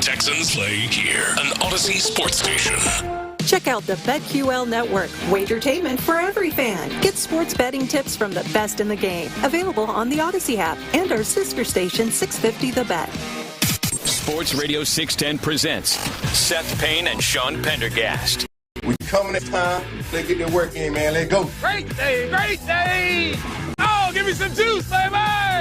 Texans play here, an Odyssey sports station. Check out the BetQL Network, wagertainment for every fan. Get sports betting tips from the best in the game. Available on the Odyssey app and our sister station, 650 The Bet. Sports Radio 610 presents Seth Payne and Sean Pendergast. We coming at time. Let's get the work in, man. Let's go. Great day, great day. Oh, give me some juice, baby.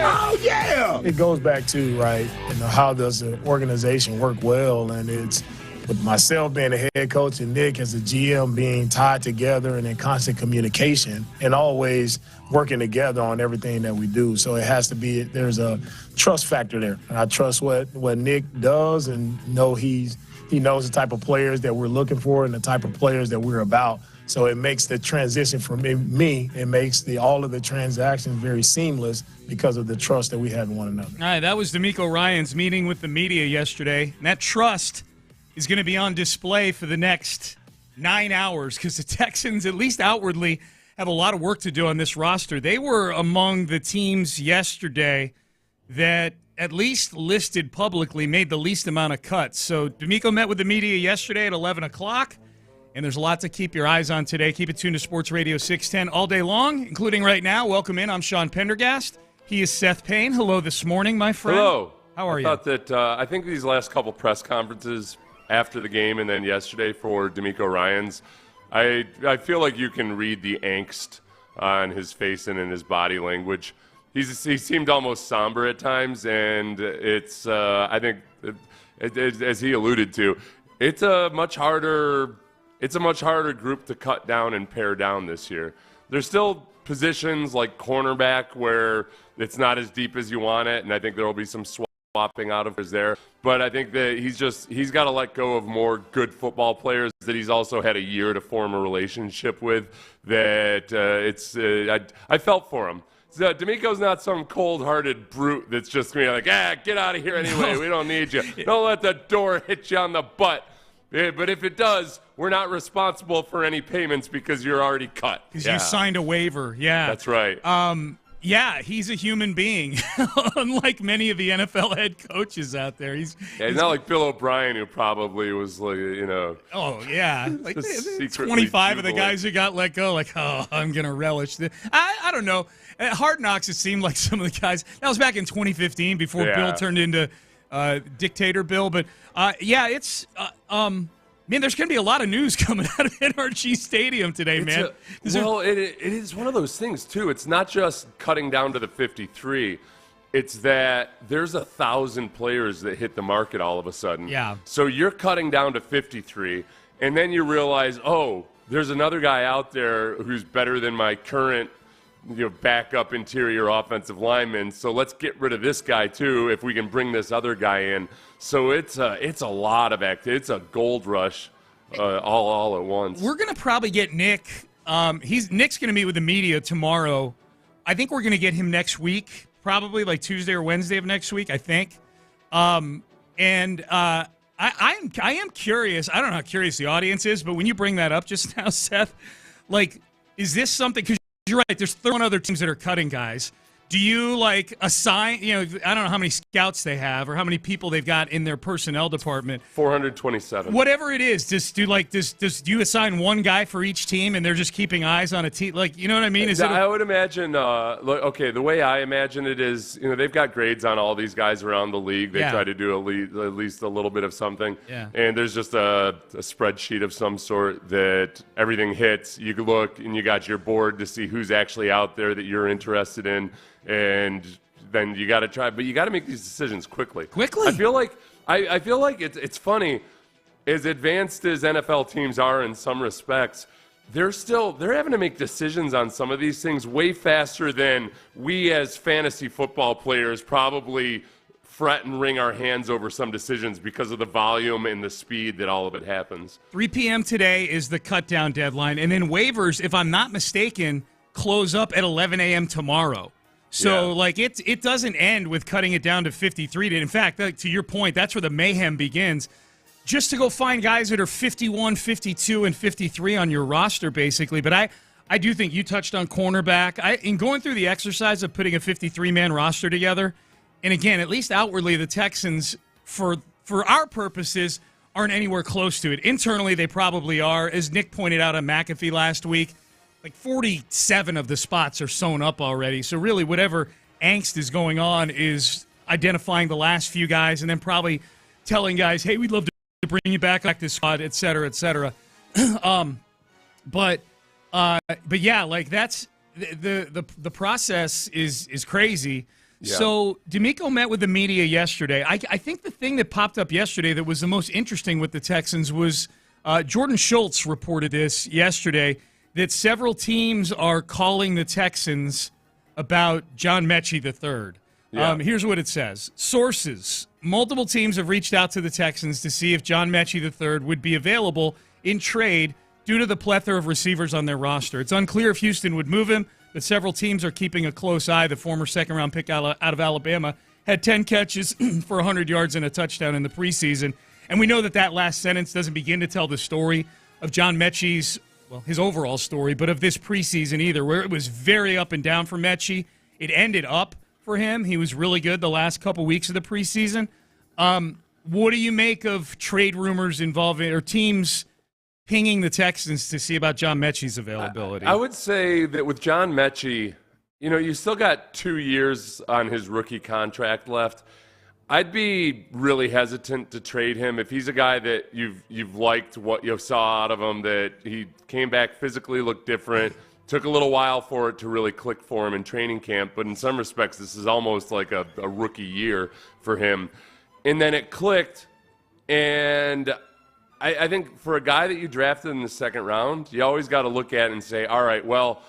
Oh, yeah. It goes back to, right, how does an organization work well? And it's with myself being a head coach and Nick as a GM being tied together and in constant communication and always working together on everything that we do. So it has to be, there's a trust factor there. And I trust what Nick does and know he knows the type of players that we're looking for and the type of players that we're about. So it makes the transition for me, it makes all of the transactions very seamless because of the trust that we have in one another. All right, that was DeMeco Ryans meeting with the media yesterday. And that trust is going to be on display for the next 9 hours because the Texans, at least outwardly, have a lot of work to do on this roster. They were among the teams yesterday that at least listed publicly made the least amount of cuts. So DeMeco met with the media yesterday at 11 o'clock, and there's a lot to keep your eyes on today. Keep it tuned to Sports Radio 610 all day long, including right now. Welcome in. I'm Sean Pendergast. He is Seth Payne. Hello this morning, my friend. Hello. How are you? I think these last couple press conferences after the game and then yesterday for DeMeco Ryans, I feel like you can read the angst on his face and in his body language. He seemed almost somber at times, and it's I think as he alluded to, it's a much harder group to cut down and pare down this year. There's still positions like cornerback where it's not as deep as you want it, and I think there will be some swapping out of there. But I think that he's got to let go of more good football players that he's also had a year to form a relationship with. I felt for him. DeMeco's not some cold-hearted brute that's just going to be like, get out of here anyway. We don't need you. Don't let the door hit you on the butt. Yeah, but if it does, we're not responsible for any payments because you're already cut. Because you signed a waiver. Yeah. That's right. Yeah, he's a human being, unlike many of the NFL head coaches out there. He's not like Bill O'Brien, who probably was like, Oh, yeah. Like 25 of the guys who got let go, I'm going to relish this. I don't know. At Hard Knocks, it seemed like some of the guys, that was back in 2015 before Bill turned into Dictator Bill. But, man, there's going to be a lot of news coming out of NRG Stadium today, man. It is one of those things, too. It's not just cutting down to the 53. It's that there's 1,000 players that hit the market all of a sudden. Yeah. So you're cutting down to 53, and then you realize, there's another guy out there who's better than my current backup interior offensive lineman. So let's get rid of this guy, too, if we can bring this other guy in. So it's a lot of activity. It's a gold rush all at once. We're going to probably get Nick. Nick's going to meet with the media tomorrow. I think we're going to get him next week, probably like Tuesday or Wednesday of next week, I think. I am curious. I don't know how curious the audience is, but when you bring that up just now, Seth, is this something – because you're right, there's 31 other teams that are cutting guys. Do you assign, I don't know how many scouts they have or how many people they've got in their personnel department. 427. Whatever it is, do you assign one guy for each team and they're just keeping eyes on a team? You know what I mean? I would imagine, the way I imagine it is, they've got grades on all these guys around the league. They try to do at least a little bit of something. Yeah. And there's just a spreadsheet of some sort that everything hits. You can look and you got your board to see who's actually out there that you're interested in. And then you got to try, but you got to make these decisions quickly. Quickly. I feel like it's funny. As advanced as NFL teams are in some respects, they're having to make decisions on some of these things way faster than we as fantasy football players probably fret and wring our hands over some decisions because of the volume and the speed that all of it happens. 3 p.m. today is the cut-down deadline, and then waivers, if I'm not mistaken, close up at 11 a.m. tomorrow. So, it doesn't end with cutting it down to 53. In fact, to your point, that's where the mayhem begins. Just to go find guys that are 51, 52, and 53 on your roster, basically. But I do think you touched on cornerback. In going through the exercise of putting a 53-man roster together, and again, at least outwardly, the Texans, for for our purposes, aren't anywhere close to it. Internally, they probably are. As Nick pointed out on McAfee last week, like 47 of the spots are sewn up already. So really, whatever angst is going on is identifying the last few guys and then probably telling guys, hey, we'd love to bring you back to squad, et cetera, et cetera. But yeah, like that's the process is crazy. Yeah. So DeMeco met with the media yesterday. I think the thing that popped up yesterday that was the most interesting with the Texans was Jordan Schultz reported this yesterday, that several teams are calling the Texans about John Mechie III. Yeah. Here's what it says. Sources. Multiple teams have reached out to the Texans to see if John Mechie III would be available in trade due to the plethora of receivers on their roster. It's unclear if Houston would move him, but several teams are keeping a close eye. The former second-round pick out of Alabama had 10 catches for 100 yards and a touchdown in the preseason. And we know that last sentence doesn't begin to tell the story of John Mechie's, well, his overall story, but of this preseason either, where it was very up and down for Mechie. It ended up for him. He was really good the last couple weeks of the preseason. What do you make of trade rumors involving or teams pinging the Texans to see about John Mechie's availability? I would say that with John Mechie, you still got 2 years on his rookie contract left. I'd be really hesitant to trade him if he's a guy that you've liked what you saw out of him, that he came back physically, looked different. Took a little while for it to really click for him in training camp, but in some respects, this is almost like a rookie year for him. And then it clicked, and I think for a guy that you drafted in the second round, you always got to look at it and say, all right, well,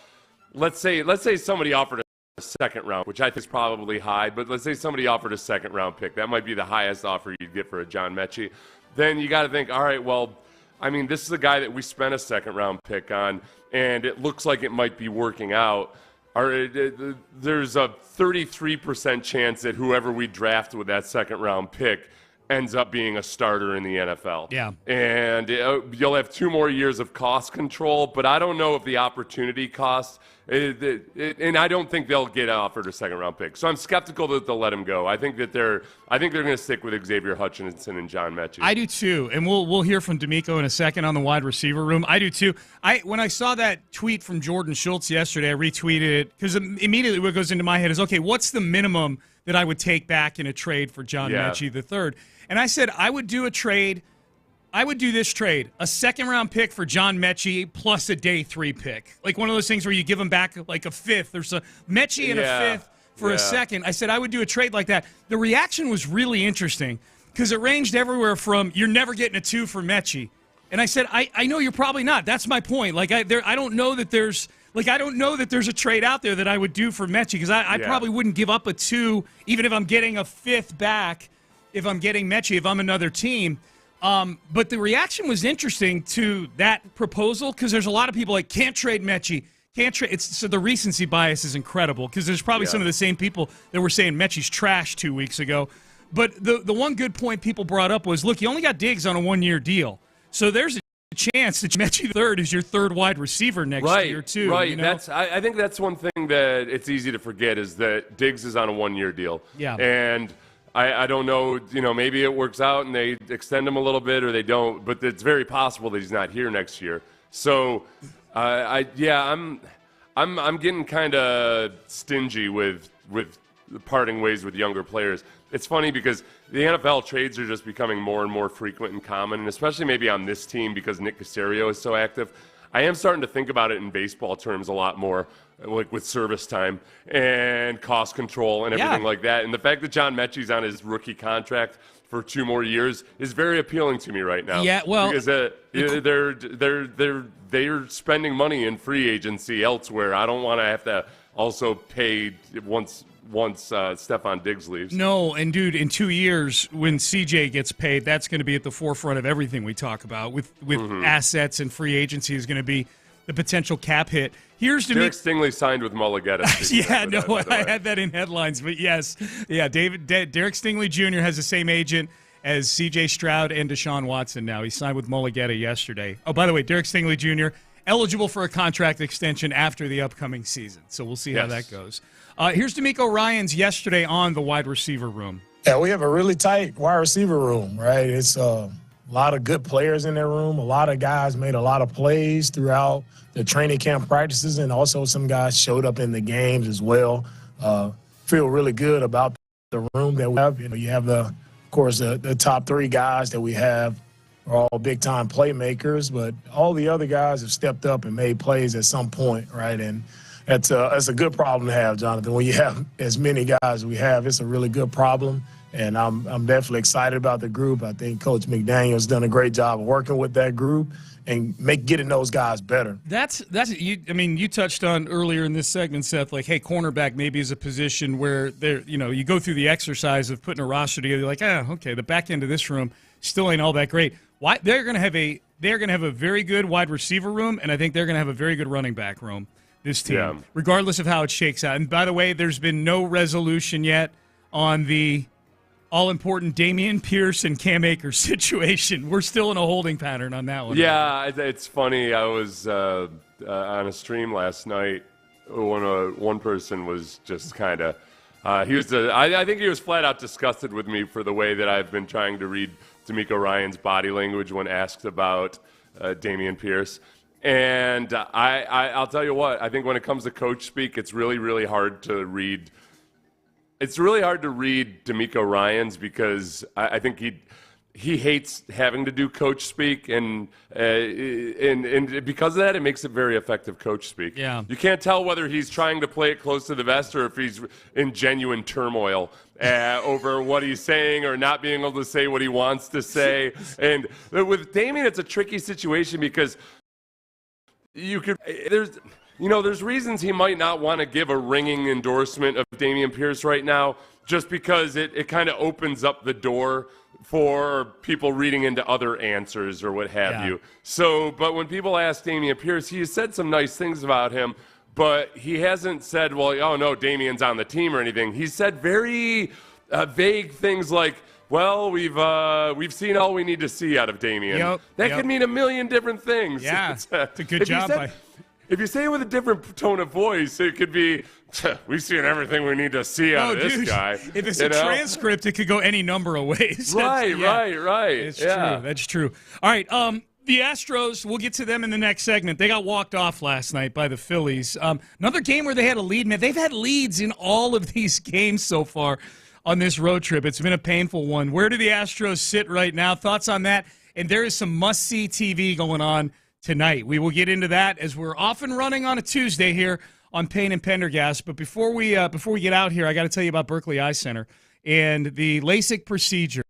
let's say somebody offered a second round, which I think is probably high, but let's say somebody offered a second round pick. That might be the highest offer you'd get for a John Mechie. Then you got to think, all right, well, I mean, this is a guy that we spent a second round pick on, and it looks like it might be working out. There's a 33% chance that whoever we draft with that second round pick ends up being a starter in the NFL. Yeah. And you'll have 2 more years of cost control, but I don't know if the opportunity cost, and I don't think they'll get offered a second round pick. So I'm skeptical that they'll let him go. I think they're going to stick with Xavier Hutchinson and John Mechie. I do too, and we'll hear from DeMeco in a second on the wide receiver room. I do too. When I saw that tweet from Jordan Schultz yesterday, I retweeted it because immediately what goes into my head is, okay, what's the minimum that I would take back in a trade for John Mechie III? And I said I would do a trade. I would do this trade: a second-round pick for John Mechie plus a day 3 pick, like one of those things where you give him back like a fifth or so. Mechie and a fifth for a second. I said I would do a trade like that. The reaction was really interesting because it ranged everywhere from "you're never getting a 2 for Mechie," and I said I know you're probably not. That's my point. Like I don't know that there's. Like, I don't know that there's a trade out there that I would do for Mechie because I probably wouldn't give up a 2, even if I'm getting a 5th back, if I'm getting Mechie, if I'm another team. But the reaction was interesting to that proposal because there's a lot of people like, can't trade Mechie, can't trade. So the recency bias is incredible because there's probably some of the same people that were saying Mechie's trash 2 weeks ago. But the one good point people brought up was, look, you only got Diggs on a 1-year deal. So there's a chance that Mechie III is your 3rd wide receiver next year too. Right. I think that's one thing that it's easy to forget is that Diggs is on a 1-year deal. Yeah. And I don't know, maybe it works out and they extend him a little bit or they don't, but it's very possible that he's not here next year. So I'm getting kind of stingy with parting ways with younger players. It's funny because the NFL trades are just becoming more and more frequent and common, and especially maybe on this team because Nick Caserio is so active. I am starting to think about it in baseball terms a lot more, like with service time and cost control and everything like that. And the fact that John Mechie's on his rookie contract for 2 more years is very appealing to me right now. Yeah, well, because they're spending money in free agency elsewhere. I don't want to have to also pay once Stephon Diggs leaves. No, and dude, in 2 years, when CJ gets paid, that's going to be at the forefront of everything we talk about. With assets and free agency is going to be the potential cap hit. Here's to Derek Stingley signed with Mulligetta. I had that in headlines, but yes. Yeah, Derek Stingley Jr. has the same agent as CJ Stroud and Deshaun Watson now. He signed with Mulligetta yesterday. Oh, by the way, Derek Stingley Jr., eligible for a contract extension after the upcoming season. So we'll see how that goes. Here's DeMeco Ryans yesterday on the wide receiver room. Yeah, we have a really tight wide receiver room, right? It's a lot of good players in that room. A lot of guys made a lot of plays throughout the training camp practices, and also some guys showed up in the games as well. Feel really good about the room that we have. You have of course, the top three guys that we have are all big-time playmakers, but all the other guys have stepped up and made plays at some point, right? And that's a good problem to have, Jonathan. When you have as many guys as we have, it's a really good problem. And I'm definitely excited about the group. I think Coach McDaniel's done a great job of working with that group and getting those guys better. That's you. I mean, you touched on earlier in this segment, Seth. Like, hey, cornerback maybe is a position where you go through the exercise of putting a roster together. You're like, okay, the back end of this room still ain't all that great. Why they're going to have a very good wide receiver room, and I think they're going to have a very good running back room. This team, regardless of how it shakes out. And by the way, there's been no resolution yet on the all-important Dameon Pierce and Cam Akers situation. We're still in a holding pattern on that one. Yeah, it's funny. I was on a stream last night. One person was just kind of I think he was flat out disgusted with me for the way that I've been trying to read D'Amico Ryan's body language when asked about Dameon Pierce. And I'll tell you what, I think when it comes to coach speak, it's really, really hard to read. It's really hard to read D'Amico Ryan's because I think he hates having to do coach speak, and because of that, it makes it very effective coach speak. Yeah. You can't tell whether he's trying to play it close to the vest or if he's in genuine turmoil over what he's saying or not being able to say what he wants to say. And with Dameon, it's a tricky situation because there's reasons he might not want to give a ringing endorsement of Dameon Pierce right now, just because it kind of opens up the door for people reading into other answers or what have you. So, but when people ask Dameon Pierce, he has said some nice things about him, but he hasn't said, well, oh no, Damien's on the team or anything. He's said very vague things like, well, we've seen all we need to see out of Dameon. That could mean a million different things. Yeah, it's a good job. If you say it with a different tone of voice, it could be, we've seen everying we need to see out of this guy. If it's a transcript, it could go any number of ways. Right. It's true. That's true. All right, the Astros, we'll get to them in the next segment. They got walked off last night by the Phillies. Another game where they had a lead. Man, they've had leads in all of these games so far on this road trip. It's been a painful one. Where do the Astros sit right now? Thoughts on that? And there is some must-see TV going on tonight. We will get into that as we're off and running on a Tuesday here on Payne and Pendergast. But before we get out here, I got to tell you about Berkeley Eye Center and the LASIK procedure.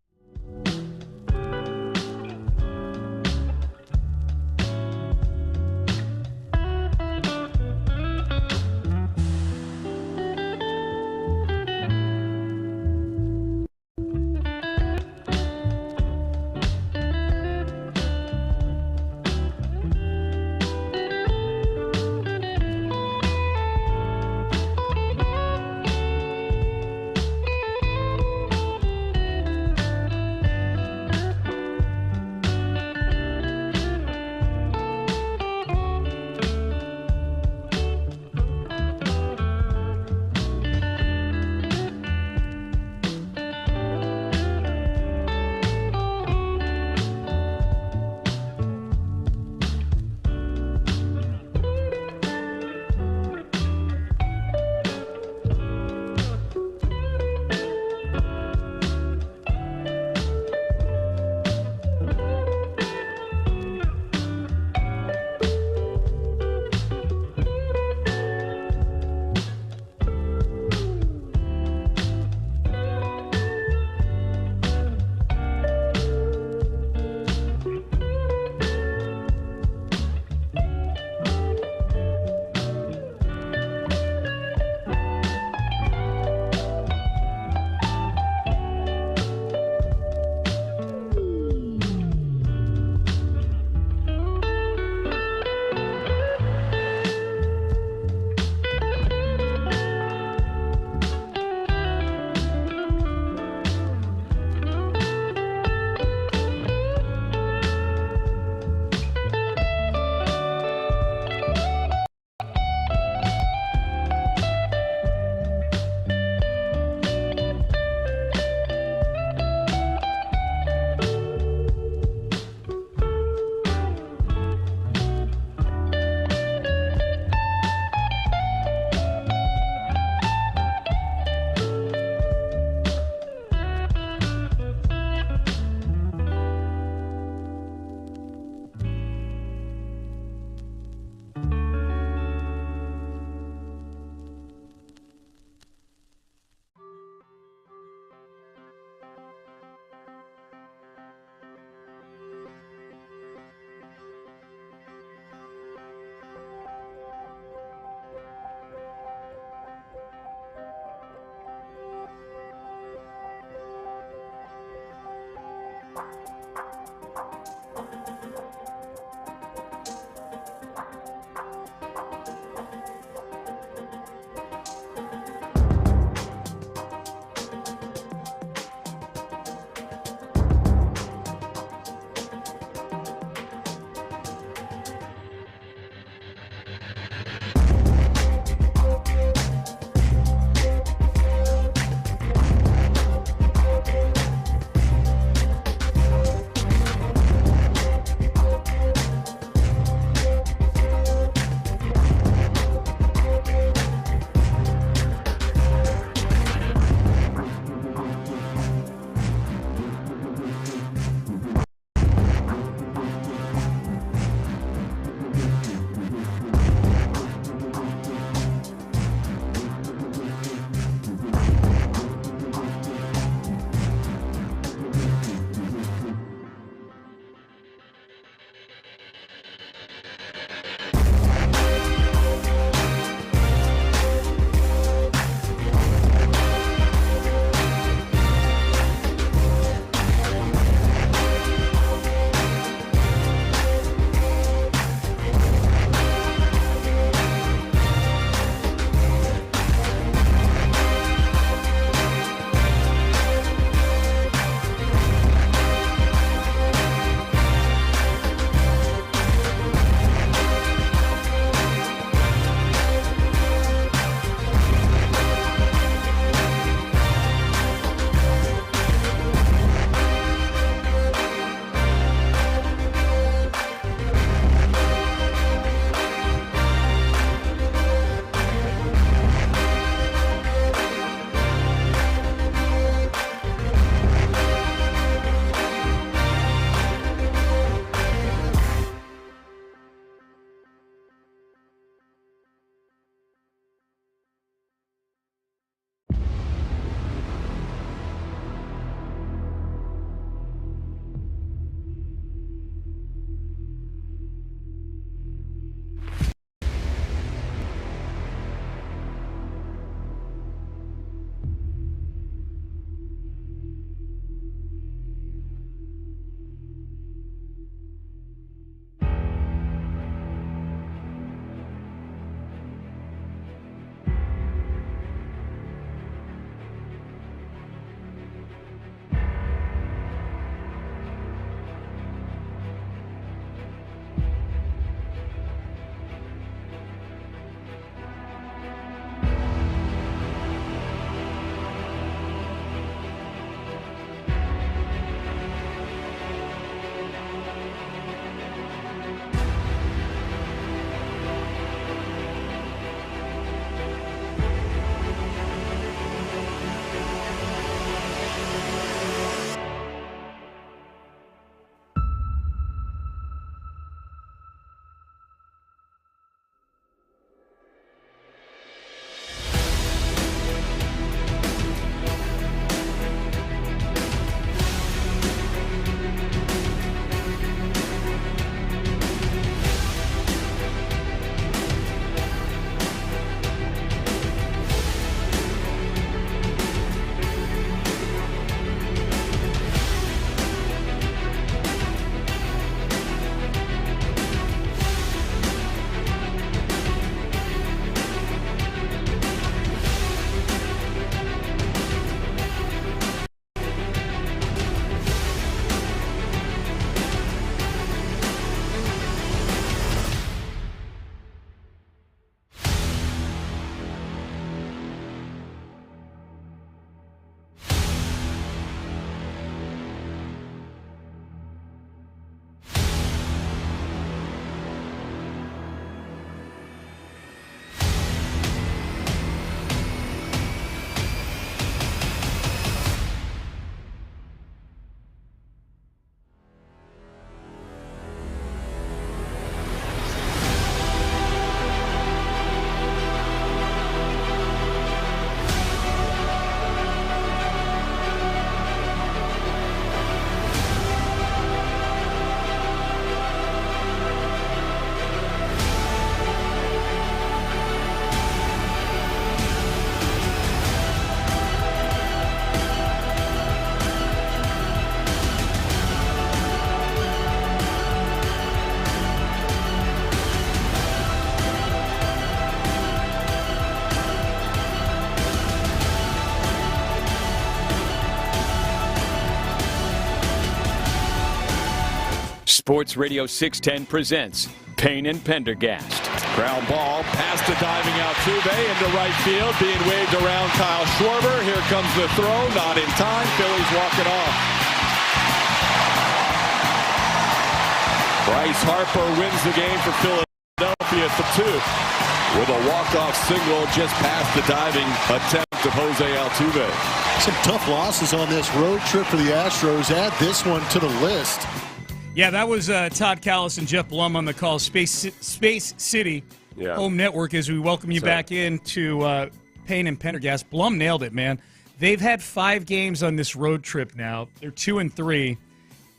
Sports Radio 610 presents Payne and Pendergast. Ground ball, pass to diving Altuve into right field, being waved around Kyle Schwarber. Here comes the throw, not in time. Phillies walk it off. Bryce Harper wins the game for Philadelphia for 2 with a walk-off single just past the diving attempt of Jose Altuve. Some tough losses on this road trip for the Astros. Add this one to the list. Yeah, that was Todd Callis and Jeff Blum on the call. Space City Home Network, as we welcome you back into Payne and Pendergast. Blum nailed it, man. They've had 5 games on this road trip now. They're 2-3.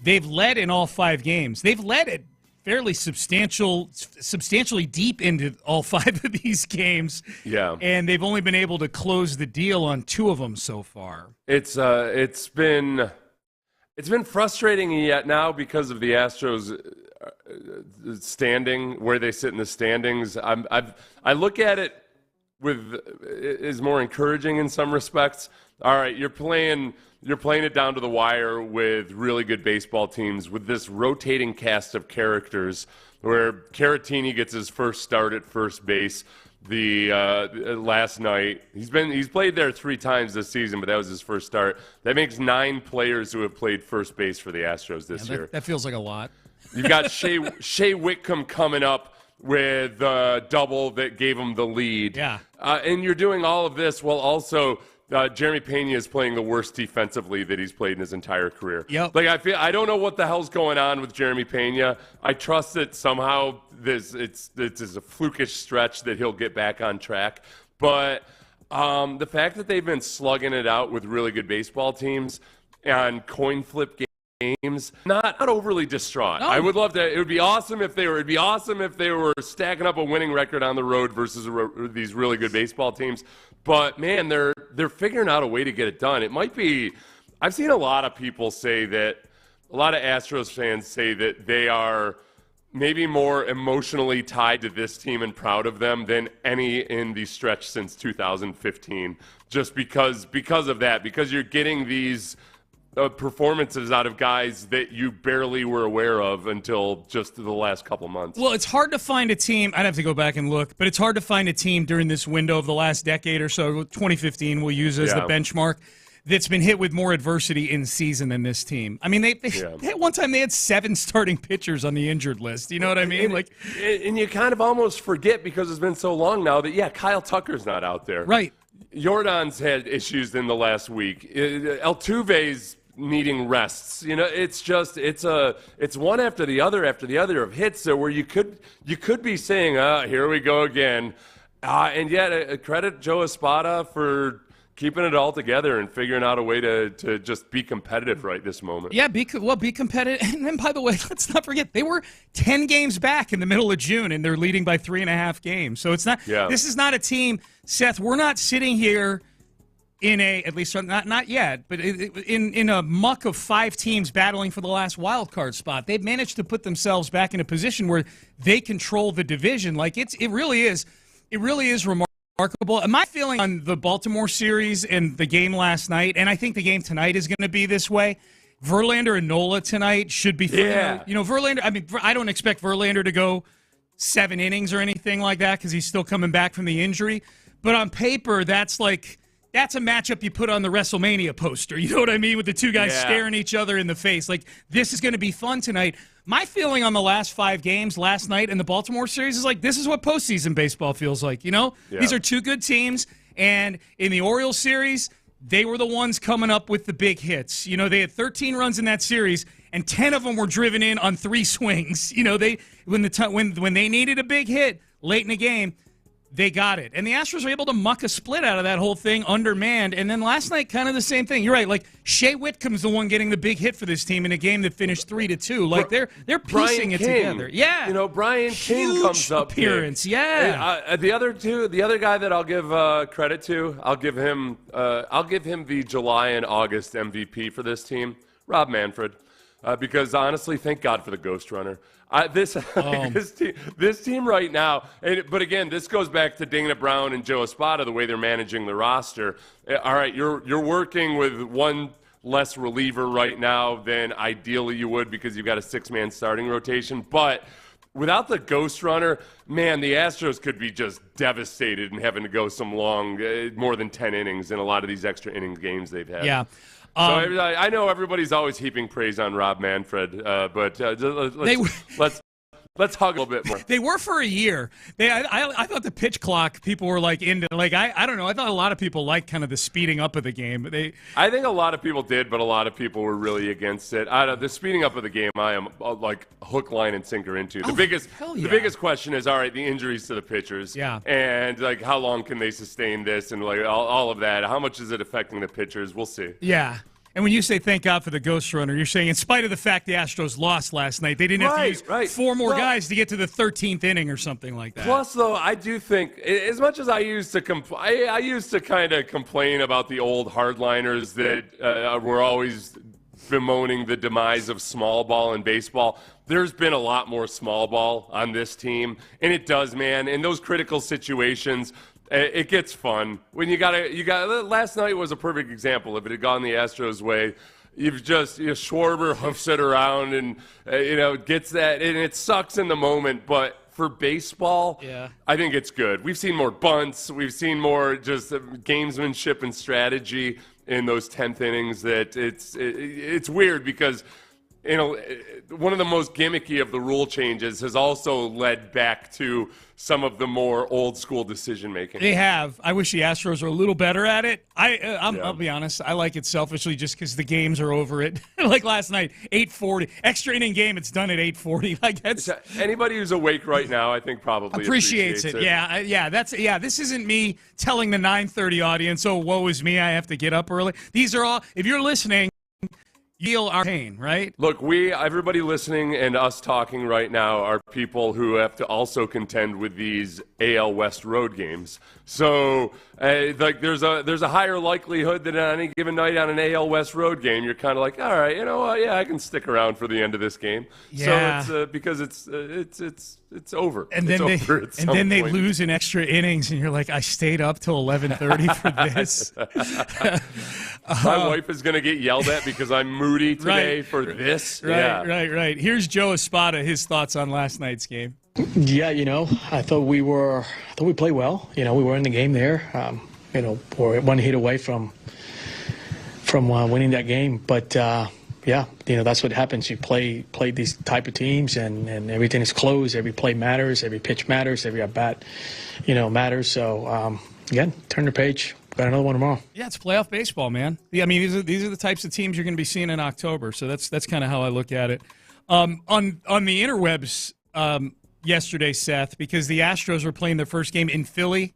They've led in all 5 games. They've led it fairly substantially deep into all 5 of these games. Yeah. And they've only been able to close the deal on 2 of them so far. It's been frustrating yet now because of the Astros standing, where they sit in the standings. I look at it is more encouraging in some respects. All right, you're playing it down to the wire with really good baseball teams, with this rotating cast of characters where Caratini gets his first start at first base last night. He's played there 3 times this season, but that was his first start. That makes 9 players who have played first base for the Astros this year. That feels like a lot. You've got Shea Whitcomb coming up with the double that gave him the lead. Yeah. And you're doing all of this while also Jeremy Pena is playing the worst defensively that he's played in his entire career. Yep. I don't know what the hell's going on with Jeremy Pena. I trust that somehow it's a flukish stretch that he'll get back on track. But the fact that they've been slugging it out with really good baseball teams on coin flip games, not overly distraught. No. I would love that. It would be awesome if they were stacking up a winning record on the road versus these really good baseball teams. But man, they're figuring out a way to get it done. It might be. I've seen a lot of people say that. A lot of Astros fans say that they are maybe more emotionally tied to this team and proud of them than any in the stretch since 2015. Just because of that, because you're getting these performances out of guys that you barely were aware of until just the last couple months. Well, it's hard to find a team. I'd have to go back and look, but it's hard to find a team during this window of the last decade or so. 2015 we'll use as the benchmark, that's been hit with more adversity in season than this team. I mean, they at one time they had 7 starting pitchers on the injured list. You know what I mean? And you kind of almost forget, because it's been so long now, that Kyle Tucker's not out there. Right. Jordan's had issues in the last week. Altuve's needing rests. You know, it's one after the other of hits where you could be saying, here we go again. And yet credit Joe Espada for keeping it all together and figuring out a way to just be competitive right this moment. Yeah, be competitive. And then, by the way, let's not forget, they were 10 games back in the middle of June, and they're leading by 3.5 games. So it's not. Yeah. This is not a team, Seth. We're not sitting here in at least not yet, but in a muck of 5 teams battling for the last wild card spot. They've managed to put themselves back in a position where they control the division. Like it really is remarkable. And my feeling on the Baltimore series and the game last night, and I think the game tonight is going to be this way. Verlander and Nola tonight should be. Yeah. Verlander. I mean, I don't expect Verlander to go 7 innings or anything like that because he's still coming back from the injury. But on paper, that's a matchup you put on the WrestleMania poster. You know what I mean? With the 2 guys staring each other in the face. Like, this is going to be fun tonight. My feeling on the last 5 games last night in the Baltimore series is this is what postseason baseball feels like. You know, These are 2 good teams. And in the Orioles series, they were the ones coming up with the big hits. You know, they had 13 runs in that series, and 10 of them were driven in on 3 swings. You know, when they needed a big hit late in the game, they got it. And the Astros were able to muck a split out of that whole thing, undermanned. And then last night, kind of the same thing. You're right. Shea Whitcomb's the one getting the big hit for this team in a game that finished 3-2. They're piecing it together. Yeah. You know, Brian King comes up appearance. Big. Yeah. The other guy that I'll give credit to, I'll give him the July and August MVP for this team, Rob Manfred. Because honestly, thank God for the Ghost Runner. This team right now, but again, this goes back to Dana Brown and Joe Espada, the way they're managing the roster. All right, you're working with one less reliever right now than ideally you would because you've got a 6-man starting rotation. But without the ghost runner, man, the Astros could be just devastated and having to go some long, more than 10 innings in a lot of these extra innings games they've had. Yeah. So I know everybody's always heaping praise on Rob Manfred, but let's hug a little bit more. They were for a year. I thought the pitch clock people were like into. Like I don't know. I thought a lot of people liked kind of the speeding up of the game. I think a lot of people did, but a lot of people were really against it. The speeding up of the game, I am like hook, line, and sinker into. The biggest question is, all right, the injuries to the pitchers, and like how long can they sustain this, and like all of that. How much is it affecting the pitchers? We'll see. Yeah. And when you say thank God for the ghost runner, you're saying in spite of the fact the Astros lost last night, they didn't have to use 4 more guys to get to the 13th inning or something like that. Plus, though, I do think, as much as I used to I used to kind of complain about the old hardliners that were always bemoaning the demise of small ball in baseball, there's been a lot more small ball on this team. And it does, man. In those critical situations, it gets fun when you got last night was a perfect example. If it had gone the Astros' way, Schwarber hoofs it around and gets that, and it sucks in the moment. But for baseball, I think it's good. We've seen more bunts, we've seen more just gamesmanship and strategy in those 10th innings. That it's weird because one of the most gimmicky of the rule changes has also led back to some of the more old school decision making. They have. I wish the Astros were a little better at it. I'll be honest. I like it selfishly just because the games are over it. Like last night, 8:40 extra inning game. It's done at 8:40. Like that's anybody who's awake right now, I think probably appreciates it. Yeah. This isn't me telling the 9:30 audience, "Oh, woe is me. I have to get up early." These are all. If you're listening, you feel our pain, right? Look, everybody listening and us talking right now are people who have to also contend with these AL West road games. So, there's a higher likelihood that on any given night on an AL West road game, you're kind of like, all right, you know what? Yeah, I can stick around for the end of this game. Yeah. So it's because it's over. And then they lose in extra innings, and you're like, I stayed up till 11:30 for this. My wife is going to get yelled at because I'm moody today for this. Right. Here's Joe Espada, his thoughts on last night's game. Yeah, I thought we played well. We were in the game there. We're one hit away from winning that game. But that's what happens. You play these type of teams, and everything is close. Every play matters. Every pitch matters. Every at bat, matters. So again, turn the page. Got another one tomorrow. Yeah, it's playoff baseball, man. I mean, these are the types of teams you're going to be seeing in October. So that's kind of how I look at it. On the interwebs yesterday, Seth, because the Astros were playing their first game in Philly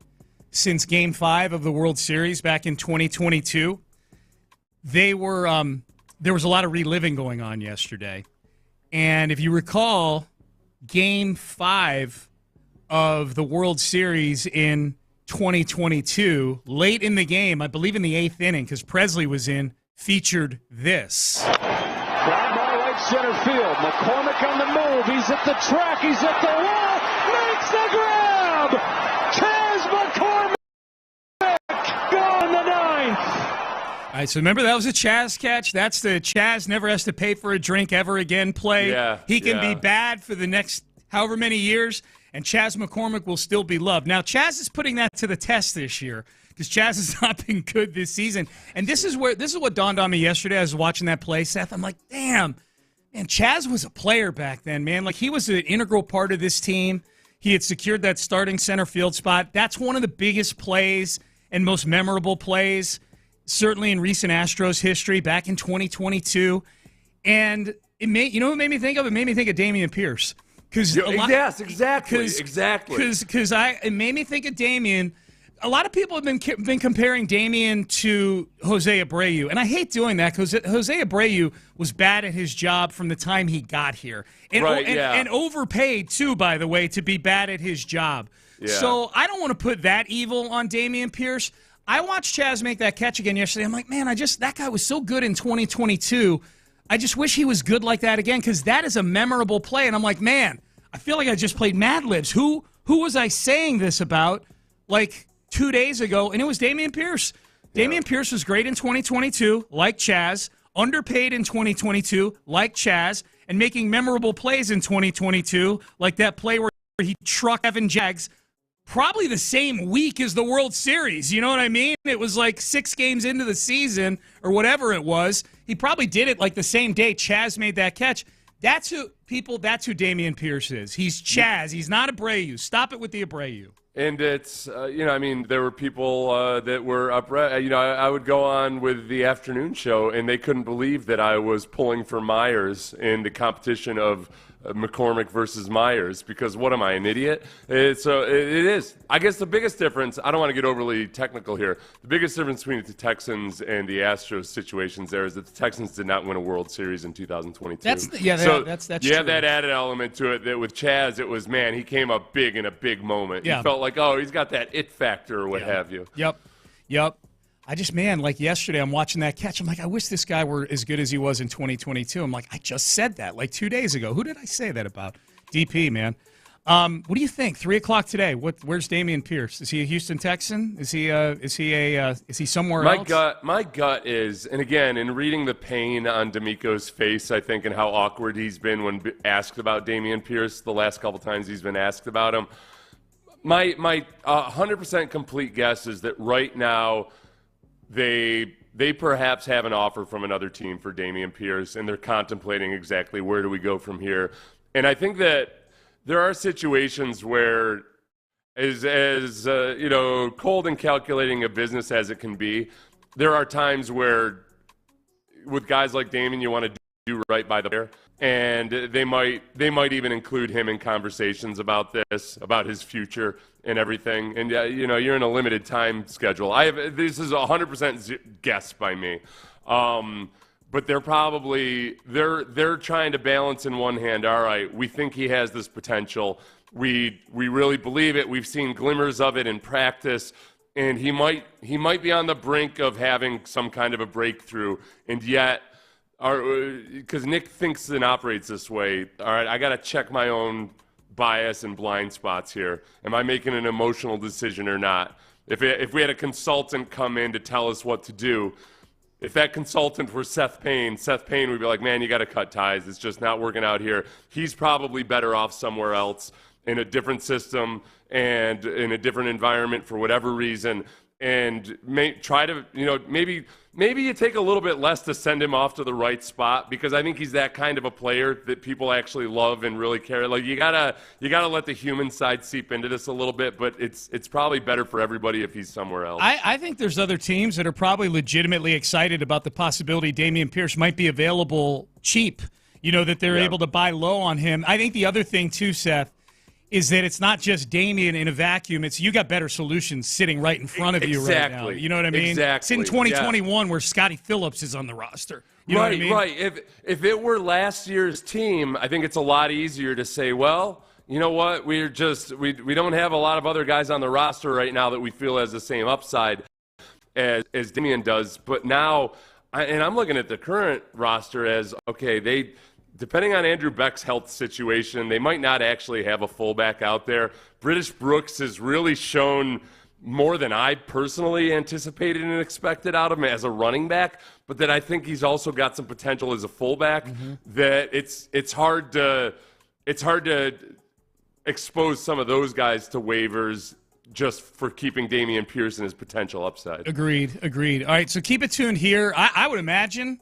since Game 5 of the World Series back in 2022. They were there was a lot of reliving going on yesterday, and if you recall, Game 5 of the World Series in 2022, late in the game, I believe in the 8th inning, because Presley was in, featured this. Ground ball right center field. McCormick on the move. He's at the track. He's at the wall. Makes the grab. Chas McCormick gone the 9th. All right, so remember that was a Chas catch? That's the Chas never has to pay for a drink ever again play. Yeah, he can be bad for the next however many years, and Chas McCormick will still be loved. Now, Chas is putting that to the test this year because Chas has not been good this season. And this is what dawned on me yesterday. I was watching that play, Seth. I'm like, damn, man, Chas was a player back then, man. Like, he was an integral part of this team. He had secured that starting center field spot. That's one of the biggest plays and most memorable plays, certainly in recent Astros history, back in 2022. And it made, what it made me think of? It made me think of Dameon Pierce. Yes, exactly. Because it made me think of Dameon. A lot of people have been comparing Dameon to Jose Abreu, and I hate doing that because Jose Abreu was bad at his job from the time he got here, and overpaid too, by the way, to be bad at his job. Yeah. So I don't want to put that evil on Dameon Pierce. I watched Chas make that catch again yesterday. I'm like, man, that guy was so good in 2022. I just wish he was good like that again because that is a memorable play. And I'm like, man, I feel like I just played Mad Libs. Who was I saying this about like 2 days ago? And it was Dameon Pierce. Dameon Pierce was great in 2022, like Chas, underpaid in 2022, like Chaz, and making memorable plays in 2022, like that play where he trucked Evan Jags probably the same week as the World Series. You know what I mean? It was like 6 games into the season or whatever it was. He probably did it like the same day Chaz made that catch. That's who Dameon Pierce is. He's Chaz. He's not Abreu. Stop it with the Abreu. And it's, there were people that were I would go on with the afternoon show, and they couldn't believe that I was pulling for Myers in the competition of McCormick versus Myers, because what am I, an idiot? So it is. I guess the biggest difference, I don't want to get overly technical here, the biggest difference between the Texans and the Astros situations there is that the Texans did not win a World Series in 2022. That's true. that added element to it, that with Chaz, it was, man, he came up big in a big moment. Yeah. You felt like, oh, he's got that it factor or what have you. Yep. I just, like yesterday, I'm watching that catch. I'm like, I wish this guy were as good as he was in 2022. I'm like, I just said that like 2 days ago. Who did I say that about? DP, man. What do you think? 3 o'clock today. Where's Dameon Pierce? Is he a Houston Texan? Is he somewhere else? My gut is, and again, in reading the pain on D'Amico's face, I think, and how awkward he's been when asked about Dameon Pierce the last couple times he's been asked about him. My 100% complete guess is that right now, they perhaps have an offer from another team for Dameon Pierce, and they're contemplating exactly where do we go from here. And I think that there are situations where, as cold and calculating a business as it can be, there are times where, with guys like Dameon, you want to do right by the player, and they might even include him in conversations about this, about his future and everything. And you're in a limited time schedule. This is 100% guess by me, but they're trying to balance in one hand. All right, we think he has this potential. We really believe it. We've seen glimmers of it in practice. And he might be on the brink of having some kind of a breakthrough, and yet, because Nick thinks and operates this way, all right, I got to check my own bias and blind spots here. Am I making an emotional decision or not? If we had a consultant come in to tell us what to do, if that consultant were Seth Payne would be like, man, you got to cut ties. It's just not working out here. He's probably better off somewhere else in a different system and in a different environment for whatever reason. And try to, maybe you take a little bit less to send him off to the right spot, because I think he's that kind of a player that people actually love and really care. Like, you gotta let the human side seep into this a little bit, but it's probably better for everybody if he's somewhere else. I think there's other teams that are probably legitimately excited about the possibility Dameon Pierce might be available cheap, that they're able to buy low on him. I think the other thing too, Seth, is that it's not just Dameon in a vacuum. It's you got better solutions sitting right in front of you right now. You know what I mean? Exactly. It's in 2021 where Scotty Phillips is on the roster. You know what I mean? Right. If it were last year's team, I think it's a lot easier to say, well, you know what? We don't have a lot of other guys on the roster right now that we feel has the same upside as Dameon does. But now, I'm looking at the current roster as, okay, depending on Andrew Beck's health situation, they might not actually have a fullback out there. British Brooks has really shown more than I personally anticipated and expected out of him as a running back, but that I think he's also got some potential as a fullback. That it's hard to expose some of those guys to waivers just for keeping Dameon Pierce and his potential upside. Agreed. All right, so keep it tuned here. I would imagine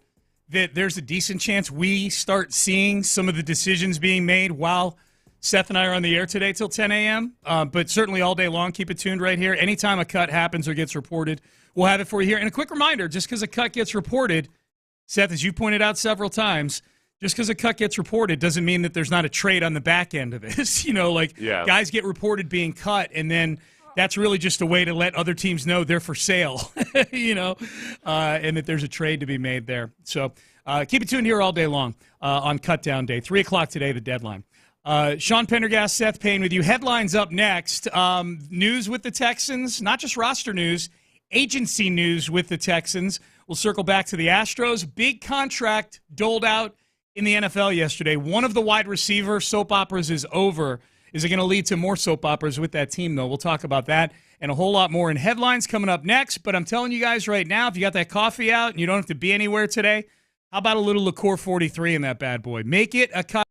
that there's a decent chance we start seeing some of the decisions being made while Seth and I are on the air today till 10 a.m., but certainly all day long, keep it tuned right here. Anytime a cut happens or gets reported, we'll have it for you here. And a quick reminder, just because a cut gets reported, Seth, as you pointed out several times, just because a cut gets reported doesn't mean that there's not a trade on the back end of this. Guys get reported being cut, and then that's really just a way to let other teams know they're for sale, and that there's a trade to be made there. So keep it tuned here all day long on Cutdown Day. 3 o'clock today, the deadline. Sean Pendergast, Seth Payne with you. Headlines up next. News with the Texans, not just roster news, agency news with the Texans. We'll circle back to the Astros. Big contract doled out in the NFL yesterday. One of the wide receiver soap operas is over. Is it going to lead to more soap operas with that team, though? We'll talk about that and a whole lot more in headlines coming up next. But I'm telling you guys right now, if you got that coffee out and you don't have to be anywhere today, How about a little Liqueur 43 in that bad boy? Make it a cut.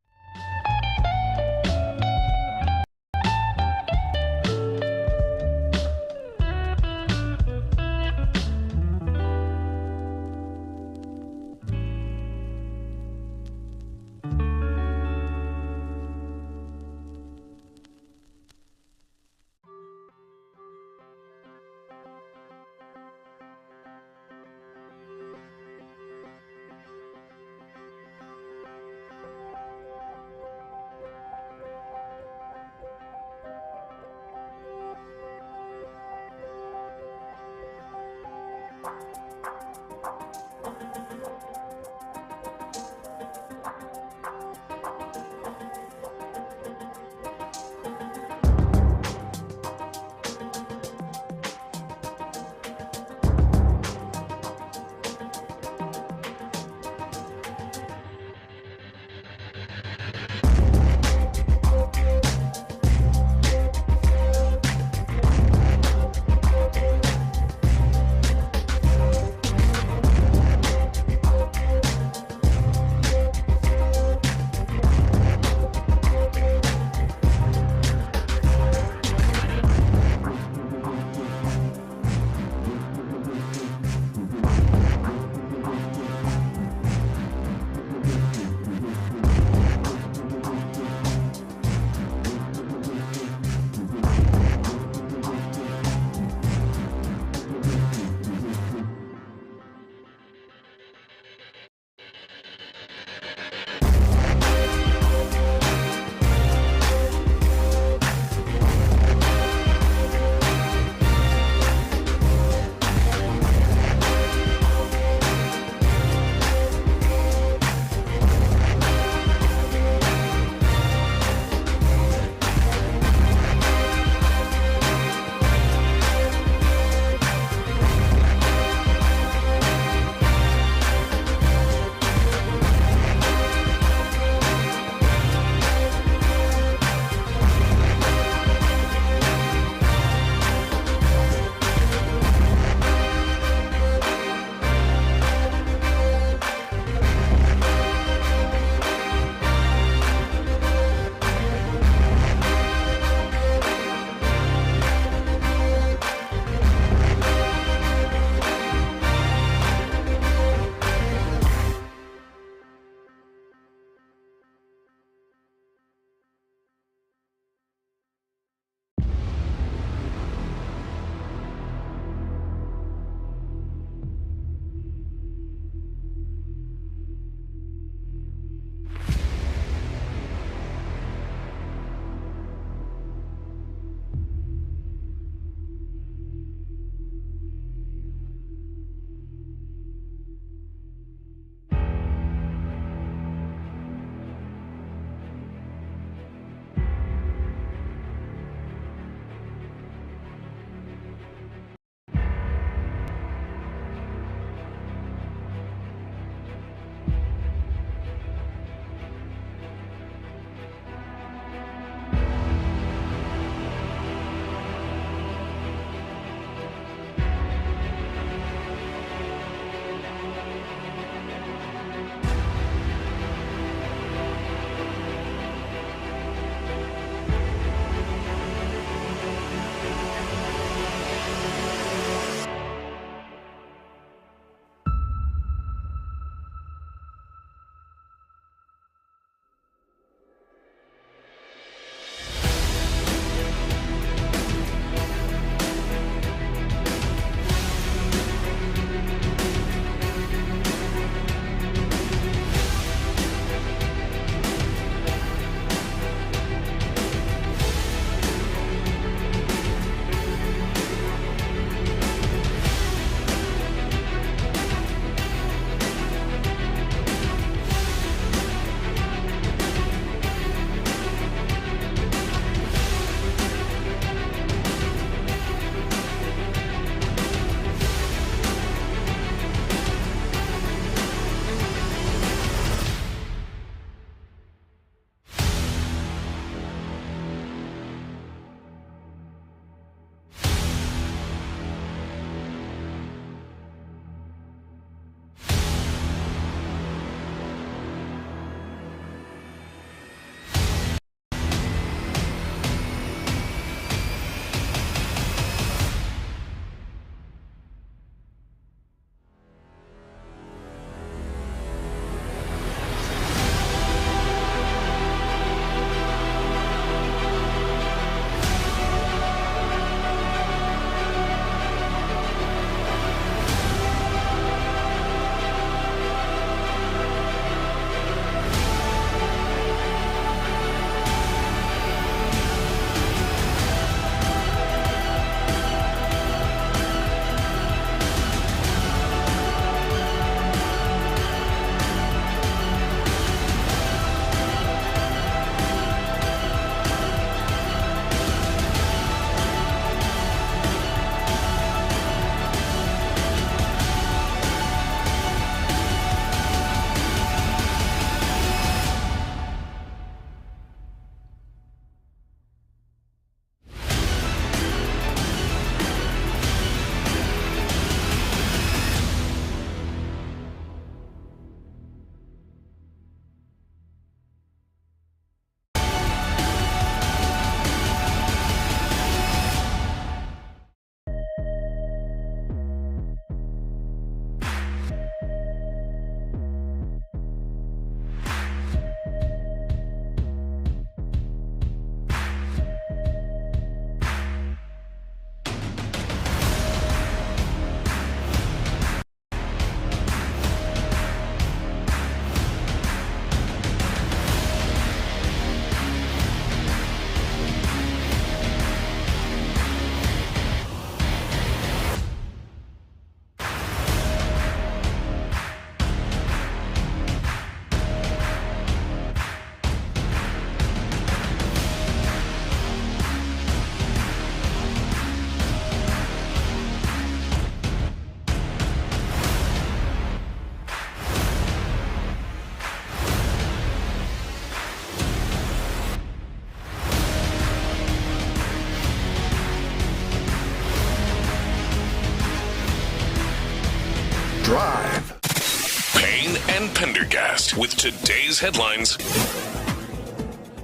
with today's headlines.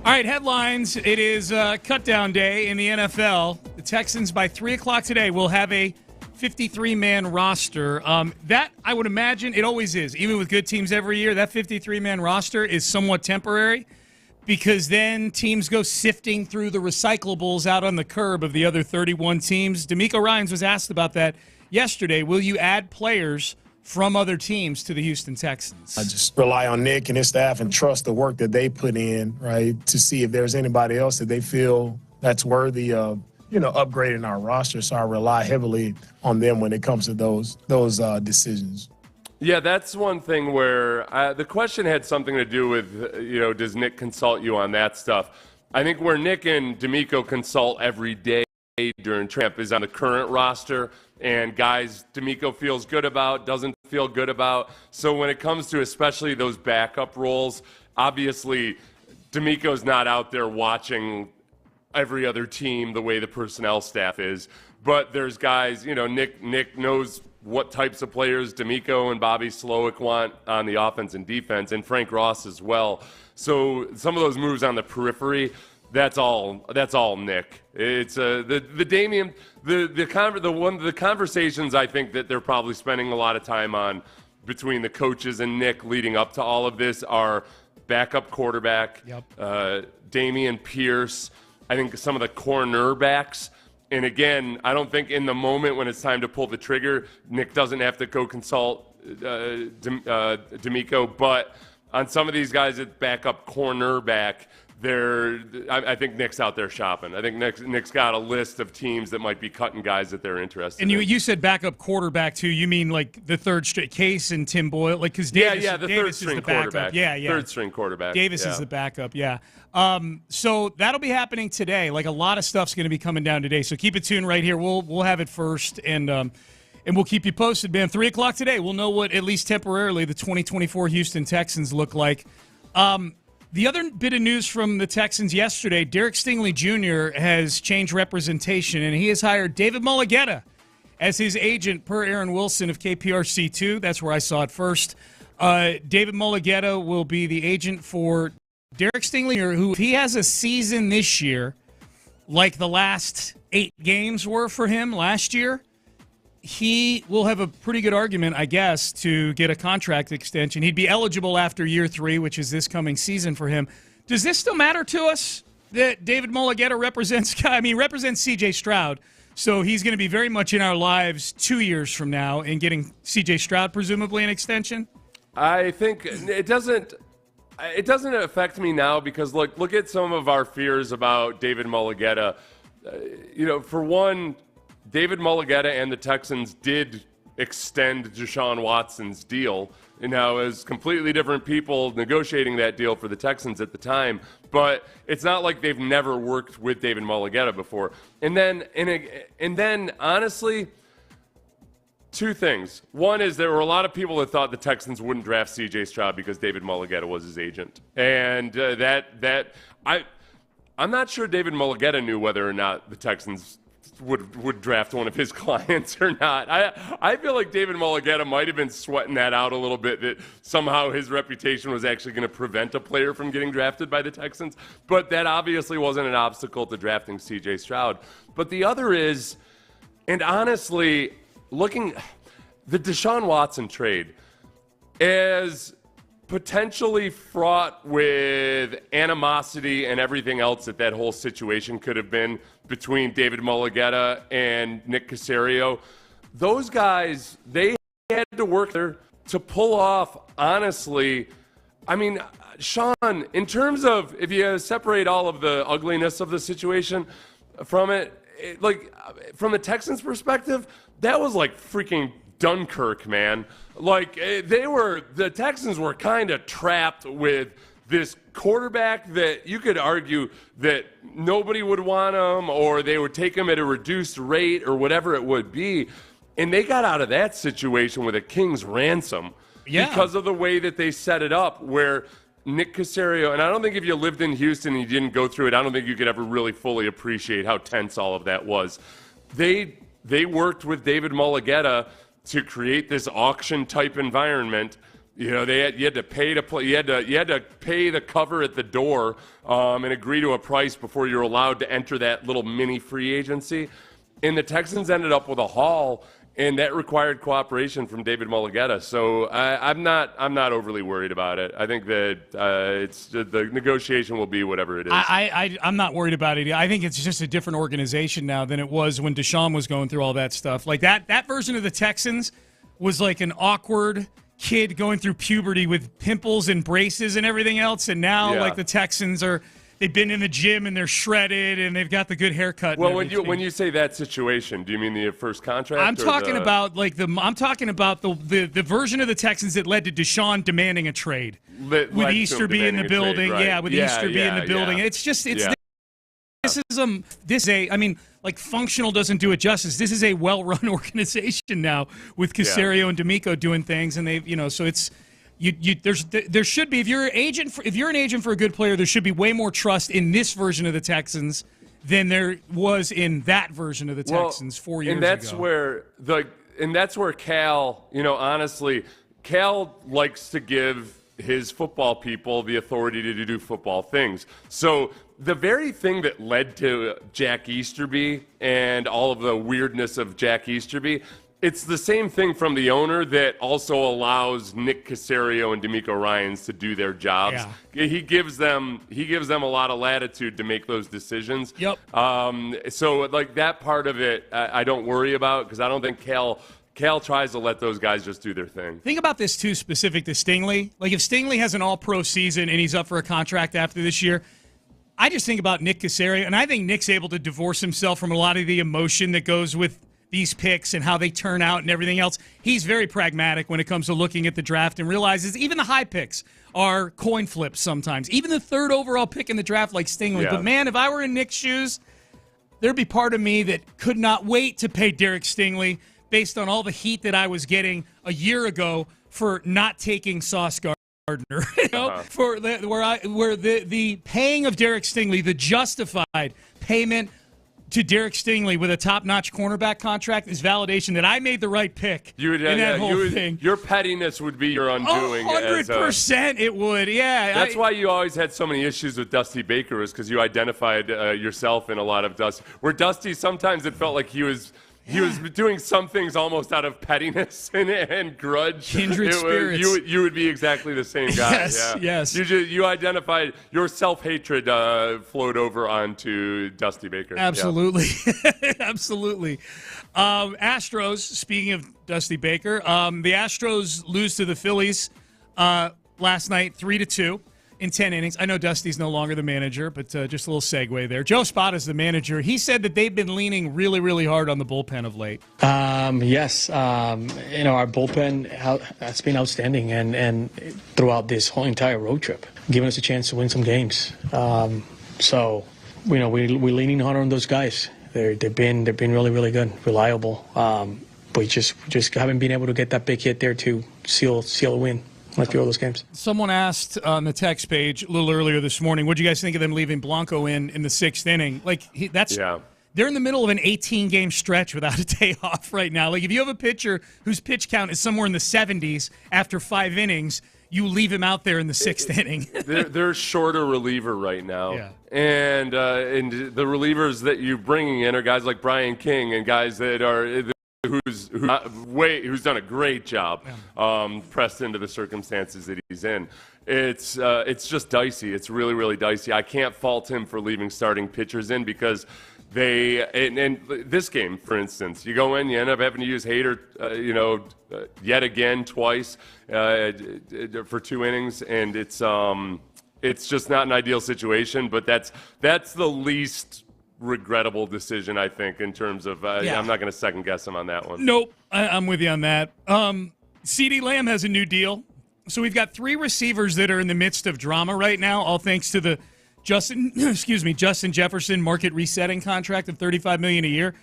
All right, headlines. It is cutdown day in the NFL. The Texans, by 3 o'clock today, will have a 53-man roster. That, I would imagine, it always is. Even with good teams every year, that 53-man roster is somewhat temporary because then teams go sifting through the recyclables out on the curb of the other 31 teams. DeMeco Ryans was asked about that yesterday. Will you add players from other teams to the Houston Texans? I just rely on Nick and his staff and trust the work that they put in, right, to see if there's anybody else that they feel that's worthy of, upgrading our roster. So I rely heavily on them when it comes to those decisions. Yeah, that's one thing where the question had something to do with, does Nick consult you on that stuff? I think where Nick and DeMeco consult every day during camp is on the current roster and guys DeMeco feels good about, doesn't feel good about. So when it comes to especially those backup roles, obviously DeMeco's not out there watching every other team the way the personnel staff is. But there's guys, Nick knows what types of players DeMeco and Bobby Slowick want on the offense and defense, and Frank Ross as well. So some of those moves on the periphery, that's all Nick. It's the Damian, the conversations I think that they're probably spending a lot of time on between the coaches and Nick leading up to all of this are backup quarterback, Damian Pierce, I think some of the cornerbacks. And again, I don't think in the moment when it's time to pull the trigger, Nick doesn't have to go consult DeMeco. But on some of these guys at backup cornerback, I think Nick's out there shopping. I think Nick's got a list of teams that might be cutting guys that they're interested in. And you said backup quarterback, too. You mean like the third string, Case and Tim Boyle? Like, because Davis is the backup. Yeah. Third-string quarterback. Davis is the backup, yeah. So that'll be happening today. Like, a lot of stuff's going to be coming down today. So keep it tuned right here. We'll have it first, and we'll keep you posted, man. 3 o'clock today, we'll know what, at least temporarily, the 2024 Houston Texans look like. The other bit of news from the Texans yesterday, Derek Stingley Jr. has changed representation, and he has hired David Mulugheta as his agent per Aaron Wilson of KPRC2. That's where I saw it first. David Mulugheta will be the agent for Derek Stingley Jr., who, if he has a season this year like the last 8 games were for him last year, he will have a pretty good argument, I guess, to get a contract extension. He'd be eligible after year 3, which is this coming season for him. Does this still matter to us that David Mulugheta represents C.J. Stroud? So he's going to be very much in our lives 2 years from now and getting C.J. Stroud presumably an extension? I think it doesn't affect me now because look at some of our fears about David Mulugheta. For one, David Mulugheta and the Texans did extend Deshaun Watson's deal. And now, as completely different people negotiating that deal for the Texans at the time, but it's not like they've never worked with David Mulugheta before. And then, honestly, 2 things. One is there were a lot of people that thought the Texans wouldn't draft C.J. Stroud because David Mulugheta was his agent, and I'm not sure David Mulugheta knew whether or not the Texans would draft one of his clients or not. I feel like David Mulugheta might have been sweating that out a little bit, that somehow his reputation was actually going to prevent a player from getting drafted by the Texans. But that obviously wasn't an obstacle to drafting C.J. Stroud. But the other is, and honestly, looking the Deshaun Watson trade as potentially fraught with animosity and everything else that whole situation could have been between David Mulugheta and Nick Caserio. Those guys, they had to work there to pull off, honestly. I mean, Sean, in terms of if you separate all of the ugliness of the situation from from the Texans' perspective, that was like freaking Dunkirk, man. The Texans were kind of trapped with this quarterback that you could argue that nobody would want him, or they would take him at a reduced rate or whatever it would be. And they got out of that situation with a king's ransom because of the way that they set it up, where Nick Caserio, and I don't think if you lived in Houston and you didn't go through it, I don't think you could ever really fully appreciate how tense all of that was. They worked with David Mulugheta to create this auction-type environment You had to pay to play. You had to pay the cover at the door and agree to a price before you're allowed to enter that little mini free agency. And the Texans ended up with a haul, and that required cooperation from David Mulligetta. So I'm not overly worried about it. I think that the negotiation will be whatever it is. I'm not worried about it. I think it's just a different organization now than it was when Deshaun was going through all that stuff. Like that version of the Texans was like an awkward kid going through puberty with pimples and braces and everything else, and now like the Texans they've been in the gym and they're shredded and they've got the good haircut. Well, when you say that situation, do you mean the first contract? I'm talking about the version of the Texans that led to Deshaun demanding a trade with Easterby in the building. Trade, right? Yeah, with Easterby in the building. Yeah. Functional doesn't do it justice. This is a well-run organization now with Caserio and D'Amico doing things, and so it's there should be if you're an agent for a good player, there should be way more trust in this version of the Texans than there was in that version of the Texans 4 years ago. And that's where Cal, honestly, Cal likes to give his football people the authority to do football things. So the very thing that led to Jack Easterby and all of the weirdness of Jack Easterby, it's the same thing from the owner that also allows Nick Caserio and D'Amico Ryans to do their jobs. Yeah. He gives them a lot of latitude to make those decisions. Yep. So that part of it, I don't worry about because I don't think Cal tries to let those guys just do their thing. Think about this, too, specific to Stingley. Like, if Stingley has an all-pro season and he's up for a contract after this year, I just think about Nick Caserio, and I think Nick's able to divorce himself from a lot of the emotion that goes with these picks and how they turn out and everything else. He's very pragmatic when it comes to looking at the draft and realizes even the high picks are coin flips sometimes. Even the third overall pick in the draft like Stingley. Yeah. But, man, if I were in Nick's shoes, there'd be part of me that could not wait to pay Derek Stingley based on all the heat that I was getting a year ago for not taking Sauce Gardner. For the paying of Derek Stingley, the justified payment to Derek Stingley with a top-notch cornerback contract is validation that I made the right pick in that whole thing. Your pettiness would be your undoing. 100% it would, yeah. That's why you always had so many issues with Dusty Baker, is because you identified yourself in a lot of Dusty. Where Dusty, sometimes it felt like he was doing some things almost out of pettiness and grudge. Kindred spirits. You would be exactly the same guy. Yes. You identified your self-hatred flowed over onto Dusty Baker. Absolutely. Yeah. Absolutely. Astros, speaking of Dusty Baker, the Astros lose to the Phillies last night 3-2. In 10 innings. I know Dusty's no longer the manager, but just a little segue there. Joe Spada's the manager. He said that they've been leaning really, really hard on the bullpen of late. Yes. Our bullpen has been outstanding and throughout this whole entire road trip, giving us a chance to win some games. So, we're leaning hard on those guys. They've been really, really good, reliable. We just haven't been able to get that big hit there to seal a win. Like all those games. Someone asked on the text page a little earlier this morning, what do you guys think of them leaving Blanco in the sixth inning? They're in the middle of an 18-game stretch without a day off right now. Like, if you have a pitcher whose pitch count is somewhere in the 70s after 5 innings, you leave him out there in the sixth inning. They're short a reliever right now. Yeah. And the relievers that you're bringing in are guys like Brian King and guys that are who's done a great job pressed into the circumstances that he's in. It's just dicey. It's really, really dicey. I can't fault him for leaving starting pitchers in because and this game, for instance, you go in, you end up having to use Hader, yet again twice for 2 innings, and it's just not an ideal situation. But that's the least regrettable decision, I think, in terms of I'm not going to second guess him on that one. Nope, I'm with you on that. CeeDee Lamb has a new deal. So we've got 3 receivers that are in the midst of drama right now, all thanks to the Justin Jefferson market resetting contract of $35 million a year.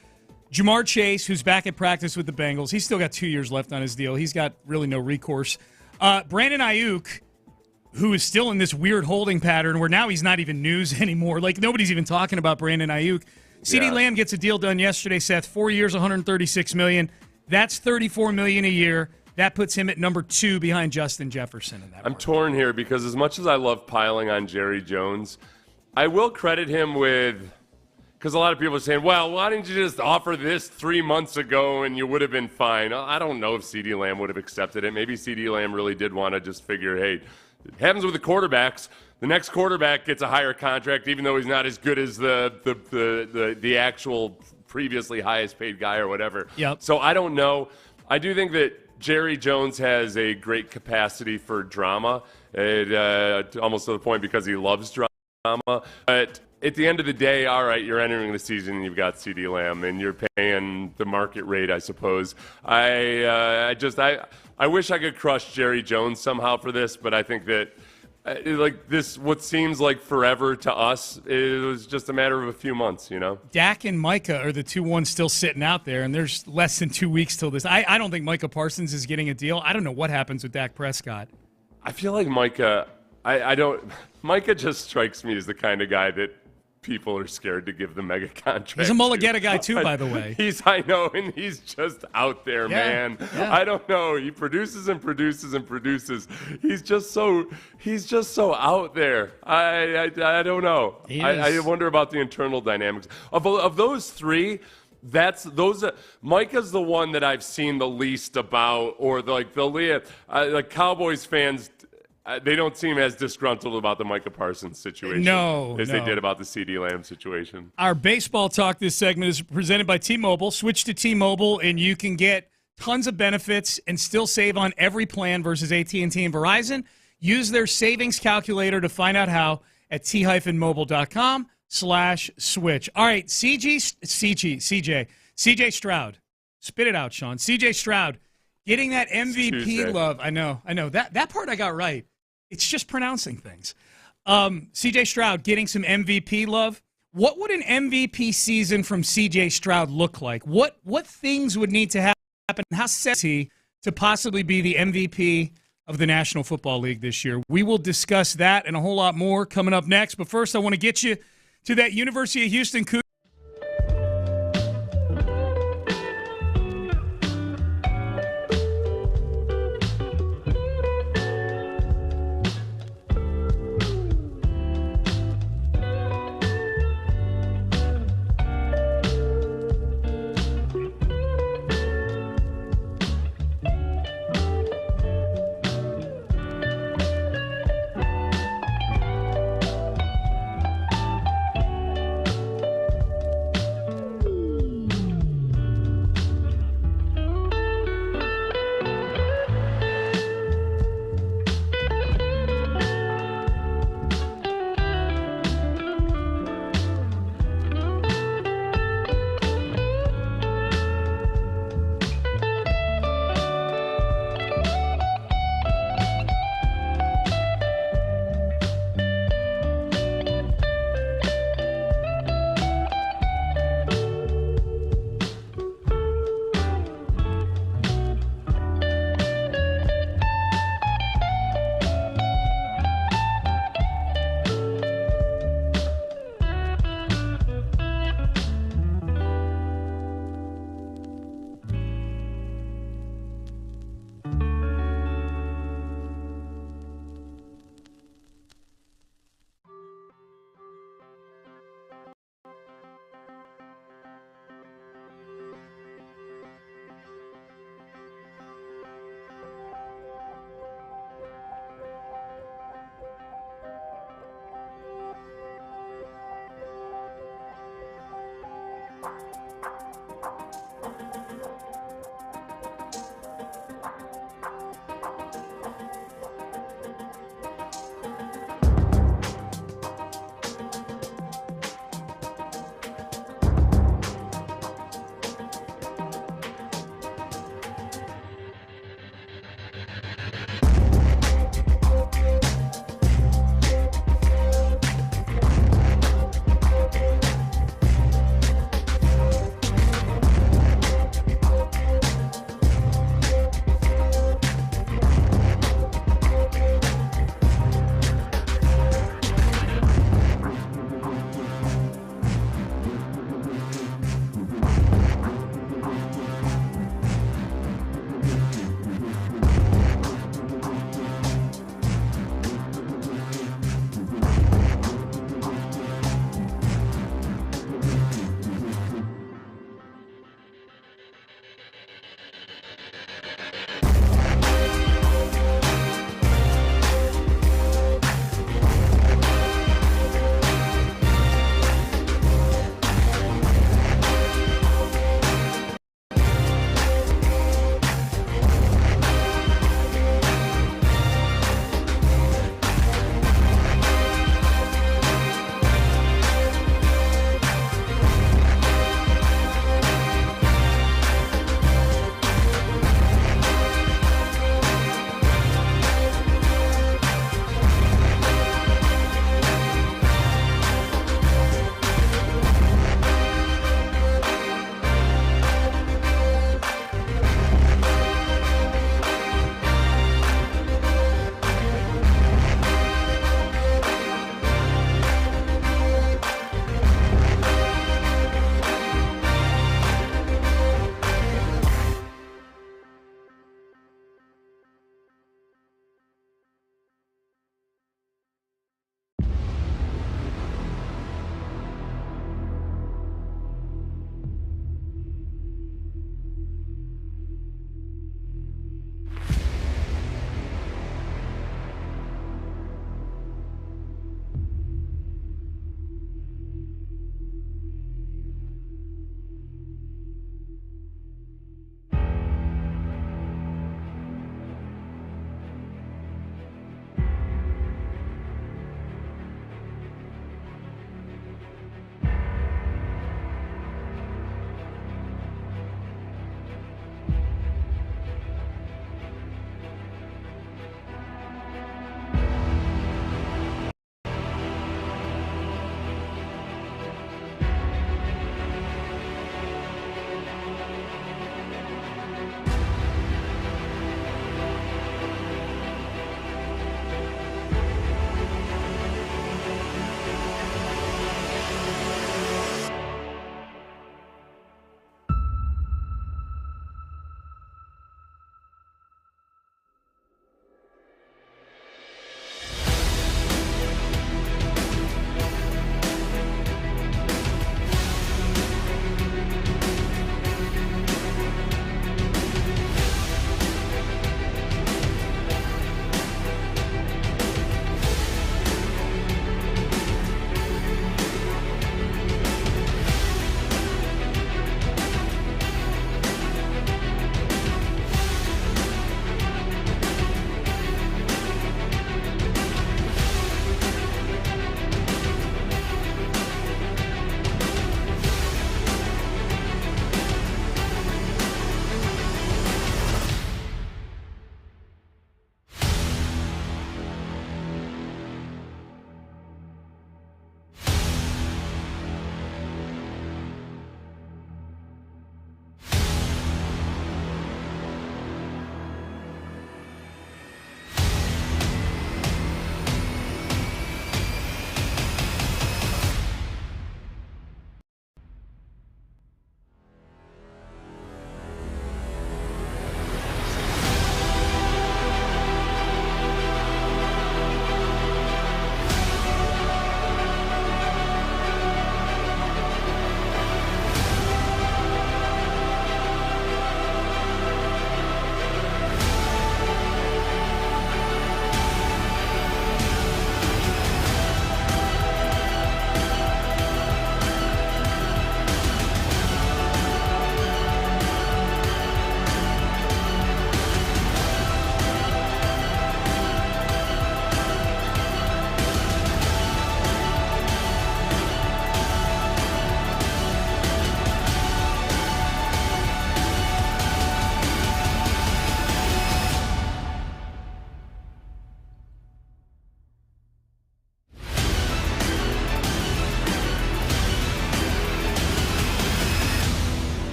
Jamar Chase, who's back at practice with the Bengals, he's still got 2 years left on his deal. He's got really no recourse. Brandon Ayuk, who is still in this weird holding pattern where now he's not even news anymore. Like, nobody's even talking about Brandon Ayuk. CeeDee Lamb gets a deal done yesterday, Seth. 4 years, $136 million. That's $34 million a year. That puts him at number 2 behind Justin Jefferson in that. I'm torn here because as much as I love piling on Jerry Jones, I will credit him with, because a lot of people are saying, well, why didn't you just offer this 3 months ago and you would have been fine? I don't know if CeeDee Lamb would have accepted it. Maybe CeeDee Lamb really did want to just figure, hey, it happens with the quarterbacks. The next quarterback gets a higher contract, even though he's not as good as the actual previously highest paid guy or whatever. Yep. So I don't know. I do think that Jerry Jones has a great capacity for drama, almost to the point because he loves drama. But at the end of the day, all right, you're entering the season and you've got CeeDee Lamb and you're paying the market rate, I suppose. I wish I could crush Jerry Jones somehow for this, but I think that what seems like forever to us, it was just a matter of a few months, you know? Dak and Micah are the 2 ones still sitting out there, and there's less than 2 weeks till this. I don't think Micah Parsons is getting a deal. I don't know what happens with Dak Prescott. I feel like Micah, Micah just strikes me as the kind of guy that people are scared to give the mega contract. He's a Mulligetta guy too, by the way. I know, and he's just out there, man. Yeah. I don't know. He produces and produces and produces. He's just so out there. I don't know. I wonder about the internal dynamics of those three. Micah's the one that I've seen the least about, or the Cowboys fans. They don't seem as disgruntled about the Micah Parsons situation as they did about the CeeDee Lamb situation. Our baseball talk this segment is presented by T-Mobile. Switch to T-Mobile, and you can get tons of benefits and still save on every plan versus AT&T and Verizon. Use their savings calculator to find out how at t-mobile.com/switch. All right, CJ Stroud. Spit it out, Sean. CJ Stroud getting that MVP love. I know. That part I got right. It's just pronouncing things. C.J. Stroud getting some MVP love. What would an MVP season from C.J. Stroud look like? What things would need to happen? How set is he to possibly be the MVP of the National Football League this year? We will discuss that and a whole lot more coming up next. But first, I want to get you to that University of Houston Cougars.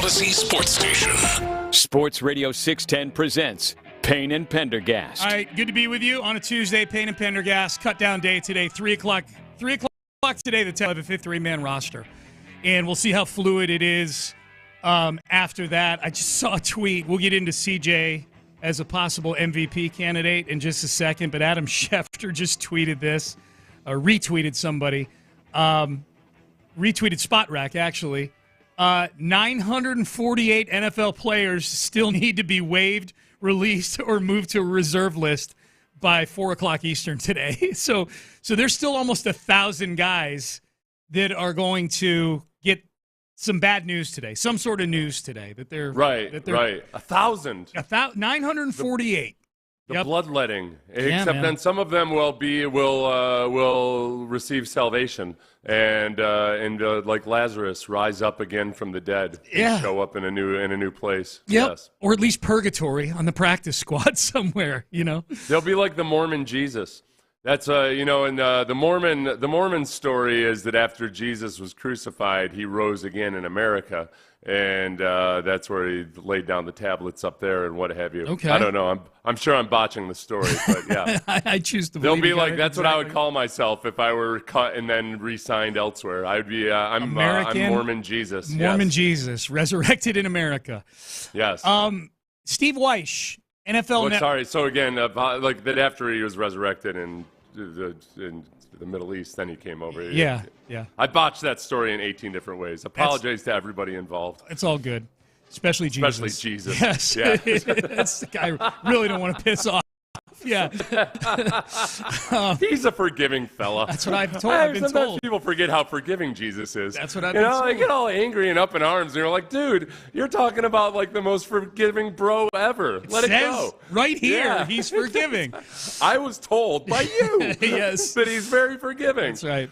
Odyssey Sports Station. Sports Radio 610 presents Payne and Pendergast. All right, good to be with you on a Tuesday. Payne and Pendergast, cut down day today, 3 o'clock. 3 o'clock today, the 5th three-man roster. And we'll see how fluid it is after that. I just saw a tweet. We'll get into CJ as a possible MVP candidate in just a second, but Adam Schefter just tweeted this, retweeted somebody, retweeted Spot Rack, actually. 948 NFL players still need to be waived, released, or moved to a reserve list by 4 o'clock Eastern today. So there's still almost 1,000 guys that are going to get some bad news today, some sort of news today that they're right. 1,000, 948. The bloodletting, Yeah, except man. then some of them will receive salvation and like Lazarus, rise up again from the dead. Yeah. And show up in a new place. Yep. Yes, Or at least purgatory on the practice squad somewhere. they'll be like the Mormon Jesus. That's and the Mormon story is that after Jesus was crucified, he rose again in America, and that's where he laid down the tablets up there and what have you. Okay. I don't know. I'm sure I'm botching the story, but yeah. I choose to. They'll believe be you got like, it that's what I would exactly. call myself if I were cut and then re-signed elsewhere. I would be, I'm Mormon Jesus. Mormon Yes. Jesus, resurrected in America. Yes. Steve Weish, NFL Net. Sorry. So again, like that after he was resurrected in the Middle East, then he came over. Yeah. I botched that story in 18 different ways. Apologize to everybody involved. It's all good, especially Jesus. Especially Jesus. Yes. Yeah. That's the guy I really don't want to piss off. Yeah. He's a forgiving fella. That's what I've been Sometimes told. people forget how forgiving Jesus is. That's what I've you been know, told. They get all angry and up in arms, and you're like, dude, you're talking about like the most forgiving bro ever. Let it Says go. right here, Yeah. he's forgiving. I was told by you Yes. that he's very forgiving. That's right.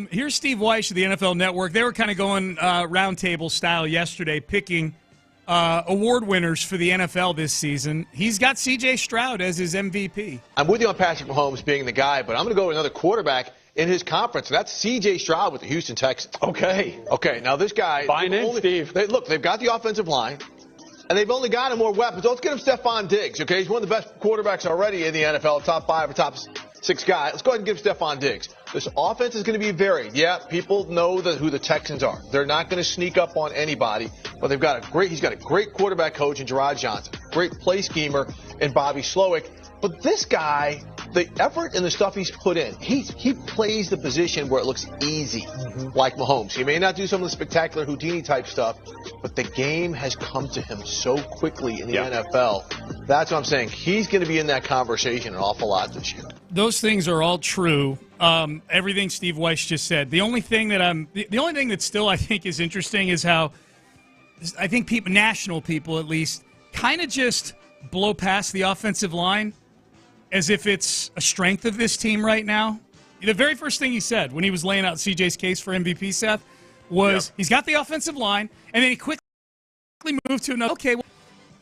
Here's Steve Weish of the NFL Network. They were kind of going roundtable style yesterday, picking award winners for the NFL this season. He's got C.J. Stroud as his MVP. I'm with you on Patrick Mahomes being the guy, but I'm going to go with another quarterback in his conference, and that's C.J. Stroud with the Houston Texans. Okay. Okay, now this guy. Fine in, Steve. They've got the offensive line, and they've only got him more weapons. Let's get him Stephon Diggs, okay? He's one of the best quarterbacks already in the NFL, top 5 or top 6 guy. Let's go ahead and give Stephon Diggs. This offense is going to be varied. Yeah, people know who the Texans are. They're not going to sneak up on anybody, but he's got a great quarterback coach in Gerard Johnson, great play schemer in Bobby Slowick. But this guy, the effort and the stuff he's put in, he plays the position where it looks easy, like Mahomes. He may not do some of the spectacular Houdini type stuff, but the game has come to him so quickly in the NFL. That's what I'm saying. He's going to be in that conversation an awful lot this year. Those things are all true. Everything Steve Weish just said. The only thing that still I think is interesting is how I think national people at least, kind of just blow past the offensive line as if it's a strength of this team right now. The very first thing he said when he was laying out CJ's case for MVP, Seth, was he's got the offensive line, and then he quickly moved to another. Okay, well,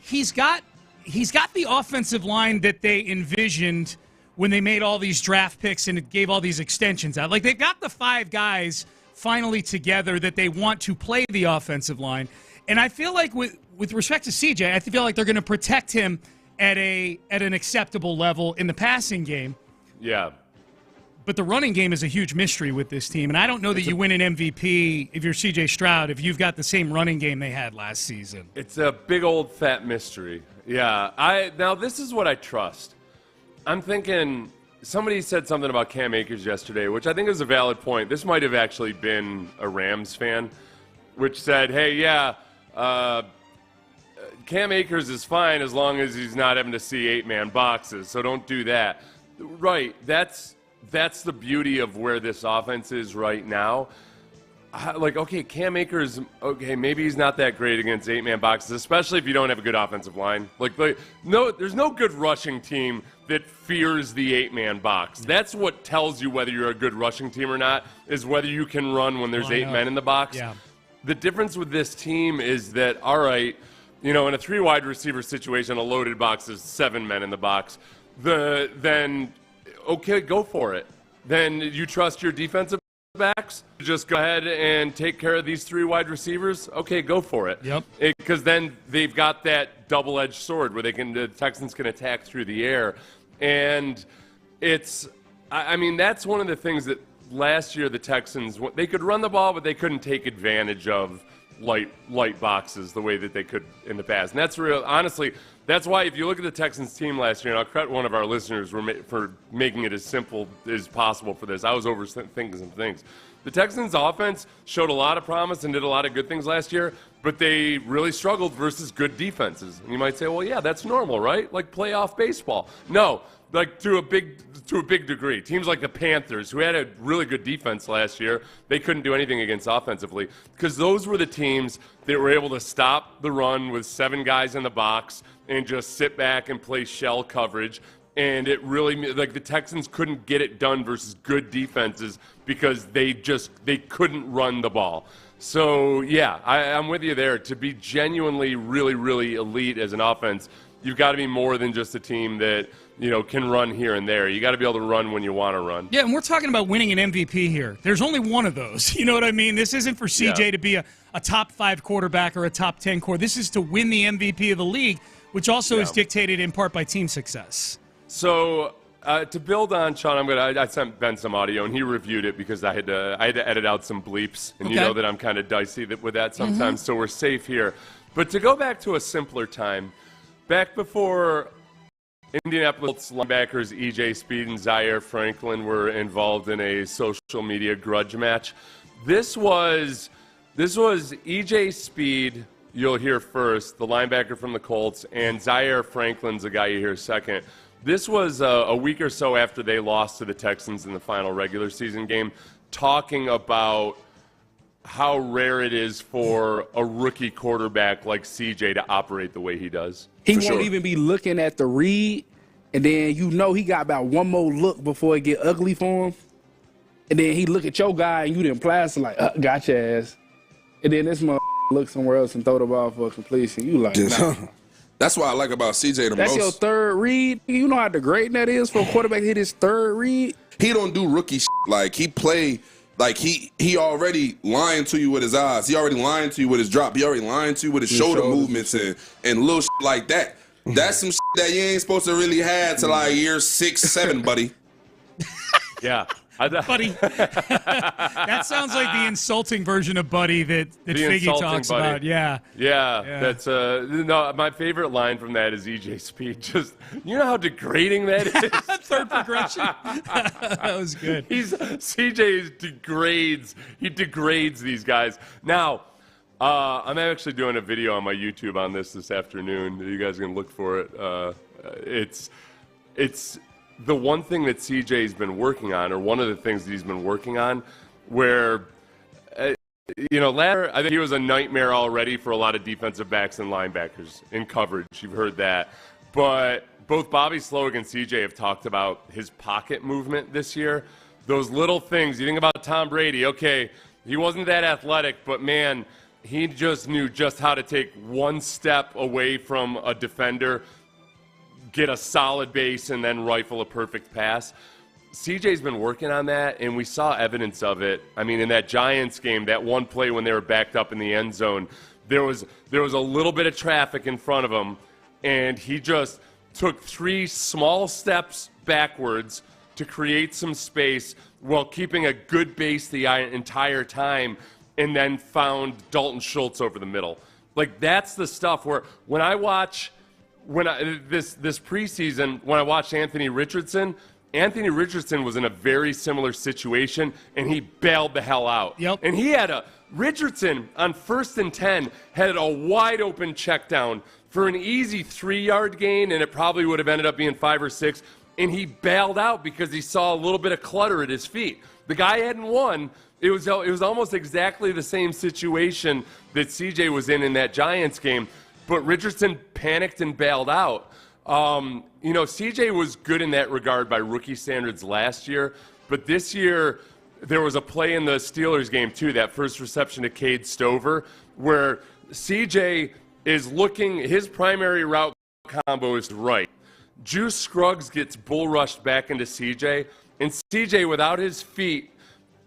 he's got the offensive line that they envisioned when they made all these draft picks and gave all these extensions out. Like, they've got the 5 guys finally together that they want to play the offensive line. And I feel like with respect to CJ, I feel like they're going to protect him at an acceptable level in the passing game. Yeah. But the running game is a huge mystery with this team. And I don't know that you win an MVP if you're CJ Stroud if you've got the same running game they had last season. It's a big old fat mystery. Yeah. Now this is what I trust. I'm thinking somebody said something about Cam Akers yesterday, which I think is a valid point. This might have actually been a Rams fan, which said, hey, Cam Akers is fine as long as he's not having to see 8-man boxes, so don't do that. Right, that's the beauty of where this offense is right now. Like, okay, Cam Akers, okay, maybe he's not that great against 8-man boxes, especially if you don't have a good offensive line. No, there's no good rushing team that fears the 8-man box. That's what tells you whether you're a good rushing team or not, is whether you can run when there's 8 men in the box. Yeah. The difference with this team is that, all right, in a 3 wide receiver situation, a loaded box is 7 men in the box. Then, okay, go for it. Then you trust your defensive backs, just go ahead and take care of these 3 wide receivers. Okay, go for it. Yep. Because then they've got that double-edged sword where the Texans can attack through the air. And that's one of the things that last year the Texans, they could run the ball, but they couldn't take advantage of light boxes the way that they could in the past. And that's real. Honestly, that's why if you look at the Texans team last year, and I'll credit one of our listeners for making it as simple as possible for this. I was overthinking some things. The Texans offense showed a lot of promise and did a lot of good things last year, but they really struggled versus good defenses. And you might say, well, yeah, that's normal, right? Like playoff baseball. No, like to a big degree. Teams like the Panthers, who had a really good defense last year, they couldn't do anything against offensively because those were the teams that were able to stop the run with 7 guys in the box and just sit back and play shell coverage. And it really, like the Texans couldn't get it done versus good defenses because they couldn't run the ball. So, yeah, I'm with you there. To be genuinely really, really elite as an offense, you've got to be more than just a team that, can run here and there. You got to be able to run when you want to run. Yeah, and we're talking about winning an MVP here. There's only one of those. You know what I mean? This isn't for CJ to be a top 5 quarterback or a top 10 quarterback. This is to win the MVP of the league, which also is dictated in part by team success. So to build on Sean, I sent Ben some audio and he reviewed it because I had to edit out some bleeps, and you know that I'm kind of dicey with that sometimes, so we're safe here. But to go back to a simpler time, back before Indianapolis linebackers E.J. Speed and Zaire Franklin were involved in a social media grudge match, this was E.J. Speed. You'll hear first, the linebacker from the Colts, and Zaire Franklin's the guy you hear second. This was a week or so after they lost to the Texans in the final regular season game, talking about how rare it is for a rookie quarterback like CJ to operate the way he does. He won't even be looking at the read, and then he got about one more look before it get ugly for him. And then he look at your guy, and you didn't plaster like, got your ass. And then this look somewhere else and throw the ball for a completion. You like, nah. That's what I like about CJ the most. That's your third read. You know how degrading that is for a quarterback to hit his third read? He don't do rookie shit. Like, he play like he already lying to you with his eyes. He already lying to you with his drop. He already lying to you with his shoulder movements and little shit like that. That's some shit that you ain't supposed to really have till like year 6, 7, buddy. Yeah. Buddy. That sounds like the insulting version of buddy that Figgy talks about. Yeah. That's no. My favorite line from that is EJ Speed. Just, you know how degrading that is. Third progression. That was good. CJ degrades. He degrades these guys. Now, I'm actually doing a video on my YouTube on this afternoon. You guys can look for it. It's the one thing that CJ's been working on, or one of the things that he's been working on, where, I think he was a nightmare already for a lot of defensive backs and linebackers in coverage. You've heard that. But both Bobby Slowick and CJ have talked about his pocket movement this year. Those little things. You think about Tom Brady. Okay, he wasn't that athletic, but man, he just knew just how to take one step away from a defender, get a solid base, and then rifle a perfect pass. CJ's been working on that, and we saw evidence of it. I mean, in that Giants game, that one play when they were backed up in the end zone, there was a little bit of traffic in front of him, and he just took 3 small steps backwards to create some space while keeping a good base the entire time, and then found Dalton Schultz over the middle. Like, that's the stuff where when I watch this preseason, when I watched Anthony Richardson was in a very similar situation, and he bailed the hell out. Yep. And Richardson on 1st and 10 had a wide open check down for an easy 3-yard gain, and it probably would have ended up being 5 or 6, and he bailed out because he saw a little bit of clutter at his feet. The guy hadn't won. It was almost exactly the same situation that CJ was in that Giants game. But Richardson panicked and bailed out. CJ was good in that regard by rookie standards last year, but this year there was a play in the Steelers game too, that first reception to Cade Stover, where CJ is looking, his primary route combo is right. Juice Scruggs gets bull rushed back into CJ, and CJ, without his feet,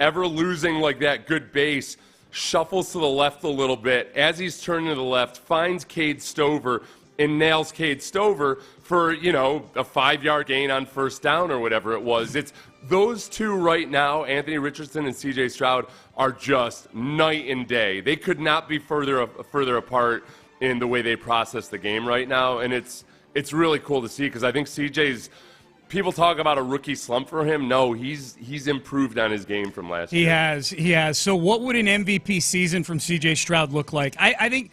ever losing like that good base, shuffles to the left a little bit. As he's turning to the left, finds Cade Stover and nails Cade Stover for, a 5-yard gain on first down or whatever it was. It's those two right now, Anthony Richardson and C.J. Stroud, are just night and day. They could not be further apart in the way they process the game right now, and it's really cool to see because I think C.J.'s – people talk about a rookie slump for him. No, he's improved on his game from last year. He has. So what would an MVP season from C.J. Stroud look like? I think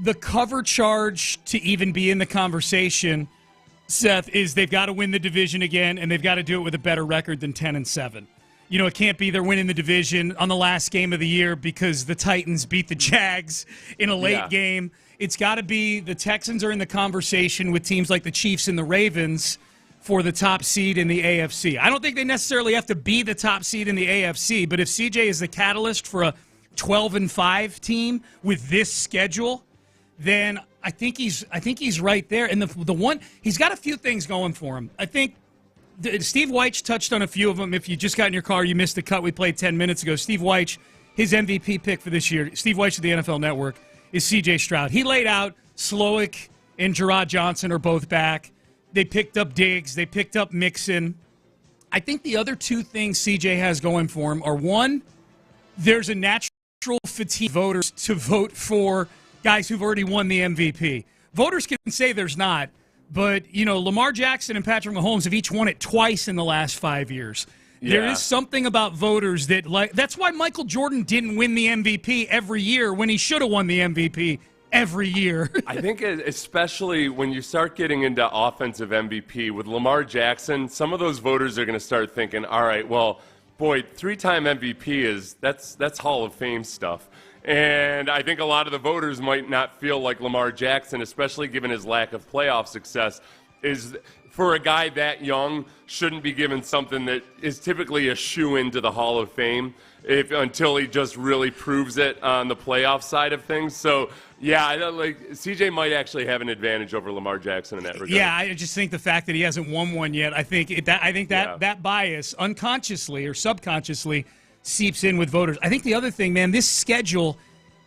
the cover charge to even be in the conversation, Seth, is they've got to win the division again, and they've got to do it with a better record than 10-7. It can't be they're winning the division on the last game of the year because the Titans beat the Jags in a late game. It's got to be the Texans are in the conversation with teams like the Chiefs and the Ravens for the top seed in the AFC. I don't think they necessarily have to be the top seed in the AFC, but if CJ is the catalyst for a 12-5 team with this schedule, then I think he's right there. And the one he's got a few things going for him. I think Steve Wyche touched on a few of them. If you just got in your car, you missed the cut we played 10 minutes ago. Steve Wyche, his MVP pick for this year, Steve Wyche of the NFL Network, is CJ Stroud. He laid out Slowick and Gerard Johnson are both back. They picked up Diggs. They picked up Mixon. I think the other two things CJ has going for him are, one, there's a natural fatigue voters to vote for guys who've already won the MVP. Voters can say there's not, but, Lamar Jackson and Patrick Mahomes have each won it twice in the last 5 years. Yeah. There is something about voters that's why Michael Jordan didn't win the MVP every year when he should have won the MVP every year. I think especially when you start getting into offensive MVP with Lamar Jackson, some of those voters are going to start thinking, all right, well, boy, 3-time MVP that's Hall of Fame stuff. And I think a lot of the voters might not feel like Lamar Jackson, especially given his lack of playoff success, is for a guy that young, shouldn't be given something that is typically a shoe-in to the Hall of Fame until he just really proves it on the playoff side of things. So, yeah, CJ might actually have an advantage over Lamar Jackson in that regard. Yeah, I just think the fact that he hasn't won one yet, I think that bias unconsciously or subconsciously seeps in with voters. I think the other thing, man, this schedule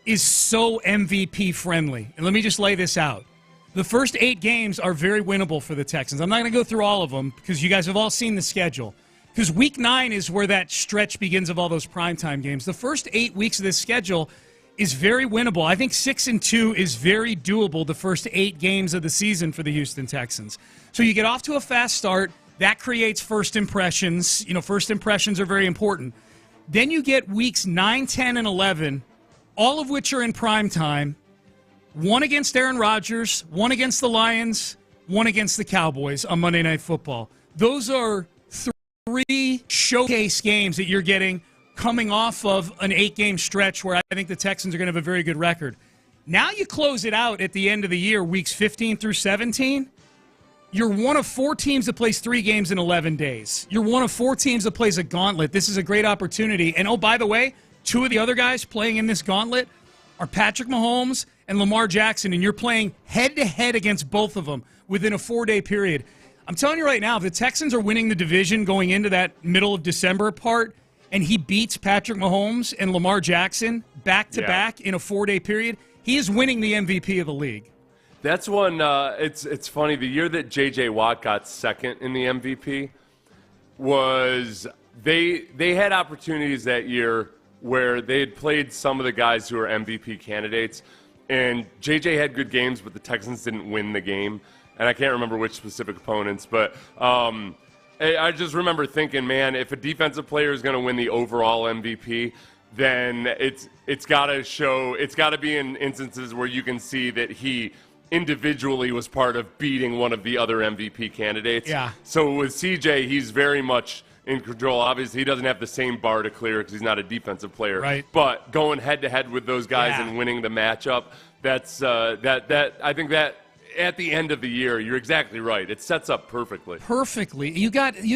is so MVP friendly. And let me just lay this out. The first 8 games are very winnable for the Texans. I'm not going to go through all of them because you guys have all seen the schedule. Because Week 9 is where that stretch begins of all those primetime games. The first 8 weeks of this schedule is very winnable. I think 6-2 is very doable the first 8 games of the season for the Houston Texans. So you get off to a fast start. That creates first impressions. First impressions are very important. Then you get weeks 9, 10, and 11, all of which are in primetime. One against Aaron Rodgers, one against the Lions, one against the Cowboys on Monday Night Football. Those are 3 showcase games that you're getting coming off of an 8-game stretch where I think the Texans are going to have a very good record. Now you close it out at the end of the year, weeks 15 through 17. You're one of 4 teams that plays 3 games in 11 days. You're one of 4 teams that plays a gauntlet. This is a great opportunity. And, oh, by the way, 2 of the other guys playing in this gauntlet are Patrick Mahomes and Lamar Jackson, and you're playing head-to-head against both of them within a 4-day period. I'm telling you right now, if the Texans are winning the division going into that middle of December part, and he beats Patrick Mahomes and Lamar Jackson back-to-back in a 4-day period, he is winning the MVP of the league. That's one, it's funny, the year that J.J. Watt got second in the MVP was they had opportunities that year where they had played some of the guys who were MVP candidates, and J.J. had good games, but the Texans didn't win the game. And I can't remember which specific opponents, but I just remember thinking, man, if a defensive player is going to win the overall MVP, then it's got to show, it's got to be in instances where you can see that he individually was part of beating one of the other MVP candidates. Yeah. So with CJ, he's very much in control. Obviously, he doesn't have the same bar to clear because he's not a defensive player. Right. But going head-to-head with those guys and winning the matchup, that's I think that at the end of the year, you're exactly right. It sets up perfectly. Perfectly. You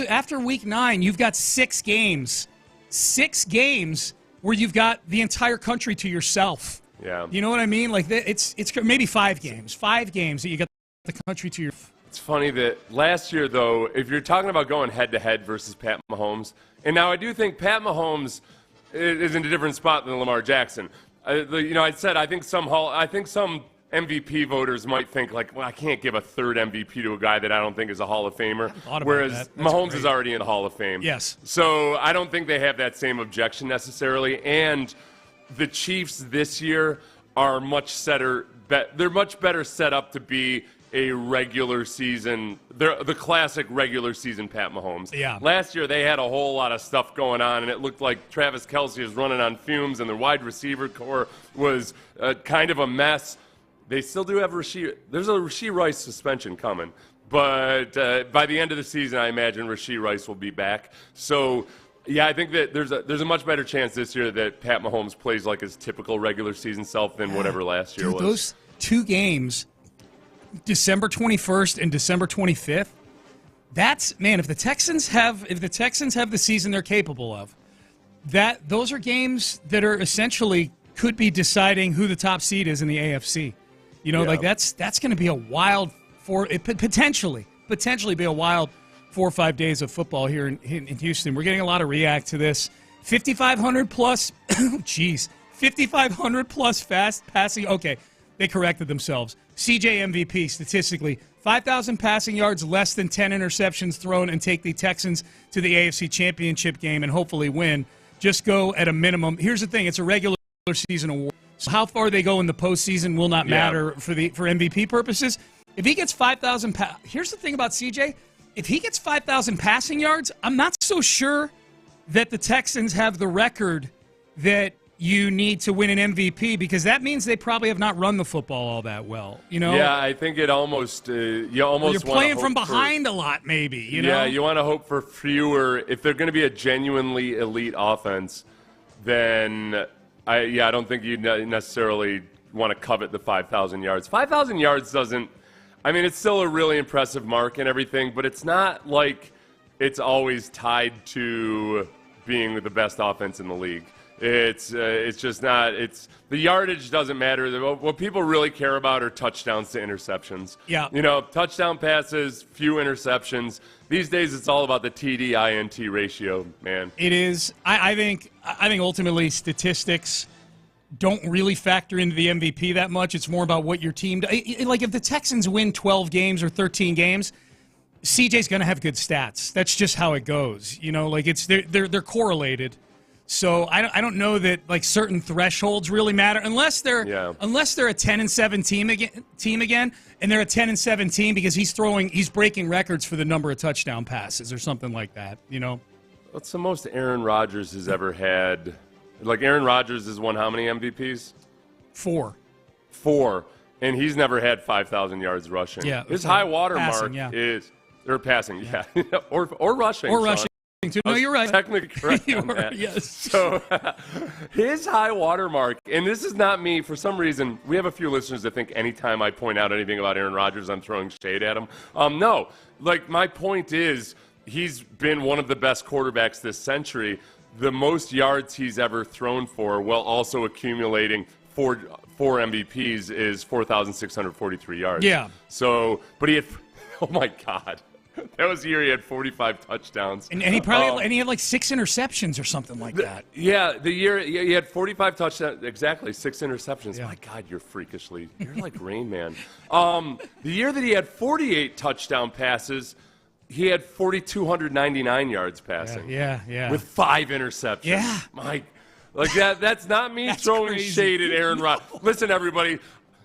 after week 9, you've got 6 games. 6 games where you've got the entire country to yourself. Yeah. You know what I mean? Like it's maybe 5 games. 5 games that you got the country to your. It's funny that last year, though, if you're talking about going head-to-head versus Pat Mahomes, and now I do think Pat Mahomes, is in a different spot than Lamar Jackson. I said I think some MVP voters might think like, well, I can't give a third MVP to a guy that I don't think is a Hall of Famer. Whereas Mahomes is already in the Hall of Fame. Yes. So I don't think they have that same objection necessarily. And the Chiefs this year are they're much better set up to be a regular season. They're the classic regular season Pat Mahomes. Yeah. Last year they had a whole lot of stuff going on, and it looked like Travis Kelce was running on fumes, and their wide receiver core was kind of a mess. They still do have there's a Rashee Rice suspension coming, but by the end of the season, I imagine Rashee Rice will be back. So, yeah, I think that there's a much better chance this year that Pat Mahomes plays like his typical regular season self than whatever last year was. Those 2 games, December 21st and December 25th, if the Texans have the season they're capable of, those are games that are essentially could be deciding who the top seed is in the AFC. That's going to be a wild potentially be a wild 4 or 5 days of football here in Houston. We're getting a lot of react to this. 5,500 plus, 5,500 plus fast passing. Okay, they corrected themselves. CJ MVP statistically, 5,000 passing yards, less than 10 interceptions thrown, and take the Texans to the AFC Championship game and hopefully win. Just go at a minimum. Here's the thing: it's a regular season award. So how far they go in the postseason will not matter for MVP purposes. If he gets 5,000, here's the thing about CJ: if he gets 5,000 passing yards, I'm not so sure that the Texans have the record that you need to win an MVP, because that means they probably have not run the football all that well. Yeah, I think it almost you're playing from behind a lot, maybe. Yeah, you want to hope for fewer. If they're going to be a genuinely elite offense, then I don't think you necessarily want to covet the 5,000 yards. 5,000 yards doesn't. I mean, it's still a really impressive mark and everything, but it's not like it's always tied to being the best offense in the league. It's just not. It's the yardage doesn't matter. What people really care about are touchdowns to interceptions. Yeah. Touchdown passes, few interceptions. These days, it's all about the TD-INT ratio, man. It is. I think ultimately statistics don't really factor into the MVP that much. It's more about what your team does. Like if the Texans win 12 games or 13 games, CJ's going to have good stats. That's just how it goes. They're correlated. So I don't know that like certain thresholds really matter unless they're a 10-7 team again, and they're a 10-7 team because he's breaking records for the number of touchdown passes or something like that. What's the most Aaron Rodgers has ever had? Like Aaron Rodgers has won how many MVPs? 4. 4, and he's never had 5,000 yards rushing. Yeah, his high water mark is passing, or rushing. Or rushing. No, you're right. Technically correct on that. Yes. So his high water mark, and this is not me. For some reason, we have a few listeners that think anytime I point out anything about Aaron Rodgers, I'm throwing shade at him. No, like my point is he's been one of the best quarterbacks this century. The most yards he's ever thrown for, while also accumulating four MVPs, is 4,643 yards. Yeah. So, but he had, oh my God. That was the year he had 45 touchdowns. And he probably had like 6 interceptions or something like that. Yeah, the year he had 45 touchdowns, exactly, 6 interceptions. Yeah. My God, you're like Rain Man. The year that he had 48 touchdown passes, he had 4,299 yards passing. Yeah. With 5 interceptions. Yeah. That's not me throwing shade at Aaron Rodgers. Listen, everybody.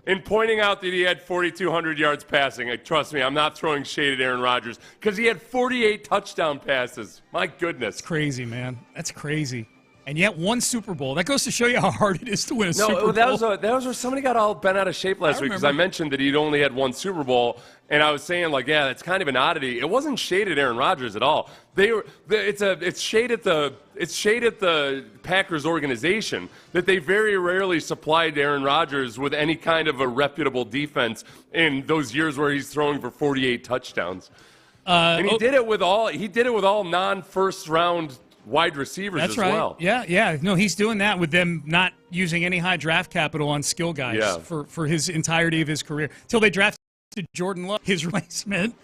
In pointing out that he had 4,200 yards passing, trust me, I'm not throwing shade at Aaron Rodgers because he had 48 touchdown passes. My goodness. That's crazy, man. That's crazy. And yet one Super Bowl. That goes to show you how hard it is to win a Super Bowl. That was where somebody got all bent out of shape last week because I mentioned that he'd only had 1 Super Bowl, and I was saying it's kind of an oddity. It wasn't shade at Aaron Rodgers at all. It's shade at the Packers organization that they very rarely supplied Aaron Rodgers with any kind of a reputable defense in those years where he's throwing for 48 touchdowns. And he did it with all non-first round wide receivers as well. Yeah. No, he's doing that with them not using any high draft capital on skill guys for his entirety of his career till they draft to Jordan Love, his replacement.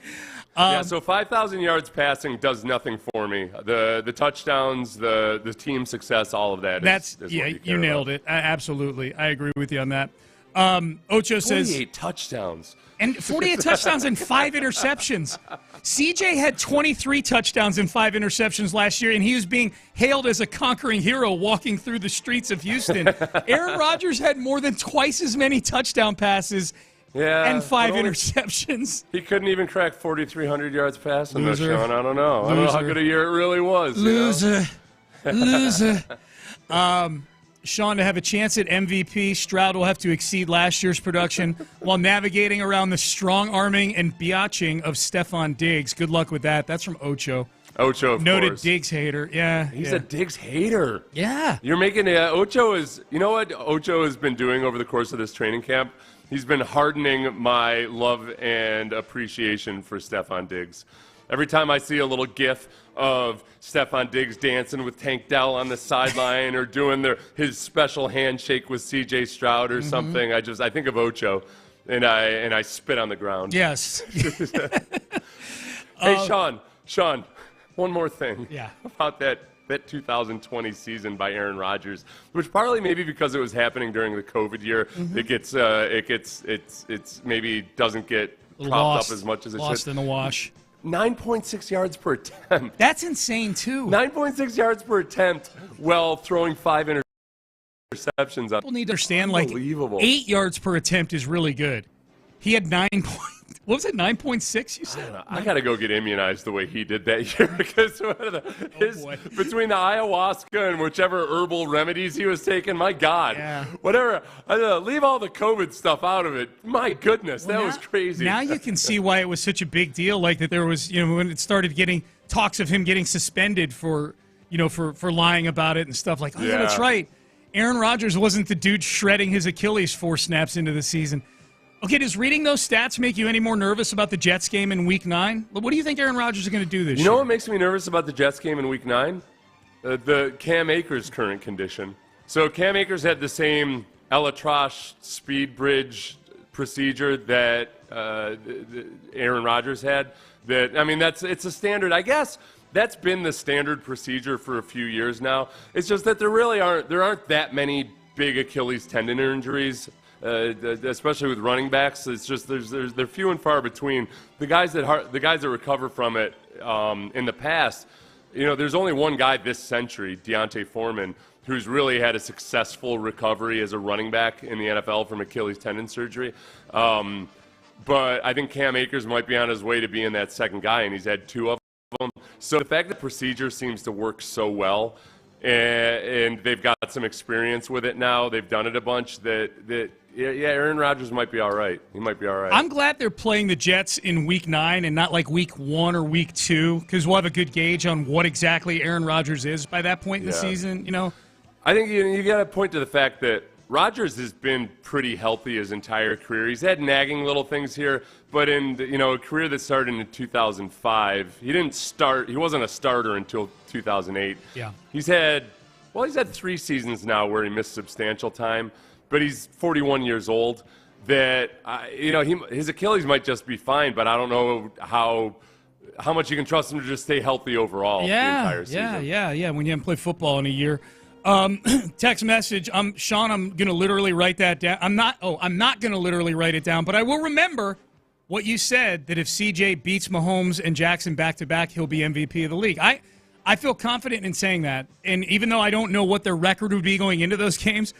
So 5,000 yards passing does nothing for me. The touchdowns, the team success, all of that. Is what you nailed it. Absolutely, I agree with you on that. Ocho says 48 touchdowns. And 48 touchdowns and 5 interceptions. CJ had 23 touchdowns and 5 interceptions last year, and he was being hailed as a conquering hero walking through the streets of Houston. Aaron Rodgers had more than twice as many touchdown passes and 5 interceptions. He couldn't even crack 4,300 yards passing, though, Sean. I don't know. Loser. I don't know how good a year it really was. Loser. Sean, to have a chance at MVP, Stroud will have to exceed last year's production while navigating around the strong-arming and biatching of Stephon Diggs. Good luck with that. That's from Ocho. Ocho, of Noted course. Diggs hater. Yeah. He's a Diggs hater. Yeah. You're making Ocho is, you know what Ocho has been doing over the course of this training camp? He's been hardening my love and appreciation for Stephon Diggs. Every time I see a little gif of Stephon Diggs dancing with Tank Dell on the sideline or doing his special handshake with C.J. Stroud or something, I think of Ocho, and I spit on the ground. Yes. Hey, Sean, one more thing. Yeah. About that 2020 season by Aaron Rodgers, which partly maybe because it was happening during the COVID year, it's maybe doesn't get propped up as much as it should. Lost in the wash. 9.6 yards per attempt. That's insane, too. 9.6 yards per attempt while throwing 5 interceptions. People need to understand, like, 8 yards per attempt is really good. He had what was it, 9.6, you said? I got to go get immunized the way he did that year because between the ayahuasca and whichever herbal remedies he was taking, my God. Yeah. Whatever. Leave all the COVID stuff out of it. My goodness, that was crazy. Now you can see why it was such a big deal, like that there was, when it started getting talks of him getting suspended for lying about it and stuff like, yeah, that's right. Aaron Rodgers wasn't the dude shredding his Achilles 4 snaps into the season. Okay, does reading those stats make you any more nervous about the Jets game in Week 9? What do you think Aaron Rodgers is going to do this year? You know what makes me nervous about the Jets game in Week 9? The Cam Akers current condition. So Cam Akers had the same ELATROSH speed bridge procedure that Aaron Rodgers had. It's a standard. I guess that's been the standard procedure for a few years now. It's just that there aren't that many big Achilles tendon injuries. Especially with running backs, it's just they're few and far between. The guys that recover from it in the past, there's only one guy this century, Deontay Foreman, who's really had a successful recovery as a running back in the NFL from Achilles tendon surgery. But I think Cam Akers might be on his way to being that second guy, and he's had 2 of them. So the fact that procedure seems to work so well, and they've got some experience with it now, they've done it a bunch, Yeah, Aaron Rodgers might be all right. He might be all right. I'm glad they're playing the Jets in Week 9 and not like Week 1 or Week 2 because we'll have a good gauge on what exactly Aaron Rodgers is by that point in the season. I think you got to point to the fact that Rodgers has been pretty healthy his entire career. He's had nagging little things here, but in a career that started in 2005, he wasn't a starter until 2008. Yeah, he's had 3 seasons now where he missed substantial time. But he's 41 years old. His Achilles might just be fine, but I don't know how much you can trust him to just stay healthy overall the entire season. Yeah. When you haven't played football in a year. Text message. Sean, I'm going to literally write that down. I'm not going to literally write it down, but I will remember what you said, that if CJ beats Mahomes and Jackson back-to-back, he'll be MVP of the league. I feel confident in saying that. And even though I don't know what their record would be going into those games,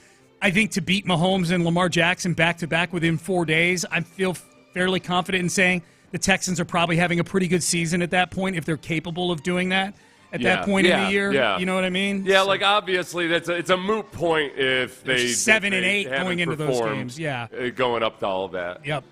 I think to beat Mahomes and Lamar Jackson back-to-back within 4 days, I feel fairly confident in saying the Texans are probably having a pretty good season at that point if they're capable of doing that at that point in the year. Yeah. You know what I mean? Yeah, so, obviously it's a moot point if they 7 and 8 going into those games. Yeah, going up to all of that. Yep.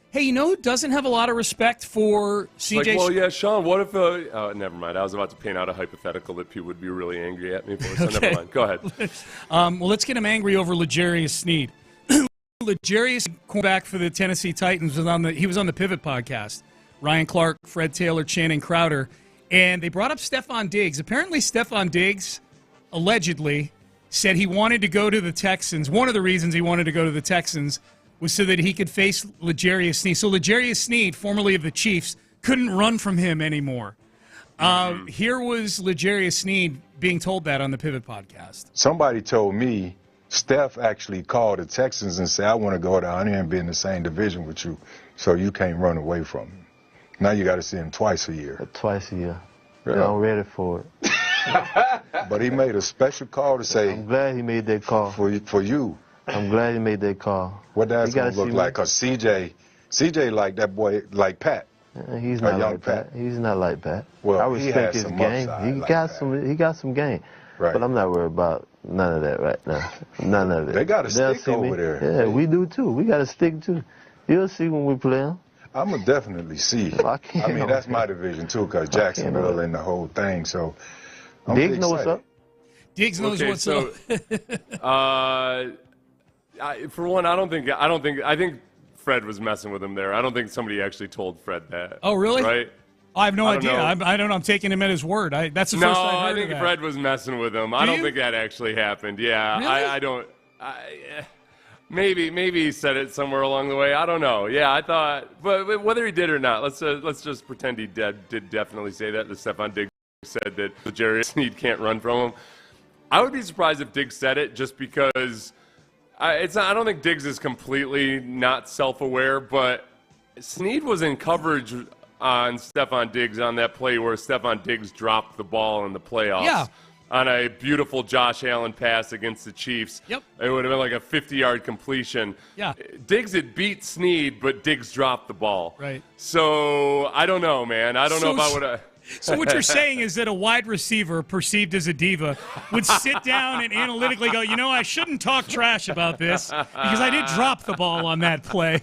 Hey, who doesn't have a lot of respect for CJ? Sean, what if... never mind. I was about to paint out a hypothetical that people would be really angry at me for, so okay. Never mind. Go ahead. Let's get him angry over L'Jarius Sneed. L'Jarius, quarterback for the Tennessee Titans, he was on the Pivot podcast. Ryan Clark, Fred Taylor, Channing Crowder. And they brought up Stephon Diggs. Apparently, Stephon Diggs, allegedly, said he wanted to go to the Texans. One of the reasons he wanted to go to the Texans was so that he could face L'Jarius Sneed. So L'Jarius Sneed, formerly of the Chiefs, couldn't run from him anymore. Here was L'Jarius Sneed being told that on the Pivot podcast. Somebody told me Steph actually called the Texans and said, I want to go down here and be in the same division with you so you can't run away from him. Now you got to see him twice a year. Twice a year. Yeah. I'm ready for it. But he made a special call to say, I'm glad he made that call. For you. I'm glad he made that call. What that's going to look like? Because CJ like that boy, like Pat. He's not like Pat. He's not like Pat. Well, I respect his game. He got some game. Right. But I'm not worried about none of that right now. None of it. They got to stick over there. Yeah, we do too. We got to stick too. You'll see when we play them. I'm going to definitely see. I mean, that's my division too, because Jacksonville and the whole thing. So, Diggs knows what's up. Diggs knows what's up. For one, I think Fred was messing with him there. I don't think somebody actually told Fred that. Oh, really? Right? I have no idea. I don't know. I'm taking him at his word. That's the first I've heard I think of that. Fred was messing with him. I don't think that actually happened. Yeah, really? I don't. Maybe he said it somewhere along the way. I don't know. Yeah, I thought, but whether he did or not, let's just pretend he did definitely say that. That Stephon Diggs said that L'Jarius Sneed can't run from him. I would be surprised if Diggs said it, just because I don't think Diggs is completely not self-aware, but Sneed was in coverage on Stephon Diggs on that play where Stephon Diggs dropped the ball in the playoffs. Yeah. On a beautiful Josh Allen pass against the Chiefs. Yep. It would have been like a 50-yard completion. Yeah. Diggs had beat Sneed, but Diggs dropped the ball. Right. So, I don't know, man. I don't know if I would have... So what you're saying is that a wide receiver perceived as a diva would sit down and analytically go, I shouldn't talk trash about this because I did drop the ball on that play.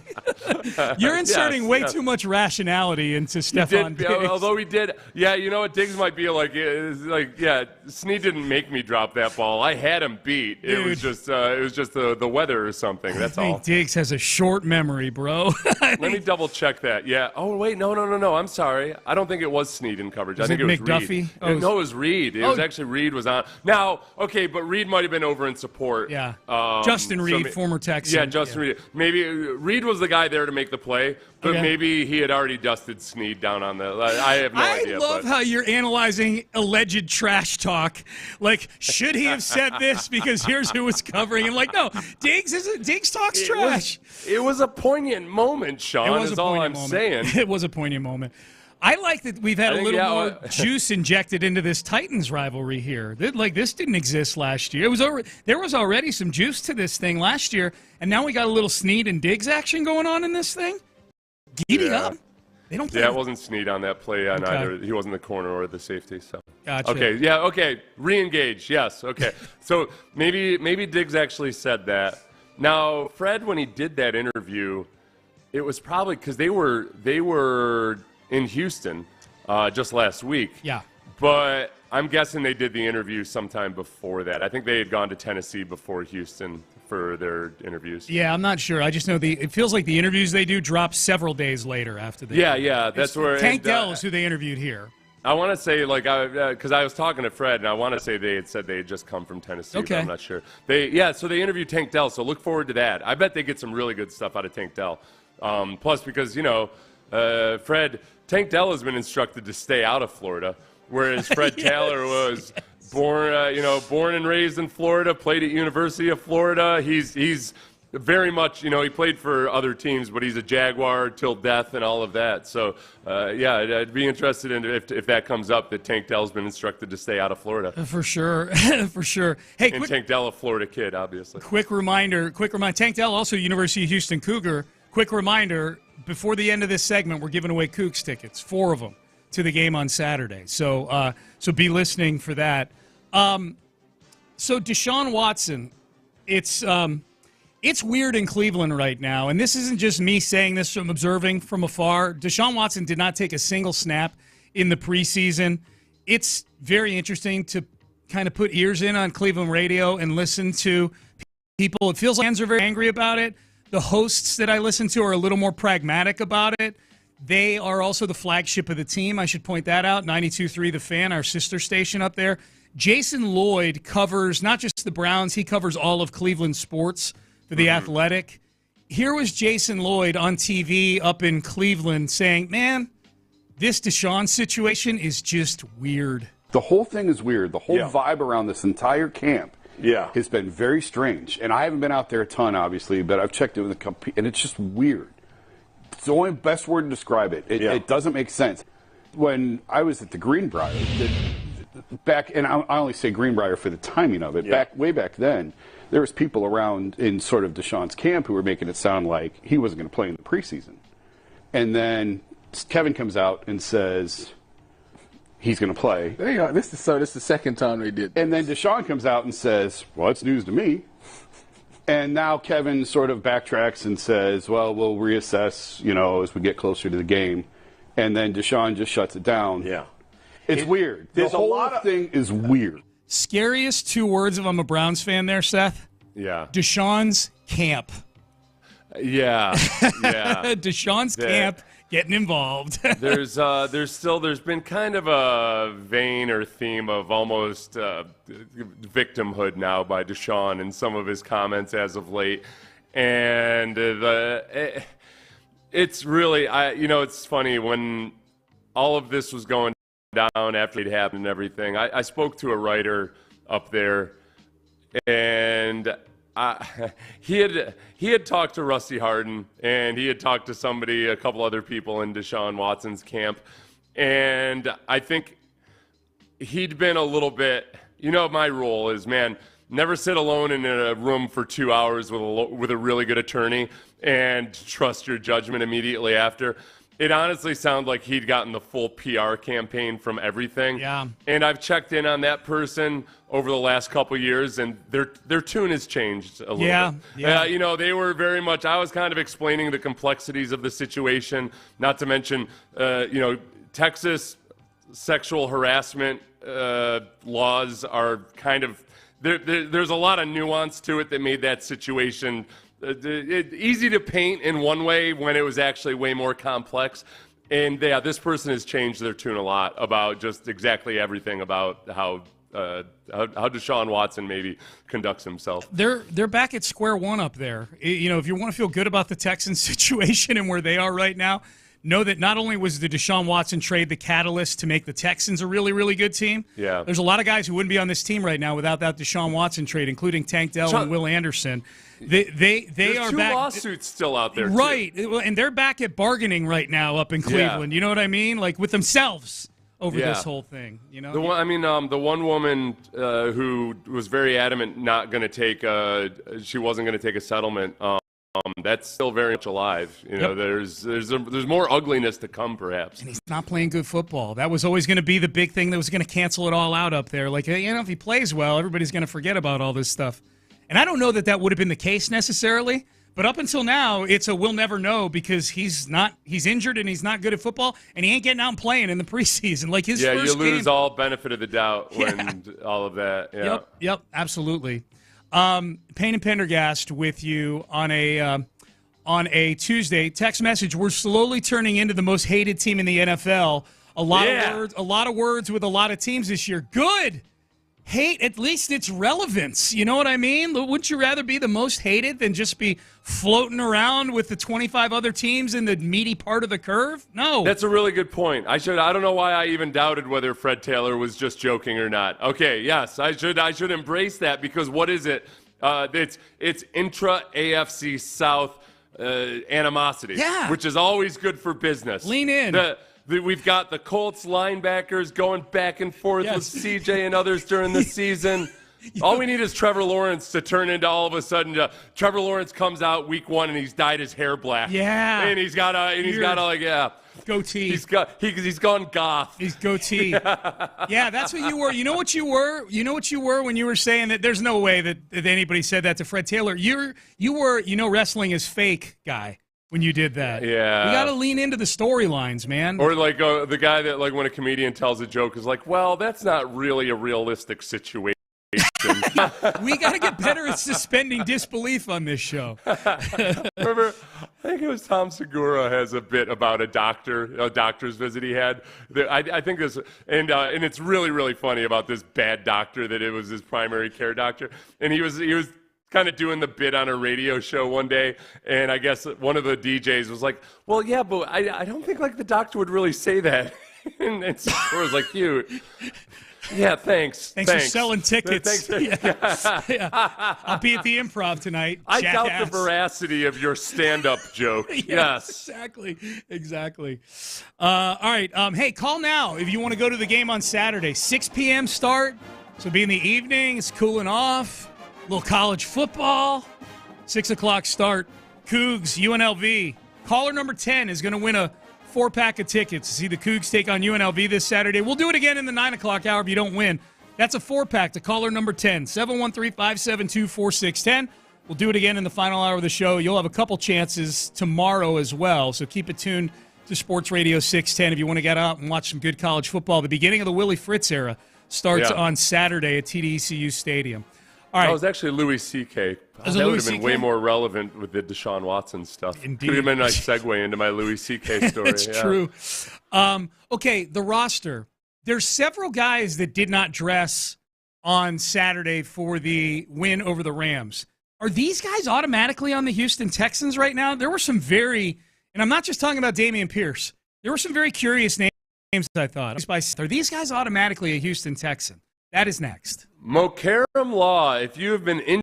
You're inserting way too much rationality into Stephon Diggs. Although he did, Diggs might be like, Sneed didn't make me drop that ball. I had him beat. Dude. It was just the weather or something. That's all. Diggs has a short memory, bro. Let me double check that. Yeah. Oh wait, no. I'm sorry. I don't think it was Sneed in coverage. I think it was McDuffie? Reed. No, it was Reed. It was actually Reed was on. Now, okay, but Reed might have been over in support. Yeah. Justin Reed, former Texan. Yeah, Justin Reed. Maybe Reed was the guy there to make the play, but maybe he had already dusted Sneed down on the. I have no idea. I love how you're analyzing alleged trash talk. Like, should he have said this because here's who was covering him? Like, no, Diggs talks trash. It was a poignant moment, Sean. Is all I'm saying. It was a poignant moment. I like that we've had a little more juice injected into this Titans rivalry here. This didn't exist last year. There was already some juice to this thing last year, and now we got a little Sneed and Diggs action going on in this thing. Giddy up. They don't play. Yeah, it wasn't Sneed on that play on either. He wasn't the corner or the safety. So. Gotcha. Okay. Yeah. Okay. Re-engage. Yes. Okay. So maybe Diggs actually said that. Now, Fred, when he did that interview, it was probably because they were in Houston just last week. Yeah. But I'm guessing they did the interview sometime before that. I think they had gone to Tennessee before Houston for their interviews. Yeah, I'm not sure. I just know it feels like the interviews they do drop several days later after they. Yeah. That's where Tank Dell is who they interviewed here. I want to say, because I was talking to Fred, and I want to say they had said they had just come from Tennessee. Okay. But I'm not sure. So they interviewed Tank Dell, so look forward to that. I bet they get some really good stuff out of Tank Dell. Plus, because, Fred, Tank Dell has been instructed to stay out of Florida, whereas Fred Taylor was born and raised in Florida, played at University of Florida. He's very much, he played for other teams, but he's a Jaguar till death and all of that. So, I'd be interested in if that comes up, that Tank Dell's been instructed to stay out of Florida. For sure. For sure. Hey, Tank Dell, a Florida kid, obviously. Quick reminder. Tank Dell, also University of Houston Cougar. Quick reminder, before the end of this segment, we're giving away Cougs tickets, 4 of them, to the game on Saturday. So be listening for that. So Deshaun Watson, it's weird in Cleveland right now, and this isn't just me saying this from observing from afar. Deshaun Watson did not take a single snap in the preseason. It's very interesting to kind of put ears in on Cleveland radio and listen to people. It feels like fans are very angry about it. The hosts that I listen to are a little more pragmatic about it. They are also the flagship of the team. I should point that out. 92.3 The Fan, our sister station up there. Jason Lloyd covers not just the Browns, he covers all of Cleveland sports for The Athletic. here was Jason Lloyd on TV up in Cleveland saying, man, this Deshaun situation is just weird. The whole thing is weird. The whole vibe around this entire camp has been very strange. And I haven't been out there a ton, obviously, but I've checked it with a couple, and it's just weird. It's the only best word to describe it. It doesn't make sense. When I was at the Greenbrier, and I only say Greenbrier for the timing of it, way back then, there was people around in sort of Deshaun's camp who were making it sound like he wasn't going to play in the preseason. And then Kevin comes out and says he's going to play. There you go. This is the second time they did this. And then Deshaun comes out and says, well, it's news to me. And now Kevin sort of backtracks and says, well, we'll reassess, as we get closer to the game. And then Deshaun just shuts it down. Yeah. It's weird. The whole thing is weird. Scariest 2 words if I'm a Browns fan there, Seth. Yeah. Deshaun's camp. Yeah. Deshaun's camp getting involved. There's been kind of a vein or theme of almost victimhood now by Deshaun in some of his comments as of late. And it's really, it's funny when all of this was going down after it happened and everything. I spoke to a writer up there, and he had talked to Rusty Hardin, and he had talked to a couple other people in Deshaun Watson's camp, and I think he'd been a little bit. My rule is, man, never sit alone in a room for 2 hours with a really good attorney and trust your judgment immediately after. It honestly sounded like he'd gotten the full PR campaign from everything. Yeah. And I've checked in on that person over the last couple years, and their tune has changed a little bit. Yeah. They were very much, I was kind of explaining the complexities of the situation, not to mention, Texas sexual harassment laws are kind of, there's a lot of nuance to it that made that situation easy to paint in one way when it was actually way more complex. And this person has changed their tune a lot about just exactly everything about how Deshaun Watson maybe conducts himself. They're back at square one up there. If you want to feel good about the Texans situation and where they are right now, know that not only was the Deshaun Watson trade the catalyst to make the Texans a really, really good team, there's a lot of guys who wouldn't be on this team right now without that Deshaun Watson trade, including Tank Dell and Will Anderson. There's are 2 back, lawsuits still out there, right? Too. And they're back at bargaining right now up in Cleveland. You know what I mean? Like with themselves over this whole thing. The one woman who was very adamant she wasn't going to take a settlement. That's still very much alive. There's more ugliness to come, perhaps. And he's not playing good football. That was always going to be the big thing that was going to cancel it all out up there. Like, if he plays well, everybody's going to forget about all this stuff. And I don't know that would have been the case necessarily, but up until now, it's we'll never know because he's injured and he's not good at football, and he ain't getting out and playing in the preseason. Like his first you lose game, all benefit of the doubt when all of that. Yeah. Yep, absolutely. Payne and Pendergast with you on a Tuesday. Text message: we're slowly turning into the most hated team in the NFL. A lot of words with a lot of teams this year. Good. Hate, at least it's relevance. You know what I mean? Wouldn't you rather be the most hated than just be floating around with the 25 other teams in the meaty part of the curve? No. That's a really good point. I don't know why I even doubted whether Fred Taylor was just joking or not. Okay, yes, I should embrace that because what is it? It's intra-AFC South animosity, which is always good for business. Lean in. We've got the Colts linebackers going back and forth with CJ and others during the season. All we need is Trevor Lawrence to turn into all of a sudden. Trevor Lawrence comes out week 1 and he's dyed his hair black. Yeah, and he's got a goatee. He's gone goth. He's goatee. Yeah, that's what you were. You know what you were. You know what you were when you were saying that. There's no way that anybody said that to Fred Taylor. You were. Wrestling is fake guy. When you did that. Yeah. You got to lean into the storylines, man. Or like the guy that when a comedian tells a joke is like, well, that's not really a realistic situation. We got to get better at suspending disbelief on this show. Remember, I think it was Tom Segura has a bit about a doctor's visit he had. I think this, and it's really, really funny about this bad doctor that it was his primary care doctor. And he was kind of doing the bit on a radio show one day, and I guess one of the DJs was like, well, yeah, but I don't think like the doctor would really say that. and so I was like, cute. Yeah, thanks. Thanks for selling tickets. Yeah. I'll be at the Improv tonight. I jackass. doubt the veracity of your stand-up joke. Yes. Exactly. All right. Hey, call now if you want to go to the game on Saturday. 6 p.m. start. So be in the evening. It's cooling off. A little college football. 6 o'clock start. Cougs, UNLV. Caller number 10 is going to win a 4-pack of tickets to see the Cougs take on UNLV this Saturday. We'll do it again in the 9 o'clock hour if you don't win. That's a 4-pack to caller number 10, 713-572-4610. We'll do it again in the final hour of the show. You'll have a couple chances tomorrow as well, so keep it tuned to Sports Radio 610 if you want to get out and watch some good college football. The beginning of the Willie Fritz era starts on Saturday at TD-ECU Stadium. All right. That was actually Louis C.K. That would have been way more relevant with the Deshaun Watson stuff. Indeed. Could have been a nice segue into my Louis C.K. story. It's true. Okay, the roster. There's several guys that did not dress on Saturday for the win over the Rams. Are these guys automatically on the Houston Texans right now? There were some very, and I'm not just talking about Dameon Pierce, there were some very curious names, I thought. Are these guys automatically a Houston Texan? That is next. Mokaram Law, if you have been in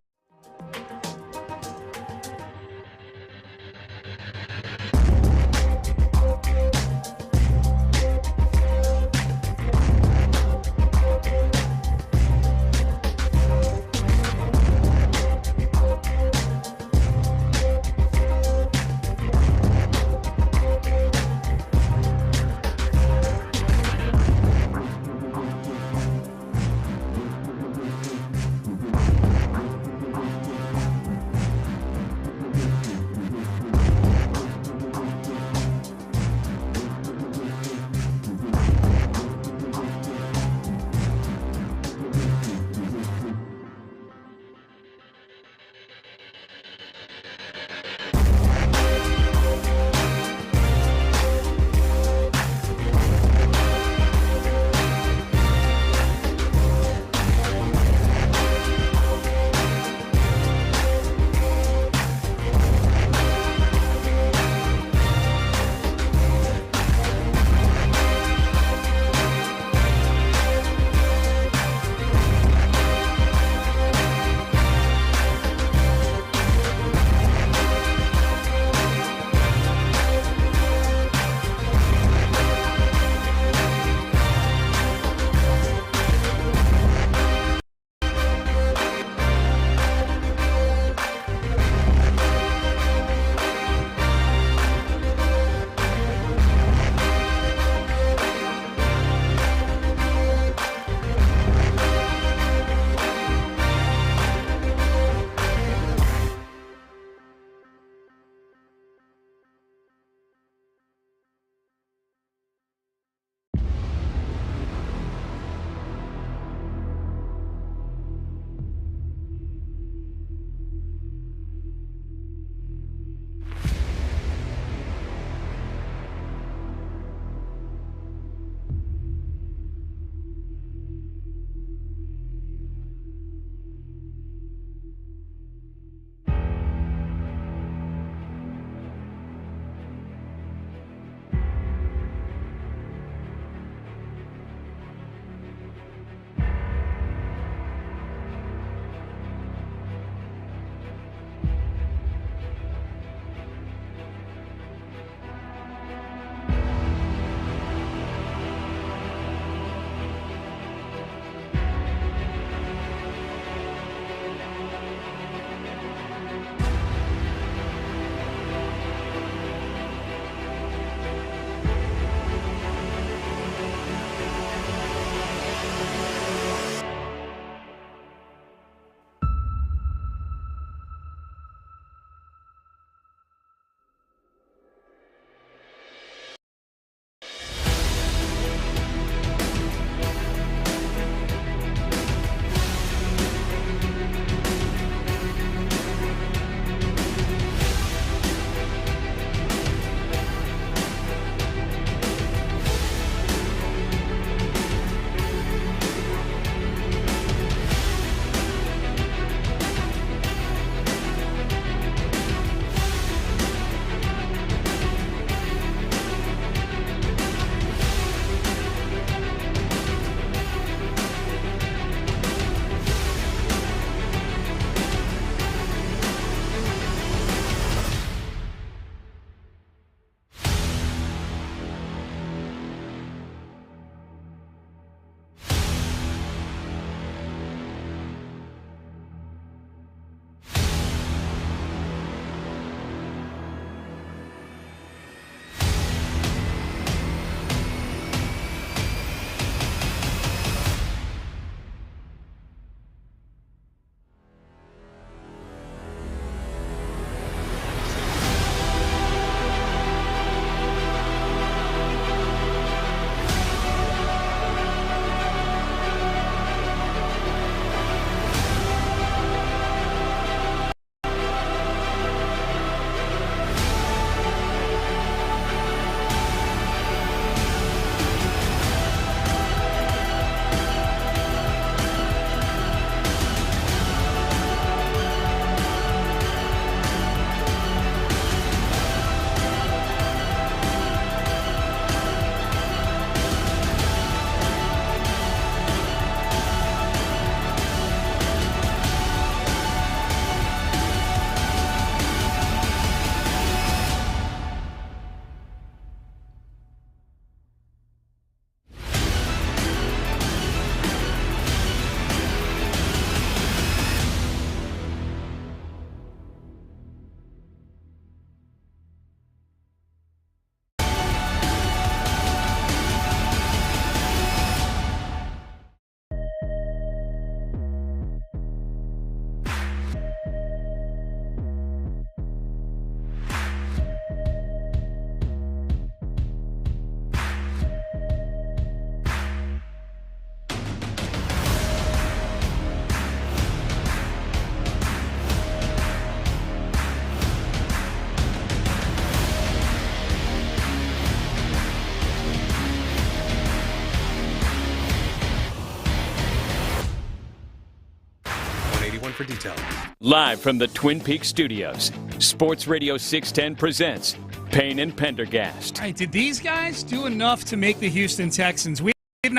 for details. Live from the Twin Peaks studios, Sports Radio 610 presents Payne and Pendergast. All right, did these guys do enough to make the Houston Texans? We've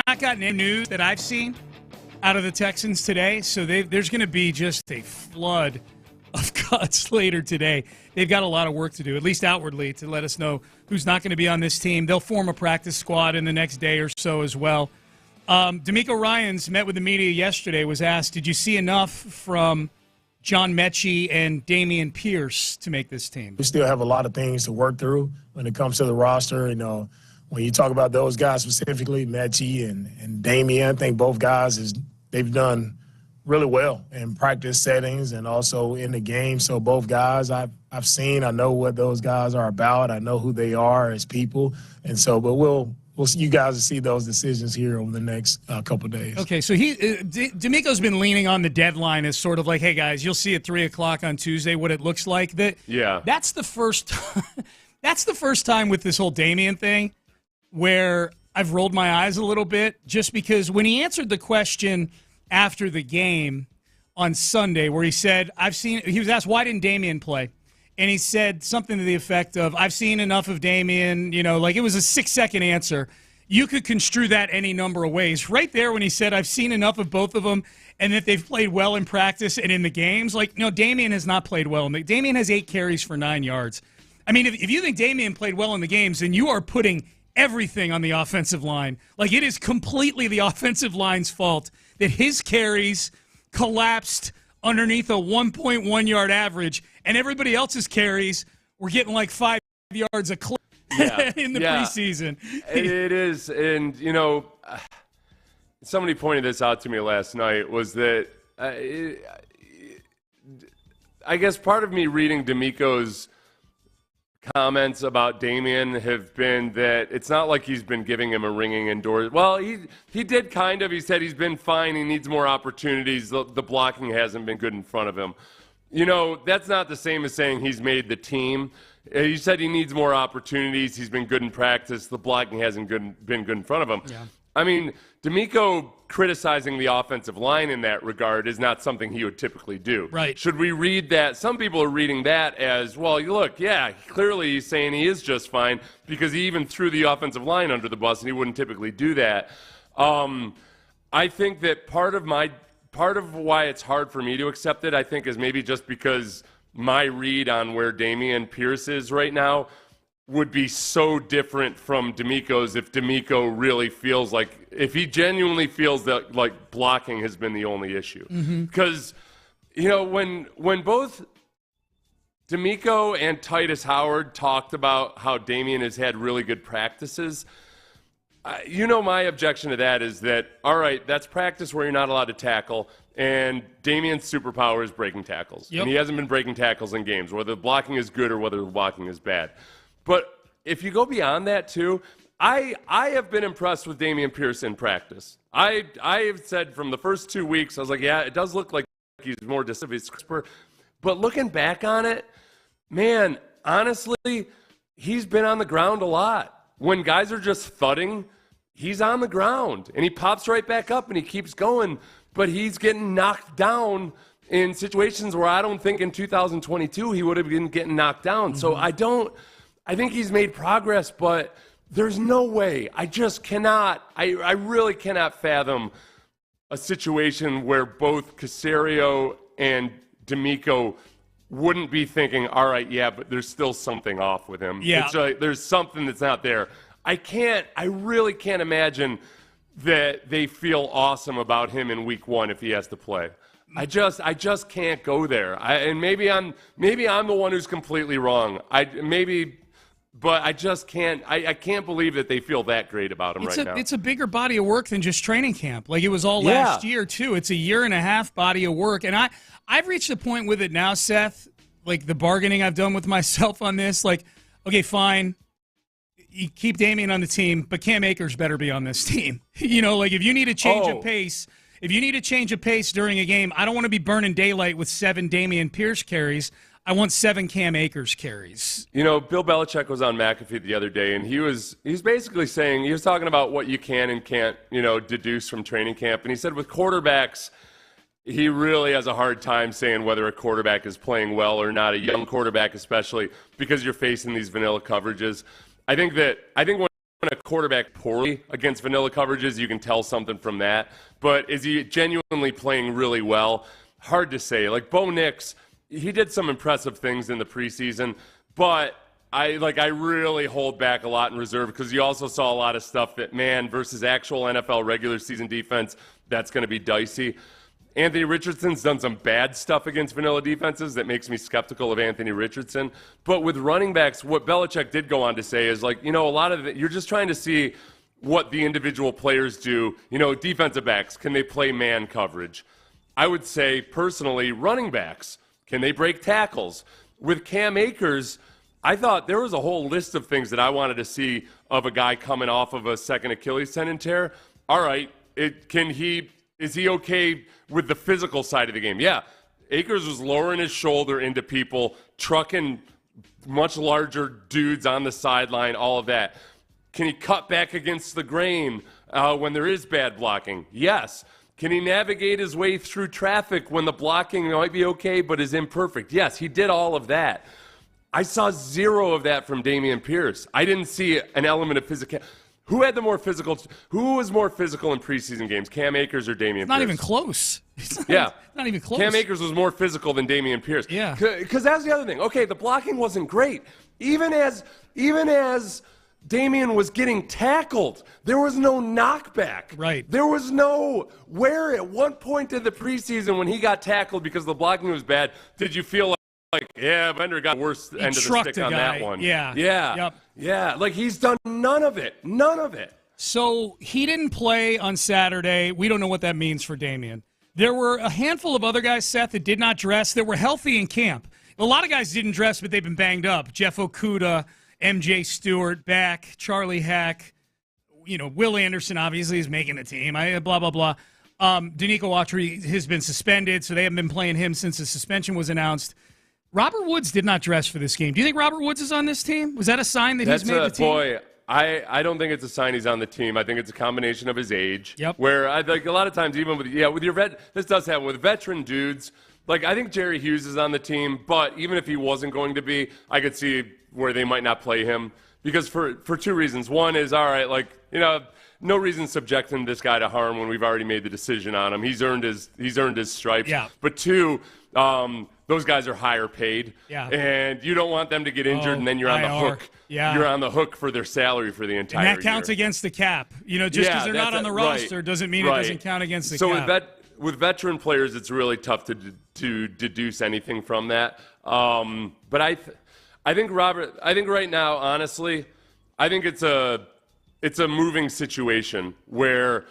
not gotten any news that I've seen out of the Texans today, so there's going to be just a flood of cuts later today. They've got a lot of work to do, at least outwardly, to let us know who's not going to be on this team. They'll form a practice squad in the next day or so as well. D'Amico Ryans met with the media yesterday, was asked, did you see enough from John Mechie and Damian Pierce to make this team? We still have a lot of things to work through when it comes to the roster. You know, when you talk about those guys specifically, Mechie and Damian, I think both guys, they've done really well in practice settings and also in the game. So both guys I've seen, I know what those guys are about. I know who they are as people. And so, but we'll see, you guys will see those decisions here over the next couple of days. Okay, so D'Amico's been leaning on the deadline as sort of like, hey guys, you'll see at 3 o'clock on Tuesday what it looks like. That's the first time with this whole Damian thing where I've rolled my eyes a little bit, just because when he answered the question after the game on Sunday, where he said, he was asked, why didn't Damian play? And he said something to the effect of, I've seen enough of Damian, like it was a 6-second answer. You could construe that any number of ways. Right there when he said, I've seen enough of both of them and that they've played well in practice and in the games, no, Damian has not played well. Damian has 8 carries for 9 yards. I mean, if you think Damian played well in the games, then you are putting everything on the offensive line. It is completely the offensive line's fault that his carries collapsed underneath a 1.1-yard average, and everybody else's carries were getting 5 yards a clip in the preseason. It is, and somebody pointed this out to me last night, was that I guess part of me reading D'Amico's comments about Damian have been that it's not like he's been giving him a ringing endorsement. Well, he did kind of. He said he's been fine. He needs more opportunities. The blocking hasn't been good in front of him. That's not the same as saying he's made the team. He said he needs more opportunities. He's been good in practice. The blocking hasn't been good in front of him. Yeah. I mean, D'Amico criticizing the offensive line in that regard is not something he would typically do. Right. Should we read that? Some people are reading that as, well, look, clearly he's saying he is just fine because he even threw the offensive line under the bus and he wouldn't typically do that. I think that part of why it's hard for me to accept it, I think, is maybe just because my read on where Damian Pierce is right now would be so different from D'Amico's if D'Amico really feels like, if he genuinely feels that blocking has been the only issue. Because, when both D'Amico and Titus Howard talked about how Damian has had really good practices, my objection to that is that, all right, that's practice where you're not allowed to tackle, and Damian's superpower is breaking tackles. Yep. And he hasn't been breaking tackles in games, whether the blocking is good or whether the blocking is bad. But if you go beyond that, too, I have been impressed with Damian Pierce in practice. I have said from the first 2 weeks, I was like, yeah, it does look like he's more decisive, he's crisper. But looking back on it, man, honestly, he's been on the ground a lot. When guys are just thudding, he's on the ground. And he pops right back up and he keeps going. But he's getting knocked down in situations where I don't think in 2022 he would have been getting knocked down. So I think he's made progress, but there's no way. I just cannot. I really cannot fathom a situation where both Caserio and D'Amico wouldn't be thinking, all right, yeah, but there's still something off with him. Yeah. It's like there's something that's not there. I really can't imagine that they feel awesome about him in week 1 if he has to play. I just can't go there. And maybe I'm the one who's completely wrong. But I just can't. I can't believe that they feel that great about him now. It's a bigger body of work than just training camp. It was all last year too. It's a 1.5 year body of work, and I've reached a point with it now, Seth. The bargaining I've done with myself on this. Okay, fine. You keep Damian on the team, but Cam Akers better be on this team. If you need a change of pace. If you need a change of pace during a game, I don't want to be burning daylight with 7 Damian Pierce carries. I want 7 Cam Akers carries. Bill Belichick was on McAfee the other day, and he's basically saying, he was talking about what you can and can't, deduce from training camp. And he said with quarterbacks, he really has a hard time saying whether a quarterback is playing well or not, a young quarterback especially, because you're facing these vanilla coverages. I think when a quarterback poorly against vanilla coverages, you can tell something from that. But is he genuinely playing really well? Hard to say. Like Bo Nix, he did some impressive things in the preseason, but I really hold back a lot in reserve because you also saw a lot of stuff that, man, versus actual NFL regular season defense, that's going to be dicey. Anthony Richardson's done some bad stuff against vanilla defenses that makes me skeptical of Anthony Richardson. But with running backs, what Belichick did go on to say is, like, a lot of it, you're just trying to see what the individual players do. Defensive backs, can they play man coverage? I would say, personally, running backs, can they break tackles? With Cam Akers, I thought there was a whole list of things that I wanted to see of a guy coming off of a second Achilles tendon tear. All right, is he okay with the physical side of the game? Yeah, Akers was lowering his shoulder into people, trucking much larger dudes on the sideline, all of that. Can he cut back against the grain when there is bad blocking? Yes. Can he navigate his way through traffic when the blocking might be okay but is imperfect? Yes, he did all of that. I saw zero of that from Dameon Pierce. I didn't see an element of physical. Who was more physical in preseason games, Cam Akers or Dameon Pierce? Not even close. Not even close. Cam Akers was more physical than Dameon Pierce. Yeah. Because that's the other thing. Okay, the blocking wasn't great. Even as Dameon was getting tackled, there was no knockback. Right. There was no where at one point in the preseason when he got tackled because the blocking was bad, did you feel like, yeah, Bender got the worst end of the stick on that one. Yeah. Yep. Yeah. Like, he's done none of it. So he didn't play on Saturday. We don't know what that means for Dameon. There were a handful of other guys, Seth, that did not dress, that were healthy in camp. A lot of guys didn't dress, but they've been banged up. Jeff Okudah, MJ Stewart back, Charlie Hack, Will Anderson obviously is making the team. Blah, blah, blah. Danico Autry has been suspended, so they haven't been playing him since the suspension was announced. Robert Woods did not dress for this game. Do you think Robert Woods is on this team? Was that a sign that he's made the team? Boy, I don't think it's a sign he's on the team. I think it's a combination of his age. Yep. Where a lot of times, even with your this does happen with veteran dudes. Like, I think Jerry Hughes is on the team, but even if he wasn't going to be, I could see where they might not play him because for two reasons. One is, all right, no reason subjecting this guy to harm when we've already made the decision on him. He's earned his stripes. Yeah. But two, those guys are higher paid. Yeah. And you don't want them to get injured and then you're on the hook. Yeah. You're on the hook for their salary for the entire year. And that counts against the cap. Just because they're not on the roster doesn't mean it doesn't count against the cap. So with veteran players, it's really tough to deduce anything from that. But I think right now, honestly, I think it's a moving situation where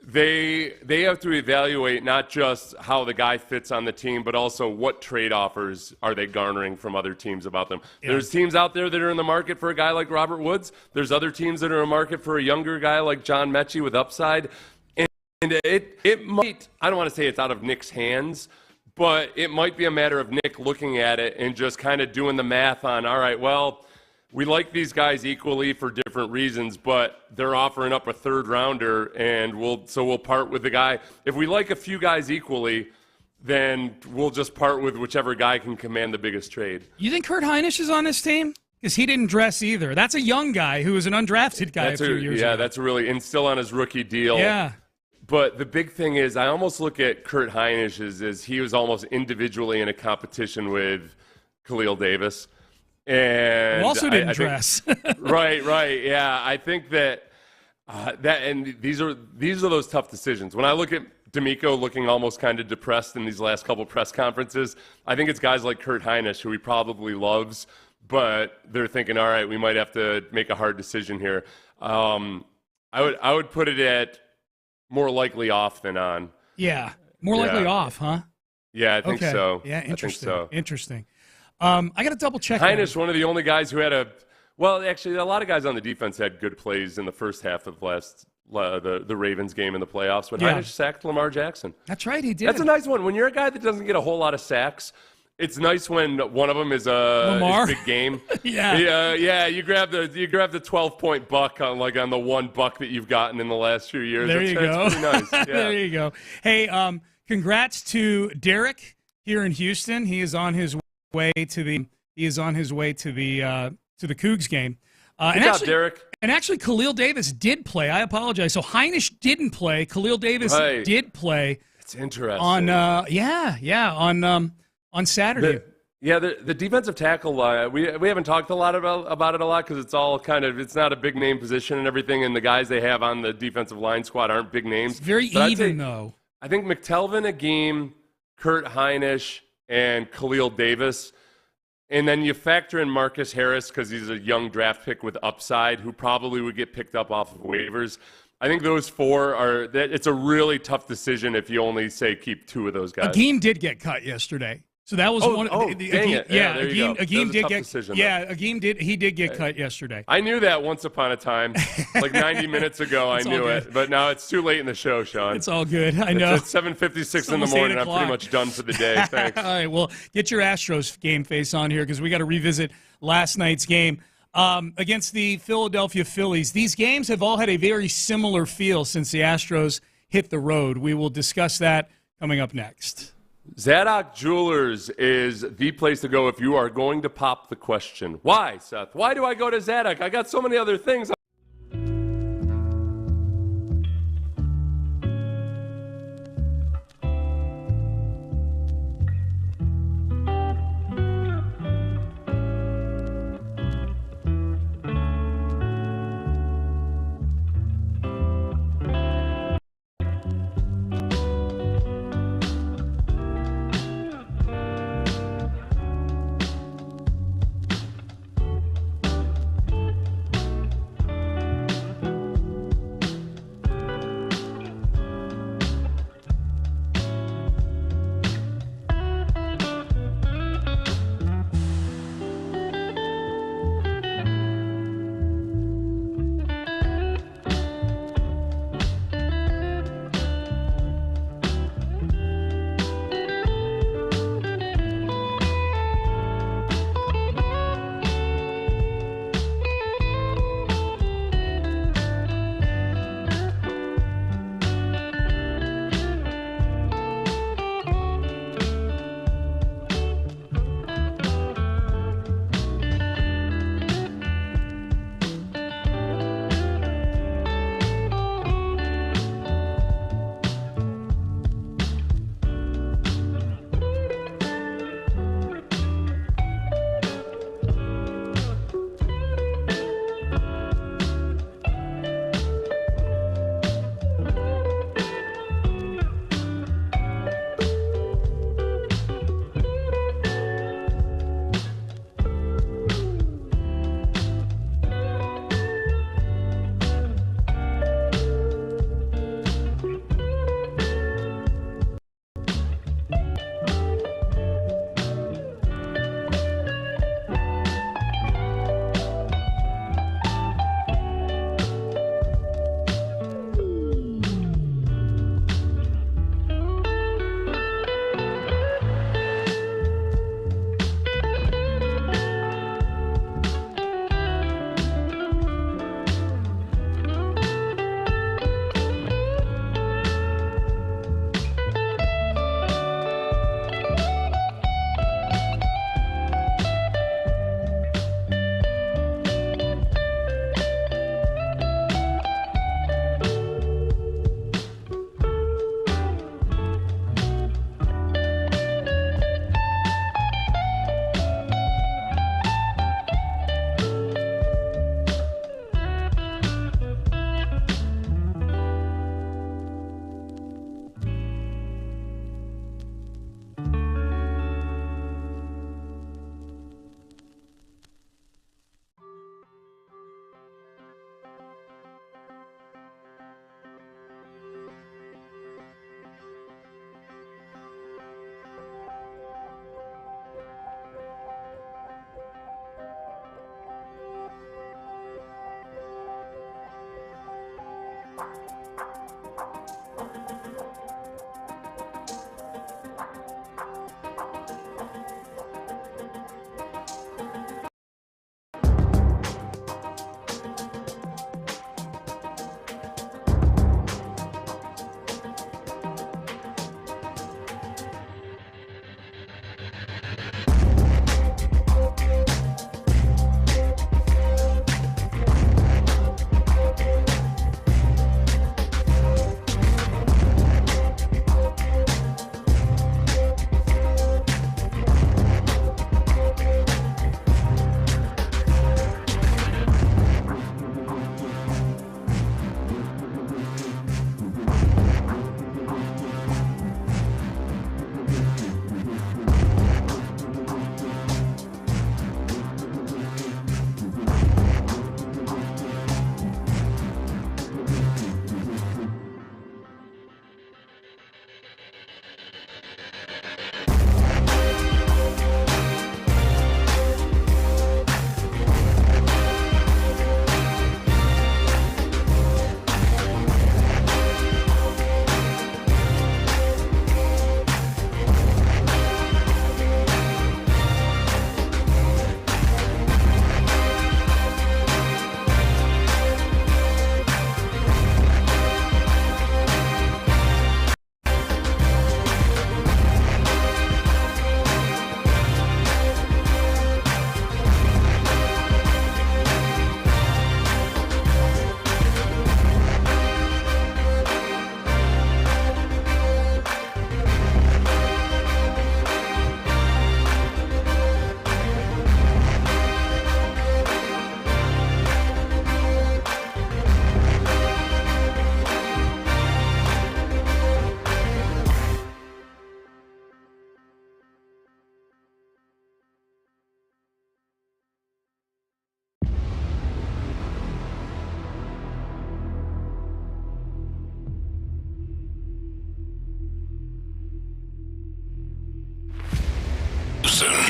they have to evaluate not just how the guy fits on the team, but also what trade offers are they garnering from other teams about them. Yeah. There's teams out there that are in the market for a guy like Robert Woods. There's other teams that are in the market for a younger guy like John Mechie with upside. And it might, I don't want to say it's out of Nick's hands, but it might be a matter of Nick looking at it and just kind of doing the math on, all right, well, we like these guys equally for different reasons, but they're offering up a third rounder, and we'll part with the guy. If we like a few guys equally, then we'll just part with whichever guy can command the biggest trade. You think Kurt Hinish is on this team? Because he didn't dress either. That's a young guy who was an undrafted guy a few years ago. Yeah, that's still on his rookie deal. Yeah. But the big thing is, I almost look at Kurt Hinish as he was almost individually in a competition with Khalil Davis. And who also didn't dress. Right. Yeah, I think that and these are those tough decisions. When I look at D'Amico looking almost kind of depressed in these last couple press conferences, I think it's guys like Kurt Hinish who he probably loves, but they're thinking, all right, we might have to make a hard decision here. I would put it at more likely off than on. Yeah, more likely off, huh? Yeah, I think so. Yeah, interesting. I think so. Interesting. I got to double check. Hinish, one of the only guys who had actually, a lot of guys on the defense had good plays in the first half of the Ravens game in the playoffs when Hinish sacked Lamar Jackson. That's right, he did. That's a nice one. When you're a guy that doesn't get a whole lot of sacks, it's nice when one of them is a big game. Yeah. You grab the 12-point buck on the one buck that you've gotten in the last few years. There you go. Pretty nice. Yeah. There you go. Hey, congrats to Derek here in Houston. He is on his way to the Cougs game. Good job, Derek. And actually, Khalil Davis did play. I apologize. So Heinisch didn't play. Khalil Davis did play. It's interesting. On Saturday. The defensive tackle, we haven't talked about it a lot because it's all it's not a big name position and everything, and the guys they have on the defensive line squad aren't big names. It's very even, though. I think McTelvin, Agim, Kurt Heinisch, and Khalil Davis. And then you factor in Marcus Harris because he's a young draft pick with upside who probably would get picked up off of waivers. I think those four it's a really tough decision if you only say keep two of those guys. Agim did get cut yesterday. So that was one. Agim did get. Agim did. He did get cut yesterday. I knew that once upon a time, like 90 minutes ago. I knew it, but now it's too late in the show, Sean. It's all good. I know. It's 7:56 in the morning. I'm pretty much done for the day. Thanks. All right. Well, get your Astros game face on here because we got to revisit last night's game against the Philadelphia Phillies. These games have all had a very similar feel since the Astros hit the road. We will discuss that coming up next. Zadok Jewelers is the place to go if you are going to pop the question. Why, Seth? Why do I go to Zadok? I got so many other things.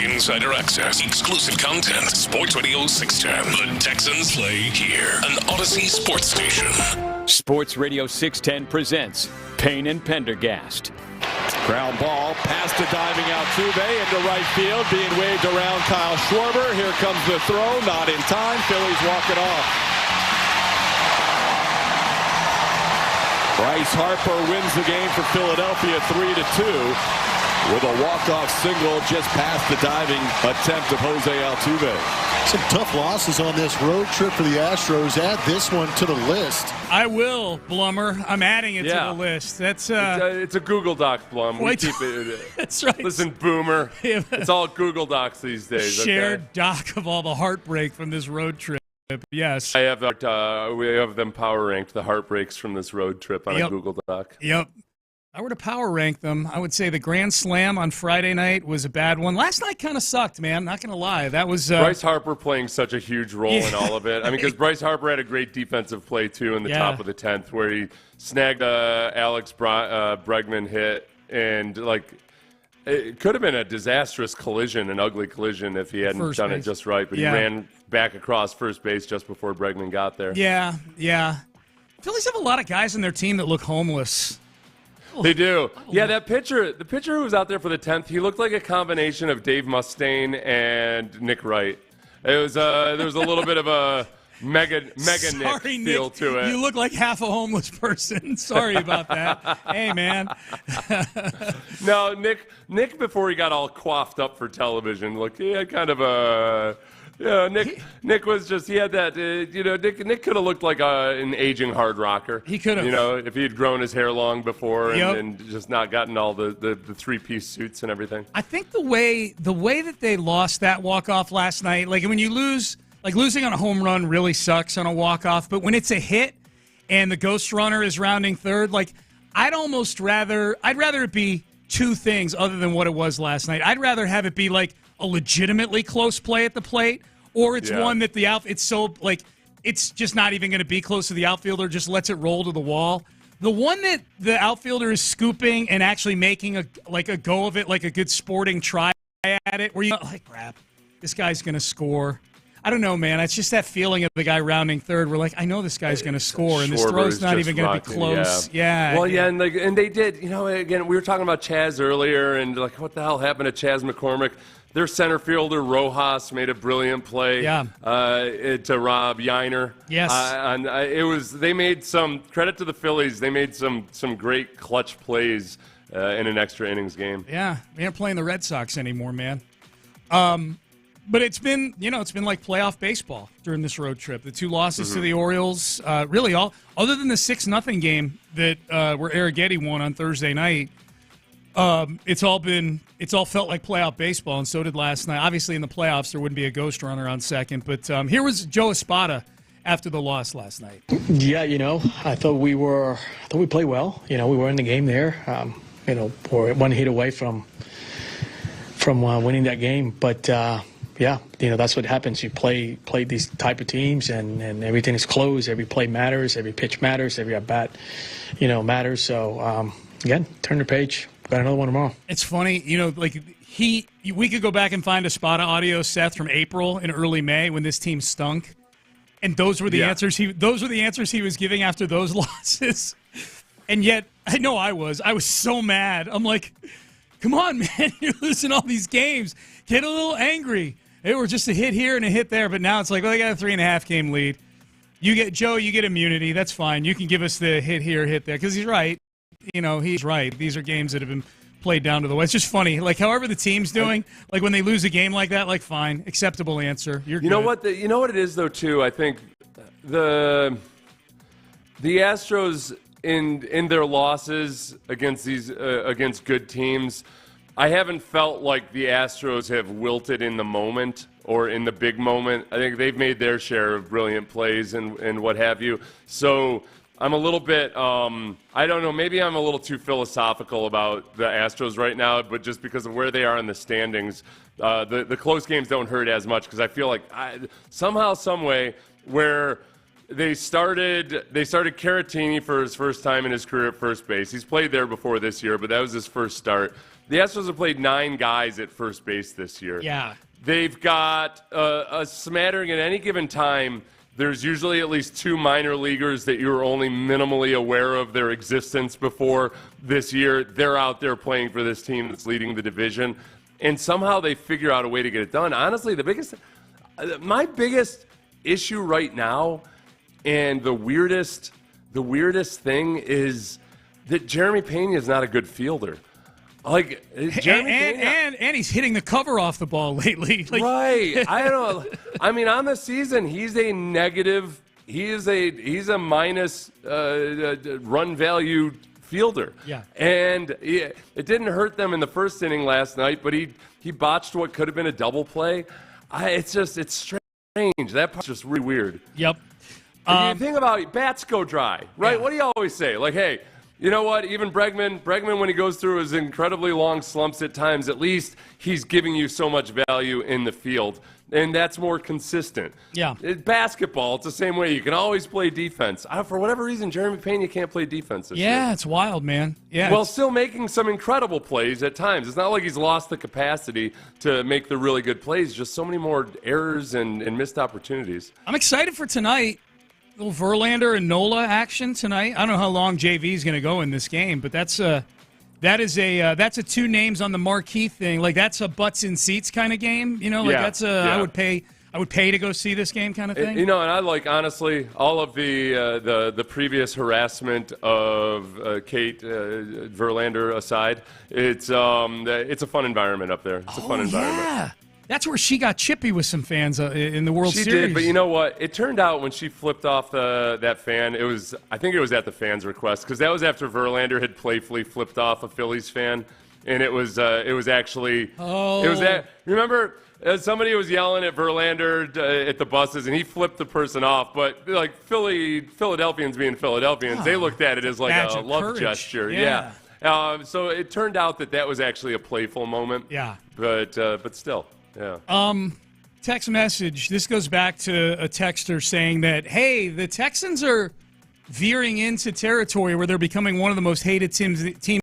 Insider access, exclusive content. Sports Radio 610. The Texans play here. An Odyssey sports station. Sports Radio 610 presents Payne and Pendergast. Ground ball, pass to diving Altuve into right field, being waved around Kyle Schwarber. Here comes the throw, not in time. Phillies walk it off. Bryce Harper wins the game for Philadelphia 3-2 with a walk-off single just past the diving attempt of Jose Altuve. Some tough losses on this road trip for the Astros. Add this one to the list. I will, Blummer. I'm adding it to the list. That's it's a Google Doc, Blum. We keep it. That's right. Listen, Boomer. It's all Google Docs these days. Shared doc of all the heartbreak from this road trip. Yes. I have we have them power ranked, the heartbreaks from this road trip on a Google Doc. Yep. I were to power rank them, I would say the Grand Slam on Friday night was a bad one. Last night kind of sucked, man. Not going to lie. That was Bryce Harper playing such a huge role in all of it. I mean, because Bryce Harper had a great defensive play, too, in the top of the 10th where he snagged Alex Bregman hit. And, it could have been a disastrous collision, an ugly collision, if he hadn't done it just right. But he ran back across first base just before Bregman got there. Yeah. Phillies have a lot of guys on their team that look homeless. They do. Yeah, the pitcher who was out there for the 10th, he looked like a combination of Dave Mustaine and Nick Wright. It was there was a little bit of a mega Nick feel to it. You look like half a homeless person. Sorry about that. Hey, man. No, Nick before he got all coiffed up for television, he had kind of a... Yeah, Nick was just, he had that, Nick could have looked like an aging hard rocker. He could have. If he had grown his hair long before and just not gotten all the three-piece suits and everything. I think the way that they lost that walk-off last night, when you lose, losing on a home run really sucks on a walk-off, but when it's a hit and the ghost runner is rounding third, I'd rather it be two things other than what it was last night. I'd rather have it be a legitimately close play at the plate, or it's one that it's so it's just not even going to be close to the outfielder, just lets it roll to the wall. The one that the outfielder is scooping and actually making a go of it, like a good sporting try at it, where you crap, this guy's going to score. I don't know, man. It's just that feeling of the guy rounding third. We're I know this guy's going to score, and this throw's not even going to be close. Yeah. Well, and they did. Again, we were talking about Chaz earlier, and what the hell happened to Chaz McCormick? Their center fielder, Rojas, made a brilliant play to Rob Yiner. Yes. They made some, credit to the Phillies, they made some great clutch plays in an extra innings game. Yeah, we aren't playing the Red Sox anymore, man. But it's been, it's been like playoff baseball during this road trip. The two losses to the Orioles, really all, other than the 6-0 game that where Arrighetti won on Thursday night, it's all felt like playoff baseball, and so did last night. Obviously, in the playoffs, there wouldn't be a ghost runner on second, but here was Joe Espada after the loss last night. Yeah, I thought we played well. We were in the game there. We're one hit away from winning that game, but that's what happens. You play these type of teams, and everything is close. Every play matters. Every pitch matters. Every at bat, matters. So again, turn the page. Got another one tomorrow. It's funny, we could go back and find a Espada audio, Seth, from April and early May when this team stunk, and those were the answers. Those were the answers he was giving after those losses, and yet I know I was so mad. I'm like, come on, man, you're losing all these games. Get a little angry. They were just a hit here and a hit there, but now it's they got a 3.5 game lead. You get immunity. That's fine. You can give us the hit here, hit there, because he's right. He's right. These are games that have been played down to the wire. It's just funny. However the team's doing, when they lose a game like that, fine, acceptable answer. You're good. You know what it is though too. I think the Astros in their losses against these against good teams, I haven't felt like the Astros have wilted in the moment or in the big moment. I think they've made their share of brilliant plays and what have you. So I'm a little bit, I don't know, maybe I'm a little too philosophical about the Astros right now, but just because of where they are in the standings, the close games don't hurt as much because I feel like somehow, some way, where they started Caratini for his first time in his career at first base. He's played there before this year, but that was his first start. The Astros have played 9 guys at first base this year. Yeah. They've got a smattering at any given time. There's usually at least 2 minor leaguers that you're only minimally aware of their existence before this year. They're out there playing for this team that's leading the division. And somehow they figure out a way to get it done. Honestly, my biggest issue right now and the weirdest thing is that Jeremy Payne is not a good fielder. Like and he's hitting the cover off the ball lately. Right. I don't know. I mean, on the season, he's a negative. He's a minus run value fielder. Yeah. And it didn't hurt them in the first inning last night, but he botched what could have been a double play. It's strange. That part's just really weird. Yep. You think about bats go dry, right? Yeah. What do you always say? Like, hey, you know what? Even Bregman, when he goes through his incredibly long slumps at times, at least he's giving you so much value in the field, and that's more consistent. Yeah. Basketball, it's the same way. You can always play defense. For whatever reason, Jeremy Payne, you can't play defense this year. Yeah, it's wild, man. Yeah. Well, still making some incredible plays at times. It's not like he's lost the capacity to make the really good plays, just so many more errors and missed opportunities. I'm excited for tonight. Little Verlander and Nola action tonight. I don't know how long JV is going to go in this game, but that's a 2 names on the marquee thing. Like that's a butts in seats kind of game. You know, like that's I would pay to go see this game kind of thing. You know, and I like honestly all of the previous harassment of Kate Verlander aside. It's a fun environment up there. It's a fun environment. Yeah. That's where she got chippy with some fans in the World Series. She did, but you know what? It turned out when she flipped off that fan, I think it was at the fan's request, because that was after Verlander had playfully flipped off a Phillies fan, and it was actually remember somebody was yelling at Verlander at the buses, and he flipped the person off, but like Philadelphians being Philadelphians, they looked at it as like a love gesture. Yeah. So it turned out that was actually a playful moment. Yeah. But still. Yeah. Text message. This goes back to a texter saying that, hey, the Texans are veering into territory where they're becoming one of the most hated teams in the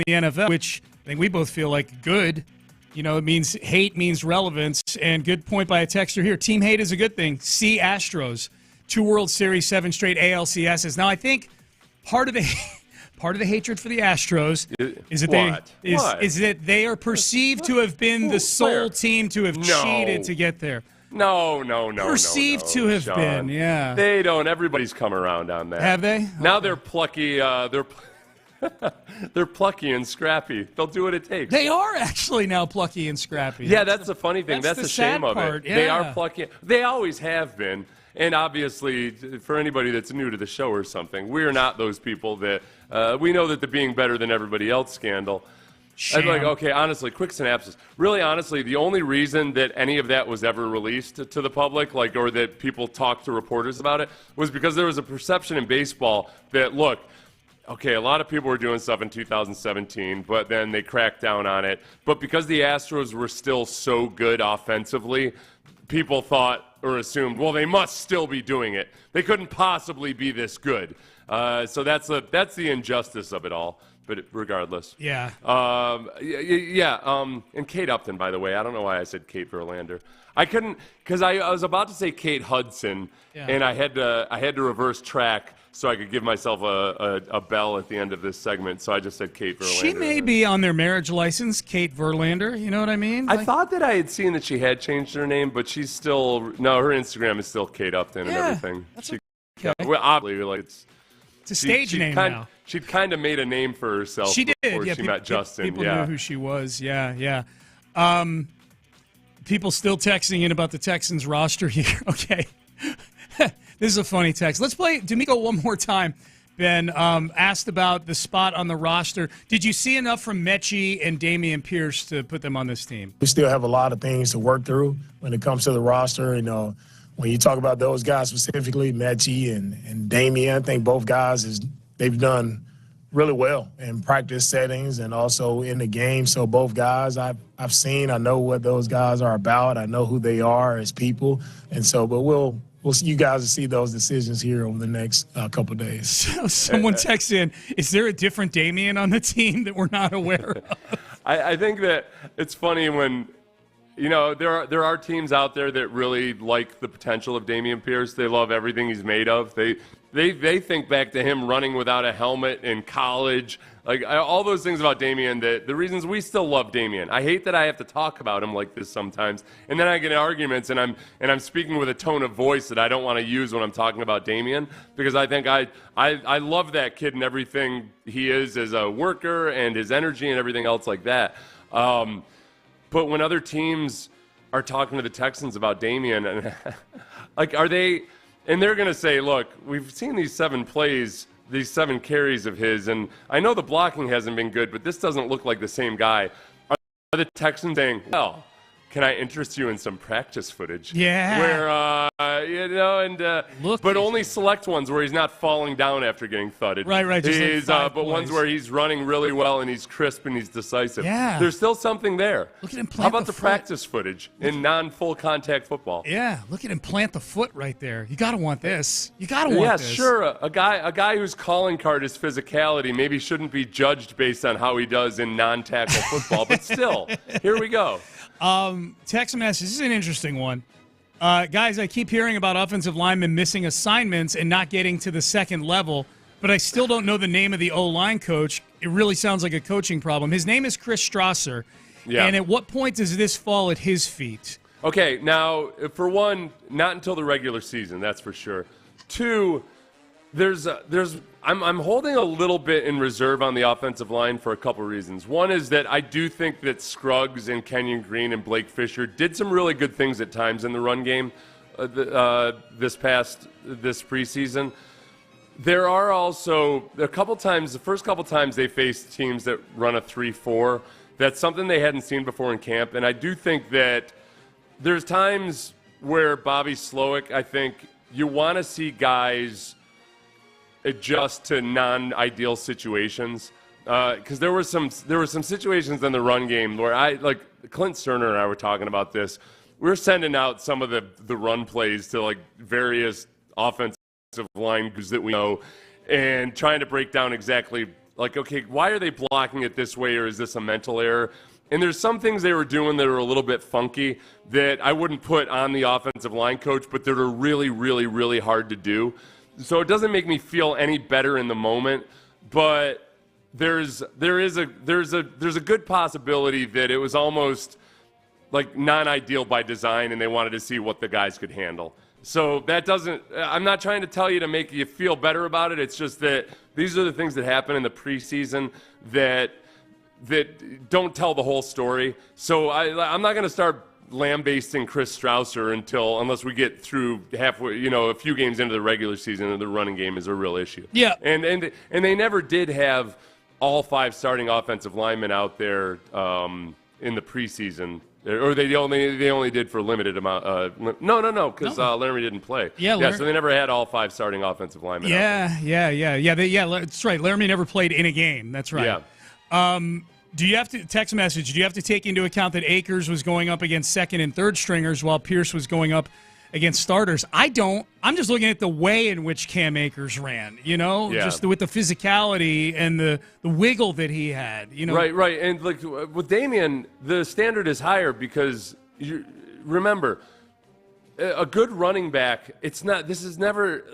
NFL, which I think we both feel like good. You know, it means hate means relevance. And good point by a texter here. Team hate is a good thing. See Astros. 2 World Series, 7 straight ALCSs. Now, I think part of the hatred for the Astros is that they are perceived to have been the sole team to have cheated to get there. No. Perceived to have been, yeah. They don't. Everybody's come around on that. Have they? Now they're plucky. They're plucky and scrappy. They'll do what it takes. They are actually now plucky and scrappy. Yeah, that's the funny thing. That's the shame of it. Yeah. They are plucky. They always have been. And obviously, for anybody that's new to the show or something, we're not those people that we know that the being better than everybody else scandal. I'd like, okay, honestly, quick synopsis. Really, honestly, the only reason that any of that was ever released to the public, or that people talked to reporters about it, was because there was a perception in baseball that, look, okay, a lot of people were doing stuff in 2017, but then they cracked down on it. But because the Astros were still so good offensively, people thought or assumed, well, they must still be doing it. They couldn't possibly be this good. So that's the injustice of it all. But regardless. Yeah. And Kate Upton, by the way. I don't know why I said Kate Verlander. I couldn't, because I was about to say Kate Hudson, and I had to reverse track so I could give myself a bell at the end of this segment. So I just said Kate Verlander. She may be on their marriage license, Kate Verlander. You know what I mean? I thought that I had seen that she had changed her name, but she's still her Instagram is still Kate Upton and everything. Well, obviously, it's a stage name now. She'd kind of made a name for herself. She did. Before she met Justin. People knew who she was. Yeah. People still texting in about the Texans roster here. Okay. This is a funny text. Let's play D'Amico one more time. Ben asked about the spot on the roster. Did you see enough from Mechie and Damian Pierce to put them on this team? We still have a lot of things to work through when it comes to the roster. You know, when you talk about those guys specifically, Mechie and Damian, I think both guys they've done really well in practice settings and also in the game. So both guys I've seen, I know what those guys are about. I know who they are as people. And so, but we'll see you guys see those decisions here over the next couple of days. So someone texts in, is there a different Damian on the team that we're not aware of? I think that it's funny when, there are teams out there that really like the potential of Dameon Pierce. They love everything he's made of. They think back to him running without a helmet in college, all those things about Dameon. That the reasons we still love Dameon. I hate that I have to talk about him like this sometimes, and then I get in arguments, and I'm speaking with a tone of voice that I don't want to use when I'm talking about Dameon, because I think I love that kid and everything he is as a worker and his energy and everything else like that. But when other teams are talking to the Texans about Dameon, and are they? And they're going to say, look, we've seen these 7 plays, these 7 carries of his, and I know the blocking hasn't been good, but this doesn't look like the same guy. Are the Texans saying, well, can I interest you in some practice footage? Yeah. Where, but only select ones where he's not falling down after getting thudded. Right. Just but ones where he's running really well and he's crisp and he's decisive. Yeah. There's still something there. Look at him plant How about the the practice footage in non-full contact football? Yeah, look at him plant the foot right there. You got to want this. You got to want this. Yeah, sure. A guy whose calling card is physicality maybe shouldn't be judged based on how he does in non-tackle football, but still, here we go. Text message. This is an interesting one. Guys, I keep hearing about offensive linemen missing assignments and not getting to the second level, but I still don't know the name of the O-line coach. It really sounds like a coaching problem. His name is Chris Strasser. Yeah. And at what point does this fall at his feet? Okay, now, for one, not until the regular season, that's for sure. 2, I'm holding a little bit in reserve on the offensive line for a couple reasons. One is that I do think that Scruggs and Kenyon Green and Blake Fisher did some really good things at times in the run game this preseason. There are also the first couple times they faced teams that run a 3-4. That's something they hadn't seen before in camp, and I do think that there's times where Bobby Slowick, I think you want to see guys adjust to non-ideal situations, because there were some situations in the run game where Clint Stoerner and I were talking about this. We were sending out some of the run plays to various offensive line that we know, and trying to break down exactly okay, why are they blocking it this way, or is this a mental error? And there's some things they were doing that are a little bit funky that I wouldn't put on the offensive line coach, but that are really, really, really hard to do. So it doesn't make me feel any better in the moment, but there's a good possibility that it was almost non-ideal by design, and they wanted to see what the guys could handle. So that I'm not trying to tell you to make you feel better about it. It's just that these are the things that happen in the preseason that don't tell the whole story. So I'm not going to start lambasting Chris Strausser unless we get through halfway, a few games into the regular season, and the running game is a real issue. Yeah. And they never did have all 5 starting offensive linemen out there in the preseason, or they only did for a limited amount. No, because Laramie didn't play. Yeah, so they never had all 5 starting offensive linemen. Yeah. That's right. Laramie never played in a game. That's right. Yeah. Do you have to text message? Do you have to take into account that Akers was going up against second and third stringers while Pierce was going up against starters? I don't. I'm just looking at the way in which Cam Akers ran. Just with the physicality and the wiggle that he had. Right. And with Dameon, the standard is higher because remember, a good running back. It's not. This is never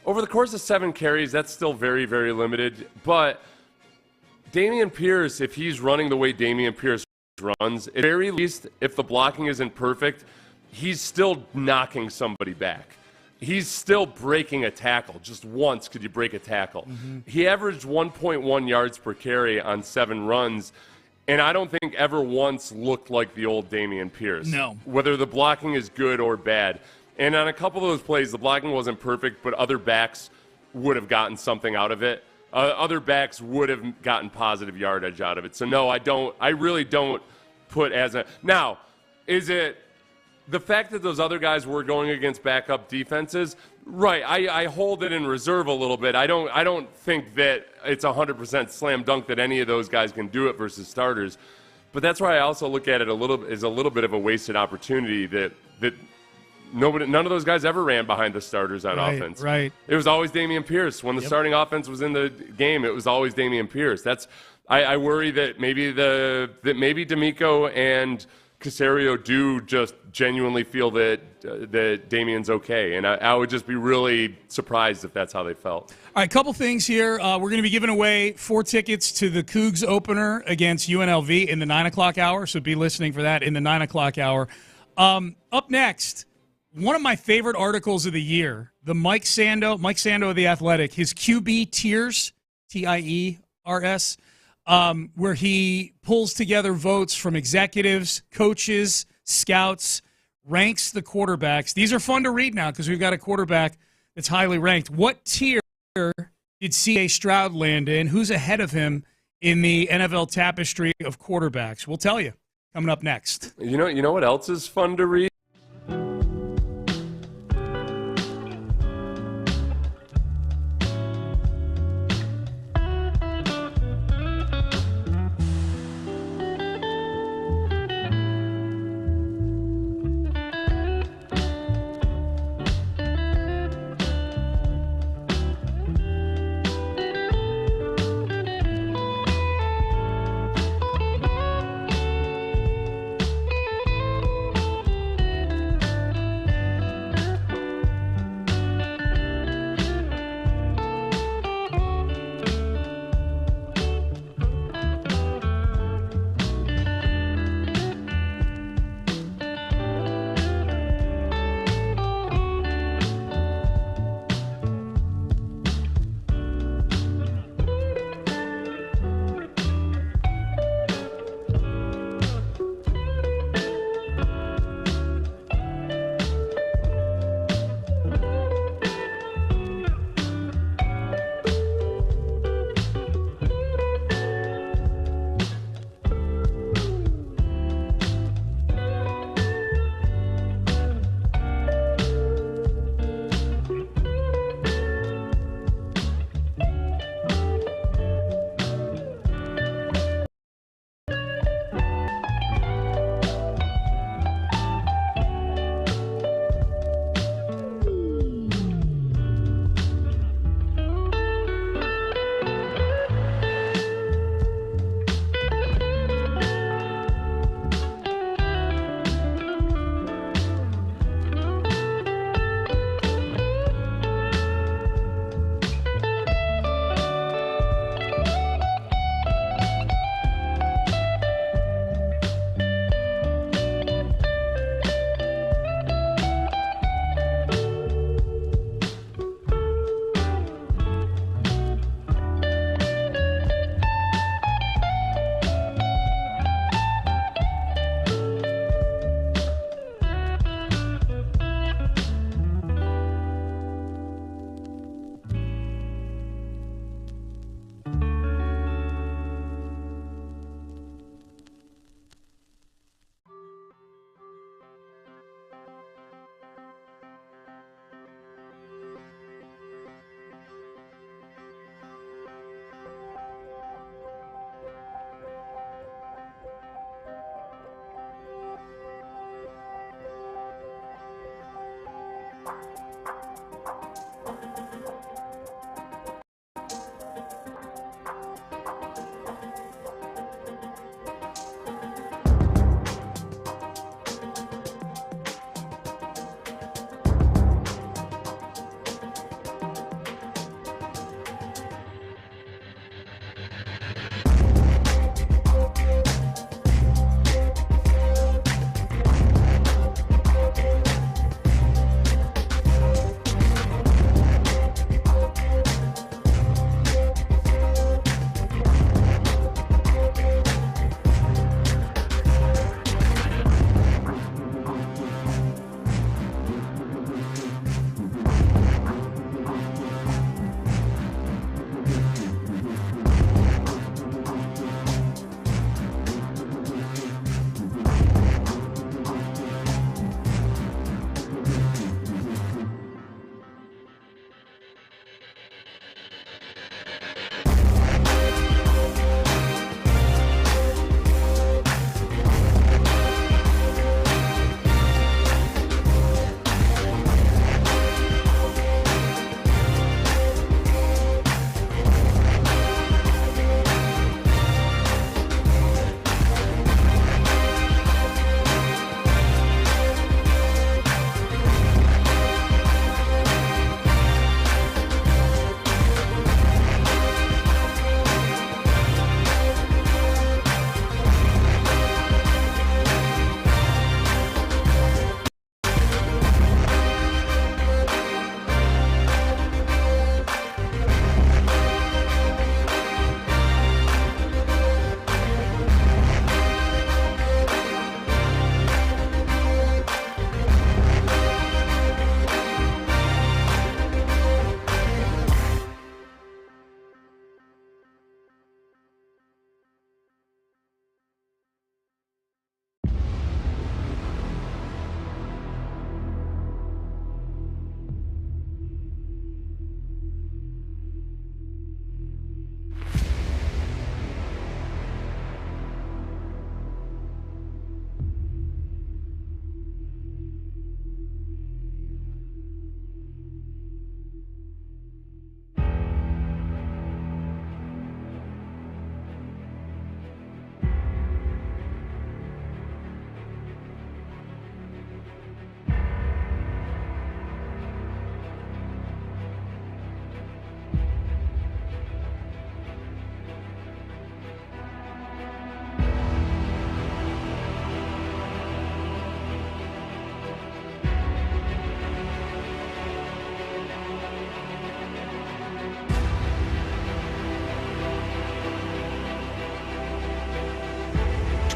over the course of 7 carries. That's still very, very limited, but. Dameon Pierce, if he's running the way Dameon Pierce runs, at very least, if the blocking isn't perfect, he's still knocking somebody back. He's still breaking a tackle. Just once could you break a tackle. Mm-hmm. He averaged 1.1 yards per carry on 7 runs, and I don't think ever once looked like the old Dameon Pierce. No. Whether the blocking is good or bad. And on a couple of those plays, the blocking wasn't perfect, but other backs would have gotten something out of it. Other backs would have gotten positive yardage out of it. So, no, I really don't put as a – now, is it the fact that those other guys were going against backup defenses? Right, I hold it in reserve a little bit. I don't think that it's 100% slam dunk that any of those guys can do it versus starters. But that's why I also look at it as a little bit of a wasted opportunity that none of those guys ever ran behind the starters on offense. Right. It was always Dameon Pierce. When the starting offense was in the game, it was always Dameon Pierce. I worry that maybe D'Amico and Caserio do just genuinely feel that Damien's okay, and I would just be really surprised if that's how they felt. All right, couple things here. We're going to be giving away 4 tickets to the Cougs opener against UNLV in the 9 o'clock hour, so be listening for that in the 9 o'clock hour. Up next, one of my favorite articles of the year, the Mike Sando of The Athletic, his QB Tiers, Tiers, where he pulls together votes from executives, coaches, scouts, ranks the quarterbacks. These are fun to read now because we've got a quarterback that's highly ranked. What tier did C.A. Stroud land in? Who's ahead of him in the NFL tapestry of quarterbacks? We'll tell you coming up next. You know what else is fun to read?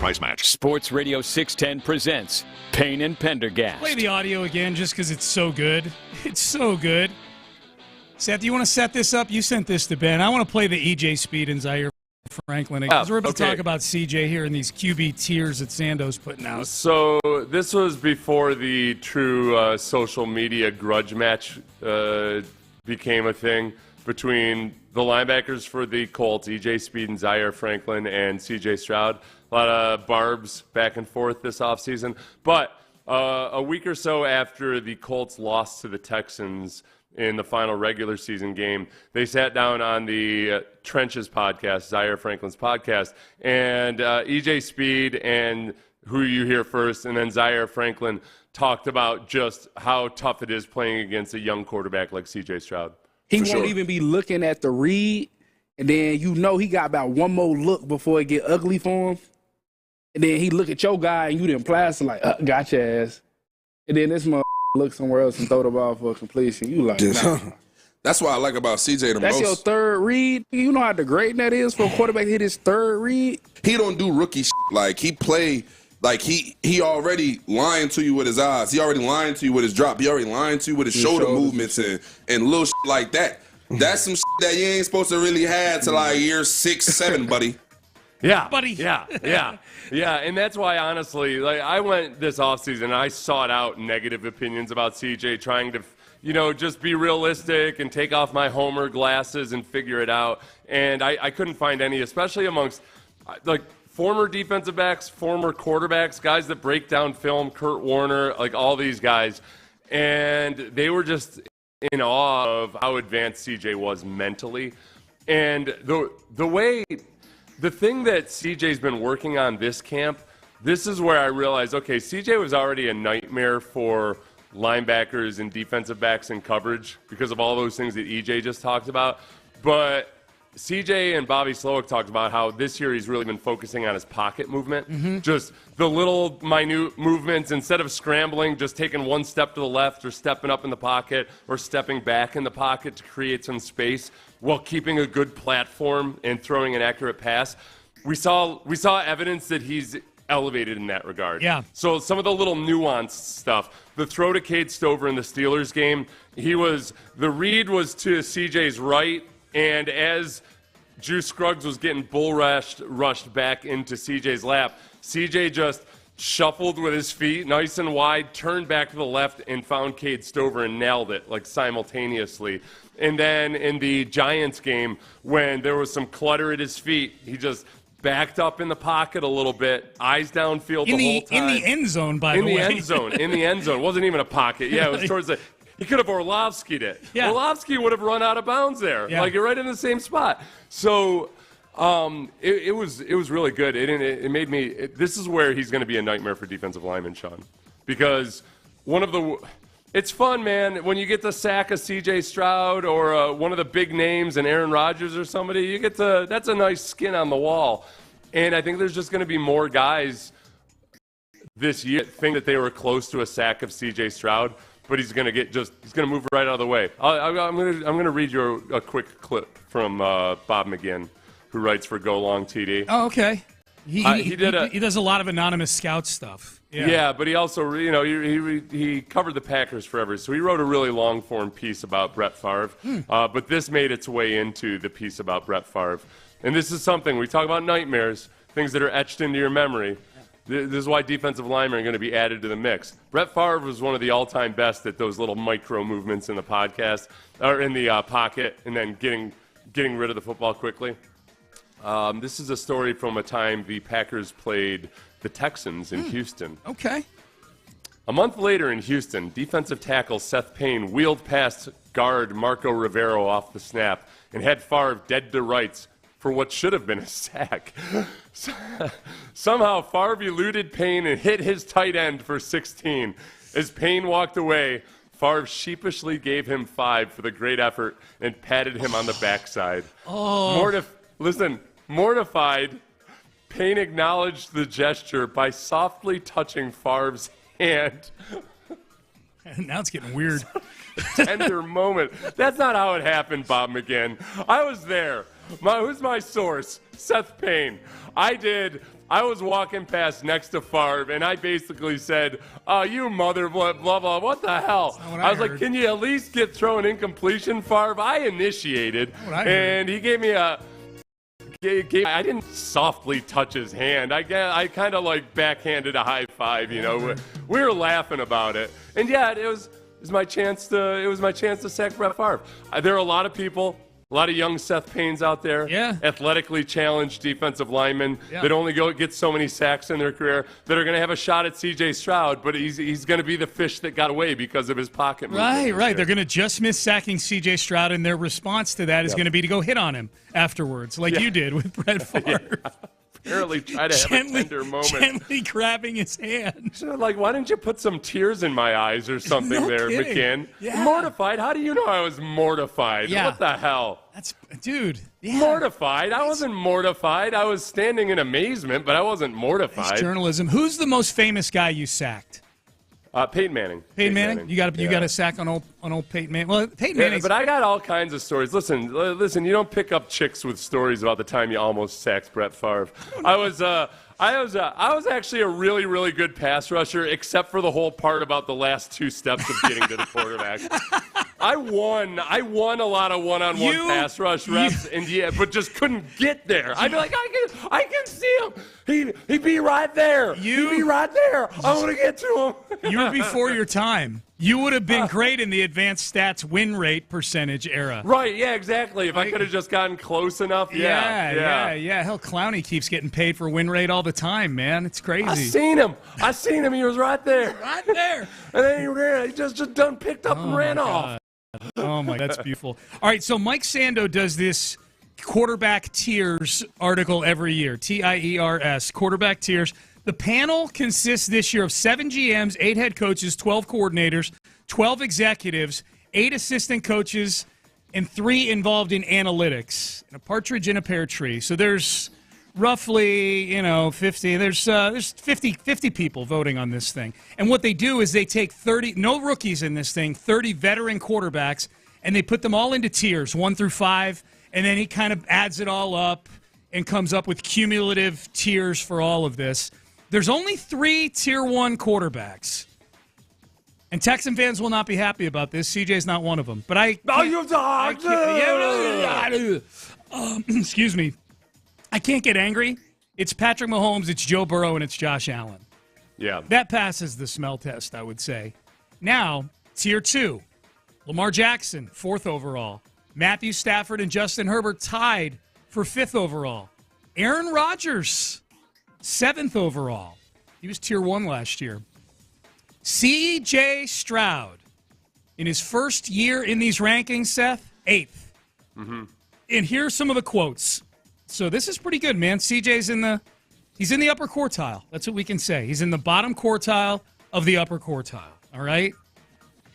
price match. Sports Radio 610 presents Payne and Pendergast. Play the audio again just because it's so good. It's so good. Seth, do you want to set this up? You sent this to Ben. I want to play the E.J. Speed and Zaire Franklin because we're about to talk about C.J. here and these QB tiers that Sando's putting out. So this was before the true social media grudge match became a thing between the linebackers for the Colts, E.J. Speed and Zaire Franklin, and C.J. Stroud. A lot of barbs back and forth this offseason. But a week or so after the Colts lost to the Texans in the final regular season game, they sat down on the Trenches podcast, Zaire Franklin's podcast, and E.J. Speed and Who You Hear First, and then Zaire Franklin talked about just how tough it is playing against a young quarterback like C.J. Stroud. He won't even be looking at the read, and then he got about one more look before it get ugly for him. And then he look at your guy, and you didn't plaster like, got your ass. And then this look somewhere else and throw the ball for a completion. You like, nah. That's what I like about CJ the most. That's your third read. You know how degrading that is for a quarterback to hit his third read? He don't do rookie shit. Like, he play, like, he already lying to you with his eyes. He already lying to you with his drop. He already lying to you with his shoulder movements and little shit like that. That's some shit that you ain't supposed to really have till like year 6, 7, buddy. Yeah, buddy. Yeah. And that's why, honestly, like, I went this offseason and I sought out negative opinions about CJ, trying to, just be realistic and take off my Homer glasses and figure it out. And I couldn't find any, especially amongst, like, former defensive backs, former quarterbacks, guys that break down film, Kurt Warner, like all these guys. And they were just in awe of how advanced CJ was mentally. And the thing that CJ's been working on this camp, this is where I realized, okay, CJ was already a nightmare for linebackers and defensive backs in coverage because of all those things that EJ just talked about. But CJ and Bobby Slowick talked about how this year he's really been focusing on his pocket movement. Just the little minute movements, instead of scrambling, just taking one step to the left or stepping up in the pocket or stepping back in the pocket to create some space while keeping a good platform and throwing an accurate pass. We saw evidence that he's elevated in that regard. Yeah. So some of the little nuanced stuff, the throw to Cade Stover in the Steelers game, the read was to CJ's right, and as Juice Scruggs was getting rushed back into CJ's lap, CJ just shuffled with his feet nice and wide, turned back to the left, and found Cade Stover and nailed it, like, simultaneously. And then in the Giants game, when there was some clutter at his feet, he just backed up in the pocket a little bit, eyes downfield the whole time. In the end zone, by the way. In the end zone. It wasn't even a pocket. Yeah, it was towards the... He could have Orlovsky'd it. Yeah. Orlovsky would have run out of bounds there. Yeah. Like, you're right in the same spot. So it was really good. It made me... this is where he's going to be a nightmare for defensive linemen, Sean. Because it's fun, man. When you get the sack of C.J. Stroud or one of the big names and Aaron Rodgers or somebody, that's a nice skin on the wall. And I think there's just going to be more guys this year that think that they were close to a sack of C.J. Stroud, but he's going to move right out of the way. I'm going to read you a quick clip from Bob McGinn, who writes for Go Long TD. Oh, okay. He does a lot of anonymous scout stuff. Yeah, but he also, he covered the Packers forever, so he wrote a really long-form piece about Brett Favre. But this made its way into the piece about Brett Favre. And this is something, we talk about nightmares, things that are etched into your memory. This is why defensive linemen are going to be added to the mix. Brett Favre was one of the all-time best at those little micro movements in the pocket, and then getting rid of the football quickly. This is a story from a time the Packers played the Texans in Houston. Okay. A month later in Houston, defensive tackle Seth Payne wheeled past guard Marco Rivero off the snap and had Favre dead to rights for what should have been a sack. Somehow, Favre eluded Payne and hit his tight end for 16. As Payne walked away, Favre sheepishly gave him 5 for the great effort and patted him on the backside. Mortified, Payne acknowledged the gesture by softly touching Favre's hand. Now it's getting weird. Tender moment. That's not how it happened, Bob McGinn. I was there. Who's my source? Seth Payne. I was walking past next to Favre, and I basically said, you mother blah, blah, blah, what the hell? I was like, can you at least get thrown incompletion, Favre? I initiated, and he gave me I didn't softly touch his hand. I kind of like backhanded a high five, you know. We were laughing about it. And yeah, it was my chance to sack Brett Favre. There are a lot of people, a lot of young Seth Paynes out there, athletically challenged defensive linemen that only get so many sacks in their career that are going to have a shot at C.J. Stroud, but he's going to be the fish that got away because of his pocket movement. Right. They're going to just miss sacking C.J. Stroud, and their response to that is going to be to go hit on him afterwards, like you did with Brett Favre. Apparently try to have a tender moment. Gently grabbing his hand. So, like, why didn't you put some tears in my eyes or something kidding. McKinn? Yeah. Mortified? How do you know I was mortified? Yeah. What the hell? Dude. Yeah. Mortified? I wasn't mortified. I was standing in amazement, but I wasn't mortified. That's journalism. Who's the most famous guy you sacked? Peyton Manning. Peyton Manning? You got a sack on old Peyton Manning. Well, Peyton Manning. But I got all kinds of stories. Listen. You don't pick up chicks with stories about the time you almost sacked Brett Favre. I was actually a really, really good pass rusher, except for the whole part about the last two steps of getting to the quarterback. I won a lot of one-on-one pass rush reps, but just couldn't get there. I'd be like, I can see him. He'd be right there. He'd be right there. I want to get to him. You were before your time. You would have been great in the advanced stats win rate percentage era. Right, yeah, exactly. If I could have just gotten close enough, yeah. Hell, Clowney keeps getting paid for win rate all the time, man. It's crazy. I seen him. He was right there. Right there. And then he ran. He just done picked up and ran off. Oh, my, that's beautiful. All right, so Mike Sando does this quarterback tiers article every year, TIERS, quarterback tiers. The panel consists this year of 7 GMs, 8 head coaches, 12 coordinators, 12 executives, 8 assistant coaches, and 3 involved in analytics. And a partridge in a pear tree. So there's roughly, 50. There's 50 people voting on this thing. And what they do is they take 30, no rookies in this thing, 30 veteran quarterbacks, and they put them all into tiers, 1 through 5, and then he kind of adds it all up and comes up with cumulative tiers for all of this. There's only 3 Tier 1 quarterbacks. And Texan fans will not be happy about this. CJ's not one of them. But excuse me. I can't get angry. It's Patrick Mahomes, it's Joe Burrow, and it's Josh Allen. Yeah. That passes the smell test, I would say. Now, Tier 2. Lamar Jackson, 4th overall. Matthew Stafford and Justin Herbert tied for 5th overall. Aaron Rodgers, 7th overall. He was Tier 1 last year. C.J. Stroud, in his first year in these rankings, Seth, 8th. Mm-hmm. And here's some of the quotes. So this is pretty good, man. CJ's in the upper quartile. That's what we can say. He's in the bottom quartile of the upper quartile. All right?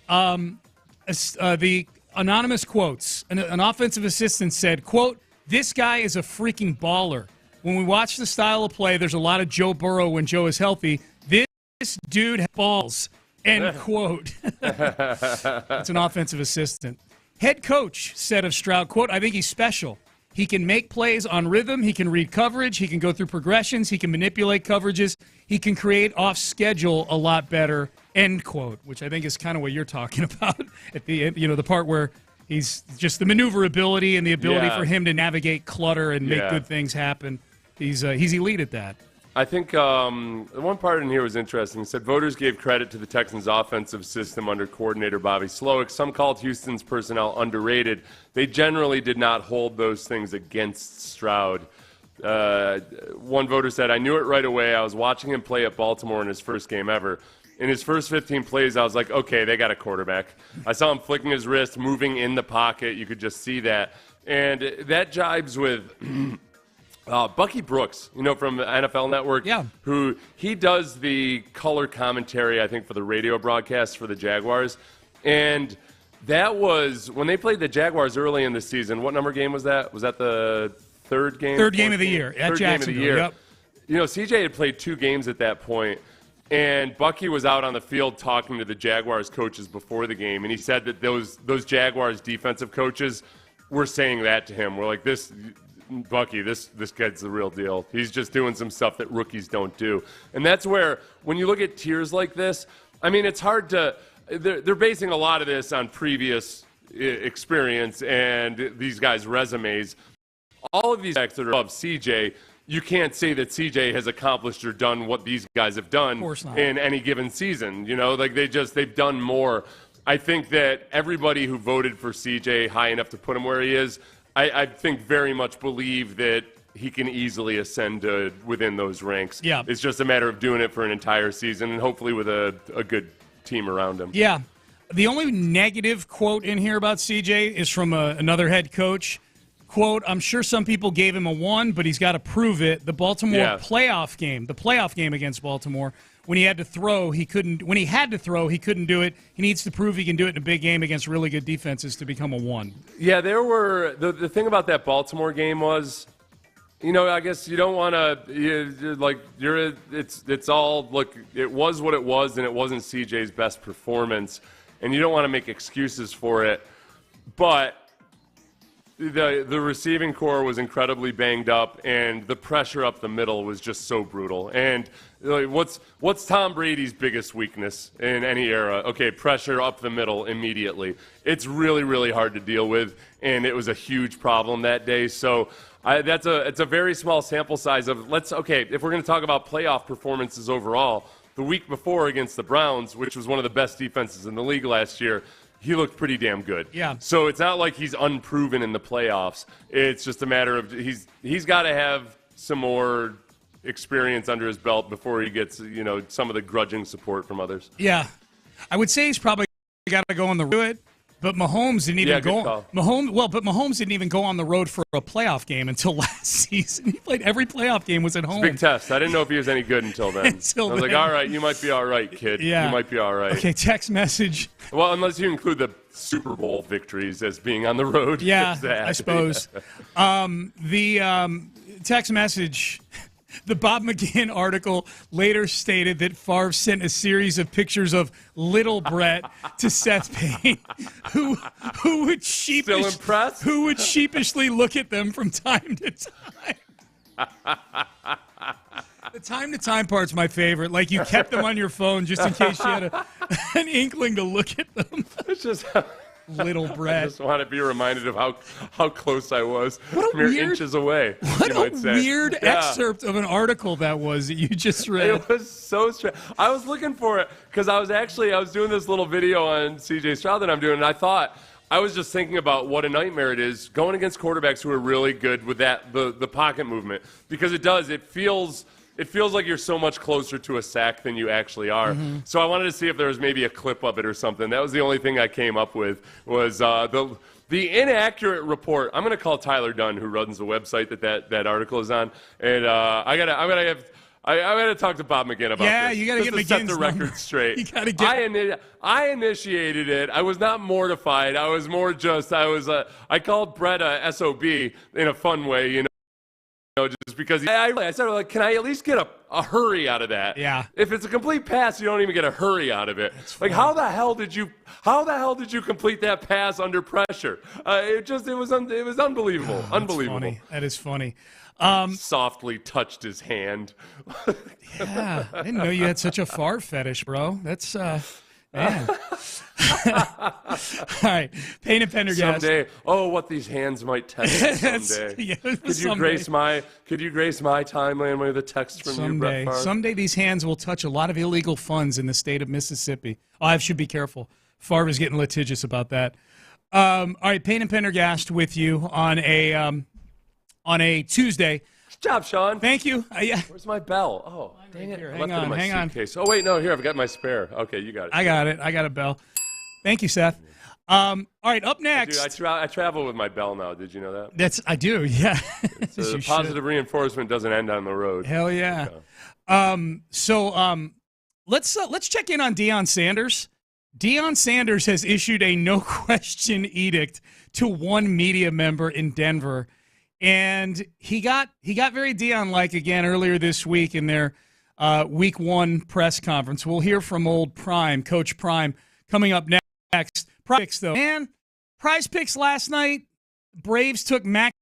The anonymous quotes. An offensive assistant said, quote, "This guy is a freaking baller. When we watch the style of play, there's a lot of Joe Burrow when Joe is healthy. This dude has balls." End quote. That's an offensive assistant. Head coach said of Stroud, quote, "I think he's special. He can make plays on rhythm. He can read coverage. He can go through progressions. He can manipulate coverages. He can create off schedule a lot better." End quote, which I think is kind of what you're talking about at the end, the part where he's just the maneuverability and the ability for him to navigate clutter and make good things happen. He's elite at that. I think one part in here was interesting. It said voters gave credit to the Texans' offensive system under coordinator Bobby Slowick. Some called Houston's personnel underrated. They generally did not hold those things against Stroud. One voter said, "I knew it right away. I was watching him play at Baltimore in his first game ever. In his first 15 plays, I was like, okay, they got a quarterback. I saw him flicking his wrist, moving in the pocket. You could just see that. And that jibes with Bucky Brooks, from the NFL Network, who he does the color commentary, I think, for the radio broadcast for the Jaguars. And that was, when they played the Jaguars early in the season, what number game was that? Was that the third game? Third game of the year at Jacksonville. Yep. CJ had played 2 games at that point. And Bucky was out on the field talking to the Jaguars coaches before the game, and he said that those Jaguars defensive coaches we're saying that to him. We're like, this Bucky, this kid's the real deal. He's just doing some stuff that rookies don't do. And that's where, when you look at tiers like this, I mean, it's hard to – they're basing a lot of this on previous experience and these guys' resumes. All of these guys that are above CJ, you can't say that CJ has accomplished or done what these guys have done in any given season. You know, like they've done more. I think that everybody who voted for CJ high enough to put him where he is, I think very much believe that he can easily ascend to within those ranks. Yeah. It's just a matter of doing it for an entire season and hopefully with a good team around him. Yeah. The only negative quote in here about CJ is from another head coach. Quote, I'm sure some people gave him a 1, but he's got to prove it. The Baltimore playoff game against Baltimore, when he had to throw, he couldn't do it. He needs to prove he can do it in a big game against really good defenses to become a 1. Yeah, there were the thing about that Baltimore game was, you know, I guess you don't want to it's all look, it was what it was and it wasn't CJ's best performance and you don't want to make excuses for it. But the receiving core was incredibly banged up, and the pressure up the middle was just so brutal. And like, what's Tom Brady's biggest weakness in any era? Okay, pressure up the middle immediately. It's really, really hard to deal with, and it was a huge problem that day. So it's a very small sample size of if we're going to talk about playoff performances overall, the week before against the Browns, which was one of the best defenses in the league last year, he looked pretty damn good. Yeah. So it's not like he's unproven in the playoffs. It's just a matter of he's got to have some more experience under his belt before he gets, you know, some of the grudging support from others. Yeah. I would say he's probably got to go on the road, but Mahomes didn't even go. Mahomes didn't even go on the road for a playoff game until last season. He played every playoff game was at home. It's a big test. I didn't know if he was any good until then. I was like, all right, you might be all right, kid. Yeah. You might be all right. Okay, text message. Well, unless you include the Super Bowl victories as being on the road. Yeah, I suppose. The text message. The Bob McGinn article later stated that Favre sent a series of pictures of little Brett to Seth Payne, who would sheepishly look at them from time to time. The time to time part's my favorite. Like you kept them on your phone just in case you had an inkling to look at them. It's just little Brett. I just want to be reminded of how close I was. Mere inches away. What a weird excerpt of an article that was that you just read. It was so strange. I was looking for it because I was doing this little video on CJ Stroud that I'm doing, and I was just thinking about what a nightmare it is going against quarterbacks who are really good with the pocket movement, because it feels like you're so much closer to a sack than you actually are. Mm-hmm. So I wanted to see if there was maybe a clip of it or something. That was the only thing I came up with was the inaccurate report. I'm going to call Tyler Dunn, who runs the website that article is on, and I gotta talk to Bob McGinn about this. Yeah, you gotta get McGinn's set the record straight. You gotta get. I initiated it. I was not mortified. I was more just. I called Brett a SOB in a fun way, you know. Just because I said, like, can I at least get a hurry out of that? Yeah. If it's a complete pass, you don't even get a hurry out of it. Like, how the hell did you complete that pass under pressure? It was unbelievable. Unbelievable. Funny. That is funny. Softly touched his hand. Yeah. I didn't know you had such a Favre fetish, bro. That's man. All right, Payne and Pendergast. Someday, what these hands might text someday. Could you grace my timeline with a text from you, Brett Favre? Someday these hands will touch a lot of illegal funds in the state of Mississippi. I should be careful. Favre is getting litigious about that. All right, Payne and Pendergast with you on a Tuesday. Good job, Sean. Thank you. Where's my bell? Oh, dang it. Hang on. Oh, wait, no, here, I've got my spare. Okay, you got it. I got it. I got a bell. Thank you, Seth. All right, up next. Dude, I travel with my bell now. Did you know that? I do, yeah. Positive reinforcement doesn't end on the road. Hell yeah. Let's check in on Deion Sanders. Deion Sanders has issued a no-question edict to one media member in Denver. And he got very Deion-like again earlier this week in their Week 1 press conference. We'll hear from old Prime, Coach Prime, coming up next. Prize Picks, though. Man, Prize Picks last night, Braves took Max.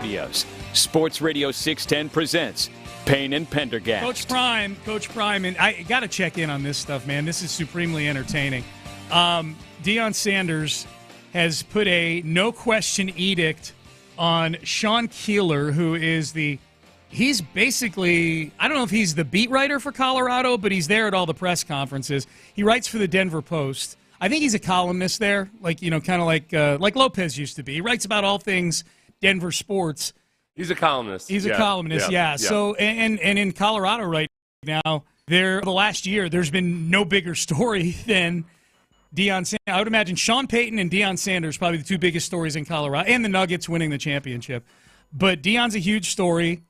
Studios, Sports Radio 610 presents Payne and Pendergast. Coach Prime, and I got to check in on this stuff, man. This is supremely entertaining. Deion Sanders has put a no-question edict on Sean Keeler, who is he's basically, I don't know if he's the beat writer for Colorado, but he's there at all the press conferences. He writes for the Denver Post. I think he's a columnist there, kind of like Lopez used to be. He writes about all things Denver sports. He's a columnist. He's a columnist, yeah. So, and in Colorado right now, the last year, there's been no bigger story than Deion Sanders. I would imagine Sean Payton and Deion Sanders probably the two biggest stories in Colorado, and the Nuggets winning the championship. But Deion's a huge story.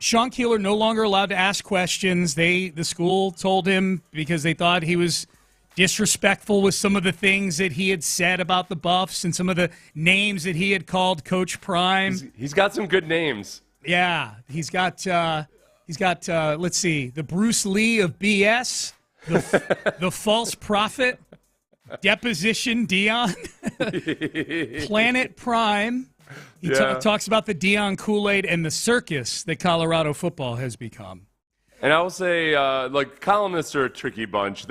Sean Keeler no longer allowed to ask questions. The school told him because they thought he was disrespectful with some of the things that he had said about the Buffs and some of the names that he had called Coach Prime. He's got some good names. Yeah, he's got let's see, the Bruce Lee of BS, the false prophet, Deposition Deion, Planet Prime. He talks about the Deion Kool-Aid and the circus that Colorado football has become. And I will say, columnists are a tricky bunch.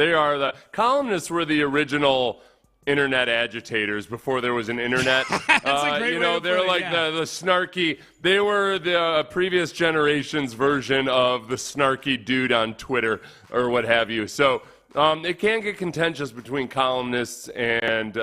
Columnists were the original internet agitators before there was an internet. That's a great way to they're put it, like the snarky. They were the previous generation's version of the snarky dude on Twitter or what have you. So it can get contentious between columnists and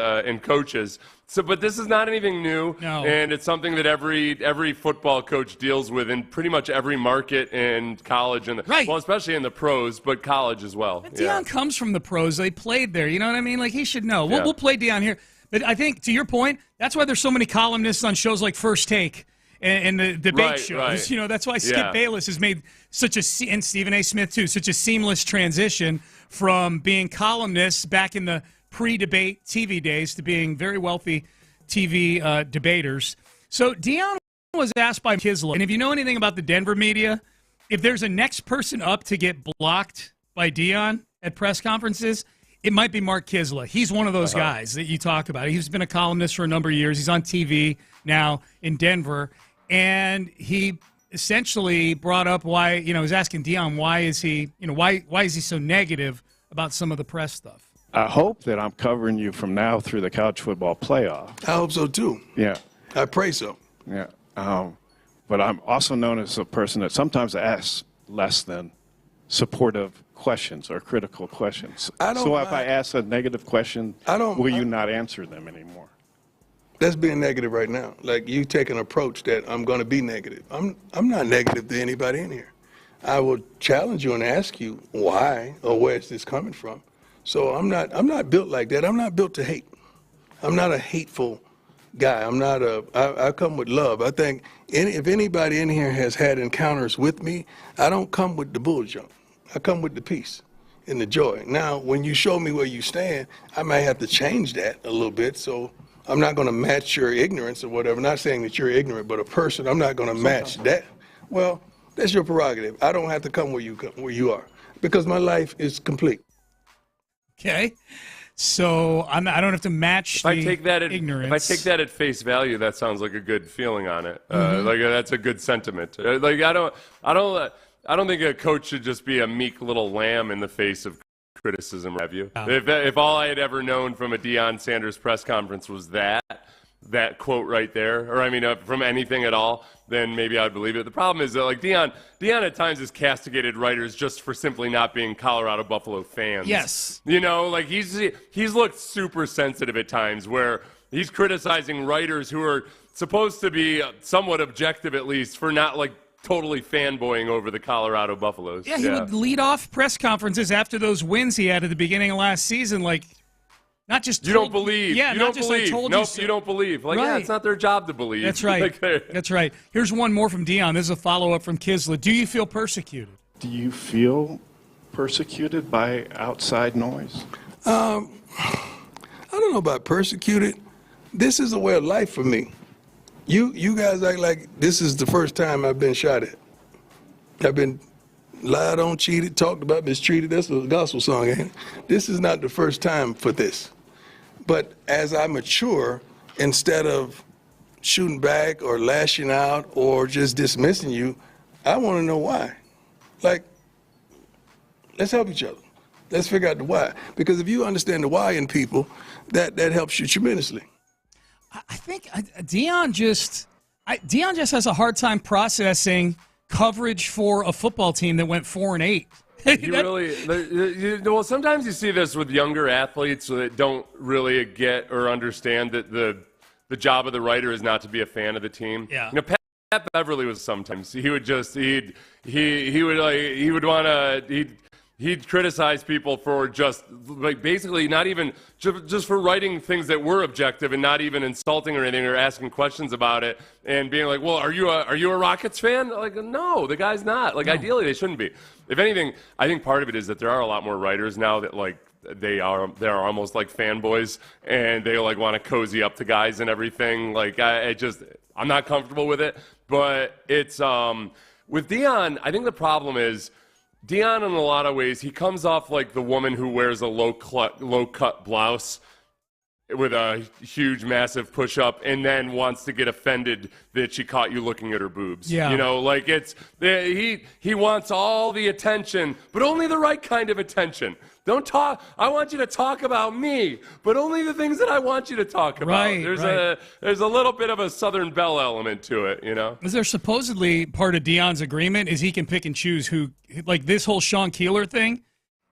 coaches. So, but this is not anything new, and it's something that every football coach deals with in pretty much every market in college and well, especially in the pros, but college as well. But Deion comes from the pros; they played there. You know what I mean? Like he should know. We'll play Deion here, but I think to your point, that's why there's so many columnists on shows like First Take and the debate shows. Right. You know, that's why Skip Bayless has made and Stephen A. Smith too, such a seamless transition from being columnists back in the pre-debate TV days to being very wealthy TV debaters. So Deion was asked by Kisla, and if you know anything about the Denver media, if there's a next person up to get blocked by Deion at press conferences, it might be Mark Kisla. He's one of those guys that you talk about. He's been a columnist for a number of years. He's on TV now in Denver, and he essentially brought up why, he was asking Deion why is he so negative about some of the press stuff. I hope that I'm covering you from now through the college football playoff. I hope so, too. Yeah. I pray so. Yeah. But I'm also known as a person that sometimes asks less than supportive questions or critical questions. So if I ask a negative question, will you not answer them anymore? That's being negative right now. Like you take an approach that I'm going to be negative. I'm not negative to anybody in here. I will challenge you and ask you why or where is this coming from. So I'm not built like that. I'm not built to hate. I'm not a hateful guy. I come with love. I think if anybody in here has had encounters with me, I don't come with the bull junk. I come with the peace and the joy. Now, when you show me where you stand, I might have to change that a little bit. So I'm not going to match your ignorance or whatever. I'm not saying that you're ignorant, but a person, I'm not going to match that. Well, that's your prerogative. I don't have to come where you are because my life is complete. Okay, so I don't have to match ignorance. If I take that at face value, that sounds like a good feeling on it. Like that's a good sentiment. Like I don't think a coach should just be a meek little lamb in the face of criticism. Have you? If all I had ever known from a Deion Sanders press conference was that quote right there, or from anything at all, then maybe I'd believe it. The problem is that Deion at times has castigated writers just for simply not being Colorado Buffalo fans. Yes. He's looked super sensitive at times where he's criticizing writers who are supposed to be somewhat objective at least for not totally fanboying over the Colorado Buffaloes. Yeah, he would lead off press conferences after those wins he had at the beginning of last season not just you don't believe. Yeah, you not don't just believe. told nope, you so. You don't believe. Yeah, it's not their job to believe. That's right. That's right. Here's one more from Deion. This is a follow-up from Kisla. Do you feel persecuted? Do you feel persecuted by outside noise? I don't know about persecuted. This is a way of life for me. You guys act like this is the first time I've been shot at. I've been lied on, cheated, talked about, mistreated. That's a gospel song, ain't it? This is not the first time for this. But as I mature, instead of shooting back or lashing out or just dismissing you, I want to know why. Like, let's help each other. Let's figure out the why. Because if you understand the why in people, that helps you tremendously. I think Deion just has a hard time processing coverage for a football team that went 4-8. Well, sometimes you see this with younger athletes that don't really get or understand that the job of the writer is not to be a fan of the team. Yeah. Pat Beverly was sometimes he'd criticize people for just like basically not even just for writing things that were objective and not even insulting or anything or asking questions about it and being like, well, are you a Rockets fan? Like, no, the guy's not. Like, ideally they shouldn't be. If anything, I think part of it is that there are a lot more writers now that like they're almost like fanboys and they like want to cozy up to guys and everything. Like, I'm not comfortable with it. But it's with Deion, I think the problem is Deion, in a lot of ways, he comes off like the woman who wears a low-cut blouse with a huge, massive push-up and then wants to get offended that she caught you looking at her boobs. Yeah. You know, like he wants all the attention, but only the right kind of attention. Don't talk. I want you to talk about me, but only the things that I want you to talk about. Right, There's a little bit of a Southern Belle element to it, you know. Is there supposedly part of Deion's agreement is he can pick and choose who, like this whole Sean Keeler thing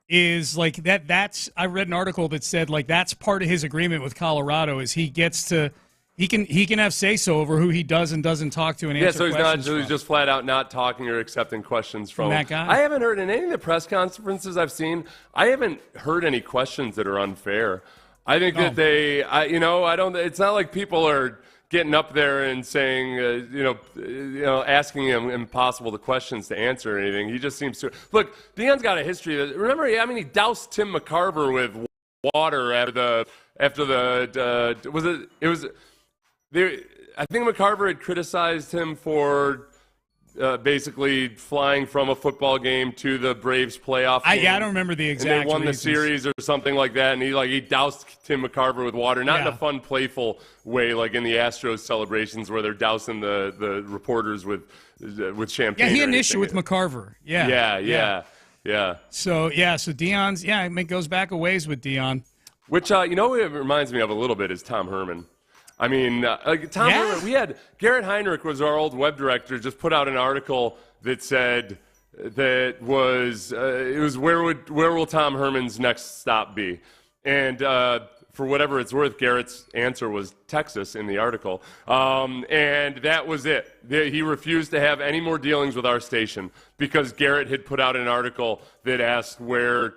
is like that's I read an article that said like that's part of his agreement with Colorado is he gets to he can have say-so over who he does and doesn't talk to and answer questions. Yeah, so he's just flat out not talking or accepting questions from that guy. I haven't heard in any of the press conferences I've seen, I haven't heard any questions that are unfair. I think that it's not like people are getting up there and saying, asking him impossible questions to answer or anything. He just seems to look. Deion's got a history. Remember, he doused Tim McCarver with water I think McCarver had criticized him for basically flying from a football game to the Braves playoff game. I don't remember the exact And they won reasons. the series or something like that, and he doused Tim McCarver with water, not in a fun, playful way like in the Astros celebrations where they're dousing the reporters with champagne. Yeah, he had an issue with McCarver. Yeah. So Deion's, it goes back a ways with Deion. Which, what it reminds me of a little bit is Tom Herman. I mean, Tom Herman, we had Garrett Heinrich was our old web director, just put out an article that said it was where will Tom Herman's next stop be? And for whatever it's worth, Garrett's answer was Texas in the article. And that was it. He refused to have any more dealings with our station because Garrett had put out an article that asked where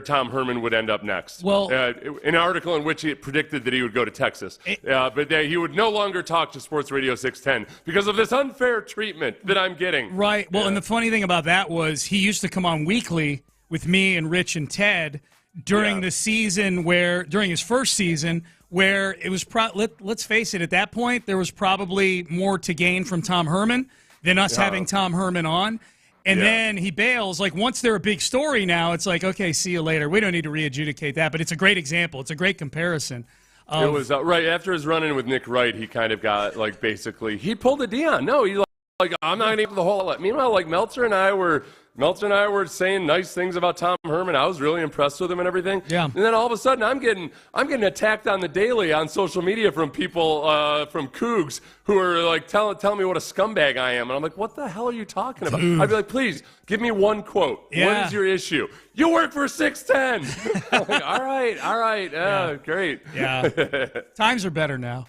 Tom Herman would end up next. Well, an article in which he predicted that he would go to Texas, but that he would no longer talk to Sports Radio 610 because of this unfair treatment that I'm getting. Right. Well, and the funny thing about that was he used to come on weekly with me and Rich and Ted during the season during his first season, where it was let's face it, at that point there was probably more to gain from Tom Herman than us having Tom Herman on. And then he bails. Like, once they're a big story now, it's like, okay, see you later. We don't need to re-adjudicate that. But it's a great example. It's a great comparison. It was right after his run-in with Nick Wright, he kind of got, like, basically, he pulled a Deion. No, he, like I'm not even the whole – meanwhile, like, Meltzer and I were saying nice things about Tom Herman. I was really impressed with him and everything. Yeah. And then all of a sudden, I'm getting attacked on the daily on social media from people from Cougs who are like telling me what a scumbag I am, and I'm like, what the hell are you talking about? I'd be like, please give me one quote. Yeah. What is your issue? You work for 610. I'm like, all right, great. Yeah, times are better now.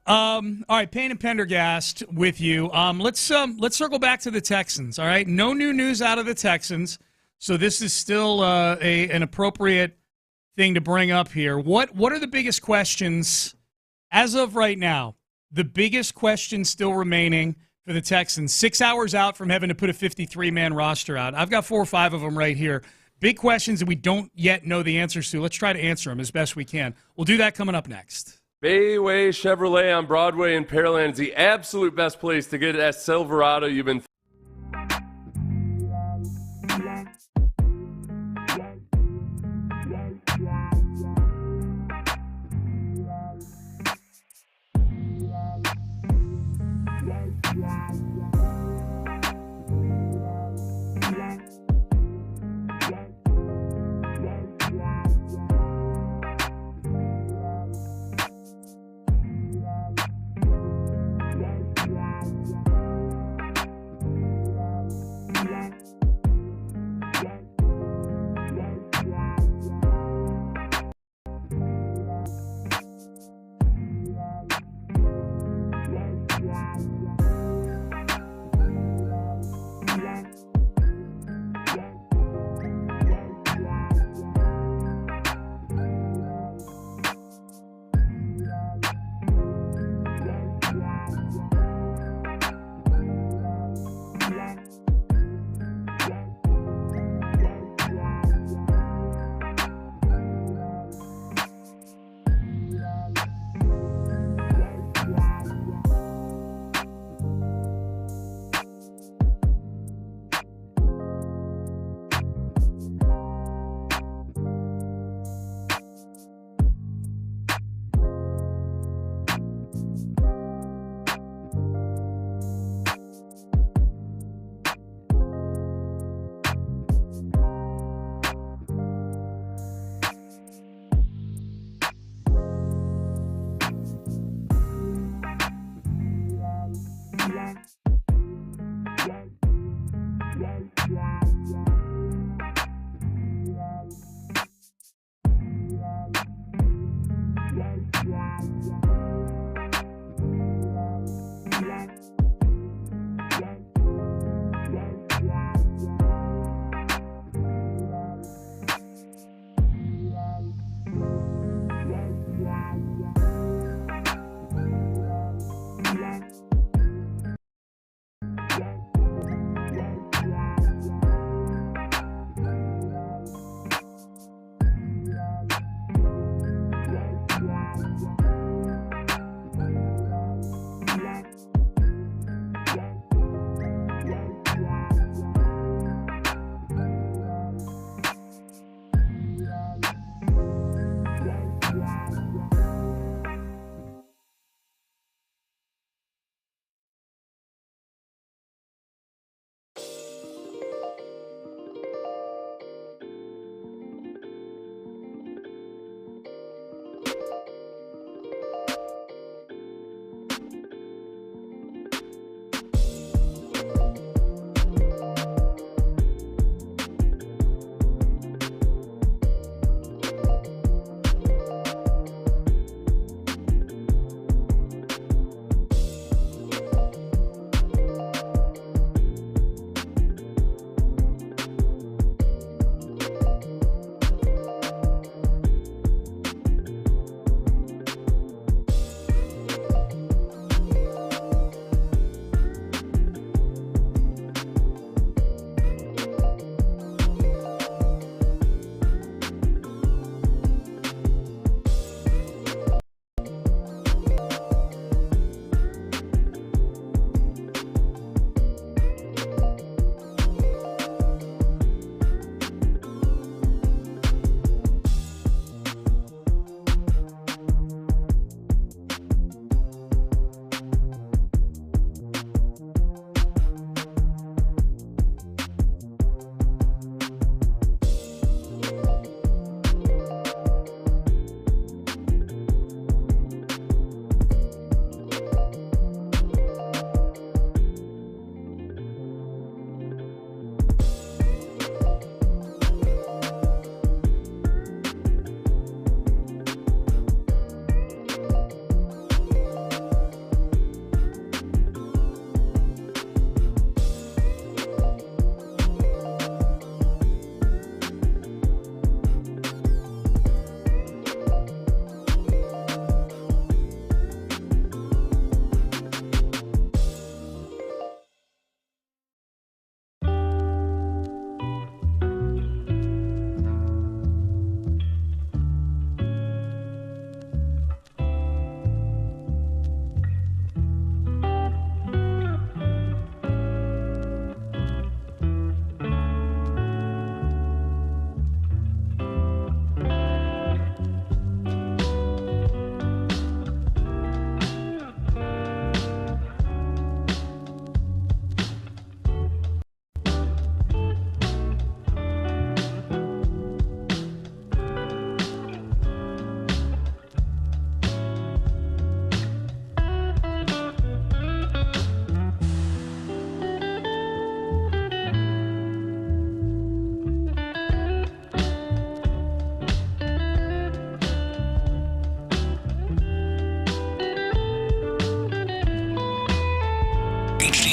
All right, Payne and Pendergast with you. Let's circle back to the Texans. All right, no new news out of the Texans, so this is still an appropriate thing to bring up here. What are the biggest questions as of right now? The biggest question still remaining for the Texans, 6 hours out from having to put a 53-man roster out. I've got 4 or 5 of them right here. Big questions that we don't yet know the answers to. Let's try to answer them as best we can. We'll do that coming up next. Bayway Chevrolet on Broadway in Pearland is the absolute best place to get that Silverado you've been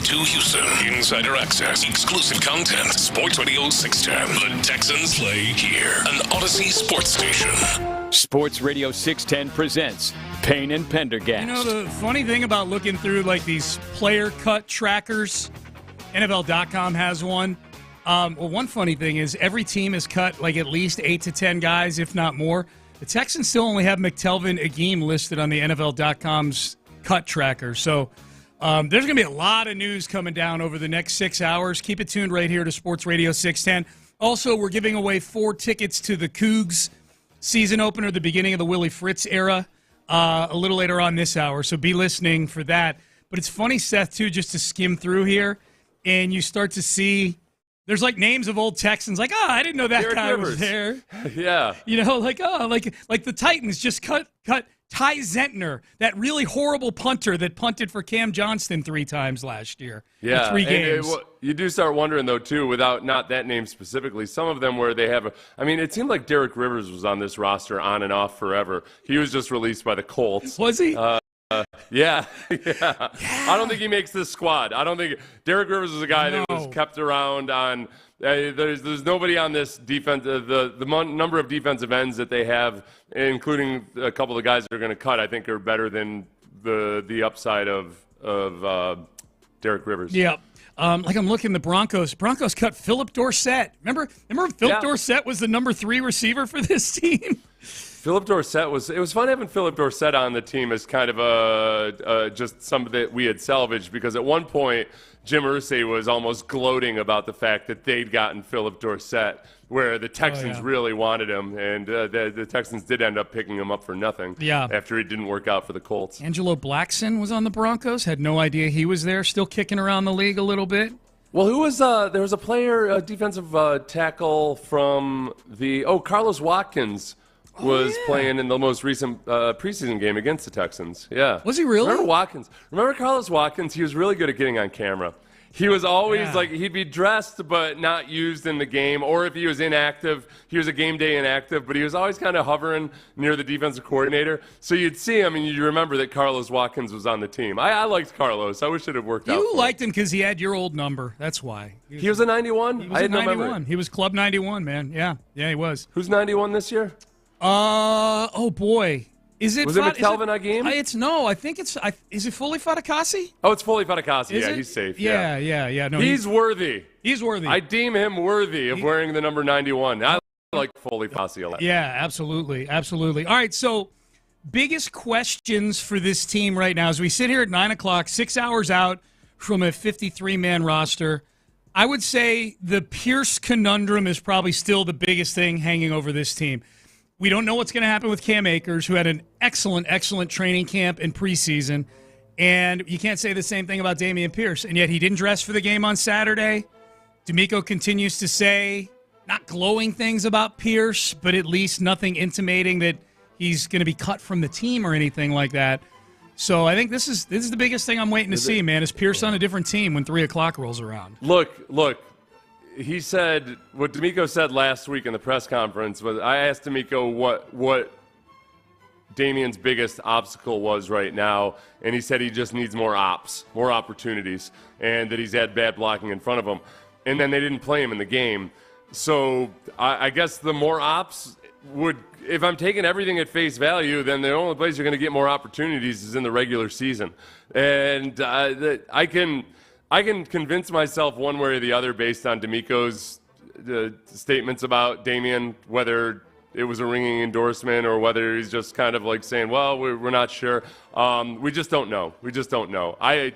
to Houston. Insider access, exclusive content. Sports Radio 610. The Texans play here. An Odyssey sports station. Sports Radio 610 presents Payne and Pendergast. You know, the funny thing about looking through like these player cut trackers, NFL.com has one. Well, one funny thing is every team has cut like at least 8 to 10 guys, if not more. The Texans still only have McTelvin Agim listed on the NFL.com's cut tracker. So there's going to be a lot of news coming down over the next 6 hours. Keep it tuned right here to Sports Radio 610. Also, we're giving away 4 tickets to the Cougs season opener, the beginning of the Willie Fritz era, a little later on this hour. So be listening for that. But it's funny, Seth, too, just to skim through here, and you start to see there's like names of old Texans, like, I didn't know that Derek guy Rivers was there. Yeah. You know, like the Titans just cut Ty Zentner, that really horrible punter that punted for Cam Johnston 3 times last year. Yeah. In 3 games. You do start wondering, though, too, without not that name specifically, some of them where they have it seemed like Derek Rivers was on this roster on and off forever. He was just released by the Colts. Was he? Yeah. I don't think he makes this squad. I don't think Derek Rivers is a guy that was kept around on. There's nobody on this defense. The number of defensive ends that they have, including a couple of guys that are going to cut, I think are better than the upside of Derek Rivers. Yeah. Like I'm looking, the Broncos cut Philip Dorsett. Remember Philip Dorsett was the number 3 receiver for this team? Philip Dorsett it was fun having Philip Dorsett on the team as kind of just something that we had salvaged, because at one point Jim Irsay was almost gloating about the fact that they'd gotten Philip Dorsett, where the Texans really wanted him, and the Texans did end up picking him up for nothing after he didn't work out for the Colts. Angelo Blackson was on the Broncos, had no idea he was there, still kicking around the league a little bit. Well, who was there was a player, a defensive tackle from Carlos Watkins was playing in the most recent preseason game against the Texans. Yeah. Was he really? Remember Carlos Watkins? He was really good at getting on camera. He was always he'd be dressed but not used in the game, or if he was inactive, he was a game day inactive, but he was always kind of hovering near the defensive coordinator. So you'd see him and you'd remember that Carlos Watkins was on the team. I liked Carlos. I wish it had worked out. You liked him because he had your old number. That's why. He was a 91? He was a 91. He was Club 91, man. Yeah, he was. Who's 91 this year? Oh boy, was it McTelvin Agim? I think it's. Is it Foley Fatukasi? Oh, it's Foley Fatukasi. Yeah, he's safe. Yeah. No, he's worthy. He's worthy. I deem him worthy of wearing the number 91. I like Foley Fatukasi a lot. Yeah, absolutely. All right, so biggest questions for this team right now as we sit here at 9 o'clock, 6 hours out from a 53-man roster. I would say the Pierce conundrum is probably still the biggest thing hanging over this team. We don't know what's going to happen with Cam Akers, who had an excellent training camp in preseason. And you can't say the same thing about Dameon Pierce. And yet he didn't dress for the game on Saturday. D'Amico continues to say not glowing things about Pierce, but at least nothing intimating that he's going to be cut from the team or anything like that. So I think this is the biggest thing I'm waiting to see, man, is Pierce on a different team when 3 o'clock rolls around. Look. He said what D'Amico said last week in the press conference was, I asked D'Amico what Damien's biggest obstacle was right now, and he said he just needs more opportunities, and that he's had bad blocking in front of him. And then they didn't play him in the game. So I guess the more ops would, if I'm taking everything at face value, then the only place you're going to get more opportunities is in the regular season. And I can convince myself one way or the other based on D'Amico's statements about Damien, whether it was a ringing endorsement or whether he's just kind of like saying, well, we're not sure. We just don't know. I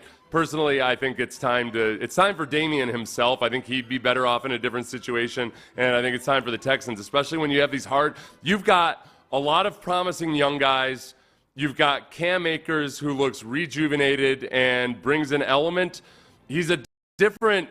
think it's time for Damien himself. I think he'd be better off in a different situation. And I think it's time for the Texans, especially when you have these you've got a lot of promising young guys. You've got Cam Akers, who looks rejuvenated and brings an element. He's a different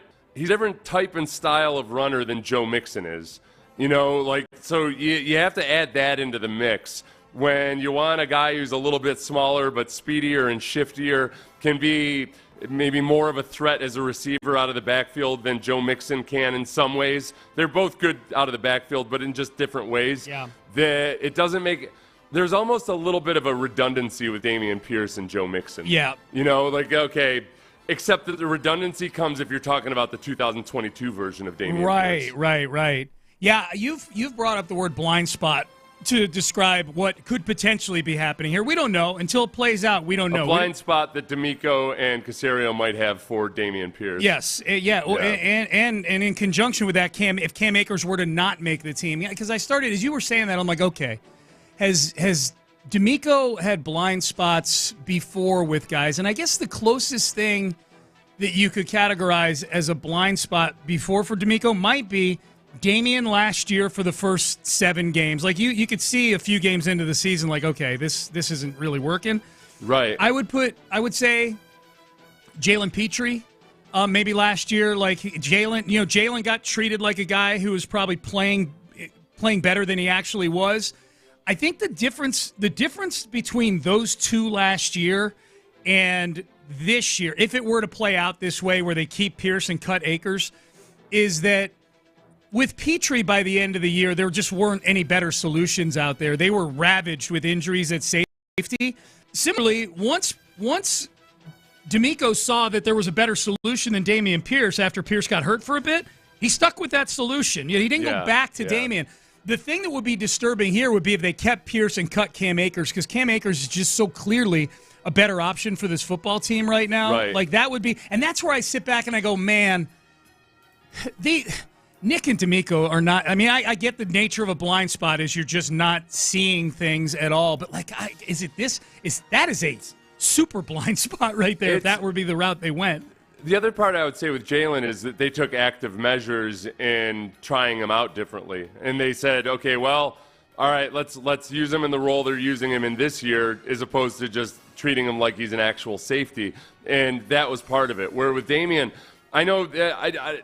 type and style of runner than Joe Mixon is. So you have to add that into the mix. When you want a guy who's a little bit smaller but speedier and shiftier, can be maybe more of a threat as a receiver out of the backfield than Joe Mixon can in some ways. They're both good out of the backfield, but in just different ways. Yeah. It doesn't make – there's almost a little bit of a redundancy with Dameon Pierce and Joe Mixon. Yeah. Okay – Except that the redundancy comes if you're talking about the 2022 version of Dameon Pierce. Right. Yeah, you've brought up the word blind spot to describe what could potentially be happening here. We don't know. Until it plays out, we don't know. A blind spot that D'Amico and Caserio might have for Dameon Pierce. Yes, and in conjunction with that, if Cam Akers were to not make the team, because I started, as you were saying that, I'm like, okay, has D'Amico had blind spots before with guys? And I guess the closest thing that you could categorize as a blind spot before for D'Amico might be Dameon last year for the first 7 games. Like you could see a few games into the season, like, okay, this isn't really working. Right. I would say Jalen Petrie, maybe last year, like Jalen got treated like a guy who was probably playing better than he actually was. I think the difference between those two last year and this year, if it were to play out this way where they keep Pierce and cut Akers, is that with Petrie, by the end of the year, there just weren't any better solutions out there. They were ravaged with injuries at safety. Similarly, once D'Amico saw that there was a better solution than Dameon Pierce after Pierce got hurt for a bit, he stuck with that solution. He didn't go back to Dameon. The thing that would be disturbing here would be if they kept Pierce and cut Cam Akers, because Cam Akers is just so clearly a better option for this football team right now. Right. Like that would be, and that's where I sit back and I go, man, Nick and D'Amico are not. I mean, I get the nature of a blind spot is you're just not seeing things at all. But like, that is a super blind spot right there. If that would be the route they went. The other part I would say with Jalen is that they took active measures in trying him out differently, and they said, okay, well, all right, let's use him in the role they're using him in this year, as opposed to just treating him like he's an actual safety, and that was part of it. Where with Dameon, I know I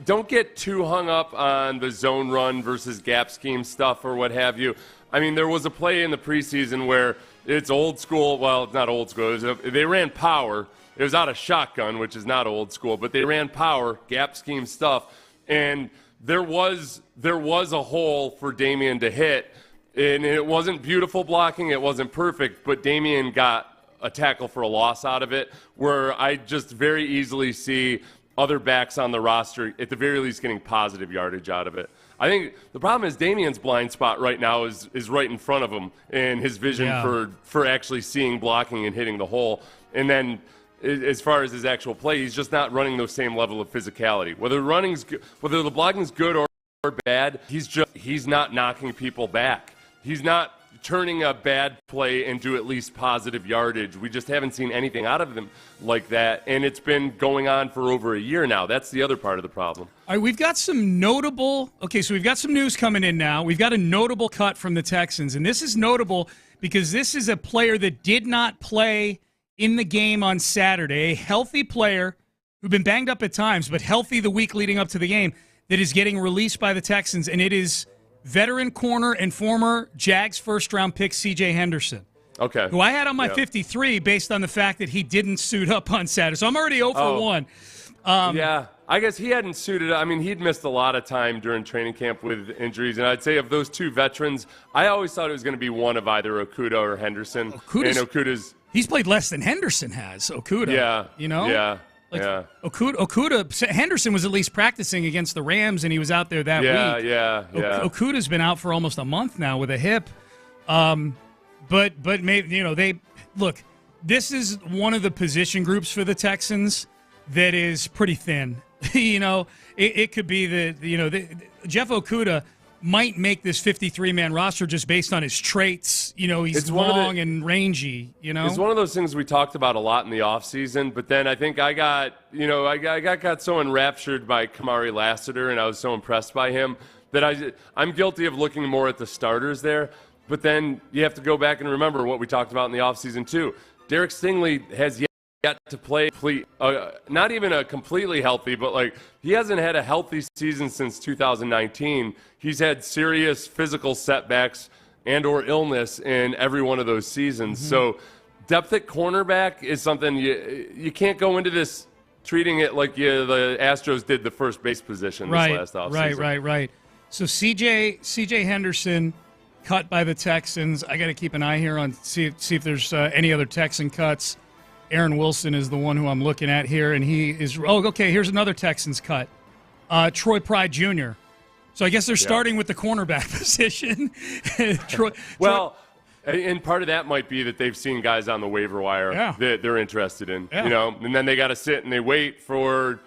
don't get too hung up on the zone run versus gap scheme stuff or what have you. I mean, there was a play in the preseason where it's old school. Well, it's not old school. They ran power. It was out of shotgun, which is not old school, but they ran power, gap scheme stuff, and there was a hole for Dameon to hit, and it wasn't beautiful blocking. It wasn't perfect, but Dameon got a tackle for a loss out of it, where I just very easily see other backs on the roster, at the very least, getting positive yardage out of it. I think the problem is Dameon's blind spot right now is right in front of him, and his vision for actually seeing blocking and hitting the hole. And then as far as his actual play, he's just not running the same level of physicality. Whether the blocking's good or bad, he's not knocking people back. He's not turning a bad play into at least positive yardage. We just haven't seen anything out of them like that, and it's been going on for over a year now. That's the other part of the problem. All right, we've got some notable – okay, so we've got some news coming in now. We've got a notable cut from the Texans, and this is notable because this is a player that did not play in the game on Saturday, a healthy player who'd been banged up at times, but healthy the week leading up to the game, that is getting released by the Texans, and it is veteran corner and former Jags first-round pick C.J. Henderson. Okay. Who I had on my 53 based on the fact that he didn't suit up on Saturday. So I'm already 0 for 1. Yeah, I guess he hadn't suited up. I mean, he'd missed a lot of time during training camp with injuries, and I'd say of those two veterans, I always thought it was going to be one of either Okudah or Henderson. Okudah's he's played less than Henderson has, Okudah. Yeah. You know? Yeah. Like Okudah, Henderson was at least practicing against the Rams, and he was out there that week. Yeah. Okudah's been out for almost a month now with a hip. But maybe, they look. This is one of the position groups for the Texans that is pretty thin. It could be Jeff Okudah might make this 53-man roster just based on his traits. He's long and rangy. It's one of those things we talked about a lot in the offseason, but then I think I got so enraptured by Kamari Lassiter, and I was so impressed by him that I'm guilty of looking more at the starters there. But then you have to go back and remember what we talked about in the offseason too. Derek Stingley has yet to play not even a completely healthy, but he hasn't had a healthy season since 2019. He's had serious physical setbacks and or illness in every one of those seasons. Mm-hmm. So depth at cornerback is something you can't go into this treating it like the Astros did the first base position this last offseason. Right. So C.J. Henderson cut by the Texans. I got to keep an eye here on see if there's any other Texan cuts. Aaron Wilson is the one who I'm looking at here, and he is. Oh, okay. Here's another Texans cut. Troy Pride Jr. So I guess they're starting with the cornerback position. And part of that might be that they've seen guys on the waiver wire that they're interested in, and then they got to sit and they wait for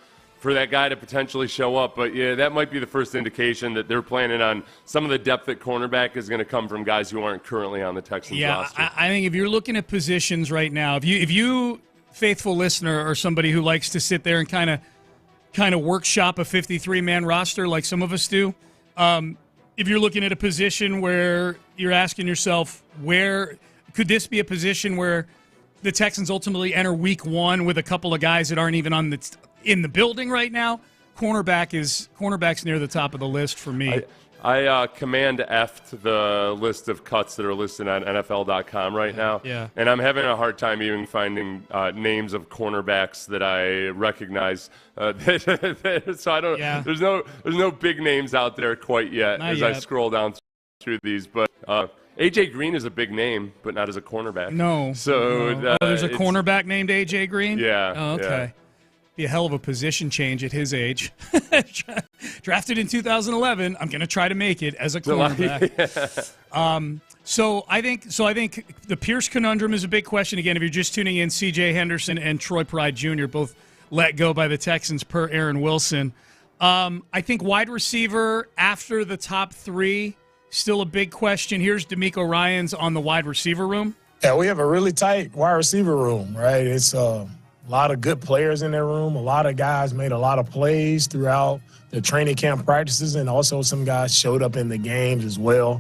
that guy to potentially show up. But, that might be the first indication that they're planning on some of the depth at cornerback is going to come from guys who aren't currently on the Texans roster. I think if you're looking at positions right now, if you faithful listener, or somebody who likes to sit there and kind of workshop a 53-man roster like some of us do, if you're looking at a position where you're asking yourself, where could this be a position where the Texans ultimately enter week 1 with a couple of guys that aren't even in the building right now? Cornerback's near the top of the list for me. I Command F'd the list of cuts that are listed on NFL.com right now. Yeah. And I'm having a hard time even finding names of cornerbacks that I recognize. So I don't. Yeah. There's no big names out there quite yet I scroll down through these. But A.J. Green is a big name, but not as a cornerback. No. So there's a cornerback named A.J. Green? Yeah. Oh, okay. Yeah. Be a hell of a position change at his age. Drafted in 2011, I'm going to try to make it as a cornerback. So I think the Pierce conundrum is a big question. Again, if you're just tuning in, C.J. Henderson and Troy Pride Jr. both let go by the Texans per Aaron Wilson. I think wide receiver after the top 3, still a big question. Here's DeMeco Ryans on the wide receiver room. Yeah, we have a really tight wide receiver room, right? It's a lot of good players in their room. A lot of guys made a lot of plays throughout the training camp practices, and also some guys showed up in the games as well.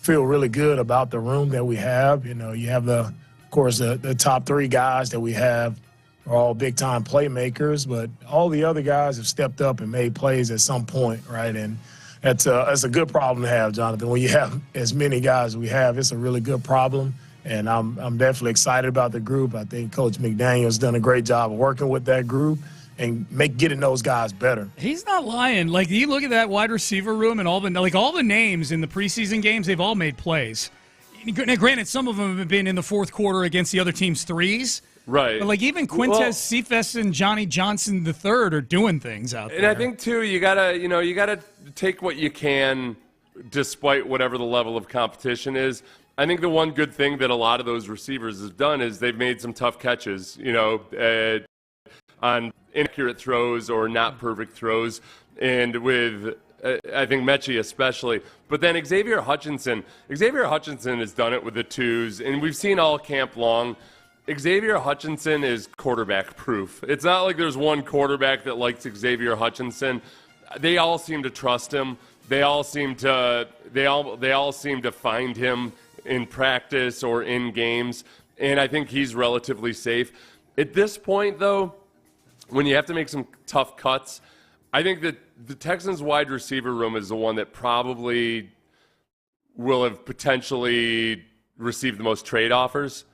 Feel really good about the room that we have. You know, you have of course, the top 3 guys that we have are all big-time playmakers, but all the other guys have stepped up and made plays at some point, right? And that's a good problem to have, Jonathan. When you have as many guys as we have, it's a really good problem. And I'm definitely excited about the group. I think Coach McDaniel's done a great job of working with that group and getting those guys better. He's not lying. Like, you look at that wide receiver room and all the names in the preseason games, they've all made plays. Now, granted, some of them have been in the fourth quarter against the other team's threes. Right. But even Quintez Cephas and Johnny Johnson III are doing things out there. And I think too, you gotta take what you can, despite whatever the level of competition is. I think the one good thing that a lot of those receivers have done is they've made some tough catches, on inaccurate throws or not perfect throws, and with I think Mechie especially. But then Xavier Hutchinson has done it with the twos, and we've seen all camp long. Xavier Hutchinson is quarterback proof. It's not like there's one quarterback that likes Xavier Hutchinson. They all seem to trust him. They all seem to find him in practice or in games, and I think he's relatively safe. At this point, though, when you have to make some tough cuts, I think that the Texans wide receiver room is the one that probably will have potentially received the most trade offers.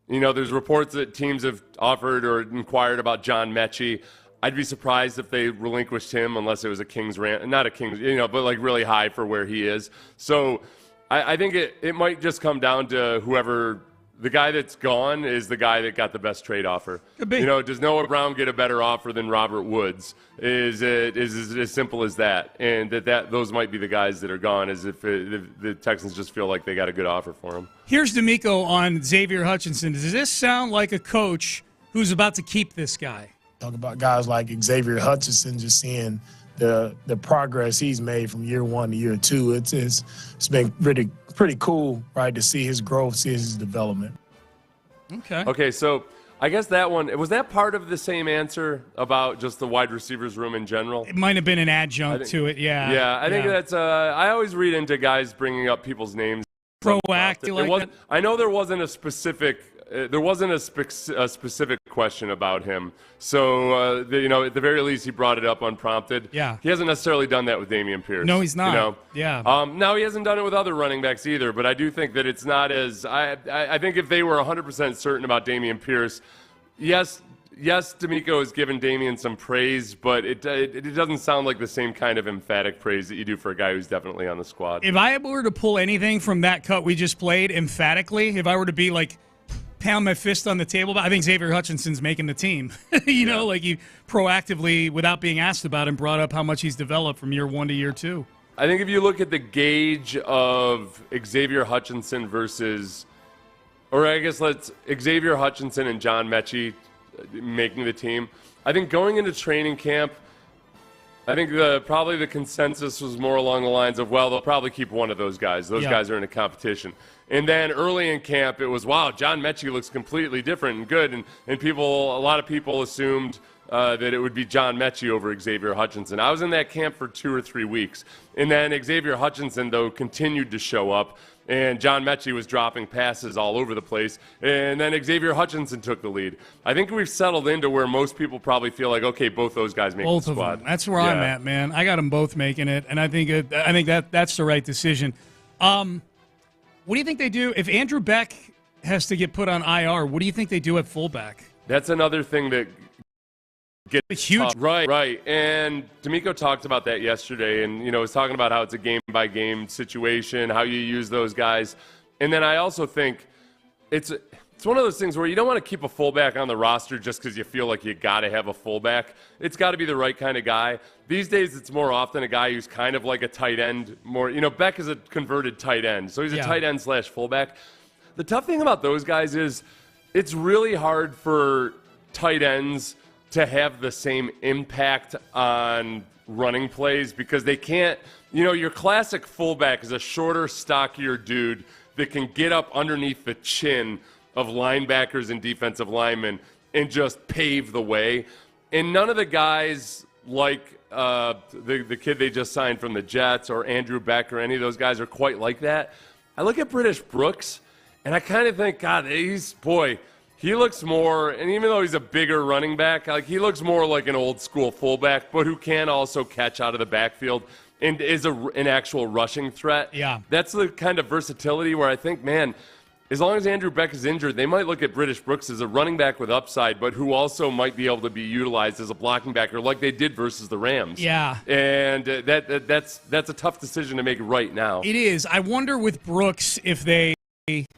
There's reports that teams have offered or inquired about John Mechie. I'd be surprised if they relinquished him unless it was a King's rant, not a King's, but like really high for where he is. So I think it might just come down to whoever the guy that's gone is the guy that got the best trade offer. Could be. Does Noah Brown get a better offer than Robert Woods? Is it as simple as that? And that those might be the guys that are gone, as if the Texans just feel like they got a good offer for him. Here's DeMeco on Xavier Hutchinson. Does this sound like a coach who's about to keep this guy? Talk about guys like Xavier Hutchinson, just seeing the progress he's made from year 1 to year 2. It's been pretty cool, right, to see his growth, see his development. Okay, so I guess that one, was that part of the same answer about just the wide receivers room in general? It might have been an adjunct to it, yeah. Yeah, I think that's, I always read into guys bringing up people's names. Proactive. I know there wasn't a specific question about him. So, at the very least, he brought it up unprompted. Yeah. He hasn't necessarily done that with Dameon Pierce. No, he's not. Yeah. Now, he hasn't done it with other running backs either, but I do think that it's not as – I think if they were 100% certain about Dameon Pierce, yes, DeMeco has given Dameon some praise, but it doesn't sound like the same kind of emphatic praise that you do for a guy who's definitely on the squad. If I were to pull anything from that cut we just played emphatically, if I were to be like pound my fist on the table, but I think Xavier Hutchinson's making the team. You know, like he proactively, without being asked about him, brought up how much he's developed from year 1 to year 2. I think if you look at the gauge of Xavier Hutchinson versus, or I guess Xavier Hutchinson and John Mechie making the team, I think going into training camp, I think probably the consensus was more along the lines of, well, they'll probably keep one of those guys. Those guys are in a competition. And then early in camp, it was, wow, John Mechie looks completely different and good. And a lot of people assumed that it would be John Mechie over Xavier Hutchinson. I was in that camp for 2 or 3 weeks. And then Xavier Hutchinson, though, continued to show up. And John Mechie was dropping passes all over the place. And then Xavier Hutchinson took the lead. I think we've settled into where most people probably feel like, okay, both those guys make the squad. Both of them. That's where I'm at, man. I got them both making it, and I think that's the right decision. What do you think they do if Andrew Beck has to get put on IR? What do you think they do at fullback? That's another thing that gets huge. Tough. Right. And D'Amico talked about that yesterday, and was talking about how it's a game-by-game situation, how you use those guys. And then I also think it's one of those things where you don't want to keep a fullback on the roster just because you feel like you got to have a fullback. It's got to be the right kind of guy. These days, it's more often a guy who's kind of like a tight end. Beck is a converted tight end, so he's a tight end / fullback. The tough thing about those guys is it's really hard for tight ends to have the same impact on running plays because they can't, your classic fullback is a shorter, stockier dude that can get up underneath the chin of linebackers and defensive linemen and just pave the way. And none of the guys like the kid they just signed from the Jets or Andrew Beck or any of those guys are quite like that. I look at British Brooks, and I kind of think, God, he looks more, and even though he's a bigger running back, he looks more like an old school fullback, but who can also catch out of the backfield and is an actual rushing threat. Yeah. That's the kind of versatility where I think, man, as long as Andrew Beck is injured, they might look at British Brooks as a running back with upside, but who also might be able to be utilized as a blocking backer like they did versus the Rams. Yeah. And that's a tough decision to make right now. It is. I wonder with Brooks if they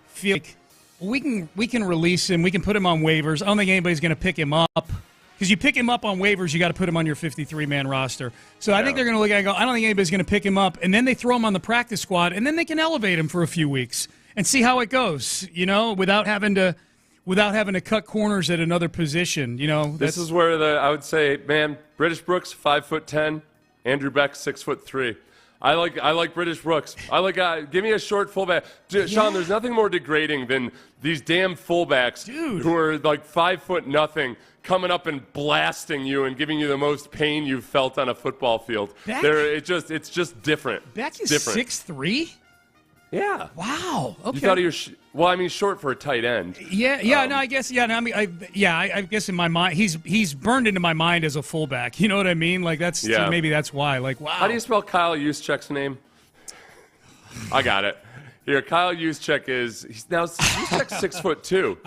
feel like we can release him, we can put him on waivers. I don't think anybody's going to pick him up. Because you pick him up on waivers, you got to put him on your 53-man roster. So I think they're going to look at it and go, I don't think anybody's going to pick him up. And then they throw him on the practice squad, and then they can elevate him for a few weeks and see how it goes, without having to cut corners at another position. This is where I would say, man, British Brooks, 5'10", Andrew Beck, 6'3". I like British Brooks. Give me a short fullback. Sean, there's nothing more degrading than these damn fullbacks who are like 5'0" coming up and blasting you and giving you the most pain you've felt on a football field. It's just different. Beck is different. 6'3"? Yeah. Wow. Okay. You thought he was short for a tight end. I guess. I guess in my mind, he's burned into my mind as a fullback. You know what I mean? Like maybe that's why. Like, wow. How do you spell Kyle Juszczyk's name? I got it. Here, Kyle Juszczyk he's now Juszczyk's 6'2".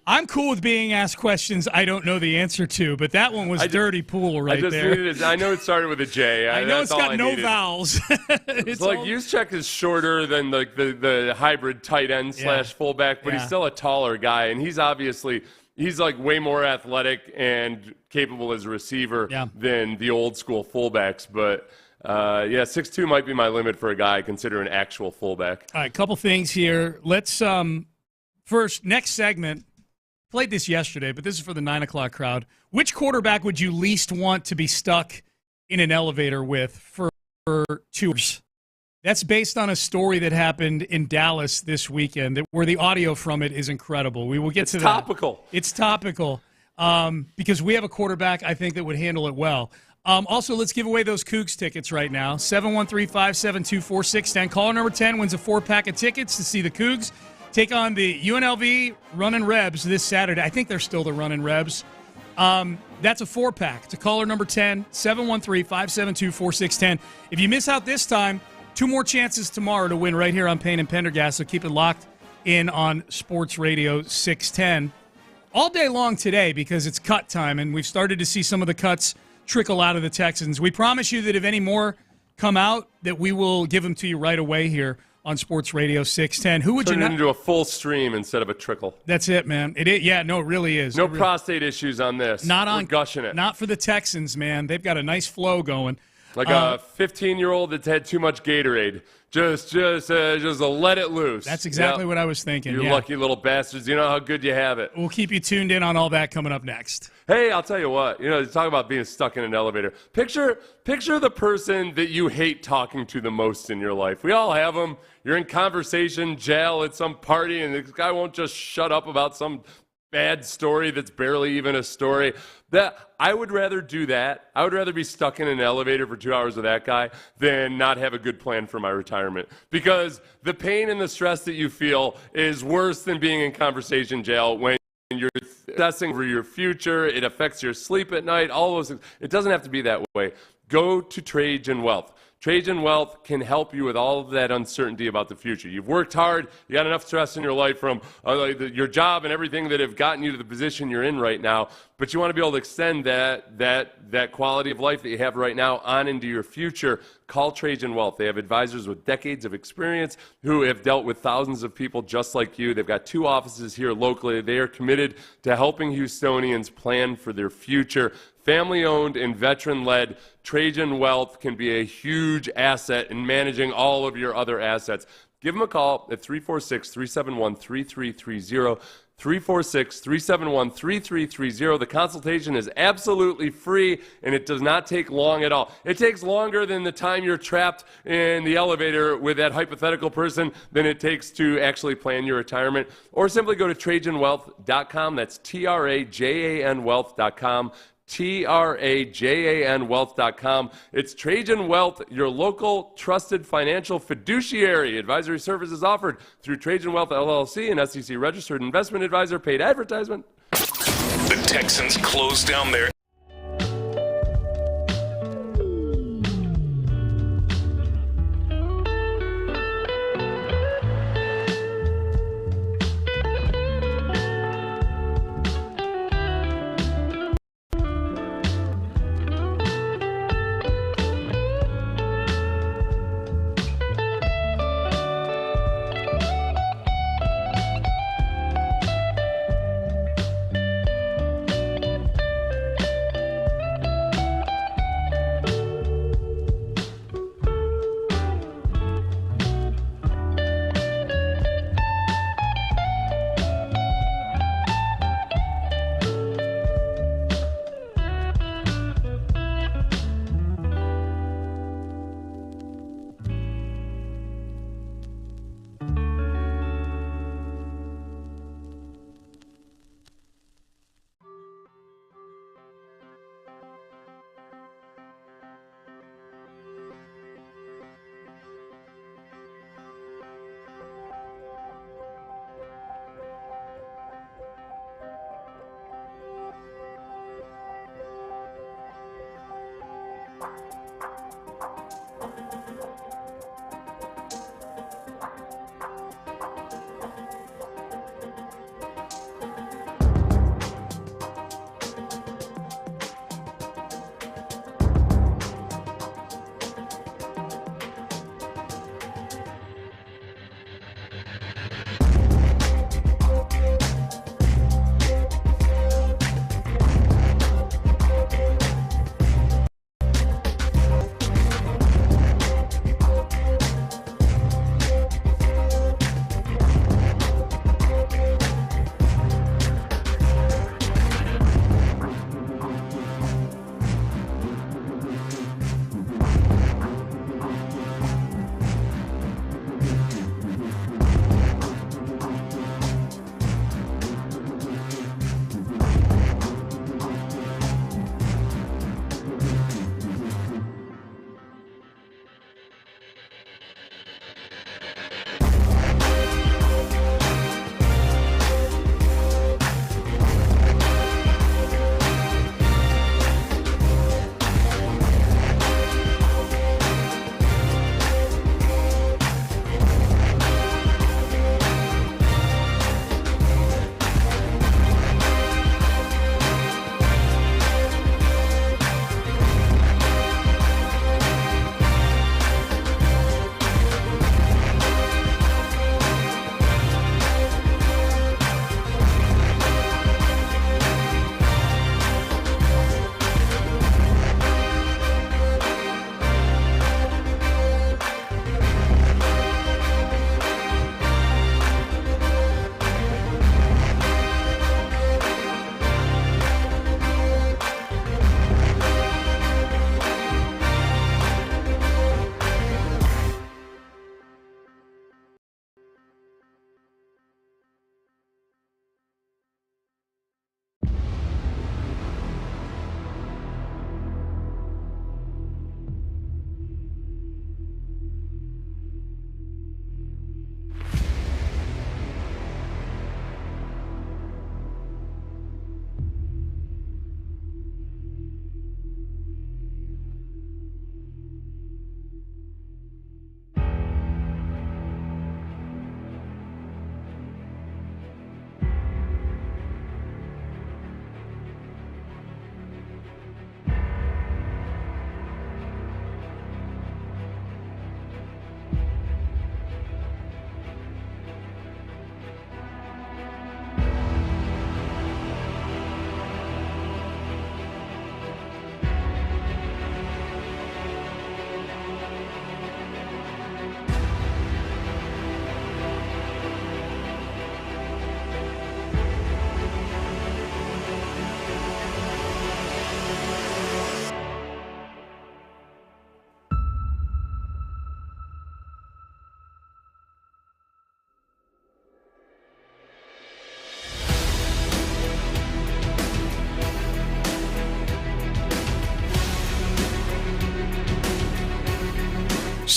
I'm cool with being asked questions I don't know the answer to, but that one was dirty pool right there. I know it started with a J. I know it's got no vowels. It's like Juszczyk is shorter than the hybrid tight end / fullback, but he's still a taller guy, and he's like way more athletic and capable as a receiver than the old school fullbacks, but. 6'2" might be my limit for a guy consider an actual fullback. All right, couple things here. Let's first, next segment, played this yesterday, but this is for the 9 o'clock crowd. Which quarterback would you least want to be stuck in an elevator with for 2 hours? That's based on a story that happened in Dallas this weekend where the audio from it is incredible. We will get to that. It's topical because we have a quarterback, I think, that would handle it well. Also, let's give away those Cougs tickets right now. 713-572-4610. Caller number 10 wins a 4-pack of tickets to see the Cougs take on the UNLV Runnin' Rebs this Saturday. I think they're still the Runnin' Rebs. That's a 4-pack. To caller number 10, 713-572-4610. If you miss out this time, 2 more chances tomorrow to win right here on Payne and Pendergast, so keep it locked in on Sports Radio 610. All day long today because it's cut time, and we've started to see some of the cuts trickle out of the Texans. We promise you that if any more come out, that we will give them to you right away here on Sports Radio 610. Who would Turn you it not? into a full stream instead of a trickle. That's it, man. It really is. No prostate issues on this. We're gushing it. Not for the Texans, man. They've got a nice flow going. Like a 15-year-old that's had too much Gatorade. Just let it loose. That's exactly what I was thinking. You lucky little bastards. You know how good you have it. We'll keep you tuned in on all that coming up next. Hey, I'll tell you what. Talk about being stuck in an elevator. Picture the person that you hate talking to the most in your life. We all have them. You're in conversation jail at some party, and this guy won't just shut up about some bad story that's barely even a story. That I would rather do that. I would rather be stuck in an elevator for 2 hours with that guy than not have a good plan for my retirement. Because the pain and the stress that you feel is worse than being in conversation jail when you're stressing over your future. It affects your sleep at night, all those things. It doesn't have to be that way. Go to Trajan Wealth. Trajan Wealth can help you with all of that uncertainty about the future. You've worked hard. You got enough stress in your life from your job and everything that have gotten you to the position you're in right now. But you want to be able to extend that quality of life that you have right now on into your future. Call Trajan Wealth. They have advisors with decades of experience who have dealt with thousands of people just like you. They've got 2 offices here locally. They are committed to helping Houstonians plan for their future. Family-owned and veteran-led, Trajan Wealth can be a huge asset in managing all of your other assets. Give them a call at 346-371-3330, 346-371-3330. The consultation is absolutely free, and it does not take long at all. It takes longer than the time you're trapped in the elevator with that hypothetical person than it takes to actually plan your retirement. Or simply go to TrajanWealth.com. That's TRAJAN Wealth.com. TRAJAN Wealth.com. It's Trajan Wealth, your local trusted financial fiduciary. Advisory services offered through Trajan Wealth LLC, an SEC registered investment advisor. Paid advertisement. The Texans close down their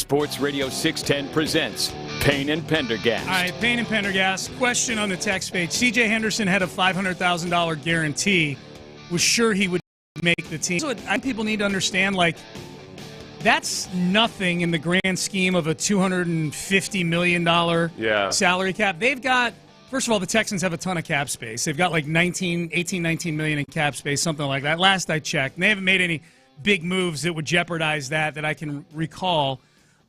Sports Radio 610 presents Payne and Pendergast. All right, Payne and Pendergast. Question on the text page. C.J. Henderson had a $500,000 guarantee. Was sure he would make the team. So I think people need to understand, like, that's nothing in the grand scheme of a $250 million salary cap. They've got, first of all, the Texans have a ton of cap space. They've got like 19 million in cap space, something like that. Last I checked. And they haven't made any big moves that would jeopardize that I can recall.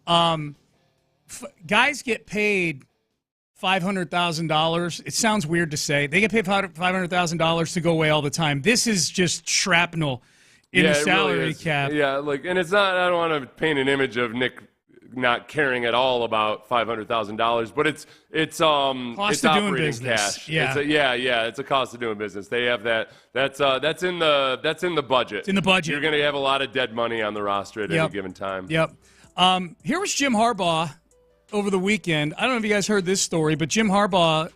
Guys get paid $500,000. It sounds weird to say. They get paid $500,000 to go away all the time. This is just shrapnel in the salary really cap. Yeah, and it's not, I don't want to paint an image of Nick not caring at all about $500,000, but it's cost of doing business. Cash. Yeah. It's a cost of doing business. They have that. That's in the budget. It's in the budget. You're going to have a lot of dead money on the roster at any given time. Yep. Here was Jim Harbaugh over the weekend. I don't know if you guys heard this story, but Jim Harbaugh,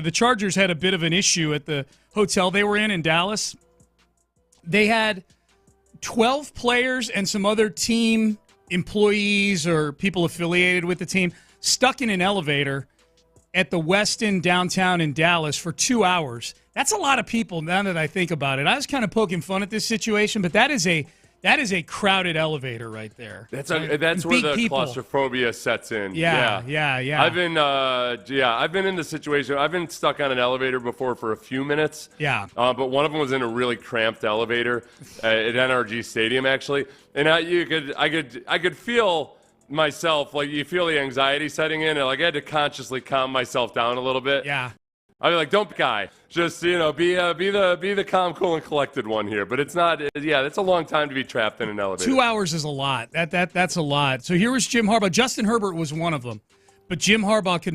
the Chargers had a bit of an issue at the hotel they were in Dallas. They had 12 players and some other team employees or people affiliated with the team stuck in an elevator at the Westin downtown in Dallas for 2 hours. That's a lot of people now that I think about it. I was kind of poking fun at this situation, but that is a crowded elevator right there. That's where the claustrophobia sets in. Yeah. I've been in the situation. I've been stuck on an elevator before for a few minutes. Yeah. But one of them was in a really cramped elevator at NRG Stadium, actually, and I could feel myself, like, you feel the anxiety setting in, and like I had to consciously calm myself down a little bit. Yeah. I'd be like, don't be guy. Just, be the calm, cool, and collected one here. But it's not. Yeah, that's a long time to be trapped in an elevator. 2 hours is a lot. That's a lot. So here was Jim Harbaugh. Justin Herbert was one of them, but Jim Harbaugh could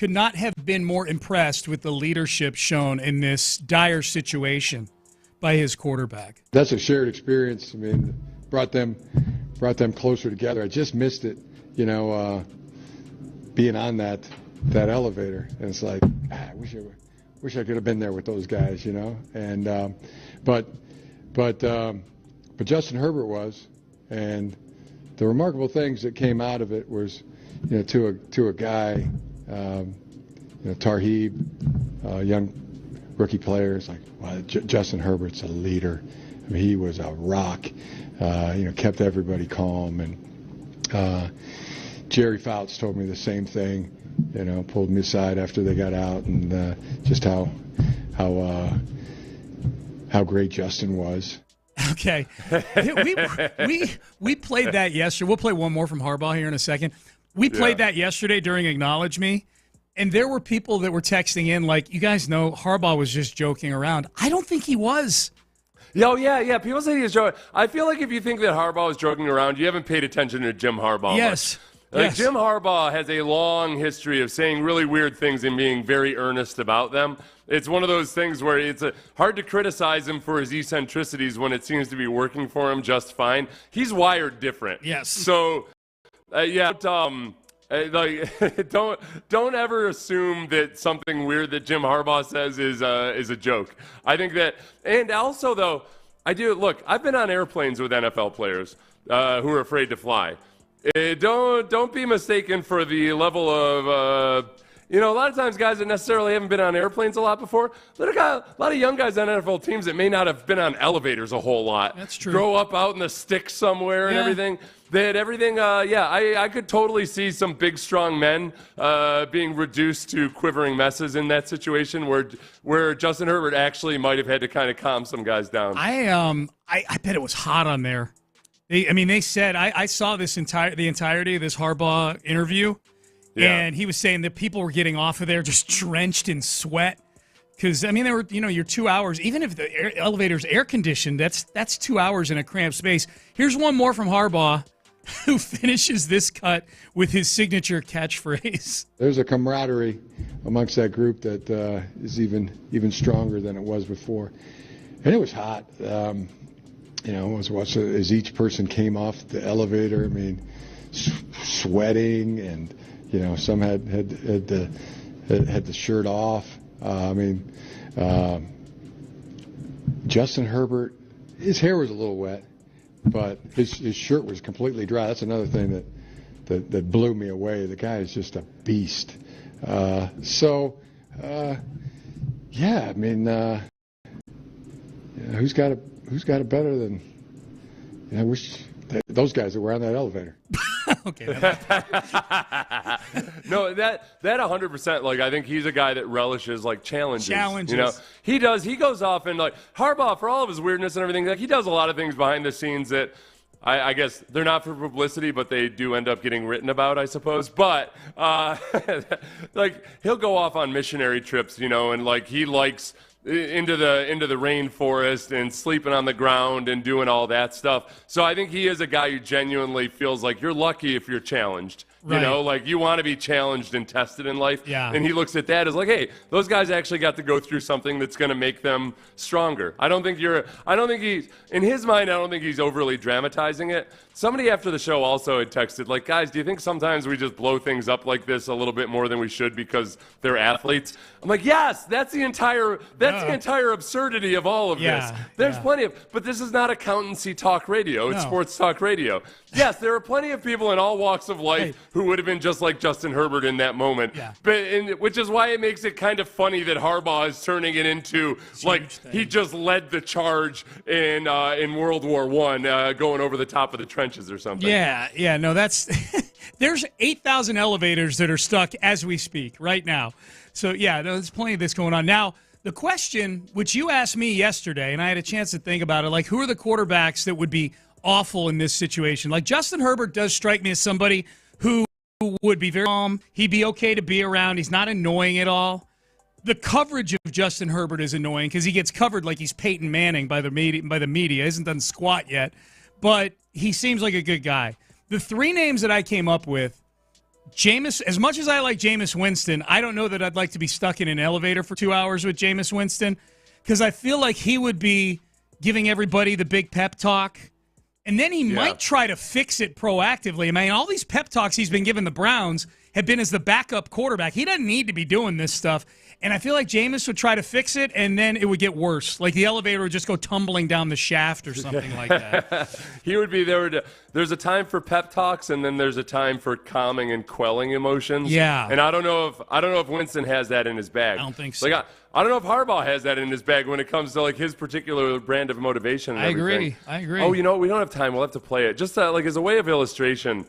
not have been more impressed with the leadership shown in this dire situation by his quarterback. That's a shared experience. I mean, brought them closer together. I just missed it, being on that elevator, and it's like, I wish I could have been there with those guys, and but Justin Herbert was, and the remarkable things that came out of it was, to a guy, Tarheeb, young rookie player, it's like, wow, Justin Herbert's a leader. I mean, he was a rock, kept everybody calm, and Jerry Fouts told me the same thing. Pulled me aside after they got out, and just how great Justin was. Okay, we played that yesterday. We'll play one more from Harbaugh here in a second. We played that yesterday during Acknowledge Me, and there were people that were texting in like, you guys know Harbaugh was just joking around. I don't think he was. Yeah. People say he's joking. I feel like if you think that Harbaugh was joking around, you haven't paid attention to Jim Harbaugh much. Yes. Jim Harbaugh has a long history of saying really weird things and being very earnest about them. It's one of those things where it's hard to criticize him for his eccentricities when it seems to be working for him just fine. He's wired different. Yes. So, don't ever assume that something weird that Jim Harbaugh says is a joke. I think that, and also though, I've been on airplanes with NFL players who are afraid to fly. Don't be mistaken for the level of, a lot of times guys that necessarily haven't been on airplanes a lot before, a lot of young guys on NFL teams that may not have been on elevators a whole lot. That's true. Grow up out in the sticks somewhere and everything. They had everything, I could totally see some big, strong men being reduced to quivering messes in that situation where Justin Herbert actually might have had to kind of calm some guys down. I bet it was hot on there. They said, I saw the entirety of this Harbaugh interview, and he was saying that people were getting off of there just drenched in sweat. Because, they were, you're 2 hours. Even if the elevator's air conditioned, that's 2 hours in a cramped space. Here's one more from Harbaugh, who finishes this cut with his signature catchphrase. There's a camaraderie amongst that group that is even stronger than it was before. And it was hot. As each person came off the elevator, sweating, and some had the shirt off. Justin Herbert, his hair was a little wet, but his shirt was completely dry. That's another thing that blew me away. The guy is just a beast. Yeah, I mean, who's got it better than? I wish those guys that were on that elevator. Okay. No, that 100%. Like, I think he's a guy that relishes like challenges. You know, he does. He goes off and like Harbaugh, for all of his weirdness and everything, like he does a lot of things behind the scenes that I guess they're not for publicity, but they do end up getting written about, I suppose. But like he'll go off on missionary trips, you know, and like he likes into the rainforest and sleeping on the ground and doing all that stuff. So I think he is a guy who genuinely feels like you're lucky if you're challenged. Right. You know, like you want to be challenged and tested in life. Yeah. And he looks at that as like, hey, those guys actually got to go through something that's going to make them stronger. I don't think he's, in his mind, I don't think he's overly dramatizing it. Somebody after the show also had texted, like, guys, do you think sometimes we just blow things up like this a little bit more than we should because they're athletes? I'm like, yes, that's the entire absurdity of all of this. There's plenty of, but this is not accountancy talk radio. It's sports talk radio. Yes, there are plenty of people in all walks of life who would have been just like Justin Herbert in that moment. Yeah. But which is why it makes it kind of funny that Harbaugh is turning it into like he just led the charge in World War I, going over the top of the trenches or something. Yeah, no, that's there's 8,000 elevators that are stuck as we speak right now. So yeah, there's plenty of this going on now. The question, which you asked me yesterday, and I had a chance to think about it, like who are the quarterbacks that would be awful in this situation? Like Justin Herbert does strike me as somebody who would be very calm. He'd be okay to be around. He's not annoying at all. The coverage of Justin Herbert is annoying because he gets covered like he's Peyton Manning by the media. Hasn't done squat yet, but he seems like a good guy. The three names that I came up with, Jameis, as much as I like Jameis Winston, I don't know that I'd like to be stuck in an elevator for 2 hours with Jameis Winston because I feel like he would be giving everybody the big pep talk. And then he might try to fix it proactively. I mean, all these pep talks he's been giving the Browns have been as the backup quarterback. He doesn't need to be doing this stuff. And I feel like Jameis would try to fix it, and then it would get worse. Like the elevator would just go tumbling down the shaft or something like that. He would be there. There's a time for pep talks, and then there's a time for calming and quelling emotions. Yeah. And I don't know if Winston has that in his bag. I don't think so. Like I don't know if Harbaugh has that in his bag when it comes to like his particular brand of motivation. And everything. I agree. Oh, you know what? We don't have time. We'll have to play it. Just like as a way of illustration,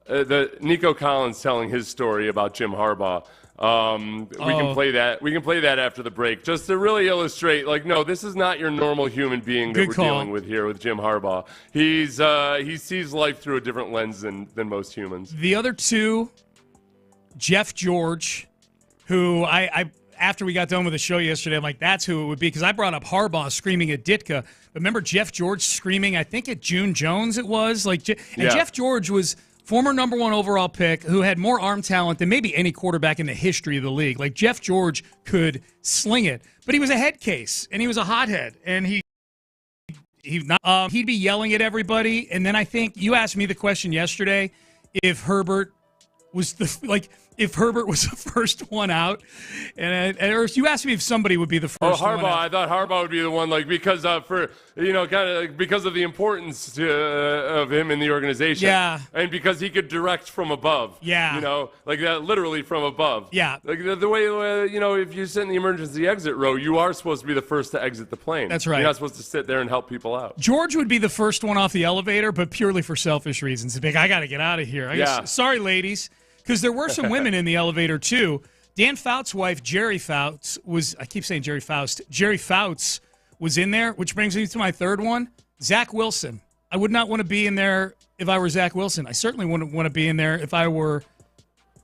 the Nico Collins telling his story about Jim Harbaugh. We can play that. We can play that after the break, just to really illustrate. Like, no, this is not your normal human being that we're dealing with here with Jim Harbaugh. He sees life through a different lens than most humans. The other two, Jeff George, who I after we got done with the show yesterday, I'm like, that's who it would be because I brought up Harbaugh screaming at Ditka. Remember Jeff George screaming? I think at June Jones it was Jeff George was former number 1 overall pick who had more arm talent than maybe any quarterback in the history of the league. Like Jeff George could sling it, but he was a head case and he was a hothead, and he'd be yelling at everybody. And then I think you asked me the question yesterday if Herbert was the first one out, or you asked me if somebody would be the first. Harbaugh. One out. I thought Harbaugh would be the one, like because because of the importance of him in the organization. Yeah, and because he could direct from above. Yeah, like that, literally from above. Yeah, like the way if you sit in the emergency exit row, you are supposed to be the first to exit the plane. That's right. You're not supposed to sit there and help people out. George would be the first one off the elevator, but purely for selfish reasons. I got to get out of here. Sorry, ladies. Because there were some women in the elevator, too. Dan Fouts' wife, Jerry Fouts, I keep saying Jerry Faust. Jerry Fouts was in there, which brings me to my third one. Zach Wilson. I would not want to be in there if I were Zach Wilson. I certainly wouldn't want to be in there if I were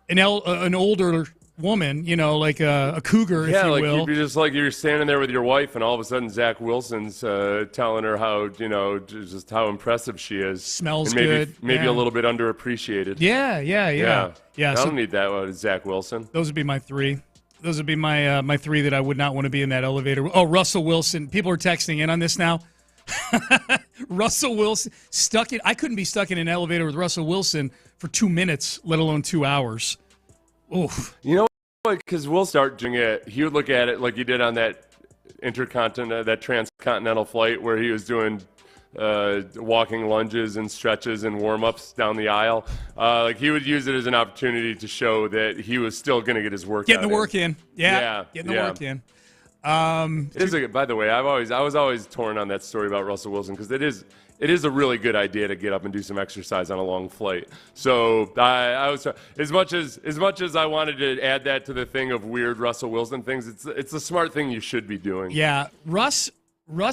an older woman, like a cougar, if you will. Yeah, you'd be just like you're standing there with your wife, and all of a sudden Zach Wilson's telling her how, just how impressive she is. Smells and good. Maybe a little bit underappreciated. Yeah. I don't need that with Zach Wilson. Those would be my three. Those would be my three that I would not want to be in that elevator. Oh, Russell Wilson. People are texting in on this now. Russell Wilson I couldn't be stuck in an elevator with Russell Wilson for 2 minutes, let alone 2 hours. Oof. You know what? Because we'll start doing it. He would look at it like he did on that transcontinental flight where he was doing walking lunges and stretches and warm-ups down the aisle. Like he would use it as an opportunity to show that he was still going to get his work. Getting the work in. Yeah. Getting the work in. By the way, I was always torn on that story about Russell Wilson because it is a really good idea to get up and do some exercise on a long flight. So I was as much as I wanted to add that to the thing of weird Russell Wilson things. It's a smart thing you should be doing. Yeah, Russ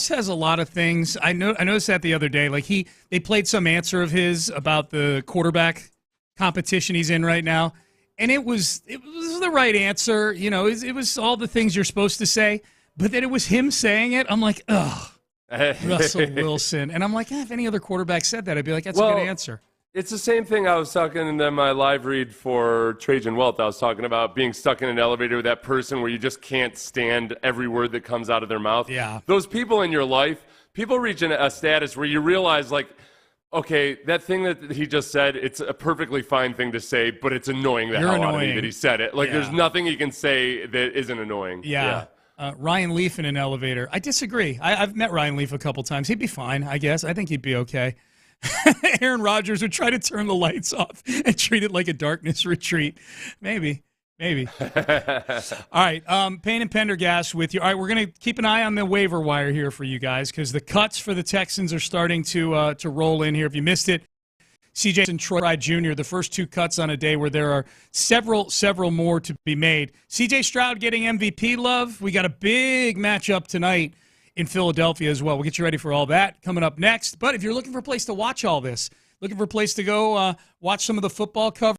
has a lot of things. I noticed that the other day. Like they played some answer of his about the quarterback competition he's in right now. And it was the right answer, you know. It was all the things you're supposed to say, but then it was him saying it. I'm like, ugh, Russell Wilson. And I'm like, if any other quarterback said that, I'd be like, that's a good answer. It's the same thing I was talking in my live read for Trajan Wealth. I was talking about being stuck in an elevator with that person where you just can't stand every word that comes out of their mouth. Yeah. Those people in your life, people reach a status where you realize, like, okay, that thing that he just said, it's a perfectly fine thing to say, but it's annoying the hell out of me that he said it. Like, there's nothing he can say that isn't annoying. Yeah. Ryan Leaf in an elevator. I disagree. I've met Ryan Leaf a couple times. He'd be fine, I guess. I think he'd be okay. Aaron Rodgers would try to turn the lights off and treat it like a darkness retreat. Maybe. All right, Payne and Pendergast with you. All right, we're going to keep an eye on the waiver wire here for you guys because the cuts for the Texans are starting to roll in here. If you missed it, C.J. and Troy Jr., the first two cuts on a day where there are several more to be made. C.J. Stroud getting MVP love. We got a big matchup tonight in Philadelphia as well. We'll get you ready for all that coming up next. But if you're looking for a place to watch all this, looking for a place to go watch some of the football coverage,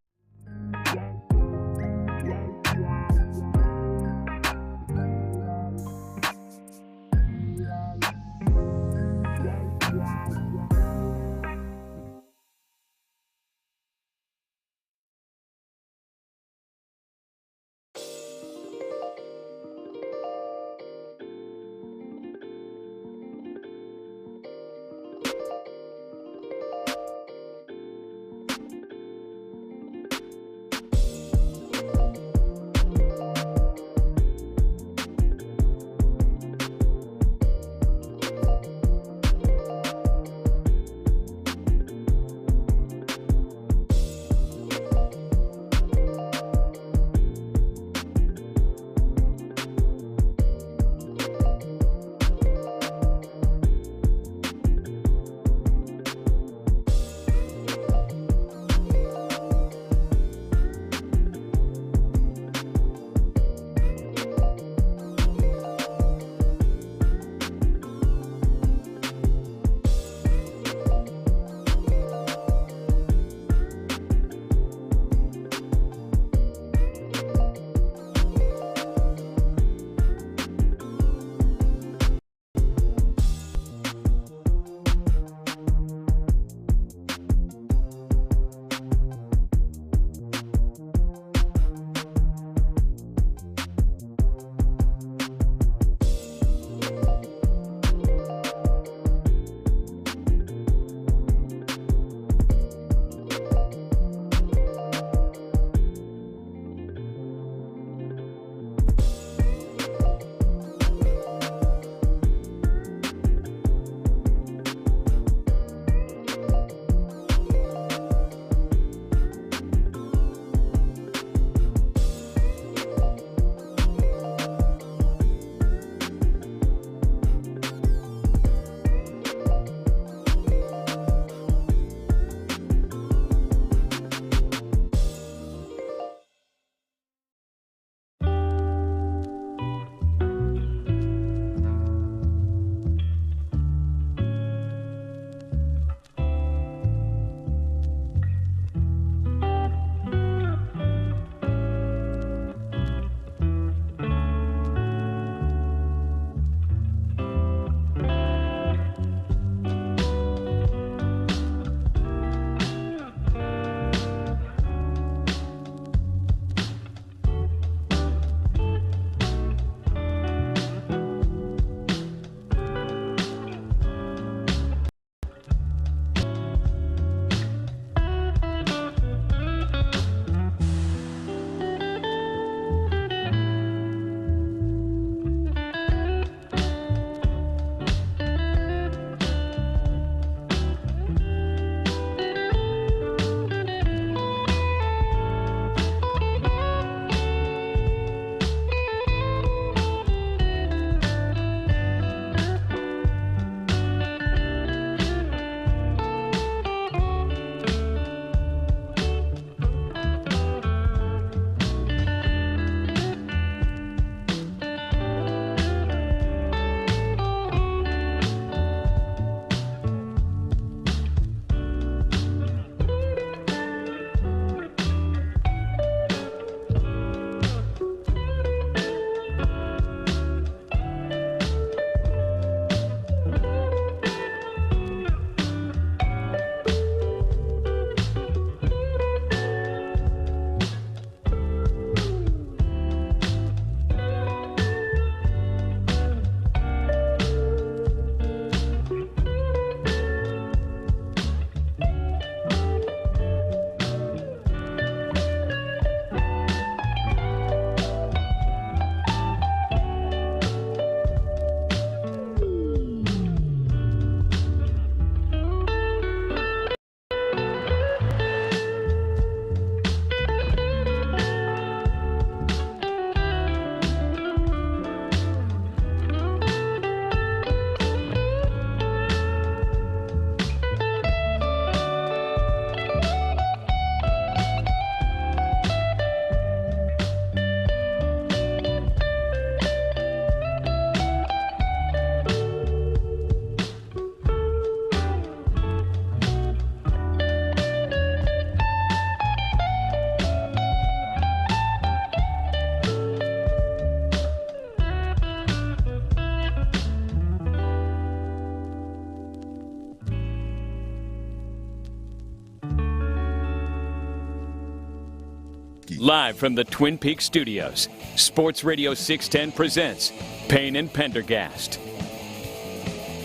Live from the Twin Peaks studios, Sports Radio 610 presents Payne and Pendergast.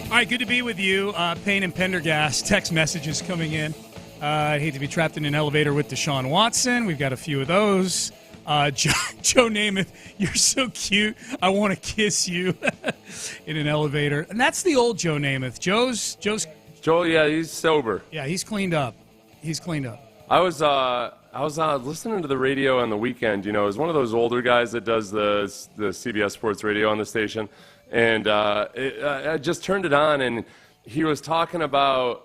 All right, good to be with you. Payne and Pendergast, text messages coming in. I hate to be trapped in an elevator with Deshaun Watson. We've got a few of those. Joe Namath, you're so cute. I want to kiss you in an elevator. And that's the old Joe Namath. Joe, yeah, he's sober. Yeah, he's cleaned up. I was listening to the radio on the weekend. You know, as one of those older guys that does the CBS Sports Radio on the station, and I just turned it on, and he was talking about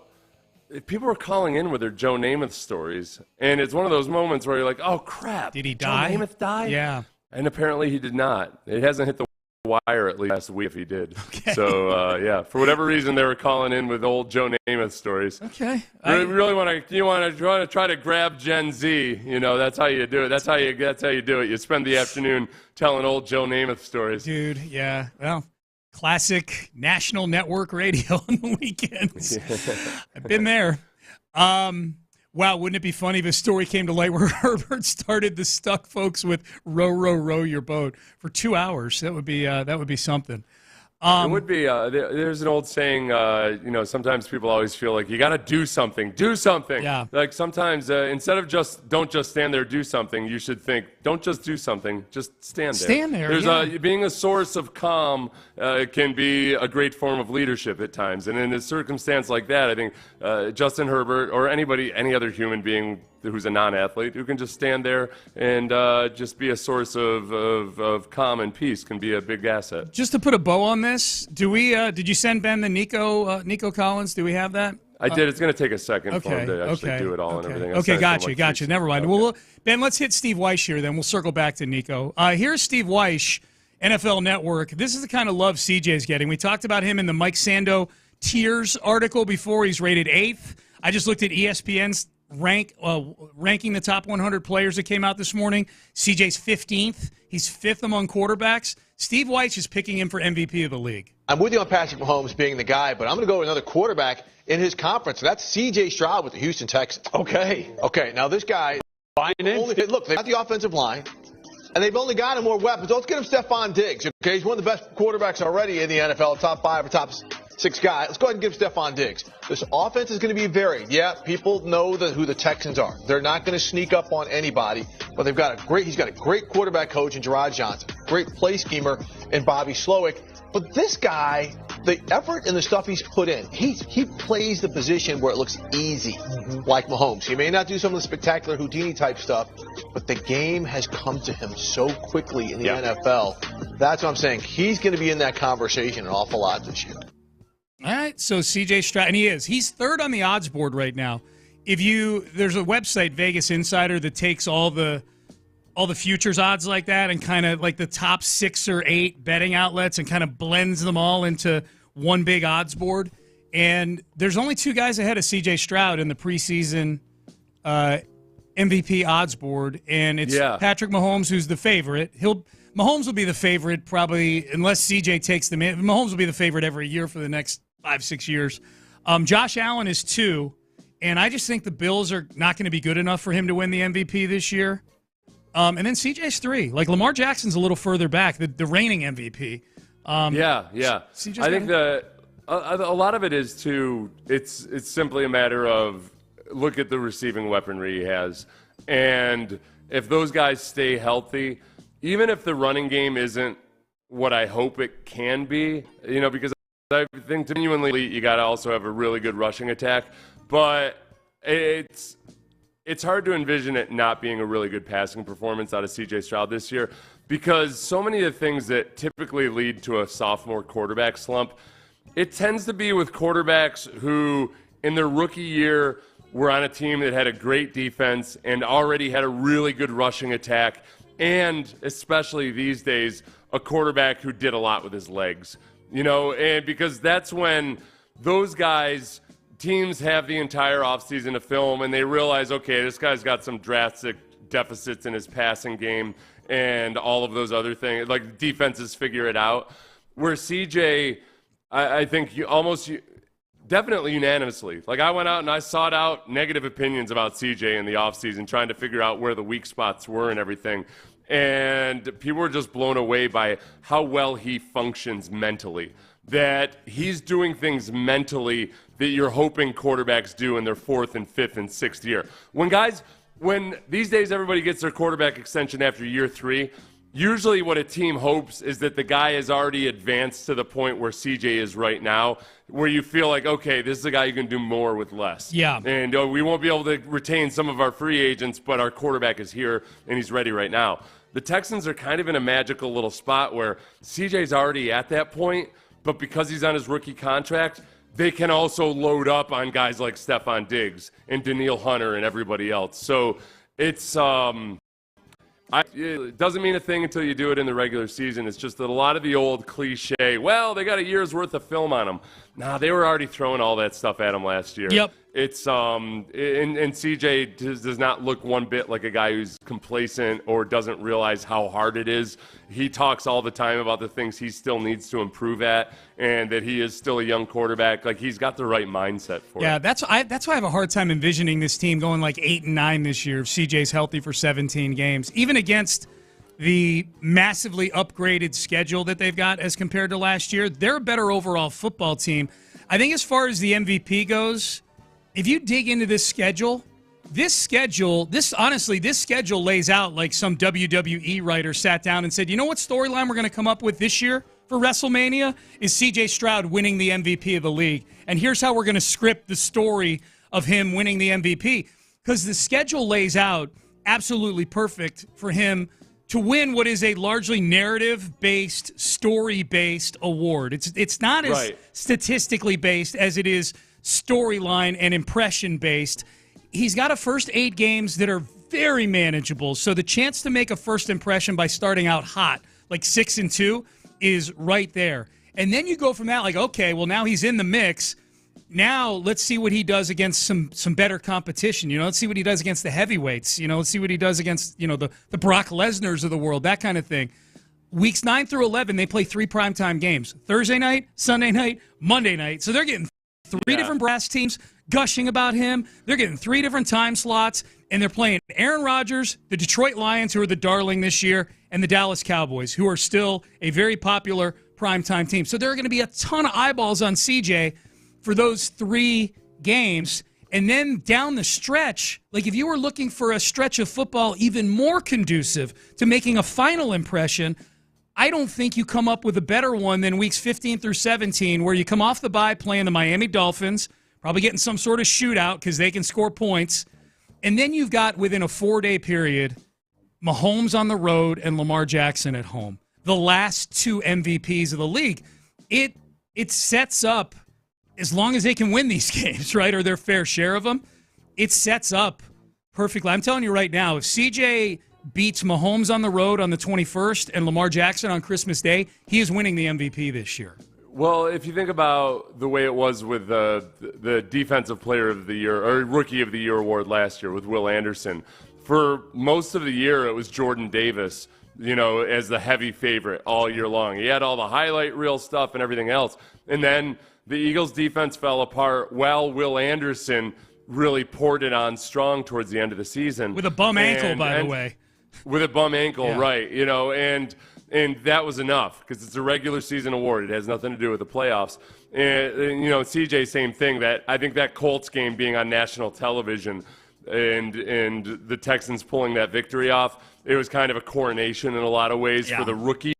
people were calling in with their Joe Namath stories, and it's one of those moments where you're like, "Oh crap! Did he die? Joe Namath died?" Yeah, and apparently he did not. It hasn't hit the wire at least last week if he did. Okay. So yeah, for whatever reason they were calling in with old Joe Namath stories. Okay. You want to try to grab Gen Z. You know, that's how you do it. That's how you do it. You spend the afternoon telling old Joe Namath stories. Dude, yeah. Well, classic national network radio on the weekends. I've been there. Wow, wouldn't it be funny if a story came to light where Herbert started the stuck folks with row, row, row your boat for 2 hours? That would be something. It would be. There's an old saying, sometimes people always feel like you got to do something. Do something. Yeah. Like sometimes instead of don't just stand there, do something, you should think, don't just do something, just stand there. Stand there, There's being a source of calm can be a great form of leadership at times. And in a circumstance like that, I think Justin Herbert or any other human being who's a non-athlete who can just stand there and just be a source of calm and peace can be a big asset. Just to put a bow on this, did you send Ben the Nico Collins? Do we have that? I did. It's going to take a second for him to actually do it all and everything. Okay, gotcha. Never mind. Okay. Well, Ben, let's hit Steve Weish here then. We'll circle back to Nico. Here's Steve Weish, NFL Network. This is the kind of love CJ's getting. We talked about him in the Mike Sando tiers article before. He's rated 8th. I just looked at ESPN's ranking the top 100 players that came out this morning. CJ's 15th. He's 5th among quarterbacks. Steve Weish is picking him for MVP of the league. I'm with you on Patrick Mahomes being the guy, but I'm going to go with another quarterback in his conference. That's C.J. Stroud with the Houston Texans. Okay. Now this guy, look, they got the offensive line, and they've only got him more weapons. Let's get him Stephon Diggs. Okay, he's one of the best quarterbacks already in the NFL, top 5 or top 6 guy. Let's go ahead and give Stephon Diggs. This offense is going to be varied. Yeah, people know who the Texans are. They're not going to sneak up on anybody, but he's got a great quarterback coach in Gerard Johnson, great play schemer in Bobby Slowick. But this guy, the effort and the stuff he's put in, he plays the position where it looks easy, like Mahomes. He may not do some of the spectacular Houdini-type stuff, but the game has come to him so quickly in the NFL. That's what I'm saying. He's going to be in that conversation an awful lot this year. All right, so C.J. Stroud, and he's 3rd on the odds board right now. There's a website, Vegas Insider, that takes all the futures odds like that and kind of like the top 6 or 8 betting outlets and kind of blends them all into one big odds board. And there's only 2 guys ahead of C.J. Stroud in the preseason MVP odds board, and it's Patrick Mahomes who's the favorite. Mahomes will be the favorite probably unless C.J. takes them in. Mahomes will be the favorite every year for the next 5-6 years. Josh Allen is 2, and I just think the Bills are not going to be good enough for him to win the MVP this year. And then CJ's 3. Like Lamar Jackson's a little further back, the reigning MVP. CJ's I think a lot of it is too. It's simply a matter of look at the receiving weaponry he has, and if those guys stay healthy, even if the running game isn't what I hope it can be, because I think genuinely you got to also have a really good rushing attack, but it's hard to envision it not being a really good passing performance out of C.J. Stroud this year because so many of the things that typically lead to a sophomore quarterback slump, it tends to be with quarterbacks who in their rookie year were on a team that had a great defense and already had a really good rushing attack, and especially these days, a quarterback who did a lot with his legs. And because that's when those guys, teams have the entire offseason to film and they realize, okay, this guy's got some drastic deficits in his passing game and all of those other things. Like defenses figure it out. Where CJ, I think definitely unanimously. Like, I went out and I sought out negative opinions about CJ in the offseason, trying to figure out where the weak spots were and everything. And people were just blown away by how well he functions mentally. That he's doing things mentally that you're hoping quarterbacks do in their 4th and 5th and 6th year. When these days everybody gets their quarterback extension after year 3, usually what a team hopes is that the guy has already advanced to the point where CJ is right now, where you feel like, okay, this is a guy who can do more with less. Yeah. And we won't be able to retain some of our free agents, but our quarterback is here and he's ready right now. The Texans are kind of in a magical little spot where CJ's already at that point, but because he's on his rookie contract, they can also load up on guys like Stephon Diggs and Danielle Hunter and everybody else. So it's it doesn't mean a thing until you do it in the regular season. It's just that a lot of the old cliche, well, they got a year's worth of film on them. Nah, they were already throwing all that stuff at him last year. Yep. It's and CJ does not look one bit like a guy who's complacent or doesn't realize how hard it is. He talks all the time about the things he still needs to improve at, and that he is still a young quarterback. Like, he's got the right mindset for it. Yeah, that's why I have a hard time envisioning this team going like 8-9 this year if CJ's healthy for 17 games, even against the massively upgraded schedule that they've got as compared to last year. They're a better overall football team. I think as far as the MVP goes, if you dig into this schedule lays out like some WWE writer sat down and said, you know what storyline we're going to come up with this year for WrestleMania is CJ Stroud winning the MVP of the league. And here's how we're going to script the story of him winning the MVP. Because the schedule lays out absolutely perfect for him to win what is a largely narrative-based, story-based award. It's not as statistically based as it is storyline and impression-based. He's got a first 8 games that are very manageable, so the chance to make a first impression by starting out hot, like 6-2, is right there. And then you go from that, like, okay, well, now he's in the mix. Now let's see what he does against some better competition. Let's see what he does against the heavyweights. Let's see what he does against, the Brock Lesnar's of the world, that kind of thing. Weeks 9 through 11, they play 3 primetime games. Thursday night, Sunday night, Monday night. So they're getting 3 different brass teams gushing about him. They're getting 3 different time slots, and they're playing Aaron Rodgers, the Detroit Lions, who are the darling this year, and the Dallas Cowboys, who are still a very popular primetime team. So there are going to be a ton of eyeballs on CJ for those 3 games. And then down the stretch, like if you were looking for a stretch of football even more conducive to making a final impression, I don't think you come up with a better one than weeks 15 through 17, where you come off the bye playing the Miami Dolphins, probably getting some sort of shootout because they can score points. And then you've got, within a 4-day period, Mahomes on the road and Lamar Jackson at home. The last 2 MVPs of the league. It sets up, as long as they can win these games, right, or their fair share of them, it sets up perfectly. I'm telling you right now, if CJ beats Mahomes on the road on the 21st and Lamar Jackson on Christmas Day, he is winning the MVP this year. Well, if you think about the way it was with the Defensive Player of the Year or Rookie of the Year award last year with Will Anderson, for most of the year it was Jordan Davis, as the heavy favorite all year long. He had all the highlight reel stuff and everything else. And then the Eagles' defense fell apart while Will Anderson really poured it on strong towards the end of the season. With a bum ankle, by the way. With a bum ankle, right. And that was enough because it's a regular season award. It has nothing to do with the playoffs. And CJ, same thing. That I think that Colts game being on national television and the Texans pulling that victory off, it was kind of a coronation in a lot of ways for the rookies.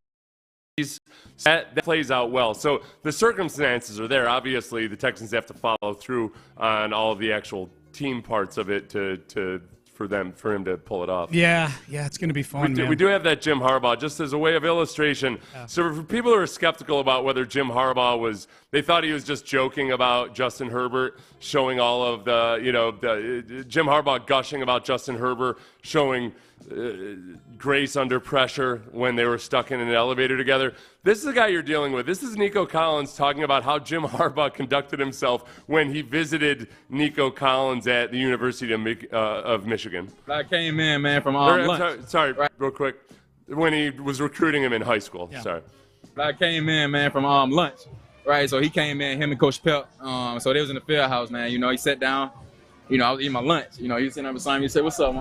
That plays out well. So the circumstances are there. Obviously, the Texans have to follow through on all of the actual team parts of it for him to pull it off. Yeah, it's going to be fun. We do have that Jim Harbaugh, just as a way of illustration. Yeah. So for people who are skeptical about whether Jim Harbaugh they thought he was just joking about Justin Herbert, showing all of the Jim Harbaugh gushing about Justin Herbert, showing grace under pressure when they were stuck in an elevator together. This is the guy you're dealing with. This is Nico Collins talking about how Jim Harbaugh conducted himself when he visited Nico Collins at the University of Michigan. I came in, man, from lunch. Sorry, real quick. When he was recruiting him in high school. Yeah. Sorry. I came in, man, from lunch. right? So he came in, him and Coach Pep. So they was in the field house, man. You know, he sat down. You know, I was eating my lunch. You know, he was sitting there beside me. He said, "What's up,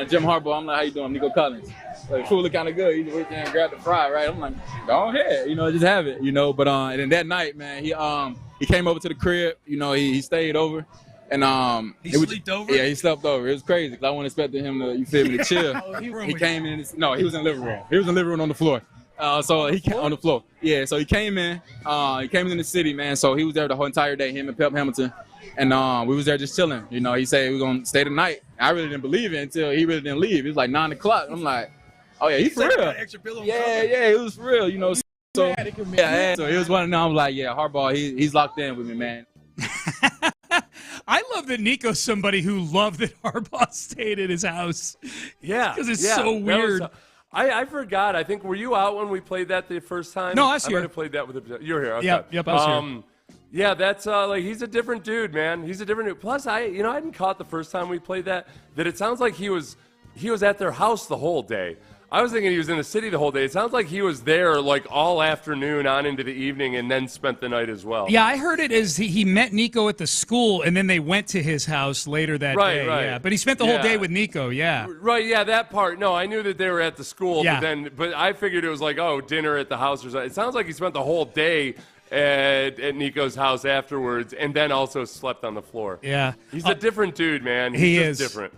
Jim Harbaugh?" I'm like, "How you doing, Nico Collins?" Like, the food looked kind of good. He went there and grabbed the fry, right? I'm like, "Go ahead, you know, just have it, you know." But and then that night, man, he came over to the crib. You know, he stayed over, and he slept over. Yeah, he slept over. It was crazy because I wasn't expecting him to, you feel me, to chill. He came in. No, he was in the living room. He was in the living room on the floor. So he came on the floor. Yeah, so he came in. He came in the city, man. So he was there the whole entire day. Him and Pep Hamilton. And we was there just chilling. You know, he said we was going to stay the night. I really didn't believe it until he really didn't leave. It was like 9 o'clock. I'm like, oh, yeah, he's for real. Yeah, it was for real, you know. So it was one of them. I was like, yeah, Harbaugh, he's locked in with me, man. I love that Nico's somebody who loved that Harbaugh stayed at his house. Yeah. Because it's so weird. I forgot. I think, were you out when we played that the first time? No, I was here. I might have played that with him. You were here. Okay. Yep, I was here. Yeah, that's like he's a different dude, man. He's a different dude. Plus, I hadn't caught the first time we played that it sounds like he was at their house the whole day. I was thinking he was in the city the whole day. It sounds like he was there like all afternoon on into the evening and then spent the night as well. Yeah, I heard it as he met Nico at the school and then they went to his house later that day. Right. Yeah, but he spent the whole day with Nico. Yeah. Right. Yeah, that part. No, I knew that they were at the school. Yeah. But I figured it was like dinner at the house or something. It sounds like he spent the whole day at Nico's house afterwards, and then also slept on the floor. Yeah. He's a different dude, man. He He's is different.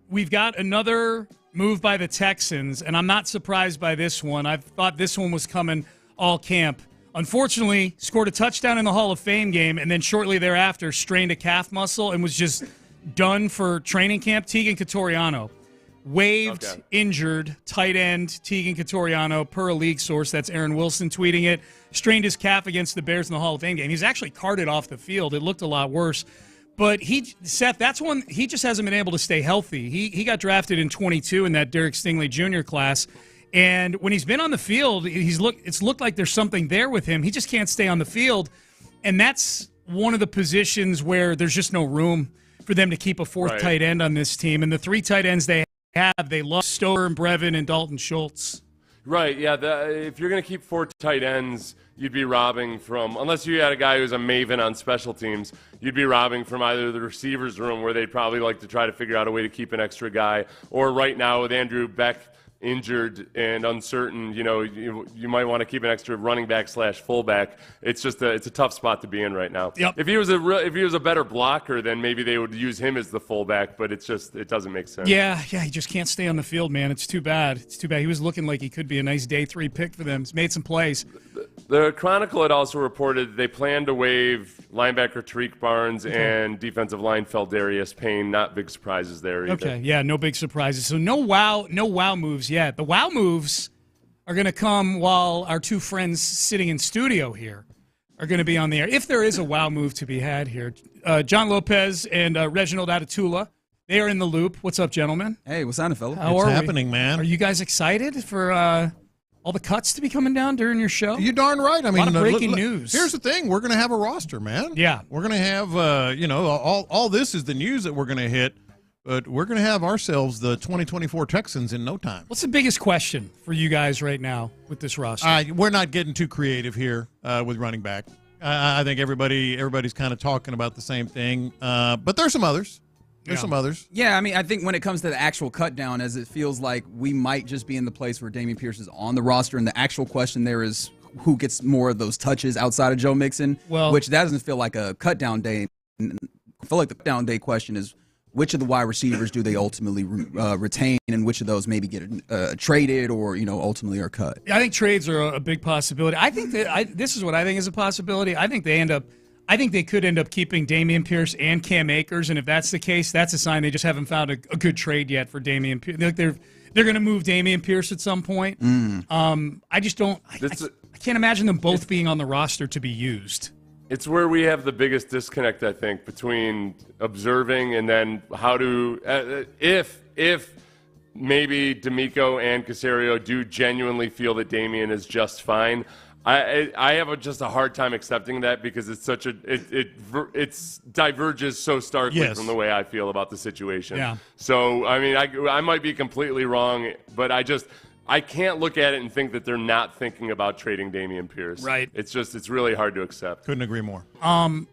We've got another move by the Texans, and I'm not surprised by this one. I thought this one was coming all camp. Unfortunately, scored a touchdown in the Hall of Fame game, and then shortly thereafter strained a calf muscle and was just done for training camp. Tegan Catoriano. Waived, injured, tight end Tegan Catoriano, per a league source. That's Aaron Wilson tweeting it. Strained his calf against the Bears in the Hall of Fame game. He's actually carted off the field. It looked a lot worse. But Seth, that's one he just hasn't been able to stay healthy. He got drafted in 22 in that Derek Stingley Jr. class. And when he's been on the field, it's looked like there's something there with him. He just can't stay on the field. And that's one of the positions where there's just no room for them to keep a fourth tight end on this team. And the three tight ends they love Stoer and Brevin and Dalton Schultz. Right, yeah. If you're going to keep four tight ends, you'd be robbing from, unless you had a guy who's a maven on special teams, you'd be robbing from either the receivers room where they'd probably like to try to figure out a way to keep an extra guy, or right now with Andrew Beck injured and uncertain, you might want to keep an extra running back / fullback. It's just it's a tough spot to be in right now. Yep. If he was a better blocker, then maybe they would use him as the fullback, but it doesn't make sense. Yeah, he just can't stay on the field, man. It's too bad. He was looking like he could be a nice day 3 pick for them. He's made some plays. The Chronicle had also reported they plan to waive linebacker Tariq Barnes and defensive line Feldarius Payne. Not big surprises there either. Okay, yeah, no big surprises. So no wow moves yet. The wow moves are going to come while our two friends sitting in studio here are going to be on the air. If there is a wow move to be had here. John Lopez and Reginald Atatula, they are in the loop. What's up, gentlemen? Hey, what's happening, fella? How What's are happening, man? Are you guys excited for all the cuts to be coming down during your show? You're darn right. I mean, a lot of breaking news. Here's the thing: we're going to have a roster, man. Yeah, we're going to have all this is the news that we're going to hit, but we're going to have ourselves the 2024 Texans in no time. What's the biggest question for you guys right now with this roster? We're not getting too creative here with running back. I think everybody's kind of talking about the same thing, but there's some others. There's some others. Yeah, I mean, I think when it comes to the actual cut down, as it feels like we might just be in the place where Dameon Pierce is on the roster, and the actual question there is who gets more of those touches outside of Joe Mixon, which that doesn't feel like a cut down day. I feel like the cut down day question is which of the wide receivers do they ultimately retain, and which of those maybe get traded or ultimately are cut. I think trades are a big possibility. I think that this is what I think is a possibility. I think they could end up keeping Dameon Pierce and Cam Akers, and if that's the case, that's a sign they just haven't found a good trade yet for Dameon Pierce. They're going to move Dameon Pierce at some point. I just don't. I can't imagine them both being on the roster to be used. It's where we have the biggest disconnect, I think, between observing and then how to if maybe D'Amico and Caserio do genuinely feel that Dameon is just fine. I have just a hard time accepting that because it's such it diverges so starkly from the way I feel about the situation. Yeah. So I mean, I might be completely wrong, but I can't look at it and think that they're not thinking about trading Dameon Pierce. Right. It's really hard to accept. Couldn't agree more.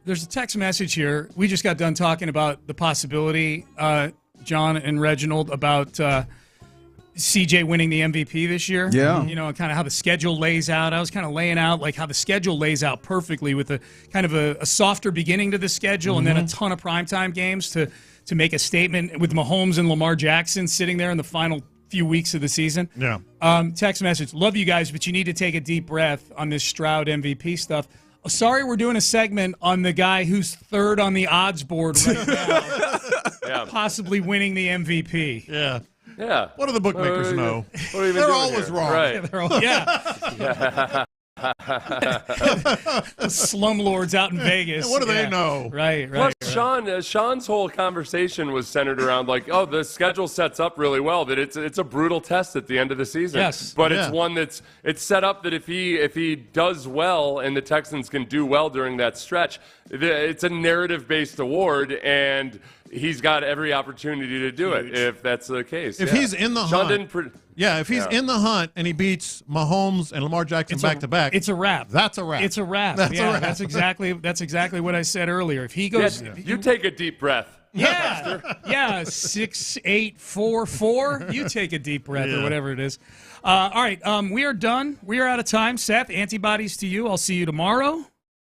There's a text message here. We just got done talking about the possibility, John and Reginald, about CJ winning the MVP this year. Yeah. You know, kind of how the schedule lays out. I was kind of laying out like how the schedule lays out perfectly with a kind of a softer beginning to the schedule and then a ton of primetime games to make a statement with Mahomes and Lamar Jackson sitting there in the final few weeks of the season. Yeah. Text message. Love you guys, but you need to take a deep breath on this Stroud MVP stuff. Sorry, we're doing a segment on the guy who's third on the odds board right now, possibly winning the MVP. Yeah. Yeah. What do the bookmakers know? What are we even They're doing always here? wrong. Right. Yeah, they're all, yeah. Slumlords out in Vegas. What do they know? Right. Plus, Sean's whole conversation was centered around the schedule sets up really well. That it's a brutal test at the end of the season. Yes. But it's one it's set up that if he does well and the Texans can do well during that stretch, it's a narrative-based award, and he's got every opportunity to do it if that's the case. If he's in the Sean hunt, if he's in the hunt and he beats Mahomes and Lamar Jackson back to back, it's a wrap. That's a wrap. It's a wrap. That's a wrap. That's exactly what I said earlier. If he goes, you take a deep breath. Yeah, 6, 8, 4, 4. You take a deep breath or whatever it is. All right, we are done. We are out of time. Seth, antibodies to you. I'll see you tomorrow.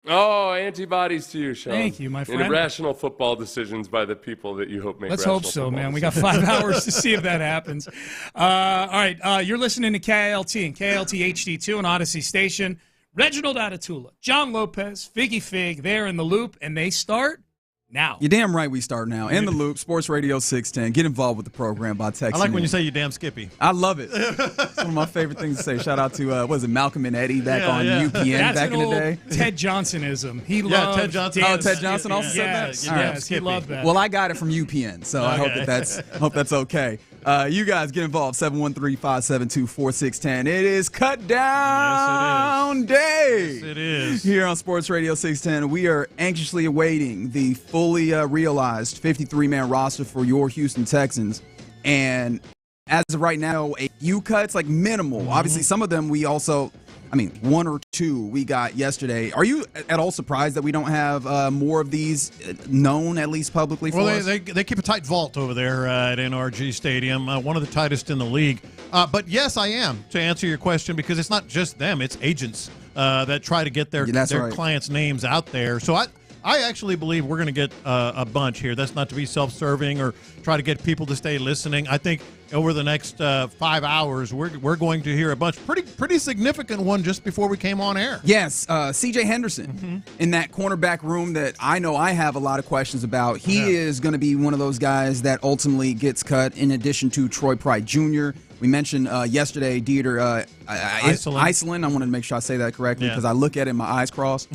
Oh, antibodies to you, Sean. Thank you, my friend. And irrational football decisions by the people that you hope make. Let's hope so, man. We got 5 hours to see if that happens. All right, you're listening to KILT and KILT HD2 on Odyssey Station. Reginald Atatula, John Lopez, Figgy Fig, they're in the loop, and they start now. You're damn right we start now. In the Loop, Sports Radio 610. Get involved with the program by texting. I like when you say you damn Skippy. I love it. It's one of my favorite things to say. Shout out to, Malcolm and Eddie back on UPN That's back in the day. Ted Johnsonism. He loved Ted Johnson. Oh, Ted Johnson also said that? Yes, he loved that. Well, I got it from UPN, so I hope that's okay. You guys get involved, 713-572-4610. It is Cut Down Day. Yes, it is. Here on Sports Radio 610, we are anxiously awaiting the fully realized 53-man roster for your Houston Texans. And as of right now, a few cuts, like minimal. Obviously, some of them we also, one or two we got yesterday. Are you at all surprised that we don't have more of these known, at least publicly, for us? They keep a tight vault over there at NRG Stadium, one of the tightest in the league. But yes, I am, to answer your question, because it's not just them. It's agents that try to get their clients' names out there. So I actually believe we're going to get a bunch here. That's not to be self-serving or try to get people to stay listening. I think over the next 5 hours, we're going to hear a bunch. Pretty significant one just before we came on air. Yes, C.J. Henderson in that cornerback room that I know I have a lot of questions about. He is going to be one of those guys that ultimately gets cut in addition to Troy Pride Jr. We mentioned yesterday Dieter Iceland. I wanted to make sure I say that correctly because I look at it and my eyes cross.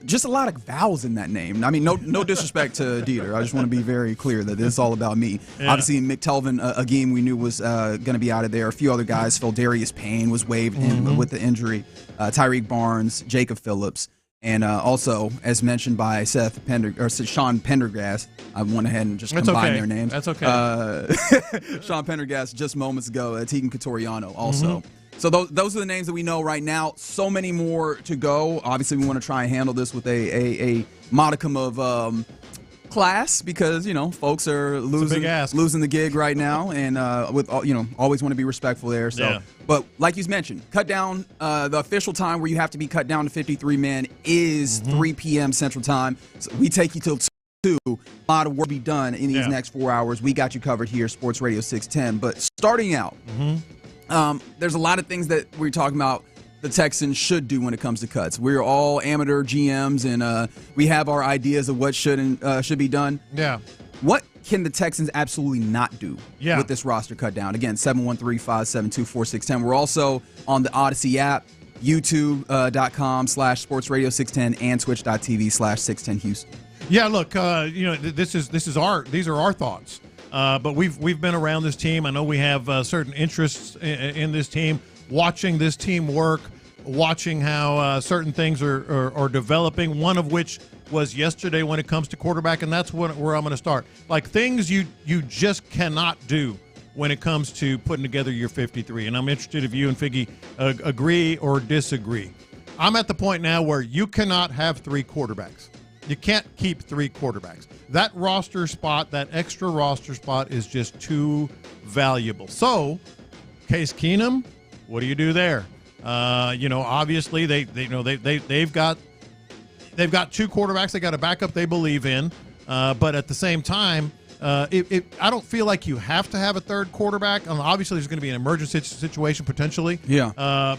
Just a lot of vowels in that name. No disrespect to Dieter. I just want to be very clear that this is all about me. Yeah. Obviously, McTelvin, a game we knew was going to be out of there. A few other guys. Darius Payne was waived in with the injury. Tyreek Barnes, Jacob Phillips. And also, as mentioned by Sean Pendergast, I went ahead and just combined their names. That's okay. Sean Pendergast just moments ago. Tegan Cotoriano also. So those are the names that we know right now. So many more to go. Obviously, we want to try and handle this with a modicum of class because folks are losing the gig right now, and always want to be respectful there. So, but like you mentioned, cut down. The official time where you have to be cut down to 53 men is 3 p.m. Central Time. So we take you till 2. A lot of work to be done in these next 4 hours. We got you covered here, Sports Radio 610. But starting out, there's a lot of things that we're talking about the Texans should do when it comes to cuts. We're all amateur GMs, and we have our ideas of what should be done. Yeah. What can the Texans absolutely not do with this roster cut down? Again, 713-572-4610. We're also on the Odyssey app, youtube.com/sportsradio610, and twitch.tv/610Houston. Yeah, look, these are our thoughts. But we've been around this team. I know we have certain interests in this team. Watching this team work, watching how certain things are developing, one of which was yesterday when it comes to quarterback, and that's where I'm going to start. Like things you just cannot do when it comes to putting together your 53. And I'm interested if you and Figgy agree or disagree. I'm at the point now where you cannot have 3 quarterbacks. You can't keep 3 quarterbacks. That roster spot, that extra roster spot, is just too valuable. So, Case Keenum, what do you do there? Obviously they've got 2 quarterbacks. They got a backup they believe in, but at the same time, I don't feel like you have to have a 3rd quarterback. Obviously, there's going to be an emergency situation potentially. Yeah.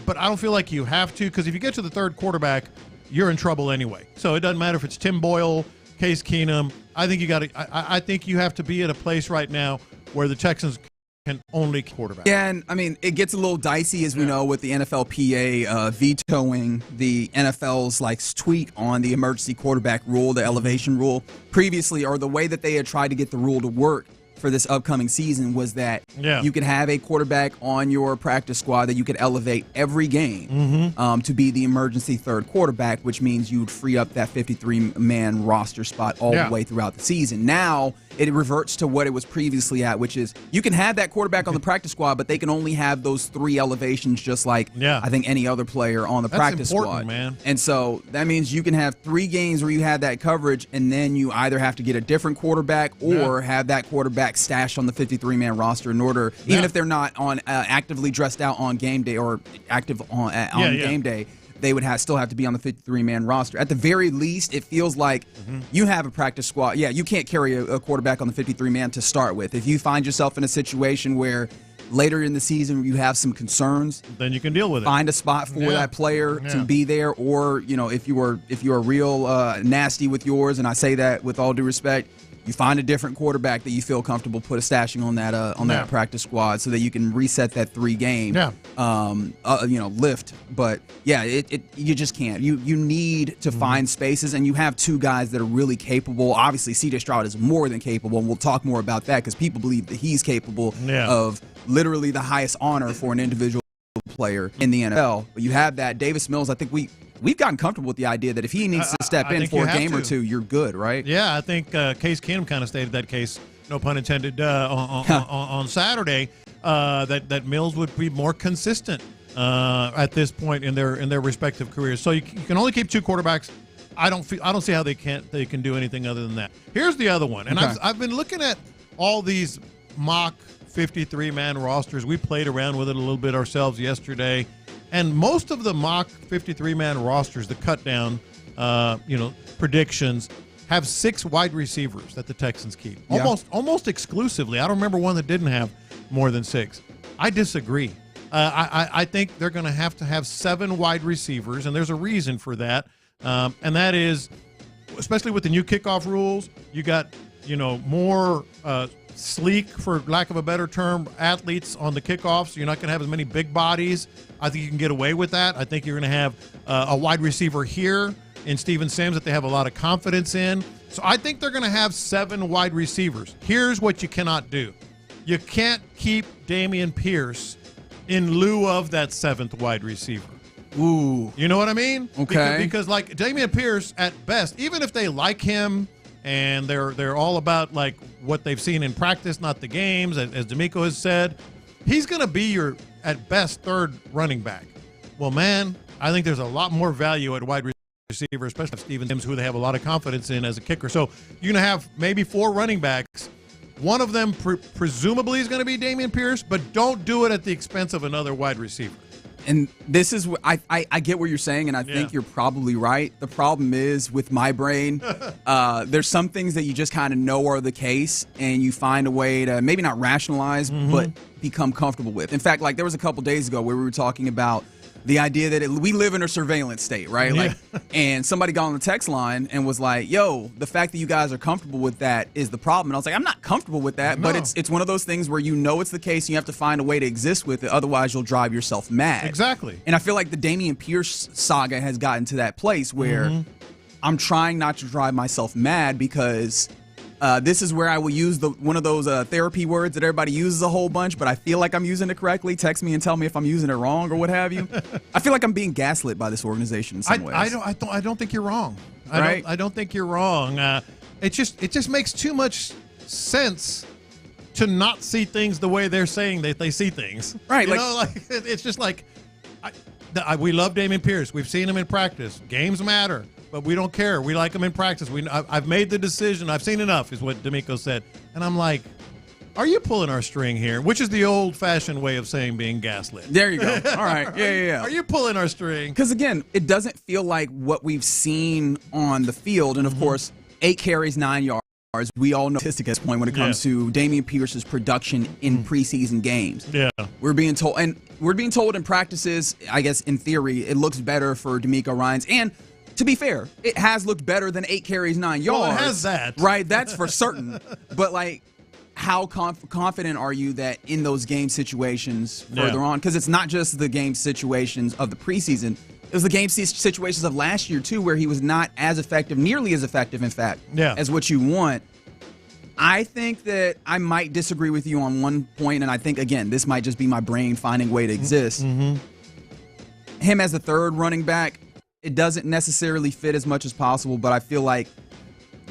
But I don't feel like you have to, because if you get to the 3rd quarterback, you're in trouble anyway. So it doesn't matter if it's Tim Boyle, Case Keenum. I think I think you have to be at a place right now where the Texans can only quarterback. Yeah, and I mean, it gets a little dicey, as we know, with the NFLPA vetoing the NFL's tweak on the emergency quarterback rule, the elevation rule. Previously, or the way that they had tried to get the rule to work for this upcoming season was that you could have a quarterback on your practice squad that you could elevate every game to be the emergency 3rd quarterback, which means you would free up that 53-man roster spot all the way throughout the season. Now it reverts to what it was previously at, which is you can have that quarterback on the practice squad, but they can only have those 3 elevations, just like I think any other player on the practice squad. Man. And so that means you can have 3 games where you have that coverage, and then you either have to get a different quarterback or have that quarterback stashed on the 53-man roster in order, even if they're not on actively dressed out on game day or active on game day, they would still have to be on the 53-man roster. At the very least, it feels like you have a practice squad. Yeah, you can't carry a quarterback on the 53-man to start with. If you find yourself in a situation where later in the season you have some concerns, then you can deal with it. Find a spot for that player to be there, or if you are real nasty with yours, and I say that with all due respect, you find a different quarterback that you feel comfortable stashing on that practice squad so that you can reset that 3-game lift. But you just can't. You need to find spaces, and you have 2 guys that are really capable. Obviously, C.J. Stroud is more than capable, and we'll talk more about that because people believe that he's capable of literally the highest honor for an individual player in the NFL. But you have that. Davis Mills, I think we've gotten comfortable with the idea that if he needs to step in for a game or 2, you're good, right? Yeah, I think Case Keenum kind of stated that case, no pun intended, on Saturday, that Mills would be more consistent at this point in their respective careers. So you can only keep 2 quarterbacks. I don't see how they can do anything other than that. Here's the other one, and I've been looking at all these mock 53-man rosters. We played around with it a little bit ourselves yesterday. And most of the mock 53-man rosters, the cut-down, predictions, have 6 wide receivers that the Texans keep. Almost exclusively. I don't remember one that didn't have more than 6. I disagree. I think they're going to have 7 wide receivers, and there's a reason for that. And that is, especially with the new kickoff rules, you got more sleek, for lack of a better term, athletes on the kickoffs. You're not going to have as many big bodies. I think you can get away with that. I think you're going to have a wide receiver here in Steven Sims that they have a lot of confidence in. So I think they're going to have 7 wide receivers. Here's what you cannot do. You can't keep Dameon Pierce in lieu of that 7th wide receiver. Ooh. You know what I mean? Okay. Because like Dameon Pierce, at best, even if they like him and they're all about like what they've seen in practice, not the games, as D'Amico has said, he's going to be your, at best, 3rd running back. Well, man, I think there's a lot more value at wide receiver, especially Steven Sims, who they have a lot of confidence in as a kicker. So you're going to have maybe 4 running backs. One of them presumably is going to be Dameon Pierce, but don't do it at the expense of another wide receiver. And this is I get what you're saying, and I think you're probably right. The problem is with my brain, there's some things that you just kind of know are the case, and you find a way to maybe not rationalize, but become comfortable with. In fact, like there was a couple days ago where we were talking about the idea that we live in a surveillance state, right? Like, and somebody got on the text line and was like, yo, the fact that you guys are comfortable with that is the problem. And I was like, I'm not comfortable with that, but it's one of those things where you know it's the case and you have to find a way to exist with it. Otherwise, you'll drive yourself mad. Exactly. And I feel like the Dameon Pierce saga has gotten to that place where I'm trying not to drive myself mad because this is where I will use one of those therapy words that everybody uses a whole bunch, but I feel like I'm using it correctly. Text me and tell me if I'm using it wrong or what have you. I feel like I'm being gaslit by this organization in some ways. I don't think you're wrong. Right? I don't think you're wrong. It just makes too much sense to not see things the way they're saying that they see things. Right. You know, like it's just like we love Dameon Pierce. We've seen him in practice. Games matter, but we don't care. We like him in practice. I've made the decision. I've seen enough, is what D'Amico said. And I'm like, are you pulling our string here? Which is the old-fashioned way of saying being gaslit. There you go. All right. Yeah. Are you pulling our string? Because, again, it doesn't feel like what we've seen on the field. And, of course, 8 carries, 9 yards. We all know statistic at this point when it comes to Dameon Pierce's production in preseason games. Yeah. We're being told in practices, I guess in theory, it looks better for D'Amico Ryans. And to be fair, it has looked better than 8 carries, 9 yards. Well, it has that. Right, that's for certain. But, like, how confident are you that in those game situations further on? Because it's not just the game situations of the preseason. It was the game situations of last year, too, where he was not as effective, nearly as effective, in fact, as what you want. I think that I might disagree with you on one point, and I think, again, this might just be my brain finding a way to exist. Mm-hmm. Him as the third running back, it doesn't necessarily fit as much as possible, but I feel like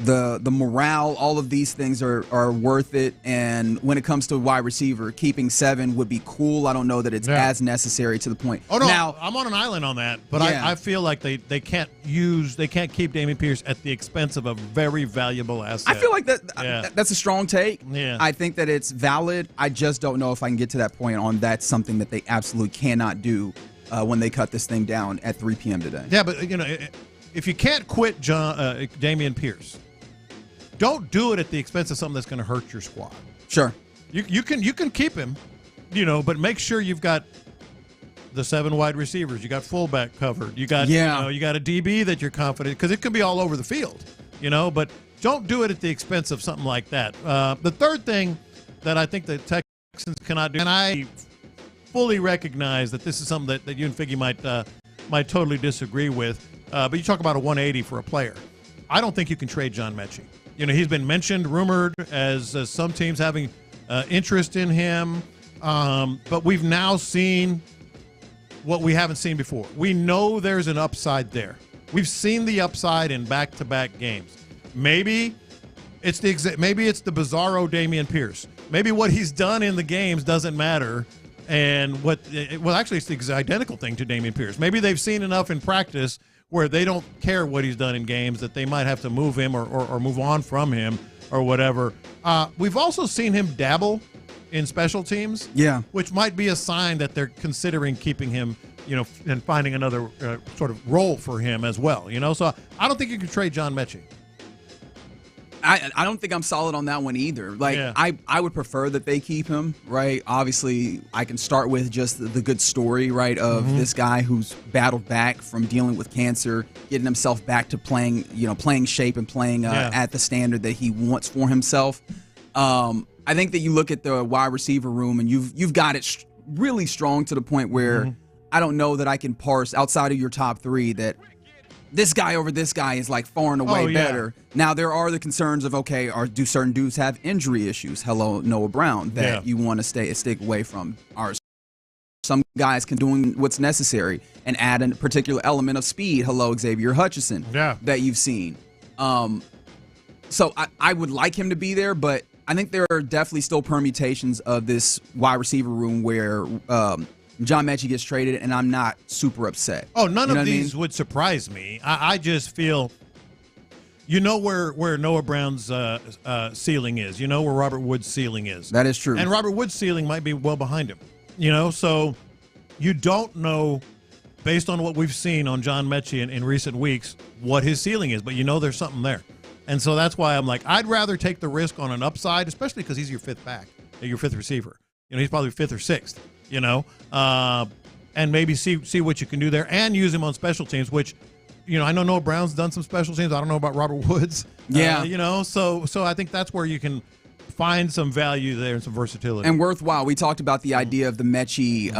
the morale, all of these things are worth it. And when it comes to wide receiver, keeping 7 would be cool. I don't know that it's as necessary to the point. Oh, no, now, I'm on an island on that. But I feel like they can't keep Dameon Pierce at the expense of a very valuable asset. I feel like that's a strong take. Yeah. I think that it's valid. I just don't know if I can get to that point on that's something that they absolutely cannot do when they cut this thing down at 3 p.m. today. Yeah, but, if you can't quit Dameon Pierce, don't do it at the expense of something that's going to hurt your squad. Sure. You can keep him, but make sure you've got the 7 wide receivers. You got fullback covered. You got you got a DB that you're confident, because it can be all over the field, but don't do it at the expense of something like that. The third thing that I think the Texans cannot do, and I fully recognize that this is something that you and Figgy might totally disagree with, but you talk about a 180 for a player. I don't think you can trade John Mechie. He's been mentioned, rumored as some teams having interest in him. But we've now seen what we haven't seen before. We know there's an upside there. We've seen the upside in back-to-back games. Maybe it's the bizarro Dameon Pierce. Maybe what he's done in the games doesn't matter. And actually, it's the identical thing to Dameon Pierce. Maybe they've seen enough in practice where they don't care what he's done in games, that they might have to move him or move on from him or whatever. We've also seen him dabble in special teams, which might be a sign that they're considering keeping him, and finding another sort of role for him as well. So I don't think you can trade John Mechie. I don't think I'm solid on that one either. I would prefer that they keep him, right? Obviously, I can start with just the good story, right, of this guy who's battled back from dealing with cancer, getting himself back to playing shape and playing at the standard that he wants for himself. I think that you look at the wide receiver room and you've got it really strong to the point where I don't know that I can parse outside of your top 3 that this guy over this guy is like far and away better. Now, there are the concerns of, do certain dudes have injury issues? Hello, Noah Brown, that you want to stick away from. Some guys can do what's necessary and add a particular element of speed. Hello, Xavier Hutchinson, that you've seen. So I would like him to be there, but I think there are definitely still permutations of this wide receiver room where John Mechie gets traded, and I'm not super upset. Oh, none of these would surprise me. I just feel, where Noah Brown's ceiling is. Where Robert Woods' ceiling is. That is true. And Robert Woods' ceiling might be well behind him. So you don't know, based on what we've seen on John Mechie in recent weeks, what his ceiling is. But there's something there. And so that's why I'm like, I'd rather take the risk on an upside, especially because he's your 5th back, your 5th receiver. He's probably 5th or 6th. And maybe see what you can do there and use him on special teams, which, I know Noah Brown's done some special teams. I don't know about Robert Woods. So I think that's where you can find some value there and some versatility. And worthwhile. We talked about the idea of the Mechie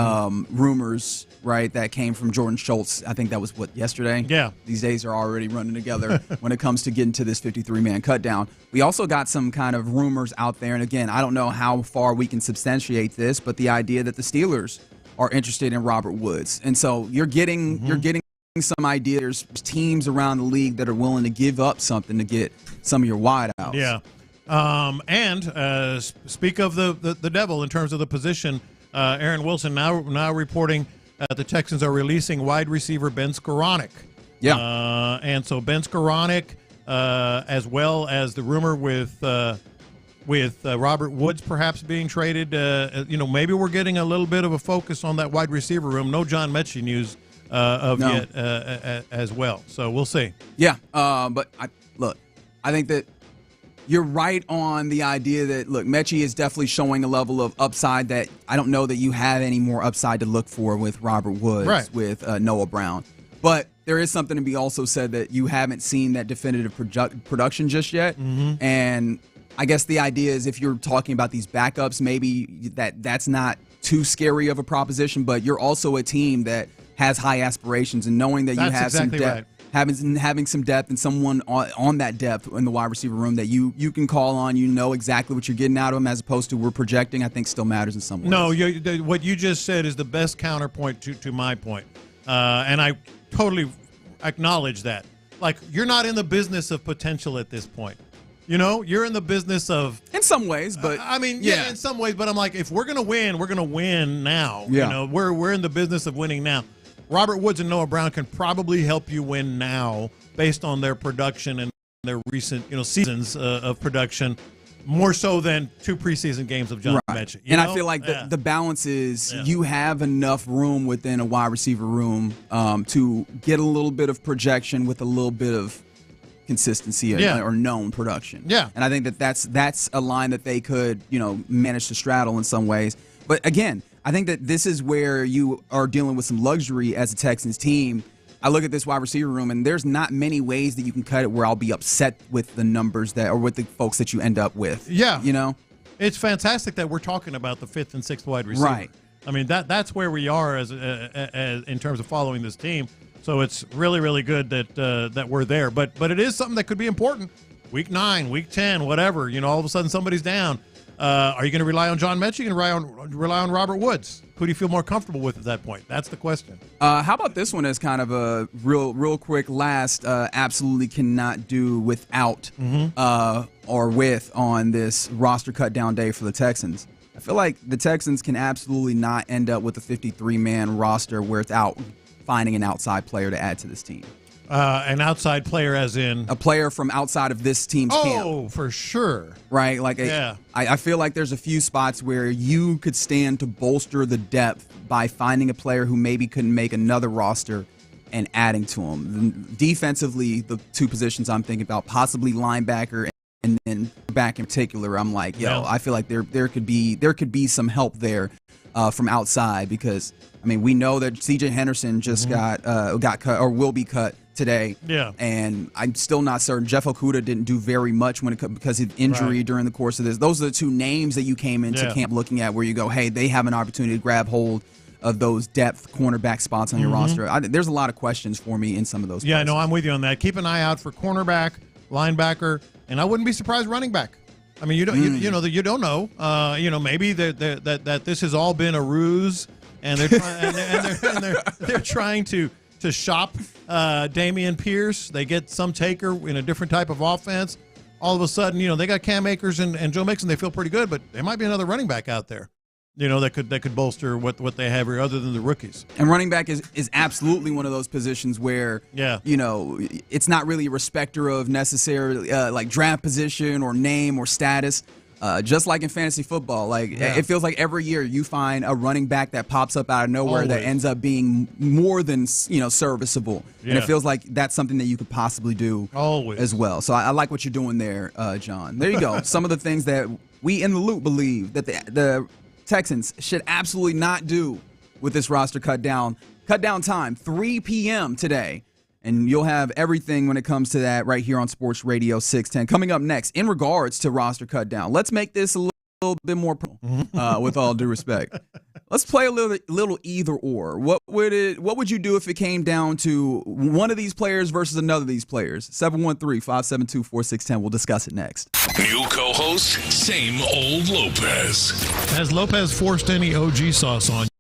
rumors, right, that came from Jordan Schultz. I think that was, yesterday? Yeah. These days are already running together when it comes to getting to this 53-man cut down. We also got some kind of rumors out there, and again, I don't know how far we can substantiate this, but the idea that the Steelers are interested in Robert Woods. And so you're getting some idea. There's teams around the league that are willing to give up something to get some of your wideouts. Yeah. Speak of the devil in terms of the position. Aaron Wilson now reporting the Texans are releasing wide receiver Ben Skoranek. Yeah. And so Ben Skoranek, as well as the rumor with Robert Woods perhaps being traded, maybe we're getting a little bit of a focus on that wide receiver room. No John Mechie news yet as well. So we'll see. Yeah. But I think that you're right on the idea that, look, Mechie is definitely showing a level of upside that I don't know that you have any more upside to look for with Robert Woods, with Noah Brown. But there is something to be also said that you haven't seen that definitive production just yet. Mm-hmm. And I guess the idea is if you're talking about these backups, maybe that's not too scary of a proposition, but you're also a team that has high aspirations, and knowing that you have exactly some depth. Right. Having some depth and someone on that depth in the wide receiver room that you can call on, exactly what you're getting out of them, as opposed to we're projecting, I think still matters in some ways. No, what you just said is the best counterpoint to my point. And I totally acknowledge that. Like, you're not in the business of potential at this point. You're in the business of... In some ways, but... in some ways, but I'm like, if we're going to win, we're going to win now. Yeah. We're in the business of winning now. Robert Woods and Noah Brown can probably help you win now based on their production and their recent, seasons of production, more so than 2 preseason games of John Mechie. And I feel like the balance is you have enough room within a wide receiver room to get a little bit of projection with a little bit of consistency or known production. Yeah. And I think that's a line that they could, manage to straddle in some ways. But again, I think that this is where you are dealing with some luxury as a Texans team. I look at this wide receiver room, and there's not many ways that you can cut it where I'll be upset with the numbers or with the folks that you end up with. Yeah. It's fantastic that we're talking about the 5th and 6th wide receiver. Right. I mean, that's where we are as in terms of following this team. So it's really, really good that we're there. But it is something that could be important. Week 9, week 10, whatever. All of a sudden somebody's down. Are you going to rely on John Mechie and rely on Robert Woods? Who do you feel more comfortable with at that point? That's the question. How about this one as kind of a real quick last absolutely cannot do without or with on this roster cut down day for the Texans? I feel like the Texans can absolutely not end up with a 53-man roster without finding an outside player to add to this team. An outside player as in? A player from outside of this team's camp. Oh, for sure. Right? I feel like there's a few spots where you could stand to bolster the depth by finding a player who maybe couldn't make another roster and adding to him. Defensively, the 2 positions I'm thinking about, possibly linebacker and then back in particular, I'm like, I feel like there could be some help there from outside because, we know that C.J. Henderson just got cut or will be cut today. Yeah. And I'm still not certain. Jeff Okudah didn't do very much because of injury during the course of this. Those are the 2 names that you came into camp looking at where you go, hey, they have an opportunity to grab hold of those depth cornerback spots on your roster. There's a lot of questions for me in some of those places. No, I'm with you on that. Keep an eye out for cornerback, linebacker, and I wouldn't be surprised running back. You don't you don't know. Maybe that this has all been a ruse and they're trying to shop Dameon Pierce. They get some taker in a different type of offense. All of a sudden, they got Cam Akers and Joe Mixon. They feel pretty good, but there might be another running back out there, that could bolster what they have here other than the rookies. And running back is absolutely one of those positions where, it's not really a respecter of necessarily like draft position or name or status. Just like in fantasy football, it feels like every year you find a running back that pops up out of nowhere that ends up being more than serviceable, and it feels like that's something that you could possibly do as well. So I like what you're doing there, John. There you go. Some of the things that we in the loop believe that the Texans should absolutely not do with this roster cut down time 3 p.m. today. And you'll have everything when it comes to that right here on Sports Radio 610. Coming up next, in regards to roster cut down, let's make this a little bit more with all due respect. Let's play a little either or. What would you do if it came down to one of these players versus another of these players? 713-572-4610. We'll discuss it next. New co-host, same old Lopez. Has Lopez forced any OG sauce on you?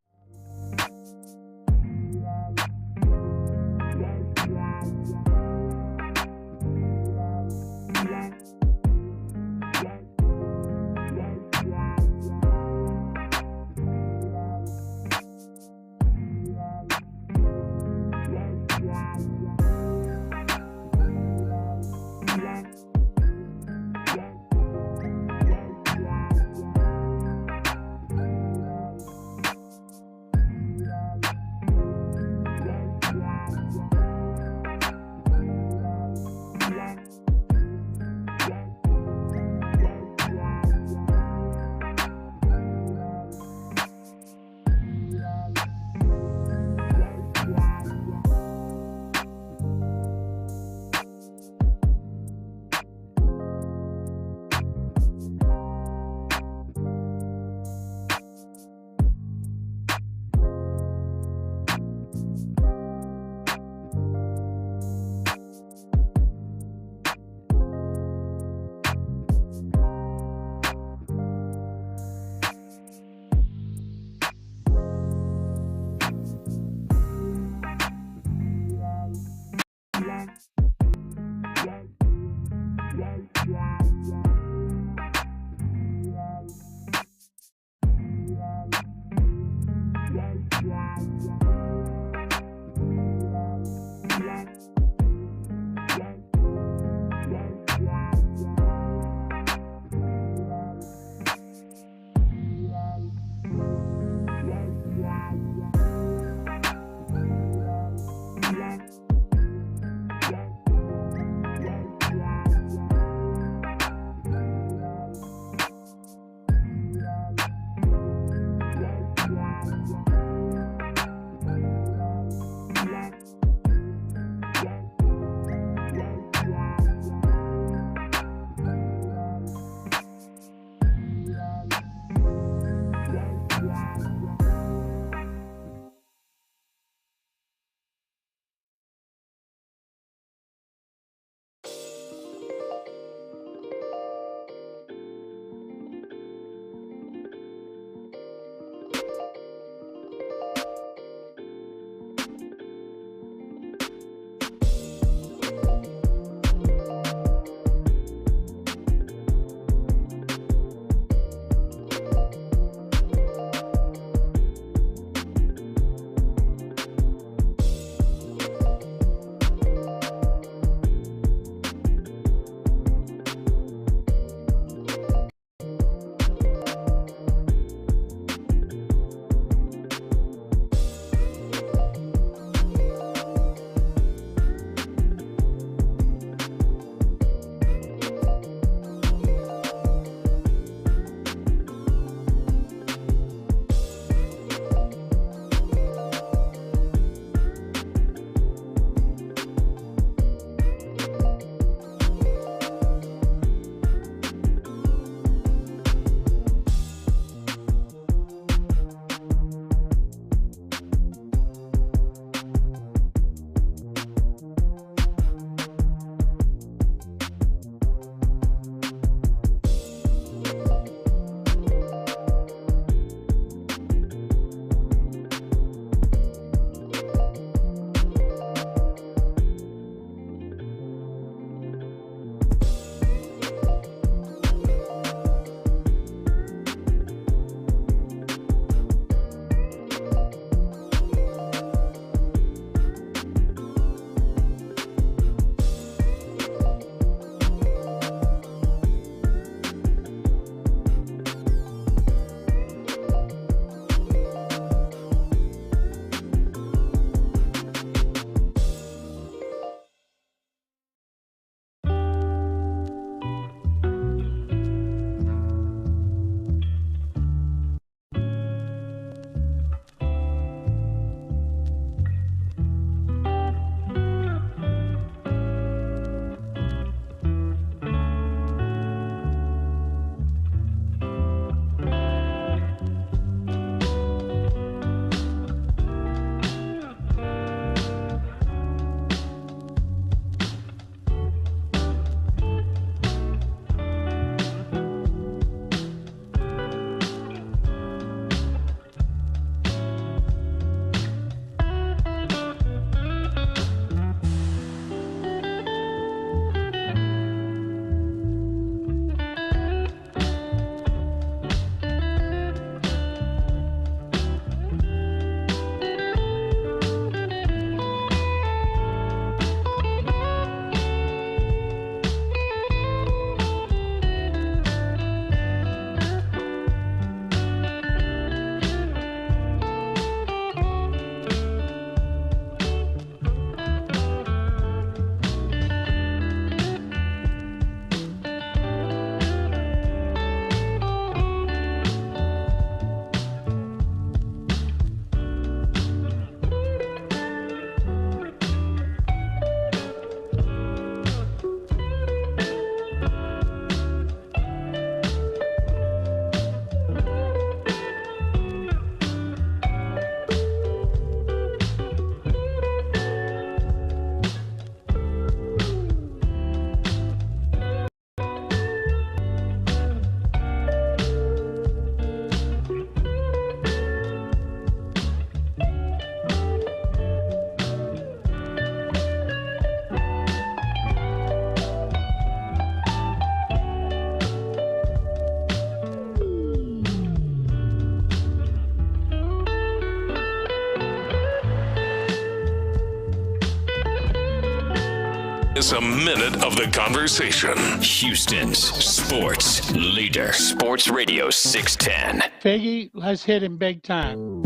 miss a minute of the conversation. Houston's sports leader. Sports Radio 610. Figgy, let's hit him big time.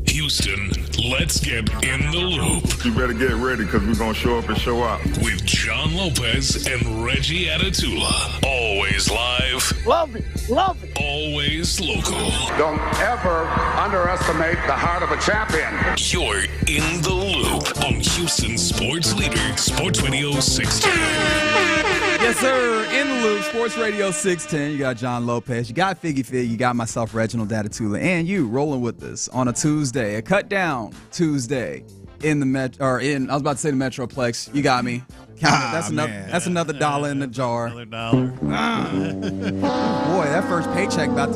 Houston, let's get in the loop. You better get ready because we're going to show up and show out. With John Lopez and Reggie Atatula. Always live. Love it. Love it. Always local. Don't ever underestimate the heart of a champion. You're in the loop on Houston Sports Leader, Sports Radio 610. Yes, sir. In the loop, Sports Radio 610. You got John Lopez. You got Figgy Fig. You got myself, Reginald Atatula, and you rolling with us on a Tuesday, a cut down Tuesday in the I was about to say the Metroplex. You got me. That's another dollar in the jar. Another dollar. Boy, that first paycheck about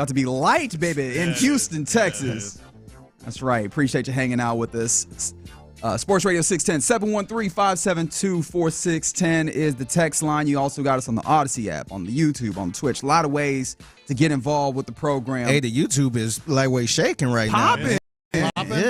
to be light, baby, in Houston, Texas. That's right. Appreciate you hanging out with us. Sports Radio 610, 713-572-4610 is the text line. You also got us on the Odyssey app, on the YouTube, on Twitch. A lot of ways to get involved with the program. Hey, the YouTube is lightweight shaking right now.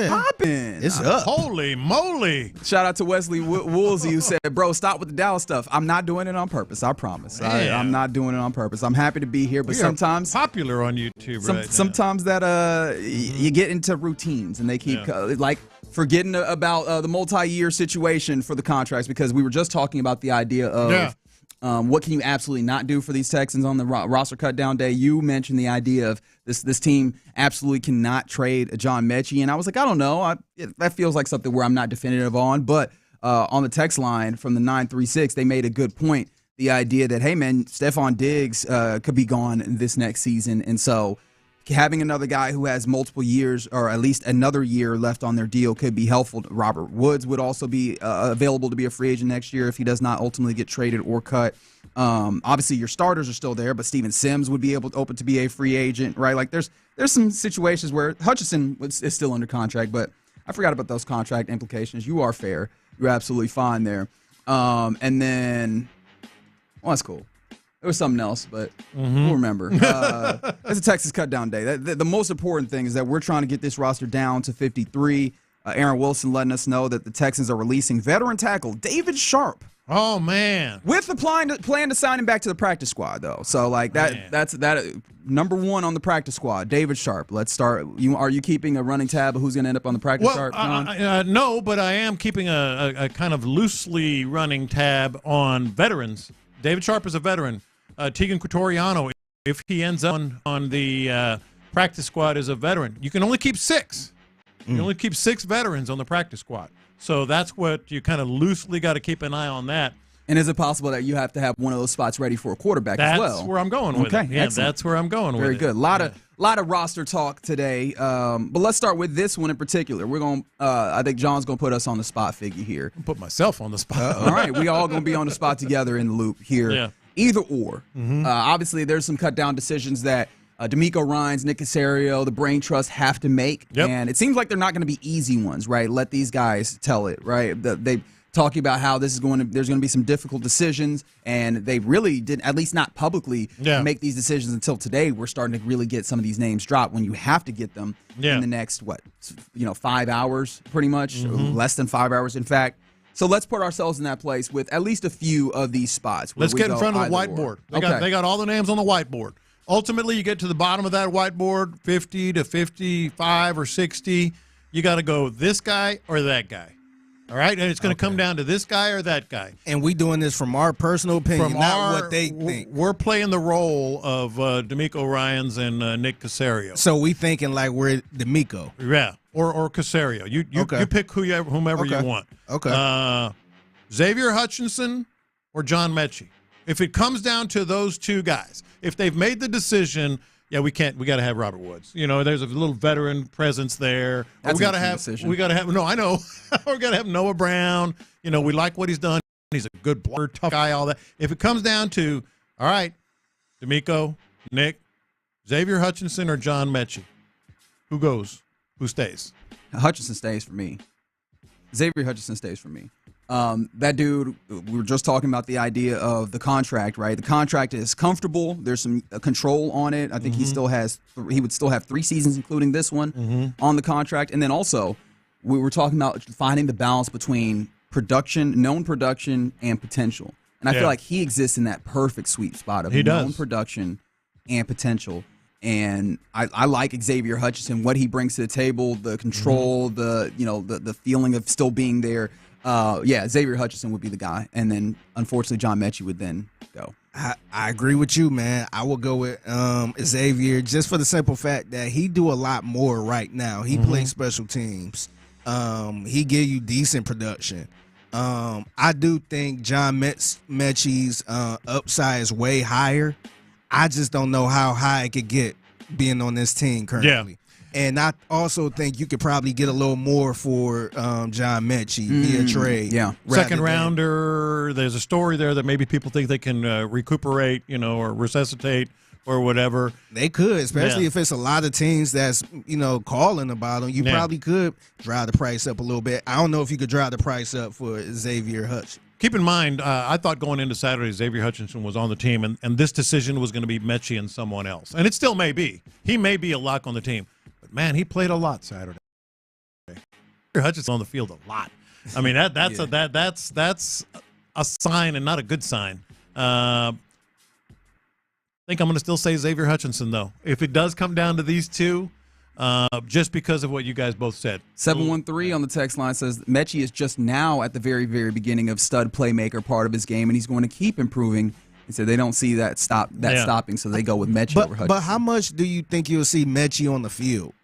Popping. It's up. Holy moly. Shout out to Wesley Woolsey who said, bro, stop with the Dallas stuff. I'm not doing it on purpose. I promise. I'm not doing it on purpose. I'm happy to be here, but sometimes popular on YouTube right now. Sometimes that you get into routines and they keep like forgetting about the multi-year situation for the contracts, because we were just talking about the idea of what can you absolutely not do for these Texans on the roster cut down day. You mentioned the idea of this team absolutely cannot trade John Mechie, and I was like, I don't know. That feels like something where I'm not definitive on. But on the text line from the 936, they made a good point. The idea that, hey, man, Stephon Diggs could be gone this next season, and so having another guy who has multiple years or at least another year left on their deal could be helpful. Robert Woods would also be available to be a free agent next year if he does not ultimately get traded or cut. Obviously, your starters are still there, but Steven Sims would be open to be a free agent, right? Like there's some situations where Hutchinson is still under contract, but I forgot about those contract implications. You are fair. You're absolutely fine there. And then, well, that's cool. There was something else, but we'll remember. It's a Texas cut-down day. The most important thing is that we're trying to get this roster down to 53. Aaron Wilson letting us know that the Texans are releasing veteran tackle David Sharp. Oh, man. With the plan to sign him back to the practice squad, though. So, like, that's number one on the practice squad, David Sharp. Let's start. Are you keeping a running tab of who's going to end up on the practice squad? No, but I am keeping a kind of loosely running tab on veterans. David Sharp is a veteran. Tegan Quatoriano, if he ends up on the practice squad, is a veteran. You can only keep 6. You can only keep 6 veterans on the practice squad. So that's what you kind of loosely got to keep an eye on that. And is it possible that you have to have one of those spots ready for a quarterback as well? That's where I'm going with it. Yeah, excellent. That's where I'm going with it. Very good. A lot of roster talk today. But let's start with this one in particular. We're going. I think John's going to put us on the spot, Figgy, here. I'll put myself on the spot. All right, we all going to be on the spot together in the loop here. Yeah. Either or. Obviously, there's some cut down decisions that D'Amico Ryans, Nick Caserio, the Brain Trust have to make. Yep. And it seems like they're not going to be easy ones, right? Let these guys tell it, right? They talking about how there's going to be some difficult decisions, and they really didn't, at least not publicly, make these decisions until today. We're starting to really get some of these names dropped when you have to get them in the next 5 hours, pretty much, less than 5 hours, in fact. So let's put ourselves in that place with at least a few of these spots. Let's get in front of the whiteboard. They got all the names on the whiteboard. Ultimately, you get to the bottom of that whiteboard, 50 to 55 or 60. You got to go this guy or that guy. All right? And it's going to come down to this guy or that guy. And we doing this from our personal opinion, not what they think. We're playing the role of D'Amico Ryans and Nick Caserio. So we thinking like we're D'Amico. Yeah, or Caserio. You pick whomever you want. Okay. Xavier Hutchinson or John Mechie. If it comes down to those two guys, if they've made the decision, we got to have Robert Woods. There's a little veteran presence there. That's we got to have. No, I know. We got to have Noah Brown. We like what he's done. He's a good blocker, tough guy. All that. If it comes down to, all right, D'Amico, Nick, Xavier Hutchinson, or John Mechie, who goes? Who stays? Hutchinson stays for me. Xavier Hutchinson stays for me. That dude, we were just talking about the idea of the contract, right? The contract is comfortable. There's some control on it. I think he would still have 3 seasons, including this one, on the contract. And then also, we were talking about finding the balance between known production, and potential. And I feel like he exists in that perfect sweet spot of known production and potential. And I like Xavier Hutchinson, what he brings to the table, the control, the feeling of still being there. Xavier Hutchinson would be the guy. And then, unfortunately, John Mechie would then go. I agree with you, man. I will go with Xavier just for the simple fact that he do a lot more right now. He plays special teams. He give you decent production. I do think John Mechie's upside is way higher. I just don't know how high it could get being on this team currently. And I also think you could probably get a little more for John Mechie via trade. Yeah. Second rounder, there's a story there that maybe people think they can recuperate, or resuscitate or whatever. They could, especially if it's a lot of teams that's, calling about them. You probably could drive the price up a little bit. I don't know if you could drive the price up for Xavier Hutchinson. Keep in mind, I thought going into Saturday, Xavier Hutchinson was on the team, and this decision was going to be Mechie and someone else. And it still may be. He may be a lock on the team. But, man, he played a lot Saturday. Xavier Hutchinson on the field a lot. I mean, that's a sign and not a good sign. I think I'm going to still say Xavier Hutchinson, though. If it does come down to these two, just because of what you guys both said. 713 on the text line says Mechie is just now at the very, very beginning of stud playmaker part of his game, and he's going to keep improving. He said they don't see that stopping, so they go with Mechie over Hutchinson. But how much do you think you'll see Mechie on the field?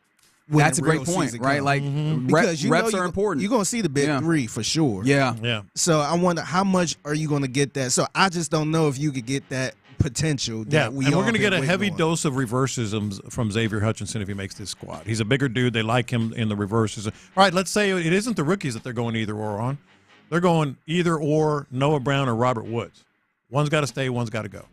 That's a great point, right? Like because reps are important. You're going to see the big three for sure. Yeah. So I wonder how much are you going to get that? So I just don't know if you could get that potential. That and we're going to get a heavy dose of reversisms from Xavier Hutchinson if he makes this squad. He's a bigger dude. They like him in the reverses. All right, let's say it isn't the rookies that they're going either or on. They're going either or Noah Brown or Robert Woods. One's got to stay, one's got to go.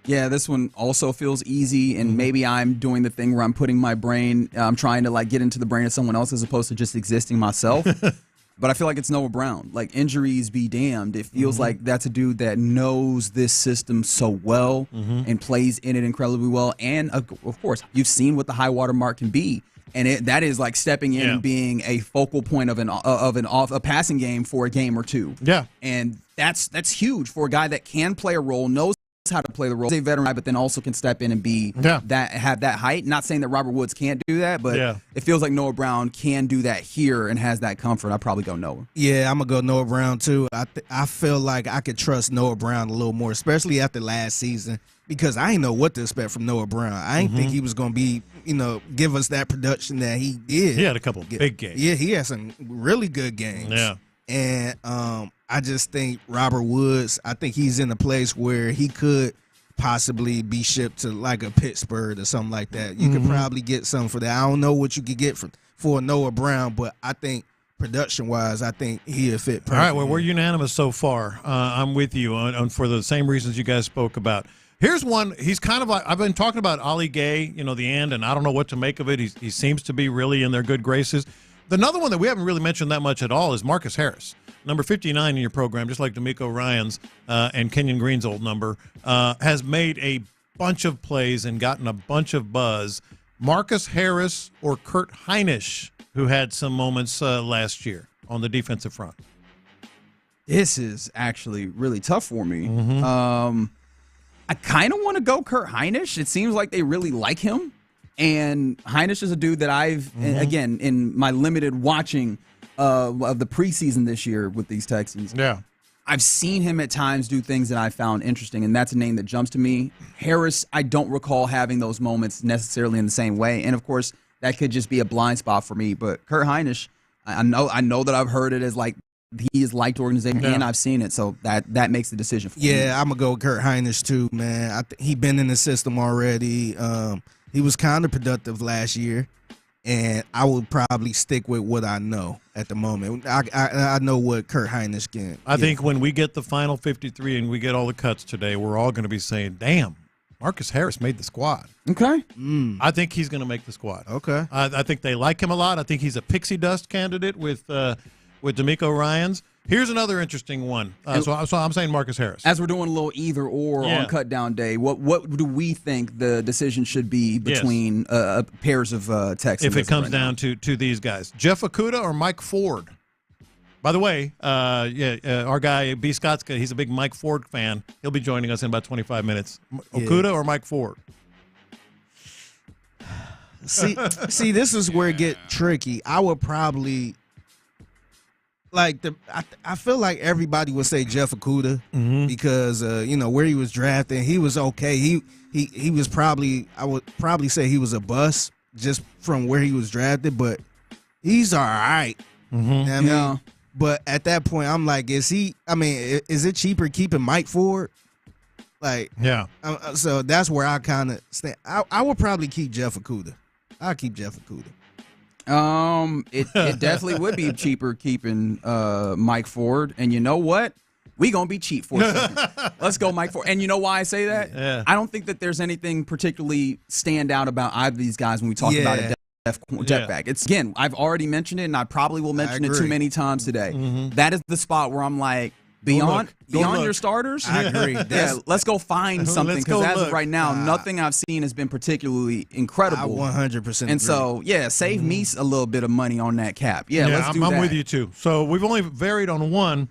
Yeah, this one also feels easy, and maybe I'm doing the thing where I'm putting my brain, I'm trying to get into the brain of someone else as opposed to just existing myself. But I feel like it's Noah Brown. Like, injuries be damned. It feels like that's a dude that knows this system so well and plays in it incredibly well. And, of course, you've seen what the high water mark can be. And that is like stepping in and being a focal point of a passing game for a game or two. Yeah. And that's huge for a guy that can play a role, knows how to play the role, is a veteran, but then also can step in and be have that height. Not saying that Robert Woods can't do that, but it feels like Noah Brown can do that here and has that comfort. I'd probably go Noah. Yeah, I'm gonna go Noah Brown too. I feel like I could trust Noah Brown a little more, especially after last season, because I didn't know what to expect from Noah Brown. I didn't think he was gonna be, give us that production that he did. He had a couple big games. Yeah, he had some really good games. Yeah. And I just think Robert Woods, I think he's in a place where he could possibly be shipped to like a Pittsburgh or something like that. You could probably get something for that. I don't know what you could get for Noah Brown, but I think production-wise, I think he'll fit perfectly. All right, well, we're unanimous so far. I'm with you on for the same reasons you guys spoke about. Here's one. He's kind of like, I've been talking about Ali Gay, the end, and I don't know what to make of it. He seems to be really in their good graces. Another one that we haven't really mentioned that much at all is Marcus Harris, number 59 in your program, just like D'Amico Ryans and Kenyon Green's old number, has made a bunch of plays and gotten a bunch of buzz. Marcus Harris or Kurt Heinisch, who had some moments last year on the defensive front? This is actually really tough for me. I kind of want to go Kurt Heinisch. It seems like they really like him. And Heinisch is a dude that I've, again, in my limited watching of the preseason this year with these Texans, I've seen him at times do things that I found interesting, and that's a name that jumps to me. Harris, I don't recall having those moments necessarily in the same way, and of course, that could just be a blind spot for me. But Kurt Heinisch, I know that I've heard it as like he is liked organization, and I've seen it, so that makes the decision for me. Yeah, I'm gonna go with Kurt Heinisch too, man. He been in the system already. He was kind of productive last year, and I would probably stick with what I know at the moment. I know what Kurt Heinisch can. I think when we get the final 53 and we get all the cuts today, we're all going to be saying, damn, Marcus Harris made the squad. Okay. I think he's going to make the squad. Okay. I think they like him a lot. I think he's a pixie dust candidate with D'Amico Ryans. Here's another interesting one. So I'm saying Marcus Harris. As we're doing a little either or on cut down day, what do we think the decision should be between pairs of Texans? If it comes down to these guys, Jeff Okudah or Mike Ford? By the way, our guy B. Scott's he's a big Mike Ford fan. He'll be joining us in about 25 minutes. Okudah or Mike Ford? See, this is where it get tricky. I would probably I feel like everybody would say Jeff Okudah because where he was drafted, he was okay. He was probably, I would probably say he was a bust just from where he was drafted, but he's all right. I mean, but at that point, I'm like, is it cheaper keeping Mike Ford? So that's where I kind of stand. I would probably keep Jeff Okudah. I'll keep Jeff Okudah. It definitely would be cheaper keeping Mike Ford. And you know what? We going to be cheap for a second. Let's go Mike Ford. And you know why I say that? Yeah. I don't think that there's anything particularly stand out about either of these guys when we talk about a depth back. It's, again, I've already mentioned it, and I probably will mention it too many times today. That is the spot where I'm like, beyond your starters, I agree. Let's go find something, because as of right now, nothing I've seen has been particularly incredible. I 100% And so, save me a little bit of money on that cap. Let's do that. I'm with you too. So we've only varied on one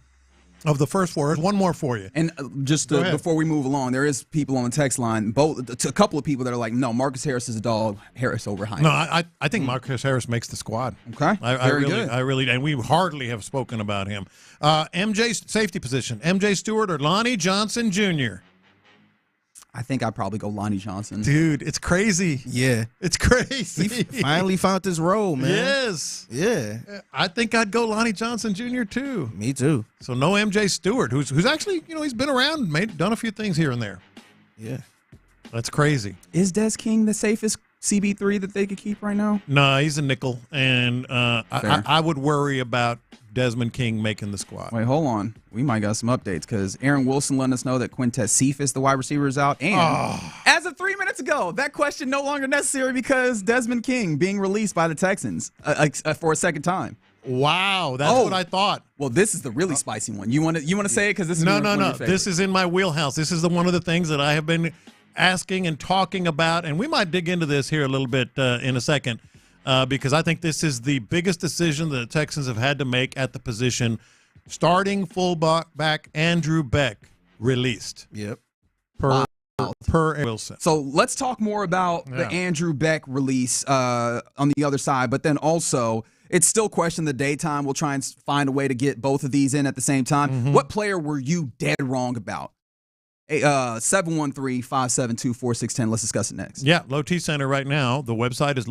of the first four. One more for you. And just before we move along, there is people on the text line, a couple of people that are like, no, Marcus Harris is a dog. Harris over Hines. No, I think Marcus Harris makes the squad. Okay, very good. I really, and we hardly have spoken about him. MJ's safety position, MJ Stewart or Lonnie Johnson Jr.? I think I'd probably go Lonnie Johnson. Dude, it's crazy. Yeah. It's crazy. He finally found his role, man. Yes. Yeah. I think I'd go Lonnie Johnson Jr. too. Me too. So no MJ Stewart, who's actually, he's been around, done a few things here and there. Yeah. That's crazy. Is Des King the safest CB3 that they could keep right now? No, he's a nickel, and I would worry about Desmond King making the squad. Wait, hold on. We might got some updates, because Aaron Wilson let us know that Quintez Cephas, the wide receiver, is out. And as of 3 minutes ago, that question no longer necessary because Desmond King being released by the Texans for a second time. Wow, that's what I thought. Well, this is the really spicy one. You want to say it because this is no. This is in my wheelhouse. This is one of the things that I have been asking and talking about, and we might dig into this here a little bit in a second, because I think this is the biggest decision that the Texans have had to make at the position. Starting fullback Andrew Beck released. Yep. Per Wilson. So let's talk more about the Andrew Beck release on the other side, but then also it's still question the daytime. We'll try and find a way to get both of these in at the same time. What player were you dead wrong about? 713-572-4610. Let's discuss it next. Yeah, Low T Center right now. The website is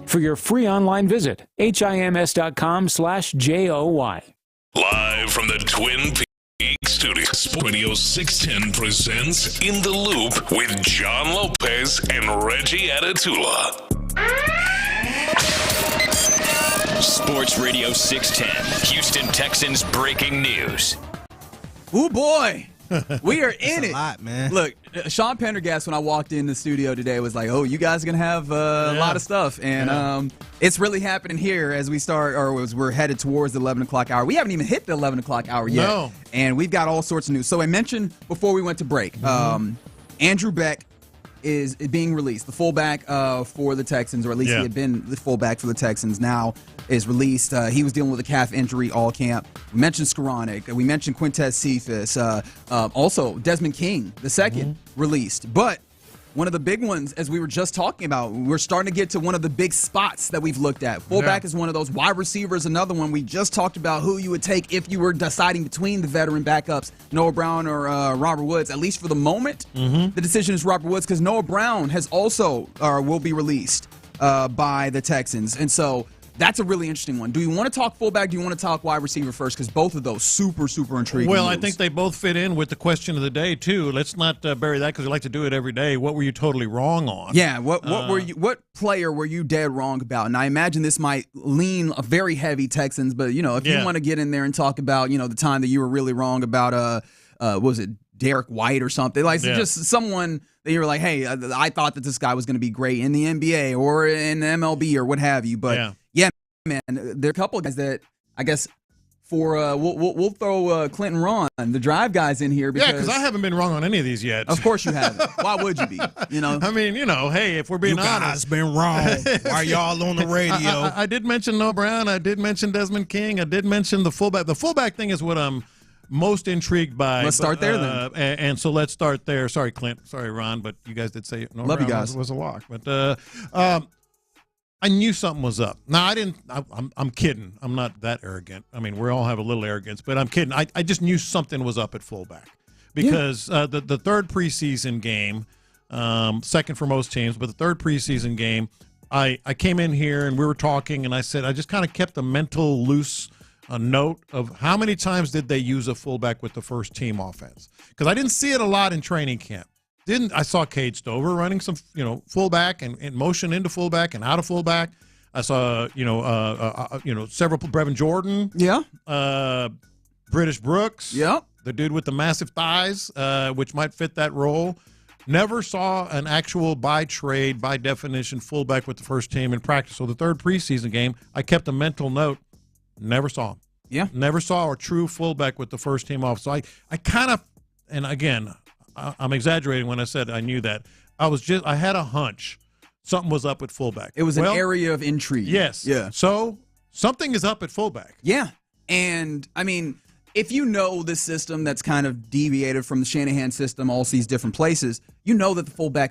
for your free online visit. HIMS.com/JOY. Live from the Twin Peaks studio, Sports Radio 610 presents In the Loop with John Lopez and Reggie Atatula. Sports Radio 610, Houston Texans breaking news. Oh boy, we are in it. A lot, man. Look, Sean Pendergast, when I walked in the studio today, was like, "Oh, you guys are gonna have a lot of stuff," and it's really happening here as we start, or as we're headed towards the 11 o'clock hour. We haven't even hit the 11 o'clock hour yet, and we've got all sorts of news. So I mentioned before we went to break, Andrew Beck is being released, the fullback for the Texans, or at least he had been the fullback for the Texans. Now is released. He was dealing with a calf injury all camp. We mentioned Skoranek. We mentioned Quintez Cephas. Also, Desmond King, the second, released. But one of the big ones, as we were just talking about, we're starting to get to one of the big spots that we've looked at. Fullback is one of those. Wide receiver is another one. We just talked about who you would take if you were deciding between the veteran backups, Noah Brown or Robert Woods. At least for the moment, the decision is Robert Woods, because Noah Brown has also will be released by the Texans. And so that's a really interesting one. Do you want to talk fullback? Do you want to talk wide receiver first? Because both of those super intriguing. Well, moves. I think they both fit in with the question of the day too. Let's not bury that, because we like to do it every day. What were you totally wrong on? Yeah. What What player were you dead wrong about? And I imagine this might lean a very heavy Texans, but if you want to get in there and talk about the time that you were really wrong about what was it, Derek White or something, like just someone that you were like, hey, I thought that this guy was going to be great in the NBA or in the MLB or what have you, but man, there are a couple of guys that I guess for we'll throw Clinton Ron, the drive guys, in here because I haven't been wrong on any of these yet. Of course you haven't. Why would you be? I mean, hey, if we're being honest, guys been wrong. Why are y'all on the radio? I did mention Noah Brown. I did mention Desmond King. I did mention the fullback. The fullback thing is what I'm most intrigued by. Let's start there then. And so let's start there. Sorry, Clint. Sorry, Ron. But you guys did say Noah Love Brown you guys. was a lock. But I knew something was up. Now, I didn't. I'm kidding. I'm not that arrogant. I mean, we all have a little arrogance, but I'm kidding. I just knew something was up at fullback because the third preseason game, second for most teams, but the third preseason game, I came in here and we were talking, and I said I just kind of kept a mental loose note of how many times did they use a fullback with the first team offense, because I didn't see it a lot in training camp. I saw Cade Stover running some, fullback and motion into fullback and out of fullback. I saw, several Brevin Jordan. Yeah. British Brooks. Yeah. The dude with the massive thighs, which might fit that role. Never saw an actual by trade, by definition, fullback with the first team in practice. So the third preseason game, I kept a mental note. Never saw him. Yeah. Never saw a true fullback with the first team off. So I kind of, and again, I'm exaggerating when I said I knew that. I had a hunch something was up at fullback. It was an area of intrigue. Yes. Yeah. So something is up at fullback. Yeah. And, I mean, if you know this system that's kind of deviated from the Shanahan system, all these different places, you know that the fullback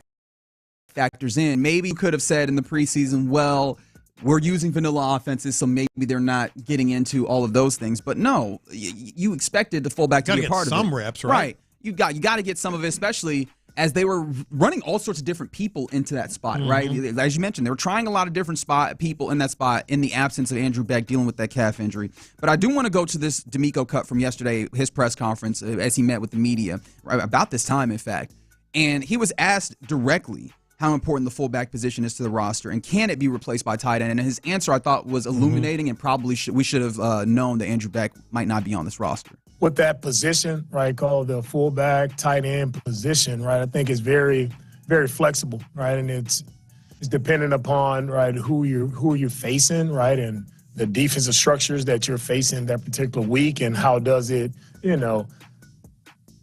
factors in. Maybe you could have said in the preseason, well, we're using vanilla offenses, so maybe they're not getting into all of those things. But no, you expected the fullback to be a part of it. Some reps, right? You got to get some of it, especially as they were running all sorts of different people into that spot, right? As you mentioned, they were trying a lot of different people in that spot in the absence of Andrew Beck dealing with that calf injury. But I do want to go to this D'Amico cut from yesterday, his press conference, as he met with the media, right, about this time, in fact. And he was asked directly how important the fullback position is to the roster, and can it be replaced by tight end? And his answer, I thought, was illuminating, and probably we should have known that Andrew Beck might not be on this roster. With that position, right, called the fullback tight end position, right, I think it's very, very flexible, right, and it's dependent upon, right, who you're facing, right, and the defensive structures that you're facing that particular week, and how does it,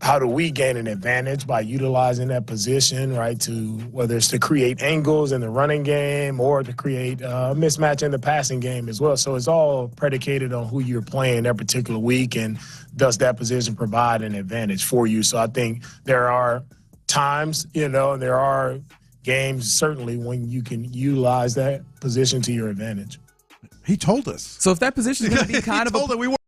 how do we gain an advantage by utilizing that position, right, to whether it's to create angles in the running game or to create a mismatch in the passing game as well. So it's all predicated on who you're playing that particular week, and does that position provide an advantage for you. So I think there are times, and there are games certainly when you can utilize that position to your advantage. He told us. So if that position is going to be kind of we weren't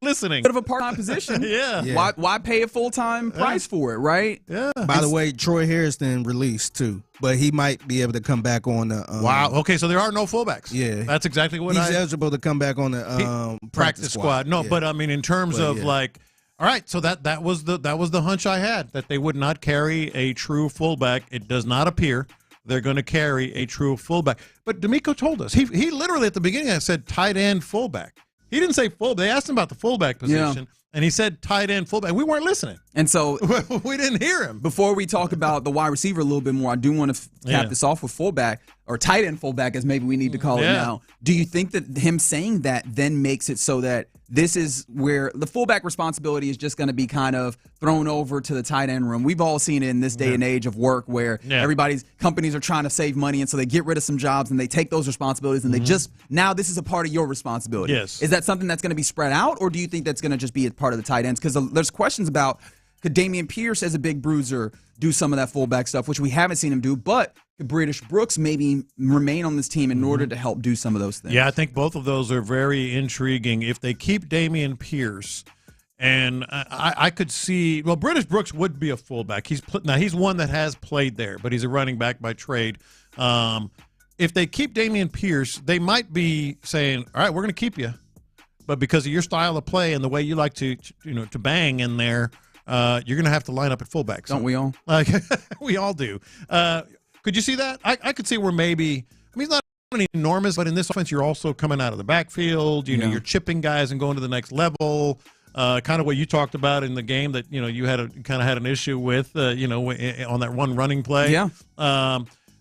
listening. listening. Bit of a part-time position. Yeah. Why pay a full-time price for it, right? Yeah. By the way, Troy Harrison released too, but he might be able to come back on the. Wow. Okay, so there are no fullbacks. Yeah, that's exactly what he's eligible to come back on the practice squad. No, but I mean, in terms of like, all right, so that was the hunch I had, that they would not carry a true fullback. It does not appear they're going to carry a true fullback. But D'Amico told us he literally at the beginning said tight end fullback. He didn't say full. They asked him about the fullback position, and he said tight end fullback. We weren't listening, and so we didn't hear him. Before we talk about the wide receiver a little bit more, I do want to cap this off with fullback, or tight end fullback, as maybe we need to call it now. Do you think that him saying that then makes it so that this is where the fullback responsibility is just going to be kind of thrown over to the tight end room? We've all seen it in this day and age of work where companies are trying to save money, and so they get rid of some jobs and they take those responsibilities and they just, now this is a part of your responsibility. Yes. Is that something that's going to be spread out, or do you think that's going to just be a part of the tight ends? Because there's questions about, could Dameon Pierce as a big bruiser do some of that fullback stuff, which we haven't seen him do, but could British Brooks maybe remain on this team in order to help do some of those things? Yeah, I think both of those are very intriguing. If they keep Dameon Pierce, and I could see, well, British Brooks would be a fullback. He's one that has played there, but he's a running back by trade. If they keep Dameon Pierce, they might be saying, all right, we're going to keep you, but because of your style of play and the way you like to bang in there, you're going to have to line up at fullback. Don't we all? Like we all do. Could you see that? I could see where maybe, I mean, he's not an enormous, but in this offense, you're also coming out of the backfield. You know, you're chipping guys and going to the next level. Kind of what you talked about in the game that you had an issue with. On that one running play. Yeah.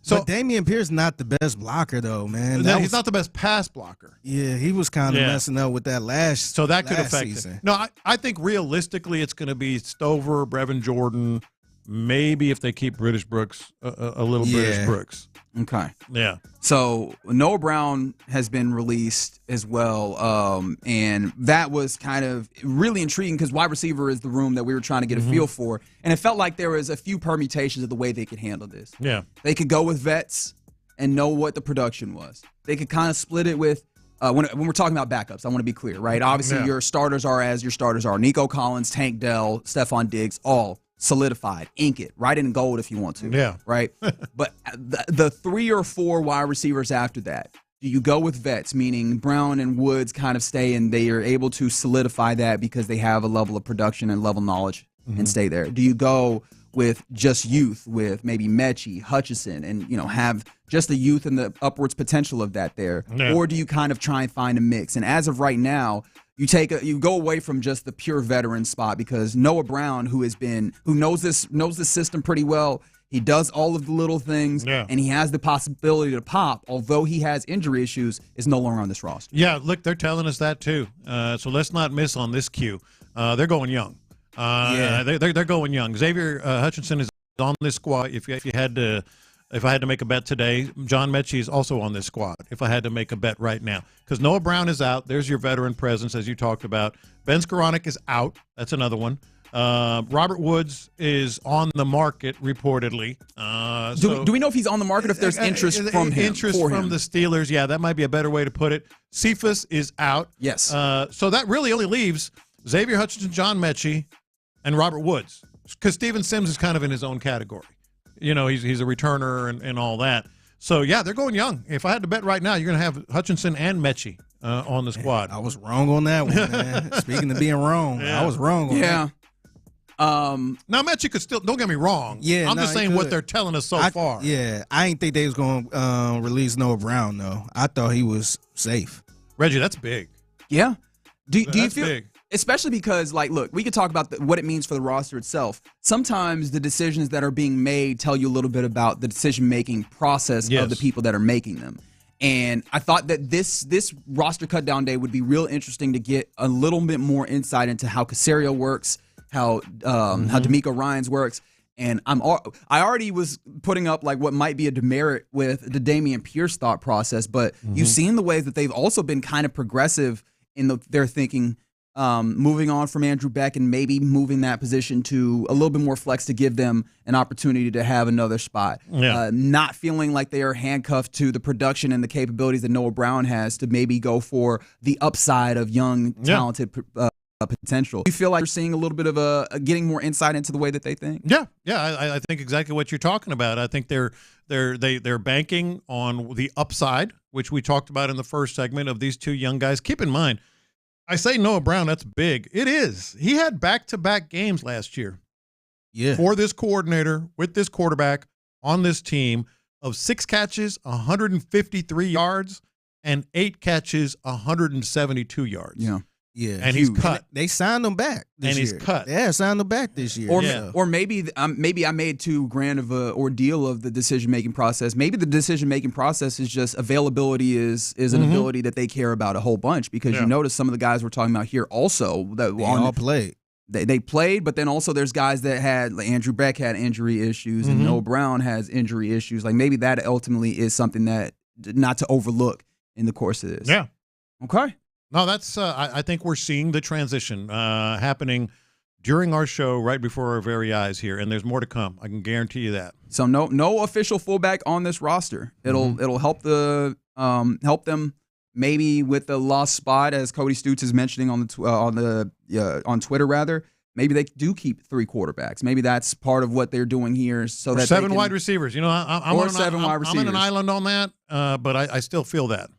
So but Dameon Pierce not the best blocker though, man. He's not the best pass blocker. Yeah, he was kind of messing up with that last. So that could affect season. it. No, I think realistically it's going to be Stover, Brevin Jordan, maybe if they keep British Brooks, a little British Brooks. Okay. Yeah. So Noah Brown has been released as well, and that was kind of really intriguing because wide receiver is the room that we were trying to get a feel for, and it felt like there was a few permutations of the way they could handle this. Yeah. They could go with vets and know what the production was. They could kind of split it with when we're talking about backups, I want to be clear, right? Obviously, your starters are as your starters are. Nico Collins, Tank Dell, Stephon Diggs, all solidified. Ink it. Write it in gold if you want to. Yeah. Right? But the 3 or 4 wide receivers after that, do you go with vets, meaning Brown and Woods kind of stay and they are able to solidify that because they have a level of production and level knowledge and stay there? Do you go with just youth with maybe Mechie, Hutchinson, and have just the youth and the upwards potential of that there? Yeah. Or do you kind of try and find a mix? And as of right now, you go away from just the pure veteran spot because Noah Brown, who knows the system pretty well, he does all of the little things, and he has the possibility to pop, although he has injury issues, is no longer on this roster. Yeah, look, they're telling us that too. So let's not miss on this cue. They're going young. They're going young. Xavier Hutchinson is on this squad. If I had to make a bet today, John Mechie is also on this squad, if I had to make a bet right now. Because Noah Brown is out. There's your veteran presence, as you talked about. Ben Skoranek is out. That's another one. Robert Woods is on the market, reportedly. Do we know if he's on the market, if there's interest from him? Interest from the Steelers, yeah, that might be a better way to put it. Cephas is out. Yes. So that really only leaves Xavier Hutchinson, John Mechie, and Robert Woods. Because Steven Sims is kind of in his own category. He's a returner and all that. So, yeah, they're going young. If I had to bet right now, you're going to have Hutchinson and Mechie on the squad. I was wrong on that one, man. Speaking of being wrong, I was wrong on that. Now, Mechie could still, don't get me wrong. Yeah, I'm just saying what they're telling us so far. Yeah, I didn't think they was going to release Noah Brown, though. I thought he was safe. Reggie, that's big. Yeah. Do you that's feel big. Especially because, look, we could talk about what it means for the roster itself. Sometimes the decisions that are being made tell you a little bit about the decision-making process of the people that are making them. And I thought that this roster cut-down day would be real interesting to get a little bit more insight into how Caserio works, how D'Amico Ryans works. And I already was putting up what might be a demerit with the Dameon Pierce thought process, but you've seen the ways that they've also been kind of progressive in their thinking, moving on from Andrew Beck and maybe moving that position to a little bit more flex to give them an opportunity to have another spot. Yeah. Not feeling like they are handcuffed to the production and the capabilities that Noah Brown has to maybe go for the upside of young, talented potential. Do you feel like you're seeing a little bit of getting more insight into the way that they think? Yeah, I think exactly what you're talking about. I think they're banking on the upside, which we talked about in the first segment of these two young guys. Keep in mind, I say Noah Brown, that's big. It is. He had back-to-back games last year. Yeah. For this coordinator, with this quarterback on this team, of 6 catches, 153 yards, and 8 catches, 172 yards. Yeah. Yeah. And he's cut. They signed him back this year. He's cut. Yeah, signed him back this year. Or maybe I made too grand of a ordeal of the decision-making process. Maybe the decision-making process is just availability is an ability that they care about a whole bunch, because you notice some of the guys we're talking about here also that all played. They played, but then also there's guys that had, like Andrew Beck had injury issues and Noah Brown has injury issues. Like maybe that ultimately is something that not to overlook in the course of this. Yeah. Okay. No, that's I think we're seeing the transition happening during our show right before our very eyes here, and there's more to come. I can guarantee you that. So no official fullback on this roster. It'll help them maybe with the lost spot, as Cody Stutes is mentioning on Twitter rather. Maybe they do keep 3 quarterbacks. Maybe that's part of what they're doing here, so or that 7 wide receivers. You know, I'm wide receivers. I'm in an island on that, but I still feel that.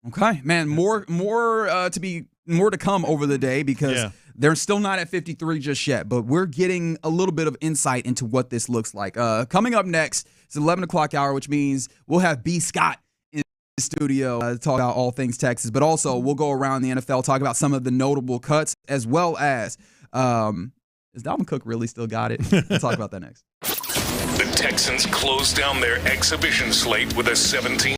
Okay, man. More to come over the day, because they're still not at 53 just yet. But we're getting a little bit of insight into what this looks like. Coming up next, it's 11 o'clock hour, which means we'll have B. Scott in the studio to talk about all things Texas. But also we'll go around the NFL, talk about some of the notable cuts, as well as is Dalvin Cook really still got it? We'll talk about that next. The Texans close down their exhibition slate with a 17.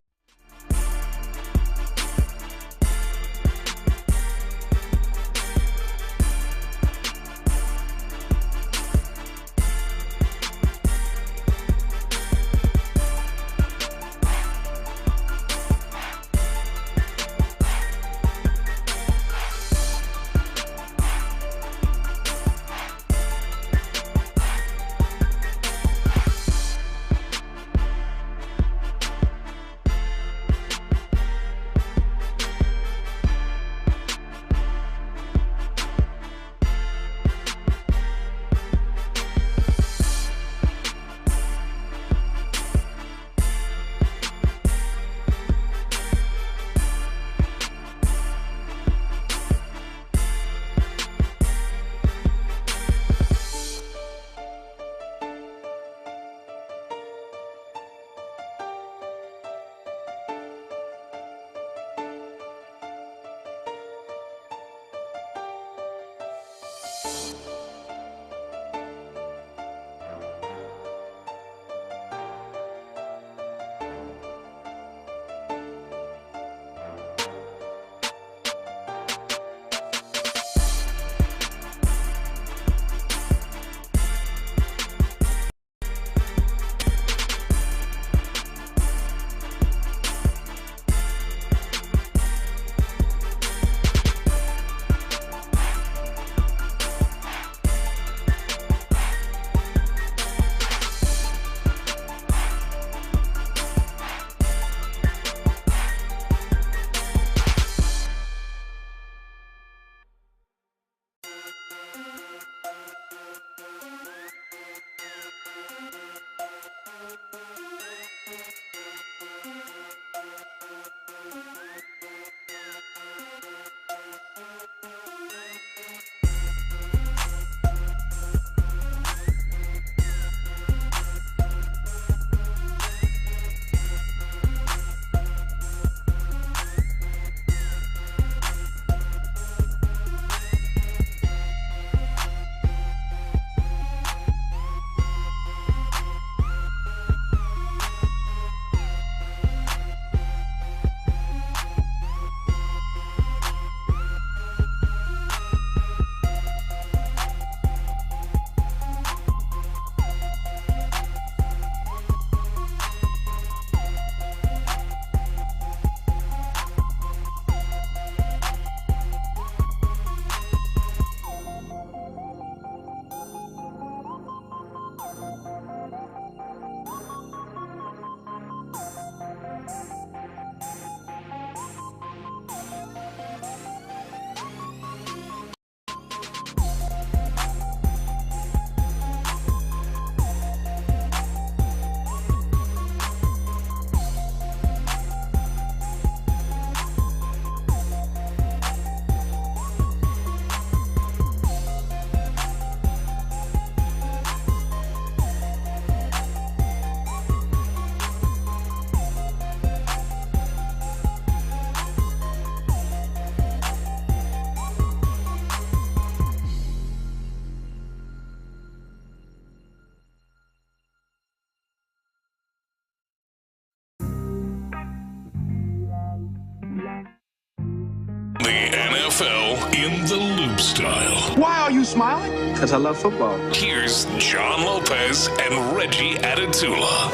The NFL in the Loop style. Why are you smiling? Because I love football. Here's John Lopez and Reggie Atatula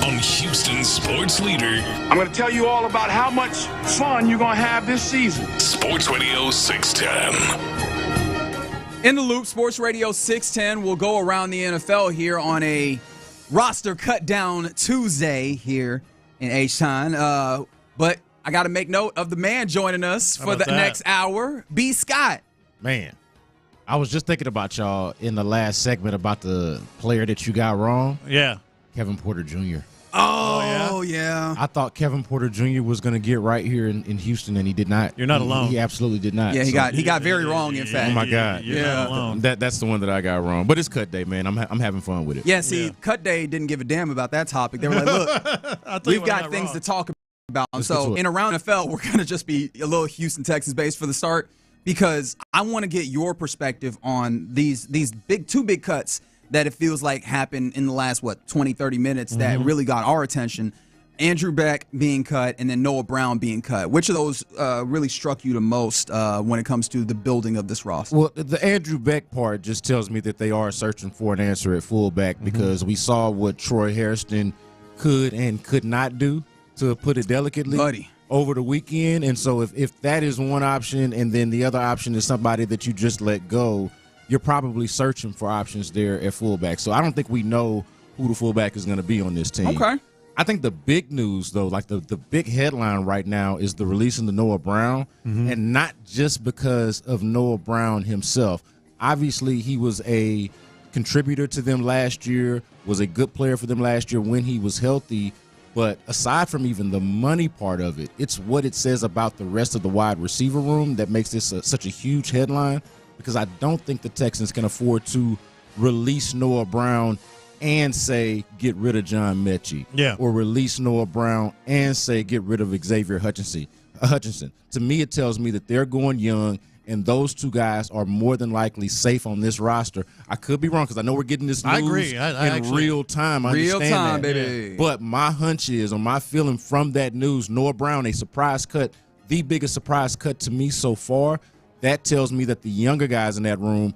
on Houston Sports Leader. I'm going to tell you all about how much fun you're going to have this season. Sports Radio 610. In the Loop, Sports Radio 610 will go around the NFL here on a roster cut down Tuesday here in H-Town. But I got to make note of the man joining us for the next hour, B. Scott. Man, I was just thinking about y'all in the last segment about the player that you got wrong. Yeah. Kevin Porter Jr. Oh, yeah. I thought Kevin Porter Jr. was going to get right here in Houston, and he did not. You're not alone. He absolutely did not. Yeah, he got very wrong, in fact. Oh, my God. You're not alone. That's the one that I got wrong. But it's cut day, man. I'm having fun with it. Yeah, see, Cut Day didn't give a damn about that topic. They were like, look, we've got things to talk about. So in Around NFL, we're going to just be a little Houston Texans based for the start because I want to get your perspective on these two big cuts that it feels like happened in the last, 20, 30 minutes that really got our attention. Andrew Beck being cut and then Noah Brown being cut. Which of those really struck you the most when it comes to the building of this roster? Well, the Andrew Beck part just tells me that they are searching for an answer at fullback because we saw what Troy Hairston could and could not do, to put it delicately, over the weekend. And so if that is one option and then the other option is somebody that you just let go, you're probably searching for options there at fullback. So I don't think we know who the fullback is going to be on this team. Okay. I think the big news, though, like the big headline right now is the releasing of Noah Brown, and not just because of Noah Brown himself. Obviously, he was a contributor to them last year, was a good player for them last year when he was healthy. But aside from even the money part of it, it's what it says about the rest of the wide receiver room that makes this such a huge headline, because I don't think the Texans can afford to release Noah Brown and say get rid of John Mechie, or release Noah Brown and say get rid of Xavier Hutchinson. To me, it tells me that they're going young, and those two guys are more than likely safe on this roster. I could be wrong because I know we're getting this news I agree. in real time. I real understand time, that. baby. But my hunch is, or my feeling from that news, Noah Brown, a surprise cut, the biggest surprise cut to me so far, that tells me that the younger guys in that room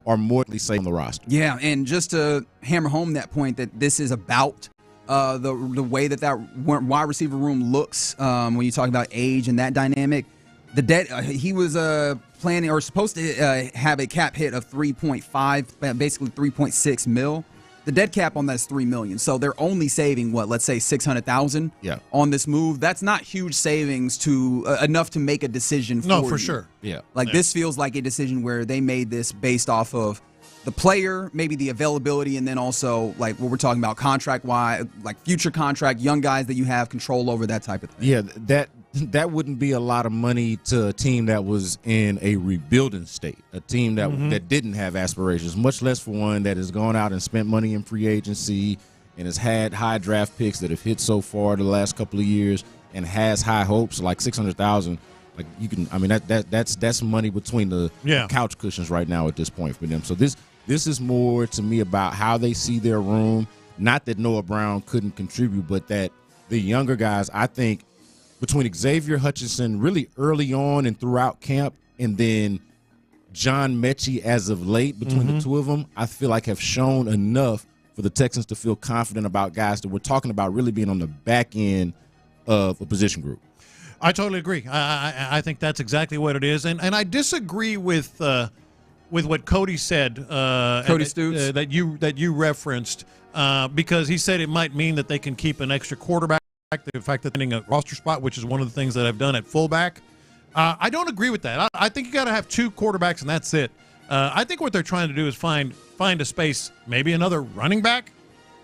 are more likely safe on the roster. Yeah, and just to hammer home that point that this is about the way that wide receiver room looks when you talk about age and that dynamic. He was planning or supposed to have a cap hit of 3.5, basically 3.6 mil. The dead cap on that is $3 million. So they're only saving let's say $600,000 on this move. That's not huge savings enough to make a decision for you. Sure. Yeah. This feels like a decision where they made this based off of the player, maybe the availability, and then also like what we're talking about contract-wise, like future contract, young guys that you have control over, that type of thing. Yeah, that wouldn't be a lot of money to a team that was in a rebuilding state, a team that didn't have aspirations, much less for one that has gone out and spent money in free agency and has had high draft picks that have hit so far the last couple of years and has high hopes, like $600,000. Like that's money between the couch cushions right now at this point for them. So this is more to me about how they see their room. Not that Noah Brown couldn't contribute, but that the younger guys, I think, between Xavier Hutchinson really early on and throughout camp, and then John Mechie as of late, between the two of them, I feel like have shown enough for the Texans to feel confident about guys that we're talking about really being on the back end of a position group. I totally agree. I think that's exactly what it is, and I disagree with what Cody said. Cody Stoops that you referenced because he said it might mean that they can keep an extra quarterback. The fact that they're getting a roster spot, which is one of the things that I've done at fullback. I don't agree with that. I think you got to have two quarterbacks and that's it. I think what they're trying to do is find a space, maybe another running back,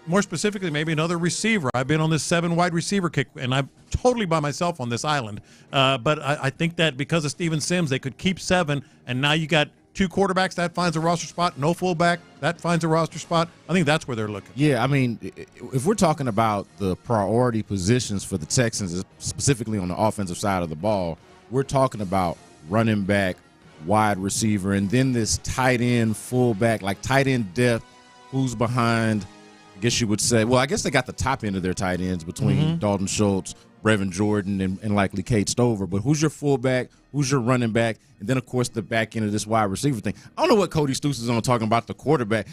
more specifically, maybe another receiver. I've been on this 7 wide receiver kick, and I'm totally by myself on this island. But I think that because of Steven Sims, they could keep 7, and now you got 2 quarterbacks, that finds a roster spot. No fullback, that finds a roster spot. I think that's where they're looking. Yeah, I mean, if we're talking about the priority positions for the Texans, specifically on the offensive side of the ball, we're talking about running back, wide receiver, and then this tight end, fullback, like tight end depth, who's behind, I guess you would say, well, I guess they got the top end of their tight ends between Dalton Schultz, Brevin Jordan and likely Kate Stover. But who's your fullback? Who's your running back? And then, of course, the back end of this wide receiver thing. I don't know what Cody Stoops is on talking about the quarterback.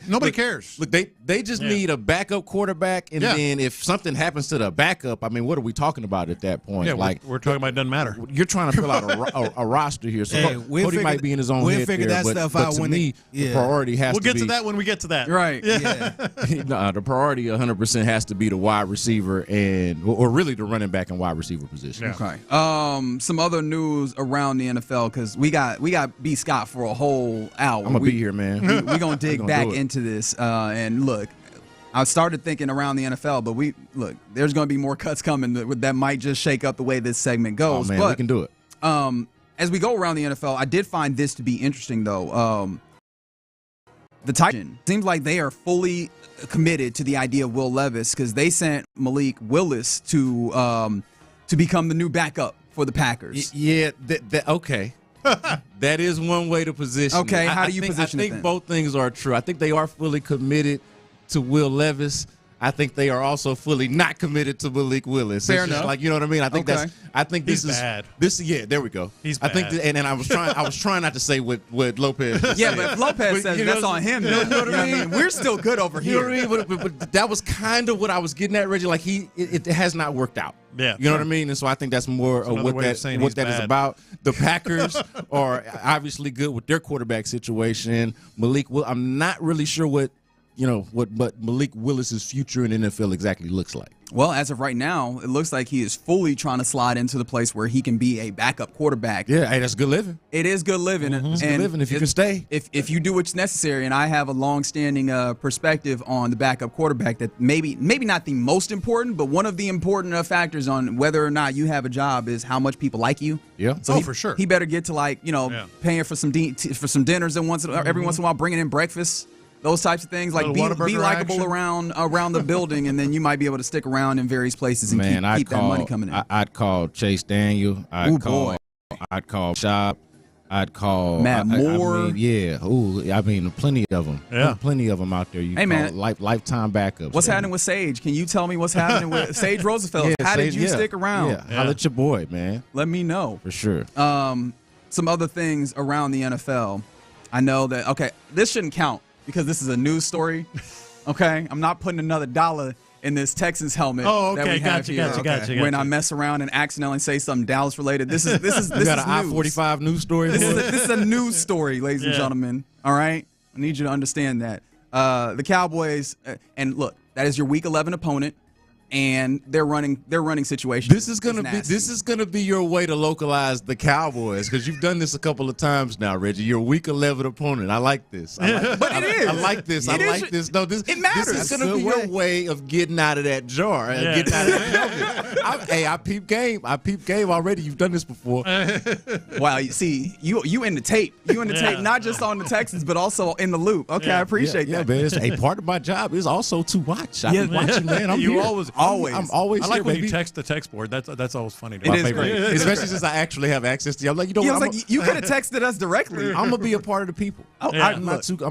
Nobody cares. Look, they just need a backup quarterback, and then if something happens to the backup, I mean, what are we talking about at that point? Yeah, we're talking about it doesn't matter. You're trying to fill out a roster here. So Cody might be in his own head there, but to me, the priority has to be. We'll get to that when we get to that. Right. Yeah. No, the priority 100% has to be the wide receiver or really the running back and wide receiver position. Yeah. Okay. Some other news around the NFL, because we got B. Scott for a whole hour. I'm gonna be here, man. We're gonna dig back into this. And look, I started thinking around the NFL, but there's gonna be more cuts coming that might just shake up the way this segment goes. Oh man, but we can do it. As we go around the NFL, I did find this to be interesting though. The Titans seems like they are fully committed to the idea of Will Levis, because they sent Malik Willis to become the new backup for the Packers. Yeah, okay. That is one way to position. Okay, it. how do you position it? I think both things are true. I think they are fully committed to Will Levis. I think they are also fully not committed to Malik Willis. Fair enough. Like, you know what I mean? I think this is bad. Yeah, there we go. He's bad. I think and I was trying not to say what Lopez was saying. But if Lopez says that's on him. You know what I mean? We're still good over here. You know what I mean? But that was kind of what I was getting at, Reggie. Like it has not worked out. Yeah, you know what I mean? And so I think that's more of what that is about. The Packers are obviously good with their quarterback situation. I'm not really sure what Malik Willis's future in the NFL exactly looks like. Well, as of right now, it looks like he is fully trying to slide into the place where he can be a backup quarterback. Yeah, hey, that's good living. It is good living. It's good living if you can stay. If you do what's necessary, and I have a long-standing perspective on the backup quarterback that maybe not the most important, but one of the important factors on whether or not you have a job is how much people like you. Yeah. So for sure. He better get to paying for some dinners and every once in a while bringing in breakfast. Those types of things, like be likable around the building, and then you might be able to stick around in various places and keep that money coming in. I'd call Chase Daniel. I'd call Shop. I'd call Matt Moore. Plenty of them. Yeah, plenty of them out there. You man, lifetime backups. What's happening with Sage? Can you tell me what's happening with Sage Roosevelt? How did you stick around? Yeah, holla at your boy, man. Let me know for sure. Some other things around the NFL. I know that. Okay, this shouldn't count, because this is a news story, okay? I'm not putting another dollar in this Texans helmet that we have here. Gotcha. When I mess around and accidentally say something Dallas related, this is you got an I-45 news story. This is a news story, ladies and gentlemen. All right, I need you to understand that the Cowboys and look, that is your Week 11 opponent. And their running situation. This is gonna be your way to localize the Cowboys, because you've done this a couple of times now, Reggie. Your Week 11 opponent. I like this. But it is. I like this. No, it matters. This is gonna be your way of getting out of that jar. Getting out of that I peep game. Already. You've done this before. Wow. You see, you in the tape. You in the tape, not just on the Texans, but also in the loop. Okay, I appreciate that. Yeah, man. It's a part of my job is also to watch. I've been watching, man. I'm here. I'm always I like here, when baby. you text the text board. That's always funny to me. It is great. Especially since I actually have access to you. I'm like, you could have texted us directly. I'm gonna be a part of the people. I'm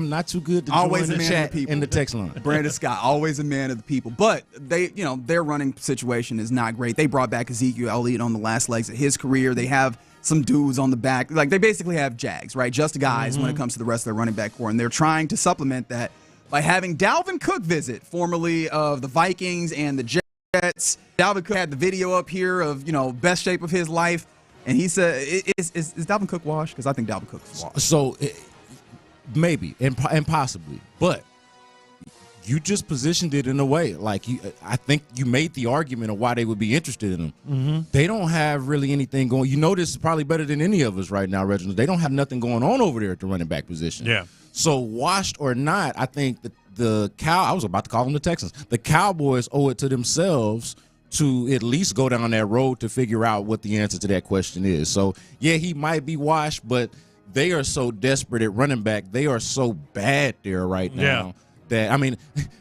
not too good to always join the chat in the text line. Brandon Scott, always a man of the people. But their running situation is not great. They brought back Ezekiel Elliott on the last legs of his career. They have some dudes on the back. Like, they basically have Jags, right? Just guys when it comes to the rest of their running back core. And they're trying to supplement that by having Dalvin Cook visit, formerly of the Vikings and the Jets. Dalvin Cook had the video up here of, best shape of his life. And he said, is Dalvin Cook washed? Because I think Dalvin Cook's washed. So, maybe and possibly. But you just positioned it in a way. Like, I think you made the argument of why they would be interested in him. Mm-hmm. They don't have really anything going. You know this probably better than any of us right now, Reginald. They don't have nothing going on over there at the running back position. Yeah. So, washed or not, I think that I was about to call them the Texans. The Cowboys owe it to themselves to at least go down that road to figure out what the answer to that question is. So, yeah, he might be washed, but they are so desperate at running back. They are so bad there right now. Yeah.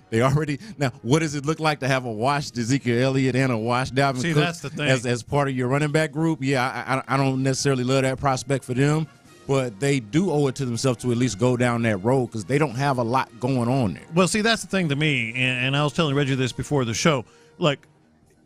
They already – now, what does it look like to have a washed Ezekiel Elliott and a washed Dalvin Cook that's the thing. As part of your running back group? Yeah, I don't necessarily love that prospect for them, but they do owe it to themselves to at least go down that road because they don't have a lot going on there. Well, see, that's the thing to me, and I was telling Reggie this before the show. Like,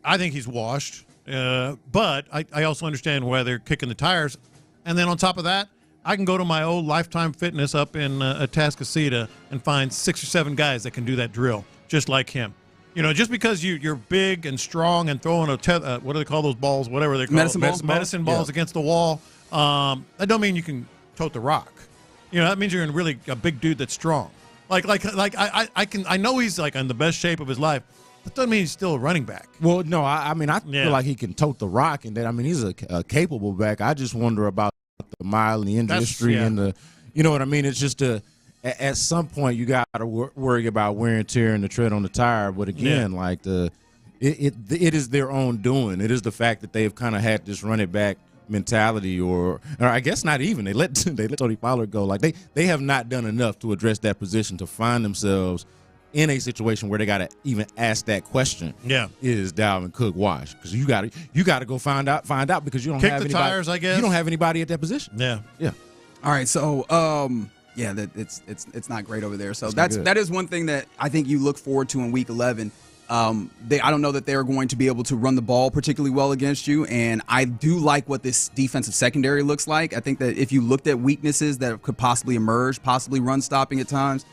I think he's washed. But I also understand why they're kicking the tires. And then on top of that, I can go to my old Lifetime Fitness up in Atascocita and find 6 or 7 guys that can do that drill just like him. You know, just because you're big and strong and throwing what do they call those balls? Whatever they call medicine balls against the wall. That don't mean you can tote the rock. You know, that means you're really a big dude that's strong. I know he's like in the best shape of his life. That doesn't mean he's still a running back. Well, no, I feel like he can tote the rock, and then he's a capable back. I just wonder about the mile and the injury history and the, you know what I mean? It's just at some point you got to worry about wear and tear and the tread on the tire. But again, it is their own doing. It is the fact that they've kind of had this run it back mentality, or I guess not even. They let Tony Pollard go. Like they have not done enough to address that position to find themselves in a situation where they got to even ask that question. Yeah, is Dalvin Cook washed? Because you got to go find out because you don't have anybody. Tires, I guess. You don't have anybody at that position. Yeah. All right, so it's not great over there. So that is one thing that I think you look forward to in Week 11. I don't know that they're going to be able to run the ball particularly well against you, and I do like what this defensive secondary looks like. I think that if you looked at weaknesses that could possibly emerge, possibly run stopping at times,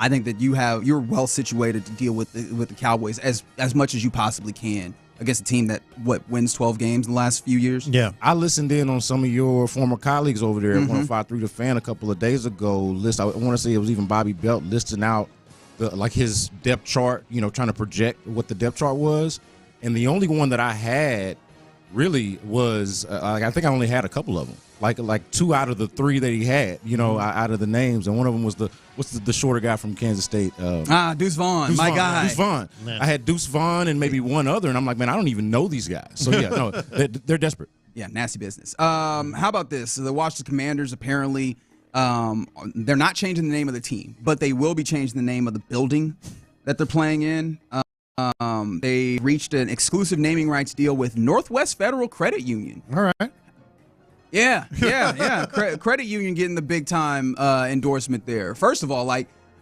I think that you're well situated to deal with the Cowboys as much as you possibly can against a team that wins 12 games in the last few years. Yeah, I listened in on some of your former colleagues over there at 105.3 The Fan a couple of days ago. I want to say it was even Bobby Belt listing out his depth chart, trying to project what the depth chart was. And the only one that I had really was, I think I only had a couple of them, like 2 out of the 3 that he had, out of the names. And one of them was the shorter guy from Kansas State. Deuce Vaughn, my guy. Deuce Vaughn. Man. I had Deuce Vaughn and maybe one other, and I'm like, man, I don't even know these guys. So, yeah, no, they're desperate. Yeah, nasty business. How about this? So the Washington Commanders apparently they're not changing the name of the team, but they will be changing the name of the building that they're playing in. They reached an exclusive naming rights deal with Northwest Federal Credit Union. All right. Yeah. Credit Union getting the big time endorsement there. First of all,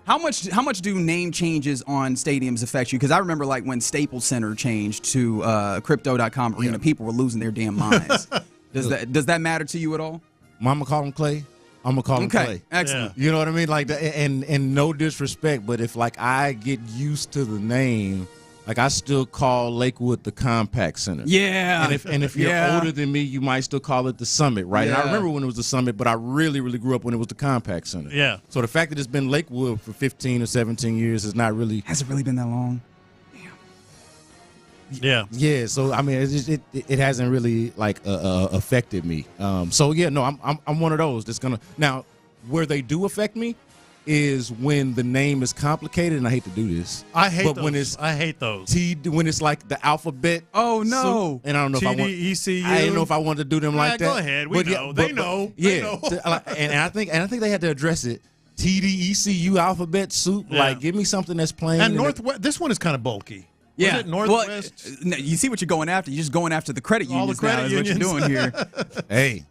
how much do name changes on stadiums affect you? Because I remember when Staples Center changed to Crypto.com Arena, people were losing their damn minds. Does that matter to you at all? Mama call him Clay. I'm gonna call him Clay. Excellent. You know what I mean? And no disrespect, but if I get used to the name, I still call Lakewood the Compact Center. Yeah. And if you're older than me, you might still call it the Summit, right? Yeah. And I remember when it was the Summit, but I really, really grew up when it was the Compact Center. Yeah. So the fact that it's been Lakewood for 15 or 17 years is not really. Has it really been that long? Yeah. Yeah. So I mean, it hasn't really affected me. So yeah, no, I'm one of those that's gonna now where they do affect me is when the name is complicated, and I hate to do this. I hate those. I hate those. When it's like the alphabet. Oh no! And I don't know if I want. TDECU. I didn't know if I wanted to do them like that. Go ahead. We know. They know. Yeah. And I think they had to address it. TDECU alphabet soup. Yeah. Give me something that's plain. And Northwest. This one is kind of bulky. Yeah, was it Northwest? Well, you see what you're going after. You're just going after the credit unions. All the credit unions. Is what you're doing here. Hey,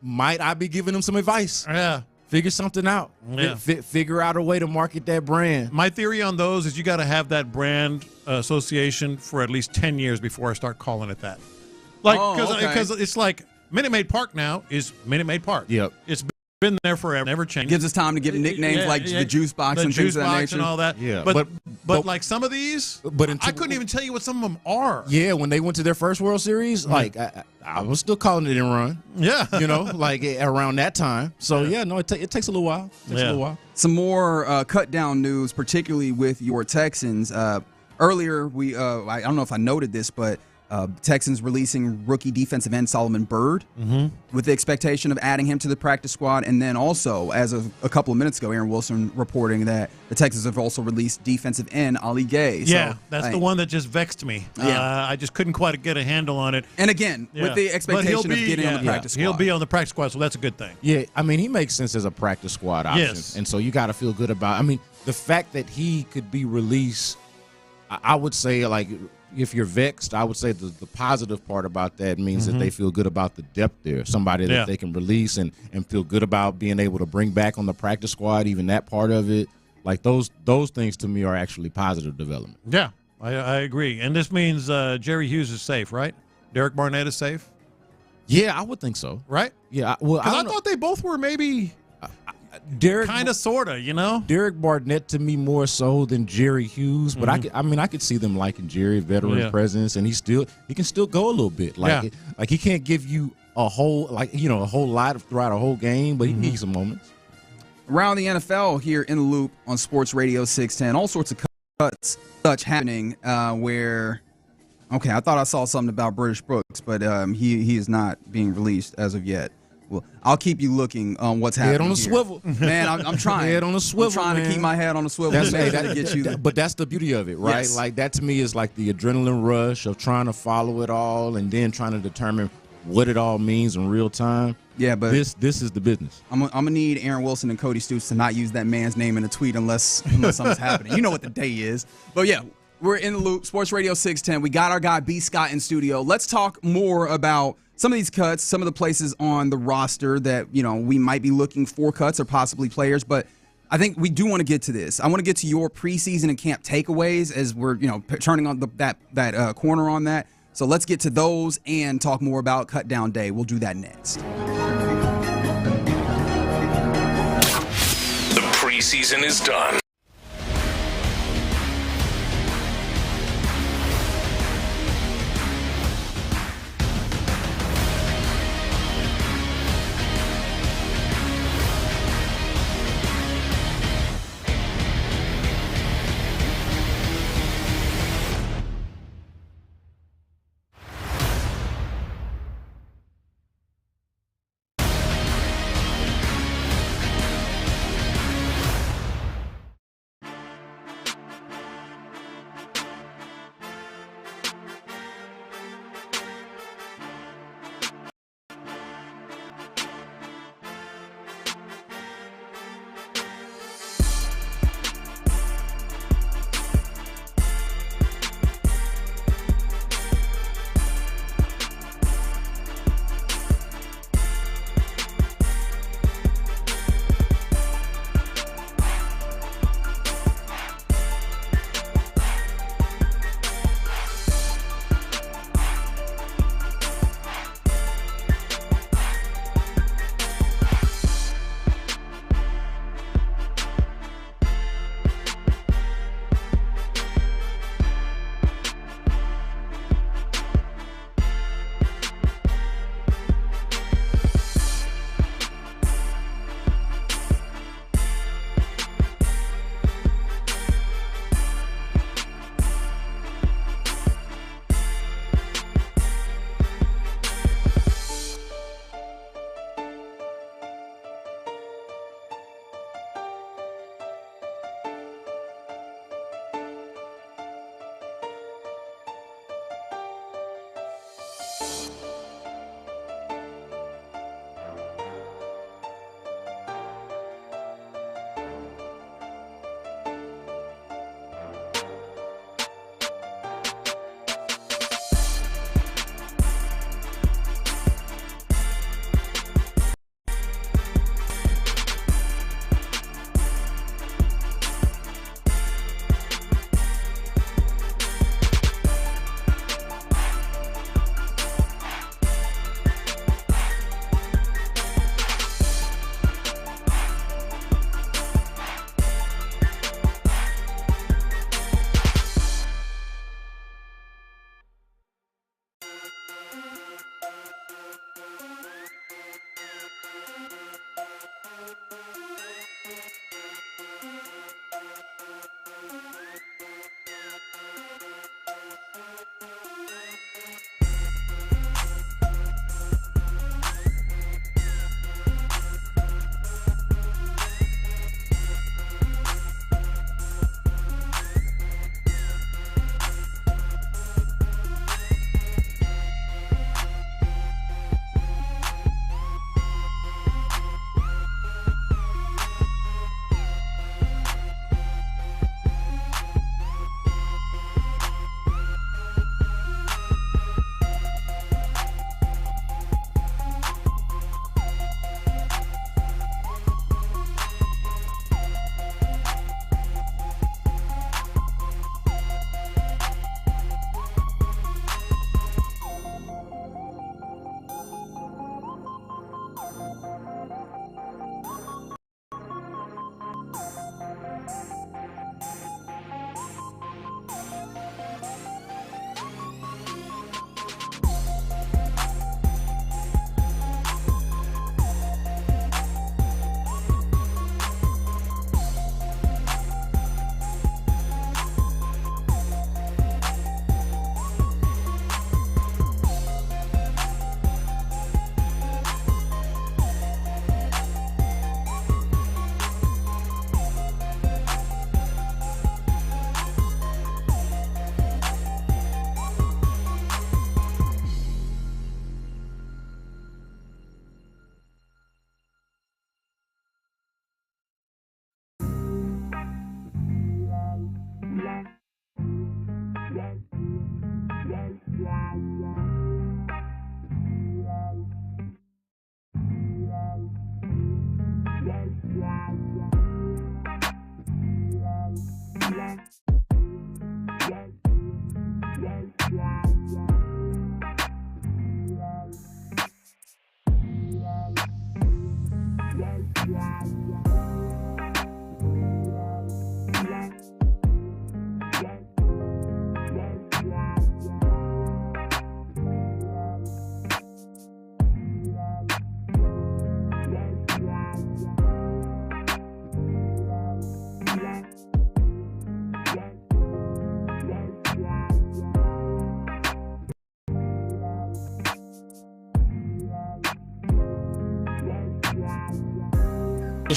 might I be giving them some advice? Yeah. Figure something out. Yeah. Figure out a way to market that brand. My theory on those is you got to have that brand association for at least 10 years before I start calling it that. Because it's like Minute Maid Park now is Minute Maid Park. Yep. It's been there forever, never changed. Gives us time to give nicknames the Juice Box and things of that nature. And all that. Yeah. But like some of these, I couldn't even tell you what some of them are. Yeah, when they went to their first World Series, I was still calling it in run. Yeah. Around that time. So it takes a little while. Some more cut down news, particularly with your Texans. Earlier, I don't know if I noted this, but Texans releasing rookie defensive end Solomon Byrd with the expectation of adding him to the practice squad. And then also, as of a couple of minutes ago, Aaron Wilson reporting that the Texans have also released defensive end Ali Gay. Yeah, that's the one that just vexed me. Yeah. I just couldn't quite get a handle on it. And again, with the expectation of getting on the practice squad. He'll be on the practice squad, so that's a good thing. Yeah, I mean, he makes sense as a practice squad option. Yes. And so you got to feel good about the fact that he could be released, I would say, if you're vexed, I would say the positive part about that means that they feel good about the depth there. Somebody that they can release and feel good about being able to bring back on the practice squad, even that part of it. Those things to me are actually positive development. Yeah. I agree. And this means Jerry Hughes is safe, right? Derek Barnett is safe? Yeah, I would think so. Right? Yeah. Well, I thought they both were maybe Derek, kind of, sort of, you know? Derek Barnett to me more so than Jerry Hughes, but I could see them liking Jerry, veteran presence, and he can still go a little bit. Like he can't give you a whole lot throughout a whole game, but he can give you some moments. Around the NFL here in the Loop on Sports Radio 610, all sorts of cuts such happening where, okay, I thought I saw something about British Brooks, but he is not being released as of yet. Well, I'll keep you looking on what's happening. Head on a swivel, man. I'm trying. Head on a swivel. I'm trying to keep my head on a swivel. To get you. But that's the beauty of it, right? Yes. Like that to me is like the adrenaline rush of trying to follow it all and then trying to determine what it all means in real time. Yeah, but this is the business. I'm gonna need Aaron Wilson and Cody Stoops to not use that man's name in a tweet unless something's happening. You know what the day is. But yeah, we're in the Loop. Sports Radio 610. We got our guy B. Scott in studio. Let's talk more about some of these cuts, some of the places on the roster that, you know, we might be looking for cuts or possibly players. But I think we do want to get to this. I want to get to your preseason and camp takeaways as we're, you know, turning on that corner on that. So let's get to those and talk more about Cut Down Day. We'll do that next. The preseason is done.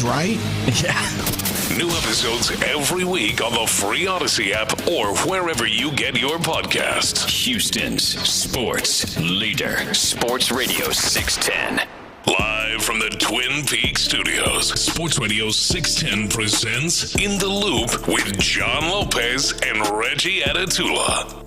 Right? Yeah. New episodes every week on the free Odyssey app or wherever you get your podcasts. Houston's sports leader. Sports Radio 610. Live from the Twin Peaks studios, Sports Radio 610 presents In the Loop with John Lopez and Reggie Atatula.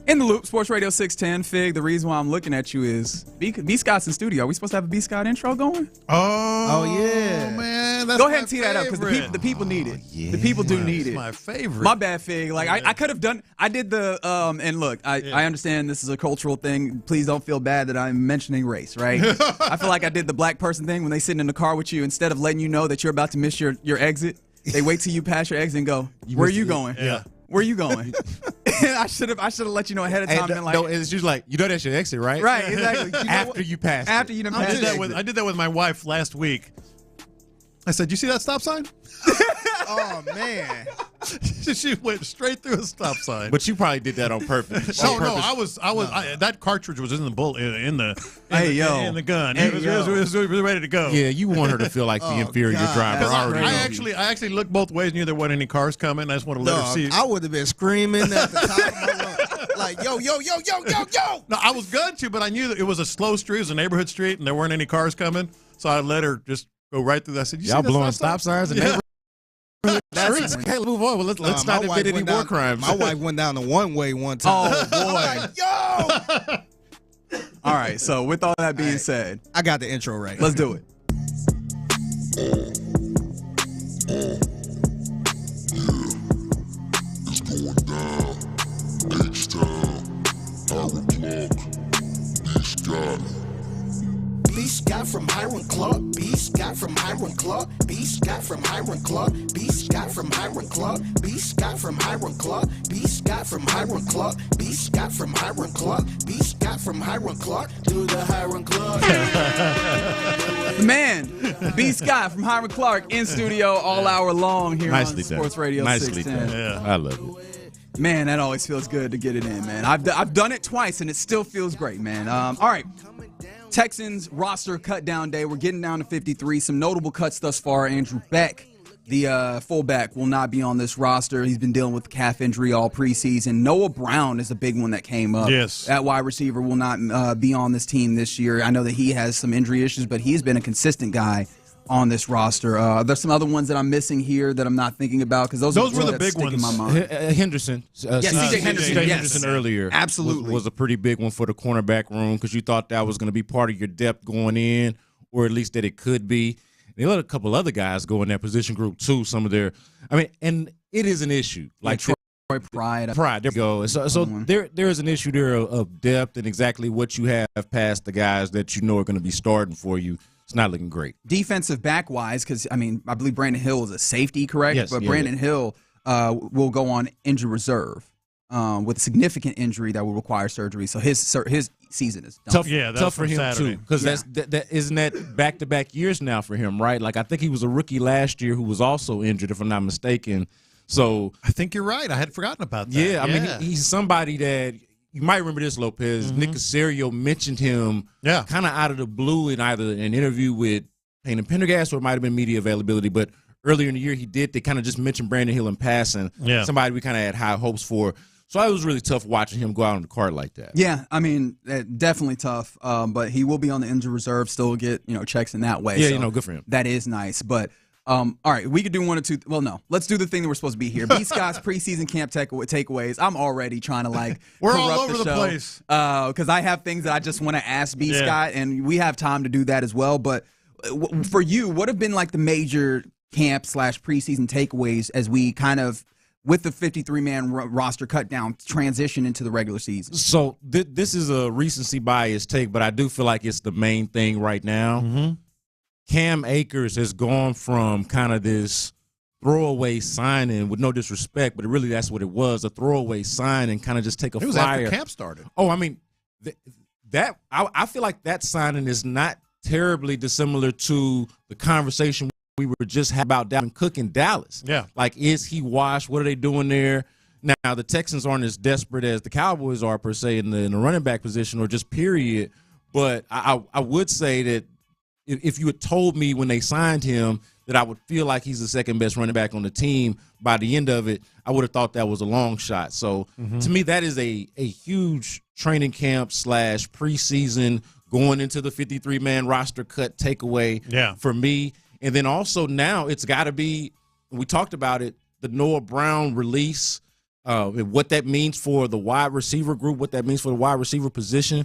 In the Loop, Sports Radio 610. Fig, the reason why I'm looking at you is B. Scott's in studio. Are we supposed to have a B. Scott intro going? Oh yeah. Man, that's go ahead and tee that up because the people need it. The people do need it. My favorite. My bad, Fig. Like I could have done. I did the and look. I understand this is a cultural thing. Please don't feel bad that I'm mentioning race. Right? I feel like I did the black person thing when they sit in the car with you. Instead of letting you know that you're about to miss your exit, they wait till you pass your exit and go, "Where are you going?" Yeah. Where are you going? I should have let you know ahead of time. And, no, it's just like, you know that's your exit, right? Right, exactly. After you pass. After you done passed. I did that with my wife last week. I said, "You see that stop sign?" Oh man. She went straight through a stop sign. But you probably did that on purpose. No, I was. That cartridge was in the bullet in the gun. Hey, it was ready to go. Yeah, you want her to feel like the inferior driver. I actually looked both ways. Knew there weren't any cars coming. I just want to let her see. I would have been screaming at the top of my lungs, like yo. No, I was going to, but I knew that it was a slow street. It was a neighborhood street, and there weren't any cars coming. So I let her just go right through that. I said, "Y'all blowing stop signs?" Yeah. Okay, move on. Well, let's not admit any war crimes. My wife went down the one-way one time. Oh, boy. Yo! All right, so with all that being said, I got the intro right. Let's do it. It's going down. H-Town. Howard Clark. B. Scott from Hiram Clark. B. Scott from Hiram Clark. B. Scott from Hiram Clark. B. Scott from Hiram Clark. B. Scott from Hiram Clark. B. Scott from Hiram Clark. B. Scott from Hiram Clark. B. Scott from Hiram Clark. Do the Hiram Clark. Man, B. Scott from Hiram Clark in studio all hour long here on Sports Radio 610. Yeah, I love it. Man, that always feels good to get it in, man. I've done it twice, and it still feels great, man. All right. Texans roster cut down day. We're getting down to 53. Some notable cuts thus far. Andrew Beck, the fullback, will not be on this roster. He's been dealing with calf injury all preseason. Noah Brown is a big one that came up. Yes. That wide receiver will not be on this team this year. I know that he has some injury issues, but he's been a consistent guy on this roster. There's some other ones that I'm missing here that I'm not thinking about because those were the big ones. In my mind. Henderson. C.J. Henderson. Henderson earlier. Absolutely. Was a pretty big one for the cornerback room because you thought that was going to be part of your depth going in, or at least that it could be. They let a couple other guys go in that position group too. Some of their, and it is an issue. Like Troy Pride. There you go. So there is an issue there of depth and exactly what you have past the guys that you know are going to be starting for you. It's not looking great. Defensive back-wise, because, I believe Brandon Hill is a safety, correct? Yes. But Brandon Hill will go on injured reserve with a significant injury that will require surgery. So his season is done. Tough for him, Saturday. Too, because isn't that back-to-back years now for him, right? Like, I think he was a rookie last year who was also injured, if I'm not mistaken. So I think you're right. I had forgotten about that. Yeah, he's somebody that – you might remember this, Lopez. Nick Caserio mentioned him kind of out of the blue in either an interview with Payne and Pendergast or it might have been media availability. But earlier in the year, they kind of just mentioned Brandon Hill in passing. Yeah. Somebody we kind of had high hopes for. So it was really tough watching him go out on the card like that. Yeah, definitely tough. But he will be on the injured reserve, still get checks in that way. Yeah, so good for him. That is nice. But all right, we could do one or two. Well, no, let's do the thing that we're supposed to be here. B. Scott's preseason camp takeaways. I'm already trying to we're all over the place because I have things that I just want to ask B. Scott, and we have time to do that as well. But for you, what have been the major camp / preseason takeaways as we kind of, with the 53-man roster cut down, transition into the regular season? So this is a recency bias take, but I do feel like it's the main thing right now. Cam Akers has gone from kind of this throwaway signing, with no disrespect, but really that's what it was, a throwaway sign, and kind of just take a flyer. It was after camp started. Oh, I mean, I feel like that signing is not terribly dissimilar to the conversation we were just having about Dalvin Cook in Dallas. Yeah. Like, is he washed? What are they doing there? Now, the Texans aren't as desperate as the Cowboys are, per se, in the running back position or just period. But I would say that if you had told me when they signed him that I would feel like he's the second best running back on the team by the end of it, I would have thought that was a long shot. So to me, that is a huge training camp / preseason going into the 53-man roster cut takeaway for me. And then also now it's got to be, we talked about it, the Noah Brown release, what that means for the wide receiver group, what that means for the wide receiver position.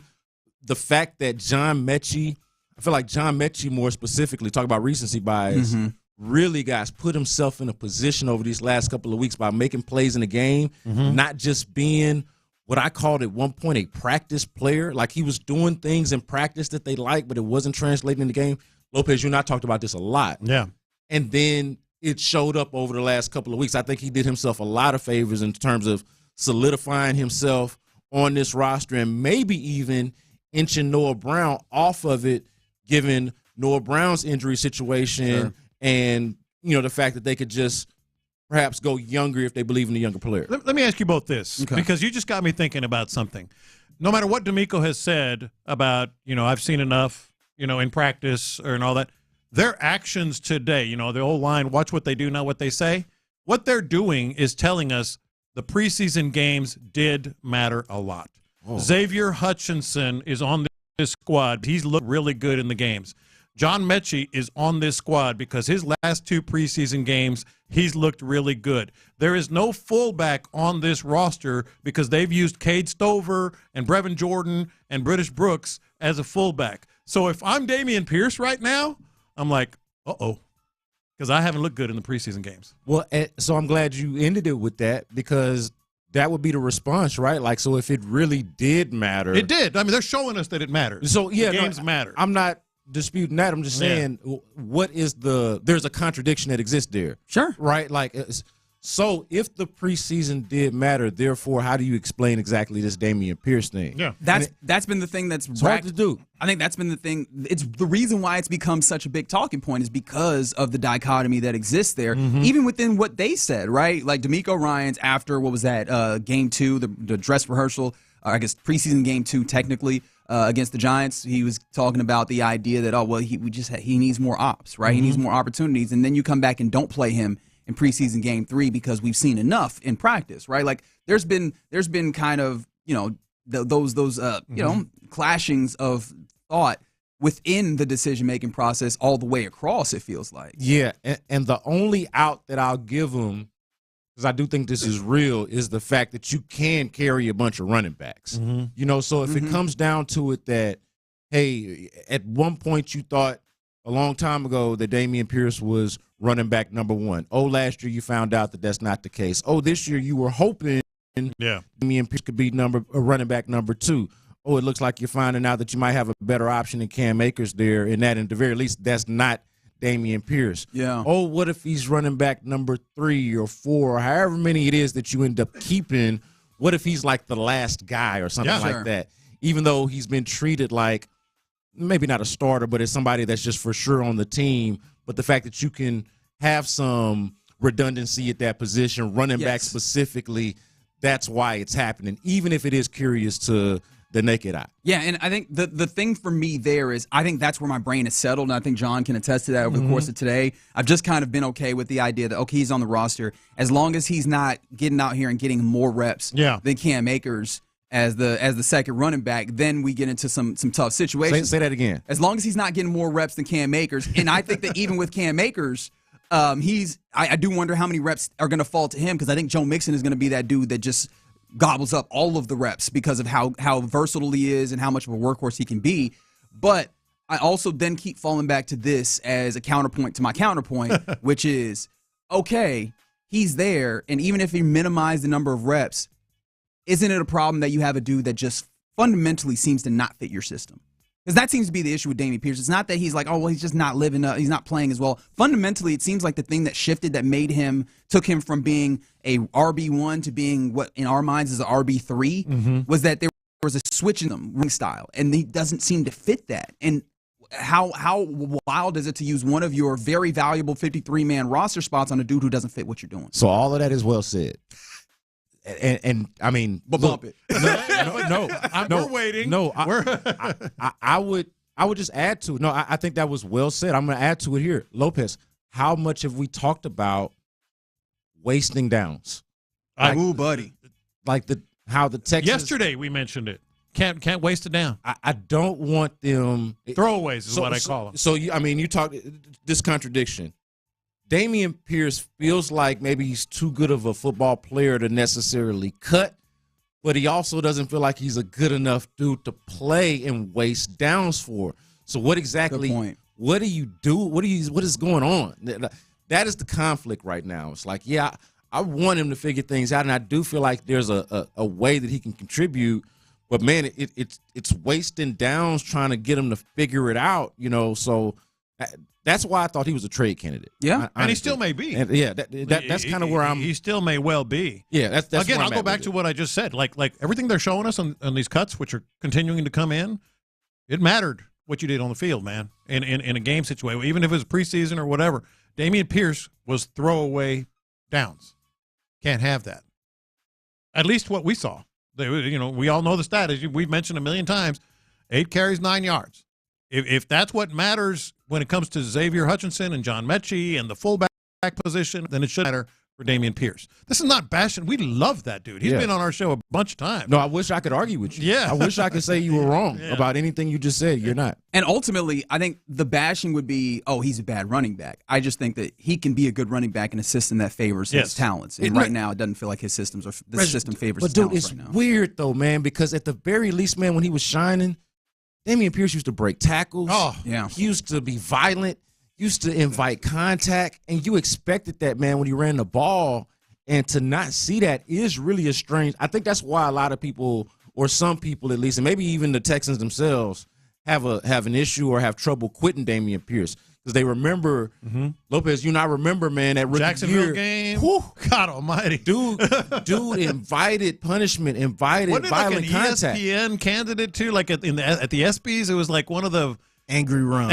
The fact that John Mechie, I feel like John Mechie more specifically, talk about recency bias, really, guys, put himself in a position over these last couple of weeks by making plays in the game, not just being what I called at one point a practice player. Like, he was doing things in practice that they liked, but it wasn't translating in the game. Lopez, you and I talked about this a lot. Yeah. And then it showed up over the last couple of weeks. I think he did himself a lot of favors in terms of solidifying himself on this roster and maybe even inching Noah Brown off of it, given Noah Brown's injury situation and, the fact that they could just perhaps go younger if they believe in the younger player. Let me ask you both this, because you just got me thinking about something. No matter what D'Amico has said about, I've seen enough, in practice and all that, their actions today, the old line, watch what they do, not what they say. What they're doing is telling us the preseason games did matter a lot. Oh. Xavier Hutchinson is on this squad. He's looked really good in the games. John Mechie is on this squad because his last 2 preseason games, he's looked really good. There is no fullback on this roster because they've used Cade Stover and Brevin Jordan and British Brooks as a fullback. So if I'm Dameon Pierce right now, I'm like, uh-oh, because I haven't looked good in the preseason games. Well, so I'm glad you ended it with that, because that would be the response, right? Like, so if it really did matter. It did. I mean, they're showing us that it matters. So, yeah. The games matter. I'm not disputing that. I'm just saying, what is there's a contradiction that exists there. Sure. Right? Like, so if the preseason did matter, therefore, how do you explain exactly this Dameon Pierce thing? Yeah. That's been the thing that's hard to do. I think that's been the thing. It's the reason why it's become such a big talking point is because of the dichotomy that exists there, even within what they said, right? Like D'Amico Ryans after, what was that, game 2, the dress rehearsal, I guess preseason game 2 technically, against the Giants, he was talking about the idea that, he needs more ops, right? He needs more opportunities. And then you come back and don't play him in preseason game 3 because we've seen enough in practice, right? Like there's been kind of, those clashings of thought within the decision-making process all the way across, it feels like. Yeah, and the only out that I'll give them, because I do think this is real, is the fact that you can carry a bunch of running backs. So if it comes down to it that, hey, at one point you thought a long time ago that Dameon Pierce was running back number 1. Oh, last year you found out that that's not the case. Oh, this year you were hoping Dameon Pierce could be running back number 2. Oh, it looks like you're finding out that you might have a better option than Cam Akers there, and that, at the very least, that's not Dameon Pierce. Yeah. Oh, what if he's running back number 3 or 4 or however many it is that you end up keeping? What if he's like the last guy or something like that? Even though he's been treated like maybe not a starter, but as somebody that's just for sure on the team. But the fact that you can have some redundancy at that position, running back specifically, that's why it's happening, even if it is curious to the naked eye. Yeah, and I think the thing for me there is I think that's where my brain is settled, and I think John can attest to that over the course of today. I've just kind of been okay with the idea that, okay, he's on the roster. As long as he's not getting out here and getting more reps than Cam Akers as the second running back, then we get into some tough situations. Say that again. As long as he's not getting more reps than Cam Akers, and I think that even with Cam Akers, I do wonder how many reps are going to fall to him, because I think Joe Mixon is going to be that dude that just gobbles up all of the reps because of how versatile he is and how much of a workhorse he can be. But I also then keep falling back to this as a counterpoint to my counterpoint, which is, okay, he's there, and even if he minimized the number of reps, isn't it a problem that you have a dude that just fundamentally seems to not fit your system? Because that seems to be the issue with Dameon Pierce. It's not that he's like, oh, well, he's just not living up, he's not playing as well. Fundamentally, it seems like the thing that shifted, that took him from being a RB1 to being what in our minds is an RB3, was that there was a switch in them ring style, and he doesn't seem to fit that. And how wild is it to use one of your very valuable 53-man roster spots on a dude who doesn't fit what you're doing? So all of that is well said. And I mean, but bump it. No, we're waiting. No, I would just add to it. No, I think that was well said. I'm going to add to it here. Lopez, how much have we talked about wasting downs? Ooh, buddy. Like how the Texans. Yesterday we mentioned it. Can't waste it down. I don't want them throwaways is what I call them. So you talk this contradiction. Dameon Pierce feels like maybe he's too good of a football player to necessarily cut, but he also doesn't feel like he's a good enough dude to play and waste downs for. So what exactly? Good point. What do you do? What is going on? That is the conflict right now. It's like, yeah, I want him to figure things out, and I do feel like there's a way that he can contribute. But man, it's wasting downs trying to get him to figure it out. So. That's why I thought he was a trade candidate. Yeah, and he still may be. And that's kind of where I'm. He still may well be. Yeah, that's again. I'll go back to what I just said. Like everything they're showing us on these cuts, which are continuing to come in, it mattered what you did on the field, man. In a game situation, even if it was preseason or whatever. Dameon Pierce was throwaway downs. Can't have that. At least what we saw. We all know the stat, as we've mentioned a million times. 8 carries, 9 yards. If that's what matters when it comes to Xavier Hutchinson and John Mechie and the fullback position, then it should matter for Dameon Pierce. This is not bashing. We love that dude. He's been on our show a bunch of times. No, I wish I could argue with you. Yeah. I wish I could say you were wrong about anything you just said. You're not. And ultimately, I think the bashing would be, oh, he's a bad running back. I just think that he can be a good running back in a system that favors his talents. And right now, it doesn't feel like his system favors his talents right now. It's weird, though, man, because at the very least, man, when he was shining, Dameon Pierce used to break tackles. Oh, yeah. He used to be violent, used to invite contact, and you expected that, man, when he ran the ball. And to not see that is really a strange. I think that's why a lot of people, or some people at least, and maybe even the Texans themselves, have an issue or have trouble quitting Dameon Pierce. Because they remember, Lopez, I remember, man, that rookie Jacksonville game. Whew, God almighty. Dude invited punishment, violent contact. ESPN candidate, too? Like at the ESPYs, it was like one of the Angry Run.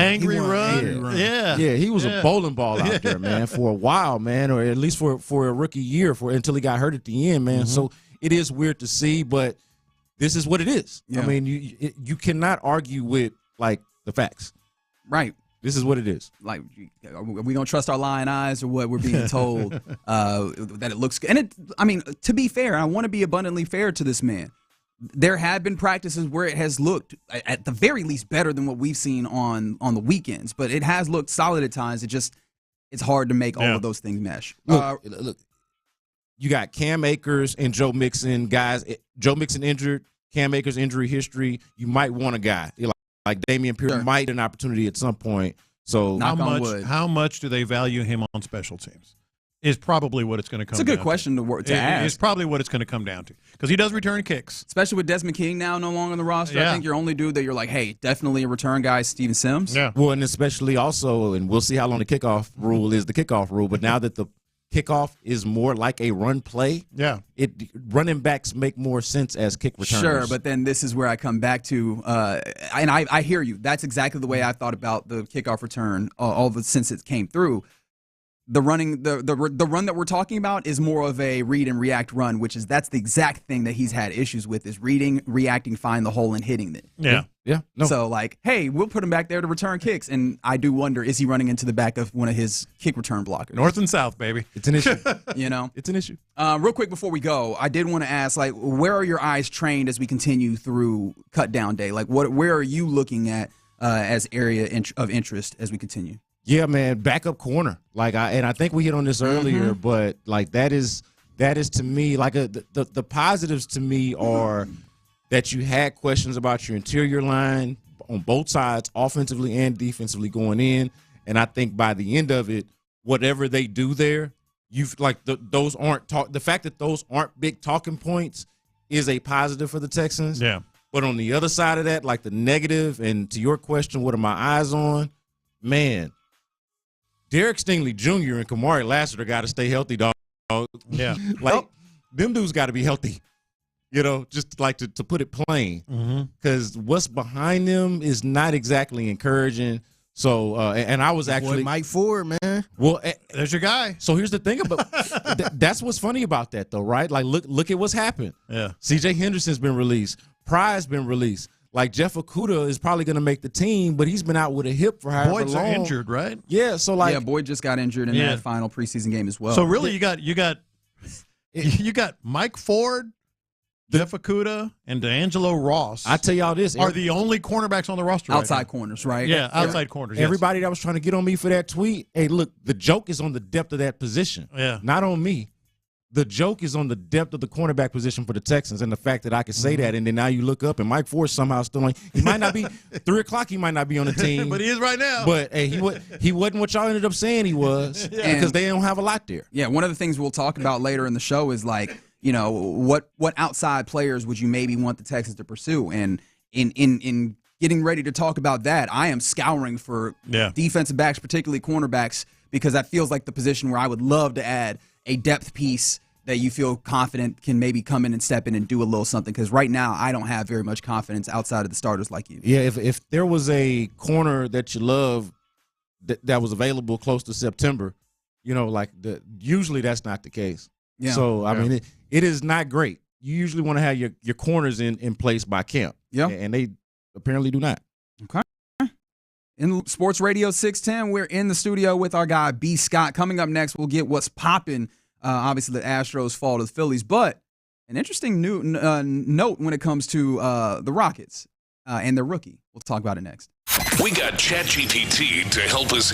Yeah. Yeah, he was a bowling ball out there, man, for a while, man, or at least for a rookie year until he got hurt at the end, man. So it is weird to see, but this is what it is. Yeah. I mean, you cannot argue with, like, the facts. Right. This is what it is. Like, are we going to trust our lying eyes or what we're being told that it looks good? And, to be fair, I want to be abundantly fair to this man. There have been practices where it has looked, at the very least, better than what we've seen on the weekends. But it has looked solid at times. It's hard to make all of those things mesh. Look, you got Cam Akers and Joe Mixon, guys. Joe Mixon injured, Cam Akers injury history. You might want a guy like Dameon Pierce might get an opportunity at some point. So how much do they value him on special teams? Is probably what it's going to come down to. It's a good question to ask. It's probably what it's going to come down to. Because he does return kicks. Especially with Desmond King now no longer on the roster. I think your only dude that you're like, hey, definitely a return guy is Steven Sims. Yeah. Well, and especially also, and we'll see how long the kickoff rule is the kickoff rule, but now that the kickoff is more like a run play, running backs make more sense as kick returners. Sure, but then this is where I come back to, and I hear you. That's exactly the way I thought about the kickoff return since it came through. The run that we're talking about is more of a read and react run, that's the exact thing that he's had issues with, is reading, reacting, find the hole, and hitting it. Yeah. No. So, like, hey, we'll put him back there to return kicks, and I do wonder, is he running into the back of one of his kick return blockers? North and south, baby. It's an issue. It's an issue. Real quick before we go, I did want to ask, like, where are your eyes trained as we continue through cut down day? Like, where are you looking at as area of interest as we continue? Yeah, man, backup corner. I think we hit on this earlier, but like that is to me like the positives to me are that you had questions about your interior line on both sides, offensively and defensively going in, and I think by the end of it, whatever they do there, the fact that those aren't big talking points is a positive for the Texans. Yeah. But on the other side of that, like the negative, and to your question, what are my eyes on? Man, Derek Stingley Jr. and Kamari Lassiter got to stay healthy, dog. Yeah. Like, them dudes got to be healthy. Just like to put it plain. Because what's behind them is not exactly encouraging. So, and I was actually Boy, Mike Ford, man. Well, there's your guy. So here's the thing about that's what's funny about that, though, right? Like, look at what's happened. Yeah. C.J. Henderson's been released. Pry's been released. Like, Jeff Okudah is probably going to make the team, but he's been out with a hip for however Boyd's long. injured, right? Yeah. So like, Boyd just got injured in that final preseason game as well. So really, you got Mike Ford, Jeff Okudah, and D'Angelo Ross. I tell y'all this, are the only cornerbacks on the roster. Outside corners, right? Yeah, outside corners. Yes. Everybody that was trying to get on me for that tweet, hey, look, the joke is on the depth of that position. Yeah. Not on me. The joke is on the depth of the cornerback position for the Texans and the fact that I can say that, and then now you look up and Mike Ford somehow still on. He might not be 3 o'clock. He might not be on the team, but he is right now. But hey, he wasn't what y'all ended up saying he was because they don't have a lot there. Yeah, one of the things we'll talk about later in the show is like, what outside players would you maybe want the Texans to pursue? And in getting ready to talk about that, I am scouring for defensive backs, particularly cornerbacks, because that feels like the position where I would love to add a depth piece that you feel confident can maybe come in and step in and do a little something. Because right now, I don't have very much confidence outside of the starters like you. Yeah, if there was a corner that you love that was available close to September, usually that's not the case. Yeah. So, I mean, it is not great. You usually want to have your corners in place by camp. Yeah. And they apparently do not. Okay. In Sports Radio 610, we're in the studio with our guy, B. Scott. Coming up next, we'll get what's popping. Obviously, the Astros fall to the Phillies. But an interesting note when it comes to the Rockets and their rookie. We'll talk about it next. We got ChatGPT to help us.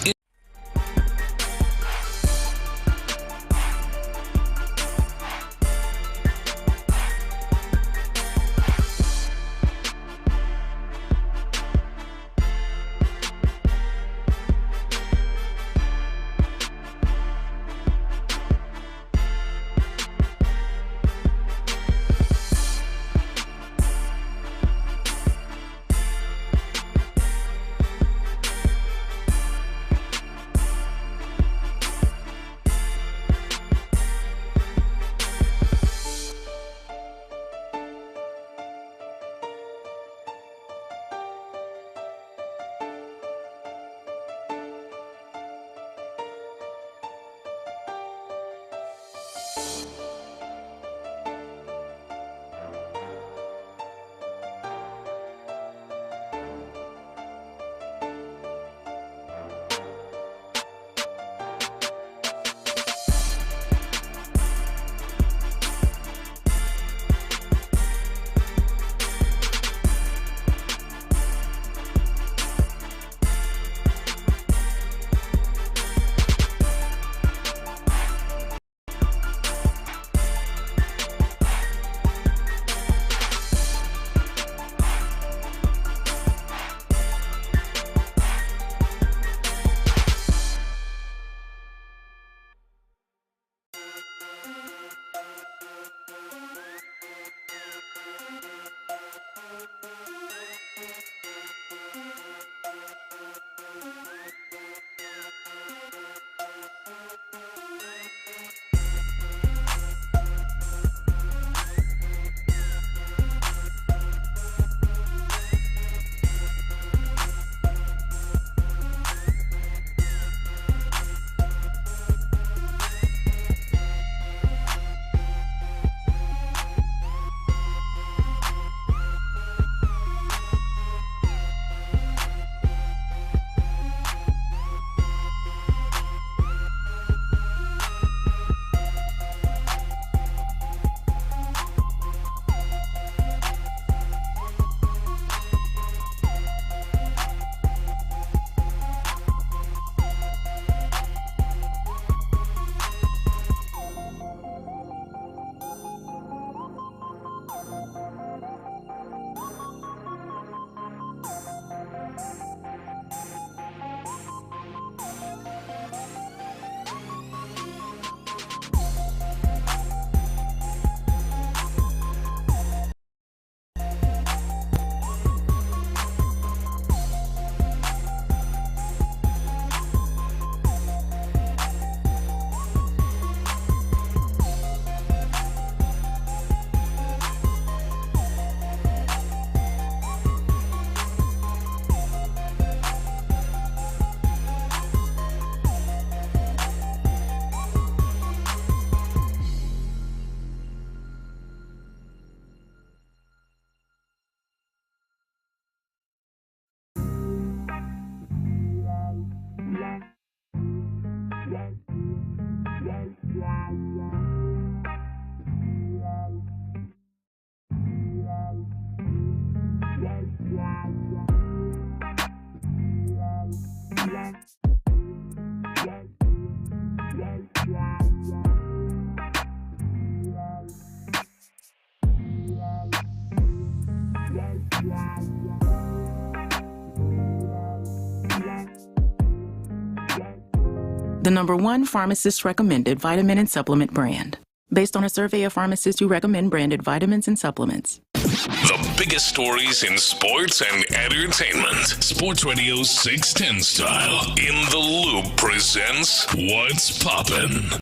The #1 pharmacist recommended vitamin and supplement brand. Based on a survey of pharmacists who recommend branded vitamins and supplements. The biggest stories in sports and entertainment. Sports Radio 610 style. In the Loop presents What's Poppin'.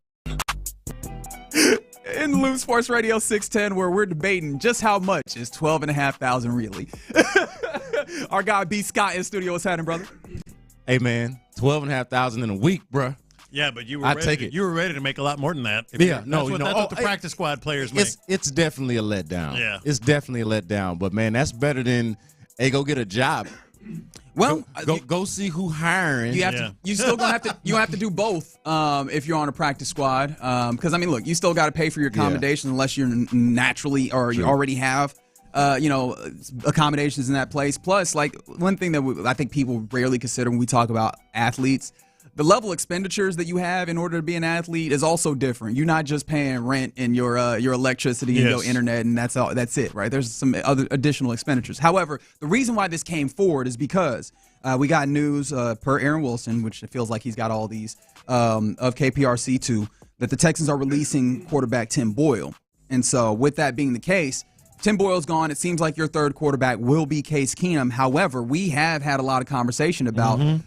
In the Loop, Sports Radio 610, where we're debating just how much is $12,500 really. Our guy B. Scott in studio. What's happening, brother? Hey, man, $12,500 in a week, bruh. Yeah, but you were You were ready to make a lot more than that. Yeah, that's what the practice squad players make. It's definitely a letdown. Yeah. It's definitely a letdown. But, man, that's better than, hey, go get a job. Well, go see who hiring. You have to. You still gonna have to. You have to do both if you're on a practice squad. Because I mean, look, you still got to pay for your accommodations unless you're naturally or you already have, accommodations in that place. Plus, like one thing that I think people rarely consider when we talk about athletes. The level of expenditures that you have in order to be an athlete is also different. You're not just paying rent and your electricity and your internet, and that's all. That's it, right? There's some other additional expenditures. However, the reason why this came forward is because we got news per Aaron Wilson, which it feels like he's got all these of KPRC2, that the Texans are releasing quarterback Tim Boyle. And so, with that being the case, Tim Boyle's gone. It seems like your third quarterback will be Case Keenum. However, we have had a lot of conversation about.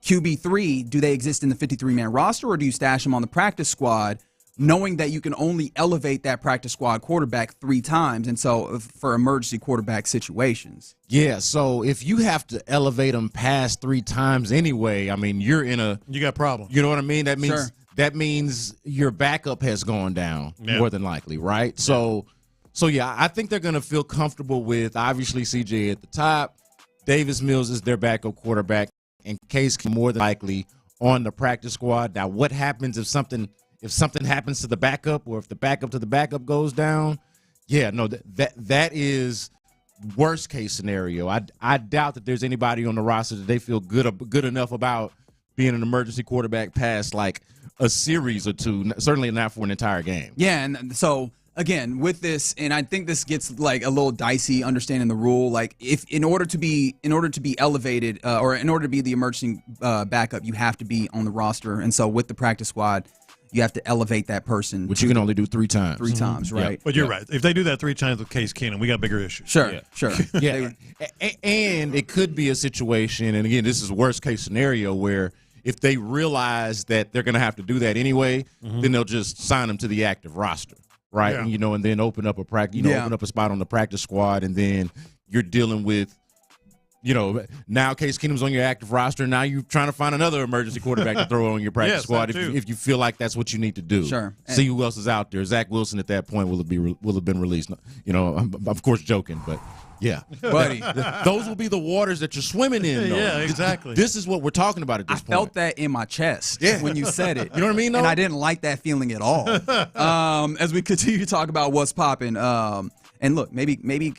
QB3, do they exist in the 53-man roster, or do you stash them on the practice squad, knowing that you can only elevate that practice squad quarterback 3 times, and so for emergency quarterback situations? Yeah, so if you have to elevate them past 3 times anyway, I mean, you got problems. You know what I mean? That means your backup has gone down more than likely, right? So yeah, I think they're going to feel comfortable with obviously CJ at the top. Davis Mills is their backup quarterback. And Case more than likely on the practice squad. Now, what happens if something happens to the backup, or if the backup to the backup goes down? Yeah, no, that is worst case scenario. I doubt that there's anybody on the roster that they feel good enough about being an emergency quarterback past like a series or 2. Certainly not for an entire game. Yeah, and so. Again, with this, and I think this gets like a little dicey understanding the rule. Like, if in order to be elevated or in order to be the emergency backup, you have to be on the roster. And so with the practice squad, you have to elevate that person. Which you can only do 3 times. 3 times, right? Yeah. But you're right. If they do that 3 times with Case Keenum, we got bigger issues. Sure. Yeah, and it could be a situation, and again, this is worst case scenario, where if they realize that they're going to have to do that anyway, then they'll just sign them to the active roster. Right, yeah. And then open up open up a spot on the practice squad, and then you're dealing with, now Case Keenum's on your active roster. Now you're trying to find another emergency quarterback to throw on your practice squad if you feel like that's what you need to do. Sure. See who else is out there. Zach Wilson at that point will have been released. I'm of course joking, but. Yeah, buddy. Those will be the waters that you're swimming in, though. Yeah, exactly. This is what we're talking about at this point. I felt that in my chest when you said it. You know what I mean, though? And I didn't like that feeling at all. As we continue to talk about what's popping, and look, maybe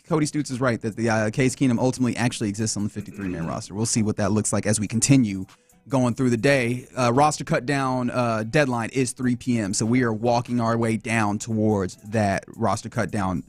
Cody Stutes is right that the Case Keenum ultimately actually exists on the 53-man roster. We'll see what that looks like as we continue going through the day. Roster cut down deadline is 3 p.m., so we are walking our way down towards that roster cut down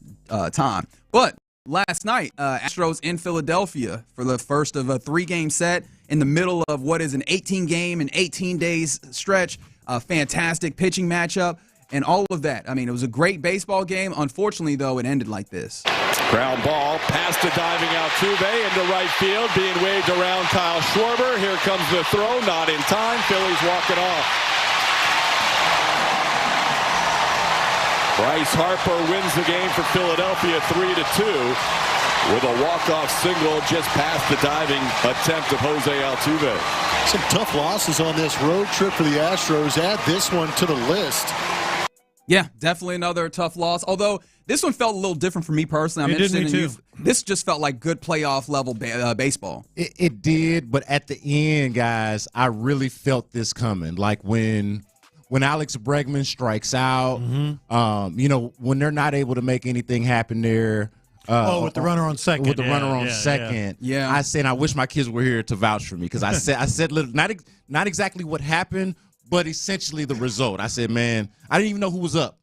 time. But last night, Astros in Philadelphia for the first of a 3-game set in the middle of what is an 18-game and 18 days stretch. A fantastic pitching matchup and all of that. I mean, it was a great baseball game. Unfortunately, though, it ended like this. Ground ball, past a diving Altuve into right field, being waved around Kyle Schwarber. Here comes the throw, not in time. Phillies walk it off. Bryce Harper wins the game for Philadelphia 3-2 with a walk-off single just past the diving attempt of Jose Altuve. Some tough losses on this road trip for the Astros. Add this one to the list. Yeah, definitely another tough loss. Although this one felt a little different for me personally. I'm interested in you. This just felt like good playoff level baseball. It did, but at the end, guys, I really felt this coming. Like when Alex Bregman strikes out, when they're not able to make anything happen there, With the runner on second. With the runner on second. Yeah. I said, I wish my kids were here to vouch for me because I said not exactly what happened, but essentially the result. I said, man, I didn't even know who was up,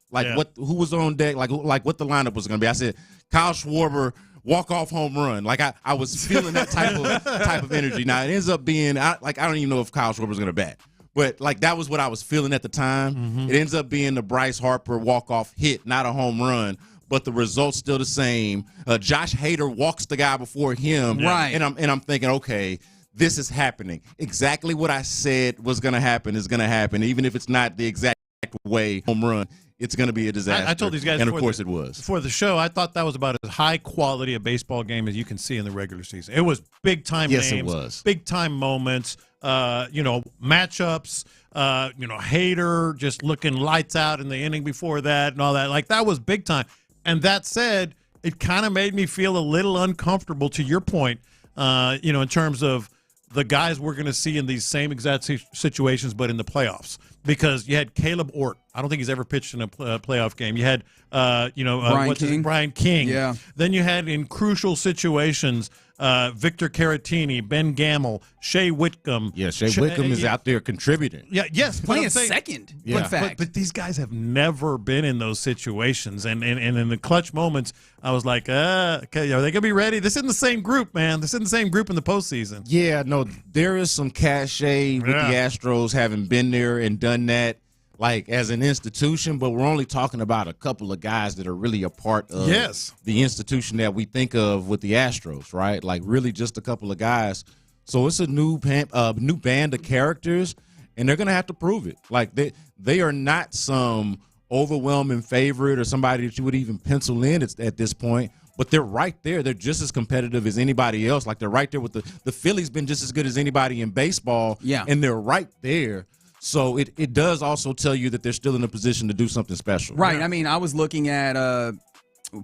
who was on deck, like what the lineup was going to be. I said, Kyle Schwarber, walk-off home run. Like I was feeling that type of energy. Now it ends up being I don't even know if Kyle Schwarber's going to bat. But, like, that was what I was feeling at the time. Mm-hmm. It ends up being the Bryce Harper walk-off hit, not a home run, but the result's still the same. Josh Hader walks the guy before him. Right. And I'm thinking, okay, this is happening. Exactly what I said was going to happen is going to happen. Even if it's not the exact way home run, it's going to be a disaster. I told these guys, and of course it was. Before the show, I thought that was about as high quality a baseball game as you can see in the regular season. It was big-time names. Yes, it was. Big-time moments. Matchups, Hader just looking lights out in the inning before that and all that. Like, that was big time. And that said, it kind of made me feel a little uncomfortable, to your point, in terms of the guys we're going to see in these same exact situations, but in the playoffs. Because you had Caleb Ort. I don't think he's ever pitched in a playoff game. You had, Brian King. Yeah. Then you had, in crucial situations, Victor Caratini, Ben Gamble, Shea Whitcomb. Yeah, Shea Whitcomb is out there contributing. Yeah, yes. Playing second, yeah. in fact. But these guys have never been in those situations. And in the clutch moments, I was like, okay, are they going to be ready? This isn't the same group, man. This isn't the same group in the postseason. Yeah, no, there is some cachet with the Astros having been there and done that, like, as an institution, but we're only talking about a couple of guys that are really a part of the institution that we think of with the Astros, right? Like, really just a couple of guys. So it's a new band of characters, and they're going to have to prove it. Like, they are not some overwhelming favorite or somebody that you would even pencil in at this point, but they're right there. They're just as competitive as anybody else. Like, they're right there with the Phillies been just as good as anybody in baseball, and they're right there. So it does also tell you that they're still in a position to do something special. Right. Yeah. I mean, I was looking at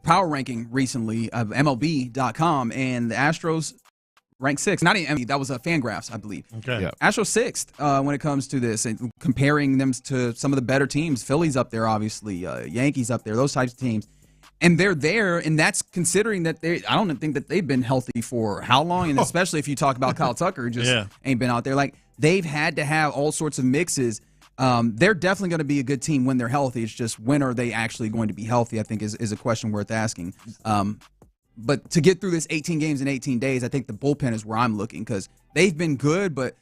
power ranking recently of MLB.com, and the Astros ranked 6th. Not even, that was Fangraphs, I believe. Okay. Yeah. Astros 6th when it comes to this, and comparing them to some of the better teams. Phillies up there, obviously. Yankees up there, those types of teams. And they're there, and that's considering that I don't think that they've been healthy for how long, and especially if you talk about Kyle Tucker, who just ain't been out there. Like, they've had to have all sorts of mixes. They're definitely going to be a good team when they're healthy. It's just, when are they actually going to be healthy, I think is a question worth asking. But to get through this 18 games in 18 days, I think the bullpen is where I'm looking, because they've been good, but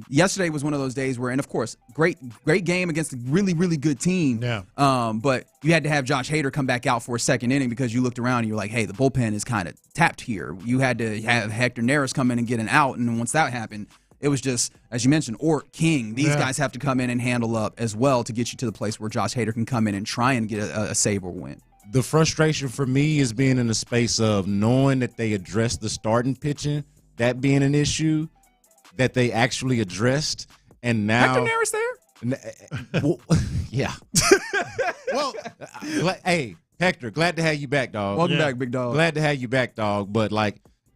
yesterday was one of those days where, and of course, great game against a really, really good team. Yeah. But you had to have Josh Hader come back out for a second inning because you looked around and you were like, hey, the bullpen is kind of tapped here. You had to have Hector Neris come in and get an out, and once that happened, it was just, as you mentioned, Ort, King. These guys have to come in and handle up as well to get you to the place where Josh Hader can come in and try and get a save or win. The frustration for me is being in the space of knowing that they addressed the starting pitching, that being an issue that they actually addressed, and now Hector Neris there? Well, yeah. Well, hey, Hector, glad to have you back, dog. Welcome back, big dog. Glad to have you back, dog. But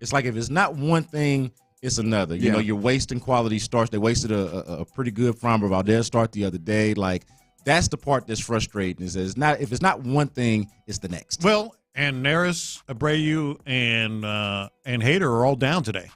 it's like if it's not one thing, it's another. You know, you're wasting quality starts. They wasted a pretty good Framber Valdez start the other day. Like, that's the part that's frustrating. Is that if it's not one thing, it's the next. Well, and Neris, Abreu, and Hader are all down today.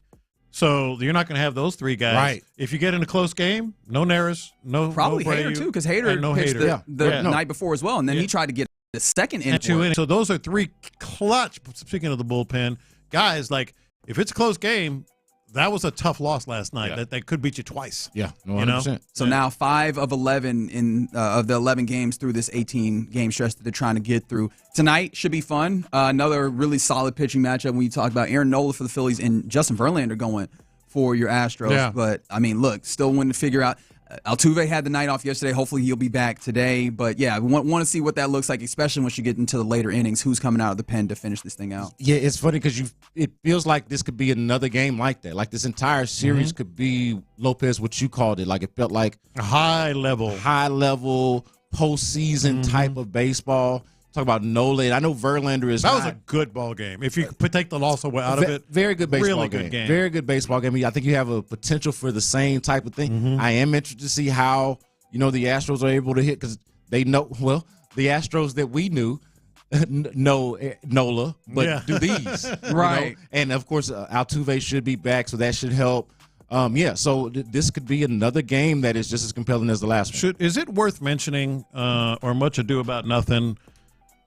So you're not going to have those three guys. Right. If you get in a close game, no Neris, probably no Hader too, because Hader pitched the night before as well, and then he tried to get the second inning. 2 innings. So those are three clutch. Speaking of the bullpen, guys, like, if it's a close game, that was a tough loss last night. Yeah. That could beat you twice. Yeah, no, 100%. So now 5 of 11 of the 11 games through this 18-game stretch that they're trying to get through. Tonight should be fun. Another really solid pitching matchup when you talk about Aaron Nola for the Phillies and Justin Verlander going for your Astros. Yeah. But, I mean, look, still wanting to figure out. Altuve had the night off yesterday. Hopefully he'll be back today. But, yeah, we want to see what that looks like, especially once you get into the later innings. Who's coming out of the pen to finish this thing out? Yeah, it's funny because it feels like this could be another game like that. Like, this entire series could be, Lopez, what you called it. Like, it felt like a high level postseason type of baseball. Talk about Nola. I know Verlander is. That was a good ball game. If you could take the loss away out of it, very good baseball really game. Good game. Very good baseball game. I think you have a potential for the same type of thing. I am interested to see how the Astros are able to hit, because they know the Astros that we knew. no Nola, but do these. Right. You know? And, of course, Altuve should be back, so that should help. So this could be another game that is just as compelling as the last one. Is it worth mentioning, or much ado about nothing,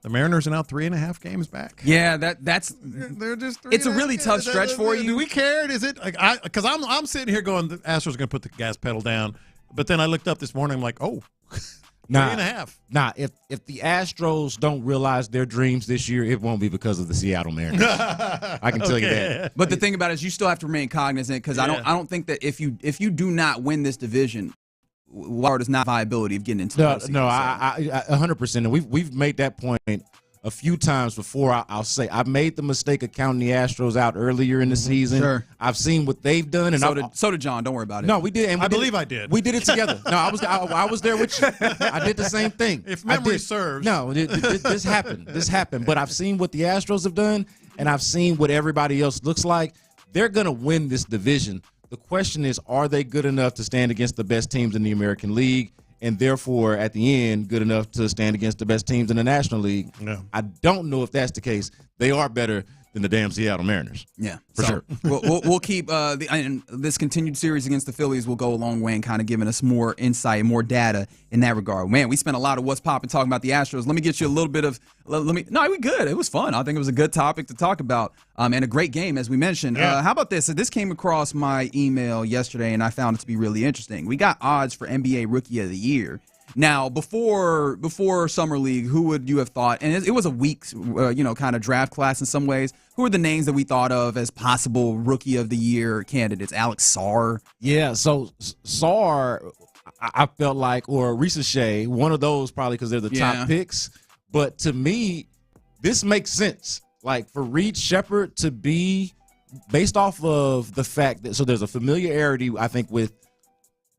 the Mariners are now 3.5 games back? Yeah, that's they're just. It's a really tough stretch for you. Do we care? Is it like because I'm sitting here going, the Astros are going to put the gas pedal down, but then I looked up this morning, I'm like, 3.5. Nah, if the Astros don't realize their dreams this year, it won't be because of the Seattle Mariners. I can tell you that. But the thing about it is, you still have to remain cognizant because I don't think that if you do not win this division, Wild is not viability of getting into the postseason. No, I 100%. And we've made that point a few times before. I'll say I made the mistake of counting the Astros out earlier in the season. Sure. I've seen what they've done, and so did John. Don't worry about it. No, we did. And I believe I did. We did it together. No, I was there with you. I did the same thing. If memory serves. No, this happened. This happened. But I've seen what the Astros have done, and I've seen what everybody else looks like. They're going to win this division. The question is, are they good enough to stand against the best teams in the American League, and therefore, at the end, good enough to stand against the best teams in the National League? Yeah. I don't know if that's the case. They are better than the damn Seattle Mariners. Yeah, for sure. We'll keep and this continued series against the Phillies will go a long way in kind of giving us more insight, more data in that regard. Man, we spent a lot of what's popping talking about the Astros. Let me get you a little bit of No, we good. It was fun. I think it was a good topic to talk about, and a great game as we mentioned. Yeah. How about this? This came across my email yesterday, and I found it to be really interesting. We got odds for NBA Rookie of the Year. Now, before Summer League, who would you have thought? And it was a weak, kind of draft class in some ways. Who are the names that we thought of as possible Rookie of the Year candidates? Alex Sarr. Yeah, so Sarr, I felt like, or Ricochet, one of those probably because they're the top picks. But to me, this makes sense. Like for Reed Shepherd to be based off of the fact that, so there's a familiarity, I think, with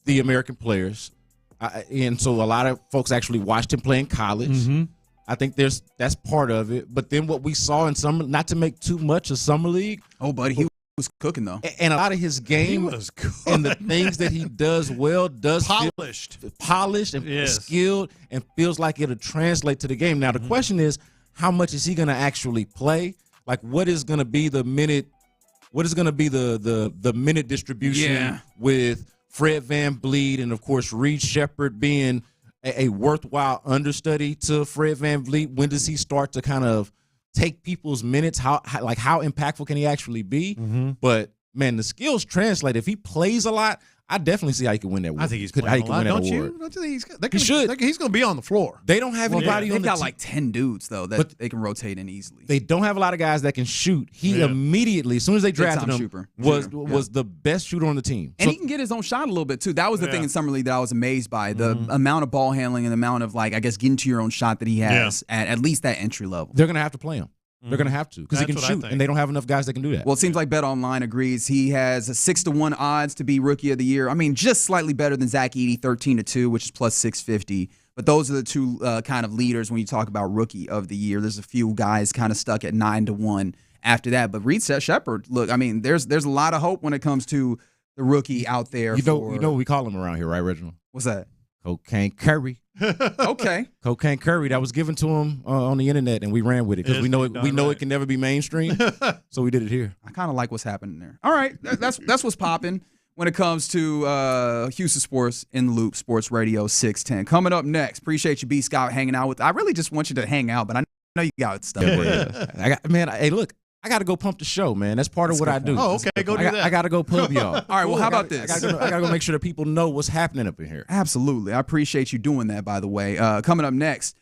the American players. And so a lot of folks actually watched him play in college. Mm-hmm. I think that's part of it. But then what we saw in summer, not to make too much of Summer League. Oh, buddy, he was cooking though. And a lot of his game and the things that he does well polished and skilled, and feels like it'll translate to the game. Now the question is, how much is he going to actually play? Like, what is going to be the minute? What is going to be the minute distribution with Fred VanVleet and, of course, Reed Shepherd being a worthwhile understudy to Fred VanVleet? When does he start to kind of take people's minutes? How impactful can he actually be? Mm-hmm. But, man, the skills translate. If he plays a lot, I definitely see how he can win that award. I think he's playing a lot, don't you? Don't you think he should. He's going to be on the floor. They don't have anybody on the team. They've got like 10 dudes, though, that they can rotate in easily. They don't have a lot of guys that can shoot. He immediately, as soon as they drafted him, was the best shooter on the team. And he can get his own shot a little bit, too. That was the thing in Summer League that I was amazed by. The amount of ball handling and the amount of, getting to your own shot that he has at least that entry level. They're going to have to play him. They're going to have to because he can shoot, and they don't have enough guys that can do that. Well, it seems like BetOnline agrees. He has a 6-1 odds to be Rookie of the Year. I mean, just slightly better than Zach Edey, 13-2, which is plus 650. But those are the two kind of leaders when you talk about Rookie of the Year. There's a few guys kind of stuck at 9-1 after that. But Reed Shepherd, look, I mean, there's a lot of hope when it comes to the rookie out there. You know what we call him around here, right, Reginald? What's that? Cocaine Curry. Okay. Cocaine Curry. That was given to him on the internet, and we ran with it because we know it can never be mainstream. So we did it here. I kind of like what's happening there. All right, that's what's popping when it comes to Houston Sports in the Loop, Sports Radio 610. Coming up next, appreciate you, B. Scott, hanging out with. I really just want you to hang out, but I know you got stuff. Hey, look. I got to go pump the show, man. That's part of what I do. Oh, okay. Go do that. I got to go pub y'all. All right, well, how about this? I got to go make sure that people know what's happening up in here. Absolutely. I appreciate you doing that, by the way. Coming up next,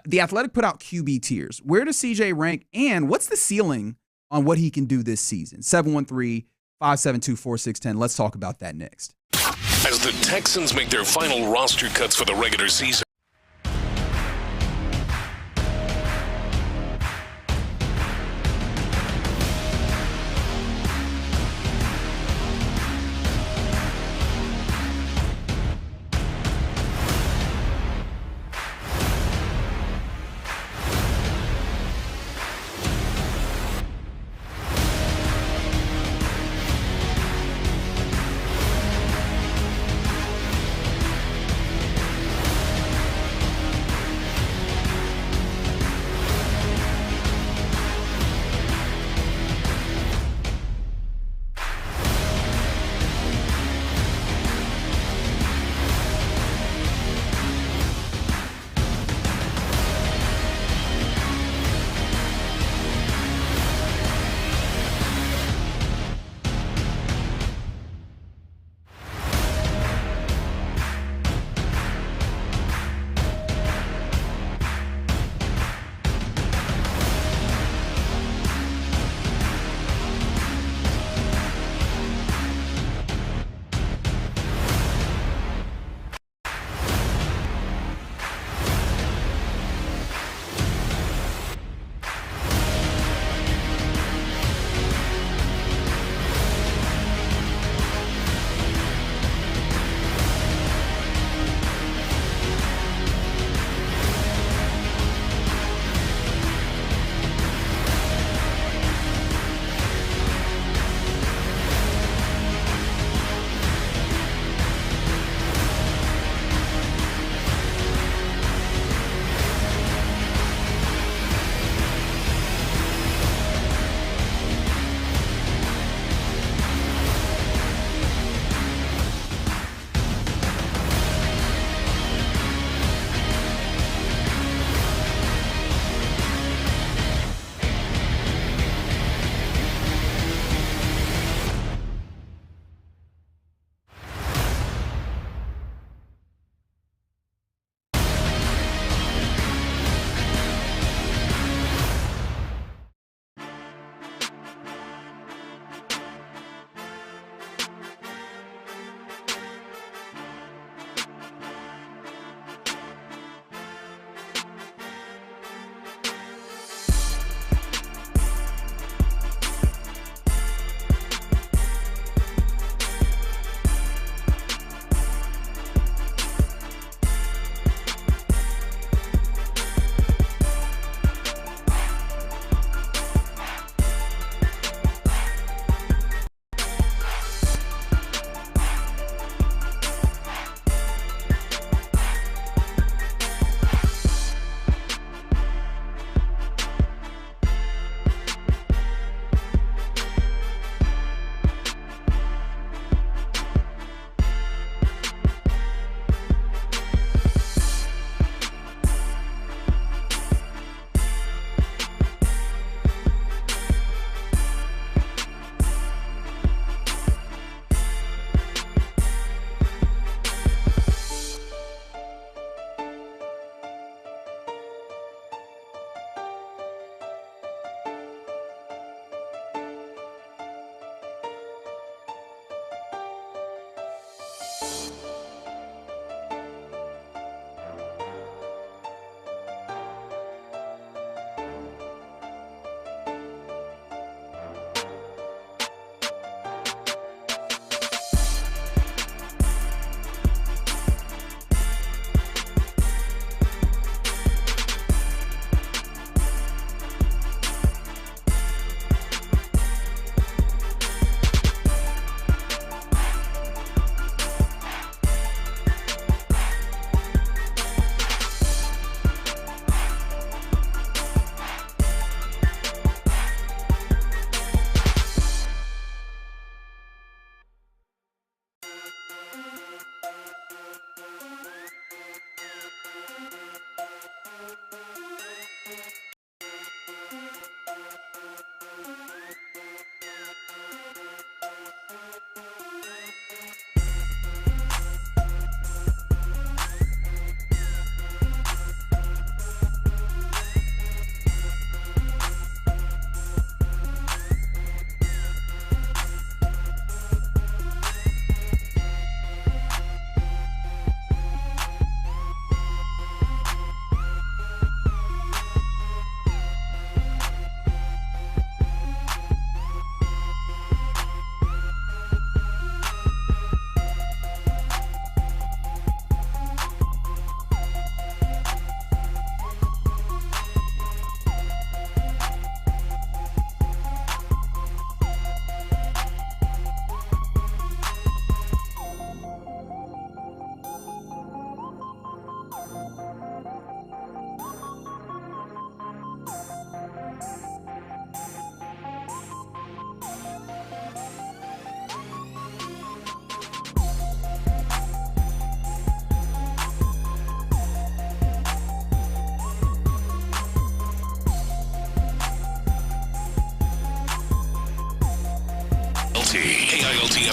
The Athletic put out QB tiers. Where does CJ rank, and what's the ceiling on what he can do this season? 713-572-4610. Let's talk about that next. As the Texans make their final roster cuts for the regular season,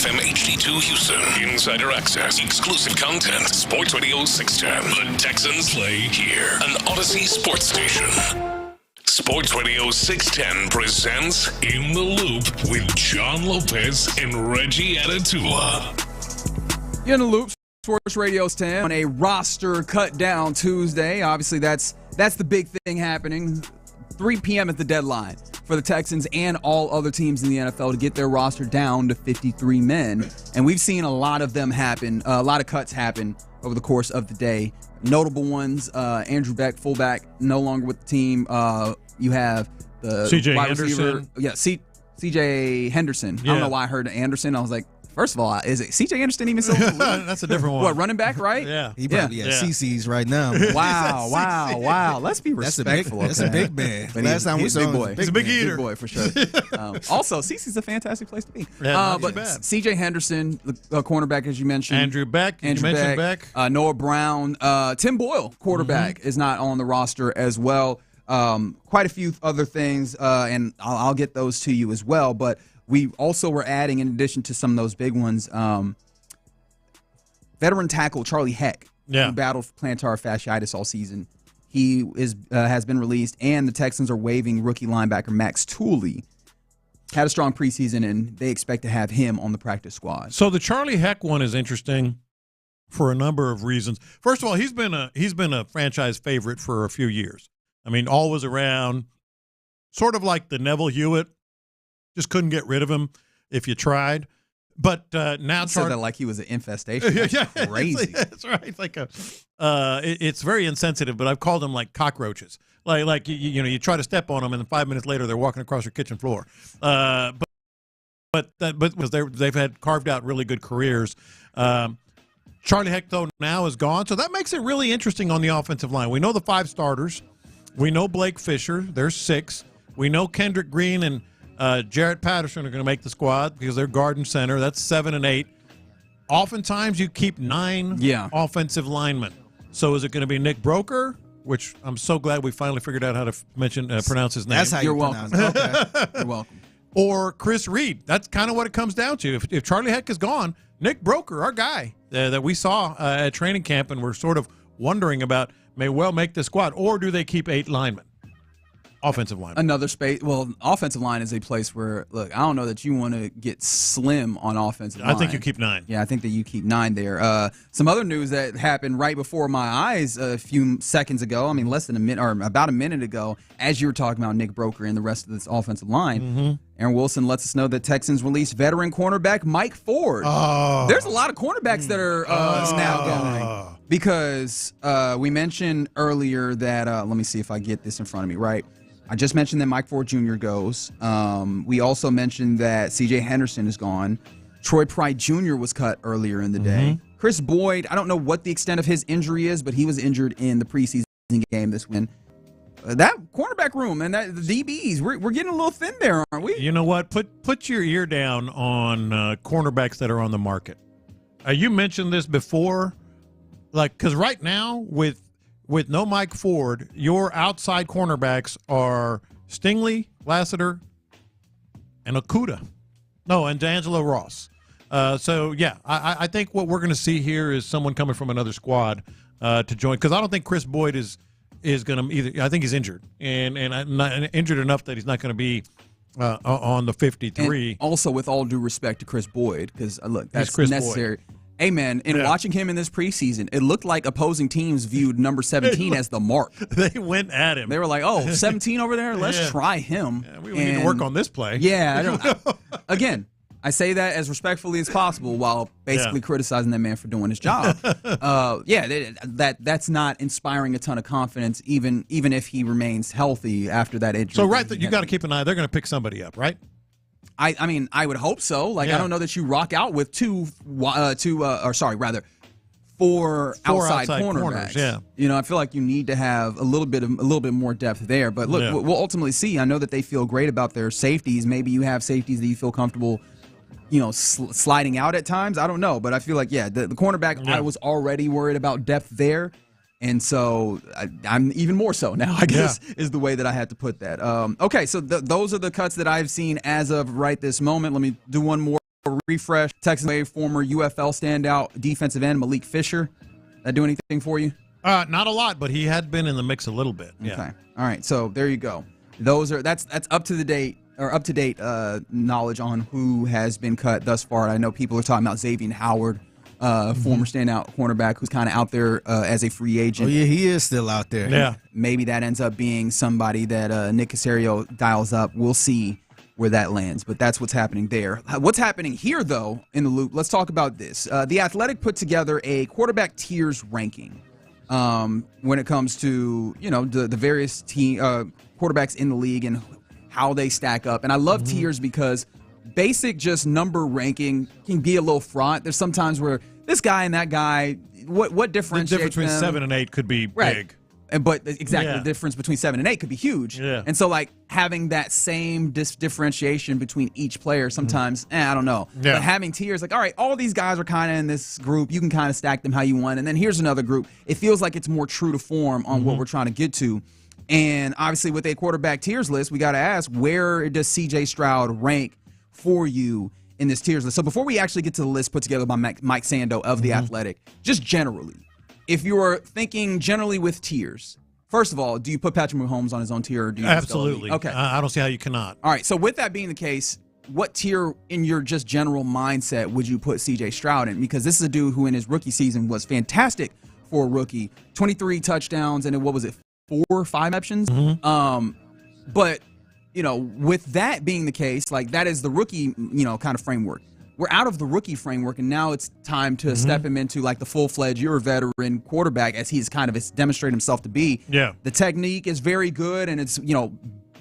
FM HD2 Houston. Insider access, exclusive content. Sports Radio 610. The Texans play here. An Odyssey sports station. Sports Radio 610 presents In the Loop with John Lopez and Reggie Atatula. In the Loop, Sports Radio 10 on a roster cut down Tuesday. Obviously, that's the big thing happening. 3 p.m. at the deadline for the Texans and all other teams in the NFL to get their roster down to 53 men. And we've seen a lot of them happen, a lot of cuts happen over the course of the day. Notable ones, Andrew Beck, fullback, no longer with the team. You have the C.J. wide Henderson. receiver. Yeah, C.J. Henderson. I don't know why I heard Anderson. I was like, first of all, is it C.J. Anderson even still? That's a different one. What, running back, right? Yeah. He probably at CC's right now. Wow. Let's be respectful. That's a big man. But Last time we saw him, he's a big man. eater. Big boy, for sure. Also, CC's a fantastic place to be. Yeah, not but too bad. C.J. Henderson, the cornerback, as you mentioned. Andrew Beck. Noah Brown. Tim Boyle, quarterback, is not on the roster as well. Quite a few other things, and I'll get those to you as well. But we also were adding, in addition to some of those big ones, veteran tackle Charlie Heck, who battled plantar fasciitis all season. He has been released, and the Texans are waiving rookie linebacker Max Tooley. Had a strong preseason, and they expect to have him on the practice squad. So the Charlie Heck one is interesting for a number of reasons. First of all, he's been a franchise favorite for a few years. I mean, always around, sort of like the Neville Hewitt. Just couldn't get rid of him if you tried. But now said that like he was an infestation. That's crazy. That's right. It's like it's very insensitive. But I've called them like cockroaches. Like you try to step on them, and then 5 minutes later they're walking across your kitchen floor. But they've had carved out really good careers. Charlie Heck though now is gone, so that makes it really interesting on the offensive line. We know the 5 starters. We know Blake Fisher. There's 6. We know Kendrick Green and Jarrett Patterson are going to make the squad because they're guard and center. That's 7 and 8. Oftentimes you keep 9 offensive linemen. So is it going to be Nick Broker, which I'm so glad we finally figured out how to pronounce his name. That's how you're welcome. Okay. You're welcome. Or Chris Reed. That's kind of what it comes down to. If Charlie Heck is gone, Nick Broker, our guy that we saw at training camp and we're sort of wondering about, may well make the squad. Or do they keep 8 linemen? Offensive line. Another space. Well, offensive line is a place where, look, I don't know that you want to get slim on offensive line. I think you keep 9. Yeah, I think that you keep 9 there. Some other news that happened right before my eyes a few seconds ago, I mean less than a minute, or about a minute ago, as you were talking about Nick Broker and the rest of this offensive line. Aaron Wilson lets us know that Texans released veteran cornerback Mike Ford. There's a lot of cornerbacks that are now going. Because we mentioned earlier that, let me see if I get this in front of me, right? I just mentioned that Mike Ford Jr. goes. We also mentioned that C.J. Henderson is gone. Troy Pride Jr. was cut earlier in the day. Chris Boyd, I don't know what the extent of his injury is, but he was injured in the preseason game this weekend. That cornerback room and the DBs, we're getting a little thin there, aren't we? You know what? Put your ear down on cornerbacks that are on the market. You mentioned this before, because right now with no Mike Ford, your outside cornerbacks are Stingley, Lassiter, and Okudah. No, and D'Angelo Ross. I think what we're going to see here is someone coming from another squad to join. Because I don't think Chris Boyd is going to either. I think he's injured, and not injured enough that he's not going to be on the 53. And also, with all due respect to Chris Boyd, because look, that's Chris necessary. Boyd. Hey, man, watching him in this preseason, it looked like opposing teams viewed number 17 as the mark. They went at him. They were like, 17 over there? Let's try him. Yeah, we need to work on this play. Yeah. Again, I say that as respectfully as possible while basically criticizing that man for doing his job. That's not inspiring a ton of confidence, even if he remains healthy after that injury. So, you got to keep an eye. They're going to pick somebody up, right? I mean, I would hope so. I don't know that you rock out with four outside cornerbacks. Yeah, I feel like you need to have a little bit more depth there. But look, we'll ultimately see. I know that they feel great about their safeties. Maybe you have safeties that you feel comfortable, sliding out at times. I don't know, but I feel like the cornerback. I was already worried about depth there. And so I'm even more so now, I guess, is the way that I had to put that. Okay, so those are the cuts that I've seen as of right this moment. Let me do one more refresh. Texans former UFL standout defensive end Malik Fisher. That do anything for you? Not a lot, but he had been in the mix a little bit. Yeah. Okay. All right. So there you go. That's up to date knowledge on who has been cut thus far. I know people are talking about Xavier Howard, former standout cornerback who's kind of out there as a free agent. Oh yeah, he is still out there. Yeah. Maybe that ends up being somebody that Nick Caserio dials up. We'll see where that lands, but that's what's happening there. What's happening here, though, in the loop? Let's talk about this. The Athletic put together a quarterback tiers ranking when it comes to the various quarterbacks in the league and how they stack up. And I love tiers because basic just number ranking can be a little fraught. There's sometimes where this guy and that guy, what differentiates the difference between them? 7 and 8 could be big. But exactly, the difference between 7 and 8 could be huge. Yeah. And so, like, having that same differentiation between each player sometimes, I don't know. Yeah. But having tiers, like, all right, all these guys are kind of in this group. You can kind of stack them how you want. And then here's another group. It feels like it's more true to form on what we're trying to get to. And obviously, with a quarterback tiers list, we got to ask, where does C.J. Stroud rank for you in this tiers list? So before we actually get to the list put together by Mike Sando of The Athletic, just generally, if you are thinking generally with tiers, first of all, do you put Patrick Mahomes on his own tier? Or do you Absolutely. Okay. I don't see how you cannot. All right. So with that being the case, what tier in your just general mindset would you put C.J. Stroud in? Because this is a dude who in his rookie season was fantastic for a rookie. 23 touchdowns and what was it, 4 or 5 options? But, with that being the case, like that is the rookie, kind of framework. We're out of the rookie framework, and now it's time to step him into like the full-fledged, you're a veteran quarterback, as he's kind of demonstrated himself to be. Yeah. The technique is very good, and it's,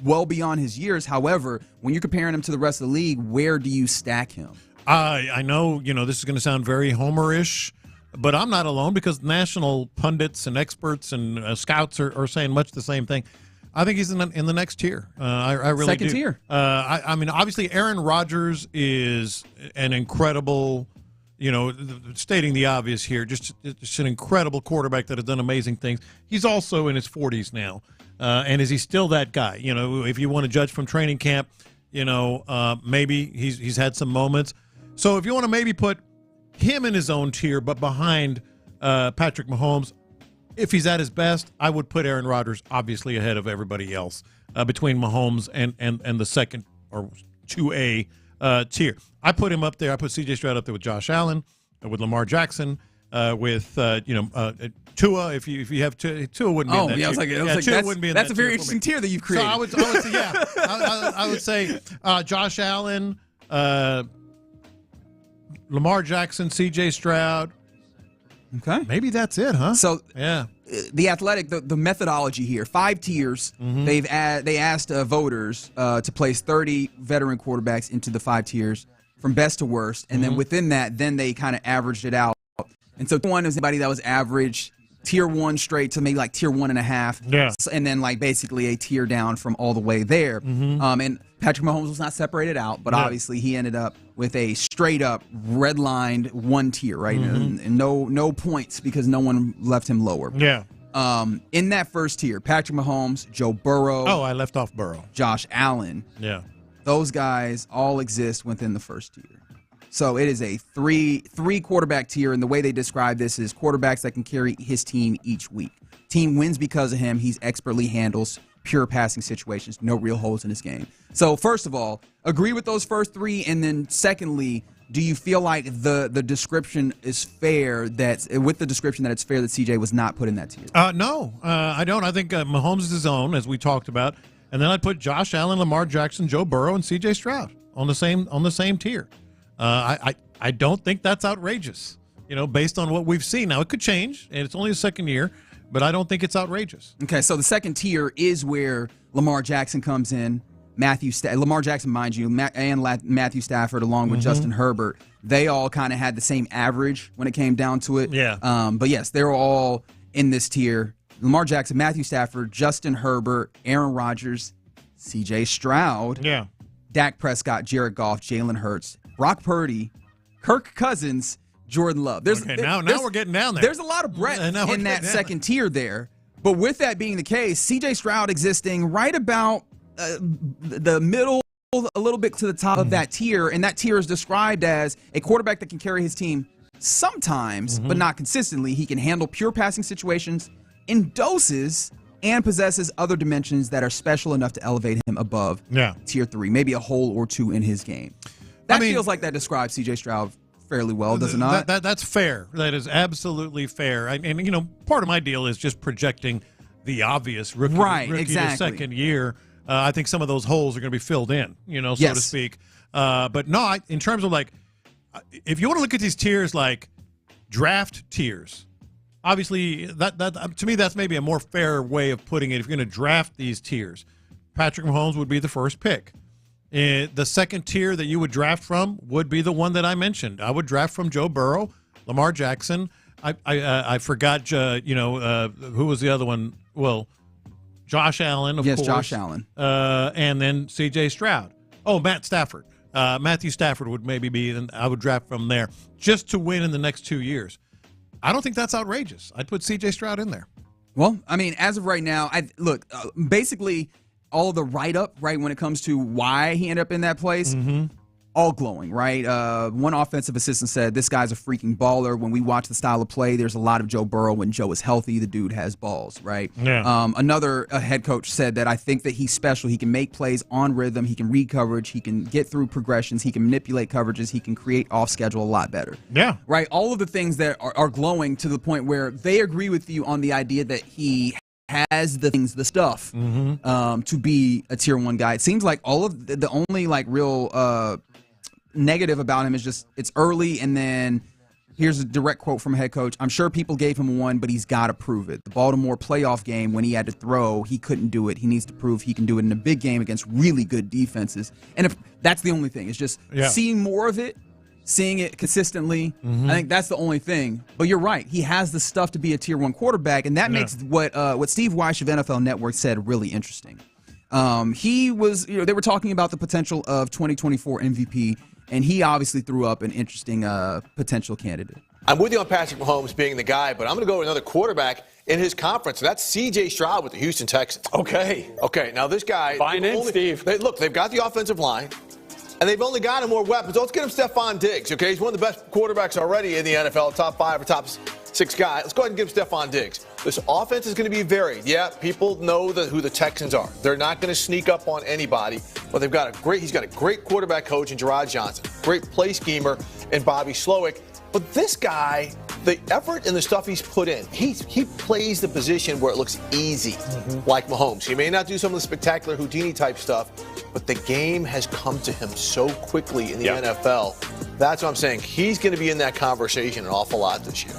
well beyond his years. However, when you're comparing him to the rest of the league, where do you stack him? I know, this is going to sound very Homer-ish, but I'm not alone because national pundits and experts and scouts are saying much the same thing. I think he's in the next tier. I really Second do. tier. I mean, obviously, Aaron Rodgers is an incredible, stating the obvious here, just an incredible quarterback that has done amazing things. He's also in his 40s now. And is he still that guy? If you want to judge from training camp, maybe he's had some moments. So if you want to maybe put him in his own tier, but behind Patrick Mahomes, if he's at his best, I would put Aaron Rodgers obviously ahead of everybody else between Mahomes and the second or 2A tier. I put him up there. I put C.J. Stroud up there with Josh Allen, with Lamar Jackson, with Tua. If you have Tua wouldn't be in that tier. Tua wouldn't be in that's that a very tier interesting tier that you've created. So I would say, yeah, I would say Josh Allen, Lamar Jackson, C.J. Stroud. Okay. Maybe that's it, huh? So yeah, the Athletic, the methodology here, 5 tiers. They asked voters to place 30 veteran quarterbacks into the 5 tiers from best to worst, and then within that, then they kind of averaged it out. And so one is anybody that was average tier 1 straight to maybe like tier 1.5. Yeah. And then like basically a tier down from all the way there. And Patrick Mahomes was not separated out, but obviously he ended up with a straight up redlined 1 tier, right? And no points because no one left him lower. Yeah. In that first tier, Patrick Mahomes, Joe Burrow. Oh, I left off Burrow. Josh Allen. Yeah. Those guys all exist within the first tier. So it is a three quarterback tier, and the way they describe this is quarterbacks that can carry his team each week. Team wins because of him. He's expertly handles pure passing situations, no real holes in his game. So first of all, agree with those first 3, and then secondly, do you feel like the description is fair that it's fair that CJ was not put in that tier? No, I don't. I think Mahomes is his own, as we talked about, and then I'd put Josh Allen, Lamar Jackson, Joe Burrow, and C.J. Stroud on the same tier. I don't think that's outrageous, based on what we've seen. Now, it could change, and it's only a second year, but I don't think it's outrageous. Okay, so the second tier is where Lamar Jackson comes in. Lamar Jackson, mind you, and Matthew Stafford, along with Justin Herbert, they all kind of had the same average when it came down to it. Yeah. But yes, they're all in this tier. Lamar Jackson, Matthew Stafford, Justin Herbert, Aaron Rodgers, C.J. Stroud, Dak Prescott, Jared Goff, Jalen Hurts, Brock Purdy, Kirk Cousins, Jordan Love. Now we're getting down there. There's a lot of breadth in that second tier there. But with that being the case, C.J. Stroud existing right about the middle a little bit to the top of that tier, and that tier is described as a quarterback that can carry his team sometimes, but not consistently. He can handle pure passing situations in doses and possesses other dimensions that are special enough to elevate him above tier 3, maybe a hole or two in his game. That feels like that describes C.J. Stroud fairly well, does it not? That's fair. That is absolutely fair. And part of my deal is just projecting the obvious rookie to second year. I think some of those holes are going to be filled in, so to speak. But no, in terms of if you want to look at these tiers like draft tiers, obviously that to me that's maybe a more fair way of putting it. If you're going to draft these tiers, Patrick Mahomes would be the first pick. The second tier that you would draft from would be the one that I mentioned. I would draft from Joe Burrow, Lamar Jackson. I forgot, who was the other one? Well, Josh Allen, of course. Yes, Josh Allen. And then C.J. Stroud. Oh, Matt Stafford. Matthew Stafford would maybe be, and I would draft from there just to win in the next 2 years. I don't think that's outrageous. I'd put C.J. Stroud in there. Well, as of right now, basically all of the write-up, right, when it comes to why he ended up in that place, all glowing, right? One offensive assistant said, this guy's a freaking baller. When we watch the style of play, there's a lot of Joe Burrow. When Joe is healthy, the dude has balls, right? Yeah. Another head coach said that I think that he's special. He can make plays on rhythm. He can read coverage. He can get through progressions. He can manipulate coverages. He can create off schedule a lot better. Yeah. Right? All of the things that are glowing to the point where they agree with you on the idea that he has the stuff to be a tier 1 guy. It seems like all of the only real negative about him is just it's early, and then here's a direct quote from a head coach. I'm sure people gave him a 1, but he's got to prove it. The Baltimore playoff game, when he had to throw, he couldn't do it. He needs to prove he can do it in a big game against really good defenses. And if that's the only thing, it's just seeing more of it, seeing it consistently. I think that's the only thing. But you're right. He has the stuff to be a tier 1 quarterback, and that makes what Steve Weish of NFL Network said really interesting. He was, they were talking about the potential of 2024 MVP, and he obviously threw up an interesting potential candidate. I'm with you on Patrick Mahomes being the guy, but I'm going to go with another quarterback in his conference. That's C.J. Stroud with the Houston Texans. Okay, now this guy. Fine in, Steve. They've got the offensive line, and they've only got him more weapons. Let's get him Stephon Diggs, okay? He's one of the best quarterbacks already in the NFL, top 5 or top 6 guy. Let's go ahead and give him Stephon Diggs. This offense is going to be varied. Yeah, people know who the Texans are. They're not going to sneak up on anybody, but he's got a great quarterback coach in Gerard Johnson, great play schemer in Bobby Slowick. But this guy, the effort and the stuff he's put in, he plays the position where it looks easy, like Mahomes. He may not do some of the spectacular Houdini type stuff, but the game has come to him so quickly in the NFL. That's what I'm saying. He's going to be in that conversation an awful lot this year.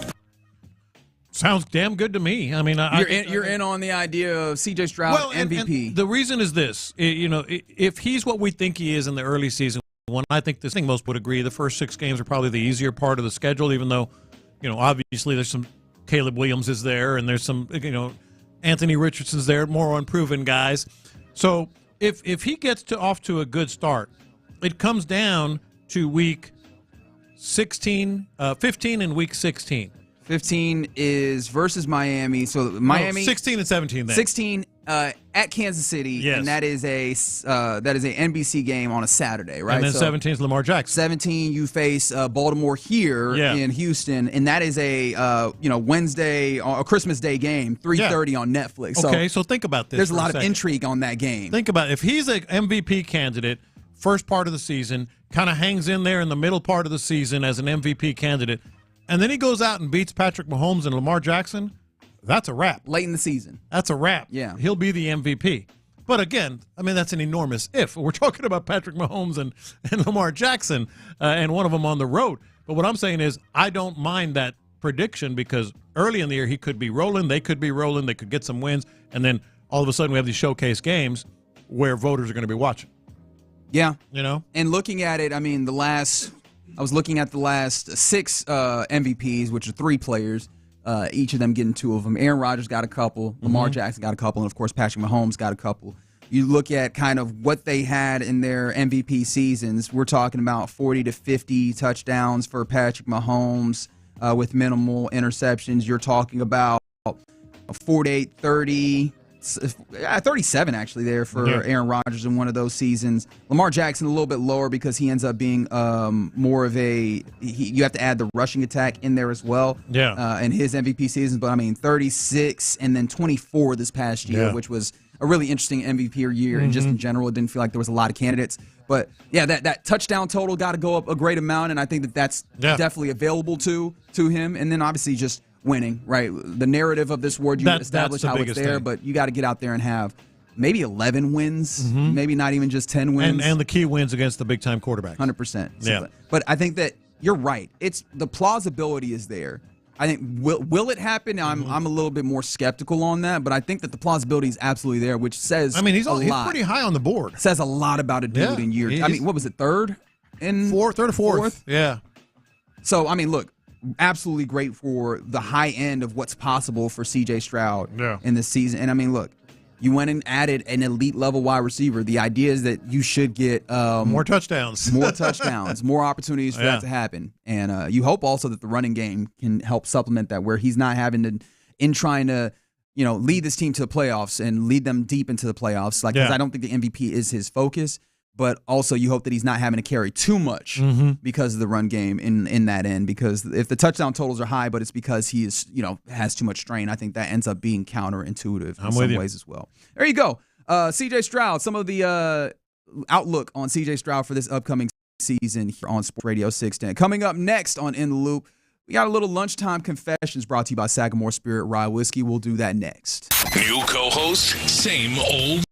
Sounds damn good to me. You're in on the idea of C.J. Stroud MVP. And the reason is this: if he's what we think he is in the early season, I think most would agree the first 6 games are probably the easier part of the schedule. Even though, obviously there's some Caleb Williams is there, and there's some Anthony Richardson's there, more unproven guys. So if he gets off to a good start, it comes down to week 15 and week 16. 15 is versus Miami. So Miami 16 and 17 then. 16 at Kansas City, and that is a NBC game on a Saturday, right? And then 17 is Lamar Jackson. 17 you face Baltimore here in Houston, and that is a Wednesday, a Christmas Day game, 3:30 on Netflix. Okay, so think about this. There's a lot of intrigue on that game. Think about it. If he's an MVP candidate, first part of the season, kind of hangs in there in the middle part of the season as an MVP candidate, and then he goes out and beats Patrick Mahomes and Lamar Jackson, that's a wrap. Late in the season. That's a wrap. Yeah. He'll be the MVP. But again, that's an enormous if. We're talking about Patrick Mahomes and Lamar Jackson and one of them on the road. But what I'm saying is I don't mind that prediction because early in the year he could be rolling, they could be rolling, they could get some wins, and then all of a sudden we have these showcase games where voters are going to be watching. Yeah. And looking at it, I was looking at the last 6 MVPs, which are 3 players, each of them getting 2 of them. Aaron Rodgers got a couple, Lamar Jackson got a couple, and, of course, Patrick Mahomes got a couple. You look at kind of what they had in their MVP seasons, we're talking about 40 to 50 touchdowns for Patrick Mahomes with minimal interceptions. You're talking about 48-30 37 actually there for Aaron Rodgers in one of those seasons. Lamar Jackson a little bit lower because he ends up being more of you have to add the rushing attack in there as well. In his MVP seasons. But I mean 36 and then 24 this past year, which was a really interesting MVP year. And just in general, it didn't feel like there was a lot of candidates. But yeah, that touchdown total got to go up a great amount, and I think that's definitely available to him. And then obviously just winning, right? The narrative of this award, you establish how it's there, but you got to get out there and have maybe 11 wins, maybe not even just 10 wins. And the key wins against the big-time quarterbacks. 100%. Yeah. But I think that you're right. It's the plausibility is there. I think will it happen? I'm a little bit more skeptical on that, but I think that the plausibility is absolutely there, which says he's pretty high on the board. Says a lot about a dude in year. I mean, what was it, third or fourth? Yeah. So I mean, look, absolutely great for the high end of what's possible for C.J. Stroud in this season. And I mean, look, you went and added an elite level wide receiver. The idea is that you should get more touchdowns, more opportunities for that to happen. And you hope also that the running game can help supplement that, where he's not having to, in trying to, lead this team to the playoffs and lead them deep into the playoffs. Because I don't think the MVP is his focus. But also you hope that he's not having to carry too much because of the run game in that end. Because if the touchdown totals are high, but it's because he is, has too much strain, I think that ends up being counterintuitive in some ways as well. There you go. C.J. Stroud, some of the outlook on C.J. Stroud for this upcoming season here on Sports Radio 610. Coming up next on In the Loop, we got a little lunchtime confessions brought to you by Sagamore Spirit Rye Whiskey. We'll do that next. New co-host, same old.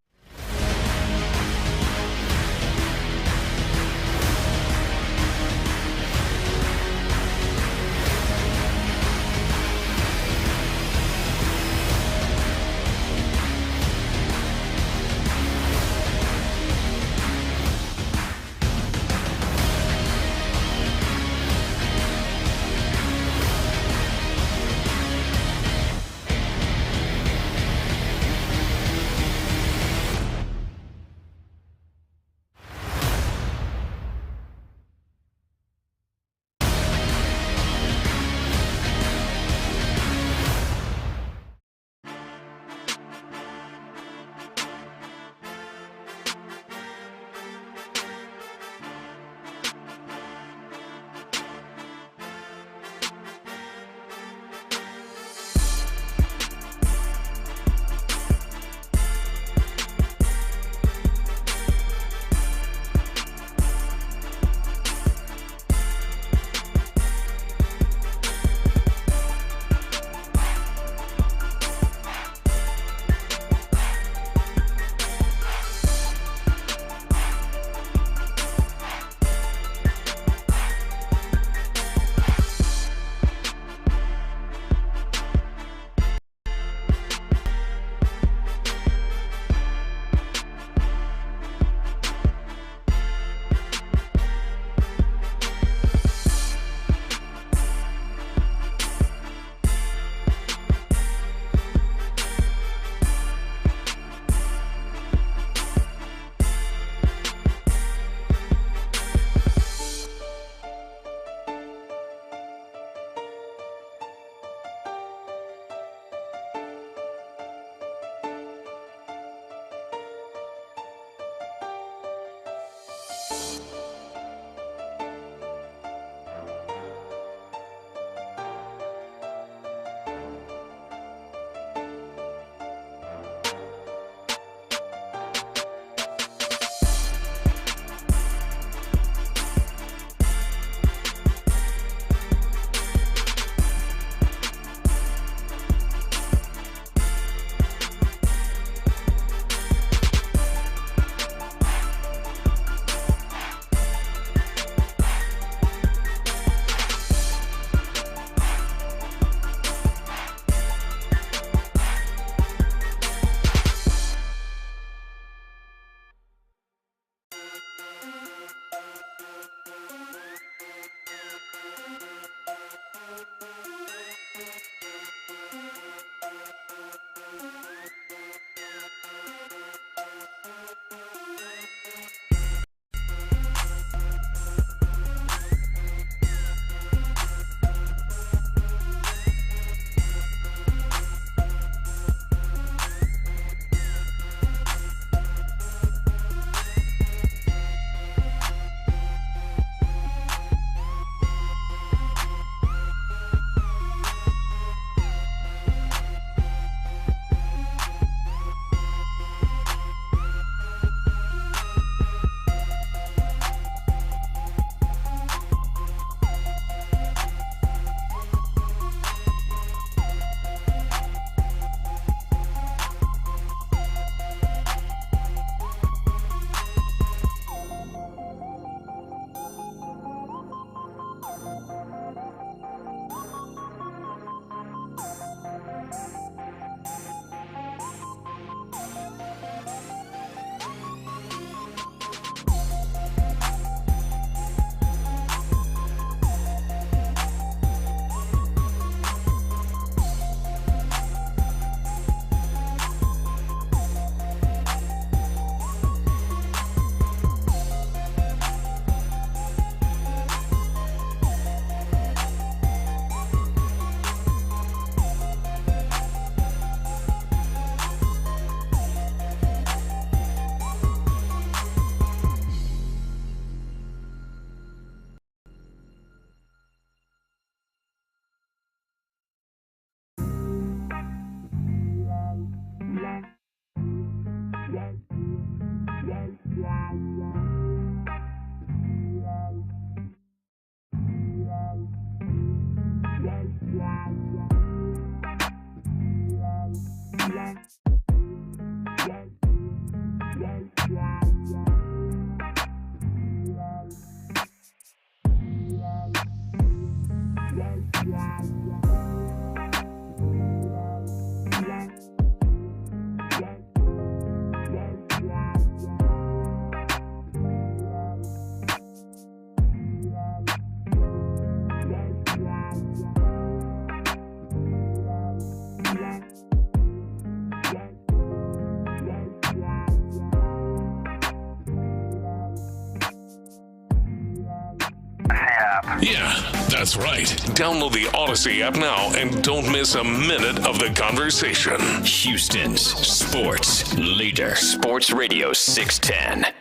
Yeah, that's right. Download the Odyssey app now and don't miss a minute of the conversation. Houston's sports leader. Sports Radio 610.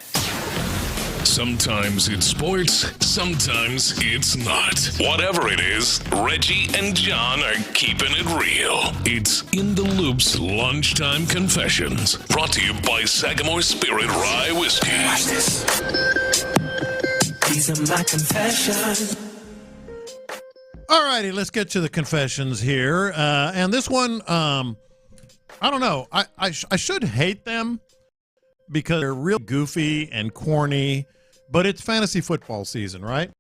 Sometimes it's sports, sometimes it's not. Whatever it is, Reggie and John are keeping it real. It's In the Loop's Lunchtime Confessions, brought to you by Sagamore Spirit Rye Whiskey. Watch this. These are my confessions. All righty, let's get to the confessions here. And this one, I don't know. I should hate them because they're real goofy and corny, but it's fantasy football season, right?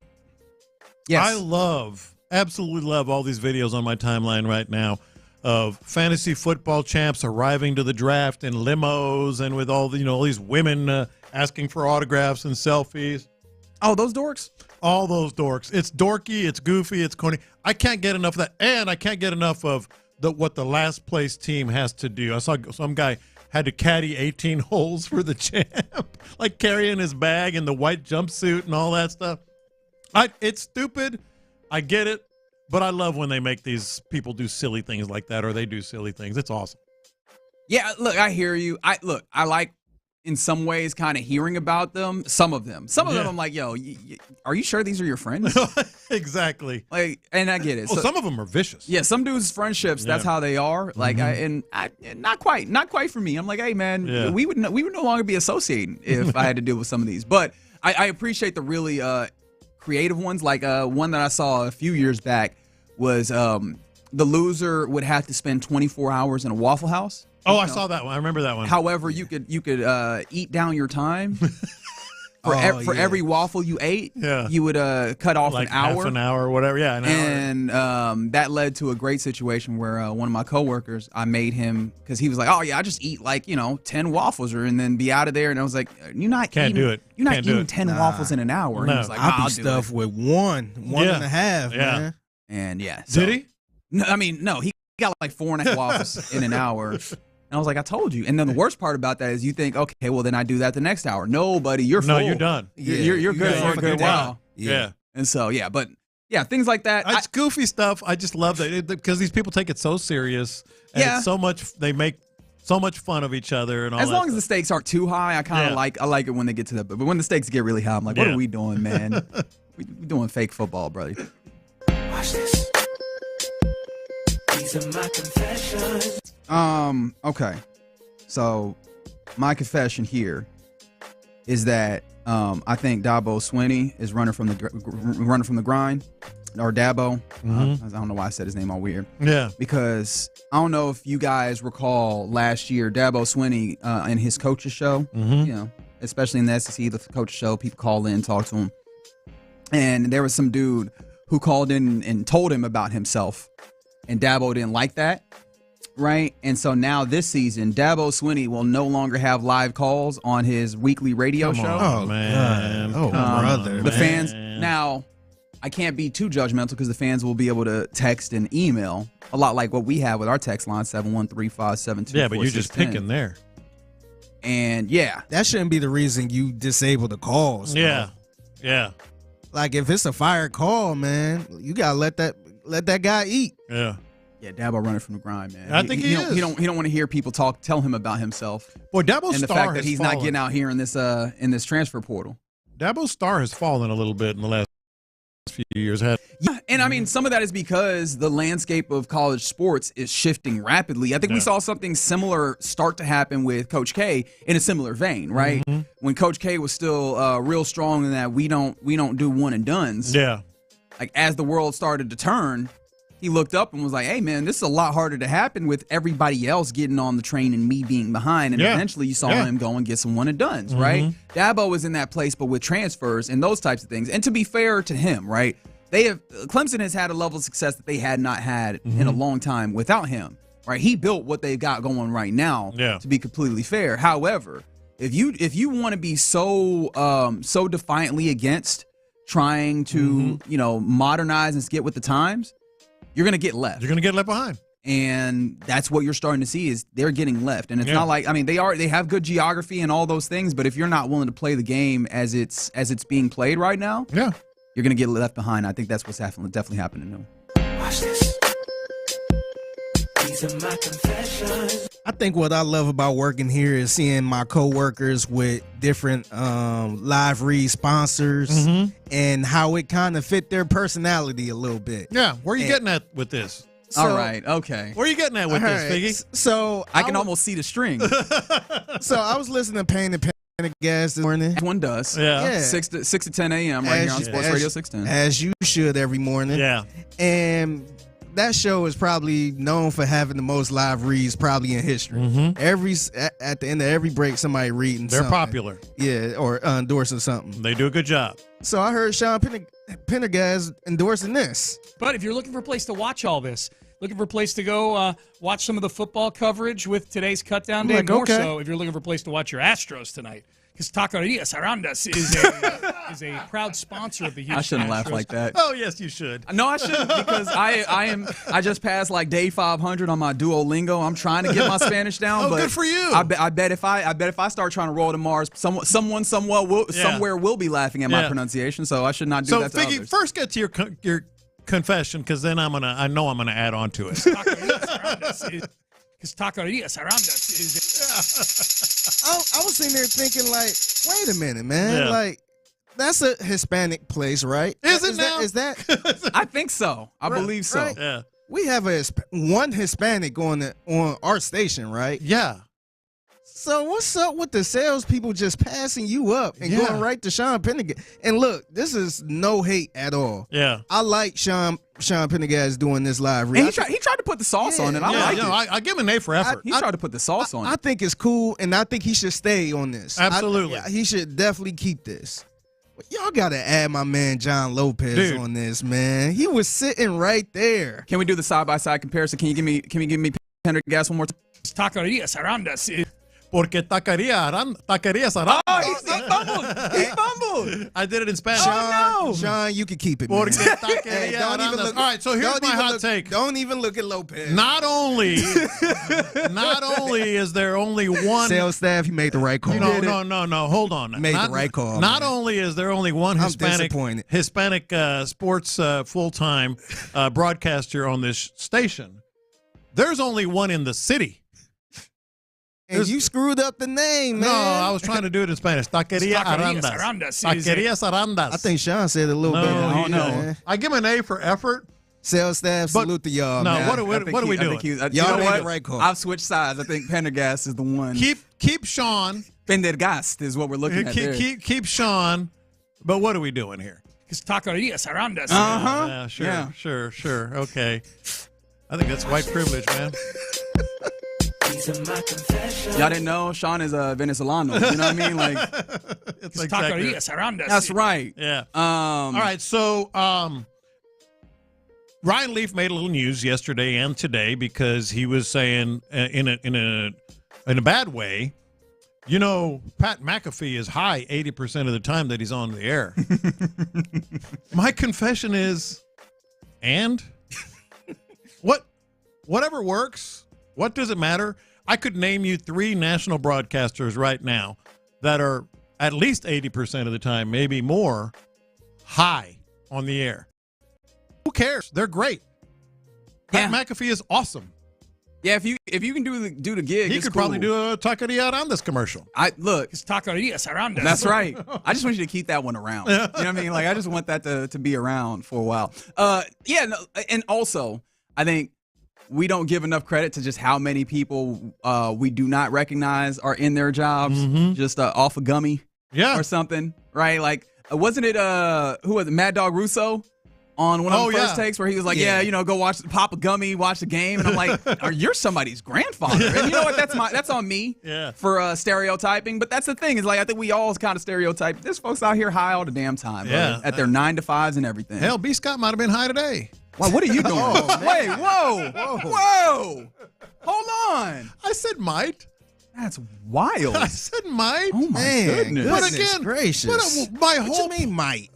Yes. I absolutely love all these videos on my timeline right now of fantasy football champs arriving to the draft in limos and with all these women asking for autographs and selfies. Oh, those dorks? All those dorks. It's dorky, it's goofy, it's corny. I can't get enough of that, and I can't get enough of what the last place team has to do. I saw some guy had to caddy 18 holes for the champ, like carrying his bag in the white jumpsuit and all that stuff. It's stupid. I get it, but I love when they make these people do silly things like that, or they do silly things. It's awesome. Yeah, look, I hear you. I like, in some ways, kind of hearing about them. Some of them, I'm like, yo, are you sure these are your friends? Exactly. Like, and I get it. Well, some of them are vicious. Yeah, some dudes' friendships, that's how they are. Like, not quite for me. I'm like, hey, man, we would no longer be associating if I had to deal with some of these. But I appreciate the really creative ones. Like one that I saw a few years back was the loser would have to spend 24 hours in a Waffle House. Oh, I saw that one. I remember that one. However, you could eat down your time. For every waffle you ate, you would cut off like an hour. Half an hour or whatever. Yeah, an hour. And that led to a great situation where one of my coworkers, I made him, because he was like, oh, yeah, I just eat 10 waffles and then be out of there. And I was like, you're not eating 10 waffles in an hour. And he was like, I'll do stuff with one and a half, man. And did he? No, I mean, no, he got like 4.5 waffles in an hour. And I was like, I told you. And then the worst part about that is you think, okay, well, then I do that the next hour. No, buddy, you're full. No, you're done. You're good for a good while. Yeah. And so, things like that. It's goofy stuff. I just love that because these people take it so serious. And it's so much, they make so much fun of each other. And all as long as the stakes aren't too high, I like it when they get to that. But when the stakes get really high, I'm like, what are we doing, man? We're doing fake football, brother. Watch this. These are my confessions. Okay. So my confession here is that I think Dabo Swinney is running from the grind, or Dabo. I don't know why I said his name all weird. Yeah. Because I don't know if you guys recall last year, Dabo Swinney in his coach's show, especially in the SEC, the coach's show, people call in, talk to him. And there was some dude who called in and told him about himself. And Dabo didn't like that. Right. And so now this season, Dabo Swinney will no longer have live calls on his weekly radio show. Oh, man. Brother. The fans. Now, I can't be too judgmental because the fans will be able to text and email a lot like what we have with our text line, 713-572-4610. Yeah, but you're just picking there. And that shouldn't be the reason you disable the calls. Yeah. Yeah. Like if it's a fire call, man, you got to let that guy eat. Yeah. Yeah, Dabo running from the grind, man. I think he is. He don't want to hear people tell him about himself. Boy, Dabo's and the star fact that has he's fallen. not getting out here in this transfer portal. Dabo's star has fallen a little bit in the last few years. Yeah, and I mean, some of that is because the landscape of college sports is shifting rapidly. I think we saw something similar start to happen with Coach K in a similar vein, right? Mm-hmm. When Coach K was still real strong in that we don't do one and dones. Yeah. Like as the world started to turn, he looked up and was like, hey, man, this is a lot harder to happen with everybody else getting on the train and me being behind. And eventually you saw him go and get some one and dones, right? Dabo was in that place, but with transfers and those types of things. And to be fair to him, right, Clemson has had a level of success that they had not had in a long time without him. Right? He built what they've got going right now. Yeah. To be completely fair, however, if you want to be so defiantly against trying to modernize and get with the times, you're going to get left. You're going to get left behind. And that's what you're starting to see is they're getting left. And it's not like, I mean, they have good geography and all those things, but if you're not willing to play the game as it's being played right now, you're going to get left behind. I think that's what's definitely happening to them. Watch this. These are my confessions. I think what I love about working here is seeing my coworkers with different live read sponsors and how it kind of fit their personality a little bit. Yeah, where are you getting at with this? All right, okay. Where are you getting at with this, Figgy? So I can almost see the string. So I was listening to Payne and Pendergast this morning. One does. Yeah. 6 to 10 a.m. right here on Sports Radio 610. As you should every morning. Yeah. And that show is probably known for having the most live reads probably in history. At the end of every break, somebody reading They're something. popular. Yeah, or endorsing something. They do a good job. So I heard Sean Pendergast endorsing this. But if you're looking for a place to watch all this, looking for a place to go watch some of the football coverage with today's Cut Down Day, more so if you're looking for a place to watch your Astros tonight. Because Taquerias Arandas is a proud sponsor of the Houston I shouldn't Astros. laugh like that. Oh, yes, you should. No, I shouldn't because I just passed like day 500 on my Duolingo. I'm trying to get my Spanish down. But good for you. I bet if I start trying to roll to Mars, someone somewhere will be laughing at my pronunciation. So I should not do that to Figgy, others. first get to your confession, because then I know I'm gonna add on to it. Because Taquerias Arandas is I was sitting there thinking, like, wait a minute, man. Yeah. Like, that's a Hispanic place, right? Is it now? Is that? I think so. I believe so. Right? Yeah. We have one Hispanic on our station, right? Yeah. So what's up with the salespeople just passing you up and going right to Sean Pendergast? And look, this is no hate at all. Yeah. I like Sean Pendergast doing this live read. And he tried to put the sauce on it. I like it. I give him an A for effort. He tried to put the sauce on it. I think it's cool, and I think he should stay on this. Absolutely. He should definitely keep this. Y'all got to add my man John Lopez on this, man. He was sitting right there. Can we do the side-by-side comparison? Can you give me Pendergast one more time? Taquerias Arandas is Porque Taquerias Arandas. Oh, he fumbled. I did it in Spanish. Sean, you can keep it, man. Porque Taquerias Arandas. All right, so here's my hot take. Don't even look at Lopez. Not only is there only one sales staff, he made the right call. No. Hold on. Made the right call. Not only is there only one Hispanic sports full-time broadcaster on this station, there's only one in the city. And you screwed up the name, man. No, I was trying to do it in Spanish. Taquerias Arandas. Taquerias Arandas. I think Sean said it a little better. I don't know. I give him an A for effort. Sales staff, salute to y'all. No, man. what are we doing? Y'all made the right call. I've switched sides. I think Pendergast is the one. Keep Sean. Pendergast is what we're looking at there. Keep Sean. But what are we doing here? Because Taquerias Arandas. Yeah, sure. Okay. I think that's white privilege, man. Y'all didn't know Sean is a Venezolano. You know what I mean? Like, it's exactly. That's right. Yeah. All right. So, Ryan Leaf made a little news yesterday and today because he was saying in a bad way, you know, Pat McAfee is high 80% of the time that he's on the air. My confession is, and whatever works. What does it matter? I could name you 3 national broadcasters right now that are at least 80% of the time, maybe more, high on the air. Who cares? They're great. Pat McAfee is awesome. Yeah, if you can do the gig, he could probably do a Taqueria Arandas commercial. It's Taquerias Arandas. That's right. I just want you to keep that one around. You know what I mean? Like, I just want that to be around for a while. And also, I think we don't give enough credit to just how many people we do not recognize are in their jobs just off a gummy or something, right? Like, wasn't it who was it, Mad Dog Russo on one of the first takes where he was like, go pop a gummy, watch the game. And I'm like, you're somebody's grandfather. And you know what? That's on me for stereotyping. But that's the thing is like I think we all kind of stereotype. There's folks out here high all the damn time. At their 9 to 5s and everything. Hell, B. Scott might have been high today. Wow, what are you doing? Wait, whoa. Hold on. I said might. That's wild. I said might. Oh, my goodness. But again, gracious. What you mean might?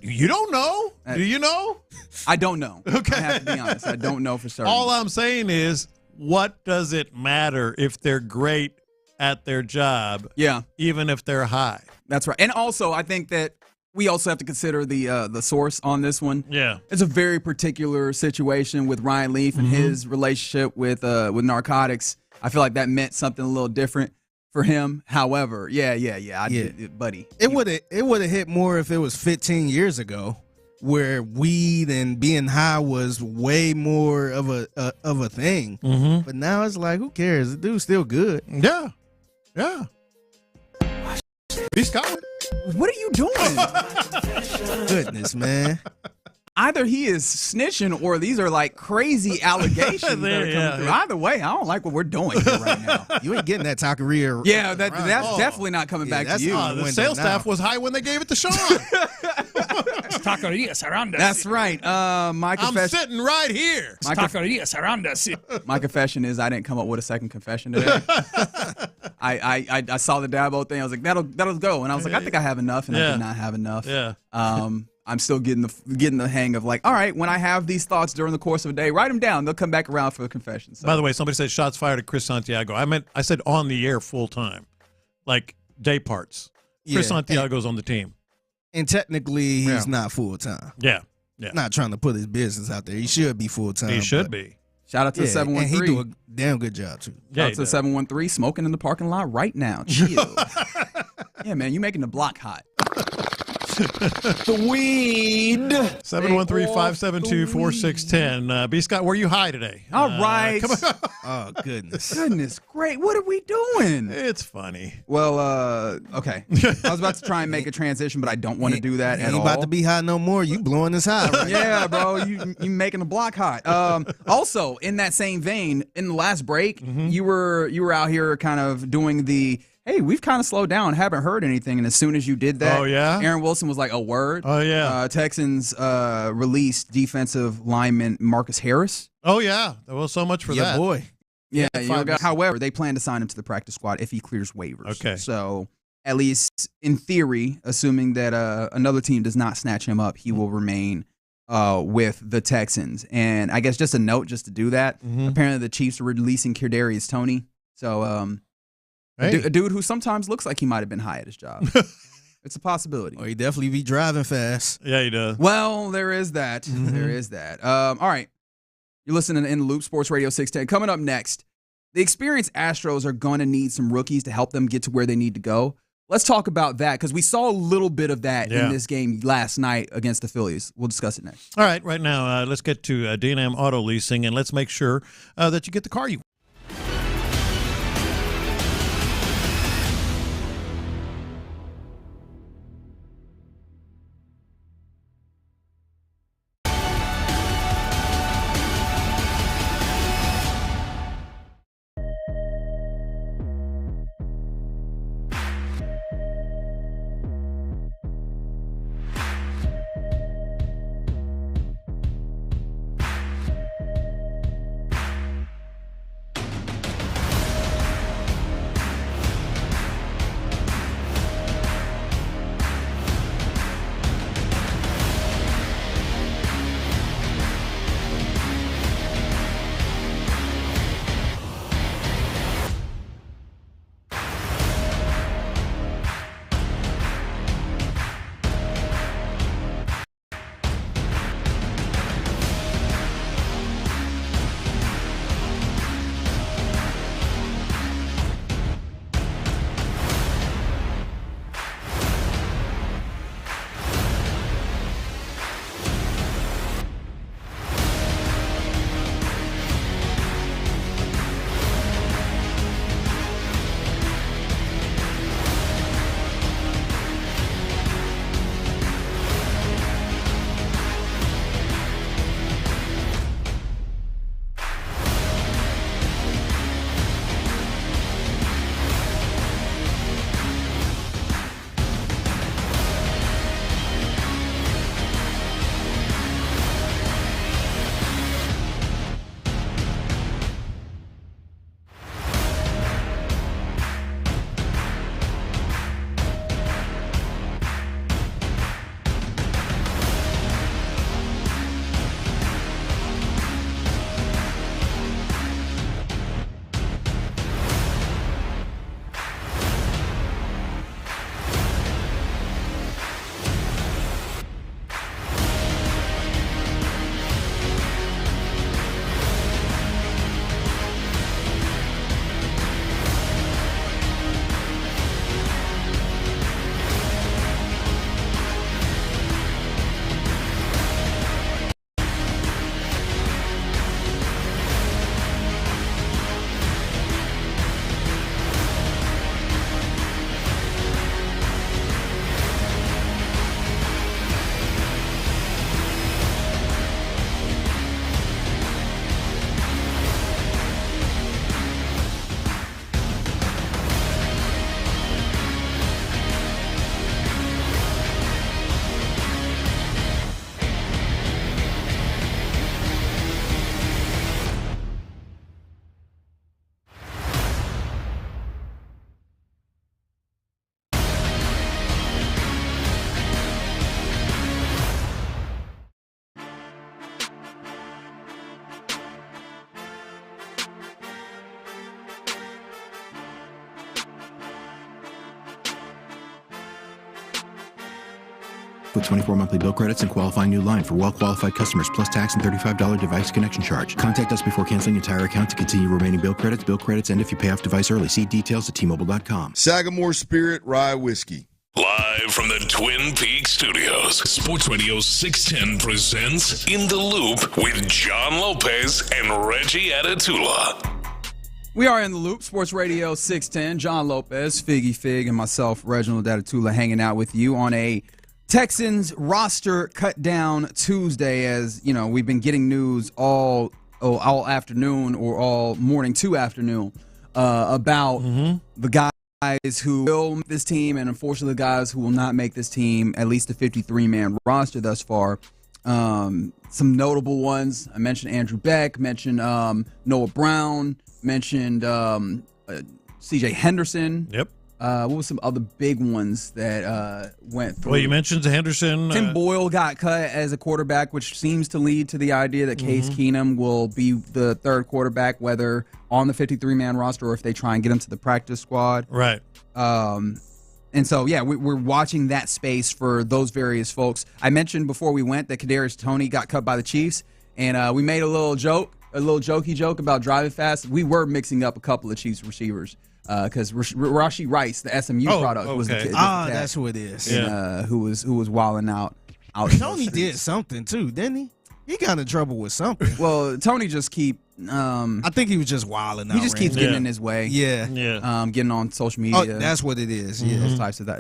You don't know? Do you know? I don't know. Okay. I have to be honest. I don't know for certain. All I'm saying is, what does it matter if they're great at their job? Yeah. Even if they're high. That's right. And also, I think that we also have to consider the source on this one. Yeah. It's a very particular situation with Ryan Leaf and his relationship with narcotics. I feel like that meant something a little different for him. However, buddy. It would have hit more if it was 15 years ago, where weed and being high was way more of a thing. Mm-hmm. But now it's like, who cares? The dude's still good. Yeah. B. Scott. What are you doing? Goodness, man. Either he is snitching or these are like crazy allegations that are coming through. Either way, I don't like what we're doing here right now. You ain't getting that taqueria. Yeah, that's definitely not coming back to you. The sales staff was high when they gave it to Sean. Taquerias around us. That's right. My confession. I'm sitting right here. Taquerias around us. My confession is I didn't come up with a second confession today. I saw the Dabo thing. I was like, that'll go. And I was like, I think I have enough, and I did not have enough. Yeah. I'm still getting the hang of like, all right, when I have these thoughts during the course of a day, write them down. They'll come back around for the confession. So. By the way, somebody said shots fired at Chris Santiago. I said on the air full time, like day parts. Chris Santiago's on the team. And technically, he's not full time. Yeah. Not trying to put his business out there. He should be full time. He should be. Shout out to the 713. And he do a damn good job too. Shout out to the 713 smoking in the parking lot right now. Chill. Yeah, man, you making the block hot. The weed. 713-572-4610. B. Scott, were you high today? All right. Come on. Oh, goodness. Goodness great. What are we doing? It's funny. Well, okay. I was about to try and make a transition, but I don't want to do that at all. Ain't about to be hot no more. You blowing this high right Yeah, bro. You making the block hot. Also, in that same vein, in the last break, you were out here kind of doing the hey, we've kind of slowed down, haven't heard anything. And as soon as you did that, Aaron Wilson was like, a word. Oh, yeah. Texans released defensive lineman Marcus Harris. Oh, yeah. Well, so much for that. Boy. Yeah. However, they plan to sign him to the practice squad if he clears waivers. Okay. So at least in theory, assuming that another team does not snatch him up, he will remain with the Texans. And I guess just a note just to do that, apparently the Chiefs are releasing Kadarius Toney. So a dude who sometimes looks like he might have been high at his job. It's a possibility. Or he definitely be driving fast. Yeah, he does. Well, there is that. There is that. All right. You're listening to In the Loop, Sports Radio 610. Coming up next, the experienced Astros are going to need some rookies to help them get to where they need to go. Let's talk about that because we saw a little bit of that in this game last night against the Phillies. We'll discuss it next. All right. Right now, let's get to D&M Auto Leasing, and let's make sure that you get the car you want. with 24 monthly bill credits and qualifying new line for well-qualified customers, plus tax and $35 device connection charge. Contact us before canceling entire account to continue remaining bill credits. Bill credits end if you pay off device early. See details at T-Mobile.com. Sagamore Spirit Rye Whiskey. Live from the Twin Peaks studios, Sports Radio 610 presents In the Loop with John Lopez and Reggie Atatula. We are In the Loop, Sports Radio 610. John Lopez, Figgy Fig, and myself, Reginald Atatula, hanging out with you on a Texans roster cut down Tuesday. As you know, we've been getting news all afternoon or all morning to afternoon about the guys who will make this team, and unfortunately the guys who will not make this team, at least the 53-man roster thus far. Some notable ones, I mentioned Andrew Beck, mentioned Noah Brown, mentioned C.J. Henderson. Yep. What was some other big ones that went through? Well, you mentioned Henderson. Tim Boyle got cut as a quarterback, which seems to lead to the idea that Case Keenum will be the third quarterback, whether on the 53-man roster or if they try and get him to the practice squad. Right. And so, yeah, we're watching that space for those various folks. I mentioned before we went that Kadarius Toney got cut by the Chiefs, and we made a little jokey joke about driving fast. We were mixing up a couple of Chiefs receivers. Because Rashee Rice, the SMU product, was the kid. That's who it is. And, who was wilding out. Tony did something too, didn't he? He got in trouble with something. Well, Tony just I think he was just wilding out. He just keeps getting in his way. Yeah. Getting on social media. Oh, that's what it is. Yeah.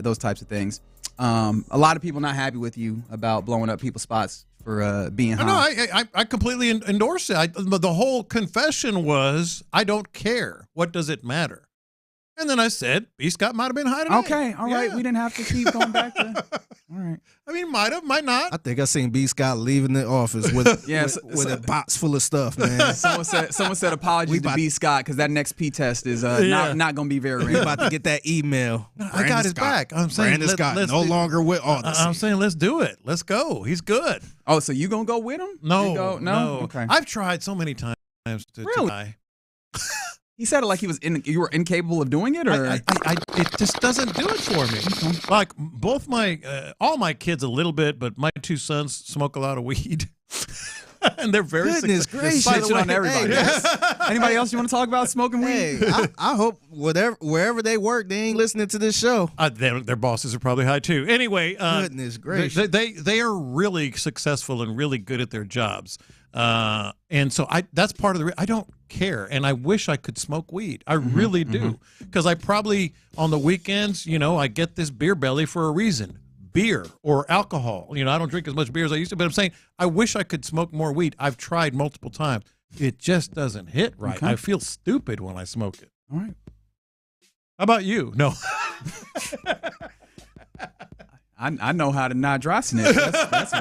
Those types of things. A lot of people not happy with you about blowing up people's spots for being high. No, I completely endorse it. The whole confession was, I don't care. What does it matter? And then I said, B. Scott might have been high today. Okay, all right. We didn't have to keep going back to. All right. I mean, might have, might not. I think I seen B. Scott leaving the office with a box full of stuff, man. Someone said apologies to B. Scott because that next P test is not going to be very. We about to get that email. I got his back. I'm saying Brandon Scott no longer with Odyssey. I'm saying let's do it. Let's go. He's good. Oh, so you gonna go with him? No. Okay. I've tried so many times to die. He said it like you were incapable of doing it, or it just doesn't do it for me. Like both all my kids a little bit, but my two sons smoke a lot of weed, and they're very gracious. By the way, on everybody. Anybody else you want to talk about smoking weed? Hey, I hope wherever they work, they ain't listening to this show. Their bosses are probably high too. Anyway, goodness gracious, they are really successful and really good at their jobs. And so that's part of I don't care, and I wish I could smoke weed. I really do, because I probably on the weekends, I get this beer belly for a reason. Beer or alcohol. I don't drink as much beer as I used to, but I'm saying I wish I could smoke more weed. I've tried multiple times. It just doesn't hit right. Okay. I feel stupid when I smoke it. All right. How about you? No. I know how to not dry snitch. That's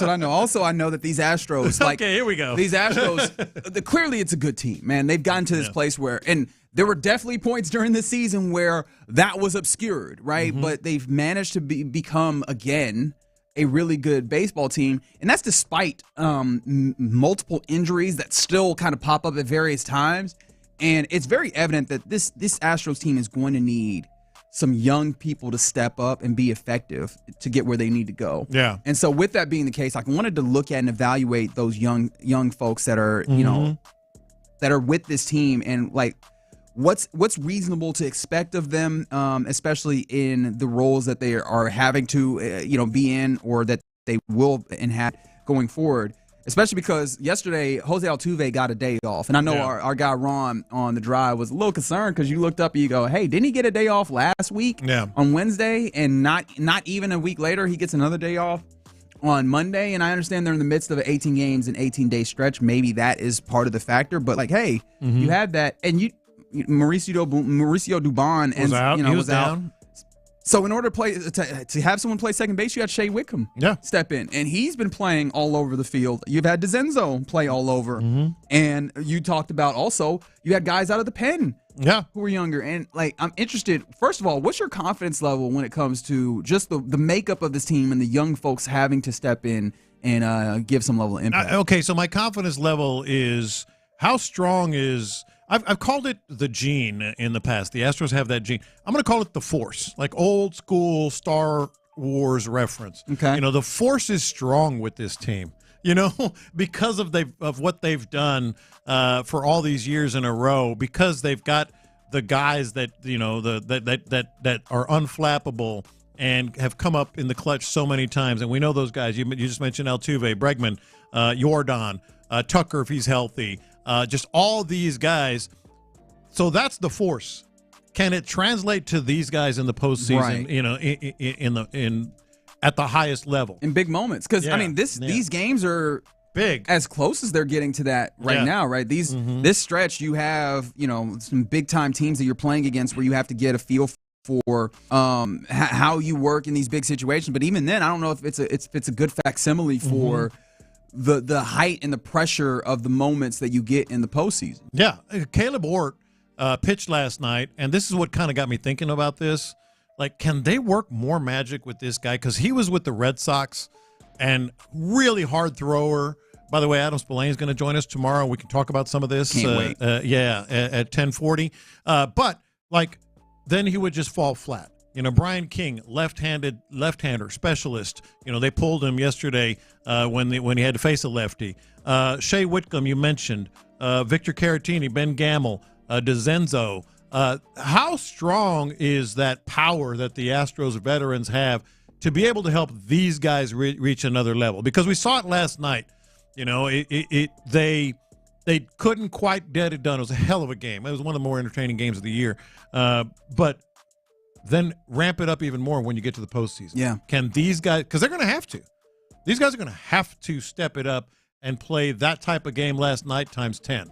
what I know. Also, I know that these Astros, okay, here we go. These Astros, clearly it's a good team, man. They've gotten to this place where, and there were definitely points during this season where that was obscured, right? But they've managed to become again a really good baseball team, and that's despite multiple injuries that still kind of pop up at various times. And it's very evident that this Astros team is going to need some young people to step up and be effective to get where they need to go. Yeah. And so with that being the case, I wanted to look at and evaluate those young folks that are, that are with this team, and like what's reasonable to expect of them, especially in the roles that they are having to, be in, or that they will and have going forward. Especially because yesterday, Jose Altuve got a day off. And I know our guy Ron on the drive was a little concerned because you looked up and you go, hey, didn't he get a day off last week on Wednesday? And not even a week later, he gets another day off on Monday. And I understand they're in the midst of an 18 games and 18-day stretch. Maybe that is part of the factor. But, like, hey, you had that. And Mauricio Dubon was out. He was out. down. So in order to have someone play second base, you had Shea Whitcomb step in. And he's been playing all over the field. You've had DeZenzo play all over. And you talked about also, you had guys out of the pen who were younger. And, like, I'm interested, first of all, what's your confidence level when it comes to just the makeup of this team and the young folks having to step in and give some level of impact? Okay, so my confidence level is how strong is – I've called it the gene in the past. The Astros have that gene. I'm going to call it the force, like old school star Wars reference. Okay. The force is strong with this team. Because of what they've done for all these years in a row, because they've got the guys that that are unflappable and have come up in the clutch so many times, and we know those guys. You just mentioned Altuve, Bregman, Jordan, Tucker if he's healthy, just all these guys. So that's the force. Can it translate to these guys in the postseason? Right. In at the highest level in big moments, because these games are big, as close as they're getting to that right now, right? This stretch, you have some big time teams that you're playing against where you have to get a feel for how you work in these big situations. But even then, I don't know if it's a good facsimile for the height and the pressure of the moments that you get in the postseason. Yeah, Caleb Ort pitched last night, and this is what kind of got me thinking about this. Like, can they work more magic with this guy? Because he was with the Red Sox and really hard thrower. By the way, Adam Spillane is going to join us tomorrow. We can talk about some of this. Can't wait. At 10:40. But, then he would just fall flat. Brian King, left-hander, specialist. They pulled him yesterday when he had to face a lefty. Shea Whitcomb, you mentioned. Victor Caratini, Ben Gamel, DeZenzo. How strong is that power that the Astros veterans have to be able to help these guys reach another level? Because we saw it last night. They couldn't quite get it done. It was a hell of a game. It was one of the more entertaining games of the year. But then ramp it up even more when you get to the postseason. Yeah. Can these guys – because they're going to have to. These guys are going to have to step it up and play that type of game last night times 10.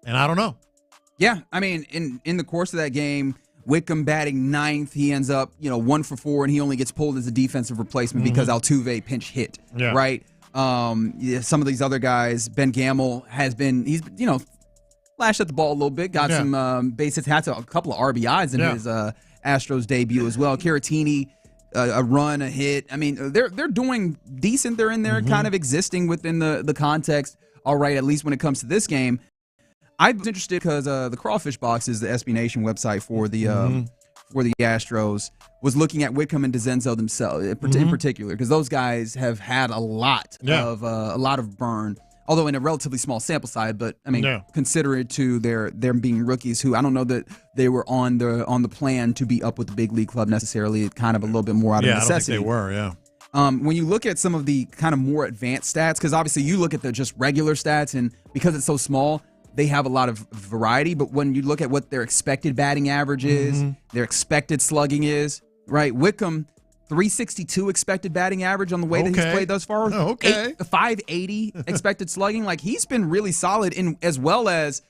And I don't know. Yeah, I mean, in the course of that game, Whitcomb batting ninth, he ends up 1 for 4, and he only gets pulled as a defensive replacement because Altuve pinch hit. Yeah. Right. Some of these other guys, Ben Gamel he's flashed at the ball a little bit, got some base hits, had a couple of RBIs in his Astros debut as well. Caratini, a run, a hit. I mean, they're doing decent. They're in there, kind of existing within the context. All right, at least when it comes to this game. I was interested because the Crawfish Box is the SB Nation website for the Astros. Was looking at Whitcomb and DeZenzo themselves in particular, because those guys have had a lot of burn, although in a relatively small sample size. But I mean, consider it to them being rookies who I don't know that they were on the plan to be up with the big league club necessarily. It's kind of a little bit more out of necessity. I don't think they were. Yeah. When you look at some of the kind of more advanced stats, because obviously you look at the just regular stats, and because it's so small, they have a lot of variety. But when you look at what their expected batting average is, their expected slugging is, right? Whitcomb, 362 expected batting average on the way that he's played thus far. 580 expected slugging. Like, he's been really solid, as well as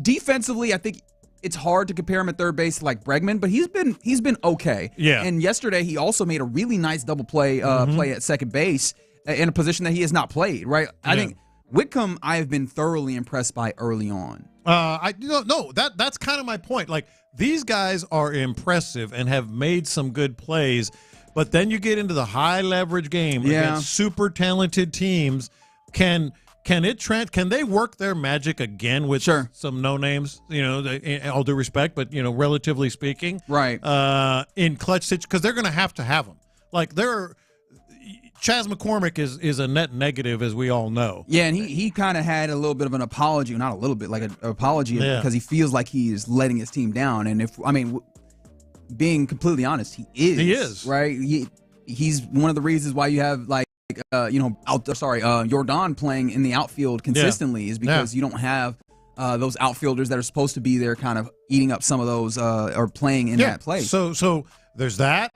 defensively. I think it's hard to compare him at third base to like Bregman, but he's been okay. Yeah. And yesterday he also made a really nice double play play at second base in a position that he has not played. Right. I think Whitcomb, I have been thoroughly impressed by early on. That's kind of my point. Like, these guys are impressive and have made some good plays, but then you get into the high leverage game against super talented teams. Can they work their magic again with some no names? All due respect, but relatively speaking, right? In clutch situations, because they're going to have them. Like, Chas McCormick is a net negative, as we all know. Yeah, and he kind of had a little bit of an apology, not a little bit, like an apology, because he feels like he is letting his team down. And being completely honest, he is. Right? He's one of the reasons why you have Jordan playing in the outfield consistently is because you don't have those outfielders that are supposed to be there, kind of eating up some of those or playing in that place. So there's that.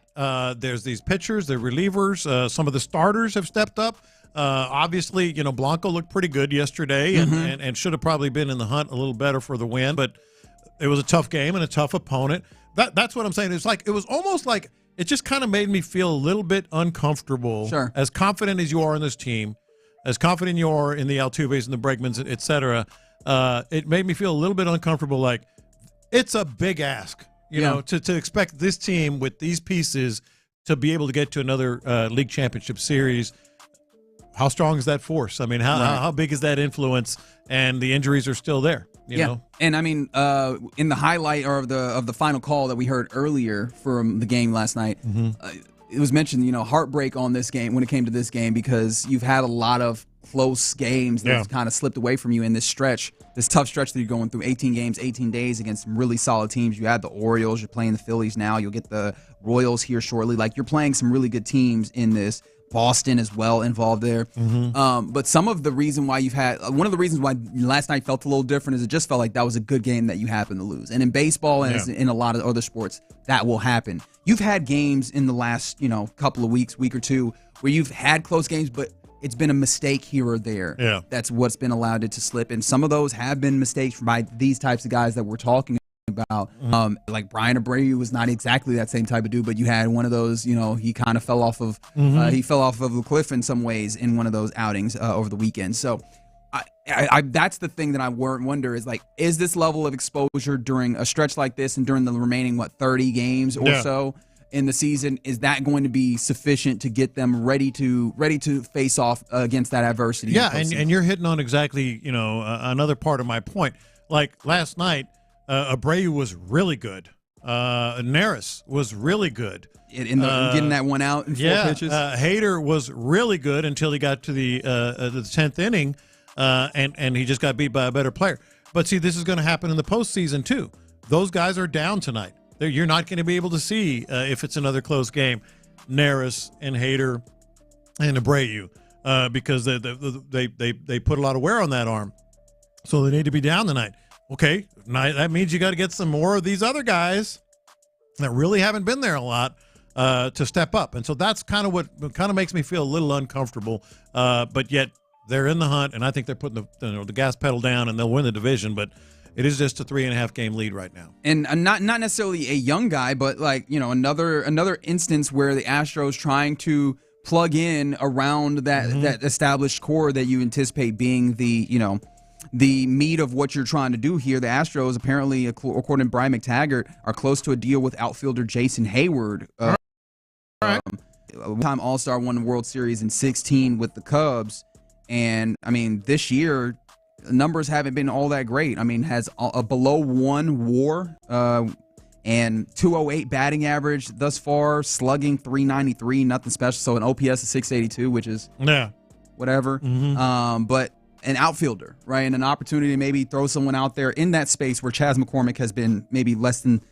There's these pitchers, the relievers. Some of the starters have stepped up. Obviously, Blanco looked pretty good yesterday and should have probably been in the hunt a little better for the win. But it was a tough game and a tough opponent. That's what I'm saying. It was almost like it just kind of made me feel a little bit uncomfortable. Sure. As confident as you are in this team, as confident you are in the Altuves and the Bregmans, et cetera, it made me feel a little bit uncomfortable. Like, it's a big ask. To expect this team with these pieces to be able to get to another league championship series. How strong is that force? I mean, how big is that influence? And the injuries are still there. You know? And I mean, in the highlight of the final call that we heard earlier from the game last night, it was mentioned, heartbreak on this game when it came to this game because you've had a lot of close games that kind of slipped away from you in this stretch, this tough stretch that you're going through. 18 games, 18 days against some really solid teams. You had the Orioles, you're playing the Phillies now, you'll get the Royals here shortly. Like, you're playing some really good teams in this. Boston as well involved there. But some of the reason why one of the reasons why last night felt a little different is it just felt like that was a good game that you happened to lose. And in baseball and as in a lot of other sports, that will happen. You've had games in the last, couple of weeks, week or two, where you've had close games, but it's been a mistake here or there. Yeah. That's what's been allowed it to slip. And some of those have been mistakes by these types of guys that we're talking about. Like Brian Abreu was not exactly that same type of dude, but you had one of those, he kind of fell off of the cliff in some ways in one of those outings over the weekend. So I that's the thing that I wonder is, like, is this level of exposure during a stretch like this and during the remaining 30 games or so in the season, is that going to be sufficient to get them ready to face off against that adversity? Yeah, and you're hitting on exactly another part of my point. Like last night, Abreu was really good. Neris was really good. In getting that one out in 4 pitches. Hader was really good until he got to the 10th inning, and he just got beat by a better player. But see, this is going to happen in the postseason too. Those guys are down tonight. You're not going to be able to see if it's another close game, Neris and Hader and Abreu, because they put a lot of wear on that arm, so they need to be down tonight. Okay, that means you got to get some more of these other guys that really haven't been there a lot to step up. And so that's kind of what kind of makes me feel a little uncomfortable. But yet they're in the hunt, and I think they're putting the gas pedal down, and they'll win the division. But it is just a 3.5 game lead right now. And not necessarily a young guy, but another instance where the Astros trying to plug in around that established core that you anticipate being the meat of what you're trying to do here. The Astros, apparently, according to Brian McTaggart, are close to a deal with outfielder Jason Hayward. One-time All-Star, won the World Series in 2016 with the Cubs. And, this year, the numbers haven't been all that great. Has a below 1 WAR and 208 batting average thus far, slugging 393, nothing special. So an OPS of 682, which is whatever. But an outfielder, right, and an opportunity to maybe throw someone out there in that space where Chas McCormick has been maybe less than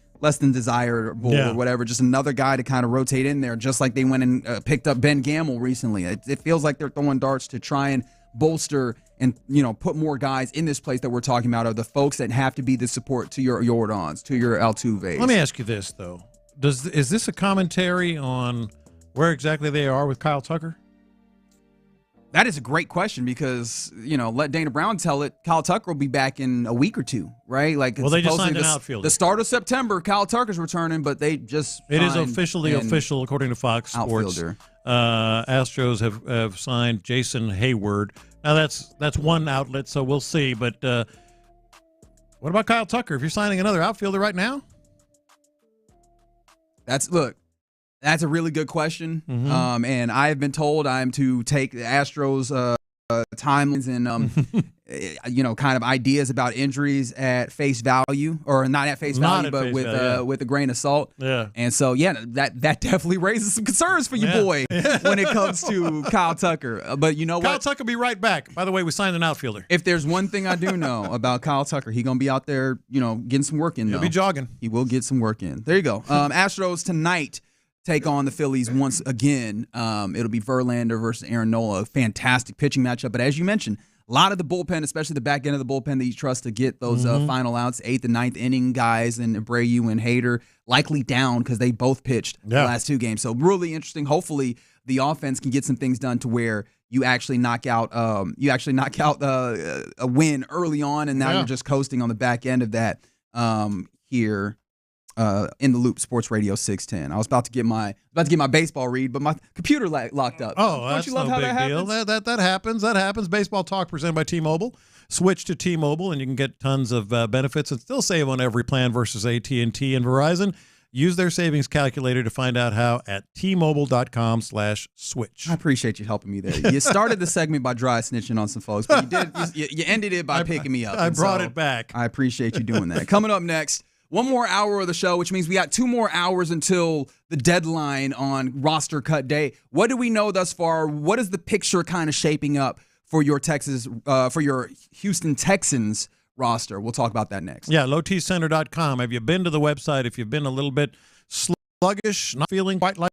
desirable or whatever. Just another guy to kind of rotate in there, just like they went and picked up Ben Gamel recently. It feels like they're throwing darts to try and bolster and put more guys in this place that we're talking about, are the folks that have to be the support to your Jordans, to your Altuves. Let me ask you this though: is this a commentary on where exactly they are with Kyle Tucker? That is a great question because, let Dana Brown tell it. Kyle Tucker will be back in a week or two, right? Like, well, they just signed an outfielder. The start of September, Kyle Tucker's returning, but they just it is officially official according to Fox Sports. Astros have signed Jason Hayward. Now that's one outlet, so we'll see. But what about Kyle Tucker? If you're signing another outfielder right now, that's a really good question. And I have been told I'm to take the Astros timelines and kind of ideas about injuries at face value, or not at face value, but with a grain of salt. Yeah. And so that definitely raises some concerns for you, boy, when it comes to Kyle Tucker. But you know what? Kyle Tucker will be right back. By the way, we signed an outfielder. If there's one thing I do know about Kyle Tucker, he's gonna be out there, getting some work in. He'll be jogging. He will get some work in. There you go. Astros tonight take on the Phillies once again. It'll be Verlander versus Aaron Nola. A fantastic pitching matchup. But as you mentioned, a lot of the bullpen, especially the back end of the bullpen that you trust to get those final outs, 8th and 9th inning guys, and Abreu and Hader likely down because they both pitched the last 2 games. So really interesting. Hopefully the offense can get some things done to where you actually knock out a win early on, and now you're just coasting on the back end of that here. In the Loop, Sports Radio 610. I was about to get my baseball read, but my computer locked up. Oh, that's no big deal. That happens. That happens. Baseball Talk presented by T-Mobile. Switch to T-Mobile, and you can get tons of benefits and still save on every plan versus AT&T and Verizon. Use their savings calculator to find out how at T-Mobile.com/switch. I appreciate you helping me there. You started the segment by dry snitching on some folks, but you ended it by picking me up. I brought it back. I appreciate you doing that. Coming up next, one more hour of the show, which means we got 2 more hours until the deadline on roster cut day. What do we know thus far? What is the picture kind of shaping up for your Houston Texans roster? We'll talk about that next. Yeah, lowtcenter.com. Have you been to the website? If you've been a little bit sluggish, not feeling quite like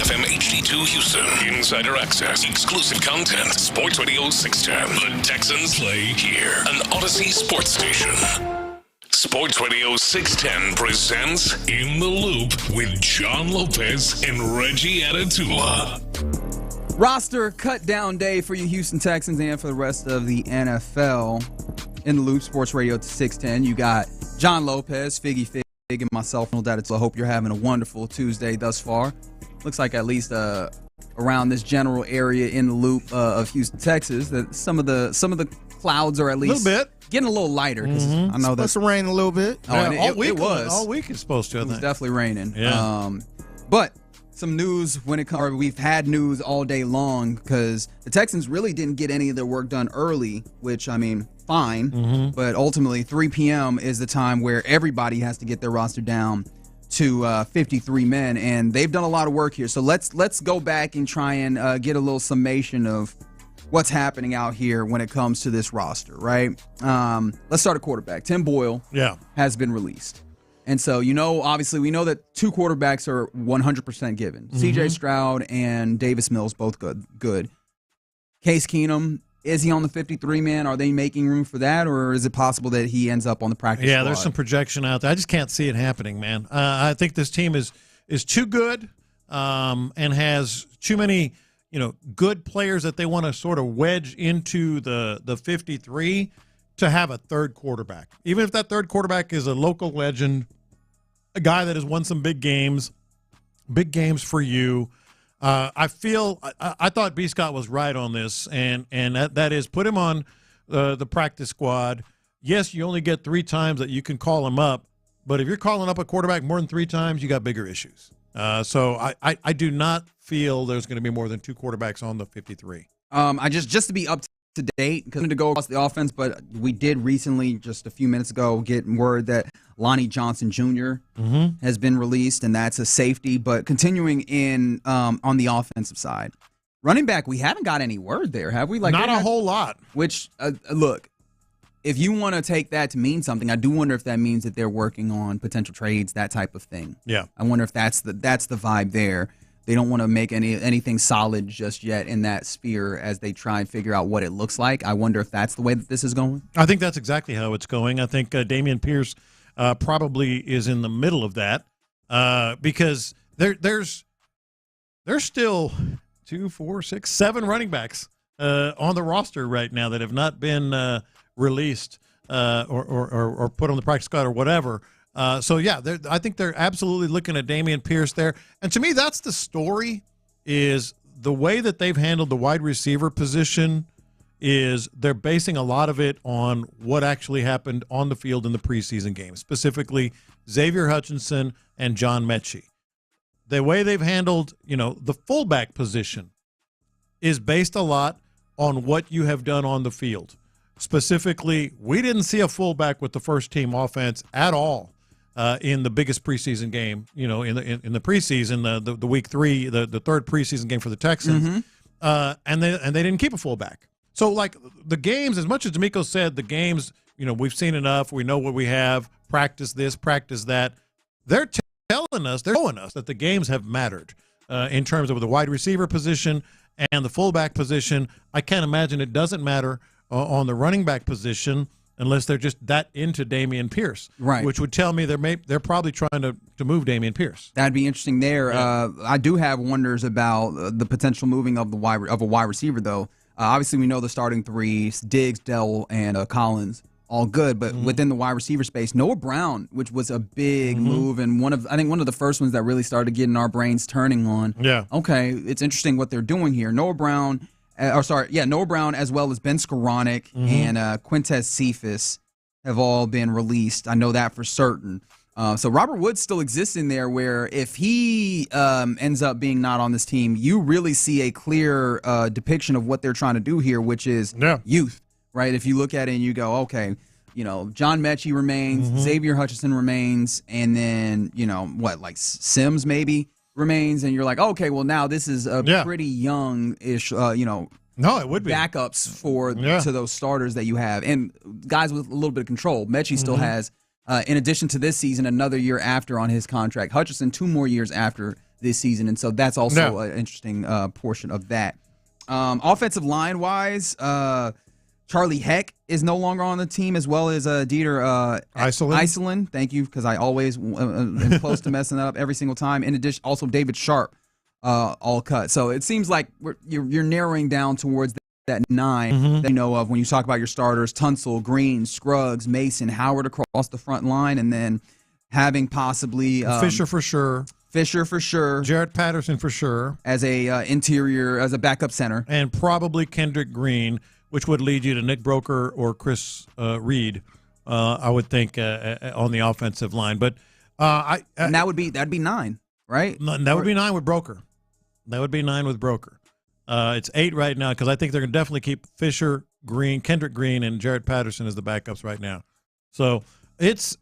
FM HD2 Houston. Insider access, exclusive content. Sports Radio 610. The Texans play here. An Odyssey sports station. Sports Radio 610 presents In the Loop with John Lopez and Reggie Atatula. Roster cut down day for you Houston Texans and for the rest of the NFL. In the Loop, Sports Radio 610. You got John Lopez, Figgy Fig, and myself, No Doubt. I hope you're having a wonderful Tuesday thus far. Looks like at least around this general area in the Loop of Houston, Texas, that some of the clouds are at least getting a little lighter. I know that's supposed to rain a little bit. All week is supposed to. I think. It was definitely raining. Yeah. But some news we've had news all day long because the Texans really didn't get any of their work done early, which I mean, fine. But ultimately, 3 p.m. is the time where everybody has to get their roster down to 53 men, and they've done a lot of work here. So let's go back and try and get a little summation of what's happening out here when it comes to this roster, right? Let's start at quarterback. Tim Boyle has been released. And so, obviously we know that 2 quarterbacks are 100% given. CJ Stroud and Davis Mills, both good. Case Keenum, is he on the 53-man? Are they making room for that, or is it possible that he ends up on the practice squad? There's some projection out there. I just can't see it happening, man. I think this team is too good and has too many good players that they want to sort of wedge into the 53 to have a third quarterback. Even if that third quarterback is a local legend, a guy that has won some big games for you. I thought B. Scott was right on this, and that is put him on the practice squad. Yes, you only get 3 times that you can call him up, but if you're calling up a quarterback more than 3 times, you got bigger issues. So I do not feel there's going to be more than 2 quarterbacks on the 53. Just to be up to date, because to go across the offense, but we did recently, just a few minutes ago, get word that Lonnie Johnson Jr. Has been released, and that's a safety. But continuing in on the offensive side, running back, we haven't got any word there, have we? Not a whole lot. Which, look, if you want to take that to mean something, I do wonder if that means that they're working on potential trades, that type of thing. Yeah, I wonder if that's the vibe there. They don't want to make anything solid just yet in that sphere as they try and figure out what it looks like. I wonder if that's the way that this is going. I think that's exactly how it's going. I think Dameon Pierce probably is in the middle of that because there's still 2, 4, 6, 7 running backs on the roster right now that have not been released or put on the practice squad or whatever. I think they're absolutely looking at Dameon Pierce there. And to me, that's the story, is the way that they've handled the wide receiver position is they're basing a lot of it on what actually happened on the field in the preseason game, specifically Xavier Hutchinson and John Mechie. The way they've handled, the fullback position is based a lot on what you have done on the field. Specifically, we didn't see a fullback with the first-team offense at all. In the biggest preseason game, in the preseason, the week 3, the third preseason game for the Texans, and they didn't keep a fullback. So like the games, as much as D'Amico said, the games, we've seen enough, we know what we have, practice this, practice that. They're showing us that the games have mattered in terms of the wide receiver position and the fullback position. I can't imagine it doesn't matter on the running back position, unless they're just that into Dameon Pierce, right? Which would tell me they're probably trying to move Dameon Pierce. That'd be interesting there. Yeah. I do have wonders about the potential moving of a wide receiver, though. Obviously, we know the starting 3: Diggs, Dell, and Collins, all good. But within the wide receiver space, Noah Brown, which was a big move, and one of the first ones that really started getting our brains turning on. Yeah. Okay, it's interesting what they're doing here. Noah Brown. Noah Brown as well as Ben Skoranek and Quintez Cephas have all been released. I know that for certain. So Robert Woods still exists in there, where if he ends up being not on this team, you really see a clear depiction of what they're trying to do here, which is youth, right? If you look at it and you go, okay, John Mechie remains, Xavier Hutchinson remains, and then, Sims maybe remains, and you're like, okay, well, now this is a pretty young-ish, no, it would be backups to those starters that you have, and guys with a little bit of control. Mechie still has, in addition to this season, another year after on his contract. Hutchinson 2 more years after this season, and so that's also an interesting portion of that. Offensive line wise, Charlie Heck is no longer on the team, as well as Dieter Iselin. Thank you, because I always am close to messing up every single time. In addition, also David Sharp, all cut. So it seems like you're narrowing down towards that 9 that you know of when you talk about your starters: Tunsil, Green, Scruggs, Mason, Howard across the front line, and then having possibly Fisher for sure. Jarrett Patterson for sure. As a backup center. And probably Kendrick Green, which would lead you to Nick Broker or Chris Reed, I would think, on the offensive line. But and that'd be 9, right? That would be 9 with Broker. It's 8 right now because I think they're going to definitely keep Fisher, Green, Kendrick Green, and Jarrett Patterson as the backups right now. So it's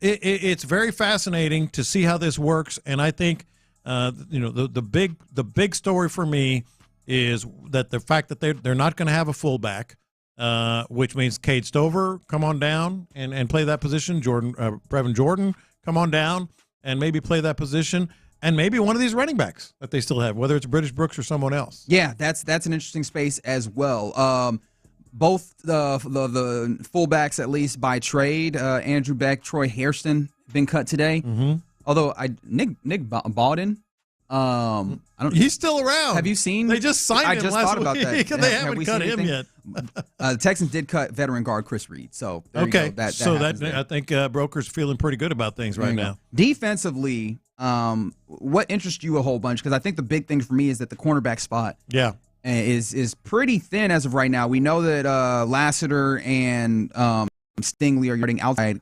very fascinating to see how this works, and I think the big story for me is that the fact that they're not going to have a fullback, which means Cade Stover come on down and play that position. Brevin Jordan come on down and maybe play that position. And maybe one of these running backs that they still have, whether it's British Brooks or someone else. Yeah, that's an interesting space as well. Both the fullbacks, at least by trade, Andrew Beck, Troy Hairston, been cut today. Although Nick Bawden, he's still around. Have you seen? They just signed him last about week. That. They haven't cut him yet. The Texans did cut veteran guard Chris Reed. So there okay, you go. I think Broker's feeling pretty good about things right now. Defensively, what interests you a whole bunch? Because I think the big thing for me is that the cornerback spot, is pretty thin as of right now. We know that Lassiter and Stingley are getting outside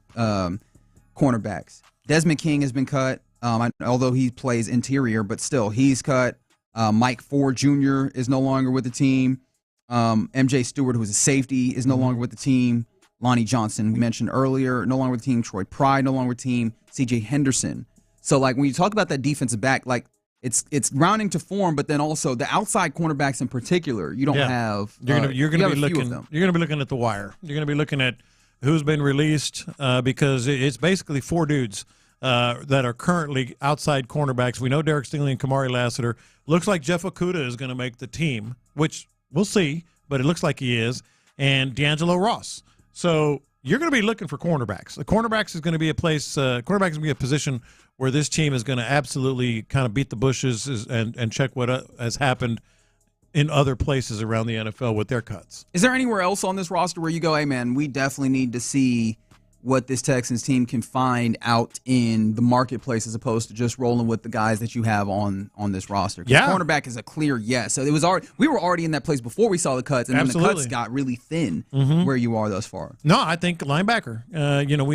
cornerbacks. Desmond King has been cut, although he plays interior, but still he's cut. Mike Ford Jr. is no longer with the team. MJ Stewart, who's a safety, is no longer with the team. Lonnie Johnson, we mentioned earlier, no longer with the team. Troy Pride, no longer with the team. C.J. Henderson. So, like, when you talk about that defensive back, like, it's rounding to form, but then also the outside cornerbacks in particular, you don't have. You're going to be looking at the wire. You're going to be looking at who's been released because it's basically 4 dudes that are currently outside cornerbacks. We know Derek Stingley and Kamari Lassiter. Looks like Jeff Okudah is going to make the team, which we'll see, but it looks like he is, and D'Angelo Ross. So you're going to be looking for cornerbacks. The cornerbacks is going to be a place. Cornerbacks is going to be a position where this team is going to absolutely kind of beat the bushes and check what has happened in other places around the NFL with their cuts. Is there anywhere else on this roster where you go, hey, man, we definitely need to see what this Texans team can find out in the marketplace as opposed to just rolling with the guys that you have on this roster? Because cornerback is a clear yes. So we were already in that place before we saw the cuts, and then the cuts got really thin where you are thus far. No, I think linebacker.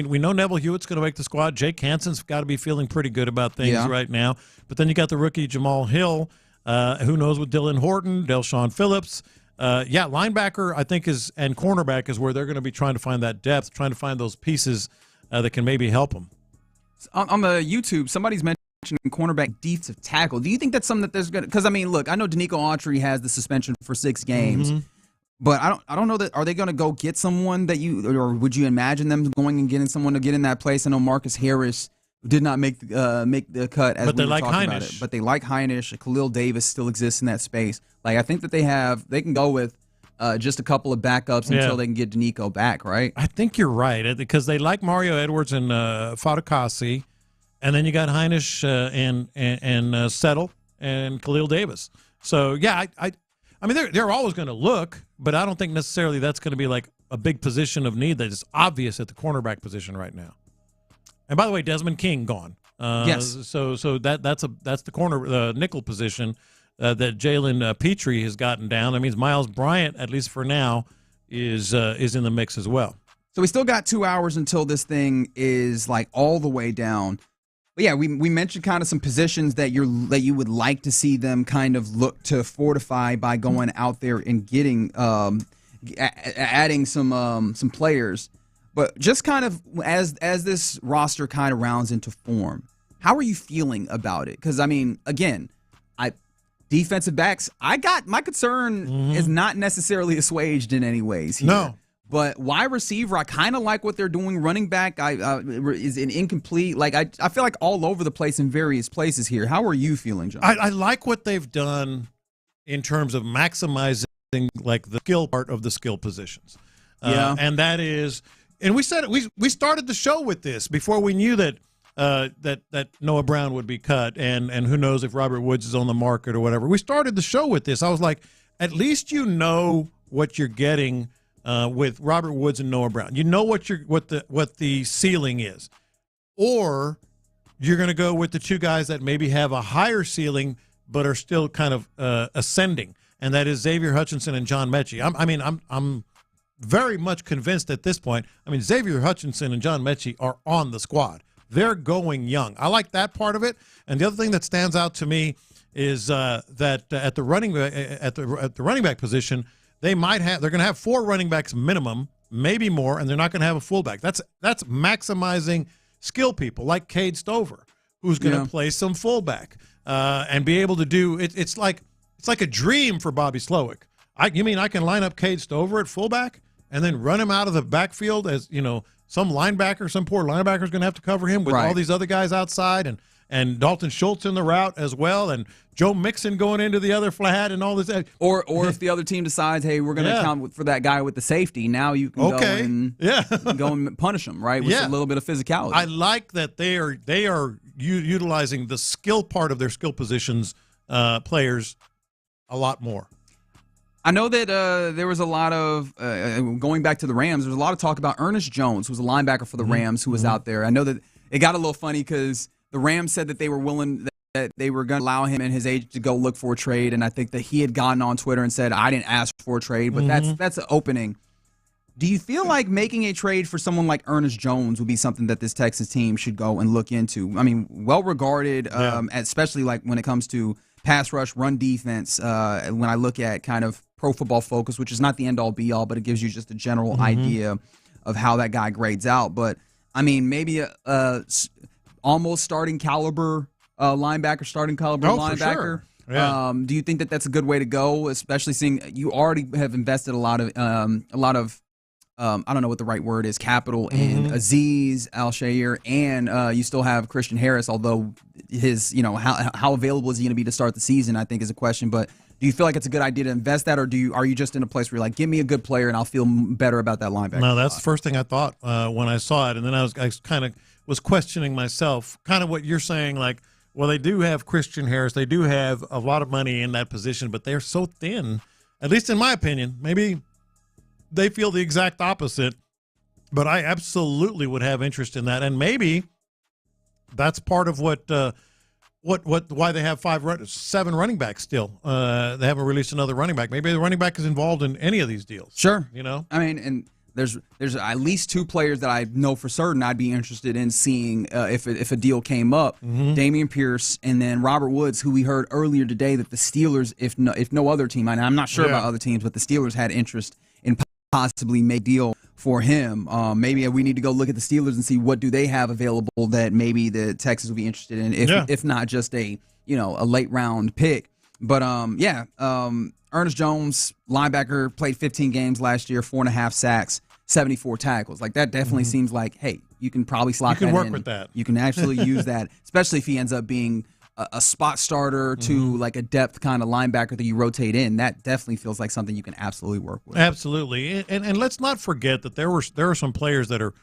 We know Neville Hewitt's going to make the squad. Jake Hansen's got to be feeling pretty good about things right now. But then you got the rookie Jamal Hill. Who knows with Dylan Horton, Delshawn Phillips. Linebacker, I think, and cornerback is where they're going to be trying to find that depth, trying to find those pieces that can maybe help them. On the YouTube, somebody's mentioning cornerback defensive tackle. Do you think that's something that there's going to – because, I mean, look, I know Danico Autry has the suspension for 6 games, but I don't know that – are they going to go get someone that you – or would you imagine them going and getting someone to get in that place? I know Marcus Harris did not make the cut as we were talking about it. But they like Heinisch. Khalil Davis still exists in that space. Like, I think that they can go with just a couple of backups until they can get Danico back, right? I think you're right because they like Mario Edwards and Fatukasi, and then you got Heinisch and Settle and Khalil Davis. So I mean they're always going to look, but I don't think necessarily that's going to be like a big position of need that is obvious at the cornerback position right now. And by the way, Desmond King gone. Yes. So that's the corner nickel position that Jalen Petrie has gotten down. That means Miles Bryant, at least for now, is in the mix as well. So we still got 2 hours until this thing is like all the way down. But yeah, we mentioned kind of some positions that you would like to see them kind of look to fortify by going out there and getting adding some players. But just kind of as this roster kind of rounds into form, how are you feeling about it? Because, I mean, again, defensive backs, my concern is not necessarily assuaged in any ways here. No. But wide receiver, I kind of like what they're doing. Running back is an incomplete. Like I feel like all over the place in various places here. How are you feeling, John? I like what they've done in terms of maximizing like the skill part of the skill positions. And that is, and we said it, we started the show with this before we knew that that Noah Brown would be cut, and who knows if Robert Woods is on the market or whatever. We started the show with this. I was like, at least you know what you're getting with Robert Woods and Noah Brown. You know what the ceiling is, or you're going to go with the two guys that maybe have a higher ceiling but are still kind of ascending, and that is Xavier Hutchinson and John Mechie. I'm very much convinced at this point. I mean, Xavier Hutchinson and John Mechie are on the squad. They're going young. I like that part of it. And the other thing that stands out to me is that at the running back position, they're going to have 4 running backs minimum, maybe more, and they're not going to have a fullback. That's maximizing skill people like Cade Stover, who's going to play some fullback and be able to do it. It's like a dream for Bobby Slowick. You mean I can line up Cade Stover at fullback and then run him out of the backfield as, some linebacker, some poor linebacker is going to have to cover him with all these other guys outside, and Dalton Schultz in the route as well, and Joe Mixon going into the other flat and all this. Or if the other team decides, hey, we're going to count for that guy with the safety, now you can go and punish him, right, with a little bit of physicality. I like that they are utilizing the skill part of their skill positions players a lot more. I know that there was a lot of, going back to the Rams, there was a lot of talk about Ernest Jones, who was a linebacker for the Rams, who was out there. I know that it got a little funny because the Rams said that they were willing, that they were going to allow him and his agent to go look for a trade, and I think that he had gotten on Twitter and said, I didn't ask for a trade, but that's an opening. Do you feel like making a trade for someone like Ernest Jones would be something that this Texas team should go and look into? I mean, well-regarded, especially like when it comes to pass rush, run defense, when I look at kind of Pro Football Focus, which is not the end-all, be-all, but it gives you just a general idea of how that guy grades out. But, I mean, maybe almost starting caliber linebacker, linebacker. For sure. Do you think that that's a good way to go, especially seeing you already have invested a lot of I don't know what the right word is, capital in Azeez Al-Shaair, and you still have Christian Harris, although his, how available is he going to be to start the season, I think is a question. But do you feel like it's a good idea to invest that, or are you just in a place where you're like, give me a good player and I'll feel better about that linebacker? No, that's the first thing I thought when I saw it, and then I kind of was questioning myself, kind of what you're saying, like, well, they do have Christian Harris, they do have a lot of money in that position, but they're so thin, at least in my opinion. Maybe they feel the exact opposite, but I absolutely would have interest in that, and maybe that's part of why they have 7 running backs still. They haven't released another running back. Maybe the running back is involved in any of these deals. Sure. I mean, and there's at least 2 players that I know for certain I'd be interested in seeing if a deal came up. Dameon Pierce and then Robert Woods, who we heard earlier today that the Steelers, if no other team, and I'm not sure about other teams, but the Steelers had interest in possibly make a deal for him. Maybe we need to go look at the Steelers and see what do they have available that maybe the Texans would be interested in, if not just a late round pick. But Ernest Jones, linebacker, played 15 games last year, 4.5 sacks, 74 tackles. Like that definitely seems like, hey, you can probably slot that in. You can work with that. You can actually use that, especially if he ends up being a spot starter to like a depth kind of linebacker that you rotate in. That definitely feels like something you can absolutely work with. Absolutely, and let's not forget that there are some players that are,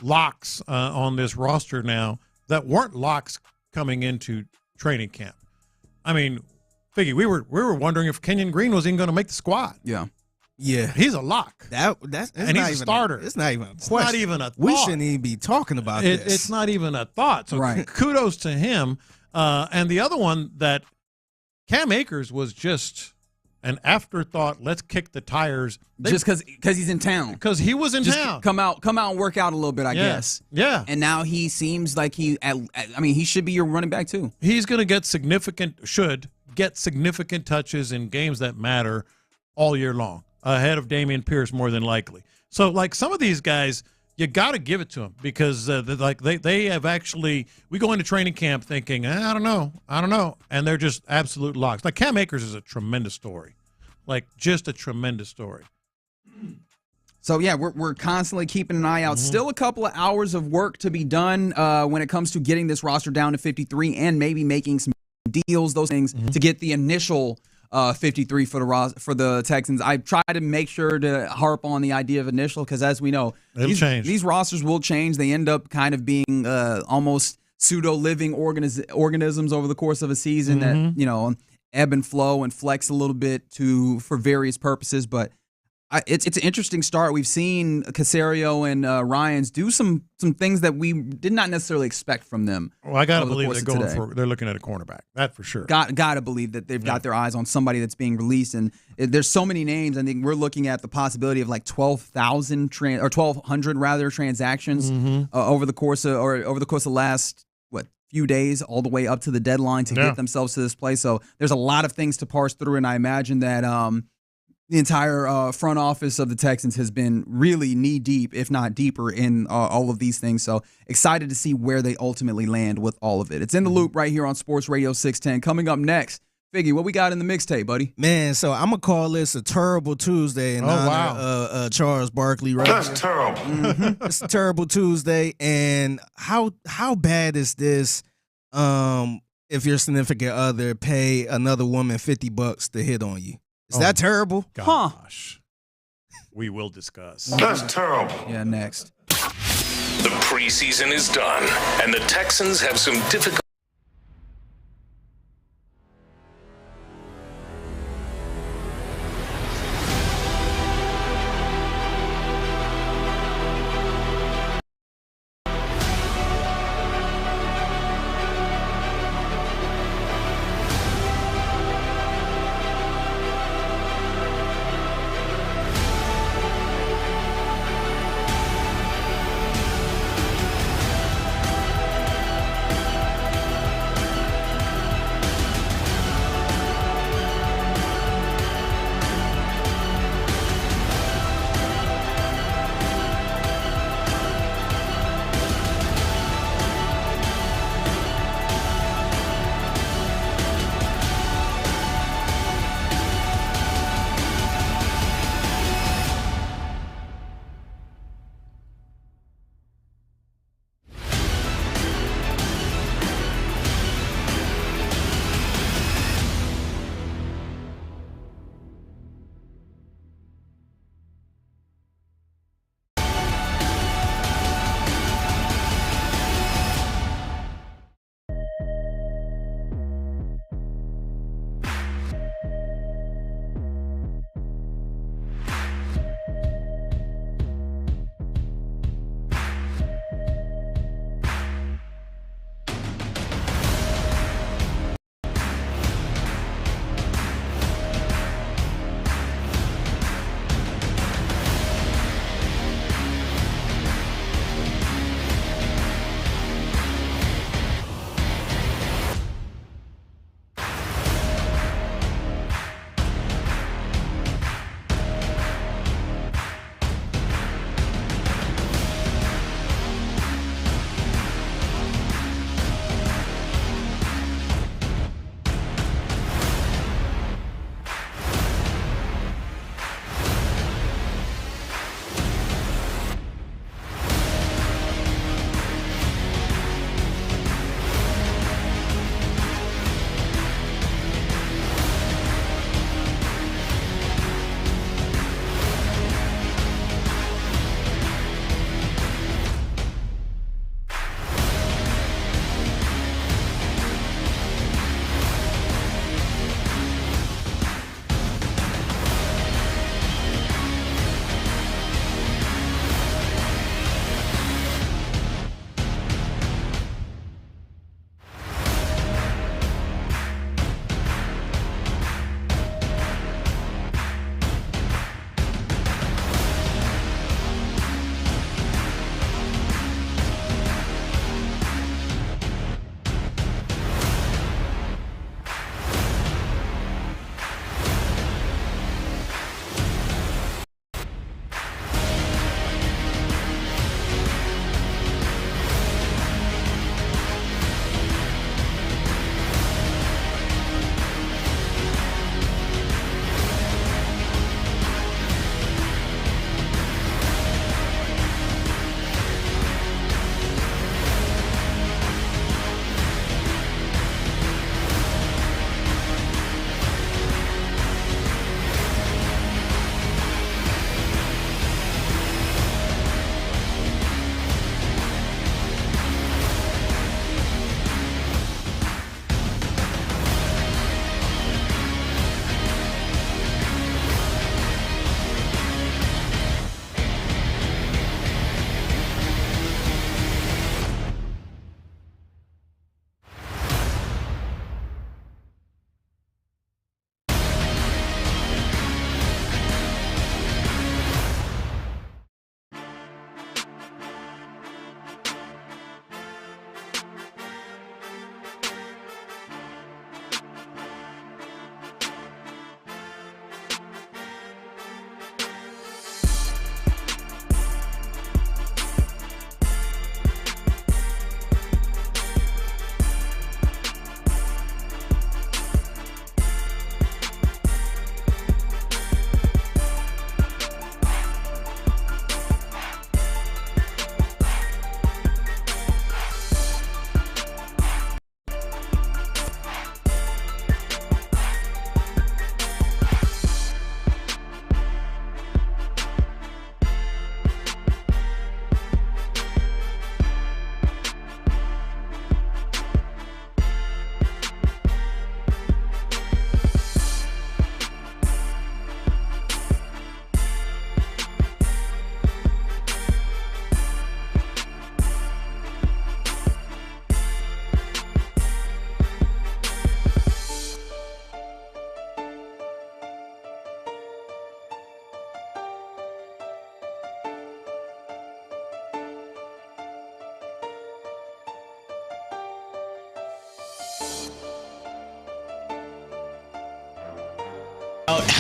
locks on this roster now that weren't locks coming into training camp. I mean, Figgy, we were wondering if Kenyon Green was even going to make the squad. Yeah, he's a lock. That's and he's a starter. It's not even a question. It's not even a thought. We shouldn't even be talking about this. It's not even a thought. So kudos to him. And the other one, that Cam Akers was just an afterthought. Let's kick the tires. Just because he's in town. Because he was in town. Come out and work out a little bit, I guess. Yeah. And now he seems like he should be your running back too. He's going to should get significant touches in games that matter all year long, ahead of Dameon Pierce more than likely. So, like, some of these guys, you got to give it to them because they have actually, we go into training camp thinking, I don't know, and they're just absolute locks. Like Cam Akers is a tremendous story, like just a tremendous story. So, yeah, we're constantly keeping an eye out. Still a couple of hours of work to be done when it comes to getting this roster down to 53 and maybe making some deals, those things, to get the initial 53 for the Texans. I try to make sure to harp on the idea of initial because, as we know, these rosters will change. They end up kind of being almost pseudo-living organisms over the course of a season that, ebb and flow and flex a little bit for various purposes, but it's an interesting start. We've seen Caserio and Ryans do some things that we did not necessarily expect from them. Well, I gotta believe they're looking at a cornerback. That for sure. Gotta believe that they've got their eyes on somebody that's being released, and there's so many names. I think we're looking at the possibility of like 1,200 rather transactions over the course of last few days, all the way up to the deadline to get themselves to this place. So there's a lot of things to parse through, and I imagine that the entire front office of the Texans has been really knee-deep, if not deeper, in all of these things. So excited to see where they ultimately land with all of it. It's In the Loop right here on Sports Radio 610. Coming up next, Figgy, what we got in the mixtape, buddy? Man, so I'm going to call this a terrible Tuesday in honor of Charles Barkley. Right That's here. terrible. It's a terrible Tuesday. And how bad is this if your significant other pay another woman $50 to hit on you? Is that terrible? Gosh. We will discuss. That's terrible. Yeah, next. The preseason is done, and the Texans have some difficult.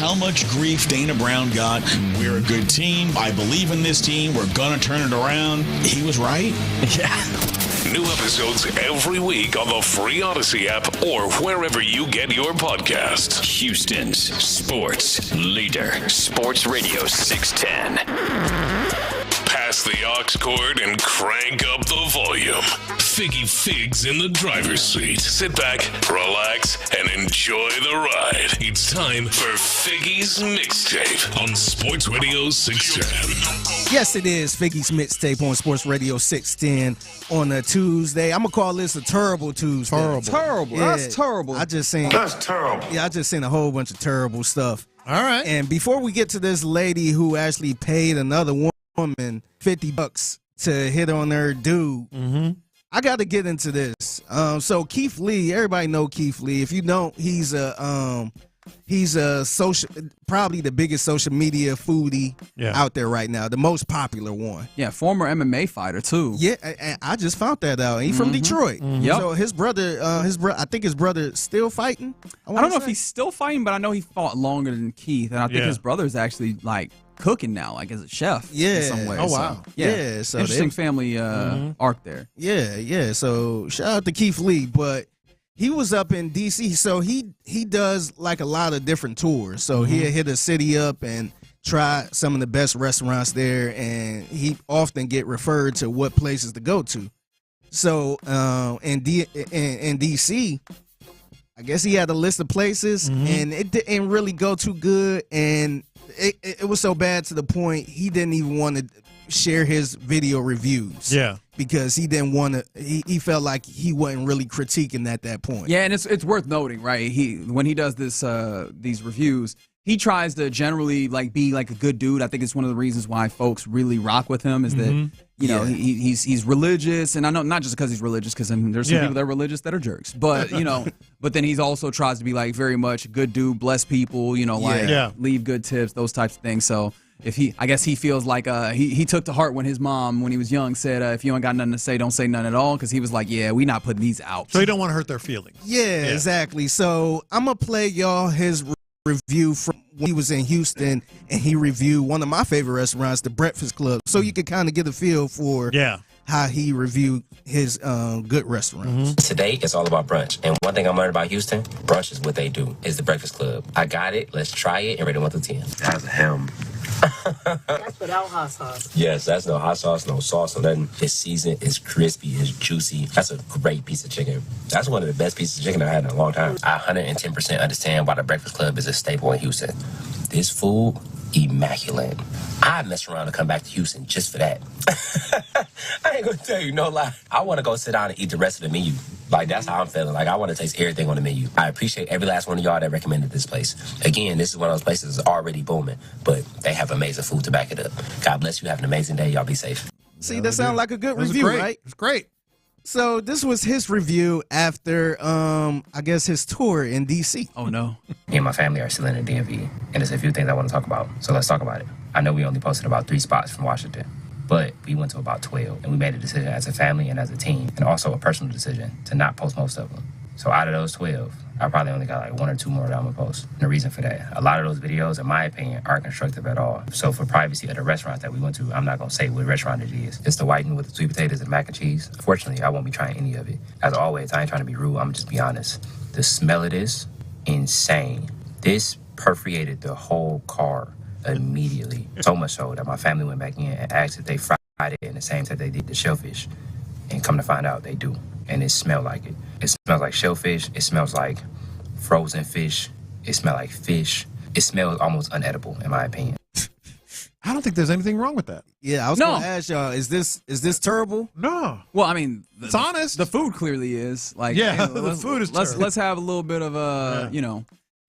how much grief Dana Brown got. We're a good team. I believe in this team. We're going to turn it around. He was right. Yeah. New episodes every week on the free Odyssey app or wherever you get your podcasts. Houston's sports leader, Sports Radio 610. Pass the aux cord and crank up the volume. Figgy Figs in the driver's seat. Sit back, relax, and enjoy the ride. It's time for Figgy's Mixtape on Sports Radio 610. Yes, it is Figgy's Mixtape on Sports Radio 610 on a Tuesday. I'm going to call this a terrible Tuesday. Terrible. Yeah, That's terrible. That's terrible. Yeah, I just seen a whole bunch of terrible stuff. All right. And before we get to this lady who actually paid another woman $50 to hit on her dude, I got to get into this. So Keith Lee, everybody know Keith Lee. If you don't, he's a social, probably the biggest social media foodie out there right now, the most popular one. Yeah, former MMA fighter too. Yeah, and I just found that out. He's from Detroit. Yep. So his brother, I think his brother still fighting. I don't know if he's still fighting, but I know he fought longer than Keith, and I think his brother's actually like cooking now, like as a chef. In some way. Oh wow. So, yeah. So interesting family arc there. Yeah. So shout out to Keith Lee, but he was up in DC, so he does like a lot of different tours. So he'll hit a city up and try some of the best restaurants there, and he often get referred to what places to go to. So in DC, I guess he had a list of places, and it didn't really go too good, and it was so bad to the point he didn't even want to share his video reviews. Yeah. Because he didn't want to, he felt like he wasn't really critiquing at that point. Yeah, and it's worth noting, right? When he does these reviews, he tries to generally like be like a good dude. I think it's one of the reasons why folks really rock with him is that he's religious, and I know not just because he's religious, because there's some people that are religious that are jerks, but but then he's also tries to be like very much a good dude, bless people, leave good tips, those types of things. So I guess he feels like he took to heart when his mom, when he was young, said, if you ain't got nothing to say, don't say nothing at all, because he was like, we not putting these out. So you don't want to hurt their feelings. Yeah, exactly. So I'm going to play y'all his review from when he was in Houston, and he reviewed one of my favorite restaurants, the Breakfast Club, so you can kind of get a feel for how he reviewed his good restaurants. Today, it's all about brunch. And one thing I learned about Houston, brunch is what they do. It's the Breakfast Club. I got it. Let's try it and rate it 1 to 10. That's him. That's without hot sauce. Yes, that's no hot sauce, no sauce, no nothing. It's seasoned, it's crispy, it's juicy. That's a great piece of chicken. That's one of the best pieces of chicken I've had in a long time. I 110% understand why the Breakfast Club is a staple in Houston. This food, immaculate. I'd mess around and come back to Houston just for that. I ain't gonna tell you no lie. I want to go sit down and eat the rest of the menu. Like, that's how I'm feeling. Like, I want to taste everything on the menu. I appreciate every last one of y'all that recommended this place. Again, this is one of those places that's already booming, but they have amazing food to back it up. God bless you. Have an amazing day. Y'all be safe. See, that sounds like a good review, right? It's great. So this was his review after, I guess, his tour in D.C. Oh, no. Me and my family are still in the DMV, and there's a few things I want to talk about, so let's talk about it. I know we only posted about 3 spots from Washington, but we went to about 12, and we made a decision as a family and as a team, and also a personal decision to not post most of them. So out of those 12, I probably only got like 1 or 2 more that I'm gonna post. And the reason for that, a lot of those videos, in my opinion, aren't constructive at all. So for privacy of the restaurant that we went to, I'm not gonna say what restaurant it is. It's the white one with the sweet potatoes and mac and cheese. Unfortunately, I won't be trying any of it. As always, I ain't trying to be rude, I'm just be honest. The smell of this, insane. This perforated the whole car immediately. So much so that my family went back in and asked if they fried it in the same time they did the shellfish. And come to find out, they do. And it smelled like it. It smells like shellfish. It smells like frozen fish. It smells like fish. It smells almost unedible, in my opinion. I don't think there's anything wrong with that. Yeah, I was going to ask y'all, is this terrible? No. Well, I mean, it's honest. The food clearly is. Like, the food is terrible. Let's have a little bit of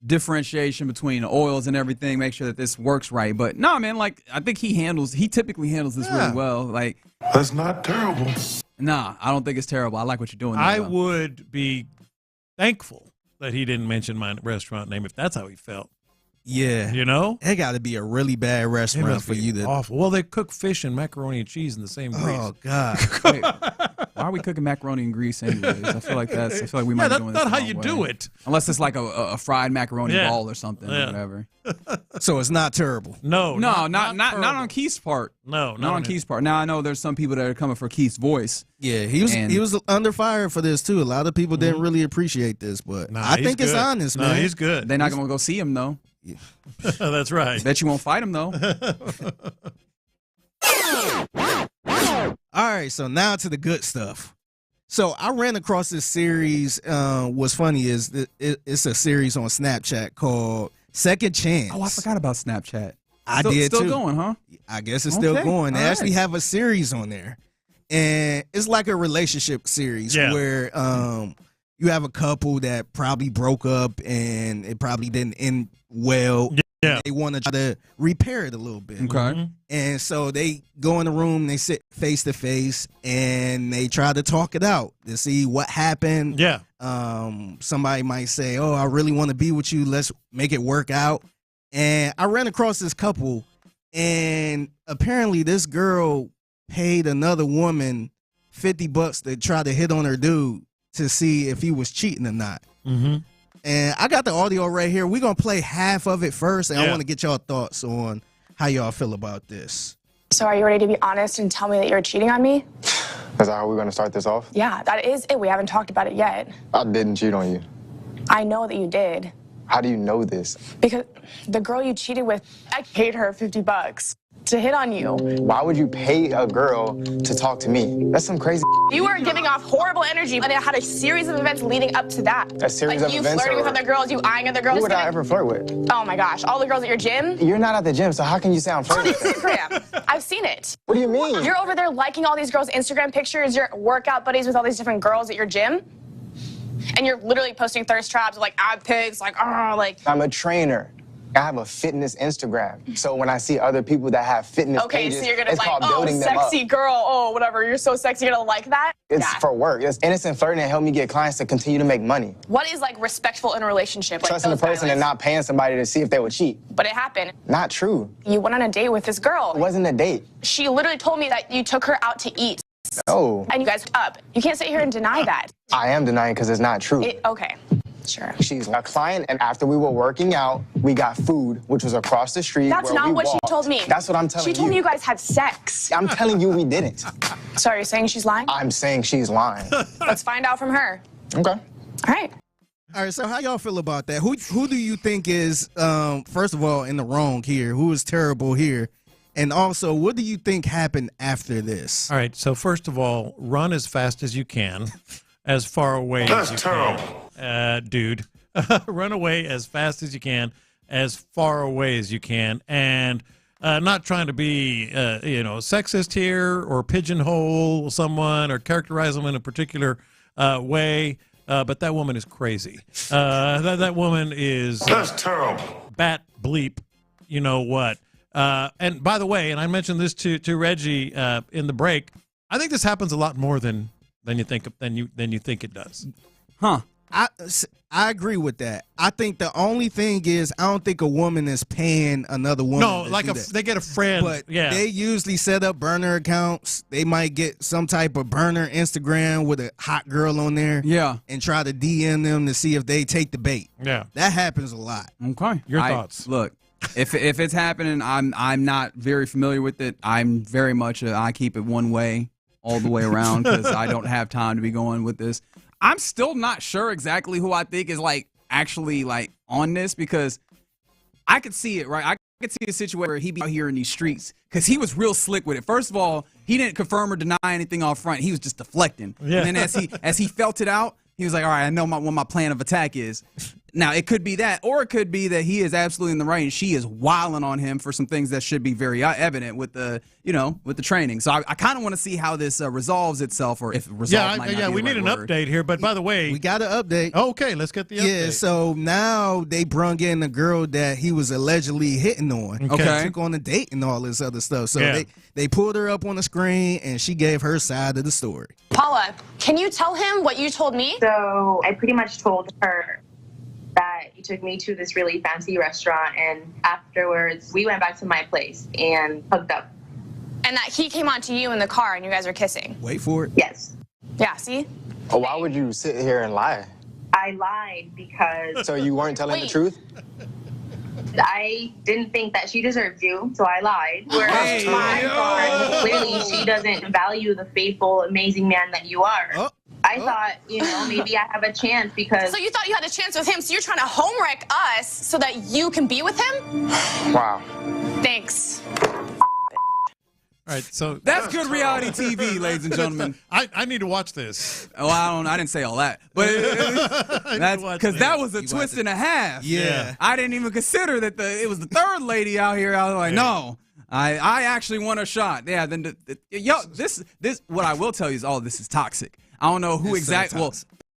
differentiation between the oils and everything, make sure that this works right. But no, man, like, I think he typically handles this really well. Like, that's not terrible. Nah, I don't think it's terrible. I like what you're doing. I would be thankful that he didn't mention my restaurant name if that's how he felt. Yeah. You know? It got to be a really bad restaurant for you to. Awful. Well, they cook fish and macaroni and cheese in the same grease. Oh, God. Why are we cooking macaroni and grease anyways? I feel like we might be doing this that's not how the you wrong do way. it. Unless it's like a fried macaroni ball or something or whatever. So it's not terrible. No, not on Keith's part. No, not on Keith's part. Now I know there's some people that are coming for Keith's voice. Yeah, he was under fire for this too. A lot of people didn't really appreciate this, but I think it's honest, man. No, he's good. They're not going to go see him though. Yeah. That's right. Bet you won't fight him though. All right, so now to the good stuff. So I ran across this series. What's funny is it's a series on Snapchat called Second Chance. Oh, I forgot about Snapchat. I did still too. Going, huh? I guess it's still going. They actually have a series on there, and it's like a relationship series where you have a couple that probably broke up and it probably didn't end well. Yeah. They want to try to repair it a little bit. Okay. And so they go in the room, they sit face to face, and they try to talk it out to see what happened. Yeah. Somebody might say, "Oh, I really want to be with you. Let's make it work out." And I ran across this couple, and apparently this girl paid another woman $50 to try to hit on her dude to see if he was cheating or not. Mm-hmm. And I got the audio right here. We're going to play half of it first, and I want to get y'all thoughts on how y'all feel about this. So are you ready to be honest and tell me that you're cheating on me? Is that how we're going to start this off? Yeah, that is it. We haven't talked about it yet. I didn't cheat on you. I know that you did. How do you know this? Because the girl you cheated with, I paid her $50 to hit on you. Why would you pay a girl to talk to me? That's some crazy. You were giving off horrible energy, and it had a series of events leading up to that. A series of events? You flirting with other girls, you eyeing other girls. Who would I ever flirt with? Oh my gosh, all the girls at your gym? You're not at the gym, so how can you say I'm flirting with them? Instagram. I've seen it. What do you mean? You're over there liking all these girls' Instagram pictures, your workout buddies with all these different girls at your gym. And you're literally posting thirst traps with like ab pics, like, I'm a trainer. I have a fitness Instagram. So when I see other people that have fitness pages, so you're gonna it's like, called oh, building them up. sexy girl, oh, whatever, you're so sexy, you're gonna like that? It's for work. It's innocent flirting and help me get clients to continue to make money. What is like respectful in a relationship? Like Trusting a person and not paying somebody to see if they would cheat. But it happened. Not true. You went on a date with this girl. It wasn't a date. She literally told me that you took her out to eat. No. And you guys up. You can't sit here and deny that. I am denying because it's not true. Okay. Sure. She's a client, and after we were working out, we got food, which was across the street. That's not what she told me. That's what I'm telling you. She told me you guys had sex. I'm telling you we didn't. So are you saying she's lying? I'm saying she's lying. Let's find out from her. Okay. All right. All right, so how y'all feel about that? Who do you think is, first of all, in the wrong here? Who is terrible here? And also, what do you think happened after this? All right, so first of all, run as fast as you can, as far away as you can. Dude. Run away as fast as you can, as far away as you can, and not trying to be, sexist here or pigeonhole someone or characterize them in a particular way. But that woman is crazy. That woman is terrible. Bat bleep. You know what? And by the way, and I mentioned this to Reggie in the break. I think this happens a lot more than you think it does. Huh? I agree with that. I think the only thing is I don't think a woman is paying another woman. No, like they get a friend. But they usually set up burner accounts. They might get some type of burner Instagram with a hot girl on there. Yeah. And try to DM them to see if they take the bait. Yeah. That happens a lot. Okay. Your thoughts? Look, if it's happening, I'm not very familiar with it. I'm very much I keep it one way all the way around because I don't have time to be going with this. I'm still not sure exactly who I think is actually on this because I could see it, right? I could see a situation where he be out here in these streets because he was real slick with it. First of all, he didn't confirm or deny anything off front. He was just deflecting. Yeah. And then as he felt it out, he was like, all right, I know what my plan of attack is. Now, it could be that, or it could be that he is absolutely in the right and she is wilding on him for some things that should be very evident with the training. So I kind of want to see how this resolves itself, or if it resolves might not be we the need right an word. update here. But by the way, we got an update. Okay, let's get the update. Yeah, so now they brung in the girl that he was allegedly hitting on. Okay. Took on a date and all this other stuff. So they pulled her up on the screen and she gave her side of the story. Paula, can you tell him what you told me? So I pretty much told her that he took me to this really fancy restaurant, and afterwards we went back to my place and hooked up. And that he came on to you in the car and you guys were kissing? Wait for it. Yes. Yeah, see? Oh, why would you sit here and lie? I lied because So you weren't telling the truth? I didn't think that she deserved you, so I lied. Whereas I thought clearly she doesn't value the faithful, amazing man that you are. I thought, maybe I have a chance because... So you thought you had a chance with him, so you're trying to home wreck us so that you can be with him? Wow. Thanks. All right, so that's good reality TV, ladies and gentlemen. I need to watch this. Oh, I didn't say all that, but that's because that was a twist and a half. Yeah. I didn't even consider that it was the third lady out here. I was like, no, I actually want a shot. Yeah. Then this what I will tell you is all this is toxic. I don't know who exactly. Well,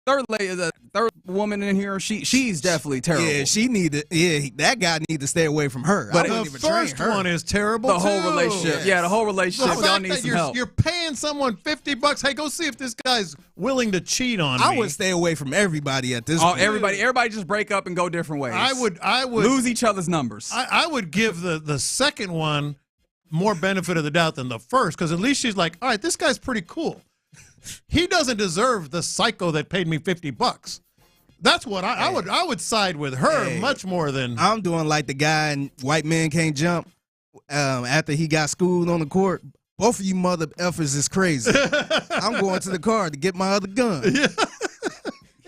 the third woman in here, she's definitely terrible. Yeah, that guy need to stay away from her. But the first one is terrible. The whole relationship, the whole relationship. Y'all need some help. You're paying someone $50. Hey, go see if this guy's willing to cheat on me. I would stay away from everybody at this point. Everybody just break up and go different ways. I would lose each other's numbers. I would give the second one more benefit of the doubt than the first, because at least she's like, all right, this guy's pretty cool. He doesn't deserve the psycho that paid me $50. That's what I would side with her much more than I'm doing. Like the guy in White Men Can't Jump after he got schooled on the court. Both of you mother effers is crazy. I'm going to the car to get my other gun. Yeah.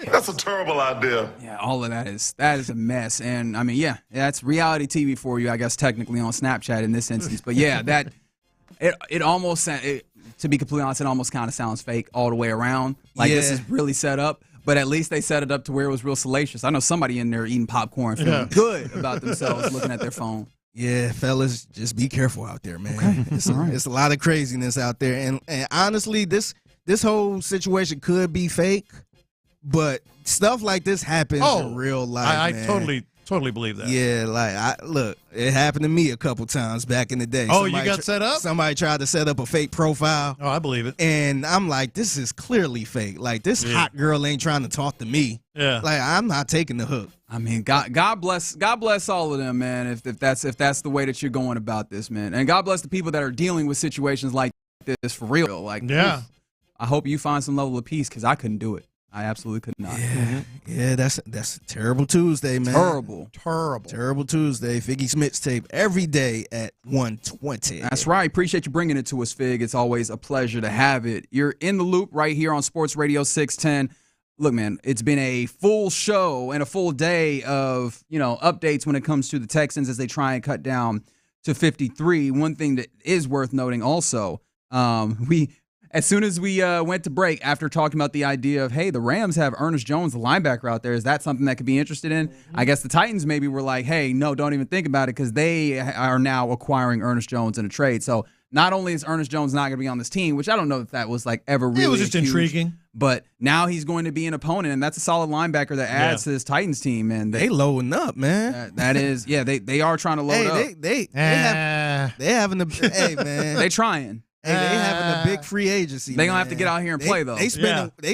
That's a terrible idea. Yeah, all of that is a mess. And I mean, that's reality TV for you, I guess, technically on Snapchat in this instance. But yeah, that it almost to be completely honest, it almost kind of sounds fake all the way around. Like this is really set up, but at least they set it up to where it was real salacious. I know somebody in there eating popcorn, feeling good about themselves, looking at their phone. Yeah, fellas, just be careful out there, man. Okay. It's a lot of craziness out there, and honestly, this whole situation could be fake, but stuff like this happens in real life. I man. totally believe that. Yeah, look, it happened to me a couple times back in the day. Oh, you got set up? Somebody tried to set up a fake profile. Oh, I believe it. And I'm like, this is clearly fake. Like, this hot girl ain't trying to talk to me. Yeah. Like, I'm not taking the hook. I mean, God bless all of them, man. If that's the way that you're going about this, man, and God bless the people that are dealing with situations like this for real. Like, I hope you find some level of peace, because I couldn't do it. I absolutely could not. Yeah, that's a terrible Tuesday, man. Terrible Tuesday. Figgy's mixtape every day at 1:20. That's right. Appreciate you bringing it to us, Fig. It's always a pleasure to have it. You're in the loop right here on Sports Radio 610. Look, man, it's been a full show and a full day of, updates when it comes to the Texans as they try and cut down to 53. One thing that is worth noting also, as soon as we went to break, after talking about the idea of, hey, the Rams have Ernest Jones, the linebacker out there, is that something that could be interested in? I guess the Titans maybe were like, hey, no, don't even think about it, because they are now acquiring Ernest Jones in a trade. So not only is Ernest Jones not going to be on this team, which I don't know if that was like ever really it was just intriguing, but now he's going to be an opponent, and that's a solid linebacker that adds to this Titans team. And they loading up, man. That is, they are trying to load up. They having the hey man, they trying. Hey, they having a big free agency. They gonna have to get out here and play though. They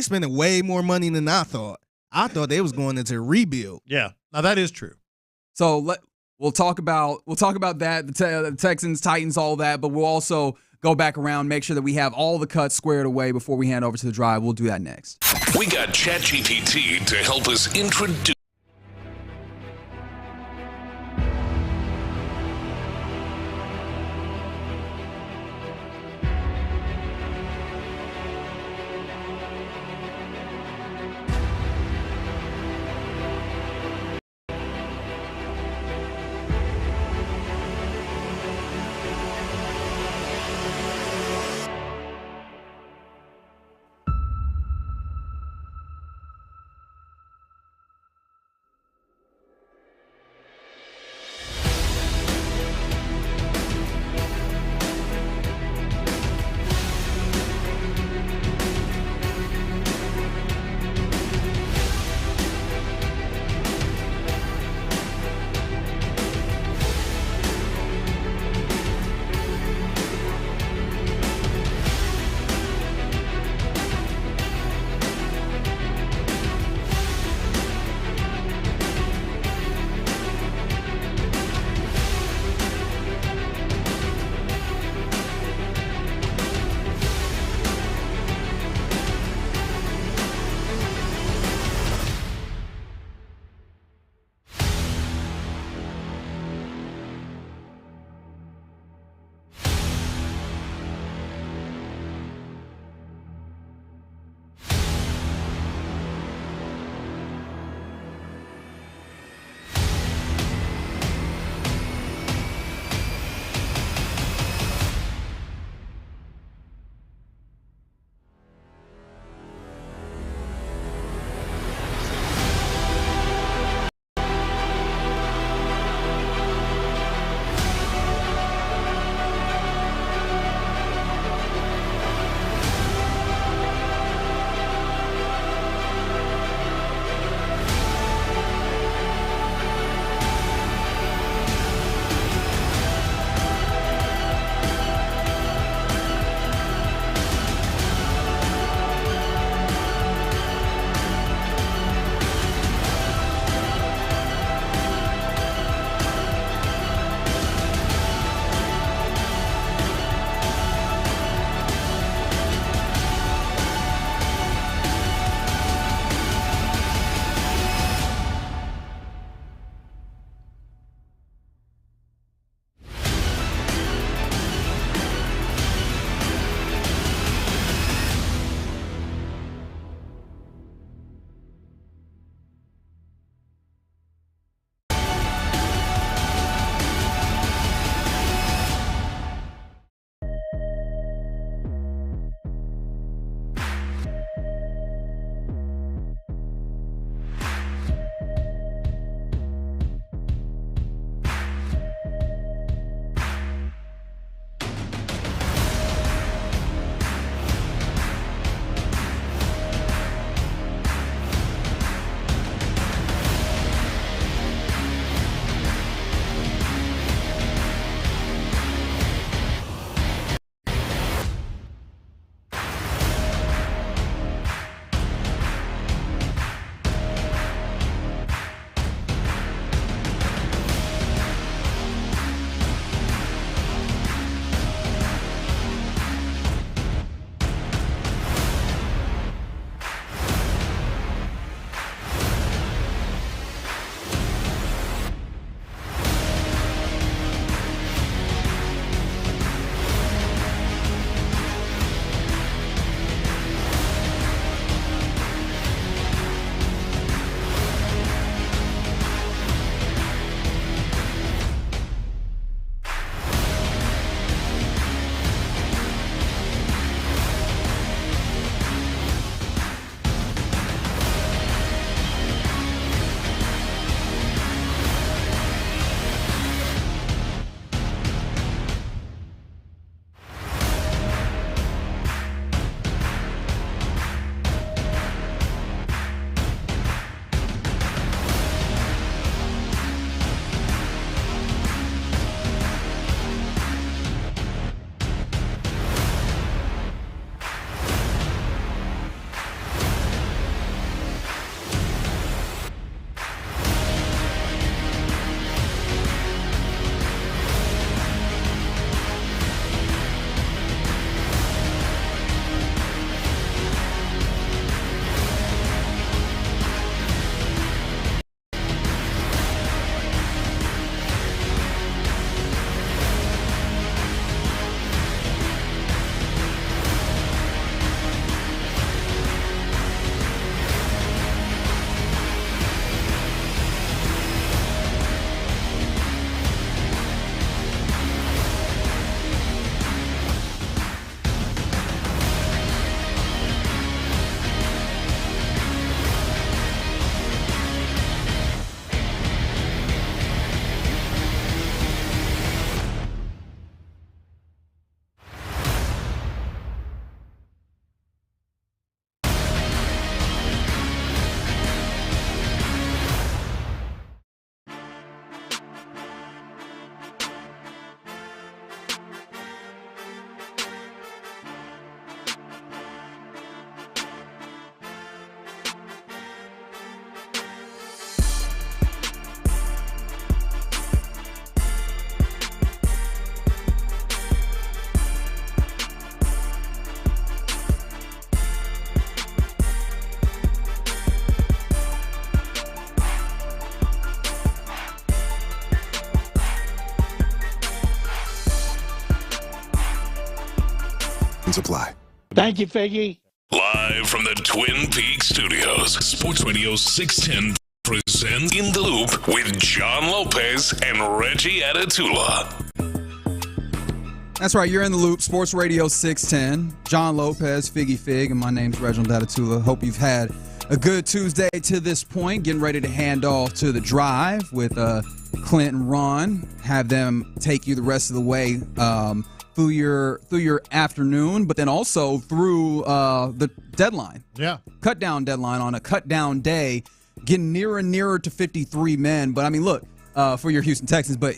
spending way more money than I thought. I thought they was going into a rebuild. Yeah, now that is true. So we'll talk about that, the Texans, Titans, all that, but we'll also go back around, make sure that we have all the cuts squared away before we hand over to the drive. We'll do that next. We got ChatGPT to help us introduce. Restrictions apply. Thank you, Figgy. Live from the Twin Peaks studios, Sports Radio 610 presents In the Loop with John Lopez and Reggie Atatula. That's right, you're in the loop. Sports Radio 610. John Lopez, Figgy Fig, and my name's Reginald Atatula. Hope you've had a good Tuesday to this point. Getting ready to hand off to the drive with Clint and Ron. Have them take you the rest of the way through your afternoon, but then also through the deadline. Yeah. Cut down deadline on a cut down day, getting nearer and nearer to 53 men. But I mean, look, for your Houston Texans, but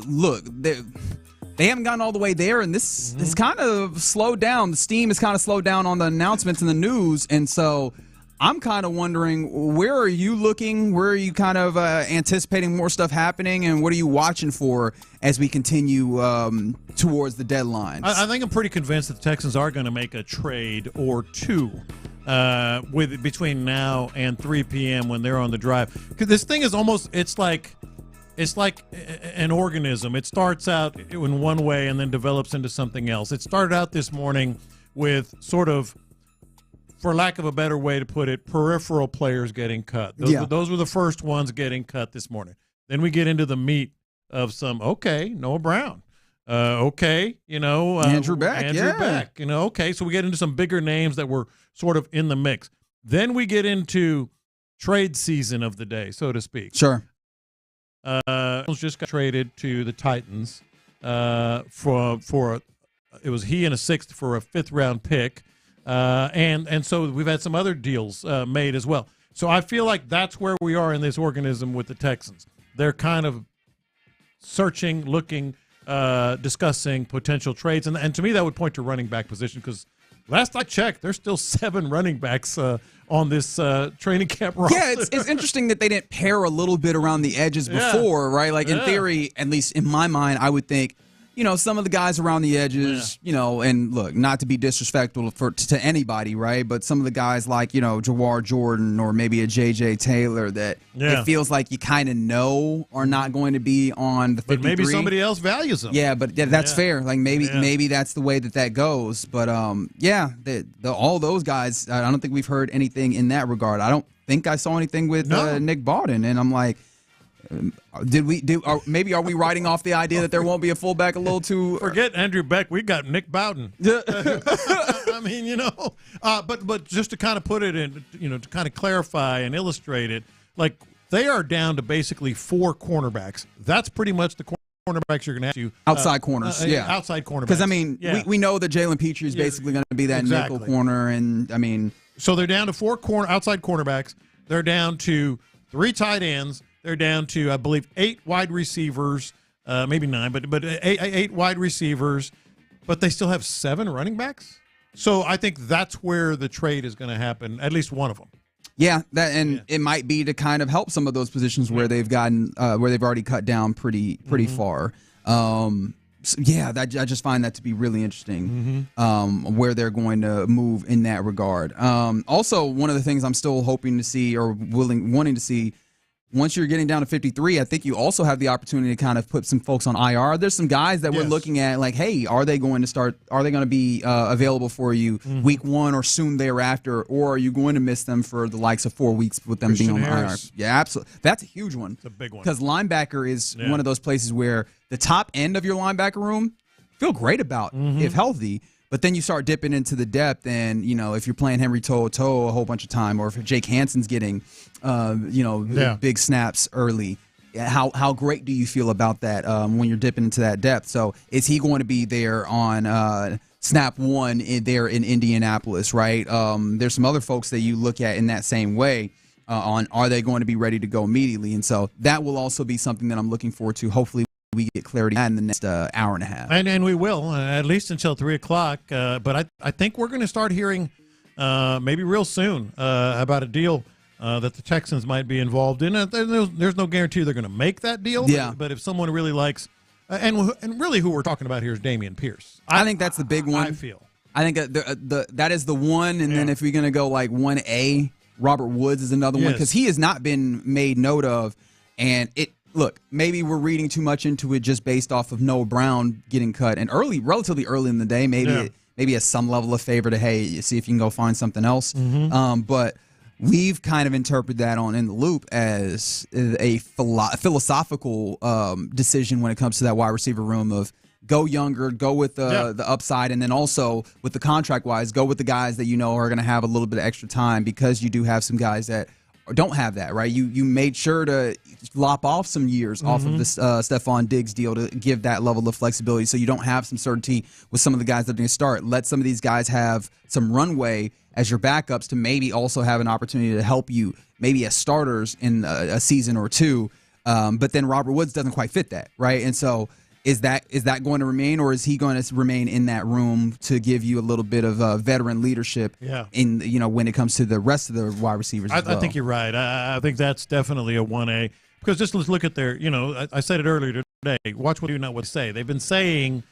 look, they haven't gotten all the way there, and this is kind of slowed down. The steam has kind of slowed down on the announcements and the news, and so I'm kind of wondering, where are you looking? Where are you kind of anticipating more stuff happening, and what are you watching for as we continue towards the deadline? I think I'm pretty convinced that the Texans are going to make a trade or two between now and 3 p.m. when they're on the drive. Because this thing is almost, it's like an organism. It starts out in one way and then develops into something else. It started out this morning with sort of, for lack of a better way to put it, peripheral players getting cut. Those were the first ones getting cut this morning. Then we get into the meat of Noah Brown. Andrew Beck. Okay. So we get into some bigger names that were sort of in the mix. Then we get into trade season of the day, so to speak. Sure. Just got traded to the Titans for it was he and a sixth for a 5th round pick. And so we've had some other deals made as well. So I feel like that's where we are in this organism with the Texans. They're kind of searching, looking, discussing potential trades. And to me, that would point to running back position because last I checked, there's still 7 running backs on this training camp roster. Yeah, it's interesting that they didn't pair a little bit around the edges before, right? Like in theory, at least in my mind, I would think, some of the guys around the edges, and look, not to be disrespectful to anybody, right? But some of the guys like, Jawar Jordan or maybe a J.J. Taylor that it feels like you kind of know are not going to be on the 53. But maybe somebody else values them. Yeah, but that's fair. Like maybe that's the way that goes. But all those guys, I don't think we've heard anything in that regard. I don't think I saw anything with Nick Bawden, and I'm like, maybe are we writing off the idea that there won't be a fullback a little too? Forget Andrew Beck. We got Nick Bawden. I mean, but just to kind of put it in, to kind of clarify and illustrate it, like they are down to basically 4 cornerbacks. That's pretty much the cornerbacks you're going to have to outside corners. Outside cornerbacks. Because I mean, we know that Jalen Petrie is basically going to be that nickel corner, and I mean, so they're down to 4 outside cornerbacks. They're down to 3 tight ends. They're down to, I believe, 8 wide receivers, maybe 9, but 8 wide receivers. But they still have 7 running backs. So I think that's where the trade is going to happen, at least one of them. Yeah, it might be to kind of help some of those positions where they've gotten where they've already cut down pretty far. I just find that to be really interesting. Where they're going to move in that regard. Also, one of the things I'm still hoping to see or wanting to see. Once you're getting down to 53, I think you also have the opportunity to kind of put some folks on IR. There's some guys that we're looking at like, hey, are they going to be available for you week 1 or soon thereafter, or are you going to miss them for the likes of 4 weeks with them being on IR? Yeah, absolutely. That's a huge one. It's a big one. Because linebacker is one of those places where the top end of your linebacker room feel great about if healthy. But then you start dipping into the depth, and if you're playing Henry To'oTo'o a whole bunch of time, or if Jake Hansen's getting, big snaps early, how great do you feel about that when you're dipping into that depth? So is he going to be there on snap 1 there in Indianapolis, right? There's some other folks that you look at in that same way. Are they going to be ready to go immediately? And so that will also be something that I'm looking forward to. Hopefully, we get clarity in the next hour and a half. And we will, at least until 3 o'clock. But I think we're going to start hearing maybe real soon about a deal that the Texans might be involved in. There's no guarantee they're going to make that deal. But if someone really likes and really who we're talking about here is Dameon Pierce. I think that's the big one. I feel. I think that is the one. And then if we're going to go like 1A, Robert Woods is another one because he has not been made note of. And look, maybe we're reading too much into it just based off of Noah Brown getting cut and relatively early in the day. Maybe maybe as some level of favor to, hey, see if you can go find something else. But we've kind of interpreted that on In the Loop as a philosophical decision when it comes to that wide receiver room of go younger, go with the upside, and then also with the contract-wise, go with the guys that you know are going to have a little bit of extra time because you do have some guys that don't have that, right? You made sure to lop off some years off of this Stephon Diggs deal to give that level of flexibility so you don't have some certainty with some of the guys that are going to start. Let some of these guys have some runway as your backups to maybe also have an opportunity to help you maybe as starters in a season or two. But then Robert Woods doesn't quite fit that, right? And so is that going to remain, or is he going to remain in that room to give you a little bit of veteran leadership in when it comes to the rest of the wide receivers as well? I think you're right. I think that's definitely a 1A because just let's look at their, I said it earlier today, watch what you not what to say. They've been saying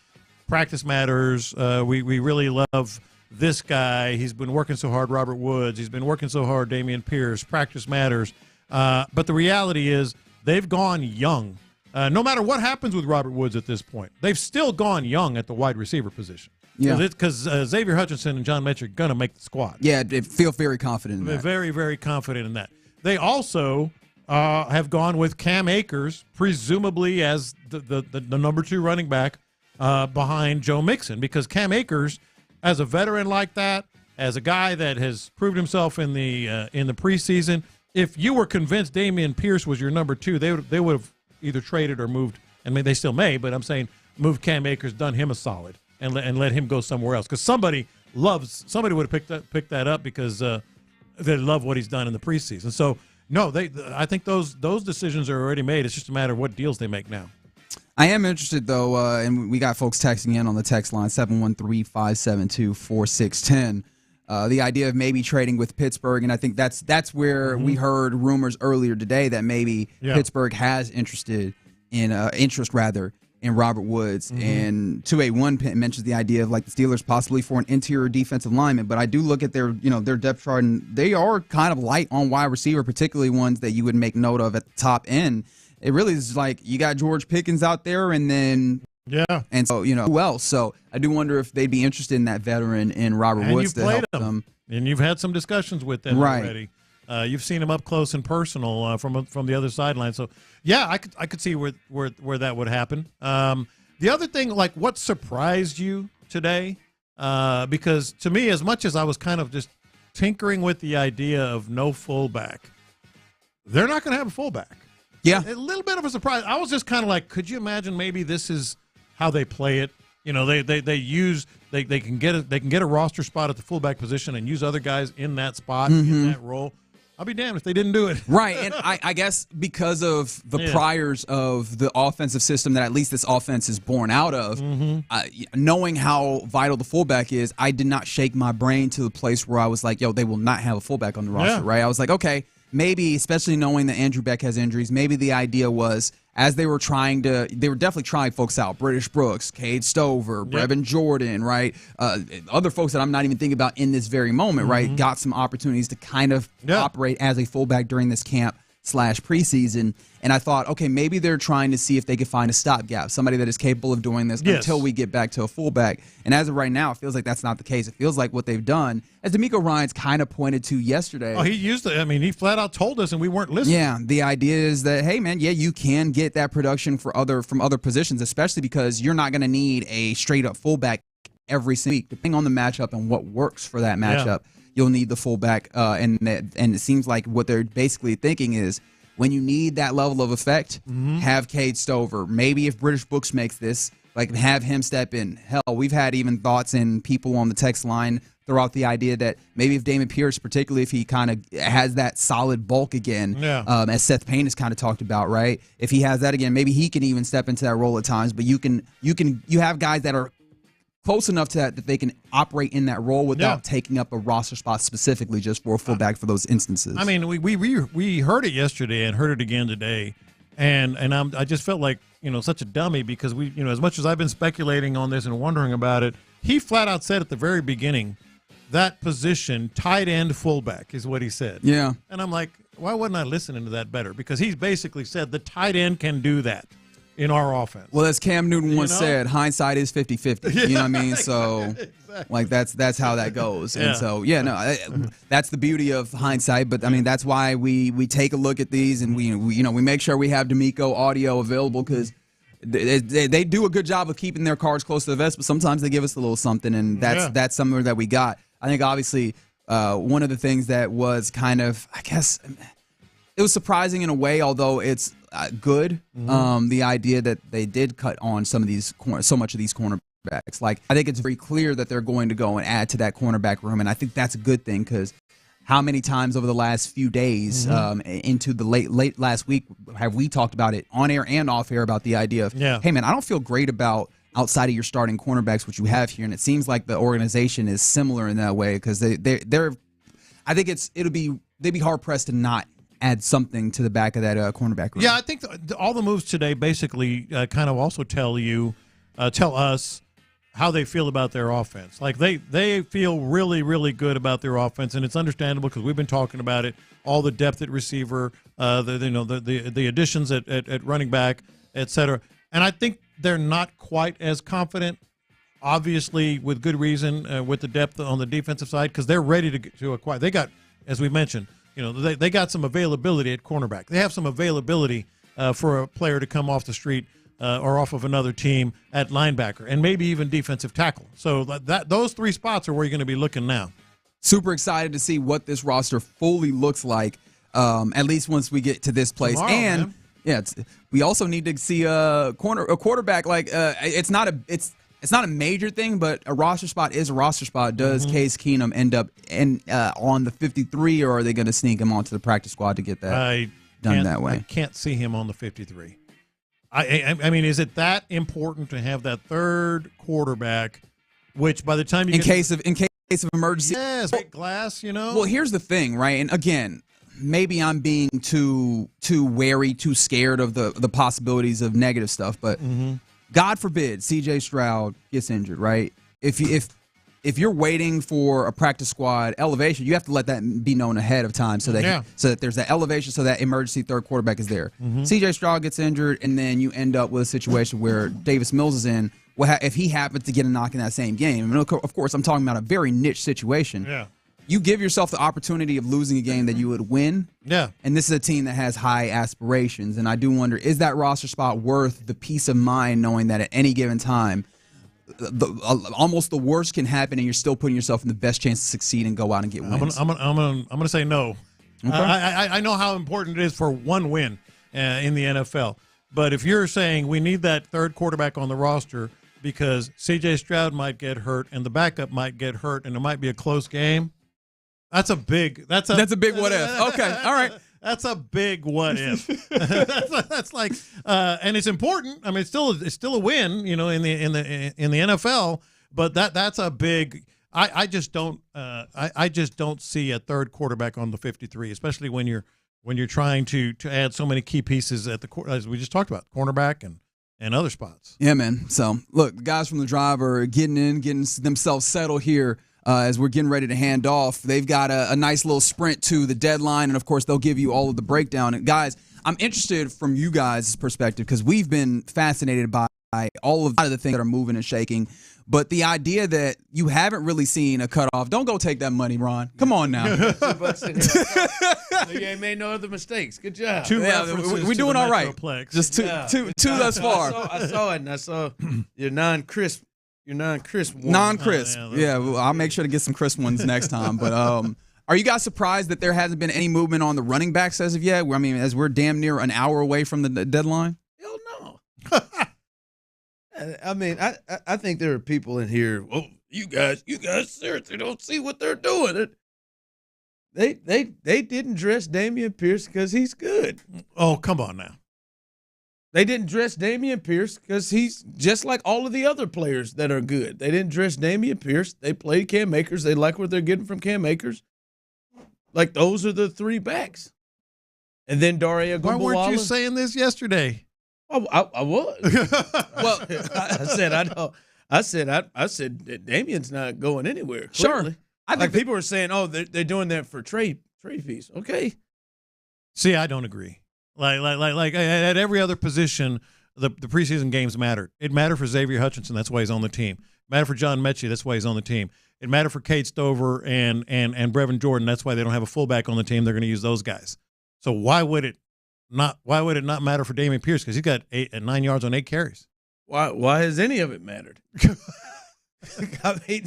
practice matters. We really love this guy. He's been working so hard, Robert Woods. He's been working so hard, Dameon Pierce. Practice matters. But the reality is they've gone young. No matter what happens with Robert Woods at this point, they've still gone young at the wide receiver position. Yeah, because Xavier Hutchinson and John Metchie are going to make the squad. Yeah, they feel very confident in that. Very, very confident in that. They also have gone with Cam Akers, presumably as the number 2 running back behind Joe Mixon, because Cam Akers, as a veteran like that, as a guy that has proved himself in the preseason, if you were convinced Dameon Pierce was your number 2, they would have either traded or moved, and they still may, but I'm saying move Cam Akers, done him a solid, and let him go somewhere else. Because somebody would have picked that up because they love what he's done in the preseason. So no, I think those decisions are already made. It's just a matter of what deals they make now. I am interested though, and we got folks texting in on the text line 713-572-4610. The idea of maybe trading with Pittsburgh, and I think that's where we heard rumors earlier today that maybe Pittsburgh has interest in Robert Woods. And 281 mentions the idea of like the Steelers possibly for an interior defensive lineman. But I do look at their depth chart, and they are kind of light on wide receiver, particularly ones that you would make note of at the top end. It really is like you got George Pickens out there, and then. Yeah. And so, who else? So I do wonder if they'd be interested in that veteran in Robert Woods to help them. And you've had some discussions with them already. You've seen him up close and personal from the other sideline. So, yeah, I could see where that would happen. The other thing, like what surprised you today, because to me, as much as I was kind of just tinkering with the idea of no fullback, they're not going to have a fullback. Yeah. A little bit of a surprise. I was just kind of like, could you imagine maybe this is how they play it? They can get a roster spot at the fullback position and use other guys in that spot, in that role. I'll be damned if they didn't do it. Right, and I guess because of the priors of the offensive system that at least this offense is born out of, knowing how vital the fullback is, I did not shake my brain to the place where I was like, yo, they will not have a fullback on the roster, right? I was like, okay, maybe, especially knowing that Andrew Beck has injuries, maybe the idea was as they were definitely trying folks out. British Brooks, Cade Stover, Brevin Jordan, right? Other folks that I'm not even thinking about in this very moment, right? Got some opportunities to kind of operate as a fullback during this camp/preseason. And I thought, okay, maybe they're trying to see if they could find a stopgap, somebody that is capable of doing this until we get back to a fullback. And as of right now, it feels like that's not the case. It feels like what they've done, as D'Amico Ryans kind of pointed to yesterday. Oh, he flat out told us and we weren't listening. Yeah, the idea is that, hey, man, you can get that production from other positions, especially because you're not going to need a straight-up fullback every single week. Depending on the matchup and what works for that matchup, you'll need the fullback. And it seems like what they're basically thinking is, when you need that level of effect, have Cade Stover. Maybe if British Brooks makes this, like have him step in. Hell, we've had even thoughts in people on the text line throw out the idea that maybe if Dameon Pierce, particularly if he kind of has that solid bulk again, as Seth Payne has kind of talked about, right? If he has that again, maybe he can even step into that role at times. But you have guys that are close enough to that they can operate in that role without taking up a roster spot specifically just for a fullback for those instances. I mean, we heard it yesterday and heard it again today, and I just felt like such a dummy because we as much as I've been speculating on this and wondering about it, he flat out said at the very beginning that position, tight end fullback, is what he said. Yeah, and I'm like, why wasn't I listening to that better? Because he's basically said the tight end can do that. in our offense. Well, as Cam Newton once said, hindsight is 50-50. You know what I mean? So, exactly. like, that's how that goes. Yeah. And so, that's the beauty of hindsight. But, I mean, that's why we take a look at these and we make sure we have D'Amico audio available because they do a good job of keeping their cards close to the vest, but sometimes they give us a little something, and that's something that we got. I think, obviously, one of the things that was kind of, I guess, it was surprising in a way, although it's good. The idea that they did cut on so much of these cornerbacks. Like, I think it's very clear that they're going to go and add to that cornerback room, and I think that's a good thing because how many times over the last few days into the late last week have we talked about it on air and off air about the idea of, hey, man, I don't feel great about outside of your starting cornerbacks, which you have here, and it seems like the organization is similar in that way because they're I think they'd be hard pressed to not add something to the back of that cornerback room. Yeah, I think all the moves today basically kind of also tell us how they feel about their offense. Like they feel really, really good about their offense, and it's understandable because we've been talking about it. All the depth at receiver, the additions at running back, et cetera. And I think they're not quite as confident, obviously with good reason, with the depth on the defensive side because they're ready to acquire. They got, as we mentioned, they got some availability at cornerback. They have some availability for a player to come off the street or off of another team at linebacker and maybe even defensive tackle. So those three spots are where you're going to be looking now. Super excited to see what this roster fully looks like, at least once we get to this place. Tomorrow, and man. We also need to see a quarterback. Like it's not a major thing, but a roster spot is a roster spot. Does Case Keenum end up on the 53, or are they going to sneak him onto the practice squad to get that done that way? I can't see him on the 53. I mean, is it that important to have that third quarterback, which by the time you in case of emergency? Yes, big glass, Well, here's the thing, right? And again, maybe I'm being too wary, too scared of the possibilities of negative stuff, but God forbid C.J. Stroud gets injured, right? If you're waiting for a practice squad elevation, you have to let that be known ahead of time so that there's that elevation, so that emergency third quarterback is there. C.J. Stroud gets injured, and then you end up with a situation where Davis Mills is in. Well, if he happens to get a knock in that same game, I mean, of course, I'm talking about a very niche situation. Yeah. You give yourself the opportunity of losing a game that you would win. Yeah. And this is a team that has high aspirations. And I do wonder, is that roster spot worth the peace of mind knowing that at any given time, almost the worst can happen and you're still putting yourself in the best chance to succeed and go out and get wins? I'm gonna say no. Okay. I know how important it is for one win in the NFL. But if you're saying we need that third quarterback on the roster because C.J. Stroud might get hurt and the backup might get hurt and it might be a close game, that's a big what if. Okay, all right. That's a big what if. that's like, and it's important. I mean, it's still a win, in the NFL. But that's a big. I just don't see a third quarterback on the 53, especially when you're trying to add so many key pieces at as we just talked about, cornerback and other spots. Yeah, man. So look, the guys from the drive are getting themselves settled here. As we're getting ready to hand off, they've got a nice little sprint to the deadline, and of course they'll give you all of the breakdown. And guys, I'm interested from you guys' perspective because we've been fascinated by all of the things that are moving and shaking. But the idea that you haven't really seen a cutoff, don't go take that money, Ron. Come on now. You ain't made no other mistakes. Good job. We're doing all right. Just two thus far. I saw it, and I saw your non-crisp. Your non-crisp one. Non-crisp. Well, I'll make sure to get some crisp ones next time. But are you guys surprised that there hasn't been any movement on the running backs as of yet? I mean, as we're damn near an hour away from the deadline? Hell no. I mean, I think there are people in here, you guys seriously don't see what they're doing. They didn't dress Damian Pierce because he's good. Oh, come on now. They didn't dress Damian Pierce because he's just like all of the other players that are good. They didn't dress Damian Pierce. They played Cam Akers. They like what they're getting from Cam Akers. Like, those are the three backs. And then Daria Gumbawala. Why weren't you saying this yesterday? I was. Well, I said Damian's not going anywhere. Clearly. Sure. I think people are saying, they're doing that for trade fees. Okay. See, I don't agree. Like at every other position, the preseason games mattered. It mattered for Xavier Hutchinson. That's why he's on the team. It mattered for John Mechie. That's why he's on the team. It mattered for Cade Stover and Brevin Jordan. That's why they don't have a fullback on the team. They're going to use those guys. So why would it not matter for Dameon Pierce? Because he's got 9 yards on 8 carries. Why has any of it mattered? I mean,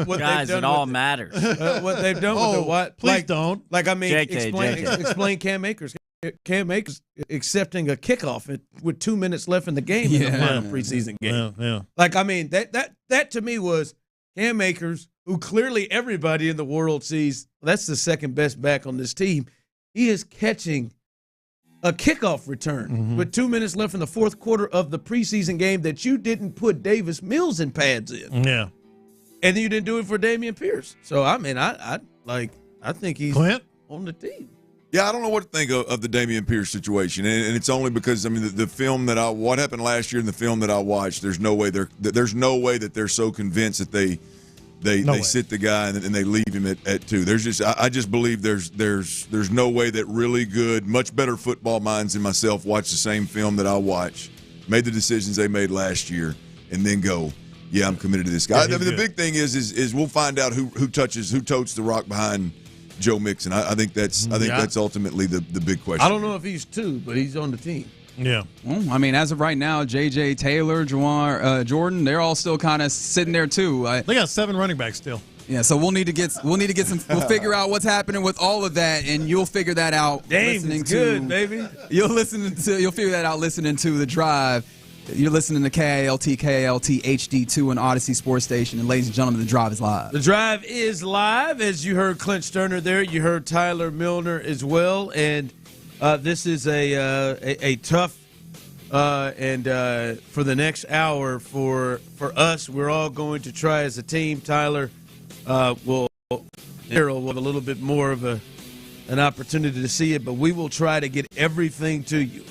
what guys, they've done it all matters. What they've done with the what? Please don't. Like, I mean, JK. explain Cam Akers. Cam Akers accepting a kickoff with 2 minutes left in the game in the final preseason game. Yeah. Like, I mean, that to me was Cam Akers, who clearly everybody in the world sees that's the second best back on this team. He is catching a kickoff return with 2 minutes left in the fourth quarter of the preseason game that you didn't put Davis Mills in pads in. Yeah. And you didn't do it for Dameon Pierce. So, I mean, I think he's on the team. Yeah, I don't know what to think of the Dameon Pierce situation, and it's only because I mean the film that what happened last year in the film that I watched. There's no way that they're so convinced that they sit the guy and they leave him at 2. I just believe there's no way that really good, much better football minds than myself watch the same film that I watch, made the decisions they made last year, and then go, yeah, I'm committed to this guy. Yeah, I mean, the big thing is we'll find out who totes the rock behind Joe Mixon. I think that's ultimately the big question. I don't know if he's 2, but he's on the team. Yeah. Well, I mean, as of right now, J.J. Taylor, Jordan, they're all still kind of sitting there too. They got 7 running backs still. Yeah, so we'll need to get some. We'll figure out what's happening with all of that, and you'll figure that out. Listening to good, baby. You'll figure that out listening to The Drive. You're listening to KALT HD2 and Odyssey Sports Station. And ladies and gentlemen, The Drive is live. The Drive is live. As you heard Clint Stoerner there, you heard Tyler Milner as well. And this is a tough and for the next hour for us, we're all going to try as a team. Tyler will have a little bit more of an opportunity to see it, but we will try to get everything to you.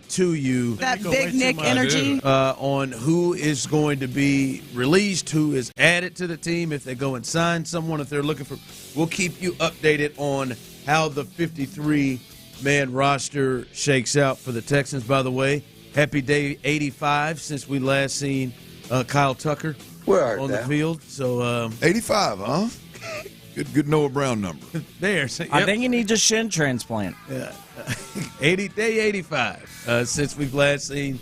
To you. That big Nick energy. On who is going to be released, who is added to the team, if they go and sign someone, if they're looking for. We'll keep you updated on how the 53-man roster shakes out for the Texans. By the way, happy day 85 since we last seen Kyle Tucker on the field. So 85, huh? Good Noah Brown number. There. So, I think you need a shin transplant. Yeah. Day 85 since we've last seen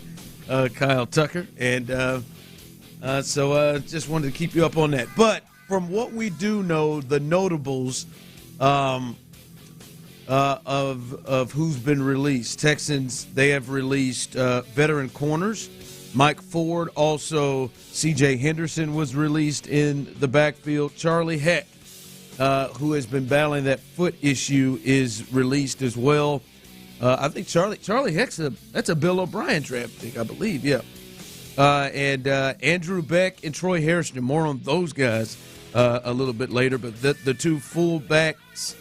Kyle Tucker. And so just wanted to keep you up on that. But from what we do know, the notables of who's been released. Texans, they have released veteran corners. Mike Ford, also C.J. Henderson was released in the backfield. Charlie Heck, who has been battling that foot issue, is released as well. I think Charlie Heck's that's a Bill O'Brien draft pick, I believe. Yeah. And Andrew Beck and Troy Harrison. More on those guys a little bit later. But the 2 fullbacks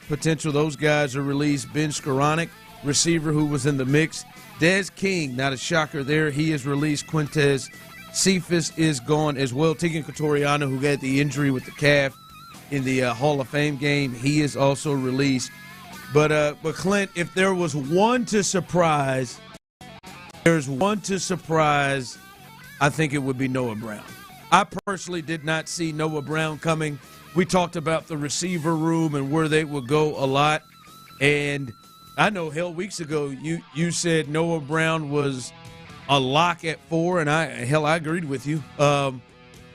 potential, those guys are released. Ben Skoranek, receiver who was in the mix. Des King, not a shocker there. He is released. Quintez Cephas is gone as well. Tegan Cotoriano, who had the injury with the calf in the Hall of Fame game, he is also released. But Clint, if there was one to surprise, I think it would be Noah Brown. I personally did not see Noah Brown coming. We talked about the receiver room and where they would go a lot. And I know, weeks ago, you said Noah Brown was a lock at 4, and I agreed with you.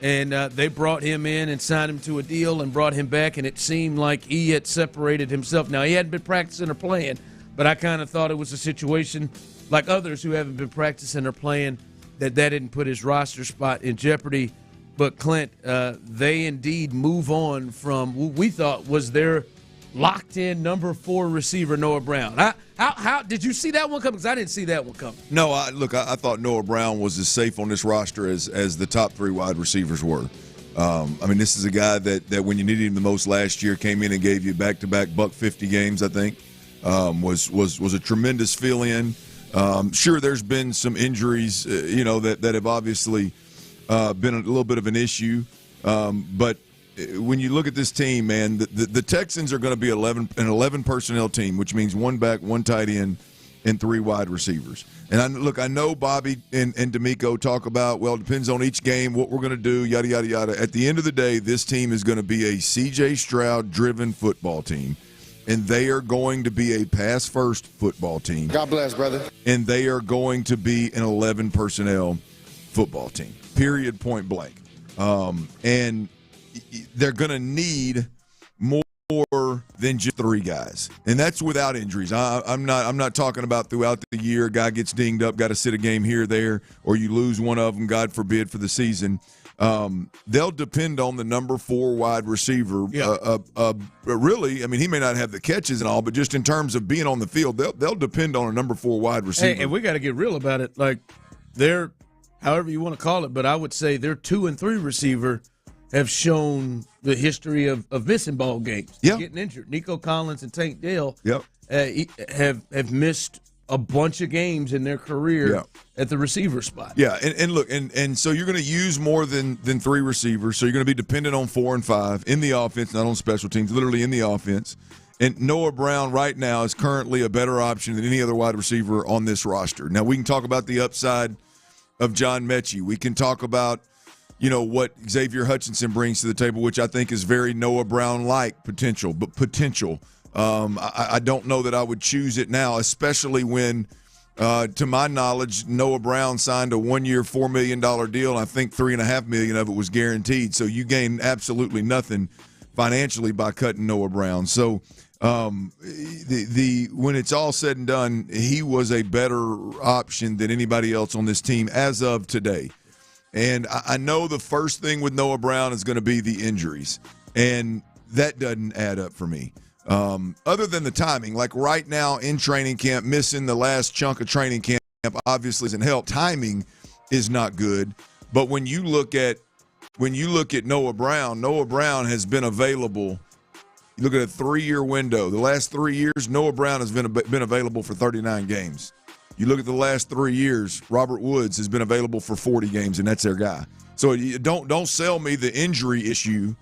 And they brought him in and signed him to a deal and brought him back, and it seemed like he had separated himself. Now, he hadn't been practicing or playing, but I kind of thought it was a situation like others who haven't been practicing or playing that didn't put his roster spot in jeopardy. But, Clint, they indeed move on from what we thought was their locked-in number 4 receiver, Noah Brown. How did you see that one coming? Because I didn't see that one coming. No, I thought Noah Brown was as safe on this roster as the top 3 wide receivers were. I mean, this is a guy that when you needed him the most last year came in and gave you back-to-back $150 games, I think. Was a tremendous fill-in. Sure, there's been some injuries, that have obviously been a little bit of an issue. But when you look at this team, man, the Texans are going to be an 11 personnel team, which means 1 back, 1 tight end, and 3 wide receivers. And I know Bobby and D'Amico talk about, well, it depends on each game, what we're going to do, yada, yada, yada. At the end of the day, this team is going to be a C.J. Stroud-driven football team, and they are going to be a pass-first football team. God bless, brother. And they are going to be an 11 personnel football team, period, point blank. And they're going to need more than just 3 guys, and that's without injuries. I'm not talking about throughout the year. A guy gets dinged up, got to sit a game here or there, or you lose one of them, God forbid, for the season. They'll depend on the number 4 wide receiver. Really, I mean, he may not have the catches and all, but just in terms of being on the field, they'll depend on a number 4 wide receiver. Hey, and we got to get real about it. Like, they're, however you want to call it, but I would say their 2 and 3 receiver have shown the history of missing ball games, getting injured. Nico Collins and Tank Dell have missed a bunch of games in their career at the receiver spot. Yeah, and look, and so you're going to use more than 3 receivers, so you're going to be dependent on 4 and 5 in the offense, not on special teams, literally in the offense. And Noah Brown right now is currently a better option than any other wide receiver on this roster. Now, we can talk about the upside of John Mechie. We can talk about what Xavier Hutchinson brings to the table, which I think is very Noah Brown-like potential. I don't know that I would choose it now, especially when, to my knowledge, Noah Brown signed a 1-year, $4 million deal, and I think $3.5 million of it was guaranteed. So you gain absolutely nothing financially by cutting Noah Brown. So when it's all said and done, he was a better option than anybody else on this team as of today. And I know the first thing with Noah Brown is going to be the injuries, and that doesn't add up for me. Other than the timing, like right now in training camp, missing the last chunk of training camp obviously doesn't help. Timing is not good. But when you look at Noah Brown has been available. You look at a 3-year window. The last 3 years, Noah Brown has been available for 39 games. You look at the last 3 years, Robert Woods has been available for 40 games, and that's their guy. So don't sell me the injury issue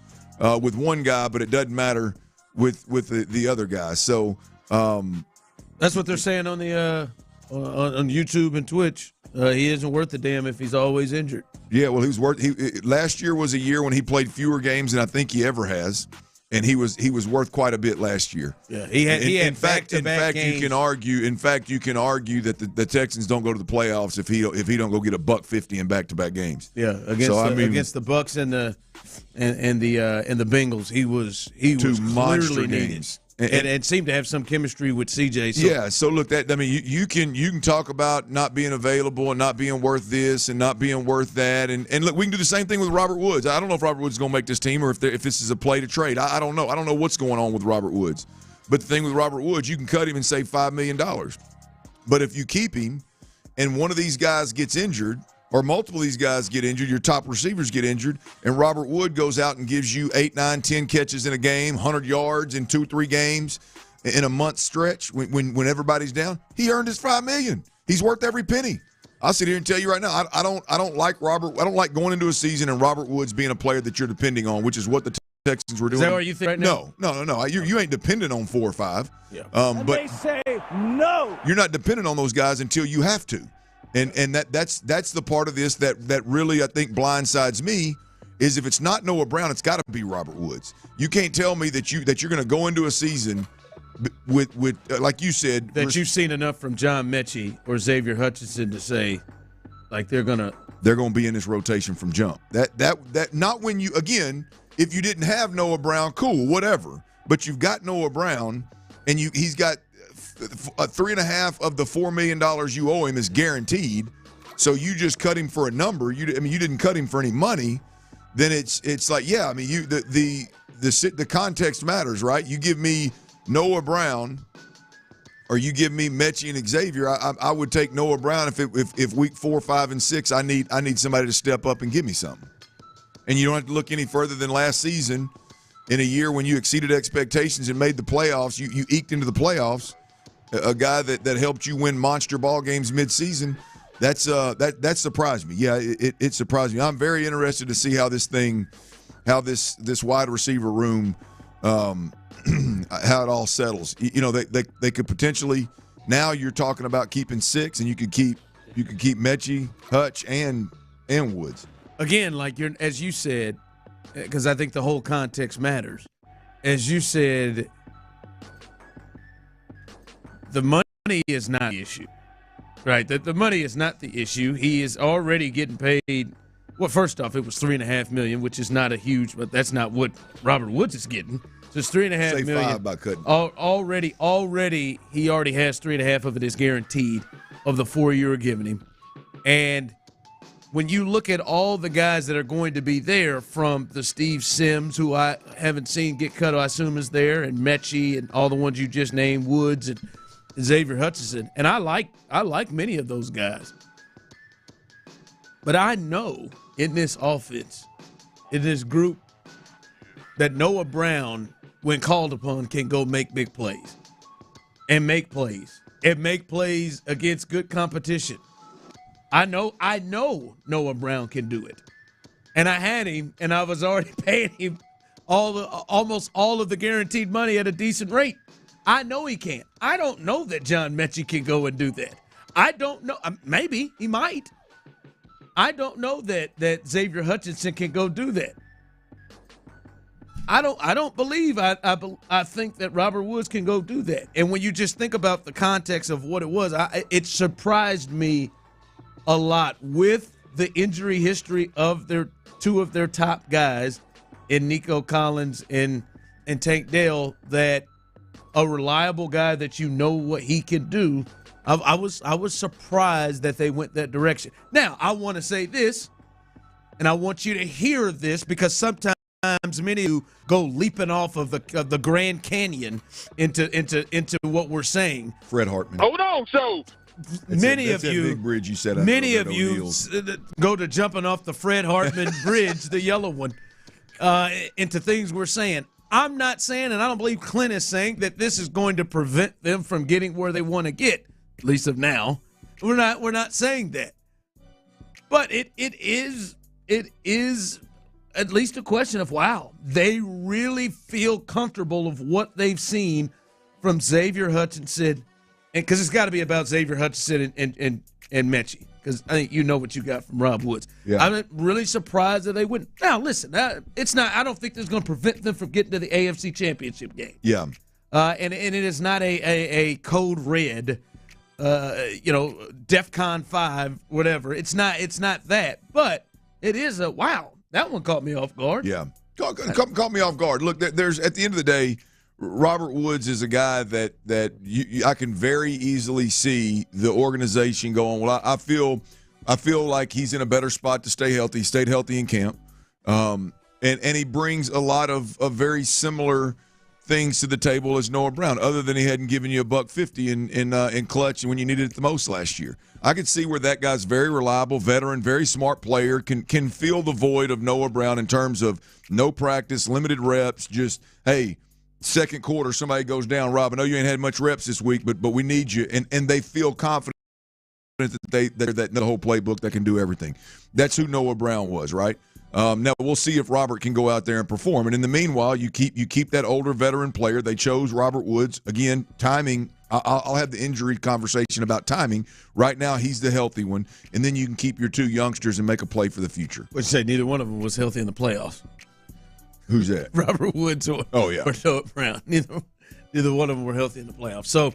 with one guy, but it doesn't matter with the other guy. So that's what they're saying on the on YouTube and Twitch. He isn't worth a damn if he's always injured. Yeah, well, last year was a year when he played fewer games than I think he ever has. And he was worth quite a bit last year. Yeah, he had in fact, games. you can argue that the Texans don't go to the playoffs if he don't go get $150 in back-to-back games. Yeah, against the Bucs and the Bengals, he was monster clearly games. And seemed to have some chemistry with CJ. So. Yeah, so look, you can talk about not being available and not being worth this and not being worth that, and look, we can do the same thing with Robert Woods. I don't know if Robert Woods is going to make this team or if this is a play to trade. I don't know. I don't know what's going on with Robert Woods. But the thing with Robert Woods, you can cut him and save $5 million. But if you keep him and one of these guys gets injured, or multiple of these guys get injured, your top receivers get injured, and Robert Wood goes out and gives you 8, 9, 10 catches in a game, 100 yards in 2 or 3 games in a month stretch when everybody's down, he earned his $5 million. He's worth every penny. I'll sit here and tell you right now, I don't like Robert. I don't like going into a season and Robert Woods being a player that you're depending on, which is what the Texans were doing. Is that what you think right now? No. You ain't dependent on 4 or 5. Yeah. But they say no. You're not dependent on those guys until you have to. And that's the part of this that really I think blindsides me is if it's not Noah Brown, it's got to be Robert Woods. You can't tell me that you're going to go into a season with like you said that you've seen enough from John Mechie or Xavier Hutchinson to say like they're going to be in this rotation from jump. That not when you again if you didn't have Noah Brown, cool, whatever. But you've got Noah Brown and he's got 3.5 of the $4 million you owe him is guaranteed. So you just cut him for a number. You didn't cut him for any money. Then it's like, yeah, I mean, the context matters, right? You give me Noah Brown, or you give me Mechie and Xavier. I would take Noah Brown if week 4, 5, and 6 I need somebody to step up and give me something. And you don't have to look any further than last season. In a year when you exceeded expectations and made the playoffs, you eked into the playoffs. A guy that helped you win monster ball games midseason, that surprised me. Yeah, it surprised me. I'm very interested to see how this wide receiver room, how it all settles. They could potentially Now you're talking about keeping 6, and you could keep Mechie, Hutch, and Woods. Again, like as you said, because I think the whole context matters. As you said, the money is not the issue, right? The money is not the issue. He is already getting paid. Well, first off, it was $3.5 million, which is not a huge, but that's not what Robert Woods is getting. So it's $3.5 million. 5 by cutting. Already, he already has 3.5 of it is guaranteed of the 4 you're giving him. And when you look at all the guys that are going to be there, from the Steve Sims, who I haven't seen get cut, I assume is there, and Mechie, and all the ones you just named, Woods and Xavier Hutchinson, and I like many of those guys. But I know in this offense, in this group, that Noah Brown, when called upon, can go make big plays. And make plays against good competition. I know Noah Brown can do it. And I had him, and I was already paying him almost all of the guaranteed money at a decent rate. I know he can. I don't know that John Mechie can go and do that. I don't know. Maybe he might. I don't know that Xavier Hutchinson can go do that. I don't believe. I think that Robert Woods can go do that. And when you just think about the context of what it was, it surprised me a lot with the injury history of two of their top guys in Nico Collins and Tank Dell, that a reliable guy that you know what he can do. I was surprised that they went that direction. Now, I want to say this, and I want you to hear this, because sometimes many of you go leaping off of the Grand Canyon into what we're saying. Fred Hartman. Hold on, so many of you, big bridge you set up. Many of you go to jumping off the Fred Hartman bridge, the yellow one, into things we're saying. I'm not saying, and I don't believe Clint is saying, that this is going to prevent them from getting where they want to get, at least of now. We're not saying that. But it is at least a question of, wow, they really feel comfortable of what they've seen from Xavier Hutchinson, and because it's got to be about Xavier Hutchinson and Mechie, because I think you know what you got from Rob Woods. Yeah. I'm really surprised that they wouldn't. Now, listen, it's not. I don't think this is going to prevent them from getting to the AFC Championship game. Yeah, and it is not a code red, DEFCON 5, whatever. It's not that, but it is a wow. That one caught me off guard. Yeah, caught me off guard. Look, there's at the end of the day, Robert Woods is a guy that I can very easily see the organization going, well, I feel like he's in a better spot to stay healthy. He stayed healthy in camp, and he brings a lot of very similar things to the table as Noah Brown, other than he hadn't given you $150 in clutch when you needed it the most last year. I could see where that guy's very reliable, veteran, very smart player, can fill the void of Noah Brown in terms of no practice, limited reps, just, hey, second quarter, somebody goes down. Rob, I know you ain't had much reps this week, but we need you. And they feel confident that they're the whole playbook that can do everything. That's who Noah Brown was, right? Now we'll see if Robert can go out there and perform. And in the meanwhile, you keep that older veteran player. They chose Robert Woods. Again, timing. I'll have the injury conversation about timing. Right now, he's the healthy one. And then you can keep your two youngsters and make a play for the future. Would you say neither one of them was healthy in the playoffs? Who's that? Robert Woods or Noah Brown. Neither one of them were healthy in the playoffs. So,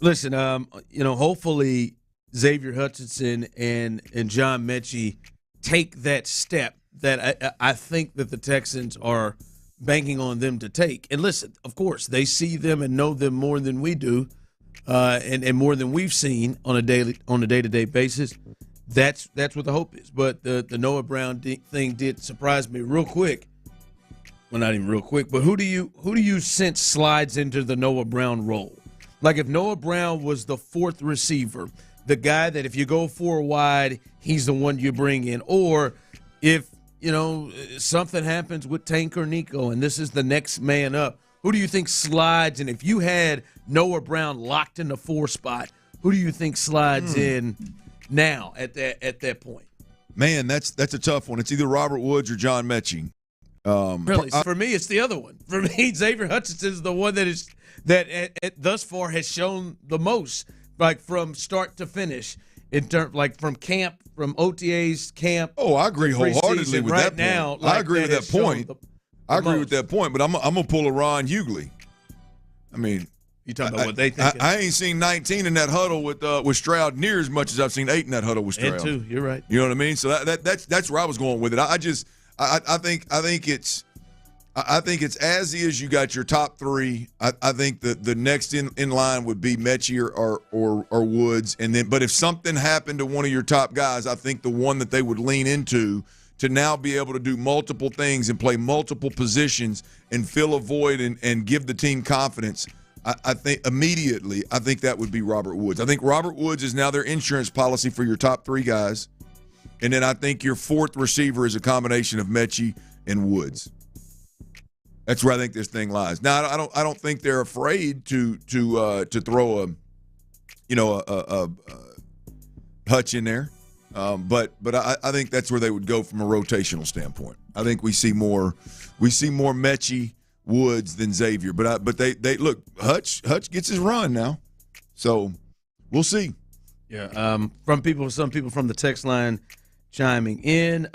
listen, hopefully Xavier Hutchinson and John Mechie take that step that I think that the Texans are banking on them to take. And listen, of course, they see them and know them more than we do, and more than we've seen on a day-to-day basis. That's what the hope is. But the Noah Brown thing did surprise me real quick. Well, not even real quick, but who do you sense slides into the Noah Brown role? Like if Noah Brown was the fourth receiver, the guy that if you go 4 wide, he's the one you bring in, or if something happens with Tank or Nico and this is the next man up, who do you think slides? And if you had Noah Brown locked in the 4 spot, who do you think slides in now at that point? Man, that's a tough one. It's either Robert Woods or John Mechie. Really, for me, it's the other one. For me, Xavier Hutchinson is the one that thus far has shown the most. like from start to finish, in terms like from camp, from OTAs camp. Oh, I agree wholeheartedly with that point. Now, I agree with that point. I agree with that point, but I'm gonna pull a Ron Hughley. I mean, you talking about what they think? I ain't seen 19 in that huddle with Stroud near as much as I've seen 8 in that huddle with Stroud. And 2, you're right. You know what I mean? So that's where I was going with it. I think it's as is. You got your top 3. I think the next in line would be Mechie or Woods, and then. But if something happened to one of your top guys, I think the one that they would lean into to now be able to do multiple things and play multiple positions and fill a void and give the team confidence. I think immediately, I think that would be Robert Woods. I think Robert Woods is now their insurance policy for your top 3 guys, and then I think your 4th receiver is a combination of Mechie and Woods. That's where I think this thing lies. Now, I don't think they're afraid to throw a Hutch in there, but I think that's where they would go from a rotational standpoint. I think we see more Mechie, Woods than Xavier, but they look, Hutch gets his run now, so we'll see. Yeah, some people from the text line chiming in.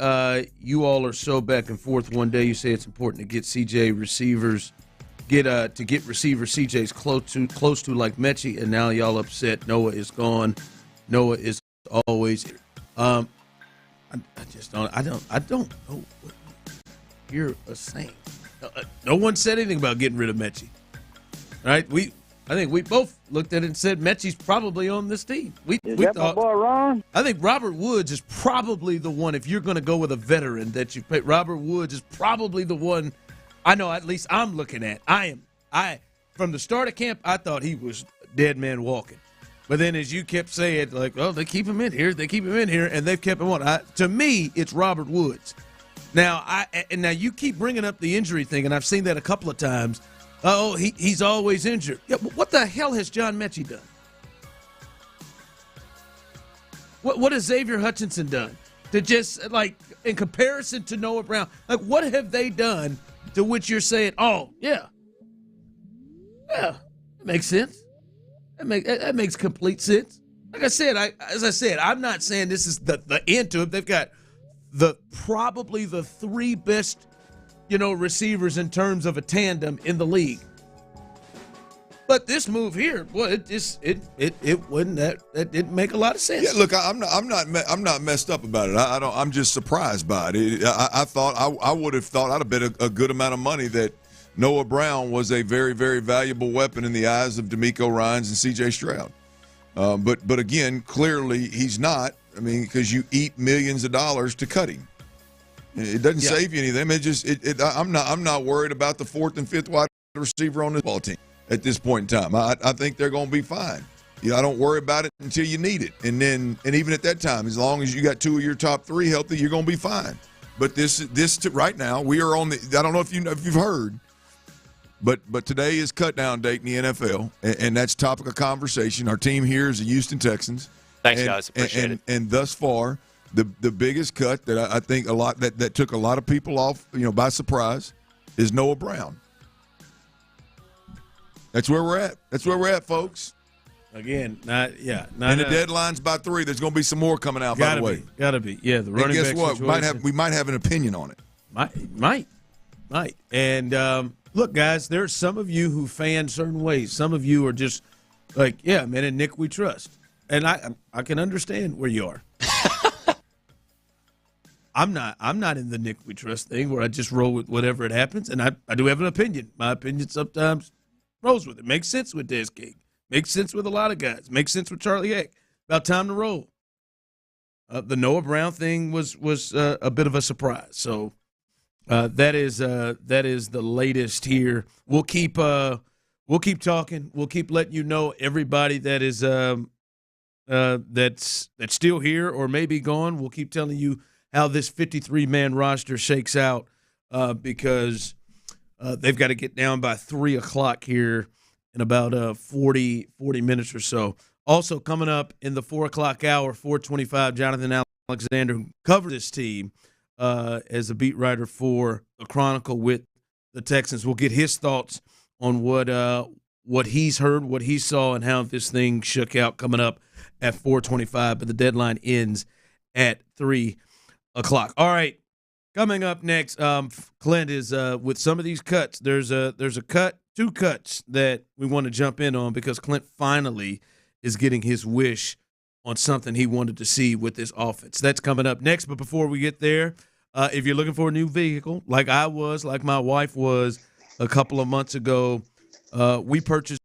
You all are so back and forth. One day you say it's important to get CJ receivers, get receiver CJ's close to like Mechie, and now y'all upset Noah is gone. Noah is always here. I don't know what you're saying. No one said anything about getting rid of Mechie. Right? I think we both looked at it and said Mechie's probably on this team. We thought, my boy Ron? I think Robert Woods is probably the one, if you're going to go with a veteran that you pick. Robert Woods is probably the one I know, at least I'm looking at. From the start of camp, I thought he was dead man walking. But then as you kept saying, like, oh, they keep him in here, and they've kept him on. To me, it's Robert Woods. Now, now you keep bringing up the injury thing, and I've seen that a couple of times. Oh, he's always injured. Yeah, what the hell has John Mechie done? What has Xavier Hutchinson done? To just, like, in comparison to Noah Brown, like, what have they done to which you're saying, oh, yeah, that makes sense. That makes complete sense. Like I said, I'm not saying this is the end to it. They've got probably the 3 best, receivers in terms of a tandem in the league. But this move here, well, it wouldn't that didn't make a lot of sense. Yeah, look, I'm not messed up about it. I'm just surprised by it. I thought I would have thought I'd have bet a good amount of money that Noah Brown was a very, very valuable weapon in the eyes of D'Amico Ryans and C.J. Stroud. But again, clearly he's not. I mean, because you eat millions of dollars to cut him. It doesn't save you anything. I'm not worried about the 4th and 5th wide receiver on this ball team at this point in time. I think they're going to be fine. I don't worry about it until you need it, and even at that time, as long as you got 2 of your top 3 healthy, you're going to be fine. But this right now, we are on the. I don't know if you've heard. But today is cut down date in the NFL, and that's topic of conversation. Our team here is the Houston Texans. Thanks, guys. Appreciate it. And thus far, the biggest cut that I think that took a lot of people off, by surprise, is Noah Brown. That's where we're at. That's where we're at, folks. Again, and the deadline's by 3. There's going to be some more coming out. By the way, gotta be. Yeah, the running back situation. Guess what? We might have an opinion on it. Might. And look, guys, there are some of you who fan certain ways. Some of you are just like, yeah, man, and Nick, we trust. And I can understand where you are. I'm not in the Nick we trust thing where I just roll with whatever it happens, and I do have an opinion. My opinion sometimes rolls with it. Makes sense with Des King. Makes sense with a lot of guys. Makes sense with Charlie Heck. About time to roll. The Noah Brown thing was a bit of a surprise. So that is the latest here. We'll keep talking. We'll keep letting you know everybody that is that's still here or maybe gone. We'll keep telling you how this 53-man roster shakes out because they've got to get down by 3 o'clock here in about 40 minutes or so. Also coming up in the 4 o'clock hour, 4:25, Jonathan Alexander, who covers this team as a beat writer for the Chronicle with the Texans. We'll get his thoughts on what what he's heard, what he saw, and how this thing shook out coming up at 4:25. But the deadline ends at 3 o'clock. All right, coming up next, Clint is with some of these cuts. There's two cuts that we want to jump in on because Clint finally is getting his wish on something he wanted to see with this offense. That's coming up next. But before we get there, if you're looking for a new vehicle, like I was, like my wife was a couple of months ago, we purchased.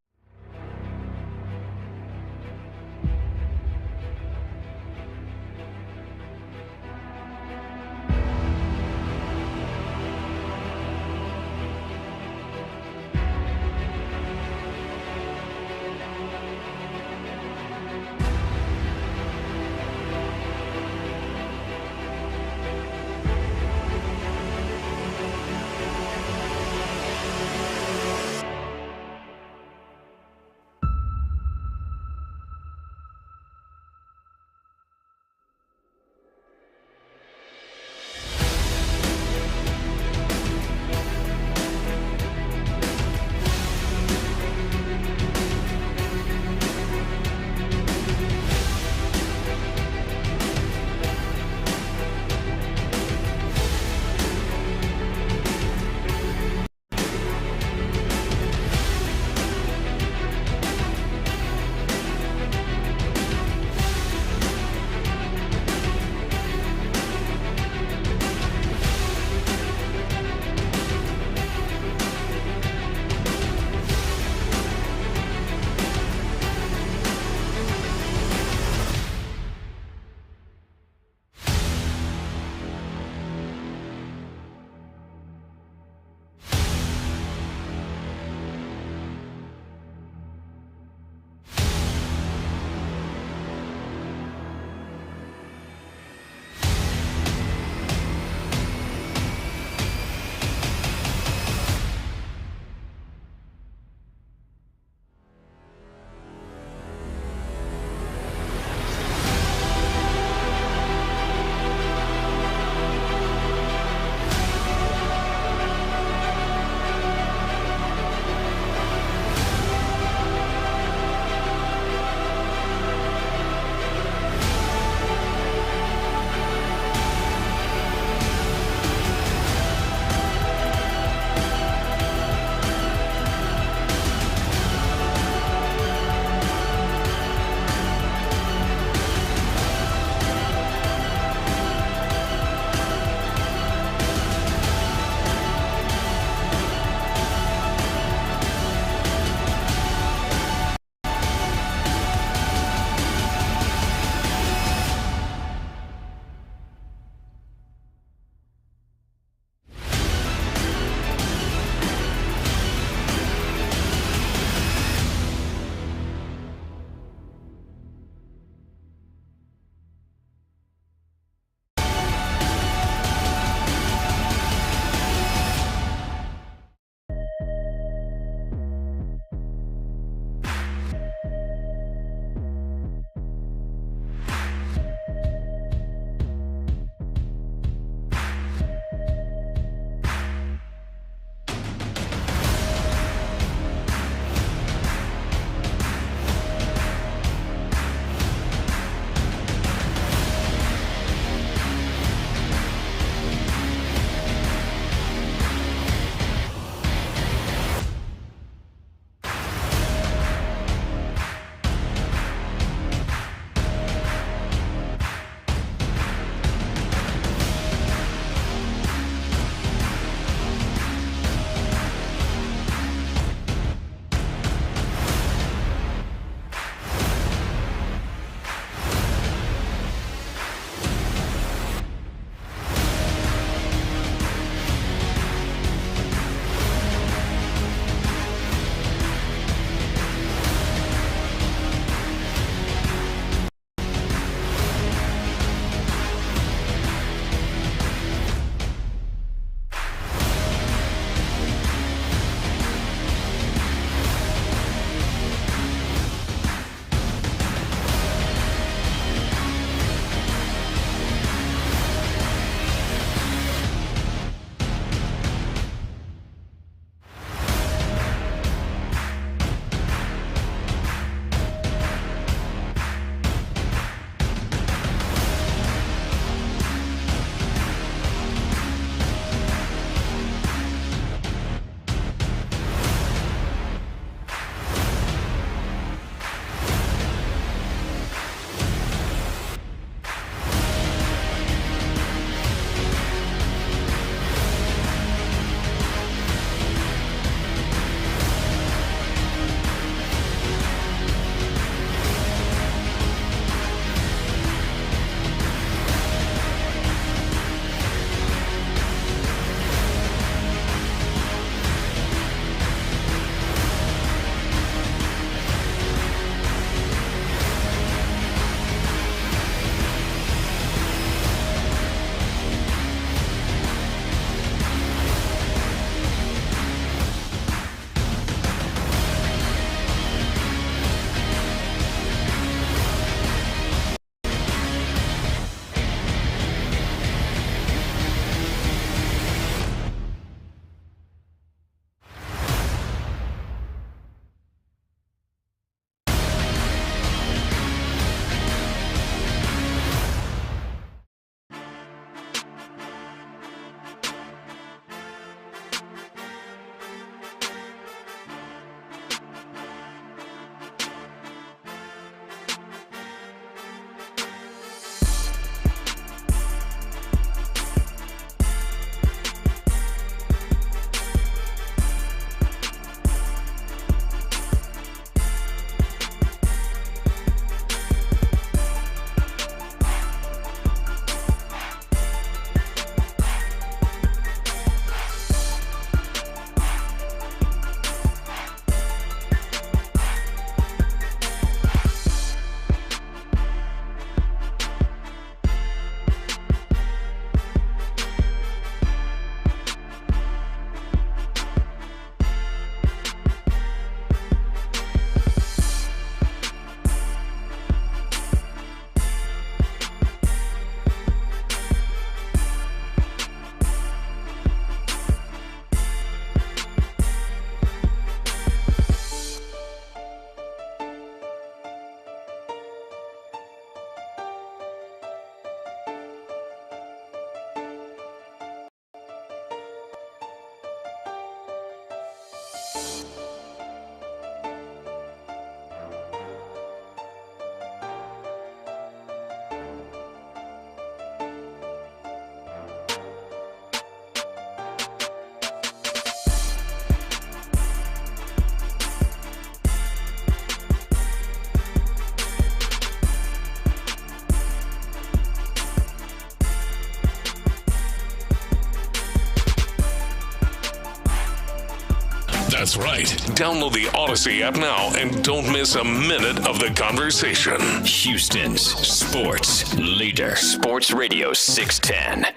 That's right. Download the Odyssey app now and don't miss a minute of the conversation. Houston's sports leader. Sports Radio 610.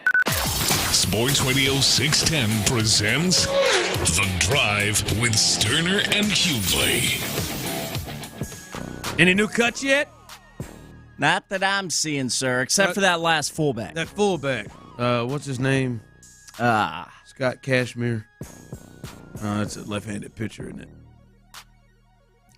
Sports Radio 610 presents The Drive with Stoerner and Hughley. Any new cuts yet? Not that I'm seeing, sir, except for that last fullback. That fullback. What's his name? Scott Cashmere. That's a left-handed pitcher, isn't it?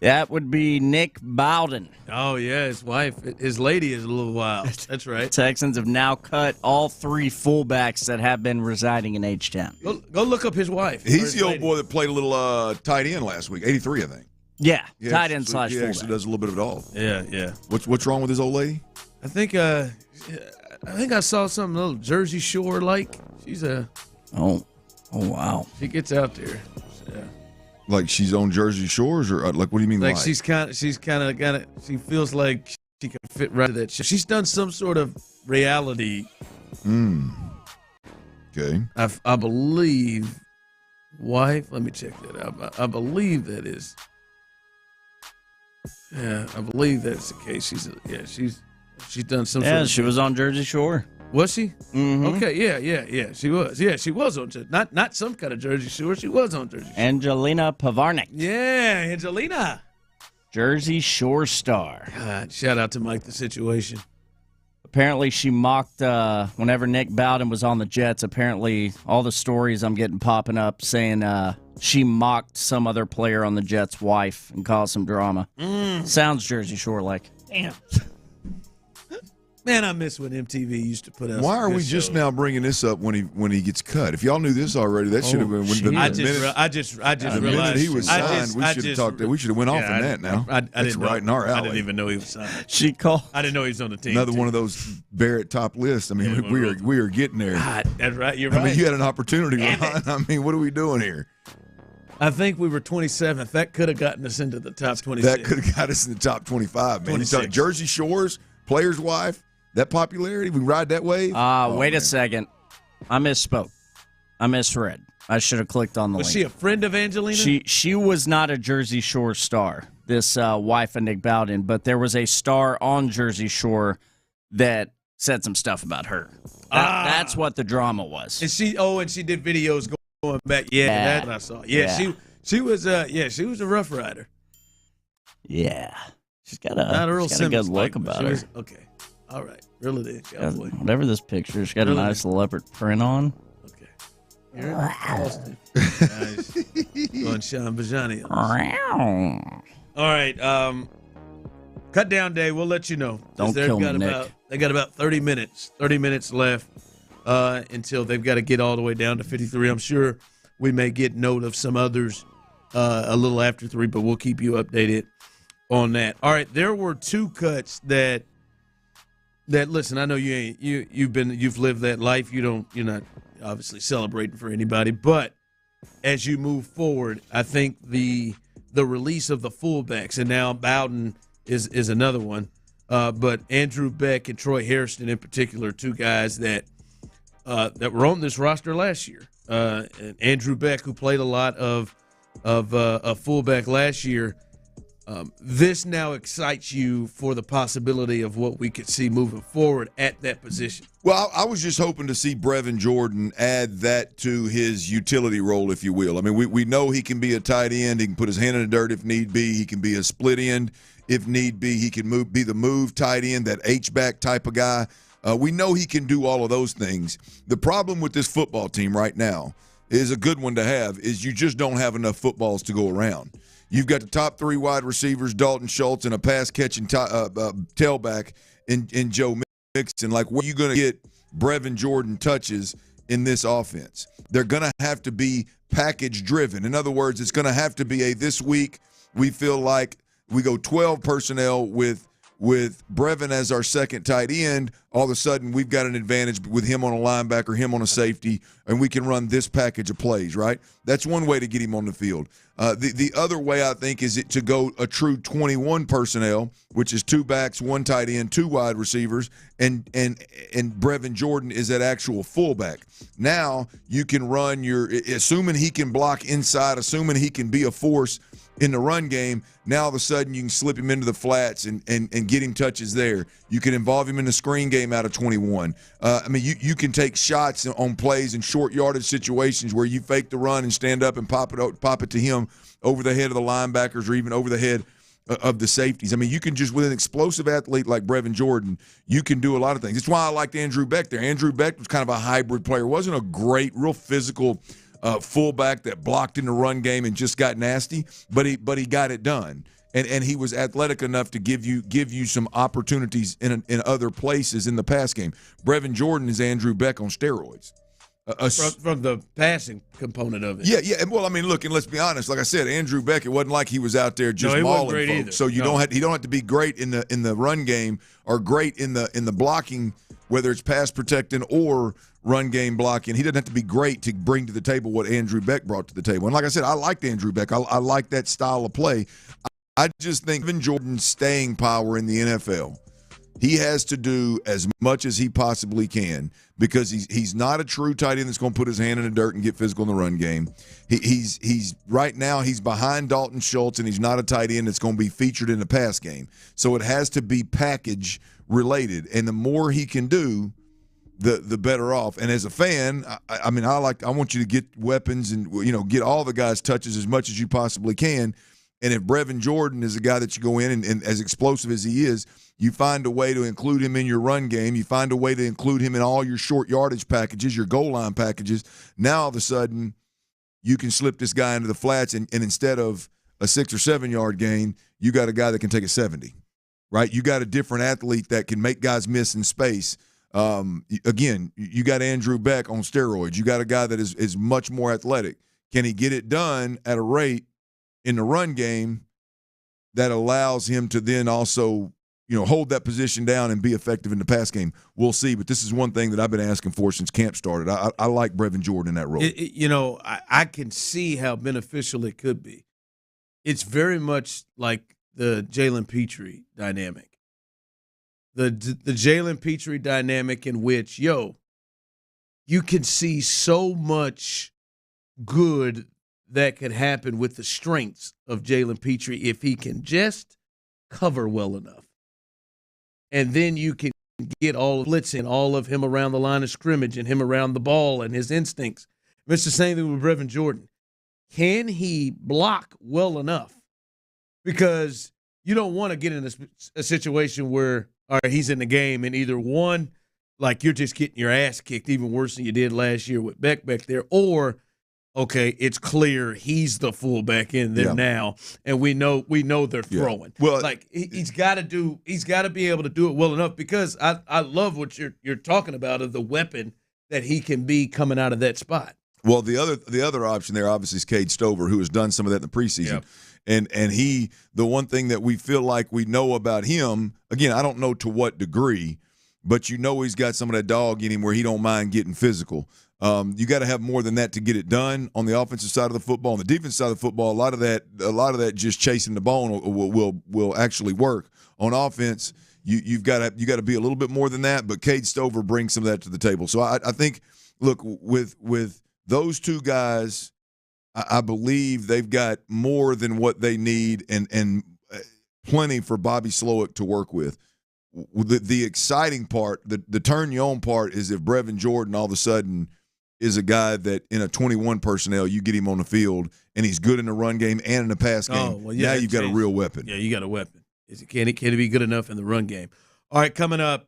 That would be Nick Bowden. Oh, yeah, his wife. His lady is a little wild. That's right. Texans have now cut all 3 fullbacks that have been residing in H-Town. Go look up his wife. He's the old boy that played a little tight end last week, 83, I think. Yeah, tight end / He actually fullback. does a little bit of it all. Yeah. What's wrong with his old lady? I think I saw something a little Jersey Shore like. She's a. Oh wow. She gets out there. Yeah. Like she's on Jersey Shores, or like what do you mean? Like she's kind of got it. She feels like she can fit right into that. She's done some sort of reality. Okay. I believe. Wife. Let me check that out. I believe that is. Yeah, I believe that's the case. She's done some. Yeah, sort of she was on Jersey Shore. Was she? Mm-hmm. Okay, yeah, she was. Yeah, she was on not some kind of Jersey Shore. She was on Jersey Shore. Angelina Pavarnik. Yeah, Angelina. Jersey Shore star. God, shout out to Mike the Situation. Apparently she mocked whenever Nick Bowden was on the Jets. Apparently all the stories I'm getting popping up saying she mocked some other player on the Jets' wife and caused some drama. Sounds Jersey Shore-like. Damn. Man, I miss when MTV used to put us. Why are we just now bringing this up when he gets cut? If y'all knew this already, that should have been when the I just minute realized he was signed. We should have talked. We should have went off on that. Now it's right in our alley. I didn't even know he was signed. I didn't know he was on the team. Another one of those Barrett top lists. I mean, we are getting there. God, that's right. You're right. I mean, you had an opportunity, Ron. I mean, what are we doing here? I think we were 27th. That could have gotten us into the top 26. That could have got us in the top 25, man. 26. Jersey Shores, player's wife, that popularity, we ride that wave? Wait a second. I misspoke. I misread. I should have clicked on the link. Was she a friend of Angelina? She was not a Jersey Shore star, this wife of Nick Bowden, but there was a star on Jersey Shore that said some stuff about her. That's what the drama was. And she did videos going back. Yeah, that's what I saw. Yeah. She was a rough rider. Yeah. She's got a good look about her. Okay. All right. Reel it in. Whatever this picture, she's got a nice leopard print on. Okay. You're in Austin. Nice. Going Sean Bijani. All right. Cut down day. We'll let you know. Don't kill me, Nick. They got about 30 minutes. 30 minutes left until they've got to get all the way down to 53. I'm sure we may get note of some others a little after 3, but we'll keep you updated on that. All right. There were 2 cuts that listen, I know you've lived that life. You're not obviously celebrating for anybody, but as you move forward, I think the release of the fullbacks, and now Bowden is another one, but Andrew Beck and Troy Hairston in particular, 2 guys that were on this roster last year. And Andrew Beck, who played a lot of fullback last year. This now excites you for the possibility of what we could see moving forward at that position. Well, I was just hoping to see Brevin Jordan add that to his utility role, if you will. I mean, we know he can be a tight end. He can put his hand in the dirt if need be. He can be a split end if need be. He can be the move tight end, that H-back type of guy. We know he can do all of those things. The problem with this football team right now is a good one to have, is you just don't have enough footballs to go around. You've got the top 3 wide receivers, Dalton Schultz, and a pass-catching tailback in Joe Mixon. Like, where are you going to get Brevin Jordan touches in this offense? They're going to have to be package-driven. In other words, it's going to have to be this week we feel like we go 12 personnel with with Brevin as our second tight end, all of a sudden we've got an advantage with him on a linebacker, him on a safety, and we can run this package of plays, right? That's one way to get him on the field. The other way, I think, is to go a true 21 personnel, which is 2 backs, 1 tight end, 2 wide receivers, and Brevin Jordan is that actual fullback. Now you can run assuming he can block inside, assuming he can be a force in the run game, now all of a sudden you can slip him into the flats and get him touches there. You can involve him in the screen game out of 21. You can take shots on plays in short yardage situations where you fake the run and stand up and pop it to him over the head of the linebackers or even over the head of the safeties. You can just, with an explosive athlete like Brevin Jordan, you can do a lot of things. That's why I liked Andrew Beck there. Andrew Beck was kind of a hybrid player. Wasn't a great, real physical fullback that blocked in the run game and just got nasty, but he got it done, and he was athletic enough to give you some opportunities in other places in the pass game. Brevin Jordan is Andrew Beck on steroids. From the passing component of it. Yeah. Well, look, and let's be honest. Like I said, Andrew Beck, it wasn't like he was out there just mauling folks. Either. So you don't have to be great in the run game or great in the blocking, whether it's pass protecting or run game blocking. He doesn't have to be great to bring to the table what Andrew Beck brought to the table. And like I said, I liked Andrew Beck. I like that style of play. I just think Brevin Jordan's staying power in the NFL, he has to do as much as he possibly can because he's not a true tight end that's going to put his hand in the dirt and get physical in the run game. He's right now he's behind Dalton Schultz, and he's not a tight end that's going to be featured in the pass game. So it has to be package related, and the more he can do, the better off. And as a fan, I want you to get weapons and get all the guys touches as much as you possibly can. And if Brevin Jordan is a guy that you go in and as explosive as he is, you find a way to include him in your run game. You find a way to include him in all your short yardage packages, your goal line packages. Now all of a sudden you can slip this guy into the flats, and instead of a 6 or 7 yard gain, you got a guy that can take a 70, right? You got a different athlete that can make guys miss in space. Again, you got Andrew Beck on steroids. You got a guy that is much more athletic. Can he get it done at a rate in the run game that allows him to then also, hold that position down and be effective in the pass game? We'll see. But this is one thing that I've been asking for since camp started. I like Brevin Jordan in that role. I can see how beneficial it could be. It's very much like the Jalen Petrie dynamic. The Jalen Petrie dynamic in which, you can see so much good that could happen with the strengths of Jalen Petrie if he can just cover well enough. And then you can get all of blitzing, all of him around the line of scrimmage and him around the ball and his instincts. It's the same thing with Brevin Jordan. Can he block well enough? Because you don't want to get in a situation where he's in the game and either one, like you're just getting your ass kicked even worse than you did last year with Beck back there, or okay, it's clear he's the fullback in there now, and we know they're throwing. Well, like he's got to be able to do it well enough, because I love what you're talking about of the weapon that he can be coming out of that spot. Well, the other option there obviously is Cade Stover, who has done some of that in the preseason. Yep. And the one thing that we feel like we know about him, again, I don't know to what degree, but he's got some of that dog in him where he don't mind getting physical. You got to have more than that to get it done on the offensive side of the football. On the defensive side of the football, a lot of that just chasing the ball will actually work. On offense, you got to be a little bit more than that. But Cade Stover brings some of that to the table. So I think, look, with those two guys, I believe they've got more than what they need and plenty for Bobby Slowick to work with. The exciting part, the turn you on part, is if Brevin Jordan all of a sudden is a guy that in a 21 personnel, you get him on the field and he's good in the run game and in the pass game. Now you've got a real weapon. Yeah, you got a weapon. Can it be good enough in the run game? All right, coming up,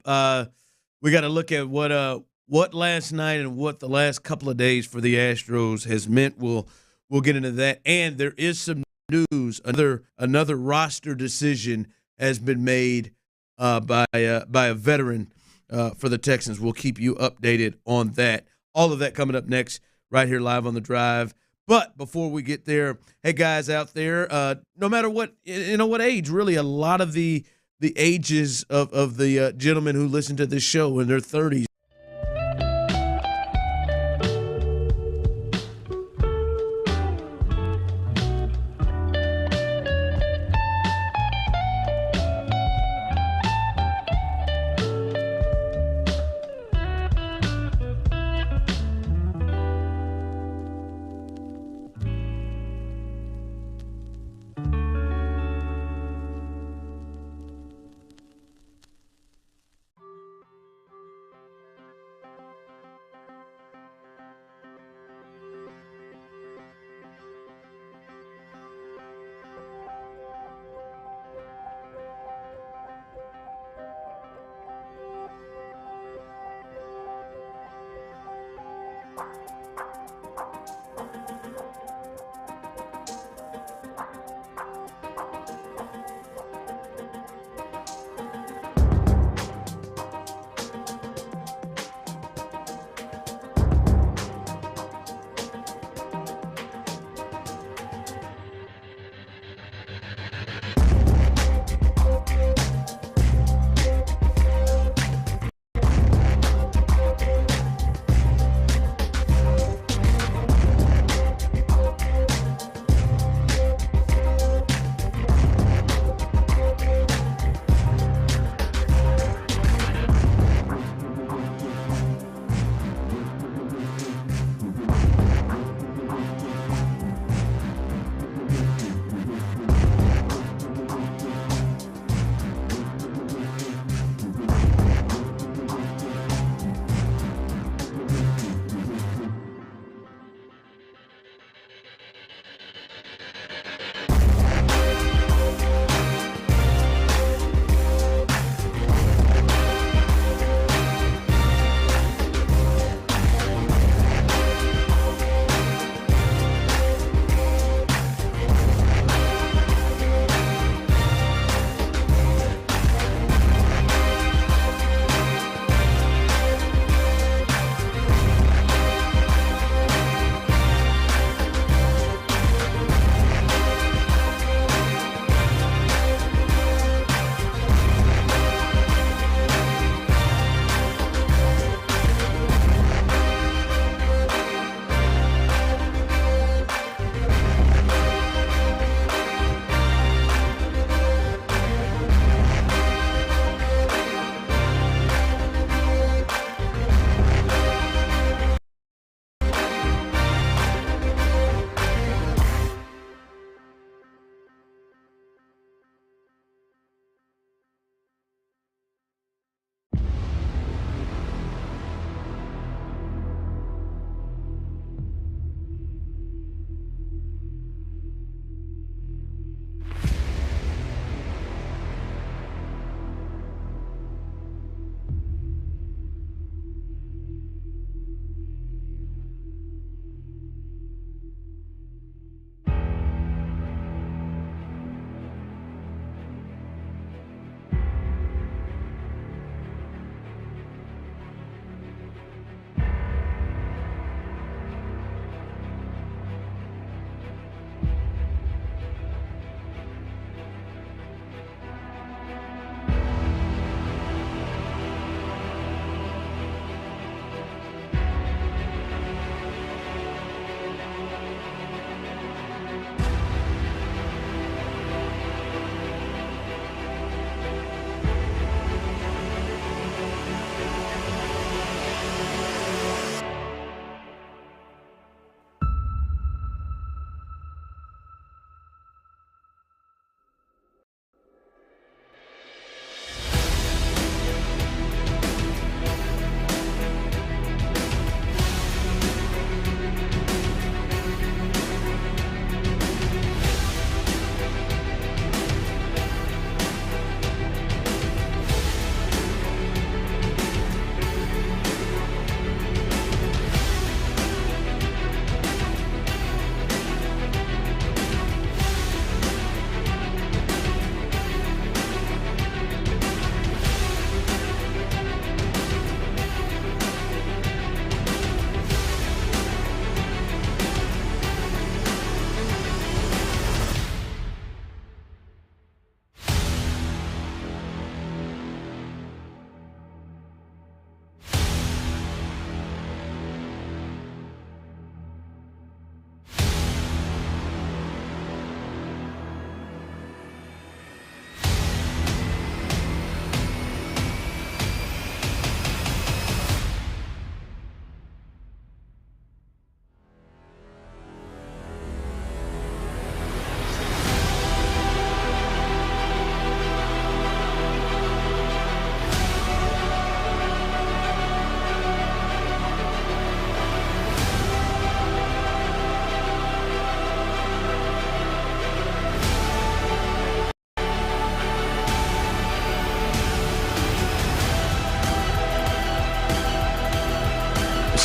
we got to look at what last night and what the last couple of days for the Astros has meant. We'll get into that, and there is some news. Another roster decision has been made by a veteran for the Texans. We'll keep you updated on that. All of that coming up next, right here live on The Drive. But before we get there, hey guys out there, no matter what age, really, a lot of the the ages of the gentlemen who listen to this show in their 30s.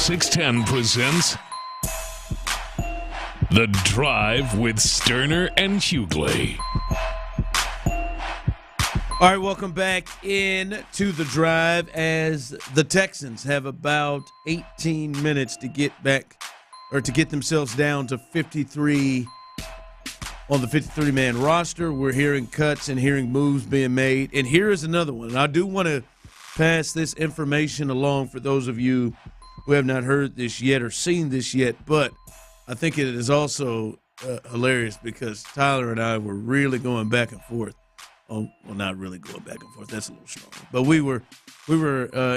610 presents The Drive with Stoerner and Hughley. All right, welcome back in to The Drive as the Texans have about 18 minutes to get back or to get themselves down to 53 on the 53-man roster. We're hearing cuts and hearing moves being made. And here is another one. And I do want to pass this information along for those of you who have not heard this yet or seen this yet, but I think it is also hilarious because Tyler and I were really going back and forth. Well, not really going back and forth. That's a little strong. But we were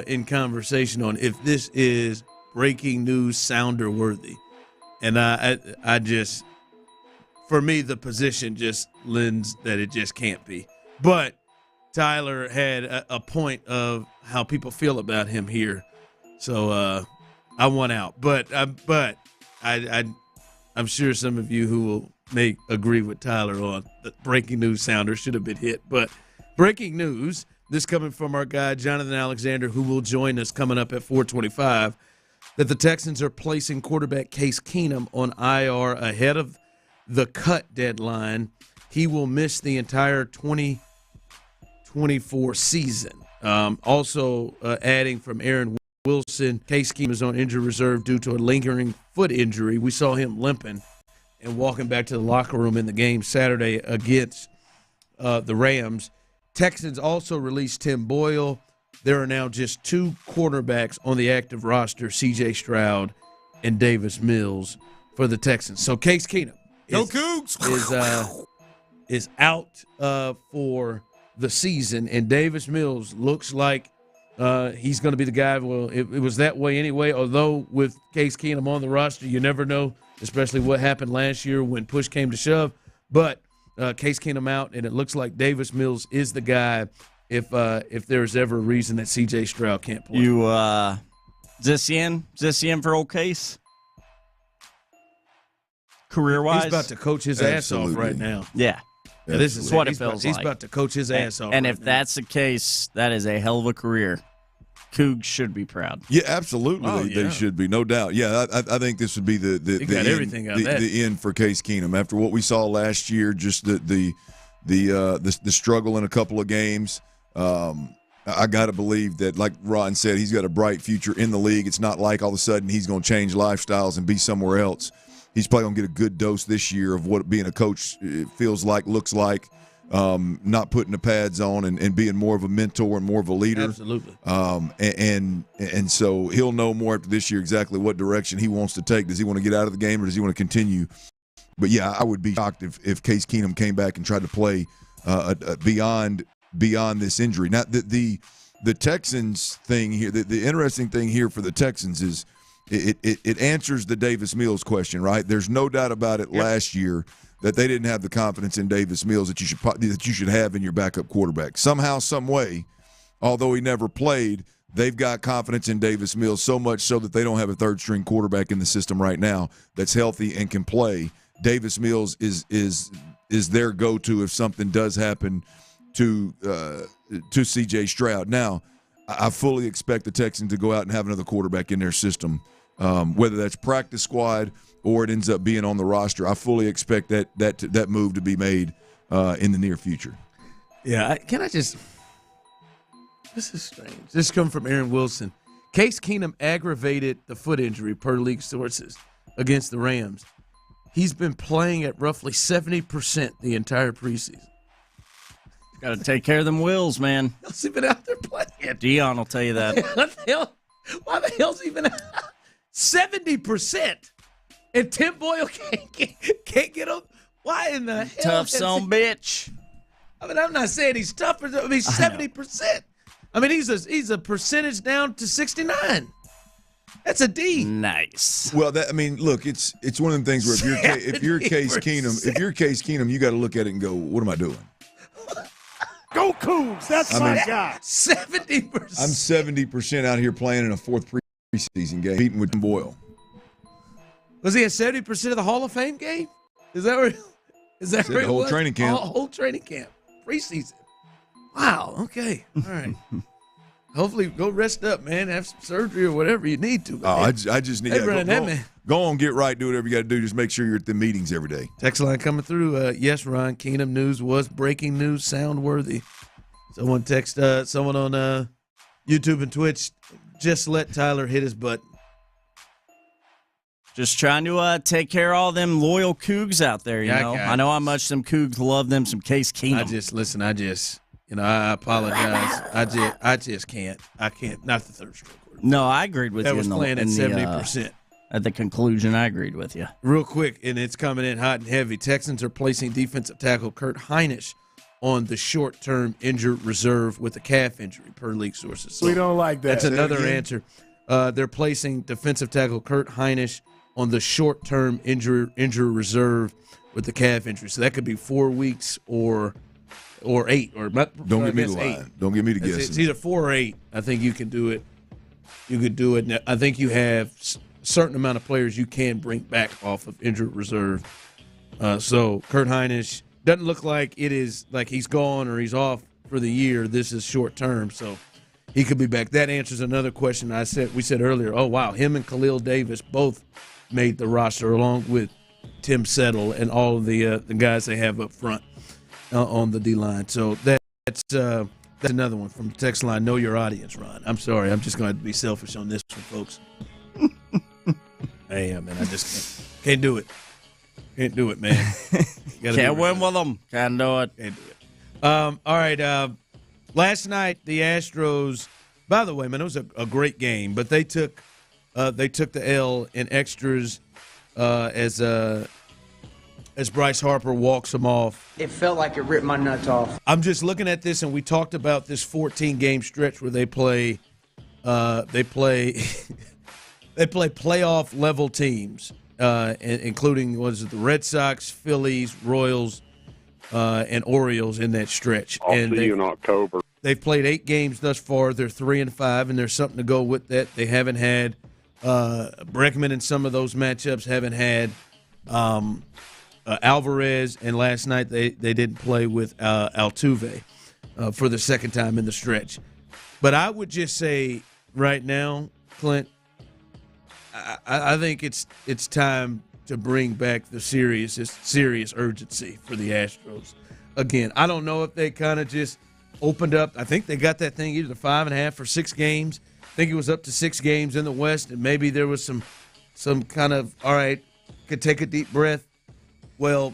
in conversation on if this is breaking news sounder worthy, and I just, for me, the position just lends that it just can't be. But Tyler had a point of how people feel about him here, so I won out. But I'm sure some of you who may agree with Tyler on the breaking news sounder should have been hit. But breaking news, this coming from our guy Jonathan Alexander, who will join us coming up at 4:25, that the Texans are placing quarterback Case Keenum on IR ahead of the cut deadline. He will miss the entire 2024 season. Also adding from Aaron Wilson, Case Keenum is on injury reserve due to a lingering foot injury. We saw him limping and walking back to the locker room in the game Saturday against the Rams. Texans also released Tim Boyle. There are now just two quarterbacks on the active roster, C.J. Stroud and Davis Mills for the Texans. So Case Keenum is out for the season, and Davis Mills looks like he's going to be the guy. Well, it was that way anyway, although with Case Keenum on the roster, you never know, especially what happened last year when push came to shove. But Case Keenum out, and it looks like Davis Mills is the guy if there's ever a reason that C.J. Stroud can't play. Is this the end for old Case? Career-wise? He's about to coach his ass off right now. Yeah. This is what it feels like. He's about to coach his ass off. And if that's the case, that is a hell of a career. Cougs should be proud. Yeah, absolutely. They should be, no doubt. Yeah, I think this would be the end for Case Keenum after what we saw last year. Just the struggle in a couple of games. I got to believe that, like Ron said, he's got a bright future in the league. It's not like all of a sudden he's going to change lifestyles and be somewhere else. He's probably going to get a good dose this year of what being a coach feels like, looks like, not putting the pads on and being more of a mentor and more of a leader. Absolutely. And so he'll know more after this year exactly what direction he wants to take. Does he want to get out of the game or does he want to continue? But, yeah, I would be shocked if Case Keenum came back and tried to play beyond this injury. Now, the Texans thing here, the interesting thing here for the Texans is it answers the Davis Mills question, right? There's no doubt about it. Last year that they didn't have the confidence in Davis Mills that you should have in your backup quarterback. Somehow, some way, although he never played, they've got confidence in Davis Mills so much so that they don't have a third-string quarterback in the system right now that's healthy and can play. Davis Mills is their go-to if something does happen to C.J. Stroud. Now, I fully expect the Texans to go out and have another quarterback in their system, whether that's practice squad or it ends up being on the roster. I fully expect that move to be made in the near future. Yeah, this is strange. This comes from Aaron Wilson. Case Keenum aggravated the foot injury per league sources against the Rams. He's been playing at roughly 70% the entire preseason. Got to take care of them Wills, man. He's been out there playing. Dion will tell you that. Why the hell's he been 70%? And Tim Boyle can't get up. Why in the hell? Tough son bitch. I mean, I'm not saying he's tough. I mean, 70%. I mean, he's a percentage down to 69. That's a D. Nice. Well, look, it's one of them things where if you're Case Keenum, you got to look at it and go, what am I doing? Go Cougs. That's my guy. 70%. I'm 70% out here playing in a fourth preseason game, beating with Tim Boyle. Was he at 70% of the Hall of Fame game? Is that where it the whole was? Training camp. Whole training camp. Preseason. Wow. Okay. All right. hopefully go rest up, man. Have some surgery or whatever you need to. I just need go on, get right, do whatever you got to do. Just make sure you're at the meetings every day. Text line coming through. Yes, Ron, Keenum news was breaking news, sound worthy. Someone text someone on YouTube and Twitch. Just let Tyler hit his button. Just trying to take care of all them loyal Cougs out there, you know. I know how much them Cougs love them some Case Keenum. I apologize. I just can't. I can't. Not the third stroke. No, I agreed with you. That was playing at 70%. At the conclusion, I agreed with you. Real quick, and it's coming in hot and heavy. Texans are placing defensive tackle Kurt Hinish on the short-term injured reserve with a calf injury, per league sources. So we don't like that. That's another answer. They're placing defensive tackle Kurt Hinish on the short-term injury reserve with the calf injury. So that could be 4 weeks or 8. Or don't get me to lie. Don't get me to guess. It's either 4 or 8. I think you can do it. You could do it. I think you have a certain amount of players you can bring back off of injured reserve. So Kurt Hinish doesn't look like it is like he's gone or he's off for the year. This is short term, so he could be back. That answers another question we said earlier. Oh wow, him and Khalil Davis both made the roster along with Tim Settle and all of the guys they have up front on the D line. So that's another one from the text line. Know your audience, Ron. I'm sorry, I'm just going to be selfish on this one, folks. I am, man. I just can't do it. Can't do it, man. Can't win with them. Can't do it. Can't do it. All right. Last night the Astros. By the way, man, it was a great game, but they took the L in extras as Bryce Harper walks them off. It felt like it ripped my nuts off. I'm just looking at this, and we talked about this 14-game stretch where they play playoff level teams, including the Red Sox, Phillies, Royals, and Orioles in that stretch. I'll see you in October. They've played 8 games thus far. They're 3-5, and there's something to go with that. They haven't had Breckman in some of those matchups. Haven't had Alvarez, and last night they didn't play with Altuve for the second time in the stretch. But I would just say right now, Clint, I think it's time to bring back the serious urgency for the Astros. Again, I don't know if they kind of just opened up. I think they got that thing either 5.5 or 6 games. I think it was up to 6 games in the West, and maybe there was some kind of, all right, could take a deep breath. Well,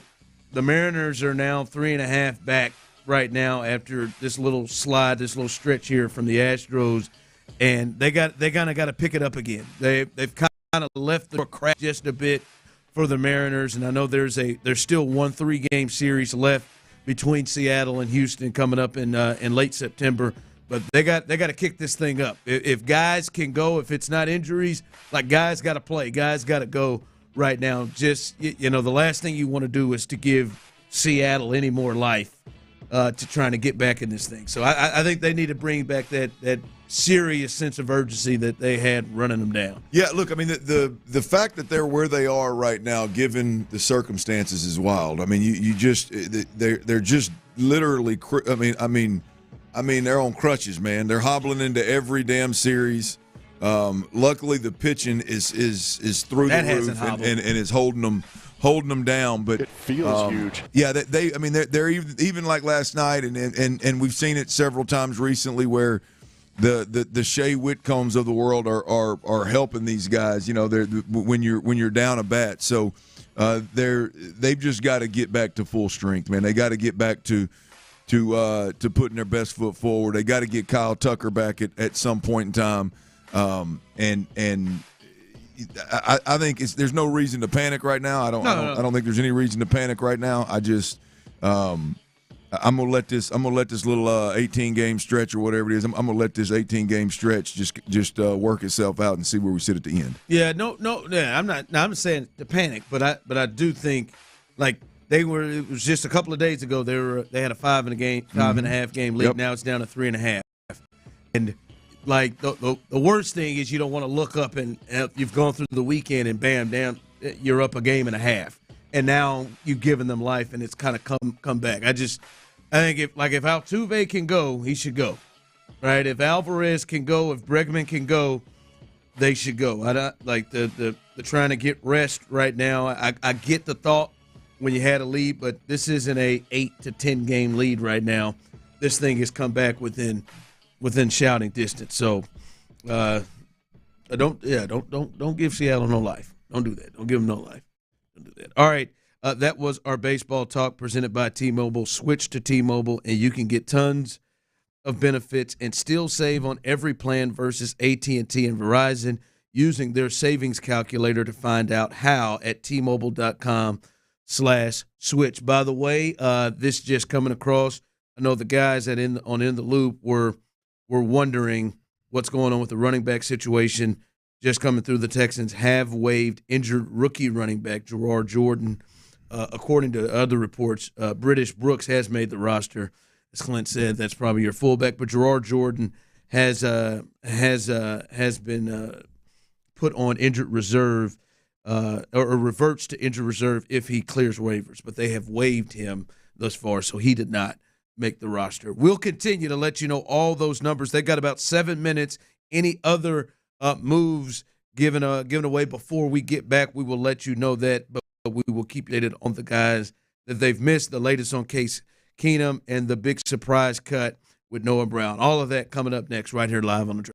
the Mariners are now 3.5 back right now after this little slide, this little stretch here from the Astros, and they kind of got to pick it up again. They've kind of left the door crack just a bit for the Mariners, and I know there's still 1 3-game series left between Seattle and Houston coming up in late September. But they got to kick this thing up. If guys can go, if it's not injuries, like guys got to play, guys got to go right now. Just the last thing you want to do is to give Seattle any more life to trying to get back in this thing. So I think they need to bring back that serious sense of urgency that they had running them down. Yeah, look, I mean, the fact that they're where they are right now, given the circumstances, is wild. I mean, they're just literally. I mean, they're on crutches, man. They're hobbling into every damn series. Luckily, the pitching is through the roof and is holding them down. But it feels huge. Yeah, they're even like last night, and we've seen it several times recently where the Shea Whitcombs of the world are helping these guys. They're when you're down a bat. So they've just got to get back to full strength, man. They got to get back to putting their best foot forward. They got to get Kyle Tucker back at some point in time. And I think there's no reason to panic right now. I don't think there's any reason to panic right now. I just I'm gonna let this little 18-game stretch or whatever it is. I'm gonna let this 18-game stretch just work itself out and see where we sit at the end. Yeah, I'm not. No, I'm saying to panic, but I do think like it was just a couple of days ago they had a 5.5 game lead. Yep. Now it's down to 3.5, and like the worst thing is you don't want to look up and you've gone through the weekend and bam, down you're up 1.5 games, and now you've given them life and it's kind of come back. I think if Altuve can go, he should go. right? If Alvarez can go, if Bregman can go, they should go. I don't like the trying to get rest right now. I get the thought when you had a lead, but this isn't a 8 to 10 game lead right now. This thing has come back within shouting distance. So, don't give Seattle no life. Don't do that. Don't give them no life. Don't do that. All right. That was our baseball talk presented by T-Mobile. Switch to T-Mobile, and you can get tons of benefits and still save on every plan versus AT&T and Verizon using their savings calculator to find out how at T-Mobile.com/switch. By the way, this just coming across. I know the guys on In the Loop were wondering what's going on with the running back situation. Just coming through, the Texans have waived injured rookie running back Gerard Jordan. According to other reports, British Brooks has made the roster. As Clint said, that's probably your fullback, but Gerard Jordan has been put on injured reserve or reverts to injured reserve if he clears waivers. But they have waived him thus far, so he did not make the roster. We'll continue to let you know all those numbers. They got about 7 minutes. Any other moves given away before we get back, we will let you know that. But we will keep you updated on the guys that they've missed. The latest on Case Keenum and the big surprise cut with Noah Brown. All of that coming up next right here live on the Drive.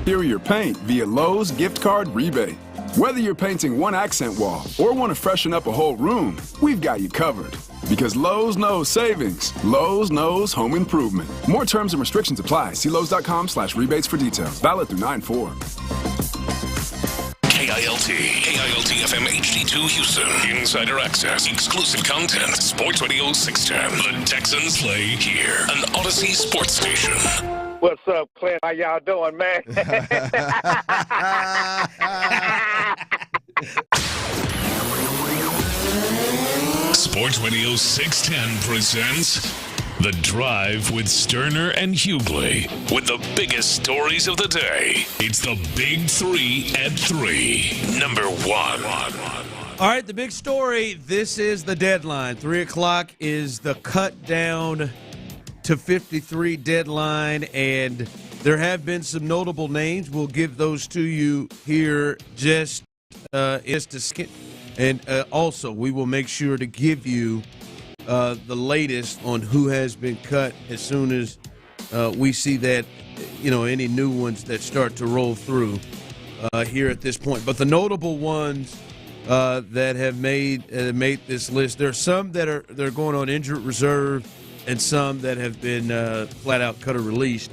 Superior paint via Lowe's gift card rebate. Whether you're painting one accent wall or want to freshen up a whole room, we've got you covered. Because Lowe's knows savings. Lowe's knows home improvement. More terms and restrictions apply. See Lowe's.com/rebates for details. Valid through 9/4. KILT FM HD2 Houston. Insider access, exclusive content. Sports Radio 610. The Texans play here. An Odyssey sports station. What's up, Clint? How y'all doing, man? Sports Radio 610 presents The Drive with Stoerner and Hughley. With the biggest stories of the day, it's the Big 3 at 3. Number 1. All right, the big story. This is the deadline. 3 o'clock is the cut down to 53 deadline, and there have been some notable names. We'll give those to you here just a second. And also, we will make sure to give you the latest on who has been cut as soon as we see that, any new ones that start to roll through here at this point. But the notable ones that have made this list, there are some they're going on injured reserve, and some that have been flat out cut or released.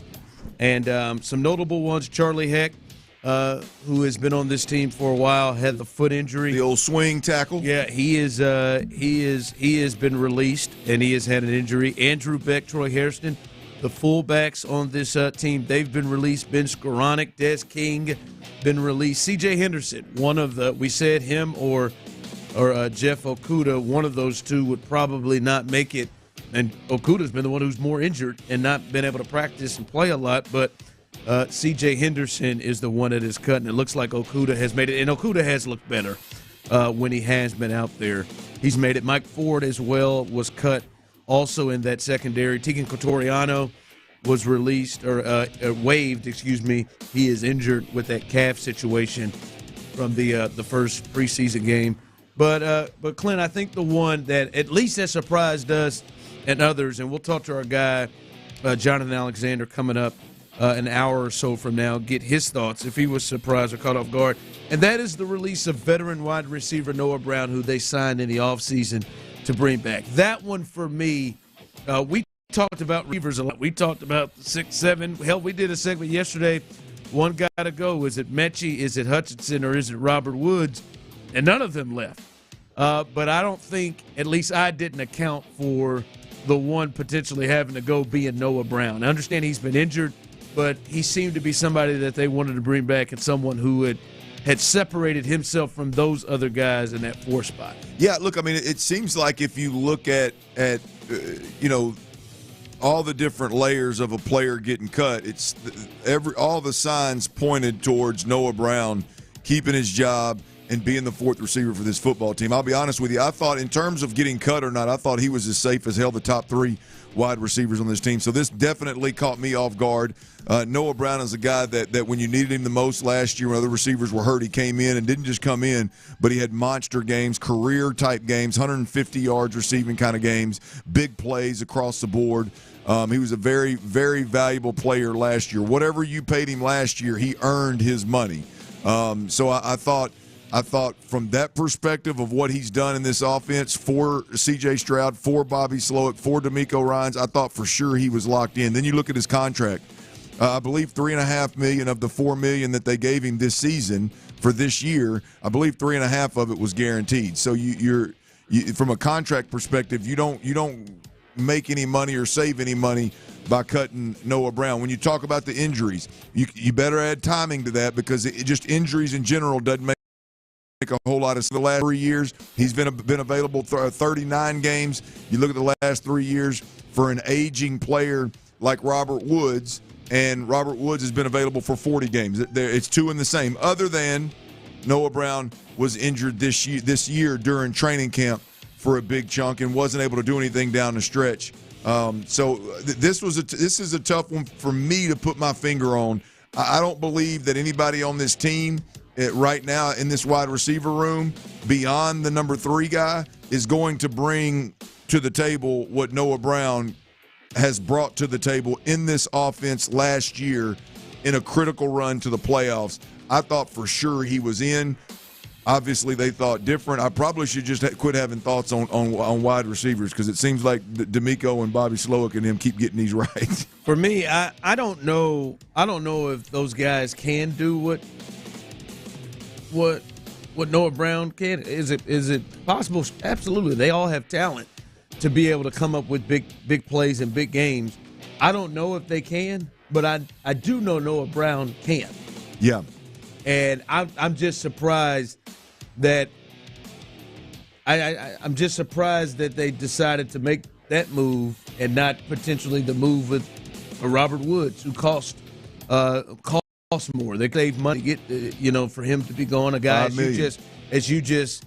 And some notable ones: Charlie Heck, who has been on this team for a while, had the foot injury. The old swing tackle. Yeah, he has been released, and he has had an injury. Andrew Beck, Troy Hairston, the fullbacks on this team, they've been released. Ben Skoranek, Des King, been released. C.J. Henderson, one of the, we said him or Jeff Okudah, one of those two would probably not make it. And Okudah's been the one who's more injured and not been able to practice and play a lot, but C.J. Henderson is the one that is cut, and it looks like Okudah has made it. And Okudah has looked better when he has been out there. He's made it. Mike Ford as well was cut also in that secondary. Tegan Cotoriano was released or waived, He is injured with that calf situation from the first preseason game. But Clint, I think the one that at least has surprised us and others, and we'll talk to our guy, Jonathan Alexander, coming up an hour or so from now, get his thoughts if he was surprised or caught off guard. And that is the release of veteran wide receiver Noah Brown, who they signed in the offseason to bring back. That one for me, we talked about receivers a lot. We talked about the 6, 7. Hell, we did a segment yesterday. One guy to go. Is it Mechie? Is it Hutchinson? Or is it Robert Woods? and none of them left. But I don't think, at least I didn't account for the one potentially having to go being Noah Brown. I understand he's been injured, but he seemed to be somebody that they wanted to bring back and someone who had separated himself from those other guys in that 4 spot. Yeah, look, I mean, it seems like if you look at all the different layers of a player getting cut, it's all the signs pointed towards Noah Brown keeping his job and being the 4th receiver for this football team. I'll be honest with you, I thought in terms of getting cut or not, I thought he was as safe as hell, the top 3 wide receivers on this team. So this definitely caught me off guard. Noah Brown is a guy that when you needed him the most last year when other receivers were hurt, he came in and didn't just come in, but he had monster games, career-type games, 150 yards receiving kind of games, big plays across the board. He was a very, very valuable player last year. Whatever you paid him last year, he earned his money. So I thought from that perspective of what he's done in this offense for C.J. Stroud, for Bobby Slowick, for D'Amico Ryans, I thought for sure he was locked in. Then you look at his contract. I believe $3.5 million of the $4 million that they gave him this season for this year, I believe $3.5 million of it was guaranteed. So you're from a contract perspective, you don't make any money or save any money by cutting Noah Brown. When you talk about the injuries, you better add timing to that because just injuries in general doesn't make a whole lot of the last 3 years. He's been available 39 games. You look at the last 3 years for an aging player like Robert Woods, and Robert Woods has been available for 40 games. It's 2 in the same. Other than Noah Brown was injured this year during training camp for a big chunk and wasn't able to do anything down the stretch. So this is a tough one for me to put my finger on. I don't believe that anybody on this team right now in this wide receiver room, beyond the number 3 guy, is going to bring to the table what Noah Brown has brought to the table in this offense last year in a critical run to the playoffs. I thought for sure he was in. Obviously, they thought different. I probably should just quit having thoughts on wide receivers because it seems like D'Amico and Bobby Slowick and him keep getting these right. For me, I don't know. I don't know if those guys can do what Noah Brown can. Is it possible? Absolutely. They all have talent to be able to come up with big plays and big games. I don't know if they can, but I do know Noah Brown can. Yeah. And I'm just surprised that I'm just surprised that they decided to make that move and not potentially the move with Robert Woods, who cost more. They saved money to get for him to be gone. A guy as you just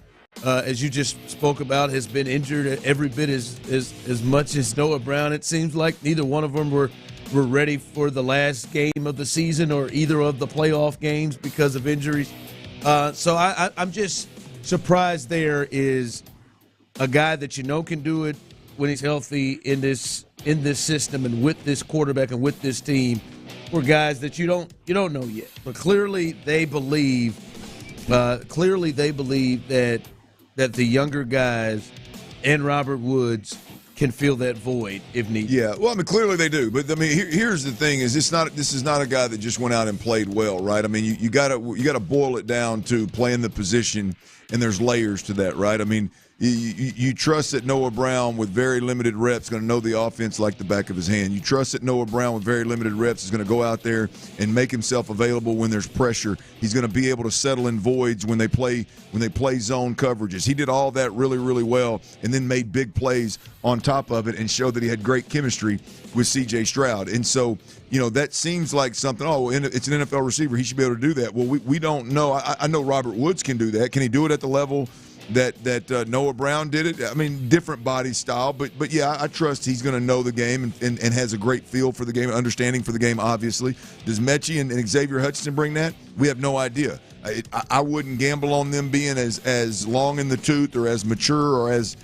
spoke about has been injured every bit as much as Noah Brown. It seems like neither one of them were ready for the last game of the season or either of the playoff games because of injuries. So I'm just surprised there is a guy that can do it when he's healthy in this system and with this quarterback and with this team, for guys that you don't know yet. But clearly they believe that the younger guys and Robert Woods can fill that void if needed. Yeah, well, I mean, clearly they do. But I mean, here's the thing: is this is not a guy that just went out and played well, right? I mean, you got to boil it down to playing the position, and there's layers to that, right? I mean, you trust that Noah Brown with very limited reps is going to know the offense like the back of his hand. You trust that Noah Brown with very limited reps is going to go out there and make himself available when there's pressure. He's going to be able to settle in voids when they play zone coverages. He did all that really, really well, and then made big plays on top of it and showed that he had great chemistry with C.J. Stroud. And so, that seems like something. Oh, it's an NFL receiver. He should be able to do that. Well, we don't know. I know Robert Woods can do that. Can he do it at the level that Noah Brown did it? I mean, different body style, but yeah, I trust he's going to know the game and has a great feel for the game, understanding for the game, obviously. Does Mechie and Xavier Hutchinson bring that? We have no idea. I wouldn't gamble on them being as long in the tooth or as mature or as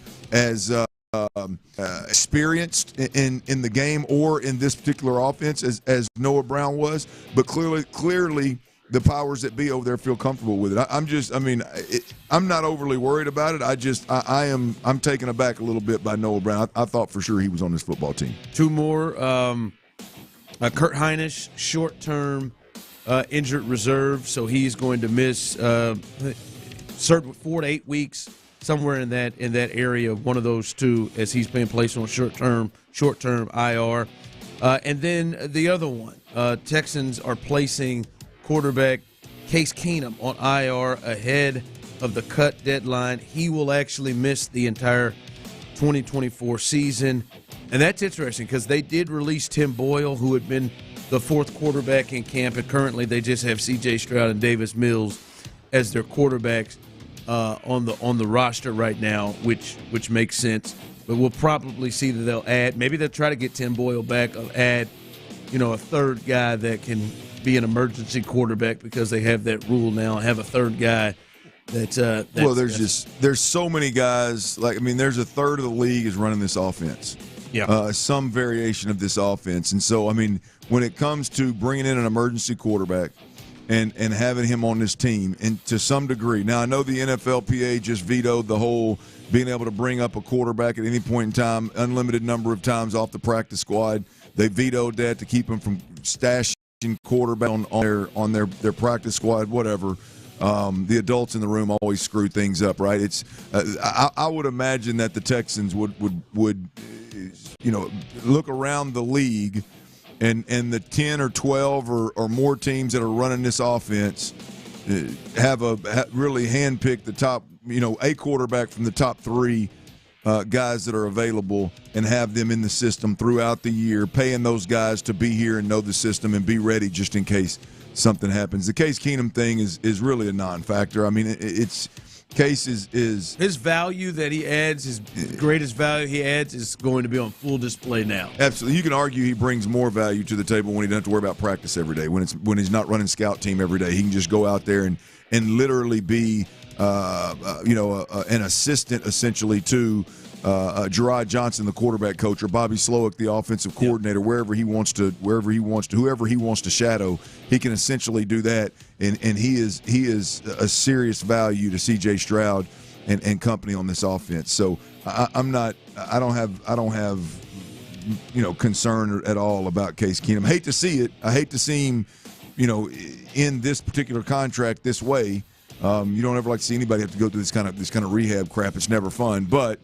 experienced in the game or in this particular offense as Noah Brown was, but clearly the powers that be over there feel comfortable with it. I'm not overly worried about it. I'm taken aback a little bit by Noah Brown. I thought for sure he was on this football team. Two more. Kurt Hinish, short-term injured reserve, so he's going to miss certain 4 to 8 weeks, somewhere in that area of one of those two, as he's being placed on short term IR. And then the other one, Texans are placing quarterback Case Keenum on IR ahead of the cut deadline. He will actually miss the entire 2024 season. And that's interesting because they did release Tim Boyle, who had been the fourth quarterback in camp, and currently they just have C.J. Stroud and Davis Mills as their quarterbacks on the roster right now, which makes sense. But we'll probably see that they'll add. Maybe they'll try to get Tim Boyle back, add, a third guy that can be an emergency quarterback because they have that rule now. Have a third guy. There's so many guys. There's a third of the league is running this offense. Yeah. Some variation of this offense. And so, when it comes to bringing in an emergency quarterback and having him on this team, and to some degree, now I know the NFLPA just vetoed the whole being able to bring up a quarterback at any point in time, unlimited number of times off the practice squad. They vetoed that to keep him from stashing quarterback on their practice squad, whatever. The adults in the room always screw things up, right? It's I would imagine that the Texans would look around the league and the 10 or 12 or more teams that are running this offense have really handpicked the top, a quarterback from the top three guys that are available and have them in the system throughout the year, paying those guys to be here and know the system and be ready just in case something happens. The Case Keenum thing is really a non-factor. Case is his value that he adds, his greatest value he adds is going to be on full display now. Absolutely. You can argue he brings more value to the table when he doesn't have to worry about practice every day. When he's not running scout team every day, he can just go out there and literally be an assistant essentially to Gerard Johnson, the quarterback coach, or Bobby Slowick, the offensive coordinator, whoever he wants to shadow. He can essentially do that, and he is a serious value to C.J. Stroud and company on this offense. So I don't have concern at all about Case Keenum. Hate to see it. I hate to see him, in this particular contract this way. You don't ever like to see anybody have to go through this kind of rehab crap. It's never fun, but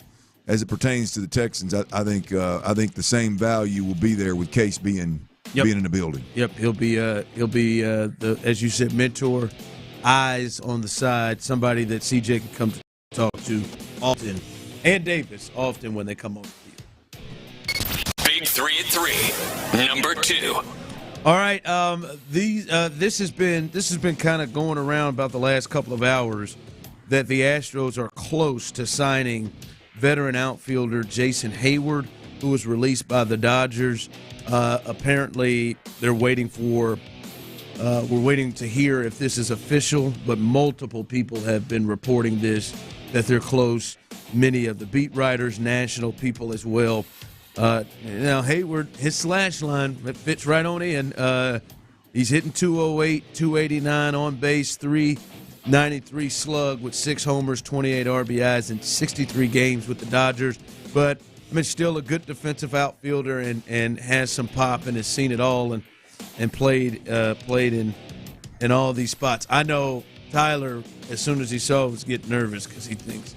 as it pertains to the Texans, I think the same value will be there with Case being in the building. Yep, he'll be the, as you said, mentor, eyes on the side, somebody that CJ can come to talk to often, and Davis often when they come on the field. Big 3 at 3, number 2. All right, this has been kind of going around about the last couple of hours that the Astros are close to signing veteran outfielder Jason Hayward, who was released by the Dodgers. Apparently, they're waiting we're waiting to hear if this is official, but multiple people have been reporting this, that they're close. Many of the beat writers, national people as well. Now, Hayward, his slash line fits right on in. He's hitting 208, 289 on base, 393 slug with 6 homers, 28 RBIs, and 63 games with the Dodgers. But still a good defensive outfielder and has some pop and has seen it all and played in all these spots. I know Tyler, as soon as he saw it, was getting nervous because he thinks,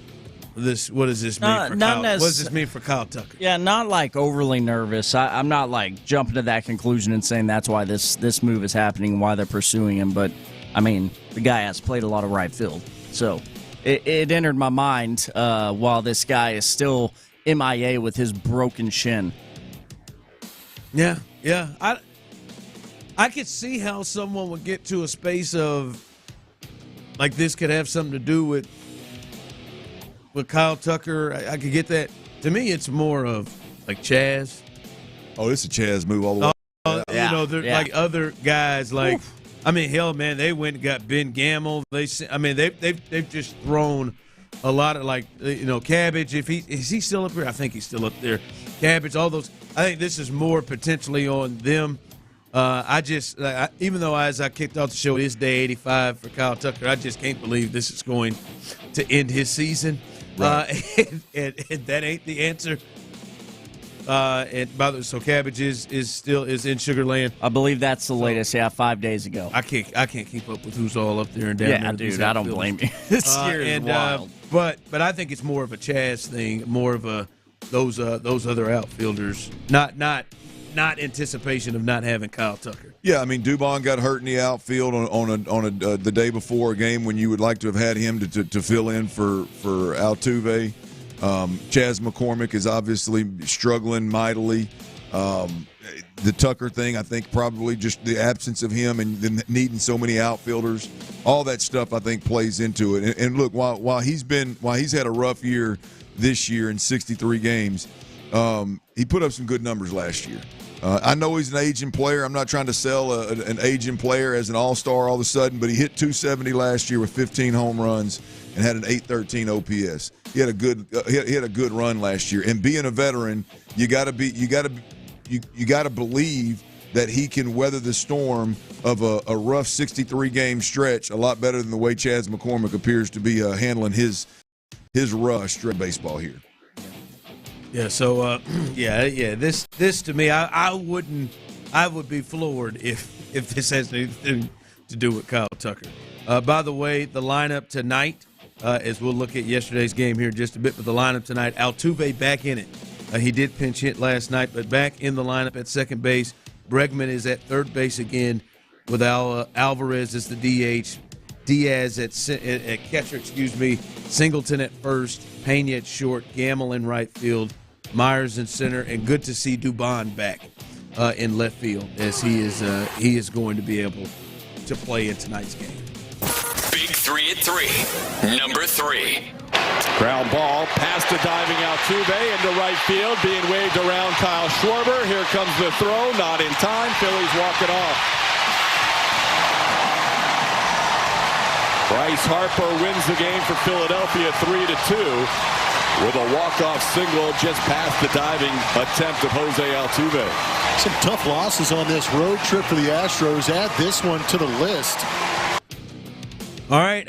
what does this mean for Kyle? What does this mean for Kyle Tucker? Yeah, not like overly nervous. I'm not like jumping to that conclusion and saying that's why this move is happening and why they're pursuing him. But the guy has played a lot of right field, so it entered my mind while this guy is still MIA with his broken shin. Yeah. I could see how someone would get to a space of like this could have something to do with Kyle Tucker. I could get that. To me, it's more of like Chaz. Oh, it's a Chaz move all the way. Like other guys. Like, oof. Hell, man, they went and got Ben Gamble. They've just thrown a lot of Cabbage. Is he still up here? I think he's still up there. Cabbage, all those. I think this is more potentially on them. Even though as I kicked off the show, it is day 85 for Kyle Tucker, I just can't believe this is going to end his season. Right. And that ain't the answer. And by the way, so Cabbage is still in Sugar Land. I believe that's the latest. Yeah, 5 days ago. I can't keep up with who's all up there and down there. Yeah, dude, I don't blame you. This year is wild. But I think it's more of a Chaz thing, more of a those other outfielders, not anticipation of not having Kyle Tucker. Yeah, I mean Dubon got hurt in the outfield on the day before a game when you would like to have had him to fill in for Altuve. Chas McCormick is obviously struggling mightily. The Tucker thing, I think, probably just the absence of him and then needing so many outfielders, all that stuff I think plays into it. And look, while he's had a rough year this year in 63 games, he put up some good numbers last year. I know he's an aging player. I'm not trying to sell an aging player as an all-star all of a sudden, but he hit 270 last year with 15 home runs and had an 813 OPS. He had a good run last year. And being a veteran, you got to believe that he can weather the storm of a rough 63 game stretch a lot better than the way Chas McCormick appears to be handling his rush stretch baseball here. Yeah, so this to me, I would be floored if this has anything to do with Kyle Tucker. By the way, the lineup tonight, as we'll look at yesterday's game here in just a bit, but the lineup tonight, Altuve back in it. He did pinch hit last night, but back in the lineup at second base. Bregman is at third base again with Alvarez as the DH. Diaz at catcher, Singleton at first, Pena at short, Gamble in right field, Myers in center, and good to see Dubon back in left field as he is going to be able to play in tonight's game. Big 3 at 3. Number 3. Ground ball past a diving Altuve into right field, being waved around Kyle Schwarber. Here comes the throw, not in time. Phillies walk it off. Bryce Harper wins the game for Philadelphia 3-2 with a walk-off single just past the diving attempt of Jose Altuve. Some tough losses on this road trip for the Astros. Add this one to the list. All right,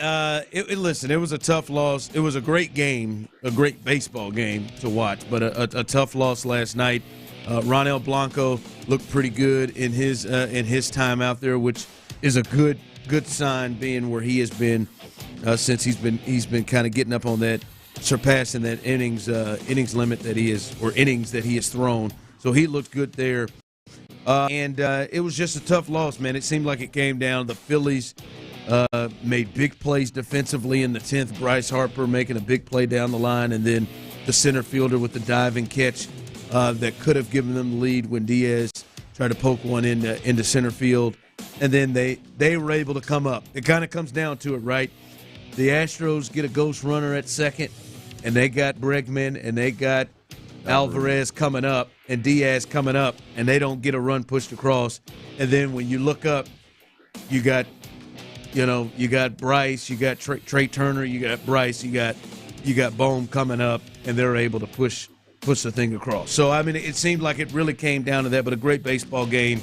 listen, it was a tough loss. It was a great game, a great baseball game to watch, but a tough loss last night. Ronel Blanco looked pretty good in his time out there, which is a good sign, being where he has been since he's been kind of getting up on that, surpassing that innings limit that he is, or innings that he has thrown. So he looked good there, and it was just a tough loss, man. It seemed like it came down. The Phillies made big plays defensively in the 10th. Bryce Harper making a big play down the line, and then the center fielder with the diving catch that could have given them the lead when Diaz tried to poke one into center field. And then they were able to come up. It kind of comes down to it, right? The Astros get a ghost runner at second, and they got Bregman, and they got Alvarez coming up, and Diaz coming up, and they don't get a run pushed across. And then when you look up, you got Bryce, you got Trey Turner, you got Bryce, you got Bohm coming up, and they're able to push the thing across. So I mean, it seemed like it really came down to that. But a great baseball game.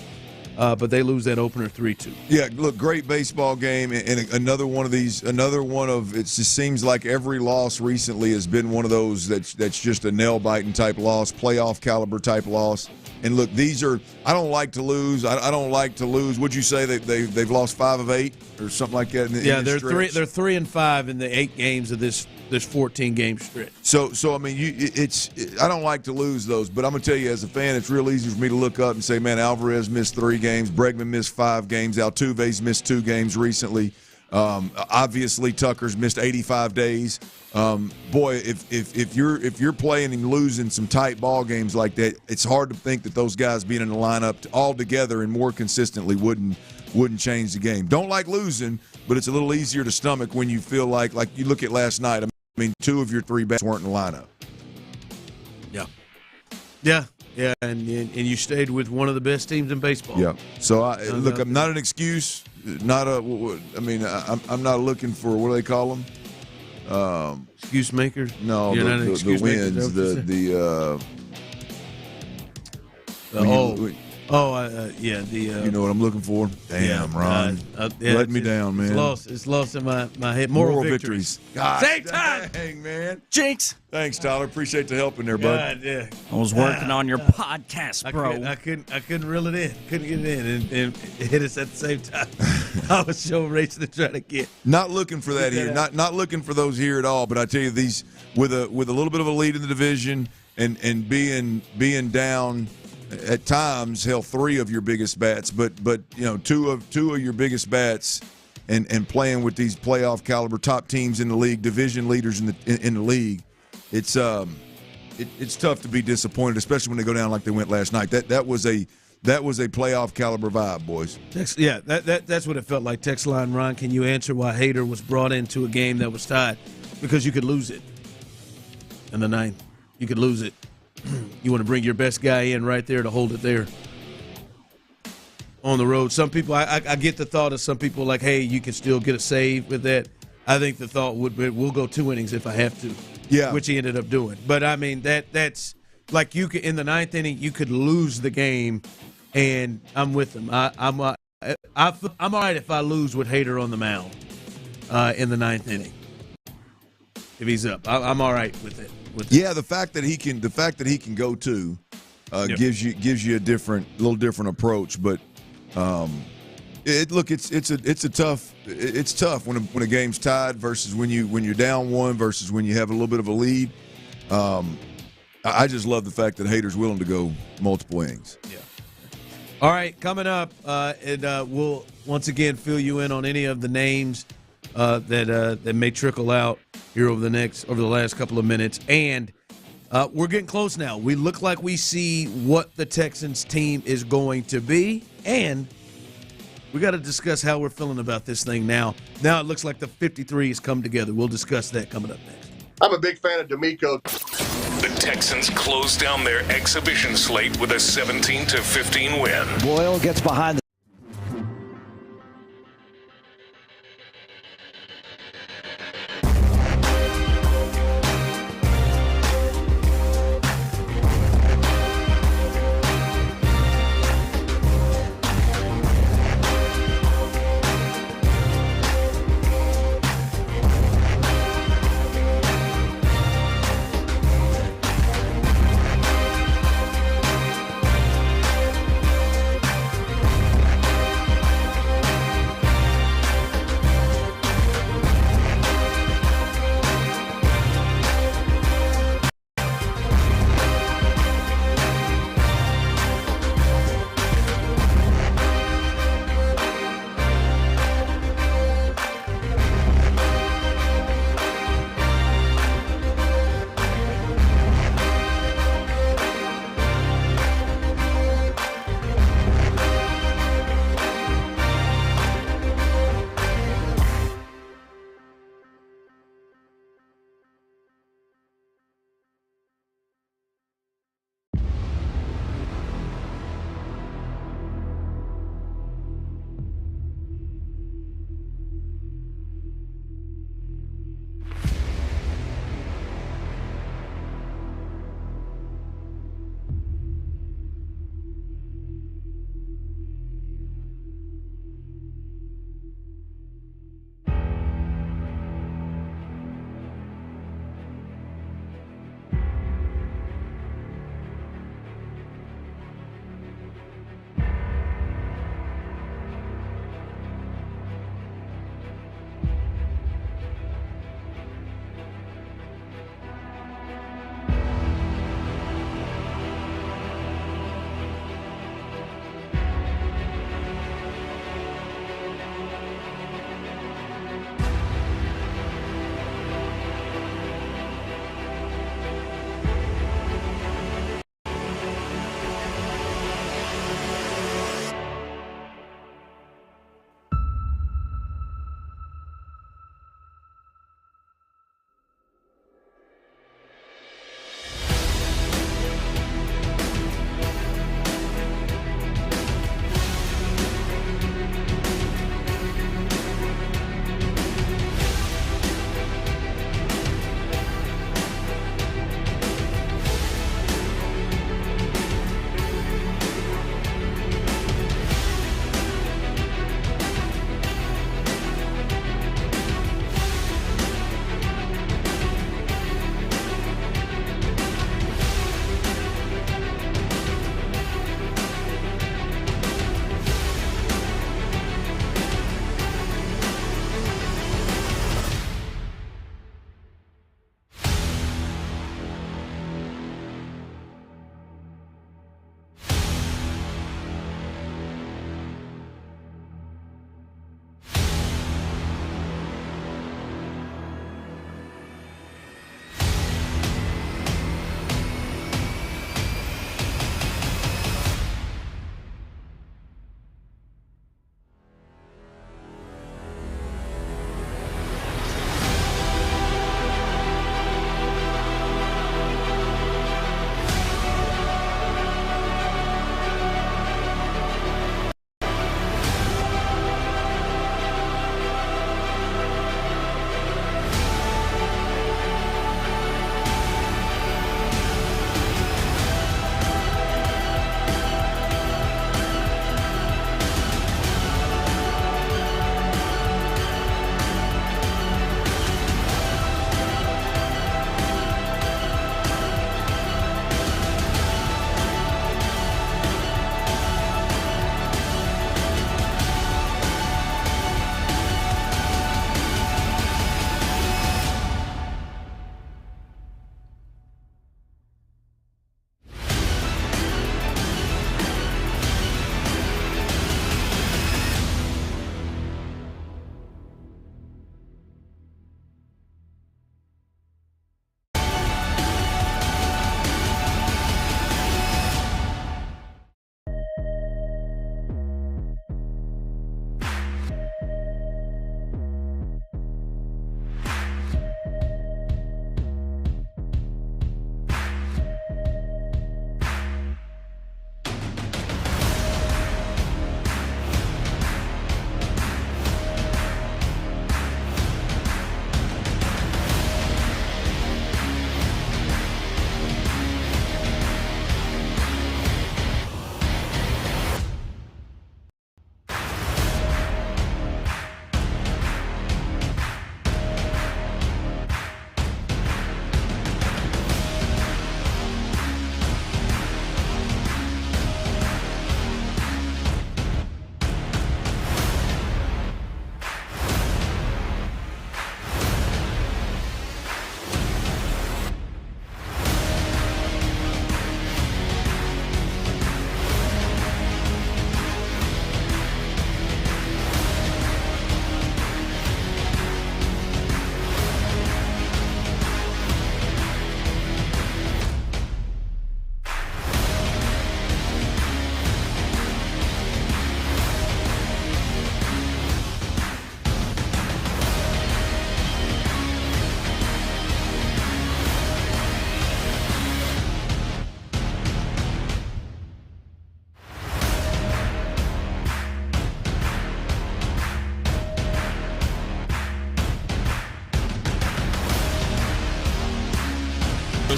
But they lose that opener 3-2. Yeah, look, great baseball game, and another one of it just seems like every loss recently has been one of those that's just a nail-biting type loss, playoff caliber type loss. And look, I don't like to lose. I don't like to lose. Would you say they've lost 5 of 8 or something like that? They're 3-5 in the 8 games of this 14-game stretch. So I mean, I don't like to lose those, but I'm gonna tell you, as a fan, it's real easy for me to look up and say, man, Alvarez missed 3 games, Bregman missed 5 games, Altuve's missed 2 games recently. Obviously, Tucker's missed 85 days. Boy, if you're playing and losing some tight ball games like that, it's hard to think that those guys being in the lineup all together and more consistently wouldn't change the game. Don't like losing, but it's a little easier to stomach when you feel like you look at last night. I mean, 2 of your 3 bats weren't in the lineup. Yeah, and you stayed with one of the best teams in baseball. Yeah. So look, I'm not an excuse. I'm not looking for, what do they call them? Excuse makers? No, You're not an excuse the wins. maker, You know what I'm looking for? Damn, Ron. Let me down, man. It's lost in my head. Moral victories. God, same time. Dang, man. Jinx. Thanks, Tyler. Appreciate the help in there, bud. God, yeah. I was working on your podcast, bro. I couldn't reel it in. Couldn't get it in and it hit us at the same time. I was so racing to try to get. Not looking for that here. Not looking for those here at all. But I tell you, these with a little bit of a lead in the division and being down at times, hell, 3 of your biggest bats, but two of your biggest bats, and playing with these playoff caliber top teams in the league, division leaders in the league, it's tough to be disappointed, especially when they go down like they went last night. That was a playoff caliber vibe, boys. That's what it felt like. Text line, Ron, can you answer why Hader was brought into a game that was tied? Because you could lose it in the 9th. You could lose it. You want to bring your best guy in right there to hold it there on the road. Some people, I get the thought of some people like, hey, you can still get a save with that. I think the thought would be, we'll go 2 innings if I have to. Yeah, which he ended up doing. But I mean that's like you could in the 9th inning you could lose the game, and I'm with him. I'm all right if I lose with Hader on the mound in the 9th inning. If he's up, I'm all right with it. Yeah, the fact that he can go 2 gives you a little different approach. But it's tough when a game's tied versus when you're down 1 versus when you have a little bit of a lead. I just love the fact that Hader's willing to go multiple innings. Yeah. All right, coming up, and we'll once again fill you in on any of the names that may trickle out here over the last couple of minutes. And we're getting close now. We look like we see what the Texans team is going to be, and we got to discuss how we're feeling about this thing now. Now it looks like the 53 has come together. We'll discuss that coming up next. I'm a big fan of D'Amico. The Texans close down their exhibition slate with a 17-15 win. Boyle gets behind the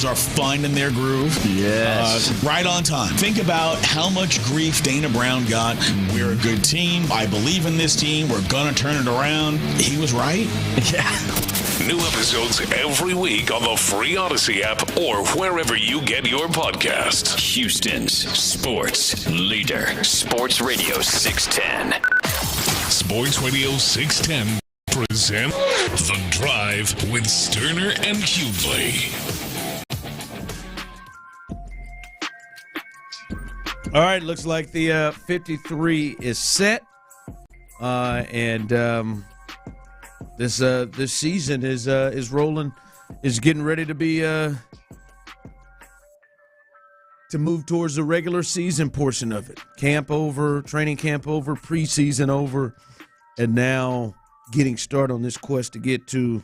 are finding their groove. Yes. Right on time. Think about how much grief Dana Brown got. We're a good team. I believe in this team. We're going to turn it around. He was right. Yeah. New episodes every week on the free Odyssey app or wherever you get your podcasts. Houston's sports leader. Sports Radio 610. Sports Radio 610 present The Drive with Stoerner and Hughley. All right, looks like the 53 is set, and this season is rolling, is getting ready to be to move towards the regular season portion of it. Camp over, training camp over, preseason over, and now getting started on this quest to get to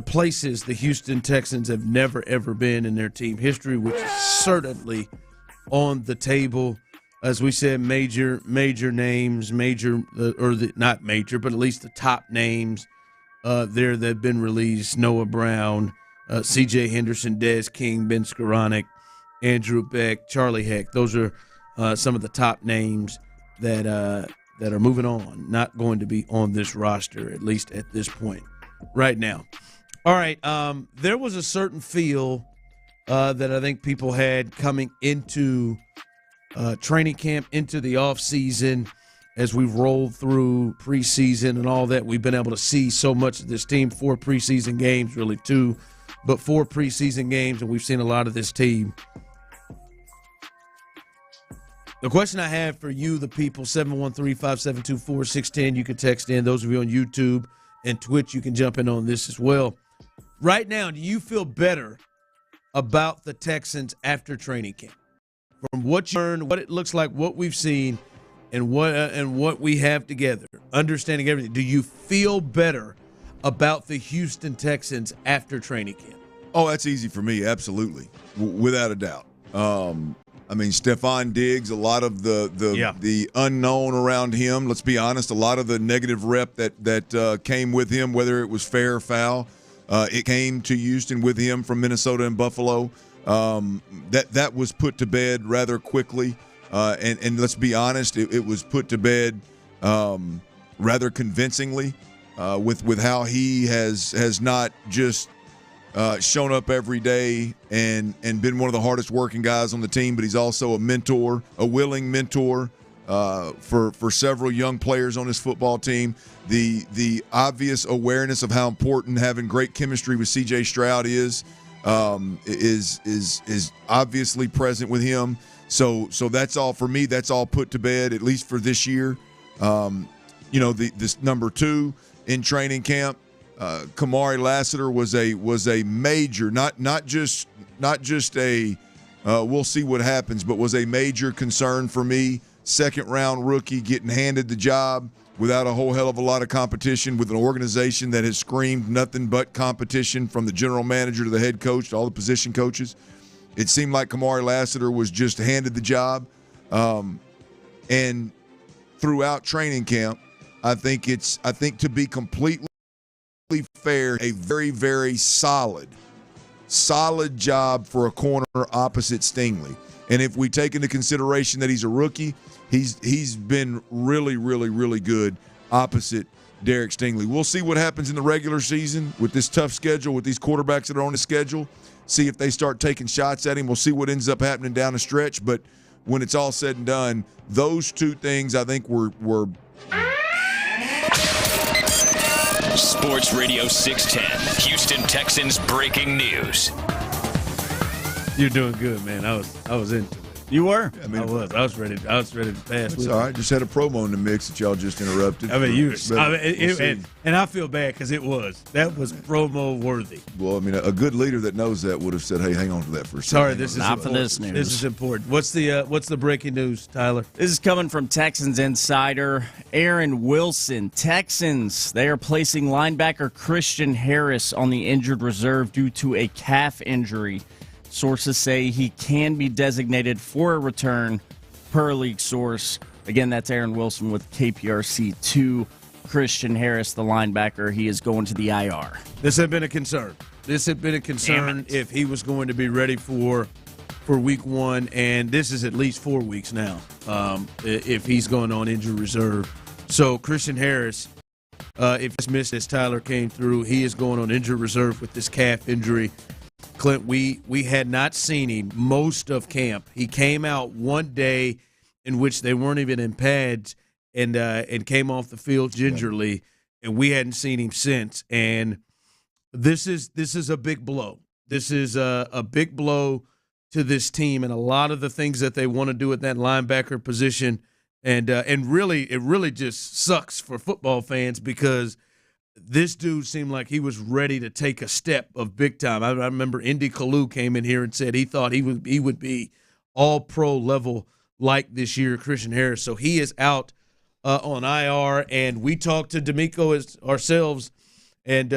places the Houston Texans have never ever been in their team history, which is certainly on the table. As we said, major names, not major, but at least the top names there that have been released: Noah Brown, C.J. Henderson, Dez King, Ben Skoranek, Andrew Beck, Charlie Heck. Those are some of the top names that are moving on, not going to be on this roster, at least at this point right now. All right, there was a certain feel that I think people had coming into training camp, into the offseason, as we've rolled through preseason and all that. We've been able to see so much of this team. 4 preseason games, really 2, but 4 preseason games, and we've seen a lot of this team. The question I have for you, the people, 713-572-4610. You can text in. Those of you on YouTube and Twitch, you can jump in on this as well. Right now, do you feel better about the Texans after training camp? From what you learned, what it looks like, what we've seen, and what we have together, understanding everything, do you feel better about the Houston Texans after training camp? Oh, that's easy for me, absolutely, without a doubt. I mean, Stephon Diggs, a lot of the unknown around him. Let's be honest, a lot of the negative rep that came with him, whether it was fair or foul, it came to Houston with him from Minnesota and Buffalo. That was put to bed rather quickly, and let's be honest, it was put to bed rather convincingly with how he has not just shown up every day and been one of the hardest working guys on the team, but he's also a mentor, a willing mentor for several young players on his football team. The obvious awareness of how important having great chemistry with C.J. Stroud is obviously present with him. So that's all for me. That's all put to bed, at least for this year. This number 2 in training camp, Kamari Lassiter was a major, not just a we'll see what happens, but was a major concern for me. Second round rookie getting handed the job without a whole hell of a lot of competition, with an organization that has screamed nothing but competition from the general manager to the head coach to all the position coaches. It seemed like Kamari Lassiter was just handed the job. And throughout training camp, I think to be completely fair, a very, very solid job for a corner opposite Stingley. And if we take into consideration that he's a rookie, he's been really, really, really good opposite Derek Stingley. We'll see what happens in the regular season with this tough schedule, with these quarterbacks that are on the schedule. See if they start taking shots at him. We'll see what ends up happening down the stretch. But when it's all said and done, those 2 things I think were Sports Radio 610, Houston Texans breaking news. You're doing good, man. I was into it. You were? I mean, I was ready to pass. It's all right. Just had a promo in the mix that y'all just interrupted. I mean, and I feel bad because that was promo worthy. Well, I mean, a good leader that knows that would have said, "Hey, hang on to that for a second." Sorry, this is not for this news. This is important. What's the breaking news, Tyler? This is coming from Texans insider Aaron Wilson. Texans, they are placing linebacker Christian Harris on the injured reserve due to a calf injury. Sources say he can be designated for a return, per league source. Again, that's Aaron Wilson with KPRC2. Christian Harris, the linebacker, he is going to the IR. This had been a concern. This had been a concern if he was going to be ready for week 1, and this is at least 4 weeks now if he's going on injury reserve. So Christian Harris, if he's missed as Tyler came through, he is going on injury reserve with this calf injury. Clint, we had not seen him most of camp. He came out one day in which they weren't even in pads and came off the field gingerly, and we hadn't seen him since. And this is a big blow. This is a big blow to this team and a lot of the things that they want to do at that linebacker position. And really, it really just sucks for football fans because this dude seemed like he was ready to take a step of big time. I remember Indy Kalu came in here and said he thought he would be all pro level like this year, Christian Harris. So he is out on IR, and we talked to D'Amico ourselves, and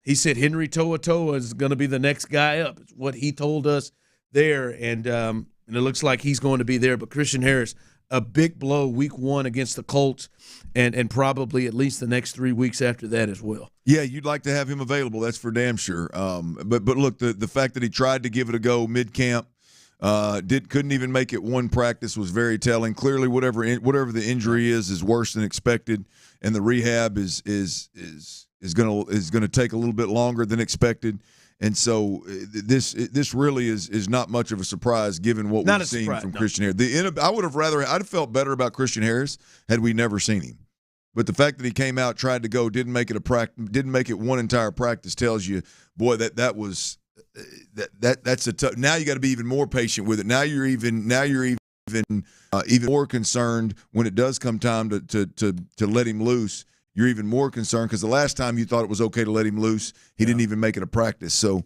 he said Henry To'oTo'o is going to be the next guy up. It's what he told us there, and it looks like he's going to be there. But Christian Harris, a big blow week 1 against the Colts, and probably at least the next 3 weeks after that as well. Yeah, you'd like to have him available. That's for damn sure. But look, the fact that he tried to give it a go mid-camp, couldn't even make it one practice was very telling. Clearly, whatever the injury is worse than expected, and the rehab is going to take a little bit longer than expected. And so this really is not much of a surprise given what we've seen from Christian Harris. I'd have felt better about Christian Harris had we never seen him. But the fact that he came out, tried to go, didn't make it one entire practice tells you, boy, that's a tough. Now you got to be even more patient with it. Now you're even more concerned when it does come time to let him loose. You're even more concerned because the last time you thought it was okay to let him loose, he didn't even make it a practice. So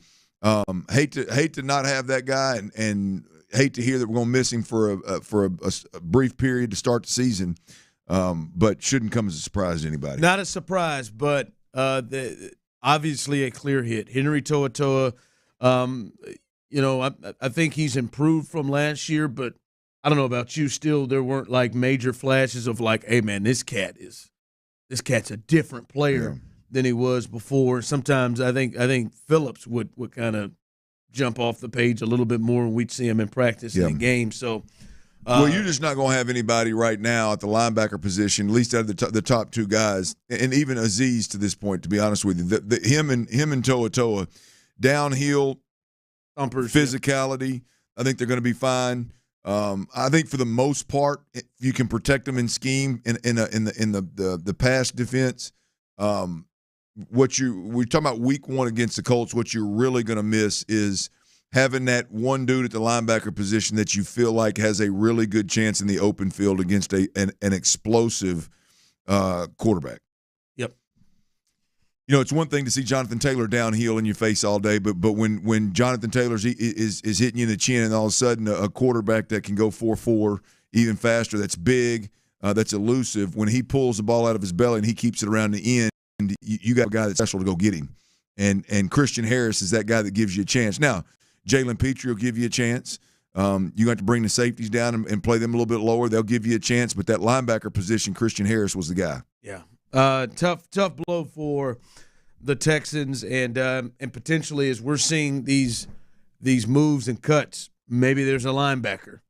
hate to not have that guy, and hate to hear that we're going to miss him for a brief period to start the season. But shouldn't come as a surprise to anybody. Not a surprise, but obviously a clear hit. Henry To'oTo'o, I think he's improved from last year, but I don't know about you. Still, there weren't like major flashes of like, hey man, this cat's a different player than he was before. Sometimes I think Phillips would kind of jump off the page a little bit more when we'd see him in practice and in games. So, well, you're just not going to have anybody right now at the linebacker position, at least out of the top two guys, and even Azeez to this point. To be honest with you, him and To'oTo'o, downhill, physicality. I think they're going to be fine. I think for the most part, you can protect them in scheme in the pass defense. We're talking about week 1 against the Colts. What you're really going to miss is having that one dude at the linebacker position that you feel like has a really good chance in the open field against an explosive quarterback. Yep. You know, it's one thing to see Jonathan Taylor downhill in your face all day, but when Jonathan Taylor is hitting you in the chin, and all of a sudden a quarterback that can go 4.4 even faster, that's big, that's elusive, when he pulls the ball out of his belly and he keeps it around the end, you got a guy that's special to go get him. And Christian Harris is that guy that gives you a chance. Now, Jalen Petrie will give you a chance. You got to bring the safeties down and play them a little bit lower. They'll give you a chance, but that linebacker position, Christian Harris was the guy. Yeah. Tough blow for the Texans, and potentially as we're seeing these moves and cuts, maybe there's a linebacker,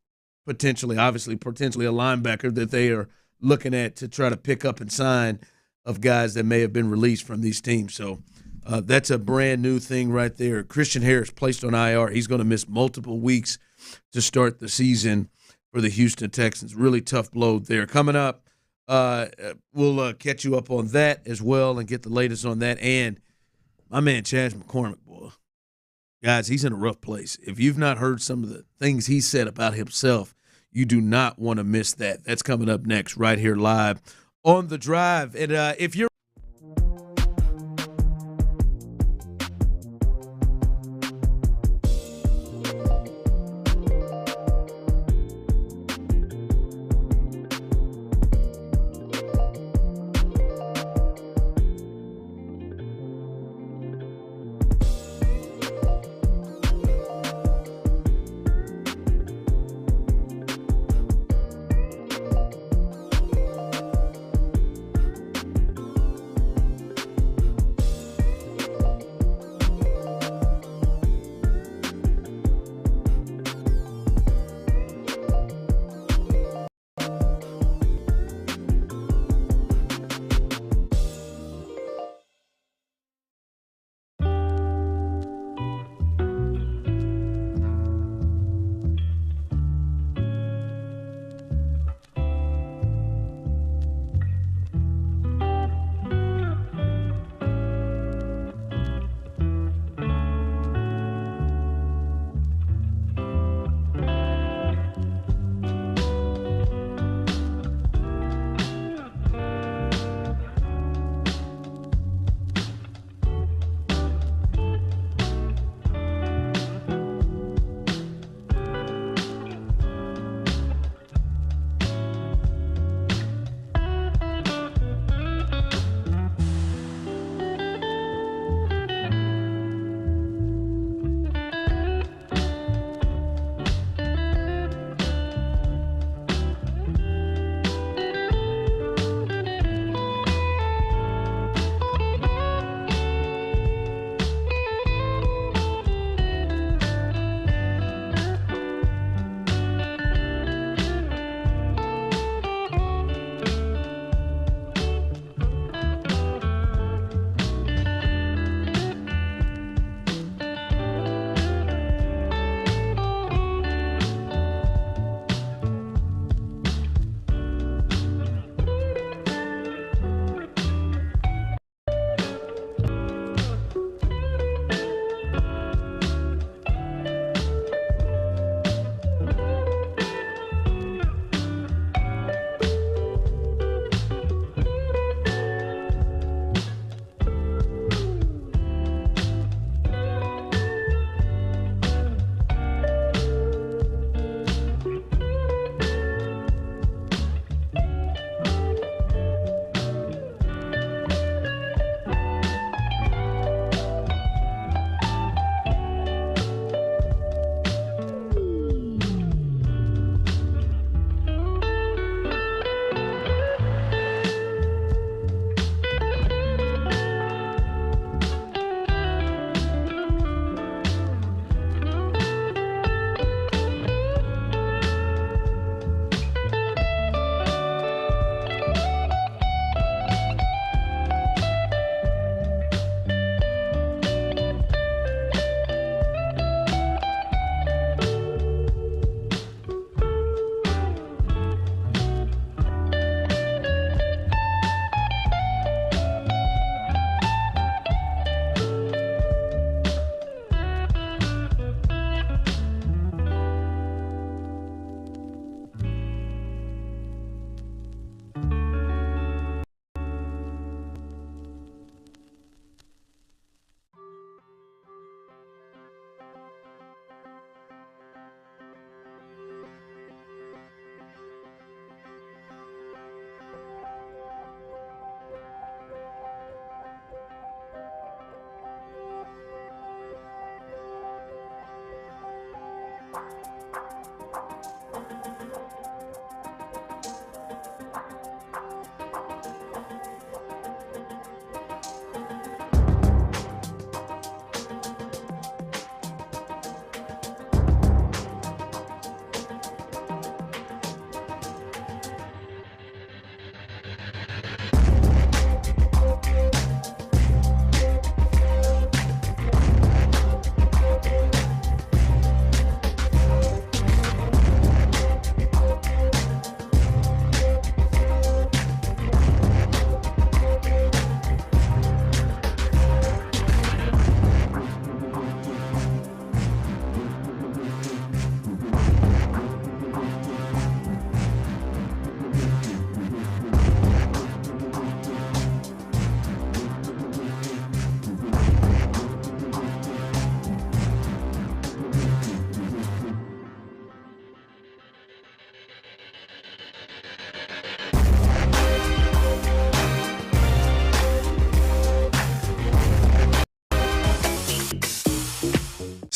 potentially a linebacker that they are looking at to try to pick up and sign of guys that may have been released from these teams. So that's a brand new thing right there. Christian Harris placed on IR. He's going to miss multiple weeks to start the season for the Houston Texans. Really tough blow there. Coming up, we'll catch you up on that as well and get the latest on that. And my man Chaz McCormick, boy, guys, he's in a rough place. If you've not heard some of the things he said about himself, you do not want to miss that. That's coming up next right here live on The Drive. And if you're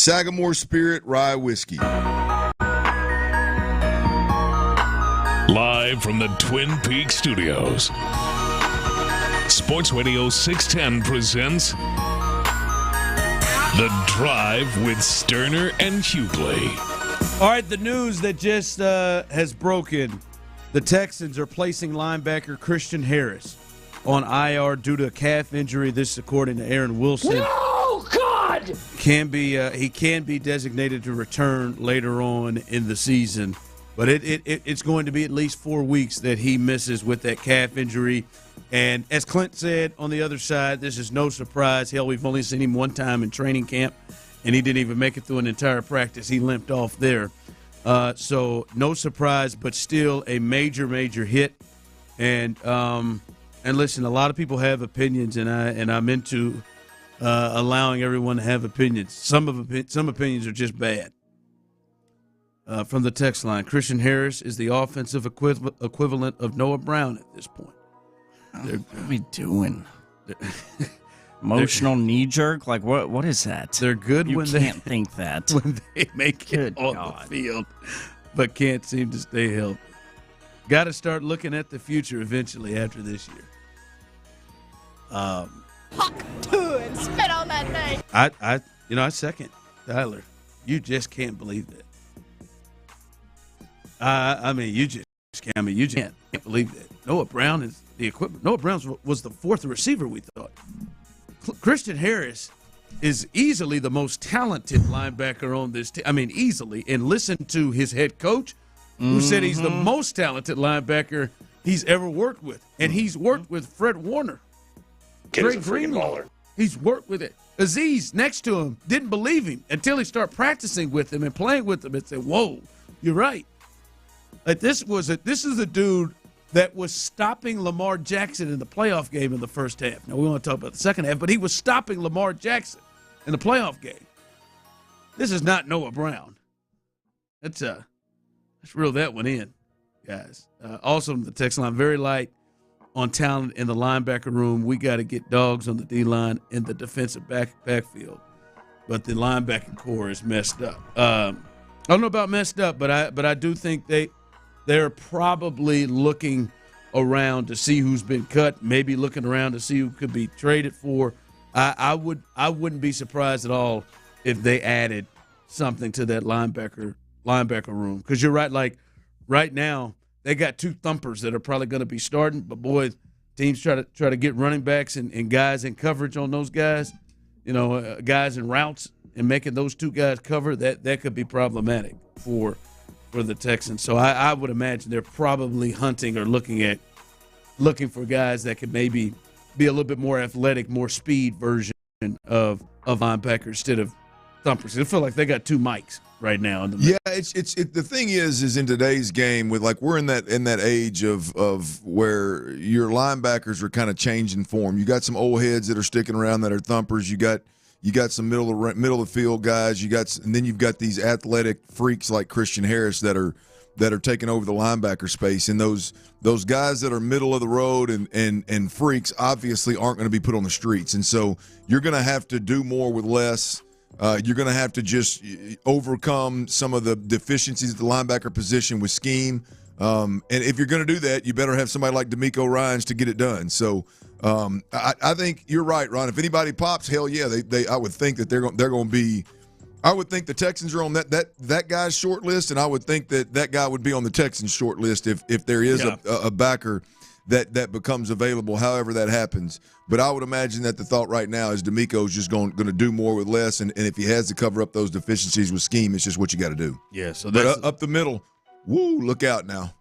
Sagamore Spirit Rye Whiskey. Live from the Twin Peaks Studios, Sports Radio 610 presents The Drive with Stoerner and Hughley. All right, the news that just has broken. The Texans are placing linebacker Christian Harris on IR due to a calf injury. This, according to Aaron Wilson. No, God! He can be designated to return later on in the season. But it's going to be at least 4 weeks that he misses with that calf injury. And as Clint said on the other side, this is no surprise. Hell, we've only seen him one time in training camp, and he didn't even make it through an entire practice. He limped off there. So no surprise, but still a major, major hit. And listen, a lot of people have opinions, and I'm into allowing everyone to have opinions. Some opinions are just bad. From the text line, Christian Harris is the offensive equivalent of Noah Brown at this point. What are we doing? Emotional knee jerk? Like what is that? They're good you when can't think that. When they make it on the field, but can't seem to stay healthy. Got to start looking at the future eventually after this year. Fuck to and spit on that thing. I second Tyler. You just can't believe that. You just can't believe that. Noah Brown is the equipment. Noah Brown was the fourth receiver, we thought. Christian Harris is easily the most talented linebacker on this team. Easily. And listen to his head coach, who said he's the most talented linebacker he's ever worked with. And he's worked with Fred Warner. Greg Greenlaw. He's worked with it. Aziz, next to him, didn't believe him until he started practicing with him and playing with him and said, whoa, you're right. Like this is a dude that was stopping Lamar Jackson in the playoff game in the first half. Now, we want to talk about the second half, but he was stopping Lamar Jackson in the playoff game. This is not Noah Brown. Let's reel that one in, guys. Also, the text line, very light on talent in the linebacker room. We got to get dogs on the D-line and the defensive backfield. But the linebacking core is messed up. I don't know about messed up, but I do think they're probably looking around to see who's been cut, maybe looking around to see who could be traded for. I wouldn't be surprised at all if they added something to that linebacker room. Because you're right, like right now they got two thumpers that are probably going to be starting, but boy, teams try to get running backs and guys in coverage on those guys, guys in routes and making those two guys cover, that could be problematic for the Texans. So I would imagine they're probably hunting or looking for guys that could maybe be a little bit more athletic, more speed version of linebackers instead of thumpers. I feel like they got two mics right now. Yeah, it's the thing is in today's game with like we're in that age of where your linebackers are kind of changing form. You got some old heads that are sticking around that are thumpers. You got some middle of the field guys. And then you've got these athletic freaks like Christian Harris that are taking over the linebacker space. And those guys that are middle of the road and freaks obviously aren't going to be put on the streets. And so you're going to have to do more with less. You're going to have to just overcome some of the deficiencies at the linebacker position with scheme. And if you're going to do that, you better have somebody like D'Amico Ryans to get it done. So I think you're right, Ron. If anybody pops, hell yeah, I would think that they're going to be. I would think the Texans are on that guy's short list, and I would think that guy would be on the Texans short list if there is a backer that becomes available, however that happens. But I would imagine that the thought right now is D'Amico's just going to do more with less, and if he has to cover up those deficiencies with scheme, it's just what you got to do. Yeah. So but up the middle, woo! Look out now.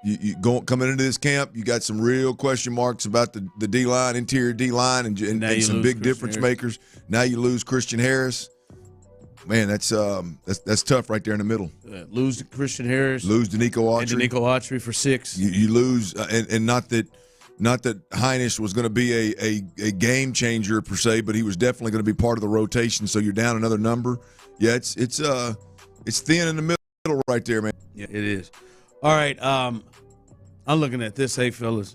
You coming into this camp, you got some real question marks about the D-line, interior D-line, and some big difference makers. Now you lose Christian Harris. Man, that's tough right there in the middle. Lose Christian Harris. Lose Danico Autry. And Danico Autry for 6. You lose, and not that Heinisch was going to be a game changer per se, but he was definitely going to be part of the rotation. So you're down another number. Yeah, it's thin in the middle right there, man. Yeah, it is. All right, I'm looking at this. Hey, fellas,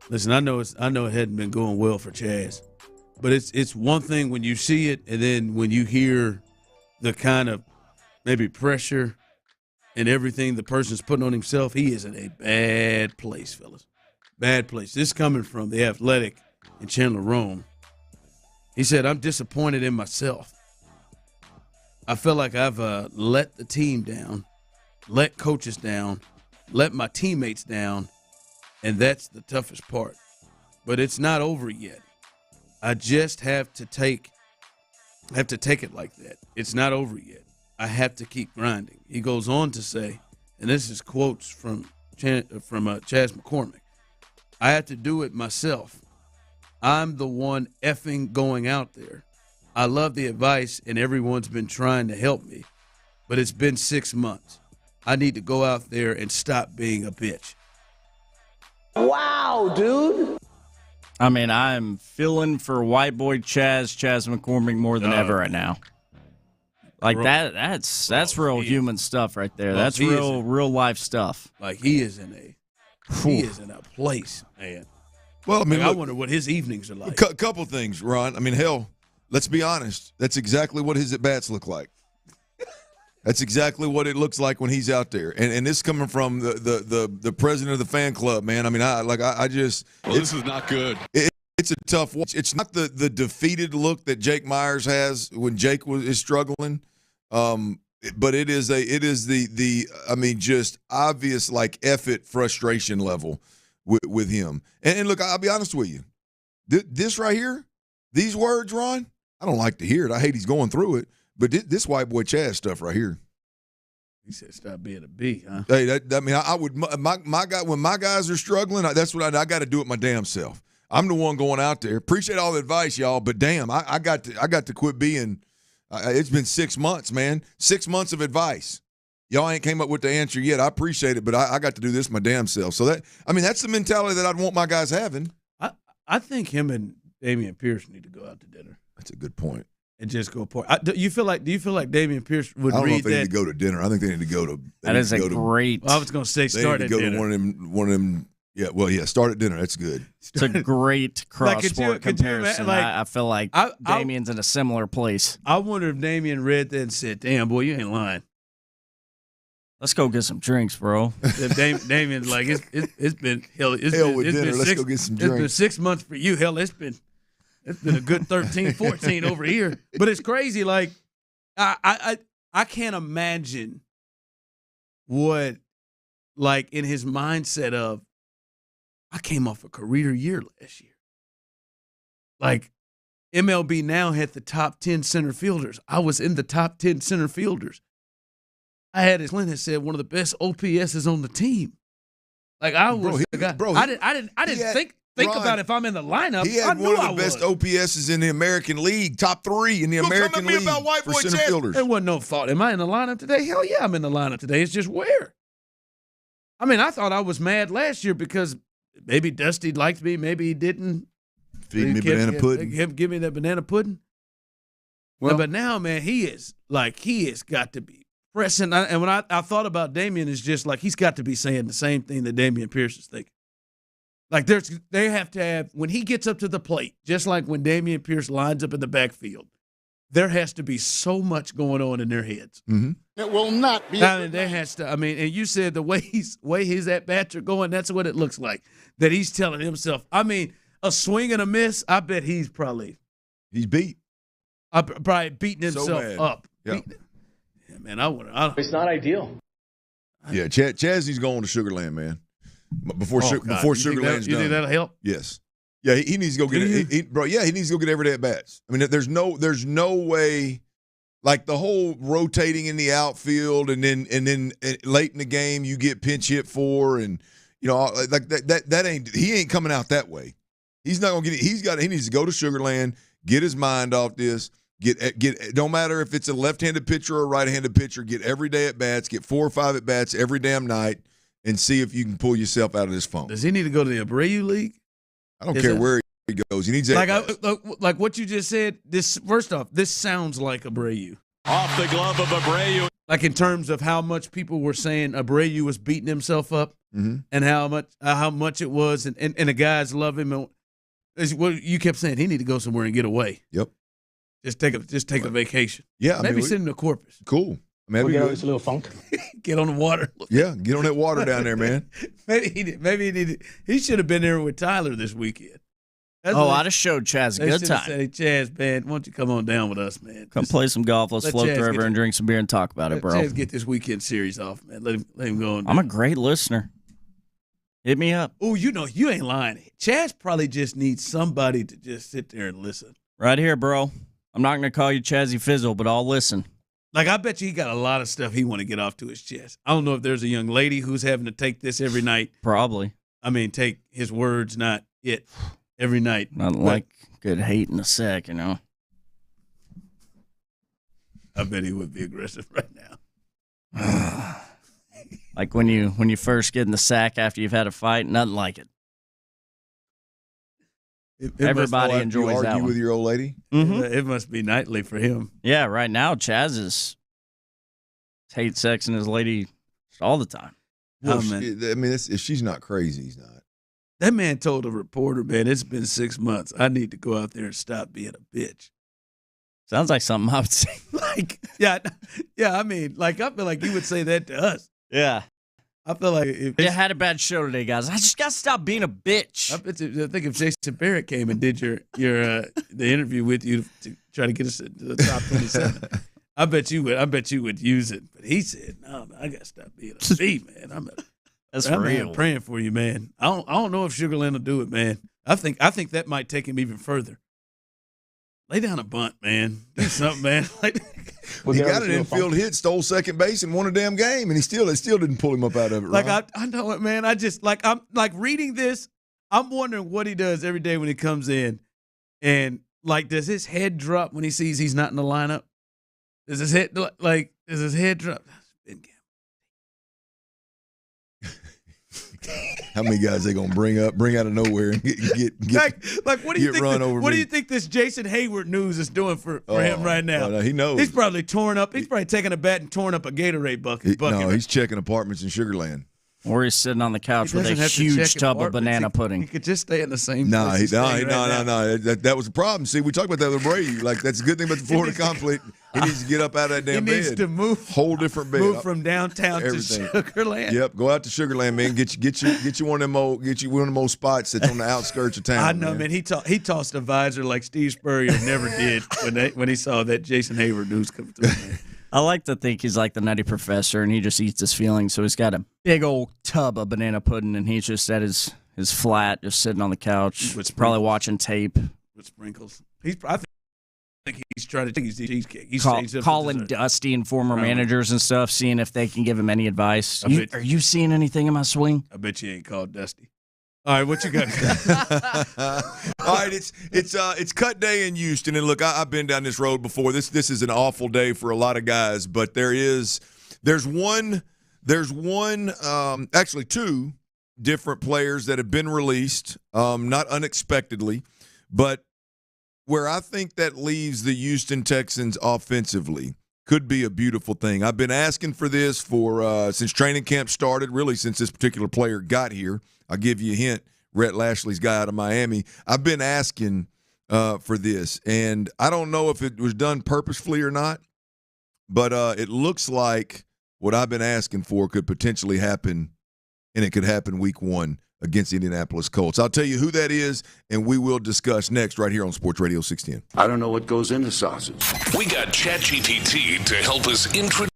listen, I know it hadn't been going well for Chaz. But it's one thing when you see it, and then when you hear the kind of maybe pressure and everything the person's putting on himself, he is in a bad place, fellas. Bad place. This coming from the Athletic and Chandler Rome. He said, I'm disappointed in myself. I feel like I've let the team down, let coaches down, let my teammates down, and that's the toughest part. But it's not over yet. I just have to take it like that. It's not over yet. I have to keep grinding. He goes on to say, and this is quotes from Chaz McCormick, I have to do it myself. I'm the one effing going out there. I love the advice, and everyone's been trying to help me, but it's been 6 months. I need to go out there and stop being a bitch. Wow, dude. I mean, I'm feeling for white boy Chaz McCormick more than ever right now. Like that's real human stuff right there. That's real life stuff. Like he is in a place, man. Well, I mean, I wonder what his evenings are like. Couple things, Ron. I mean, hell, let's be honest. That's exactly what his at-bats look like. That's exactly what it looks like when he's out there. And this coming from the president of the fan club, man. I mean, this is not good. It's a tough watch. It's not the defeated look that Jake Myers has when Jake is struggling. But it is the just obvious like effort frustration level with him. And look, I'll be honest with you. This right here, these words, Ron, I don't like to hear it. I hate he's going through it. But this white boy Chaz stuff right here. He said, "Stop being a B, huh?" Hey, I would my guy when my guys are struggling. That's what I got to do it my damn self. I'm the one going out there. Appreciate all the advice, y'all, but damn, I got to quit being. It's been 6 months, man. 6 months of advice. Y'all ain't came up with the answer yet. I appreciate it, but I got to do this my damn self. So that's the mentality that I'd want my guys having. I think him and Dameon Pierce need to go out to dinner. That's a good point. And just go apart. Do you feel like Dameon Pierce would read that? I don't know if they need to go to dinner. I think they need to go to. That is a great. I was going to say start at dinner. They need to go to one of them. Yeah, well, yeah, start at dinner. That's good. It's a great cross-sport comparison. I feel like Damien's in a similar place. I wonder if Dameon read that and said, "Damn, boy, you ain't lying. Let's go get some drinks, bro." Damien's like, it's been hell. Let's go get some drinks. It's been 6 months for you. Hell, it's been a good 13, 14 over here. But it's crazy. Like, I can't imagine what, like, in his mindset of, I came off a career year last year. Like, MLB now had the top 10 center fielders. I was in the top 10 center fielders. I had, as Clint has said, one of the best OPSs on the team. Like, I was the guy. I didn't think about if I'm in the lineup. He had one of the best OPSs in the American League, top 3 in the American League for center fielders. There wasn't no thought. Am I in the lineup today? Hell yeah, I'm in the lineup today. It's just where. I mean, I thought I was mad last year because maybe Dusty liked me, maybe he didn't. Feed me banana pudding. Give me that banana pudding. Well, but now, man, he has got to be pressing. And when I thought about Dameon, it's just like he's got to be saying the same thing that Dameon Pierce is thinking. Like they have to have, when he gets up to the plate, just like when Dameon Pierce lines up in the backfield, there has to be so much going on in their heads. Mm-hmm. It will not be. I mean, there has to. I mean, and you said the way his at bats are going, that's what it looks like. That he's telling himself. I mean, a swing and a miss. I bet he's beat. Probably beating himself up. Yeah. Yeah, man. I want. It's not ideal. Yeah, Chazzy's going to Sugarland, man. Before Sugarland's done. You think that'll help? Yes. Yeah, he needs to go get it, bro. Yeah, he needs to go get every day at bats. I mean, there's no way, like the whole rotating in the outfield, and then late in the game you get pinch hit for, and you know, like that ain't, he ain't coming out that way. He's not gonna get it. He needs to go to Sugarland, get his mind off this. Get. Don't matter if it's a left-handed pitcher or a right-handed pitcher. Get every day at bats. Get 4 or 5 at bats every damn night, and see if you can pull yourself out of this funk. Does he need to go to the Abreu League? I don't care where he goes. He needs like what you just said. This, first off, this sounds like Abreu. Off the glove of Abreu. Like in terms of how much people were saying Abreu was beating himself up, and how much it was, and the guys love him. Well, you kept saying he need to go somewhere and get away. Yep. Just take a vacation. Yeah, maybe send him to Corpus. Cool. We'll get a little funk. Get on the water. Yeah, get on that water down there, man. He should have been there with Tyler this weekend. I'd have showed Chaz a good time. Said, hey, Chaz, man, why don't you come on down with us, man? Come play some golf. Let's float the river and drink some beer and talk about it, bro. Chaz get this weekend series off, man. Let him go on. I'm a great listener. Hit me up. Oh, you know, you ain't lying. Chaz probably just needs somebody to just sit there and listen. Right here, bro. I'm not going to call you Chazzy Fizzle, but I'll listen. Like, I bet you he got a lot of stuff he want to get off to his chest. I don't know if there's a young lady who's having to take this every night. Probably. I mean, take his words, not it, every night. Not like good hate in a sec, you know. I bet he would be aggressive right now. Like when you first get in the sack after you've had a fight, nothing like it. Everybody enjoys that one. Argue with your old lady? Mm-hmm. It must be nightly for him. Yeah, right now Chaz is hate sex and his lady all the time. Well, if she's not crazy, he's not. That man told a reporter, man, it's been 6 months. I need to go out there and stop being a bitch. Sounds like something I would say. Yeah. I mean, I feel like you would say that to us. Yeah. I feel like if you had a bad show today, guys. I just got to stop being a bitch. I think if Jason Barrett came and did the interview with you to try to get us to the top 27, I bet you would use it. But he said, "No, man, I got to stop being a B, man. That's real. I'm praying for you, man. I don't know if Sugarland will do it, man. I think that might take him even further. Lay down a bunt, man. Do something, man. He got an infield hit, stole second base, and won a damn game, and it still didn't pull him up out of it. Right? I know it, man. I'm reading this. I'm wondering what he does every day when he comes in, and does his head drop when he sees he's not in the lineup? Does his head drop? How many guys they gonna bring out of nowhere and get what do you think? What do you think this Jason Hayward news is doing for him right now? No, he knows. He's probably torn up. He's probably taking a bat and torn up a Gatorade bucket. No, he's checking apartments in Sugarland. Or he's sitting on the couch with a huge tub of banana pudding. He could just stay in the same No. place. No. That was the problem. See, we talked about that with Brady. That's a good thing about the Florida conflict. He needs to get up out of that damn bed. He needs to move. Whole different bed. Move from downtown to Sugarland. Yep, go out to Sugarland, man. Get you one of them old spots that's on the outskirts of town. I know, man. He tossed a visor like Steve Spurrier never did when he saw that Jason Hayward news come through. Man. I like to think he's like the Nutty Professor, and he just eats his feelings. So he's got a big old tub of banana pudding, and he's just at his flat, just sitting on the couch, probably watching tape. With sprinkles. I think he's trying to take his cheesecake. He's calling Dusty and former managers and stuff, seeing if they can give him any advice. Are you seeing anything in my swing? I bet you ain't called Dusty. All right, what you got? All right, it's cut day in Houston, and look, I've been down this road before. This is an awful day for a lot of guys, but there's actually two different players that have been released, not unexpectedly, but where I think that leaves the Houston Texans offensively could be a beautiful thing. I've been asking for this since training camp started, really since this particular player got here. I'll give you a hint. Rhett Lashley's guy out of Miami. I've been asking for this, and I don't know if it was done purposefully or not, but it looks like what I've been asking for could potentially happen, and it could happen week 1 against the Indianapolis Colts. I'll tell you who that is, and we will discuss next right here on Sports Radio 610. I don't know what goes into sausage. We got ChatGPT to help us introduce.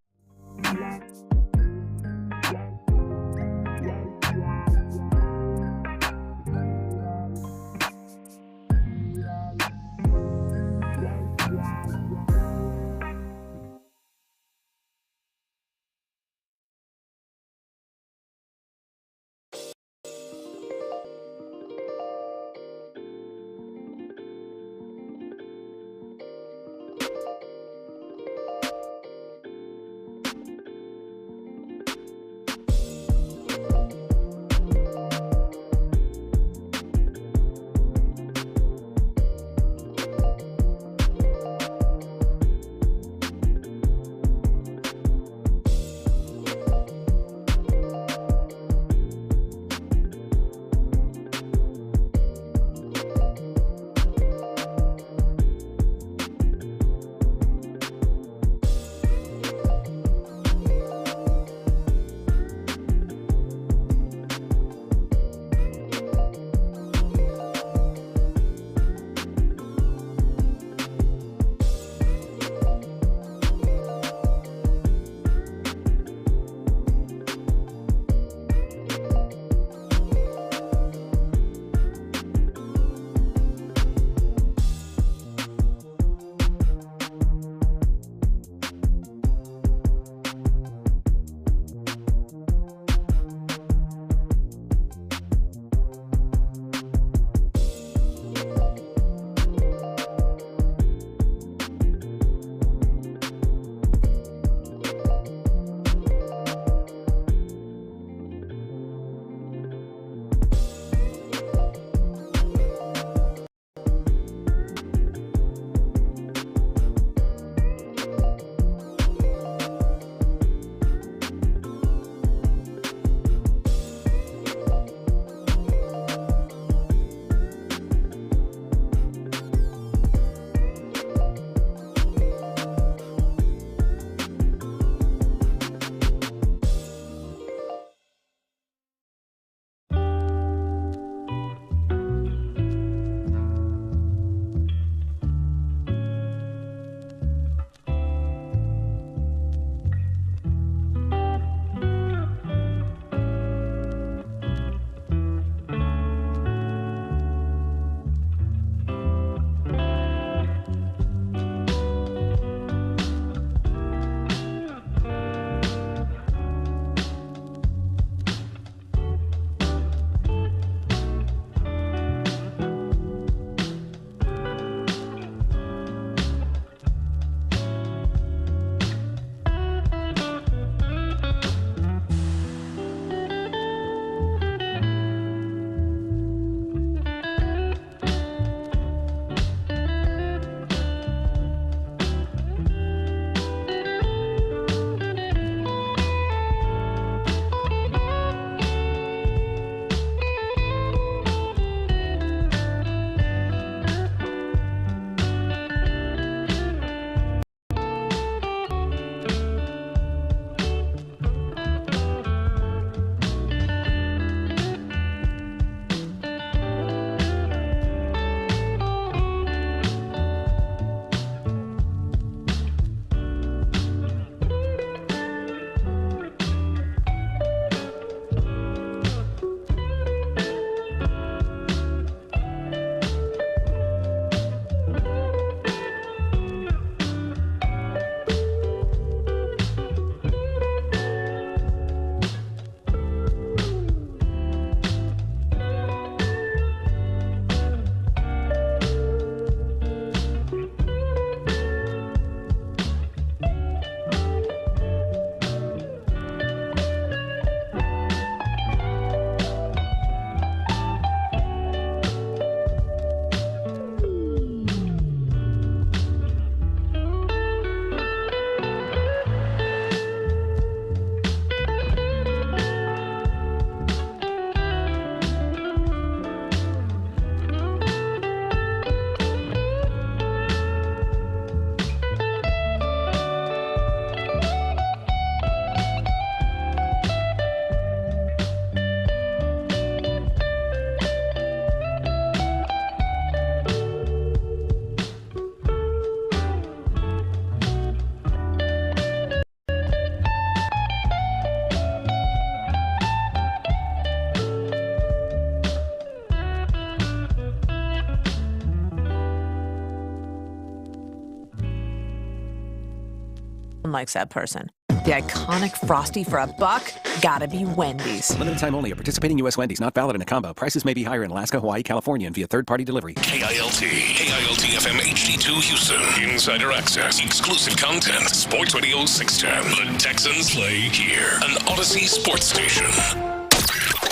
likes that person. The iconic Frosty for $1, gotta be Wendy's. Limited time only at participating U.S. Wendy's. Not valid in a combo. Prices may be higher in Alaska, Hawaii, California, and via third-party delivery. KILT FM HD2 Houston. Insider access. Exclusive content. Sports Radio 610. The Texans play here. An Odyssey sports station.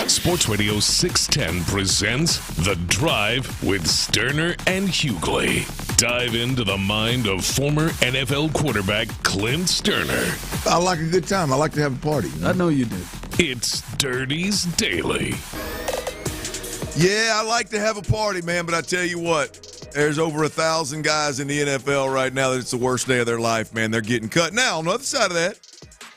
Sports Radio 610 presents The Drive with Stoerner and Hughley. Dive into the mind of former NFL quarterback Clint Stoerner. I like a good time. I like to have a party. I know you do. It's Dirty's Daily. Yeah, I like to have a party, man, but I tell you what, there's over 1,000 guys in the NFL right now that it's the worst day of their life, man. They're getting cut. Now, on the other side of that,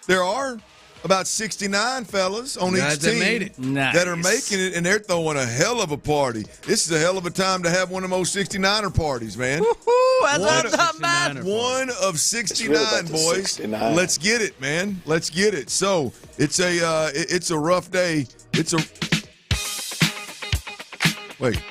there are about 69 fellas on each team that are making it, and they're throwing a hell of a party. This is a hell of a time to have one of the most 69er parties, man. One of 69, boys. 69. Let's get it, man. Let's get it. So it's a rough day. Wait.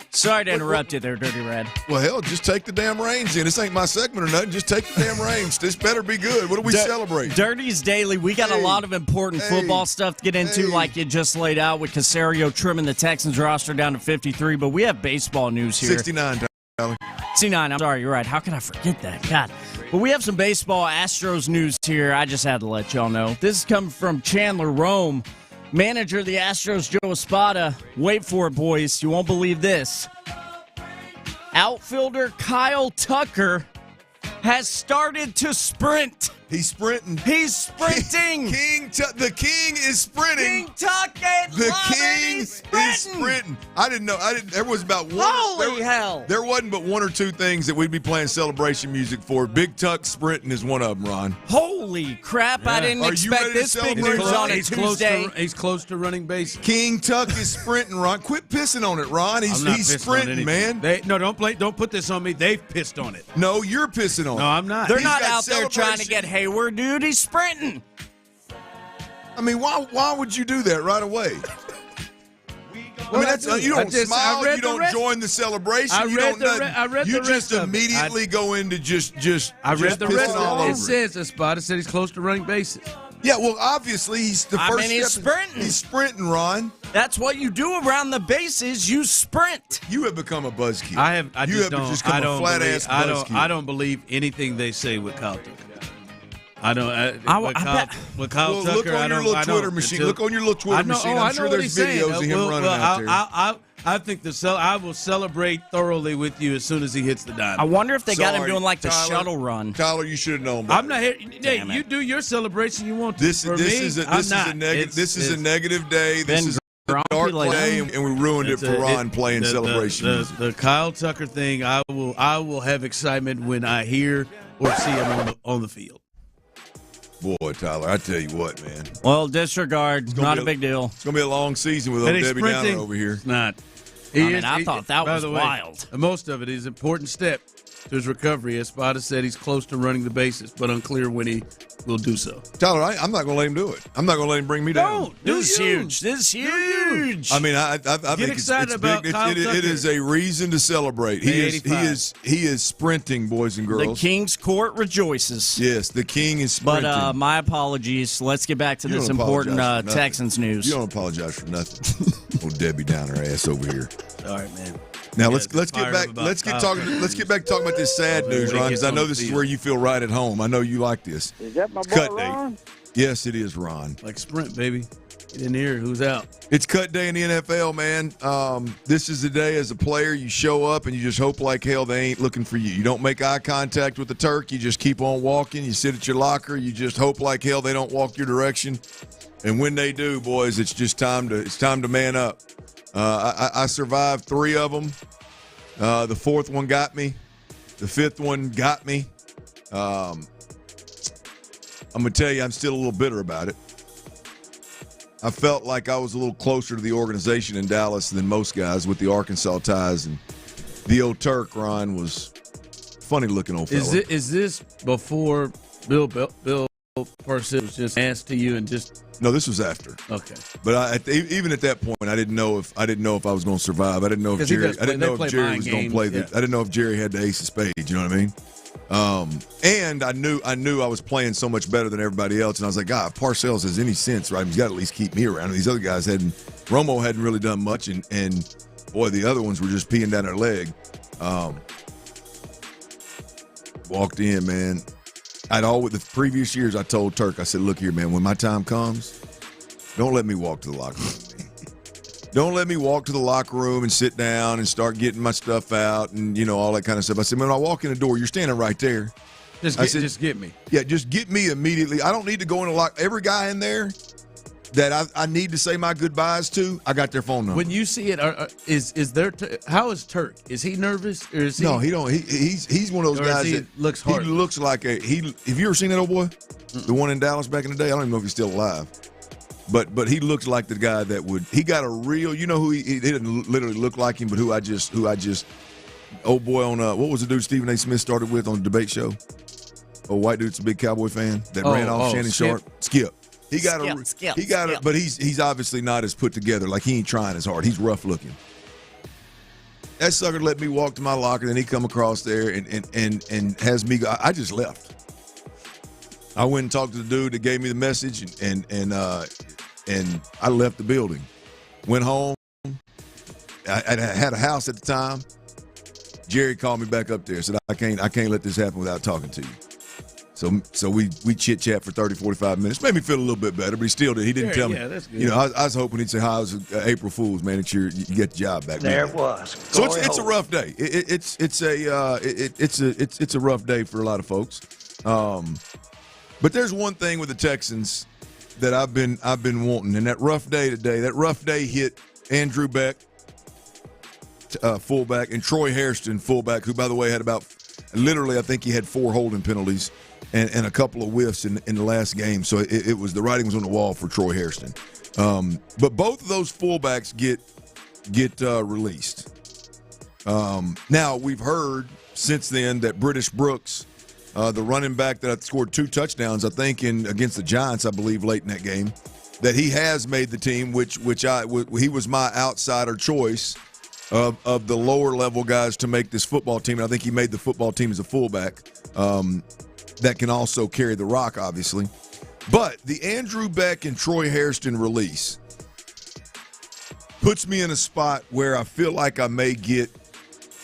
Sorry to interrupt you there, Dirty Red. Well, hell, just take the damn reins in. This ain't my segment or nothing. Just take the damn reins. This better be good. What do we celebrate? Dirty's Daily. We got a lot of important football stuff to get into, like you just laid out with Caserio trimming the Texans roster down to 53. But we have baseball news here. 69, Tyler. 69. I'm sorry. You're right. How can I forget that? God. But we have some baseball Astros news here. I just had to let y'all know. This is coming from Chandler Rome. Manager of the Astros, Joe Espada. Wait for it, boys. You won't believe this. Outfielder Kyle Tucker has started to sprint. He's sprinting. He's sprinting. The king is sprinting. King Tuck ain't The king is sprinting. I didn't know. There was about one. Holy hell. There wasn't but one or two things that we'd be playing celebration music for. Big Tuck sprinting is one of them, Ron. Holy crap. Yeah. I didn't expect this big news on a Tuesday. He's close to running base. King Tuck is sprinting, Ron. Quit pissing on it, Ron. He's sprinting, man. Don't put this on me. They've pissed on it. No, you're pissing on it. No, I'm not. They're not out there trying to get Hayward, dude. He's sprinting. I mean, why would you do that right away? I mean, you don't smile. You don't join the celebration. You don't nothing. You just immediately go into just. I read the rest of it. It says Espada said he's close to running bases. Yeah, well, obviously he's the first. I mean, he's sprinting. He's sprinting, Ron. That's what you do around the bases. You sprint. You have become a buzzkill. You have just become a flat ass buzzkill. I don't believe anything they say with Kyle Tucker. I don't. With Kyle Tucker, look on your little Twitter machine. Look on your little Twitter machine. I'm sure there's videos of him running out there. I think I will celebrate thoroughly with you as soon as he hits the diamond. I wonder if they got him doing like the shuttle run. Tyler, you should have known better. I'm not here. Hey, you do your celebration you want to. This is a negative day. This is a dark day, and we ruined it for Ron playing celebration music. The Kyle Tucker thing, I will have excitement when I hear or see him on the field. Boy, Tyler, I tell you what, man. Well, disregard. Not a big deal. It's going to be a long season with old Debbie Downer over here. It's not. I thought that was wild. Most of it is an important step to his recovery. Espada said he's close to running the bases, but unclear when he will do so. Tyler, I'm not going to let him do it. I'm not going to let him bring me down. This is huge. This is huge. I mean, I think it's about big. Kyle Tucker. It is a reason to celebrate. He is sprinting, boys and girls. The King's Court rejoices. Yes, the King is sprinting. But my apologies. Let's get back to this important Texans news. You don't apologize for nothing. Old Debbie Downer ass over here. All right, man. Now let's get back. Let's get back to talking about this sad news, Ron, because I know this is where you feel right at home. I know you like this. Is that my boy Ron? Yes, it is Ron. Like sprint, baby. Get in here. Who's out? It's cut day in the NFL, man. This is the day as a player you show up and you just hope like hell they ain't looking for you. You don't make eye contact with the Turk. You just keep on walking. You sit at your locker. You just hope like hell they don't walk your direction. And when they do, boys, it's just time to man up. I survived 3 of them. The 4th one got me. The 5th one got me. I'm going to tell you, I'm still a little bitter about it. I felt like I was a little closer to the organization in Dallas than most guys with the Arkansas ties. And the old Turk, Ron, was funny-looking old fella. Is this before Bill Parcells was just asked to you and just... No, this was after. Okay, but even at that point, I didn't know if I was going to survive. I didn't know if Jerry. I didn't know if Jerry was going to play. I didn't know if Jerry had the ace of spades. You know what I mean? And I knew I was playing so much better than everybody else, and I was like, God, if Parcells has any sense, right? He's got to at least keep me around. These other guys Romo hadn't really done much, and boy, the other ones were just peeing down their leg. Walked in, man. The previous years I told Turk, I said, look here, man, when my time comes, don't let me walk to the locker room. Don't let me walk to the locker room and sit down and start getting my stuff out and, all that kind of stuff. I said, when I walk in the door, you're standing right there. Just get me. Yeah, just get me immediately. I don't need to go in the locker. Every guy in there that I need to say my goodbyes to, I got their phone number. When you see it, how is Turk? Is he nervous or is he? No, he don't. He's one of those guys that looks hard. He looks like have you ever seen that old boy? The one in Dallas back in the day? I don't even know if he's still alive. But he looks like the guy that would. He got a real. Who he didn't literally look like him, but who I just. Old boy on what was the dude Stephen A. Smith started with on the debate show? Old white dude's a big Cowboy fan that ran off Shannon Sharp. Skip. He got a. But he's obviously not as put together. Like he ain't trying as hard. He's rough looking. That sucker let me walk to my locker, then he come across there and has me go. I just left. I went and talked to the dude that gave me the message, and I left the building. Went home. I had a house at the time. Jerry called me back up there. Said I can't let this happen without talking to you. So we chit chat for 30, 45 minutes. Made me feel a little bit better, but he still did. He didn't tell me. Yeah, that's good. I was hoping he'd say, "Hi, it was April Fool's, man. It's you get the job back." There it was. So it's a rough day. It's a rough day for a lot of folks. But there's one thing with the Texans that I've been wanting, and that rough day today. That rough day hit Andrew Beck, fullback, and Troy Hairston, fullback, who, by the way, had I think he had 4 holding penalties and a couple of whiffs in the last game. So it was the writing was on the wall for Troy Hairston. But both of those fullbacks get released. Now we've heard since then that British Brooks, the running back that scored 2 touchdowns, I think against the Giants, I believe, late in that game, that he has made the team, which he was my outsider choice of the lower level guys to make this football team. And I think he made the football team as a fullback that can also carry the rock, obviously. But the Andrew Beck and Troy Hairston release puts me in a spot where I feel like I may get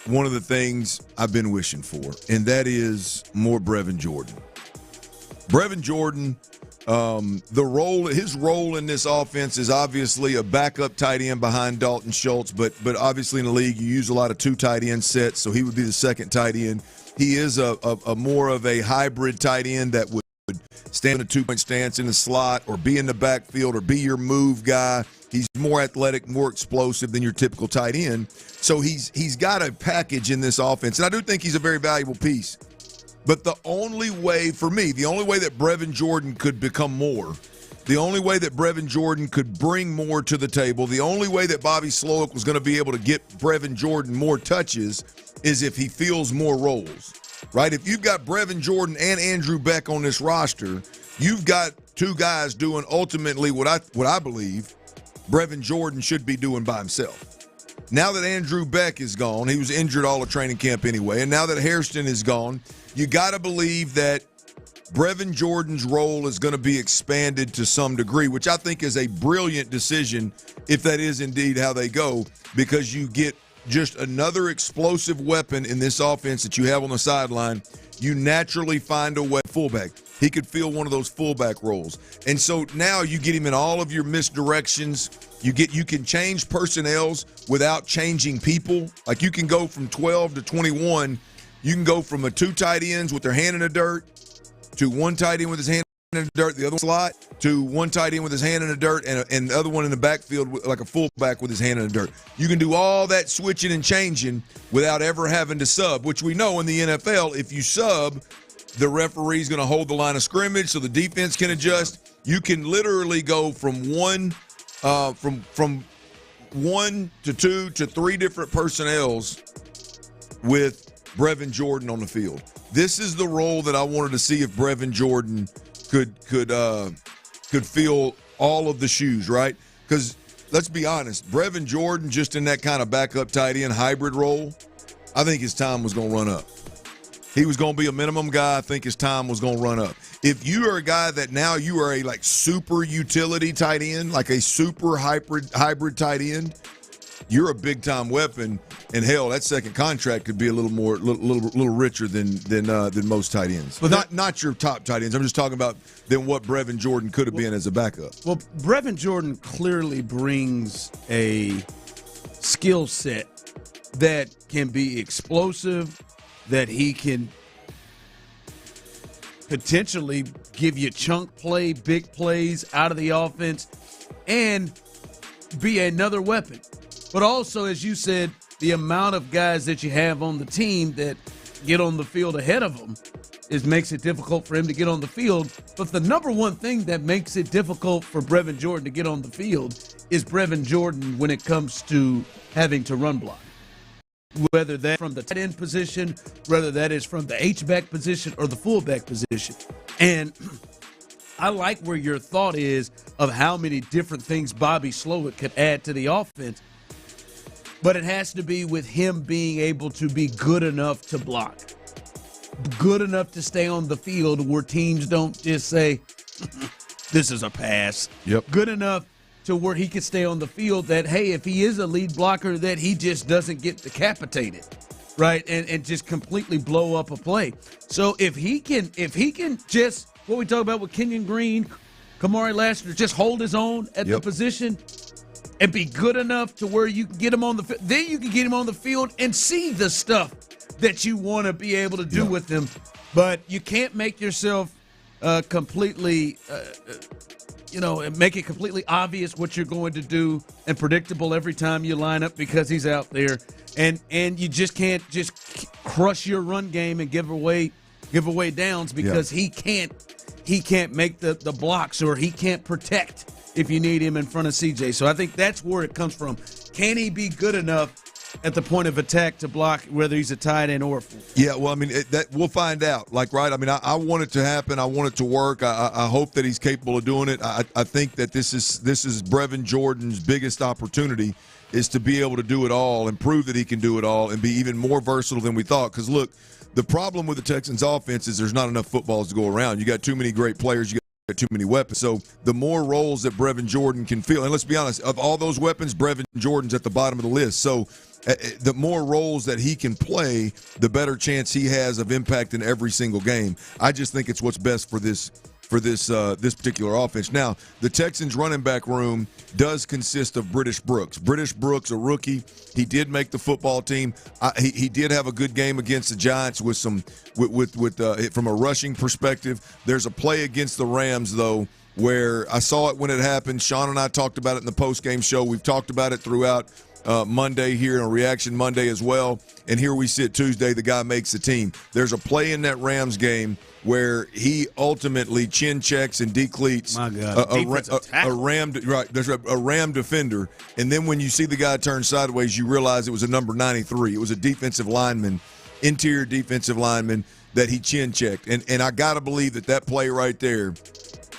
one of the things I've been wishing for, and that is more Brevin Jordan. Brevin Jordan, his role in this offense is obviously a backup tight end behind Dalton Schultz, but obviously in the league you use a lot of 2 tight end sets, so he would be the second tight end. He is a more of a hybrid tight end that would stand in a 2-point stance in the slot or be in the backfield or be your move guy. He's more athletic, more explosive than your typical tight end. So he's got a package in this offense, and I do think he's a very valuable piece. But the only way that Brevin Jordan could become more, the only way that Brevin Jordan could bring more to the table, the only way that Bobby Slowick was going to be able to get Brevin Jordan more touches is if he fills more roles, right? If you've got Brevin Jordan and Andrew Beck on this roster, you've got 2 guys doing ultimately what I believe Brevin Jordan should be doing by himself. Now that Andrew Beck is gone, he was injured all of training camp anyway, and now that Hairston is gone, you got to believe that Brevin Jordan's role is going to be expanded to some degree, which I think is a brilliant decision if that is indeed how they go, because you get just another explosive weapon in this offense that you have on the sideline. You naturally find a way fullback. He could fill one of those fullback roles. And so now you get him in all of your misdirections. You can change personnels without changing people. Like you can go from 12 to 21. You can go from 2 tight ends with their hand in the dirt to 1 tight end with his hand in the dirt, the other slot, to 1 tight end with his hand in the dirt, and the other one in the backfield like a fullback with his hand in the dirt. You can do all that switching and changing without ever having to sub, which we know in the NFL, if you sub, the referee's going to hold the line of scrimmage so the defense can adjust. You can literally go from 1 to 2 to 3 different personnels with Brevin Jordan on the field. This is the role that I wanted to see if Brevin Jordan could fill all of the shoes, right? Because let's be honest, Brevin Jordan just in that kind of backup tight end hybrid role, I think his time was going to run up. He was going to be a minimum guy. I think his time was going to run up. If you are a guy that now you are a super utility tight end, like a super hybrid tight end, you're a big time weapon. And hell, that second contract could be a little richer than most tight ends. But not your top tight ends. I'm just talking about than what Brevin Jordan could have been as a backup. Well, Brevin Jordan clearly brings a skill set that can be explosive, that he can potentially give you chunk play, big plays out of the offense, and be another weapon. But also, as you said, the amount of guys that you have on the team that get on the field ahead of him makes it difficult for him to get on the field. But the number one thing that makes it difficult for Brevin Jordan to get on the field is Brevin Jordan when it comes to having to run block. Whether that's from the tight end position, whether that is from the H-back position or the fullback position. And I like where your thought is of how many different things Bobby Slowick could add to the offense. But it has to be with him being able to be good enough to block. Good enough to stay on the field where teams don't just say, this is a pass. Yep. Good enough to where he could stay on the field that, hey, if he is a lead blocker, that he just doesn't get decapitated, right, and just completely blow up a play. So if he can just, what we talk about with Kenyon Green, Kamari Lassiter, just hold his own at the position and be good enough to where you can get him on the field, then you can get him on the field and see the stuff that you want to be able to do with him. But you can't make yourself completely make it completely obvious what you're going to do and predictable every time you line up because he's out there. And you just can't just crush your run game and give away downs because he can't make the blocks, or he can't protect if you need him in front of CJ. So I think that's where it comes from. Can he be good enough at the point of attack to block, whether he's a tight end or a full? Yeah, well, I mean, that we'll find out. I mean, I want it to happen. I want it to work. I hope that he's capable of doing it. I think that this is Brevin Jordan's biggest opportunity, is to be able to do it all and prove that he can do it all and be even more versatile than we thought. Because, look, the problem with the Texans' offense is there's not enough footballs to go around. You got too many great players. You got too many weapons. So the more roles that Brevin Jordan can fill, and let's be honest, of all those weapons, Brevin Jordan's at the bottom of the list. So the more roles that he can play, the better chance he has of impacting every single game. I just think it's what's best for this particular offense. Now, the Texans running back room does consist of British Brooks. British Brooks, a rookie, he did make the football team. He did have a good game against the Giants with from a rushing perspective. There's a play against the Rams though, where I saw it when it happened. Sean and I talked about it in the post-game show. We've talked about it throughout Monday here on Reaction Monday as well. And here we sit Tuesday, the guy makes the team. There's a play in that Rams game where he ultimately chin checks and decleats there's a Ram defender. And then when you see the guy turn sideways, you realize it was a number 93. It was a defensive lineman, interior defensive lineman that he chin checked. And I got to believe that play right there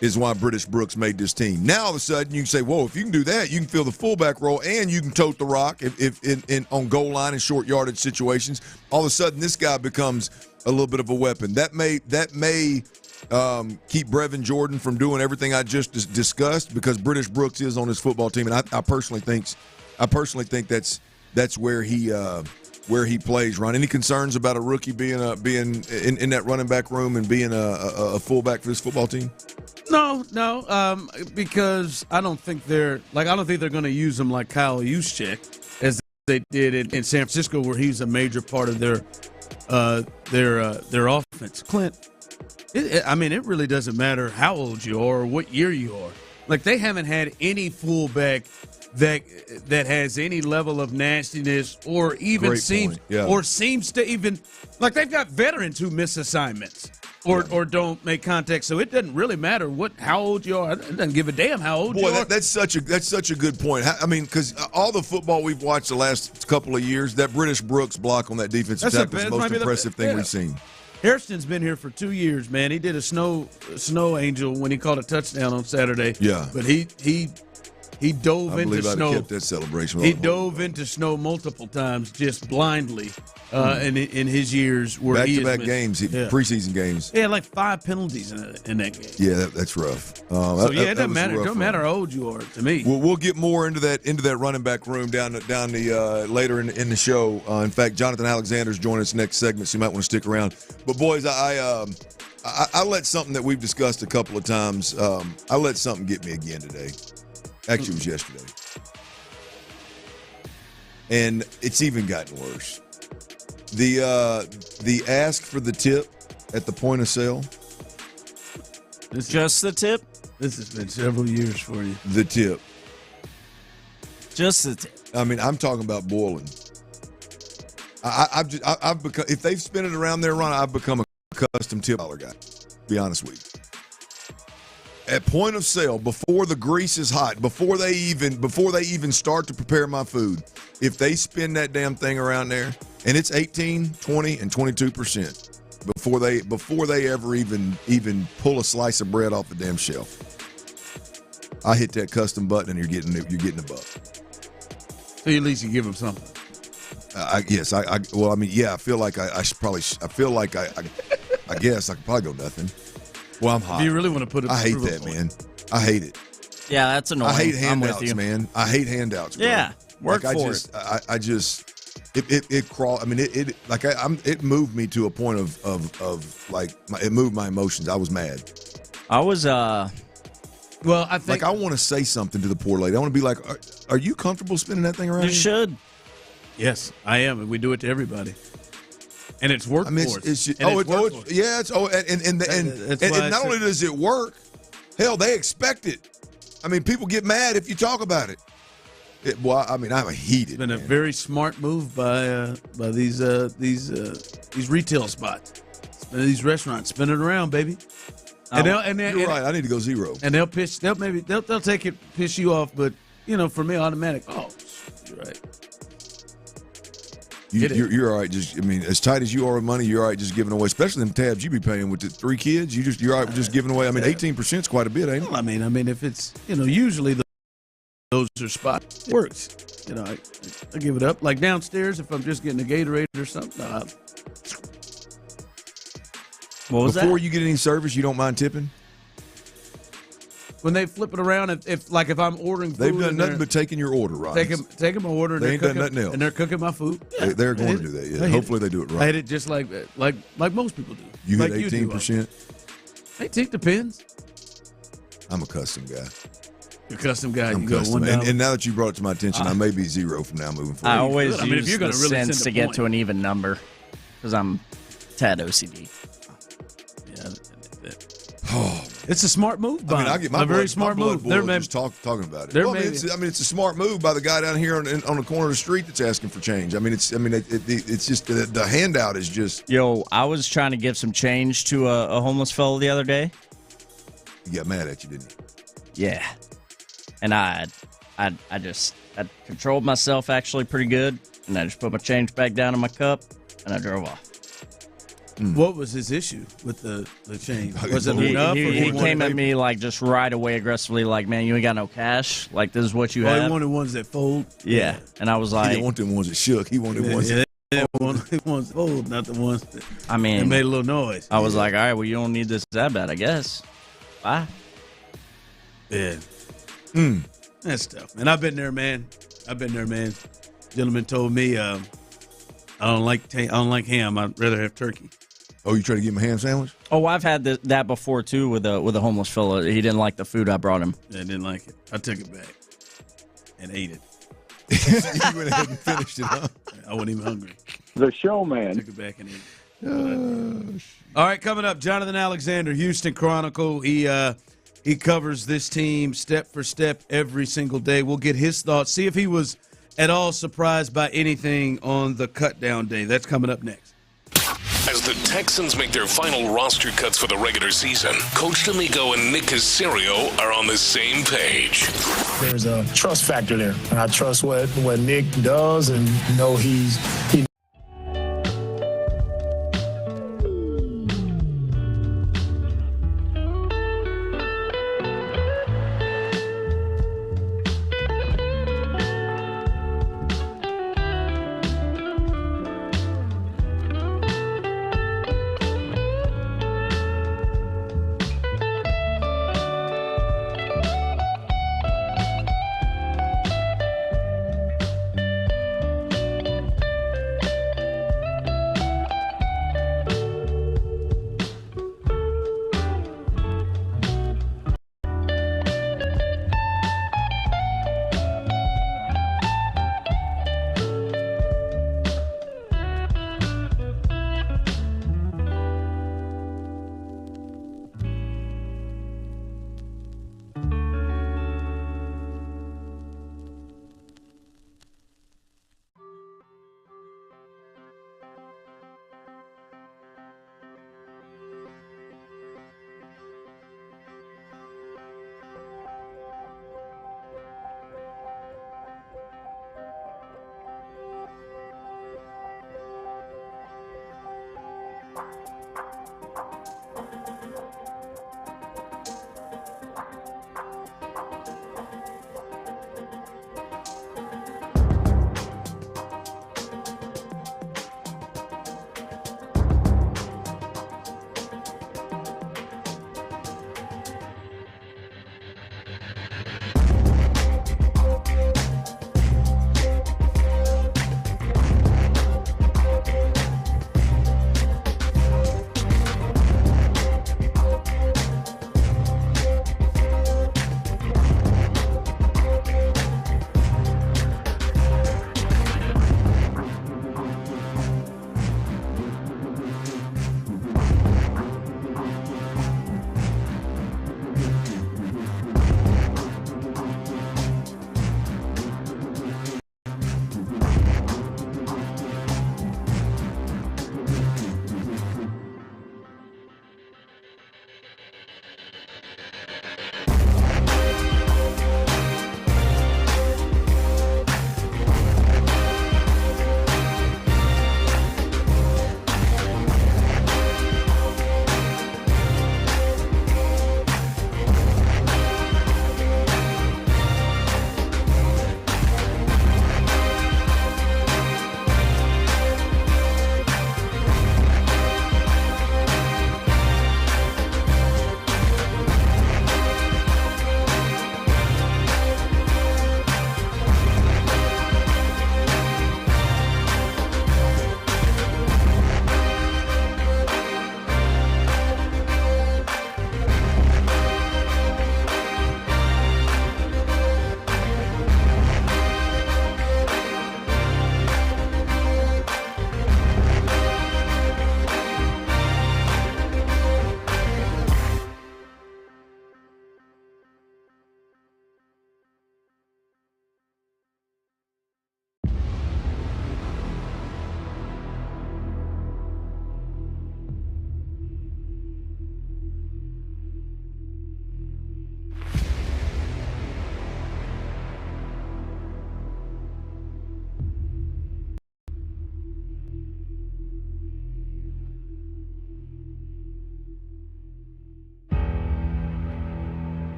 is why British Brooks made this team. Now all of a sudden you can say, whoa, if you can do that, you can fill the fullback role and you can tote the rock if on goal line and short yardage situations. All of a sudden this guy becomes a little bit of a weapon. That may keep Brevin Jordan from doing everything I just discussed, because British Brooks is on his football team, and I personally think that's where he plays. Ron, any concerns about a rookie being in that running back room and being a fullback for this football team? No, because I don't think they're going to use him like Kyle Juszczyk as they did in San Francisco, where he's a major part of their offense. Clint, it really doesn't matter how old you are or what year you are. Like, they haven't had any fullback that has any level of nastiness or even seems to even, like, they've got veterans who miss assignments or don't make contact. So it doesn't really matter how old you are. It doesn't give a damn how old you are. That's such a good point. I mean, because all the football we've watched the last couple of years, that British Brooks block on that defensive tackle is the most impressive thing we've seen. Hairston's been here for 2 years, man. He did a snow angel when he caught a touchdown on Saturday. Yeah. But he He dove into snow. Kept that celebration. He dove into snow multiple times, just blindly, in his years. Where back-to-back games, preseason games. He had like 5 penalties in that game. Yeah, that's rough. It doesn't matter. It doesn't matter how old you are to me. We'll get more into that running back room down the later in the show. In fact, Jonathan Alexander's joining us next segment, so you might want to stick around. But boys, I let something that we've discussed a couple of times. I let something get me again today. Actually, it was yesterday. And it's even gotten worse. The ask for the tip at the point of sale. Just the tip? This has been several years for you. The tip. Just the tip. I mean, I'm talking about boiling. I've become, if they've spent it around their run, I've become a custom tip dollar guy. Be honest with you. At point of sale, before the grease is hot, before they even start to prepare my food, if they spin that damn thing around there, and it's 18, 20, and 22%, before they ever even pull a slice of bread off the damn shelf, I hit that custom button and you're getting a buck. So at least you give them something. I guess I feel like I guess I could probably go nothing. Well, I'm hot. Do you really want to put it? I hate that, man. I hate it. Yeah, that's annoying. I hate handouts, man. I hate handouts. Bro. Yeah, work for it. It crawl. I mean, it moved me to a point of like it moved my emotions. I was mad. I was Well, I think I want to say something to the poor lady. I want to be like, "Are you comfortable spinning that thing around?" You should. Yes, I am. We do it to everybody. And it's worked for us. And not only does it work, hell, they expect it. I mean, people get mad if you talk about it. I'm heated. It's been a very smart move by these retail spots, these restaurants. Spin it around, baby. You're right. I need to go zero. And they'll take it, piss you off, but for me, automatic. Oh, you're right. You're all right. As tight as you are with money, you're all right just giving away, especially them tabs you be paying with the 3 kids. You're all right with just giving away. 18% is quite a bit, ain't it? Well, I mean, if it's usually those are spots works. I give it up. Like downstairs, if I'm just getting a Gatorade or something. What was Before that? you get any service, you don't mind tipping? When they flip it around, if I'm ordering food, they've done nothing but taking your order, right? Taking my order. They ain't done nothing else, and they're cooking my food. Yeah, they're going to do that. Yeah, hopefully they do it right. I hit it just like most people do. You hit 18%. 18 depends. I'm a custom guy. You're a custom guy. I'm you custom, go and now that you brought it to my attention, I may be zero from now moving forward. I always use if you're the gonna really sense to get to an even number because I'm tad OCD. Oh, it's a smart move. I get my very smart move. They're just talking about it. It's a smart move by the guy down here on the corner of the street that's asking for change. It's just the handout is just. Yo, I was trying to give some change to a homeless fellow the other day. He got mad at you, didn't he? Yeah, and I controlled myself actually pretty good, and I just put my change back down in my cup, and I drove off. What was his issue with the change? Was it enough? He came at me like just right away aggressively, like, man, you ain't got no cash. Like, this is what you have. He wanted ones that fold. Yeah. And I was like, he didn't want them ones that shook. He wanted ones that ones fold, not the ones that that made a little noise. I was like, all right, well, you don't need this that bad, I guess. Bye. Yeah. That's tough. And I've been there, man. Gentleman told me I don't like ham. I'd rather have turkey. Oh, you try to give him a ham sandwich? Oh, I've had that before too with a homeless fella. He didn't like the food I brought him. Yeah, I didn't like it. I took it back and ate it. You went ahead and finished it, huh? I wasn't even hungry. The showman. Took it back and ate it. All right, coming up, Jonathan Alexander, Houston Chronicle. He covers this team step for step every single day. We'll get his thoughts, see if he was at all surprised by anything on the cut-down day. That's coming up next. As the Texans make their final roster cuts for the regular season, Coach D'Amico and Nick Caserio are on the same page. There's a trust factor there, and I trust what Nick does, and know he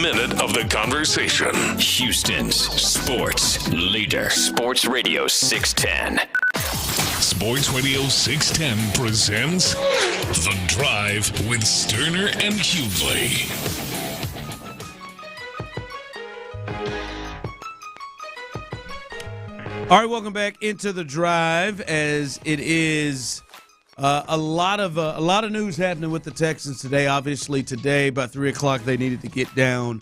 minute of the conversation. Houston's sports leader. Sports Radio 610. Sports Radio 610 presents The Drive with Stoerner and Hughley. All right, welcome back into The Drive, as it is a lot of news happening with the Texans today. Obviously, today about 3 o'clock, they needed to get down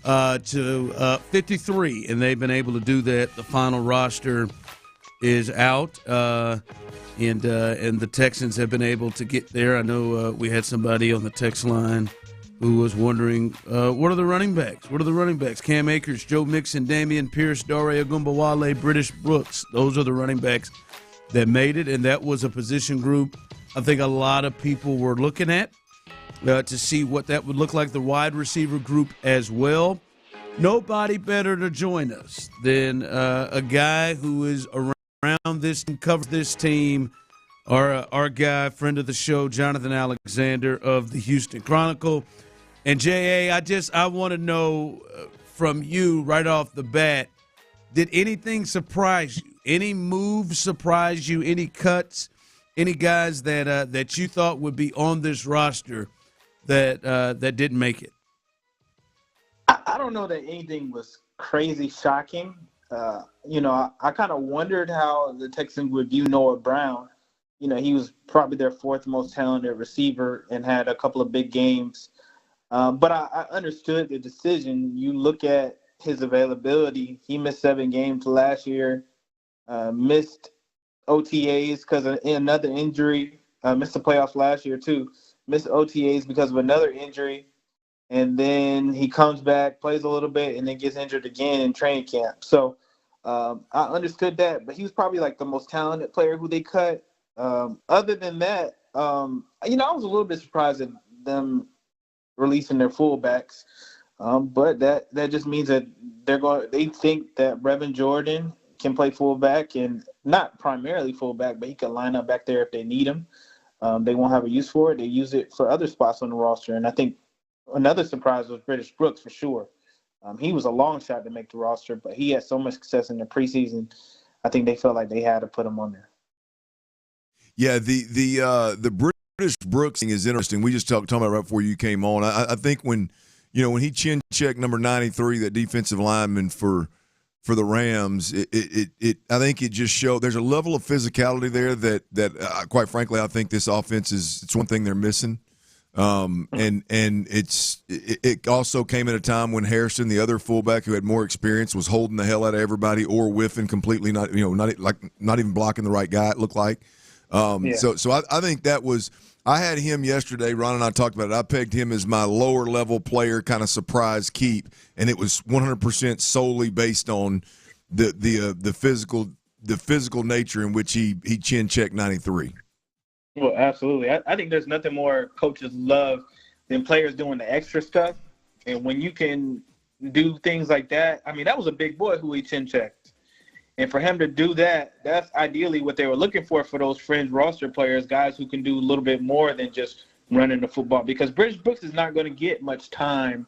to 53, and they've been able to do that. The final roster is out, and the Texans have been able to get there. I know we had somebody on the text line who was wondering, what are the running backs? What are the running backs? Cam Akers, Joe Mixon, Dameon Pierce, Dare Ogunbowale, British Brooks. Those are the running backs that made it, and that was a position group I think a lot of people were looking at to see what that would look like. The wide receiver group as well. Nobody better to join us than a guy who is around this and covers this team, our guy, friend of the show, Jonathan Alexander of the Houston Chronicle. And, J.A., I want to know from you right off the bat, did anything surprise you? Any moves surprise you? Any cuts? Any guys that you thought would be on this roster that didn't make it? I don't know that anything was crazy shocking. I kind of wondered how the Texans would view Noah Brown. He was probably their fourth most talented receiver and had a couple of big games. But I understood the decision. You look at his availability. He missed 7 games last year, missed OTAs because of another injury, missed the playoffs last year too, missed OTAs because of another injury. And then he comes back, plays a little bit, and then gets injured again in training camp. So I understood that, but he was probably like the most talented player who they cut. Other than that, I was a little bit surprised at them releasing their fullbacks. But that just means that they think that Brevin Jordan can play fullback, and not primarily fullback, but he can line up back there if they need him. They won't have a use for it. They use it for other spots on the roster. And I think another surprise was British Brooks for sure. He was a long shot to make the roster, but he had so much success in the preseason. I think they felt like they had to put him on there. Yeah, the British Brooks thing is interesting. We just talking about right before you came on. I think when he chin checked number 93, that defensive lineman for the Rams, I think it just showed there's a level of physicality there that quite frankly I think this offense it's one thing they're missing. And it also came at a time when Harrison, the other fullback who had more experience, was holding the hell out of everybody or whiffing completely, not even blocking the right guy, it looked like. So I think that was – I had him yesterday. Ron and I talked about it. I pegged him as my lower-level player kind of surprise keep, and it was 100% solely based on the physical nature in which he chin-checked 93. Well, absolutely. I think there's nothing more coaches love than players doing the extra stuff. And when you can do things like that, I mean, that was a big boy who he chin-checked. And for him to do that, that's ideally what they were looking for those fringe roster players, guys who can do a little bit more than just running the football. Because British Brooks is not going to get much time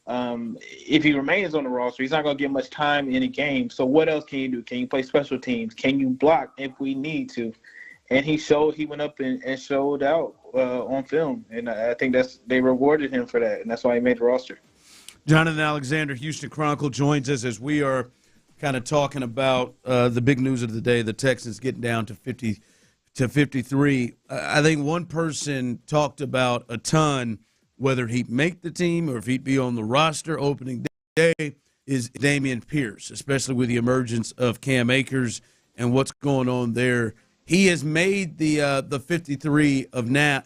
if he remains on the roster. He's not going to get much time in a game. So what else can you do? Can you play special teams? Can you block if we need to? And he went up and showed out on film. And I think they rewarded him for that, and that's why he made the roster. Jonathan Alexander, Houston Chronicle, joins us as we are kind of talking about the big news of the day, the Texans getting down to 53. I think one person talked about a ton, whether he'd make the team or if he'd be on the roster opening day, is Dameon Pierce, especially with the emergence of Cam Akers and what's going on there. He has made the 53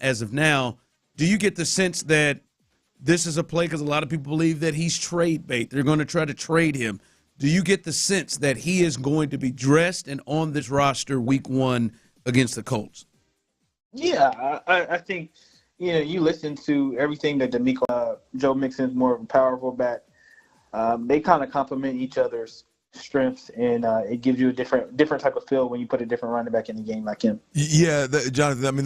as of now. Do you get the sense that this is a play, because a lot of people believe that he's trade bait? They're going to try to trade him. Do you get the sense that he is going to be dressed and on this roster week 1 against the Colts? Yeah, I think, you listen to everything that Joe Mixon's more of a powerful back. They kind of complement each other's strengths, and it gives you a different type of feel when you put a different running back in the game like him. Yeah, Jonathan, I mean,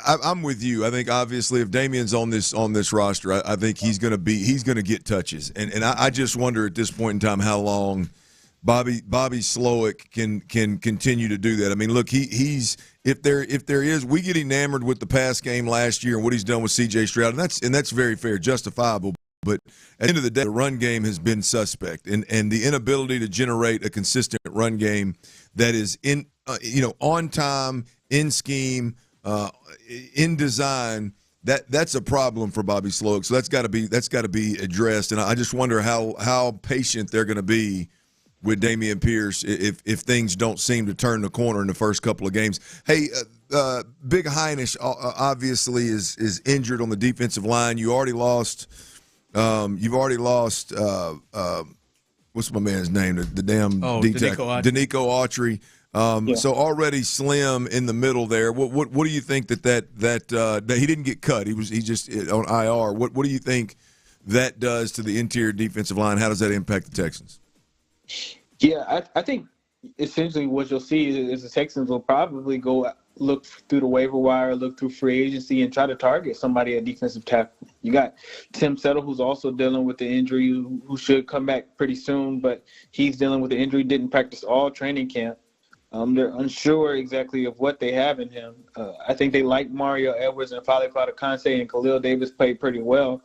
I'm with you. I think obviously if Damien's on this roster, I think he's going to get touches, and I just wonder at this point in time how long Bobby Slowick can continue to do that. I mean, look, he's if there is, we get enamored with the pass game last year and what he's done with C.J. Stroud, and that's very fair, justifiable. But at the end of the day, the run game has been suspect, and the inability to generate a consistent run game that is on time, in scheme, in design that's a problem for Bobby Sloak. So that's got to be addressed. And I just wonder how patient they're going to be with Damian Pierce if things don't seem to turn the corner in the first couple of games. Hey, Big Heinisch obviously is injured on the defensive line. You've already lost. What's my man's name? The damn Danico Autry. So already slim in the middle there. What do you think that he didn't get cut? He just on IR. What do you think that does to the interior defensive line? How does that impact the Texans? Yeah, I think essentially what you'll see is the Texans will probably look through the waiver wire, look through free agency, and try to target somebody at defensive tackle. You got Tim Settle, who's also dealing with the injury, who should come back pretty soon, but he's dealing with the injury, didn't practice all training camp. They're unsure exactly of what they have in him. I think they like Mario Edwards and Fale Fadakanse, and Khalil Davis played pretty well.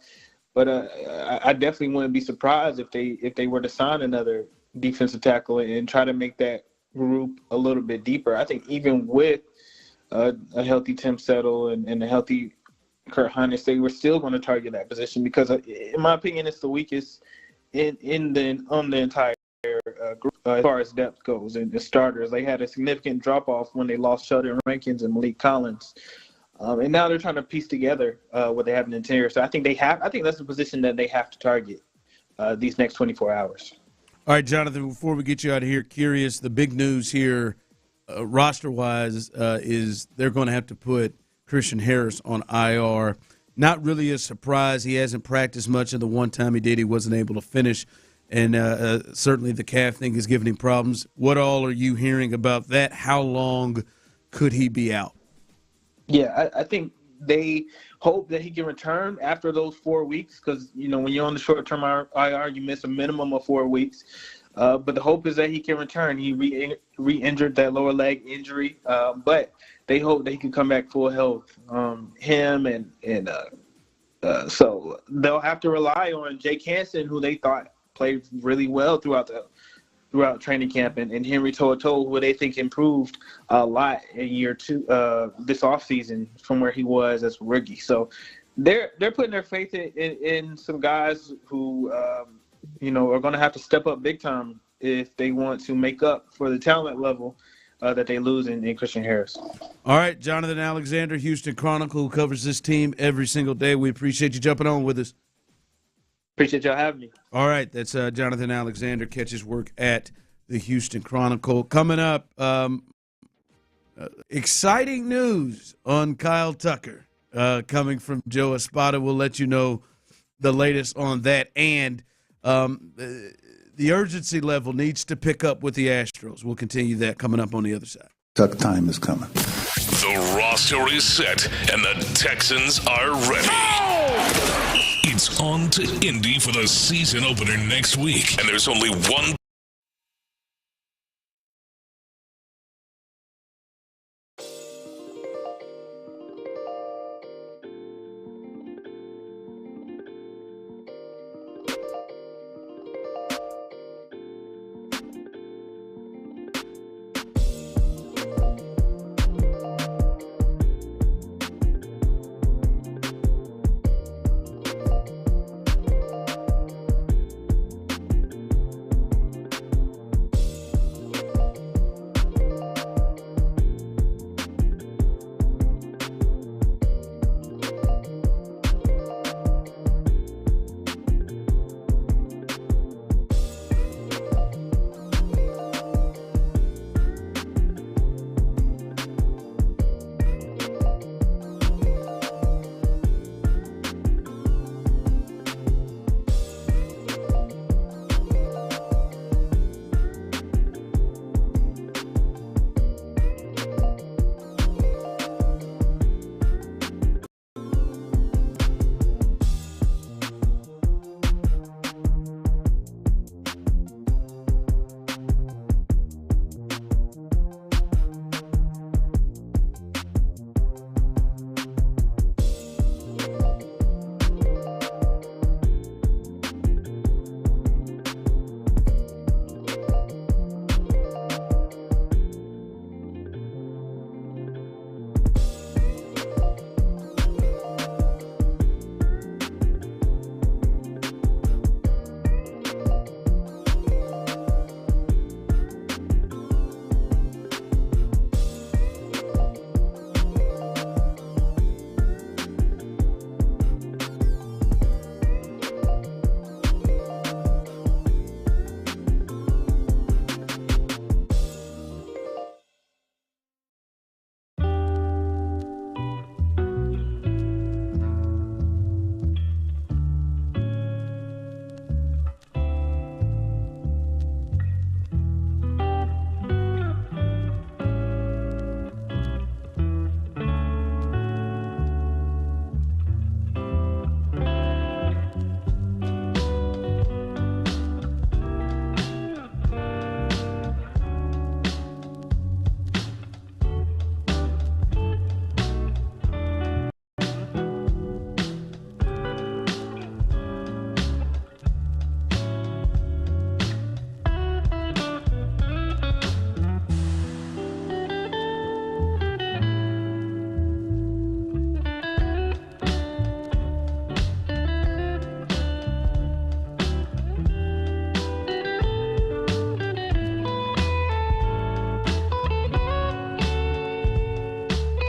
But I definitely wouldn't be surprised if they were to sign another defensive tackle and try to make that group a little bit deeper. I think even with a healthy Tim Settle and a healthy Kurt Heinisch, they were still going to target that position because, in my opinion, it's the weakest on the entire group as far as depth goes. And the starters, they had a significant drop-off when they lost Sheldon Rankins and Malik Collins. And now they're trying to piece together what they have in the interior. So I think that's the position that they have to target these next 24 hours. All right, Jonathan, before we get you out of here, curious, the big news here roster-wise is they're going to have to put Christian Harris on IR. Not really a surprise. He hasn't practiced much, and the one time he did, he wasn't able to finish. And certainly the calf thing is giving him problems. What all are you hearing about that? How long could he be out? Yeah, I think they hope that he can return after those 4 weeks because, when you're on the short-term IR, you miss a minimum of 4 weeks. But the hope is that he can return. He re-injured that lower leg injury, but they hope that he can come back full health. So they'll have to rely on Jake Hansen, who they thought played really well throughout training camp, and Henry To'oTo'o, who they think improved a lot in year two this offseason from where he was as a rookie. So they're putting their faith in some guys who are going to have to step up big time if they want to make up for the talent level that they lose in Christian Harris. All right, Jonathan Alexander, Houston Chronicle, who covers this team every single day. We appreciate you jumping on with us. Appreciate y'all having me. All right, that's Jonathan Alexander, catches work at the Houston Chronicle. Coming up, exciting news on Kyle Tucker coming from Joe Espada. We'll let you know the latest on that. And the urgency level needs to pick up with the Astros. We'll continue that coming up on the other side. Tuck time is coming. The roster is set, and the Texans are ready. It's on to Indy for the season opener next week, and there's only one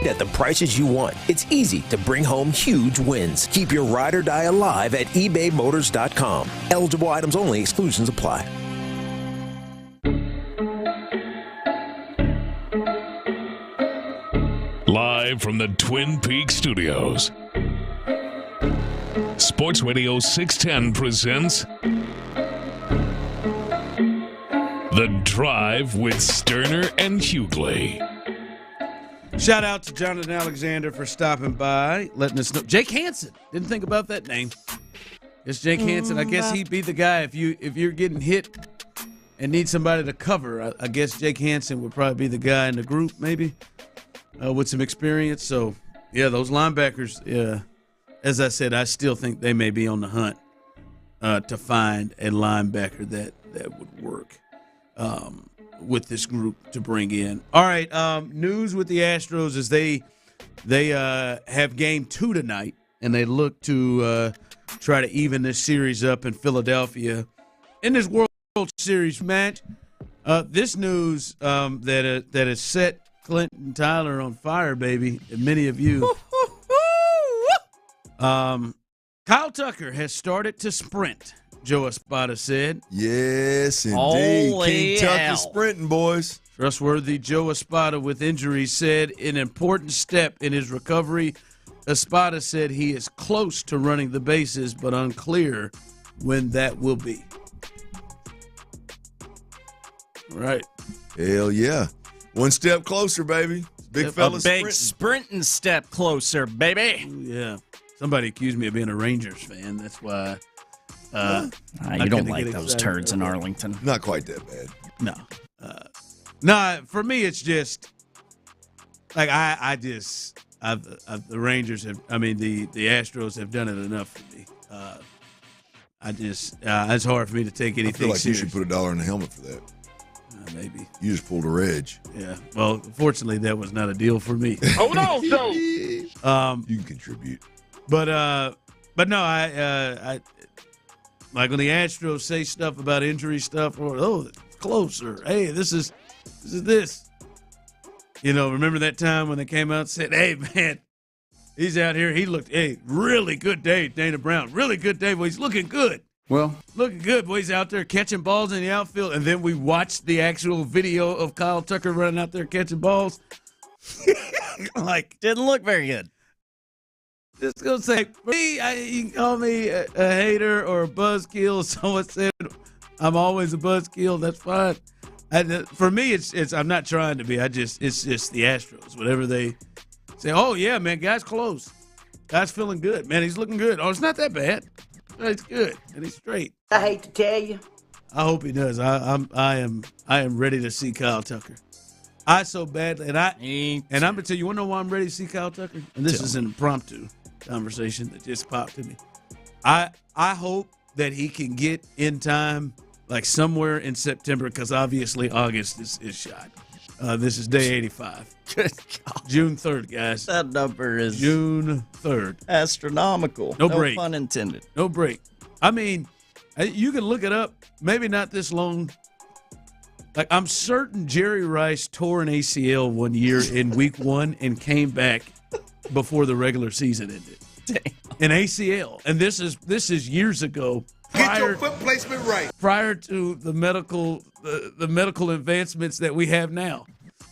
at the prices you want. It's easy to bring home huge wins. Keep your ride or die alive at ebaymotors.com. Eligible items only. Exclusions apply. Live from the Twin Peaks studios, Sports Radio 610 presents The Drive with Stoerner and Hughley. Shout out to Jonathan Alexander for stopping by, letting us know. Jake Hansen. Didn't think about that name. It's Jake Hansen. I guess he'd be the guy if you're getting hit and need somebody to cover. I guess Jake Hansen would probably be the guy in the group, maybe, with some experience. So, yeah, those linebackers, as I said, I still think they may be on the hunt to find a linebacker that would work with this group to bring in. All right, news with the Astros is they have game 2 tonight, and they look to try to even this series up in Philadelphia in this World Series match. This news that has set Clinton Tyler on fire, baby, and many of you. Kyle Tucker has started to sprint, Joe Espada said. Yes, indeed. Holy King Tucker hell. sprinting, boys. Trustworthy Joe Espada with injuries said an important step in his recovery. Espada said he is close to running the bases, but unclear when that will be. All right. Hell yeah. One step closer, baby. Big fella A big sprinting step closer, baby. Ooh, yeah. Somebody accused me of being a Rangers fan. That's why. You don't like those turds in Arlington. Not quite that bad. No. No, for me, it's just like the Rangers have, the Astros have done it enough for me. It's hard for me to take anything I feel like serious. you should put $1 in the helmet for that. Maybe. You just pulled a reg. Yeah. Well, fortunately, that was not a deal for me. Hold on, Joe. You can contribute. But no, I like when the Astros say stuff about injury stuff, or closer. Hey, this is this. You know, remember that time when they came out and said, "Hey, man, he's out here. He looked, really good day, Dana Brown. Really good day. Well, he's looking good. Well, looking good. Boy, he's out there catching balls in the outfield." And then we watched the actual video of Kyle Tucker running out there catching balls. didn't look very good. Just gonna say, for me, you can call me a hater or a buzzkill. Someone said I'm always a buzzkill. That's fine. For me, it's I'm not trying to be. It's just the Astros. Whatever they say. Oh yeah, man, guy's close. Guy's feeling good. Man, he's looking good. Oh, it's not that bad. He's good and he's straight. I hate to tell you. I hope he does. I am ready to see Kyle Tucker. I so badly, and I'm gonna tell you. Want to know why I'm ready to see Kyle Tucker? And this is an impromptu conversation that just popped to me. I hope that he can get in time, like somewhere in September, because obviously August is shot. This is day 85. Good God. June 3rd, guys. That number is June 3rd. Astronomical. No break. Pun intended. No break. I mean, you can look it up. Maybe not this long. Like, I'm certain Jerry Rice tore an ACL one year in week 1 and came back before the regular season ended. Damn. An ACL. And this is years ago. Get your foot placement right. Prior to the medical advancements that we have now.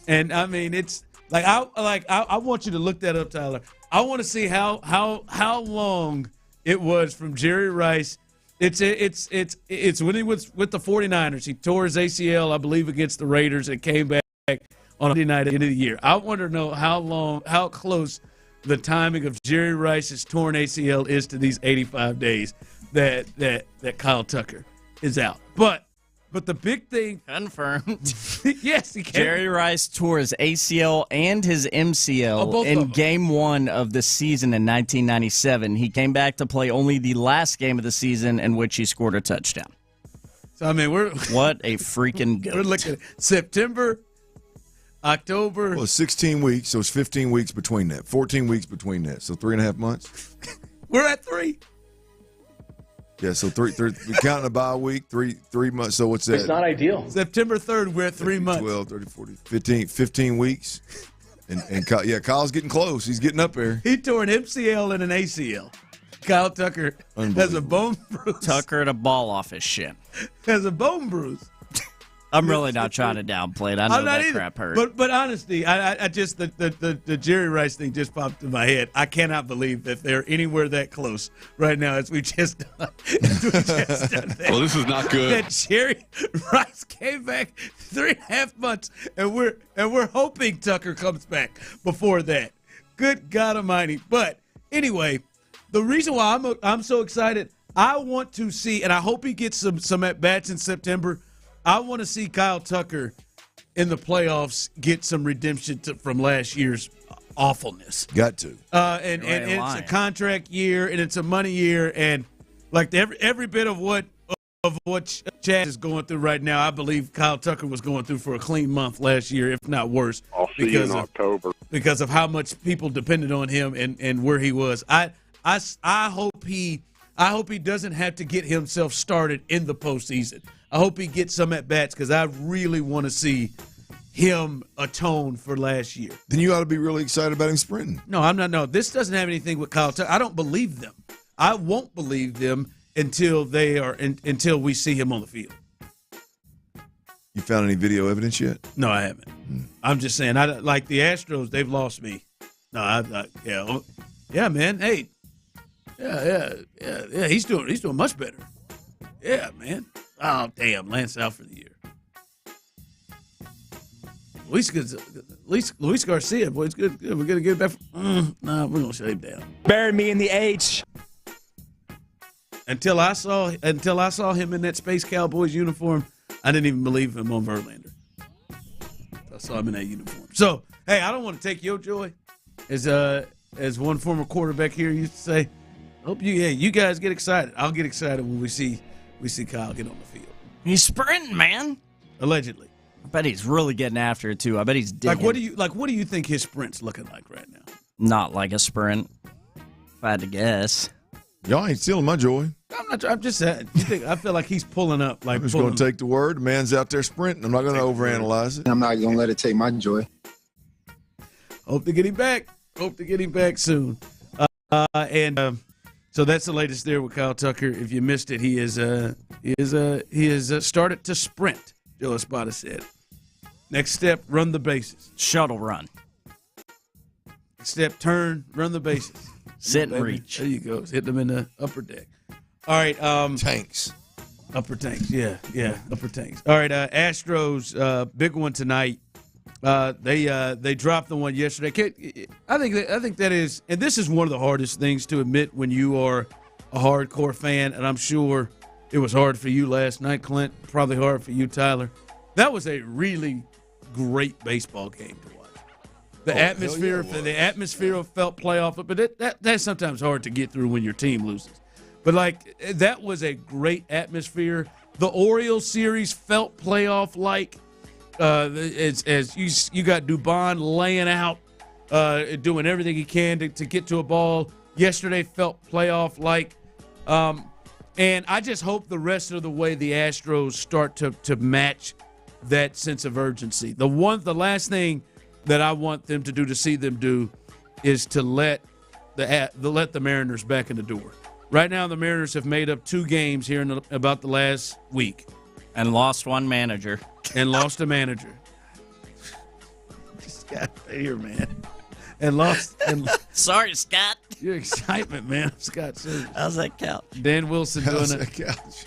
And I mean, it's like I want you to look that up, Tyler. I want to see how long it was from Jerry Rice. It's when he was with the 49ers. He tore his ACL, I believe, against the Raiders and came back on Monday night at the end of the year. I want to know how close the timing of Jerry Rice's torn ACL is to these 85 days that Kyle Tucker is out. But the big thing confirmed. Yes, he can. Jerry Rice tore his ACL and his MCL in game 1 of the season in 1997. He came back to play only the last game of the season in which he scored a touchdown. So I mean, what a freaking goat. We're looking at September, October. Well, it's 16 weeks, so it's 15 weeks between that. 14 weeks between that, so 3.5 months. We're at 3. Yeah, so three we're counting a bye week, 3 months. So what's that? It's not ideal. September 3rd, we're at 3 months. 12, 30, 40, 15 weeks. And Kyle's getting close. He's getting up there. He tore an MCL and an ACL. Kyle Tucker has a bone bruise. Tucker had a ball off his shin. Has a bone bruise. I'm really not trying to downplay it. I know that crap hurt. But honestly, I just the Jerry Rice thing just popped in my head. I cannot believe that they're anywhere that close right now as we just done. That. Well, this is not good. That Jerry Rice came back 3.5 months, and we're hoping Tucker comes back before that. Good God Almighty! But anyway, the reason why I'm so excited, I want to see, and I hope he gets some at bats in September. I want to see Kyle Tucker in the playoffs get some redemption from last year's awfulness. Got to. And it's a contract year, and it's a money year, and like every bit of what Chad is going through right now, I believe Kyle Tucker was going through for a clean month last year, if not worse. I'll see you in October. Because of how much people depended on him and where he was. I hope he doesn't have to get himself started in the postseason. I hope he gets some at-bats because I really want to see him atone for last year. Then you ought to be really excited about him sprinting. No, I'm not. No, this doesn't have anything with Kyle Tucker. I don't believe them. I won't believe them until we see him on the field. You found any video evidence yet? No, I haven't. I'm just saying, like the Astros, they've lost me. No, yeah, man. Hey, yeah. He's doing much better. Yeah, man. Oh, damn, Lance out for the year. Luis Garcia, boy, it's good. We're gonna get it back. We're gonna shut him down. Bury me in the H. Until I saw him in that Space Cowboys uniform, I didn't even believe him on Verlander. I saw him in that uniform. So, hey, I don't want to take your joy, as one former quarterback here used to say. Hope you guys get excited. I'll get excited when we see Kyle get on the field. He's sprinting, man. Allegedly. I bet he's really getting after it too. I bet he's digging. What do you think his sprint's looking like right now? Not like a sprint, if I had to guess. Y'all ain't stealing my joy. I'm just saying. I feel like he's pulling up. Like I'm just going to take the word. The man's out there sprinting. I'm not going to overanalyze it. I'm not going to let it take my joy. Hope to get him back. Hope to get him back soon. So that's the latest there with Kyle Tucker. If you missed it, he is started to sprint. Joe Espada said. Next step, run the bases. Shuttle run. Next step, turn, run the bases. Sit and reach. There you go. Hit them in the upper deck. All right. Tanks. Upper tanks. Yeah. Upper tanks. All right. Astros, big one tonight. They dropped the one yesterday. I think that is, and this is one of the hardest things to admit when you are a hardcore fan, and I'm sure it was hard for you last night, Clint. Probably hard for you, Tyler. That was a really great baseball game to watch. The atmosphere felt playoff, but that's sometimes hard to get through when your team loses. But that was a great atmosphere. The Orioles series felt playoff-like. As you got Dubon laying out, doing everything he can to get to a ball. Yesterday felt playoff-like. And I just hope the rest of the way the Astros start to match that sense of urgency. The last thing that I want them to do, to see them do, is to let the Mariners back in the door. Right now, the Mariners have made up 2 games here in about the last week. And lost one manager. And lost a manager. Scott here, man. And lost. Sorry, Scott. Your excitement, man. Scott, serious. How's that couch? Dan Wilson How's doing that couch?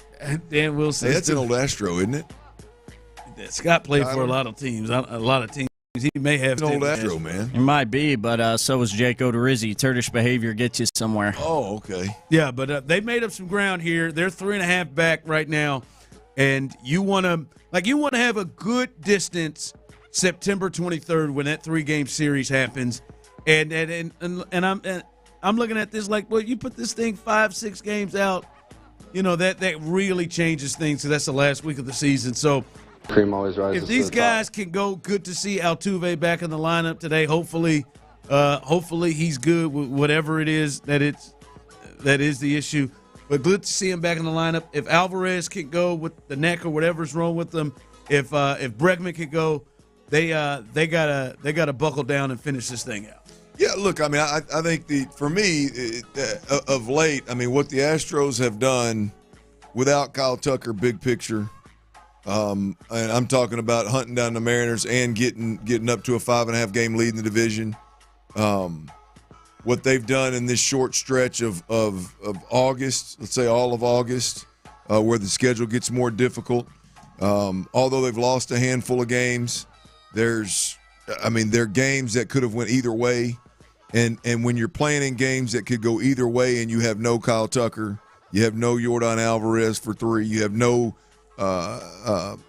Dan Wilson. Hey, that's an old Astro, isn't it? Scott played for a lot of teams. He may have an old Astro, man. It might be, but so was Jake Odorizzi. Turkish behavior gets you somewhere. Oh, okay. Yeah, but they made up some ground here. They're 3.5 back right now, and you want to have a good distance September 23rd when that 3-game series happens, and I'm looking at this like, well, you put this thing 5-6 games out, that really changes things. So that's the last week of the season. So. Cream always rises. If these guys can go, good to see Altuve back in the lineup today. Hopefully he's good with whatever it is that is the issue. But good to see him back in the lineup. If Alvarez can go with the neck or whatever's wrong with them, if Bregman can go, they gotta buckle down and finish this thing out. Yeah, look, I mean, I think for me, of late, I mean, what the Astros have done without Kyle Tucker, big picture, and I'm talking about hunting down the Mariners and getting up to a 5.5 game lead in the division. What they've done in this short stretch of August, let's say all of August, where the schedule gets more difficult. Although they've lost a handful of games, there are games that could have went either way. And when you're playing in games that could go either way and you have no Kyle Tucker, you have no Yordan Alvarez for 3, you have no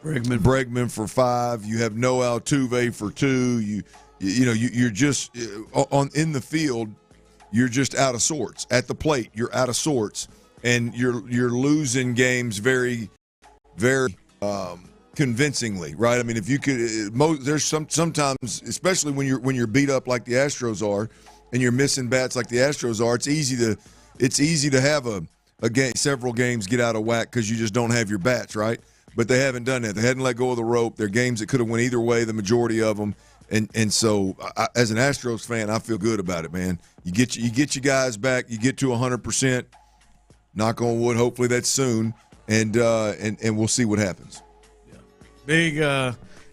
Bregman for 5, you have no Altuve for 2, you're just in the field, you're just out of sorts. At the plate, you're out of sorts, and you're losing games very, very convincingly, right? I mean, if you could, there's sometimes, especially when you're beat up like the Astros are, and you're missing bats like the Astros are, it's easy to have a game, several games get out of whack because you just don't have your bats, right? But they haven't done that. They hadn't let go of the rope. They're games that could have went either way, the majority of them. And so, as an Astros fan, I feel good about it, man. You get your guys back. You get to 100%. Knock on wood. Hopefully that's soon, and we'll see what happens. Yeah. Big,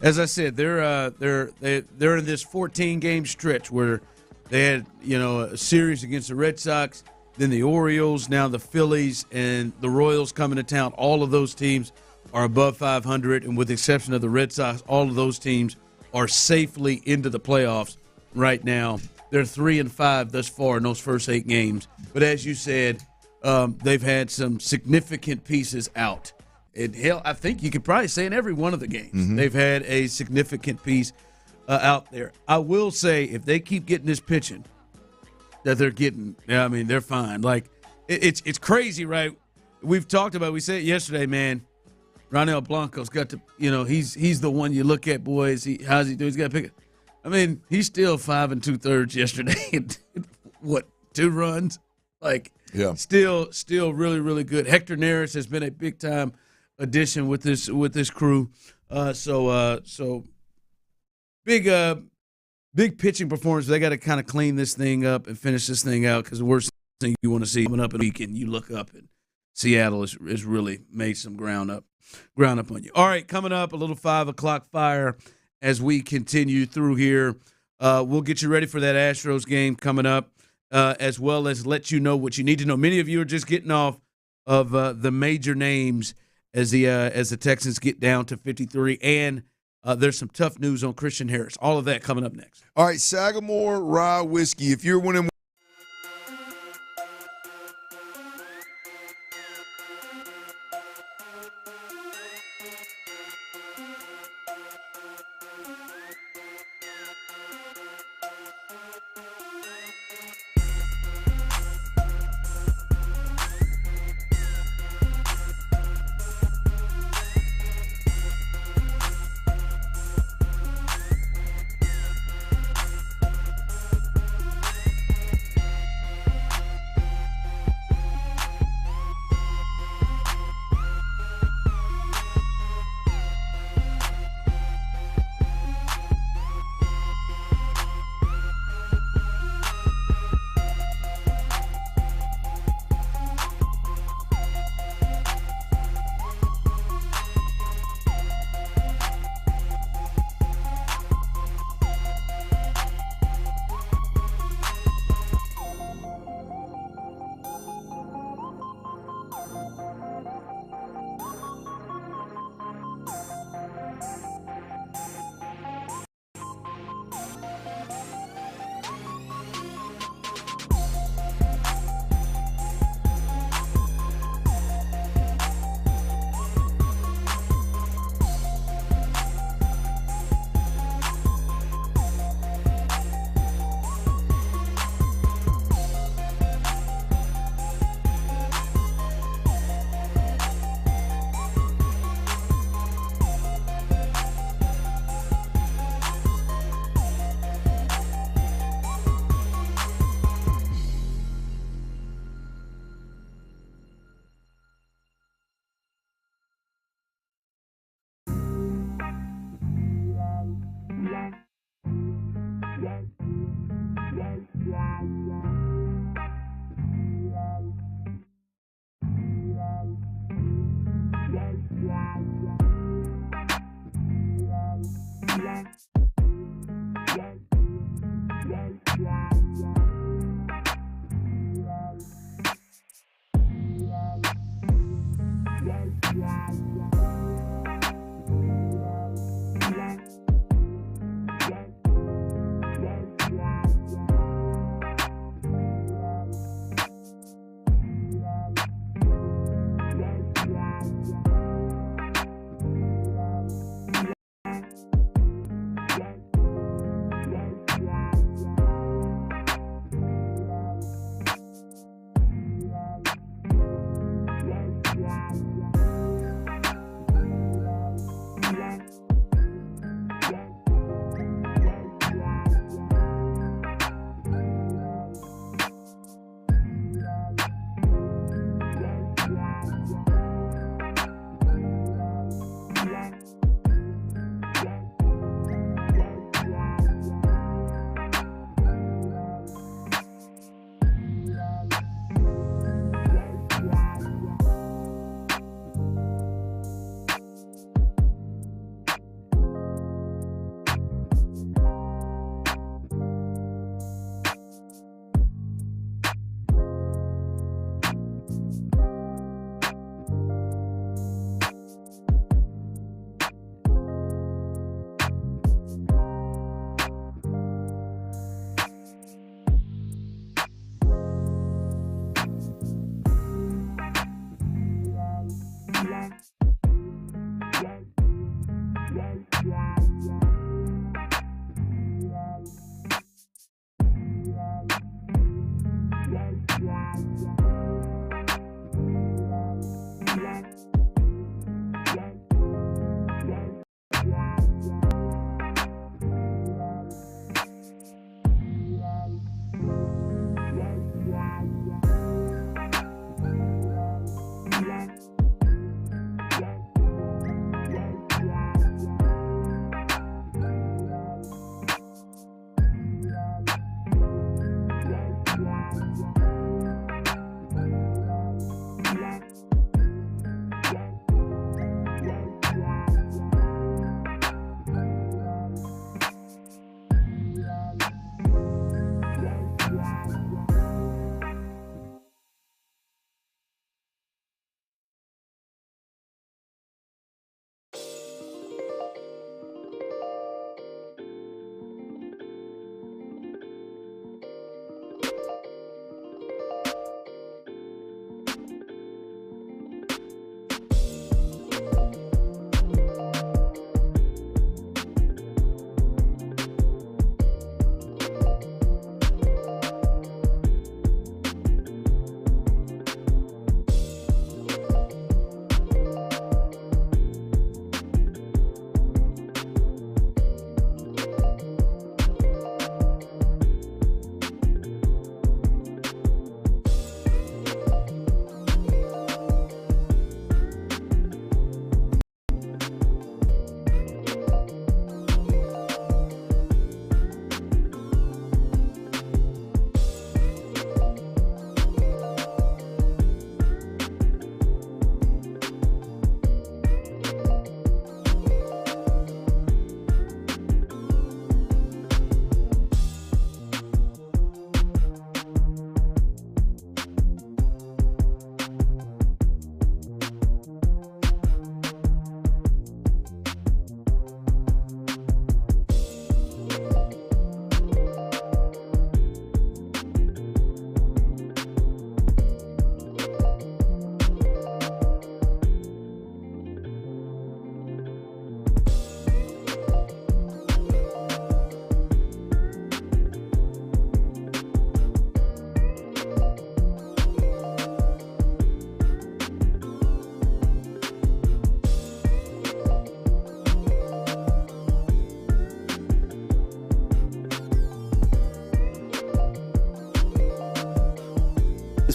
as I said, they're in this 14-game stretch where they had a series against the Red Sox, then the Orioles, now the Phillies, and the Royals coming to town. All of those teams are above 500, and with the exception of the Red Sox, all of those teams are safely into the playoffs right now. They're 3-5 thus far in those first 8 games. But as you said, they've had some significant pieces out. And hell, I think you could probably say in every one of the games, they've had a significant piece out there. I will say, if they keep getting this pitching that they're getting, I mean, they're fine. Like, it's crazy, right? We've talked about, we said it yesterday, man. Ronel Blanco's got to, he's the one you look at, boys. How's he doing? He's got to pick it. I mean, he's still 5 2/3 yesterday. What, 2 runs? Like, yeah. Still really, really good. Hector Neris has been a big time addition with this crew. So big pitching performance. They got to kind of clean this thing up and finish this thing out, because the worst thing you want to see coming up in a week, and you look up and Seattle has really made some ground up on you. All right, coming up, a little 5 o'clock fire as we continue through here. We'll get you ready for that Astros game coming up, as well as let you know what you need to know. Many of you are just getting off of the major names as the Texans get down to 53, and there's some tough news on Christian Harris. All of that coming up next. All right, Sagamore Rye Whiskey. If you're winning.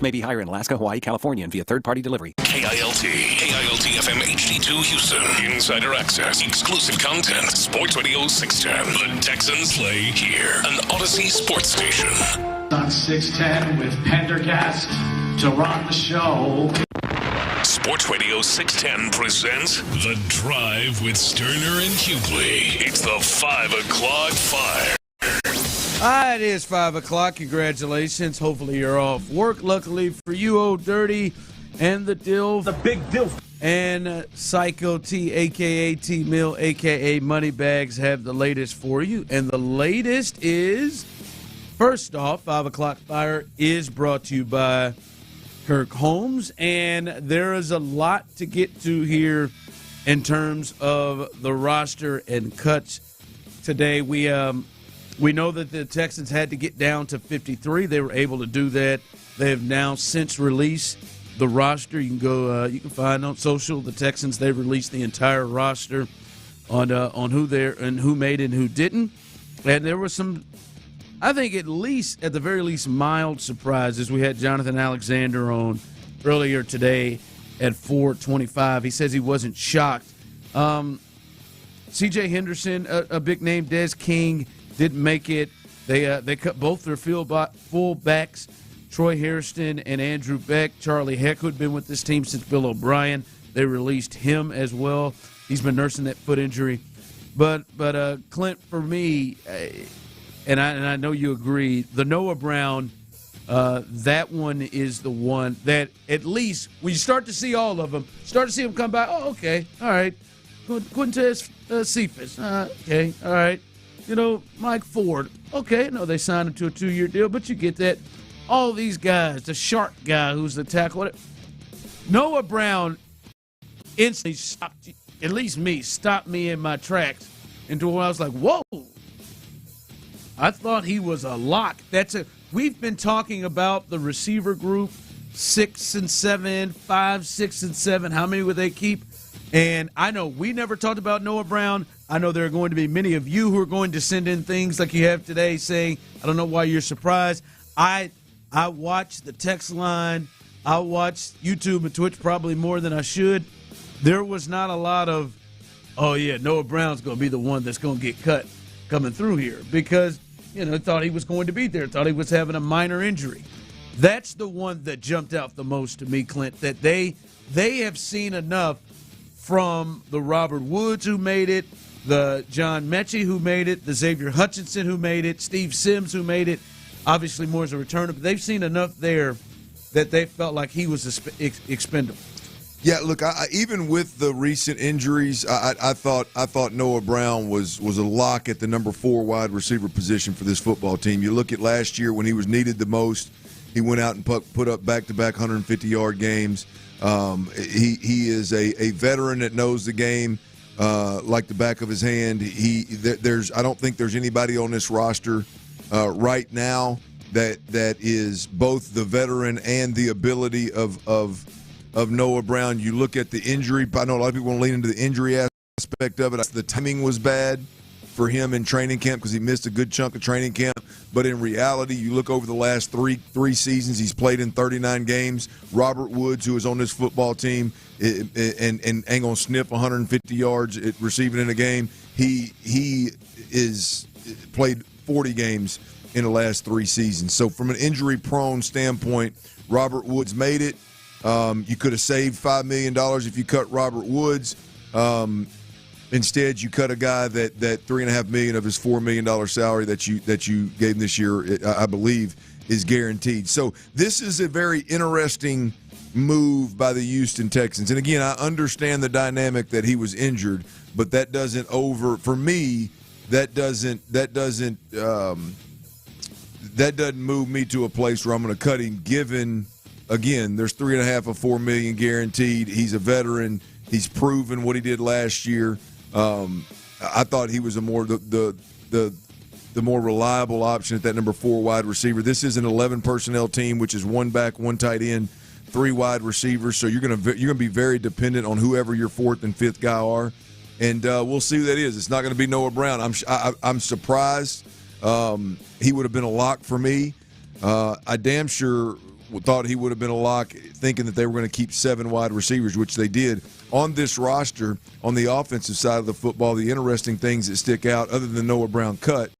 May be higher in Alaska, Hawaii, California, and via third-party delivery. KILT FM HD2 Houston. Insider access, exclusive content. Sports Radio 610. The Texans play here. An Odyssey sports station. On 610 with Pendergast to run the show. Sports Radio 610 presents The Drive with Stoerner and Hughley. It's the 5 o'clock fire. It is 5 o'clock. Congratulations. Hopefully you're off work. Luckily for you, Old Dirty and the Dilf. The Big Dilf. And Psycho T, a.k.a. T-Mill, a.k.a. Moneybags, have the latest for you. And the latest is, first off, 5 o'clock fire is brought to you by Kirk Holmes. And there is a lot to get to here in terms of the roster and cuts today. We know that the Texans had to get down to 53. They were able to do that. They have now since released the roster. You can go. You can find on social the Texans. They released the entire roster on who there and who made it and who didn't. And there were some, I think at the very least, mild surprises. We had Jonathan Alexander on earlier today at 4:25. He says he wasn't shocked. C.J. Henderson, a big name. Des King didn't make it. They cut both their fullbacks, Troy Hairston and Andrew Beck. Charlie Heck, who had been with this team since Bill O'Brien, they released him as well. He's been nursing that foot injury. But Clint, for me, and I know you agree, the Noah Brown, that one is the one that at least when you start to see all of them, start to see them come back. Oh, okay, all right. Quintez Cephas, okay, all right. You know, Mike Ford, okay. No, they signed him to a 2-year deal, but you get that. All these guys, the shark guy who's the tackle. Noah Brown instantly stopped, at least me, stopped me in my tracks into where I was like, whoa. I thought he was a lock. We've been talking about the receiver group, 6 and 7, 5, 6 and 7. How many would they keep? And I know we never talked about Noah Brown. I know there are going to be many of you who are going to send in things like you have today saying, I don't know why you're surprised. I watched the text line. I watched YouTube and Twitch probably more than I should. There was not a lot of, oh, yeah, Noah Brown's going to be the one that's going to get cut coming through here because, thought he was going to be there, thought he was having a minor injury. That's the one that jumped out the most to me, Clint, that they have seen enough from the Robert Woods who made it, the John Mechie who made it, the Xavier Hutchinson who made it, Steve Sims who made it. Obviously, more as a returner, but they've seen enough there that they felt like he was expendable. Yeah, look, even with the recent injuries, I thought Noah Brown was a lock at the number 4 wide receiver position for this football team. You look at last year when he was needed the most, he went out and put up back-to-back 150-yard games. He is a veteran that knows the game like the back of his hand. I don't think there's anybody on this roster right now that is both the veteran and the ability of Noah Brown. You look at the injury. I know a lot of people want to lean into the injury aspect of it. The timing was bad for him in training camp because he missed a good chunk of training camp. But in reality, you look over the last three seasons, he's played in 39 games. Robert Woods, who is on this football team and ain't going to snip 150 yards at receiving in a game, he is played 40 games in the last 3 seasons. So from an injury-prone standpoint, Robert Woods made it. You could have saved $5 million if you cut Robert Woods. Instead, you cut a guy that $3.5 million of his $4 million salary that you gave him this year, I believe, is guaranteed. So this is a very interesting move by the Houston Texans. And again, I understand the dynamic that he was injured, but that doesn't move me to a place where I'm going to cut him. Given, again, there's $3.5 or $4 million guaranteed. He's a veteran. He's proven what he did last year. I thought he was the more reliable option at that number 4 wide receiver. This is an 11 personnel team, which is 1 back, 1 tight end, 3 wide receivers. So you're gonna be very dependent on whoever your 4th and 5th guy are, and we'll see who that is. It's not going to be Noah Brown. I'm surprised. He would have been a lock for me. I damn sure thought he would have been a lock, thinking that they were going to keep 7 wide receivers, which they did. On this roster, on the offensive side of the football, the interesting things that stick out, other than Noah Brown cut,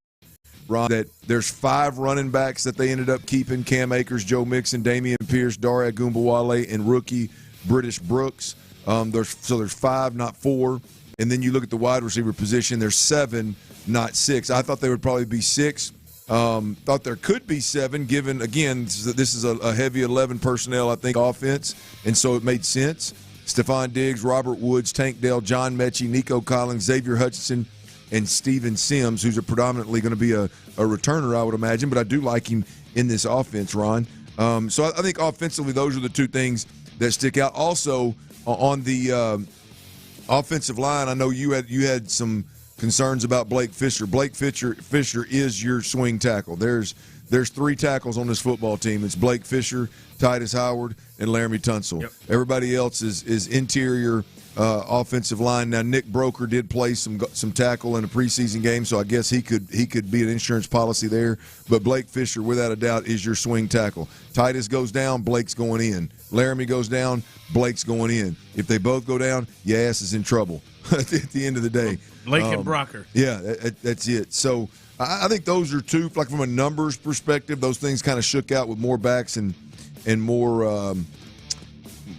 Ron, that there's 5 running backs that they ended up keeping: Cam Akers, Joe Mixon, Damian Pierce, Dare Agumbawale, and rookie British Brooks. There's 5, not 4. And then you look at the wide receiver position, there's 7, not 6. I thought they would probably be 6. Thought there could be 7, given, again, this is a heavy 11 personnel, I think, offense, and so it made sense. Stephon Diggs, Robert Woods, Tank Dell, John Mechie, Nico Collins, Xavier Hutchinson, and Steven Sims, who's predominantly going to be a returner, I would imagine, but I do like him in this offense, Ron. So I think offensively those are the 2 things that stick out. Also, on the offensive line, I know you had some concerns about Blake Fisher. Blake Fisher is your swing tackle. There's 3 tackles on this football team. It's Blake Fisher, Titus Howard, and Laramie Tunsil. Yep. Everybody else is interior offensive line. Now, Nick Broker did play some tackle in a preseason game, so I guess he could be an insurance policy there. But Blake Fisher, without a doubt, is your swing tackle. Titus goes down, Blake's going in. Laramie goes down, Blake's going in. If they both go down, your ass is in trouble at the end of the day. Blake and Brocker. Yeah, that's it. So I think those are 2, like from a numbers perspective, those things kind of shook out with more backs and more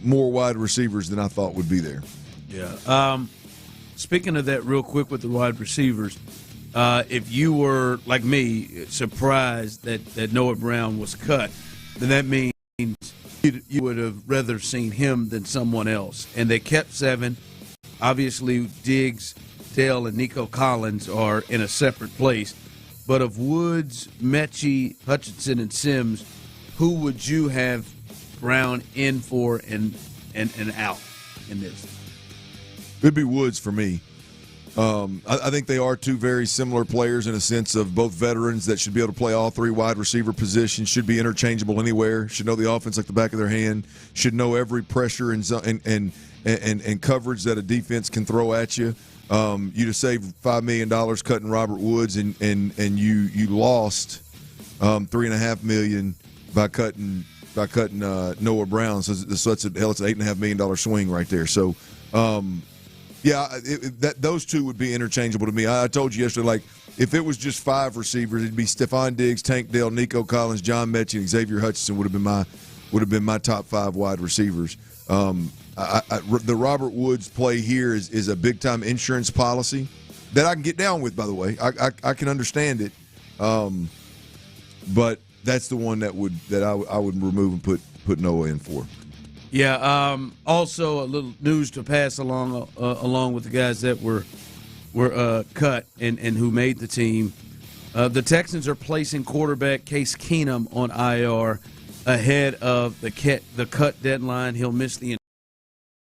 wide receivers than I thought would be there. Yeah. Speaking of that real quick with the wide receivers, if you were, like me, surprised that Noah Brown was cut, then that means you would have rather seen him than someone else. And they kept 7. Obviously, Diggs, Dale, and Nico Collins are in a separate place. But of Woods, Mechie, Hutchinson, and Sims, who would you have Brown in for and out in this? It'd be Woods for me. I think they are 2 very similar players in a sense of both veterans that should be able to play all 3 wide receiver positions, should be interchangeable anywhere, should know the offense like the back of their hand, should know every pressure and coverage that a defense can throw at you. You just saved $5 million cutting Robert Woods, and you lost $3.5 million by cutting Noah Brown. So it's an $8.5 million swing right there. So. Those 2 would be interchangeable to me. I told you yesterday, like, if it was just 5 receivers, it'd be Stephon Diggs, Tank Dell, Nico Collins, John Mechie, and Xavier Hutchinson would have been my top 5 wide receivers. The Robert Woods play here is a big time insurance policy that I can get down with. By the way, I can understand it, but that's the one that I would remove and put Noah in for. Yeah. Also, a little news to pass along with the guys that were cut and who made the team. The Texans are placing quarterback Case Keenum on IR ahead of the cut deadline. He'll miss the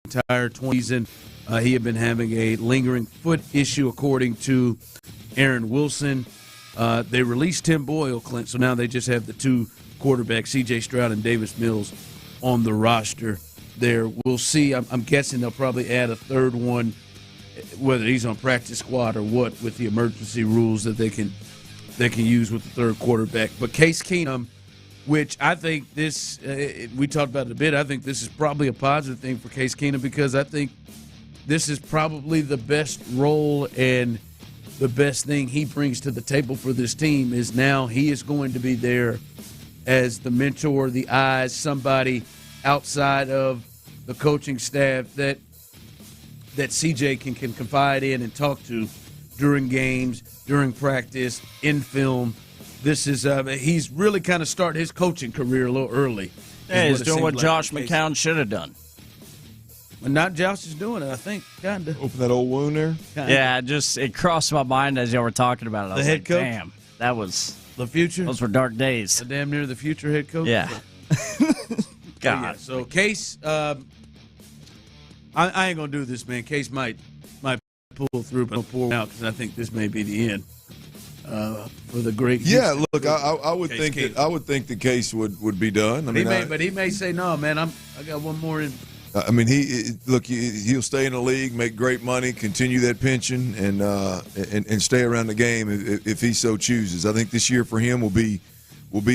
entire 20 season. He had been having a lingering foot issue, according to Aaron Wilson. They released Tim Boyle, Clint, so now they just have the 2 quarterbacks, C.J. Stroud and Davis Mills, on the roster there. We'll see. I'm guessing they'll probably add a 3rd one, whether he's on practice squad or what, with the emergency rules that they can use with the 3rd quarterback. But Case Keenum, which I think we talked about it a bit, I think this is probably a positive thing for Case Keenum, because I think this is probably the best role and the best thing he brings to the table for this team is now he is going to be there as the mentor, the eyes, somebody outside of the coaching staff that CJ can confide in and talk to during games, during practice, in film. This is he's really kind of started his coaching career a little early. Yeah, he's doing what Josh McCown should have done. Well, not Josh is doing it, I think, kind of. Open that old wound there? Kinda. Yeah, it crossed my mind as y'all were talking about it. I was head coach? Damn, that was the future. Those were dark days. The damn near the future head coach. Yeah. God. Yeah, so Case, I ain't gonna do this, man. Case might pull through, but I'll pull out because I think this may be the end for the great. Yeah, look, I would think the Case would be done. But he may say no, man. I got one more in. I mean, he'll stay in the league, make great money, continue that pension, and stay around the game if he so chooses. I think this year for him will be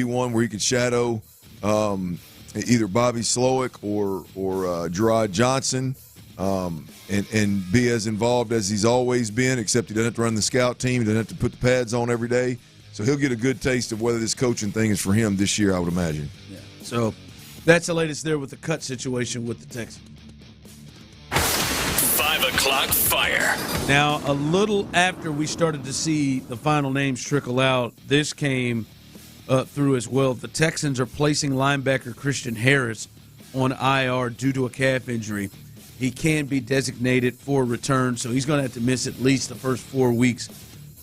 one where he could shadow either Bobby Slowick or Gerard Johnson, and be as involved as he's always been. Except he doesn't have to run the scout team, he doesn't have to put the pads on every day. So he'll get a good taste of whether this coaching thing is for him this year, I would imagine. Yeah. So That's the latest there with the cut situation with the Texans. 5 o'clock fire. Now, a little after we started to see the final names trickle out, this came through as well. The Texans are placing linebacker Christian Harris on IR due to a calf injury. He can be designated for return, so he's going to have to miss at least the first 4 weeks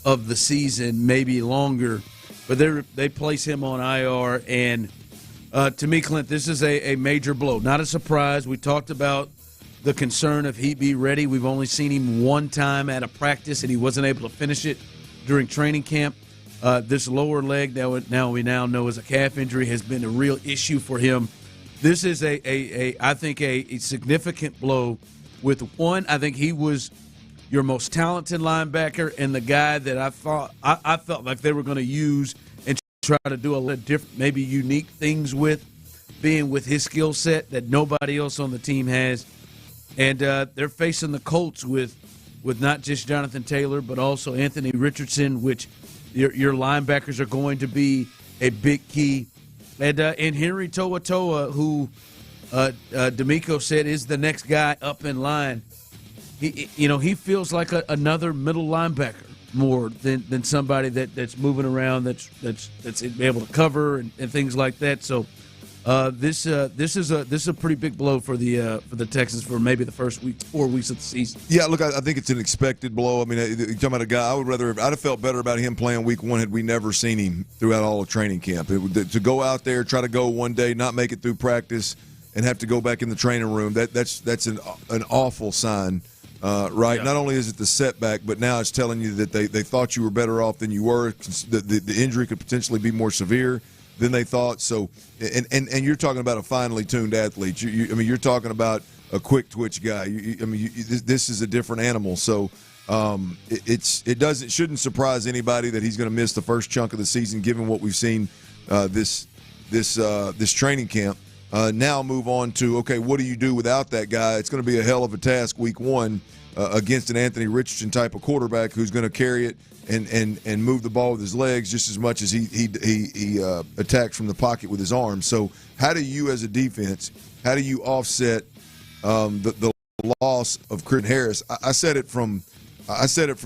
of the season, maybe longer. But they place him on IR, and to me, Clint, this is a major blow. Not a surprise. We talked about the concern of he be ready. We've only seen him one time at a practice, and he wasn't able to finish it during training camp. This lower leg that we now know is a calf injury has been a real issue for him. This is I think a significant blow. With one, I think he was your most talented linebacker and the guy that I felt like they were going to use and try to do a little different, maybe unique things with, being with his skill set that nobody else on the team has. And they're facing the Colts with not just Jonathan Taylor, but also Anthony Richardson, which your linebackers are going to be a big key. And Henry To'oTo'o, who D'Amico said is the next guy up in line. He feels like another middle linebacker more than somebody that's moving around, that's able to cover and things like that. So this is a pretty big blow for the Texans for maybe the first 4 weeks of the season. Yeah, look, I think it's an expected blow. I mean, you're talking about a guy. I'd have felt better about him playing week one had we never seen him throughout all of training camp. To go out there, try to go one day, not make it through practice, and have to go back in the training room. That's an awful sign, right? Yeah. Not only is it the setback, but now it's telling you that they thought you were better off than you were. The injury could potentially be more severe than they thought. So, and you're talking about a finely tuned athlete. You're talking about a quick twitch guy. This is a different animal. So, it shouldn't surprise anybody that he's going to miss the first chunk of the season, given what we've seen this training camp. Now move on to, okay, what do you do without that guy? It's going to be a hell of a task week one against an Anthony Richardson type of quarterback who's going to carry it and move the ball with his legs just as much as he attacks from the pocket with his arms. So how do you, as a defense, how do you offset the loss of Christian Harris? I said it from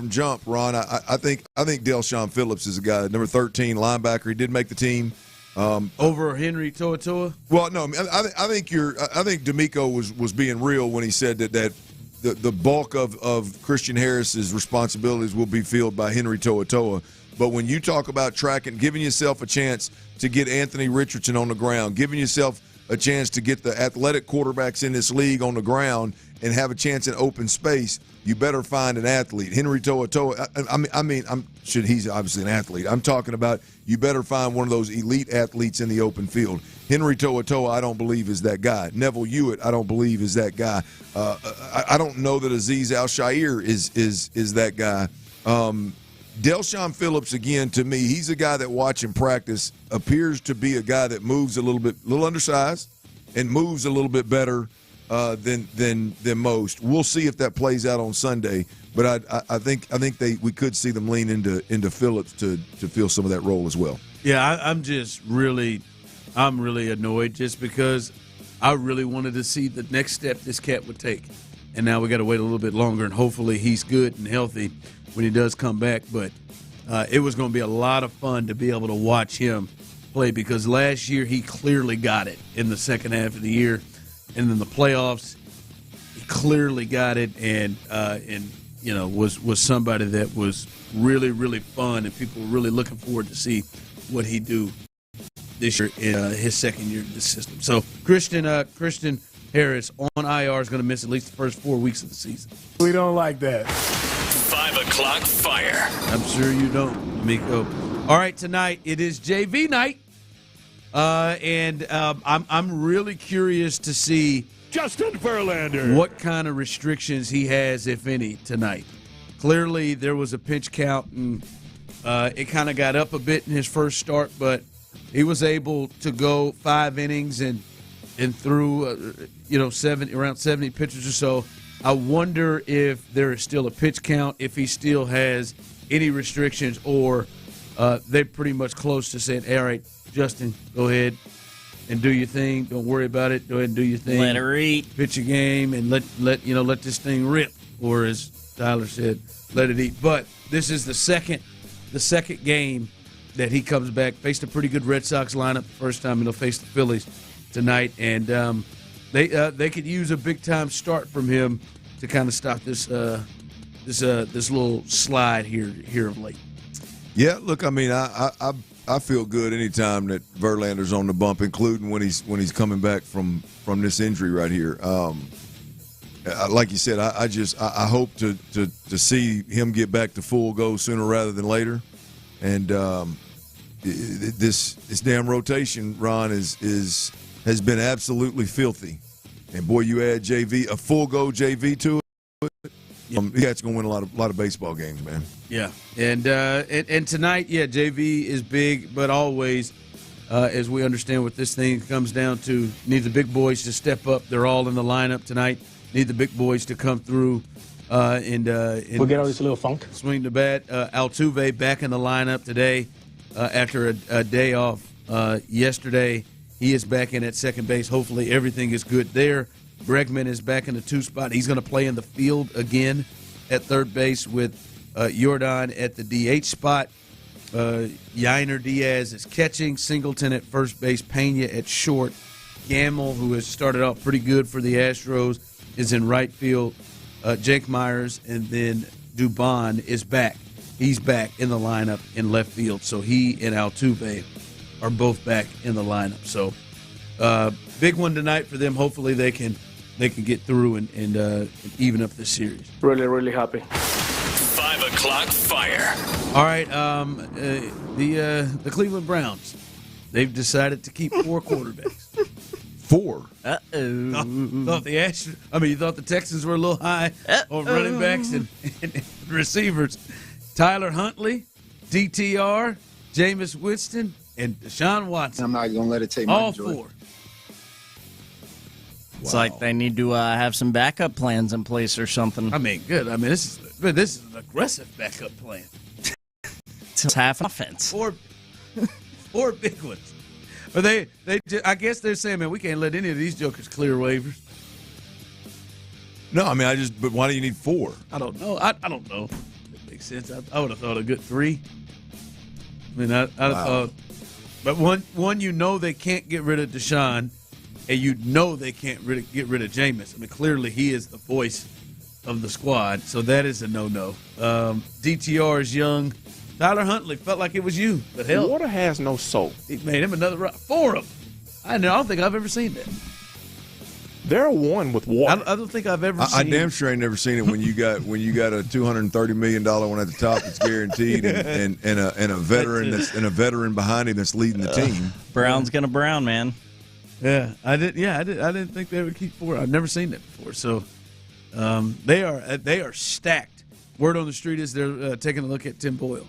jump, Ron. I think Del'Shawn Phillips is a guy, number 13 linebacker. He did make the team. Over Henry To'oTo'o? Well, no, I think D'Amico was being real when he said that the bulk of Christian Harris's responsibilities will be filled by Henry To'oTo'o. But when you talk about tracking, giving yourself a chance to get Anthony Richardson on the ground, giving yourself a chance to get the athletic quarterbacks in this league on the ground and have a chance in open space, you better find an athlete. Henry To'oTo'o, he's obviously an athlete. I'm talking about you better find one of those elite athletes in the open field. Henry To'oTo'o, I don't believe is that guy. Neville Hewitt, I don't believe is that guy. I don't know that Azeez Al-Shaair is that guy. Del'Shawn Phillips, again, to me, he's a guy that watching practice appears to be a guy that moves a little undersized and moves a little bit better than most. We'll see if that plays out on Sunday, but I think we could see them lean into Phillips to fill some of that role as well. Yeah, I'm really annoyed just because I really wanted to see the next step this cat would take, and now we got to wait a little bit longer, and hopefully he's good and healthy when he does come back. But it was going to be a lot of fun to be able to watch him play because last year he clearly got it in the second half of the year. And then the playoffs, he clearly got it, and was somebody that was really, really fun, and people were really looking forward to see what he do this year in his second year in the system. So Christian Harris on IR is going to miss at least the first 4 weeks of the season. We don't like that. 5 o'clock fire. I'm sure you don't, Miko. All right, tonight it is JV night. I'm really curious to see Justin Verlander what kind of restrictions he has, if any, tonight. Clearly, there was a pitch count, and it kind of got up a bit in his first start, but he was able to go 5 innings and threw around 70 pitches or so. I wonder if there is still a pitch count, if he still has any restrictions, or they're pretty much close to saying, all right, Justin, go ahead. and do your thing. Don't worry about it. Go ahead and do your thing. Let her eat. Pitch your game and let this thing rip. Or as Tyler said, let it eat. But this is the second game that he comes back. Faced a pretty good Red Sox lineup the first time, and they'll face the Phillies tonight. And they could use a big time start from him to kind of stop this little slide here of late. Yeah, look, I mean, I feel good anytime that Verlander's on the bump, including when he's coming back from this injury right here. Like you said, I hope to see him get back to full go sooner rather than later. And this damn rotation, Ron, has been absolutely filthy. And boy, you add JV, a full go JV to it. That's going to win a lot of baseball games, man. Yeah, and tonight, yeah, JV is big, but always, as we understand what this thing comes down to, need the big boys to step up. They're all in the lineup tonight. Need the big boys to come through and we'll get all this little funk. Swing the bat. Altuve back in the lineup today after a day off yesterday. He is back in at second base. Hopefully everything is good there. Bregman is back in the 2 spot. He's going to play in the field again at third base with Jordan at the DH spot. Yainer Diaz is catching. Singleton at first base. Pena at short. Gamble, who has started off pretty good for the Astros, is in right field. Jake Myers, and then Dubon is back. He's back in the lineup in left field. So he and Altuve are both back in the lineup. So big one tonight for them. Hopefully they can get through and even up this series. Really, really happy. 5 o'clock fire. All right, the Cleveland Browns, they've decided to keep 4 quarterbacks. 4? You thought the Texans were a little high on running backs and receivers. Tyler Huntley, DTR, Jameis Winston, and Deshaun Watson. I'm not going to let it take my joy. All 4. It's like they need to have some backup plans in place or something. I mean, good. I mean, this is an aggressive backup plan. It's half offense. 4 big ones. But I guess they're saying, man, we can't let any of these jokers clear waivers. No, I mean, but why do you need 4? I don't know. I don't know. That makes sense. I would have thought a good 3. I mean, I'd have thought. But one, they can't get rid of Deshaun, and they can't get rid of Jameis. I mean, clearly he is the voice of the squad, so that is a no-no. DTR is young. Tyler Huntley felt like it was you, but hell, Water has no soul. He made him another run. 4 of them. I don't think I've ever seen that. They're one with water. I don't think I've ever seen. I damn sure ain't never seen it when you got a $230 million one at the top that's guaranteed and a veteran behind him that's leading the team. Brown's gonna brown, man. Yeah, I didn't think they would keep 4. I've never seen that before. So they are stacked. Word on the street is they're taking a look at Tim Boyle.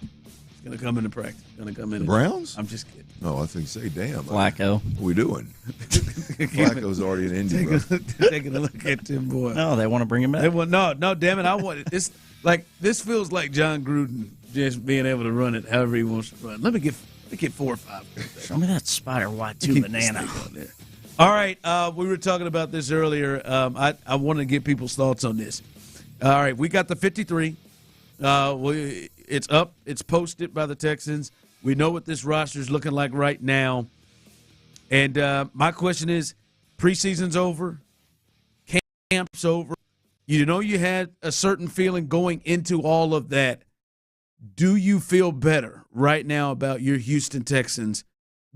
He's going to come into practice. Going to come in. Browns? I'm just kidding. No, I think damn. Flacco. What are we doing? Flacco's already in Indy, bro. Taking a look at Tim Boyle. No, they want to bring him back. No, damn it! I want it. This feels like John Gruden just being able to run it however he wants to run. Let me get 4 or 5. Show me that spider Y2 banana. All right, we were talking about this earlier. I want to get people's thoughts on this. All right, we got the 53. It's up. It's posted by the Texans. We know what this roster is looking like right now. And my question is, preseason's over. Camp's over. You had a certain feeling going into all of that. Do you feel better right now about your Houston Texans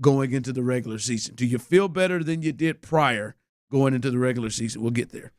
going into the regular season? Do you feel better than you did prior going into the regular season? We'll get there.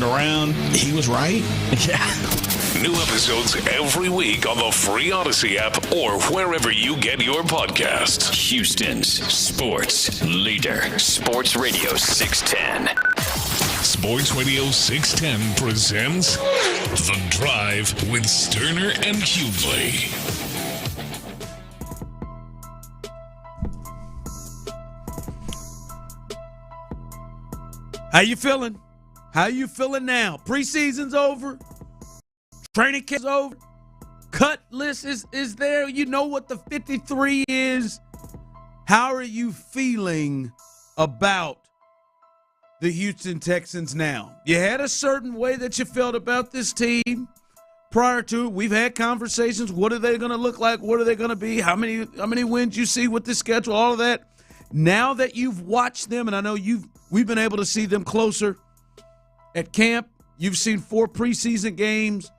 Around, he was right. Yeah. New episodes every week on the free Odyssey app or wherever you get your podcasts. Houston's sports leader, Sports Radio 610. Sports Radio 610 presents The Drive with Stoerner and Hughley. How you feeling? How you feeling now? Preseason's over. Training camp's over. Cut list is there. You know what the 53 is. How are you feeling about the Houston Texans now? You had a certain way that you felt about this team prior to it. We've had conversations. What are they going to look like? What are they going to be? How many wins you see with the schedule? All of that. Now that you've watched them, and I know we've been able to see them closer at camp, you've seen 4 preseason games.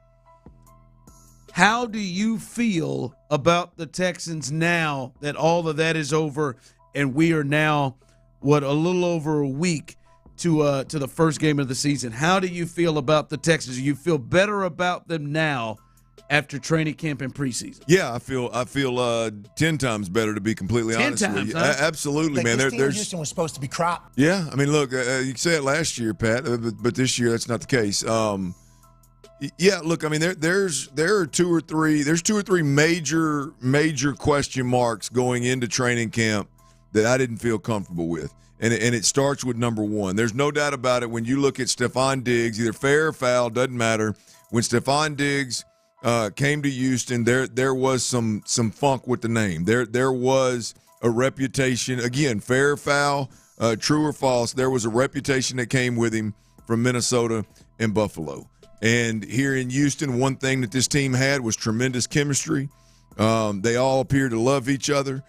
How do you feel about the Texans now that all of that is over and we are now, a little over a week to the first game of the season? How do you feel about the Texans? Do you feel better about them now after training camp and preseason? Yeah, I feel 10 times better, to be completely honest with you. Huh? Absolutely, man. Houston was supposed to be crop. Yeah, I mean, look, you said it last year, Pat, but this year that's not the case. Yeah, look, I mean, there are two or three major question marks going into training camp that I didn't feel comfortable with, and it starts with number one. There's no doubt about it. When you look at Stephon Diggs, either fair or foul, doesn't matter. When Stephon Diggs came to Houston, there was some funk with the name. There was a reputation, again, fair or foul, true or false. There was a reputation that came with him from Minnesota and Buffalo. And here in Houston, one thing that this team had was tremendous chemistry. They all appeared to love each other.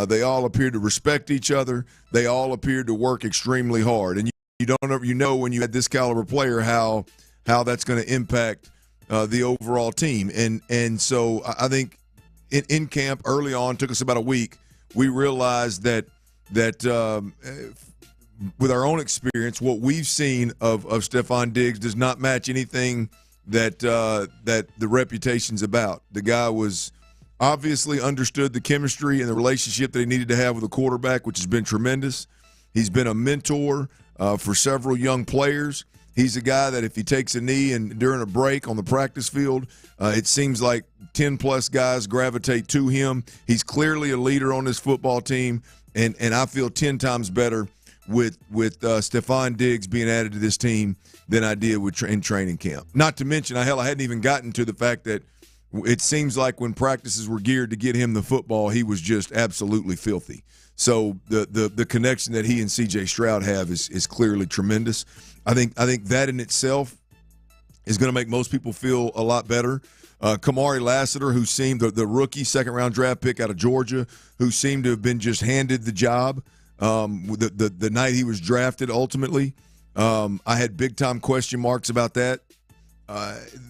They all appeared to respect each other. They all appeared to work extremely hard. And you know when you had this caliber player how that's going to impact the overall team. And so I think in camp early on, took us about a week, we realized that with our own experience, what we've seen of Stephon Diggs does not match anything that the reputation's about. The guy was obviously understood the chemistry and the relationship that he needed to have with a quarterback, which has been tremendous. He's been a mentor for several young players. He's a guy that if he takes a knee and during a break on the practice field, it seems like 10-plus guys gravitate to him. He's clearly a leader on this football team, and I feel 10 times better with Stephon Diggs being added to this team than I did in training camp. Not to mention, I hadn't even gotten to the fact that it seems like when practices were geared to get him the football, he was just absolutely filthy. So the connection that he and C.J. Stroud have is clearly tremendous. I think that in itself is going to make most people feel a lot better. Kamari Lassiter, who seemed the rookie second-round draft pick out of Georgia, who seemed to have been just handed the job the night he was drafted ultimately. I had big-time question marks about that.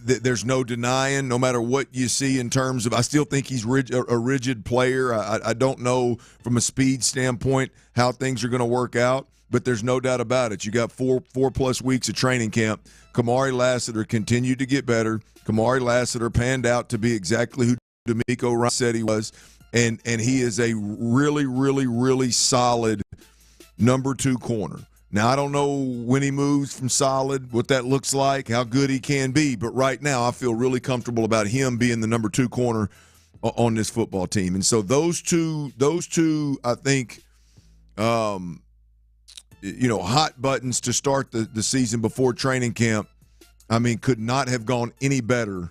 There's no denying, no matter what you see in terms of – I still think he's a rigid player. I don't know from a speed standpoint how things are going to work out, but there's no doubt about it. You got four-plus weeks of training camp. Kamari Lassiter continued to get better. Kamari Lassiter panned out to be exactly who DeMeco Ryan said he was, and he is a really, really, really solid number 2 corner. Now, I don't know when he moves from solid, what that looks like, how good he can be, but right now I feel really comfortable about him being the number 2 corner on this football team. And so those two, I think, hot buttons to start the season before training camp, I mean, could not have gone any better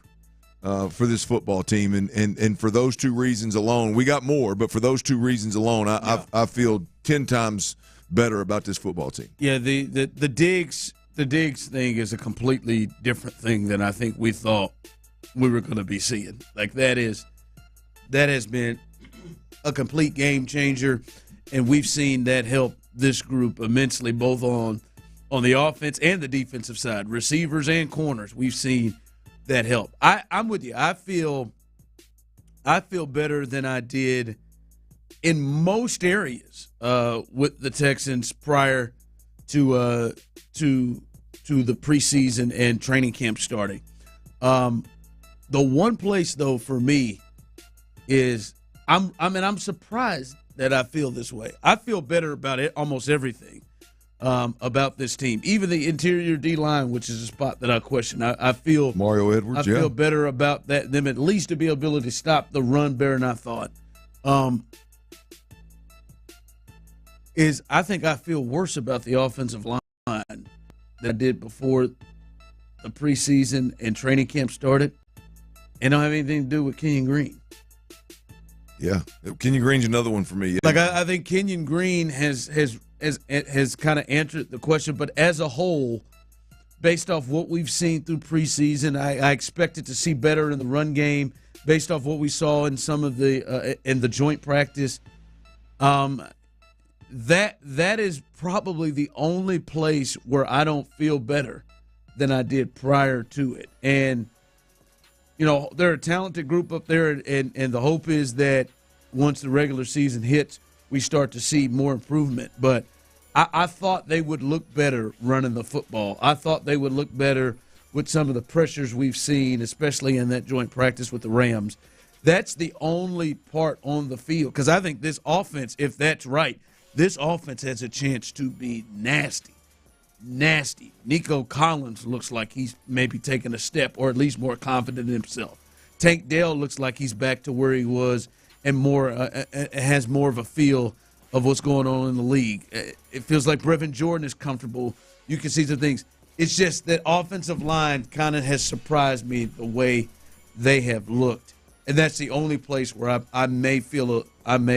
for this football team, and for those two reasons alone, we got more, but for those two reasons alone, I feel 10 times better about this football team. Yeah, the Diggs thing is a completely different thing than I think we thought we were going to be seeing. Like that has been a complete game changer, and we've seen that help this group immensely, both on the offense and the defensive side, receivers and corners. We've seen that help. I'm with you. I feel better than I did in most areas with the Texans prior to the preseason and training camp starting. The one place though for me is I'm surprised that I feel this way. I feel better about it, almost everything about this team, even the interior D line, which is a spot that I question. I feel Mario Edwards. I feel better about them at least to be able to stop the run better than I thought. I think I feel worse about the offensive line than I did before the preseason and training camp started. And don't have anything to do with Kenyon Green. Yeah, Kenyon Green's another one for me. Yeah. Like I think Kenyon Green has kind of answered the question, but as a whole, based off what we've seen through preseason, I expected to see better in the run game based off what we saw in some of the in the joint practice. That is probably the only place where I don't feel better than I did prior to it. And you know, they're a talented group up there, and the hope is that once the regular season hits, we start to see more improvement. But I thought they would look better running the football. I thought they would look better with some of the pressures we've seen, especially in that joint practice with the Rams. That's the only part on the field, because I think this offense, if that's right, this offense has a chance to be nasty. Nasty. Nico Collins looks like he's maybe taking a step, or at least more confident in himself. Tank Dell looks like he's back to where he was and more has more of a feel of what's going on in the league. It feels like Brevin Jordan is comfortable. You can see some things. It's just that offensive line kind of has surprised me the way they have looked, and that's the only place where I may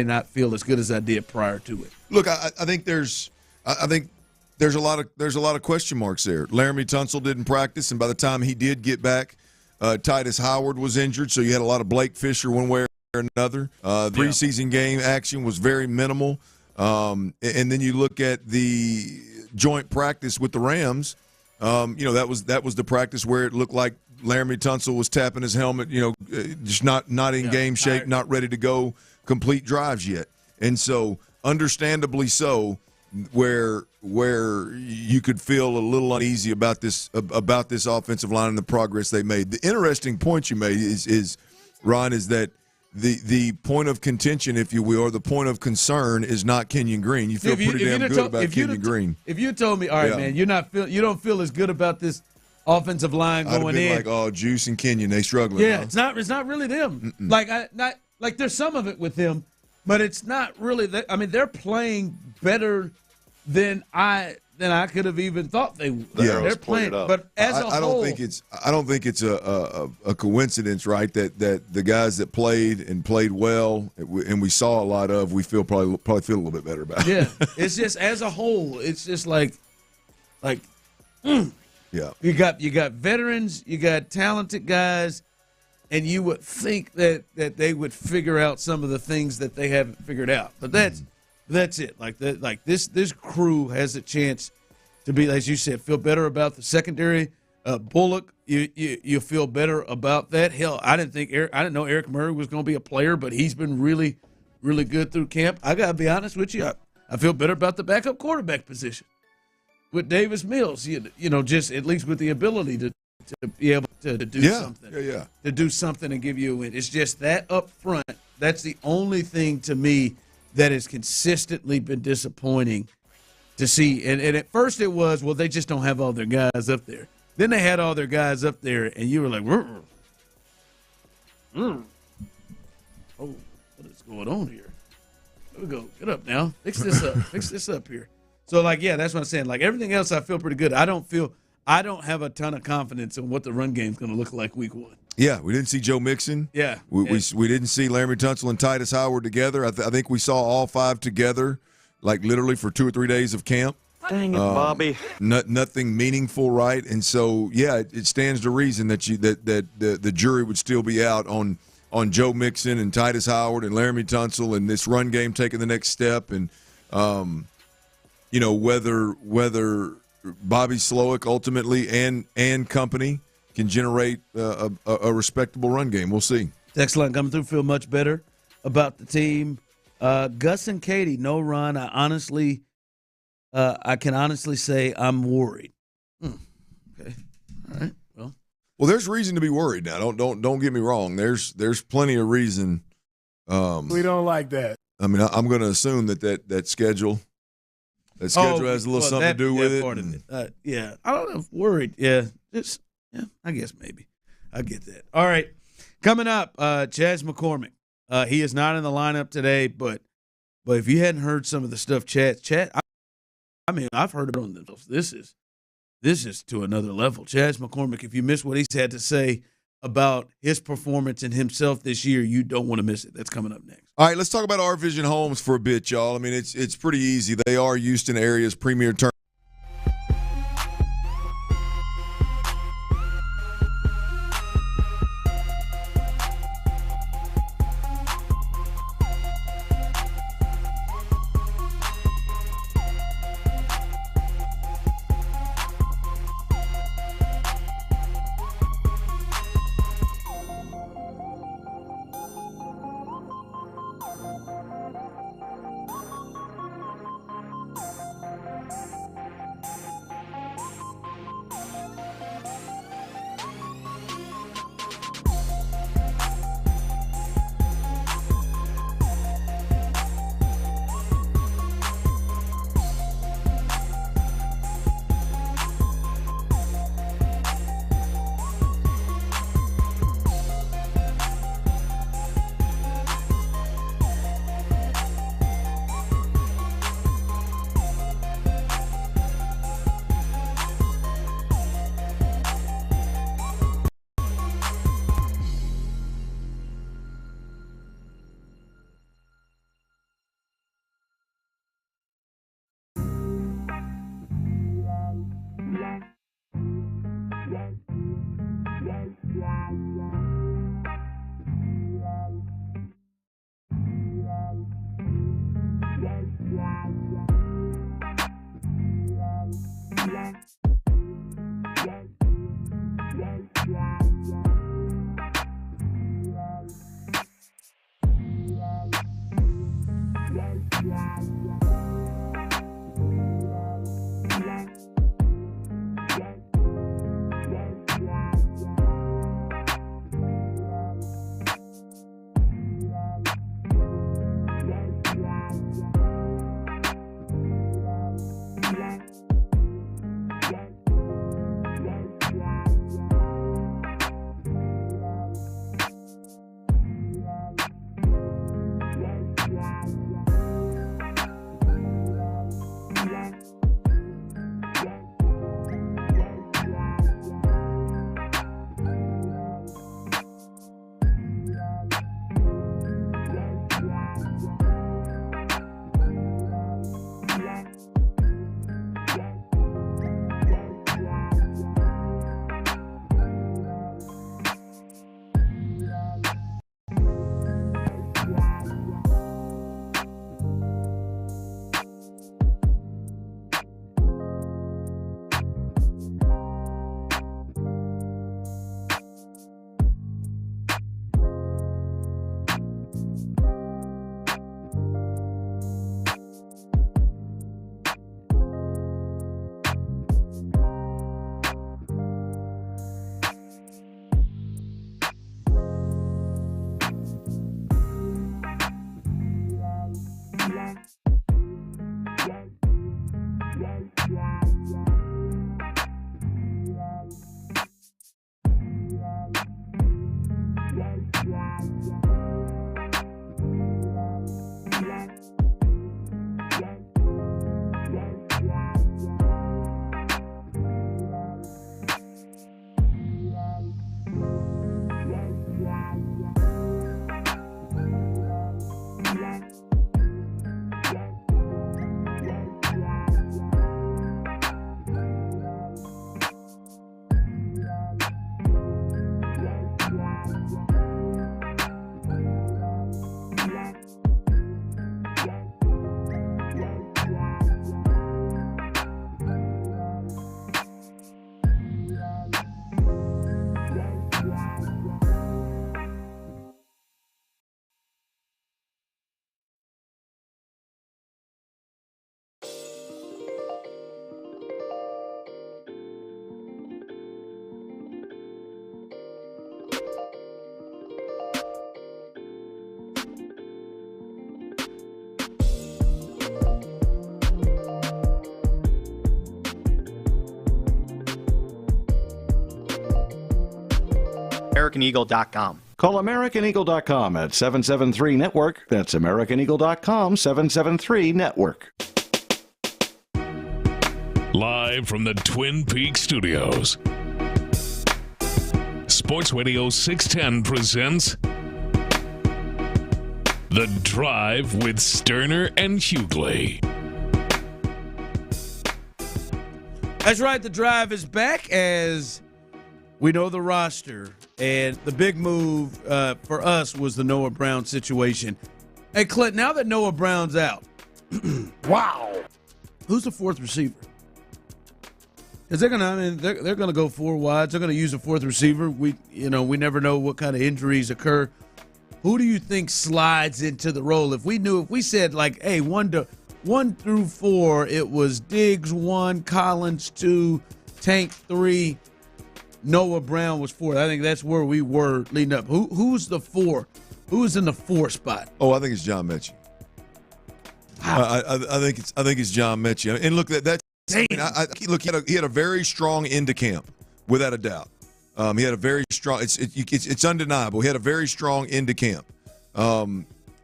not feel as good as I did prior to it. Look, I think there's a lot of question marks there. Laramie Tunsil didn't practice, and by the time he did get back, Titus Howard was injured, so you had a lot of Blake Fisher one way or another. The preseason game action was very minimal. And then you look at the joint practice with the Rams. That was the practice where it looked like Laramie Tunsil was tapping his helmet, just not in game shape, not ready to go complete drives yet. And so, understandably so, where you could feel a little uneasy about this offensive line and the progress they made. The interesting point you made is Ron, is that the point of contention, if you will, or the point of concern is not Kenyon Green. You feel pretty damn good about Kenyon Green. If you told me, all right, man, you don't feel as good about this offensive line going I'd have been in. like, oh, Juice and Kenyon, they struggling. Yeah, huh? it's not really them. Mm-mm. Like there's some of it with them, but it's not really that. I mean, they're playing better than I could have even thought they would. Yeah, they're playing, but as a whole, I don't think it's a coincidence, right? That the guys that played well, and we saw a lot of, we probably feel a little bit better about. Yeah, it's just as a whole, it's just like. Yeah, you got veterans, you got talented guys, and you would think that they would figure out some of the things that they haven't figured out. But that's it. Like this crew has a chance to be, as you said, feel better about the secondary. Bullock, you feel better about that. Hell, I didn't know Eric Murray was going to be a player, but he's been really, really good through camp. I got to be honest with you, I feel better about the backup quarterback position with Davis Mills. Just at least with the ability to be able to do something. Yeah. To do something and give you a win. It's just that up front, that's the only thing to me that has consistently been disappointing to see. And at first it was, well, they just don't have all their guys up there. Then they had all their guys up there, and you were like, oh, what is going on here? There we go. Get up now. Fix this up. Fix this up here. So, that's what I'm saying. Like, everything else I feel pretty good. I don't feel I don't have a ton of confidence in what the run game is going to look like week 1. Yeah, we didn't see Joe Mixon. Yeah. We didn't see Laramie Tunsil and Titus Howard together. I think we saw all 5 together, like literally for 2 or 3 days of camp. Dang it, Bobby. Nothing meaningful, right? And so, yeah, it stands to reason that the jury would still be out on Joe Mixon and Titus Howard and Laramie Tunsil and this run game taking the next step, and whether Bobby Slowick ultimately and company can generate a respectable run game. We'll see. Text line coming through. Feel much better about the team. Gus and Katie, no run. I can honestly say I'm worried. Okay. All right. Well, there's reason to be worried now. Don't get me wrong. There's plenty of reason. We don't like that. I mean, I'm going to assume that schedule has a little something to do with it. Part of it. Yeah, I don't know if worried. Yeah, I guess maybe. I get that. All right, coming up, Chaz McCormick. He is not in the lineup today, but if you hadn't heard some of the stuff, Chaz. I mean, I've heard it on the. This is to another level. Chaz McCormick, if you missed what he's had to say about his performance and himself this year, you don't want to miss it. That's coming up next. All right, let's talk about Our Vision Homes for a bit, y'all. I mean, it's pretty easy. They are Houston area's premier turn. AmericanEagle.com. Call AmericanEagle.com at 773-NETWORK. That's AmericanEagle.com, 773-NETWORK. Live from the Twin Peaks studios, Sports Radio 610 presents The Drive with Stoerner and Hughley. That's right, The Drive is back as we know the roster. And the big move for us was the Noah Brown situation. Hey, Clint, now that Noah Brown's out, wow, who's the fourth receiver? Because they're gonna go four wides. They're gonna use a fourth receiver. We never know what kind of injuries occur. Who do you think slides into the role? If we said like, hey, 1 through 4, it was Diggs 1, Collins 2, Tank 3, Noah Brown was 4. I think that's where we were leading up. Who's the 4? Who's in the 4 spot? Oh, I think it's John Mechie. I think it's John Mechie. And look, that's. Look, he had a very strong end to camp, without a doubt. He had a very strong. It's undeniable. He had a very strong end to camp.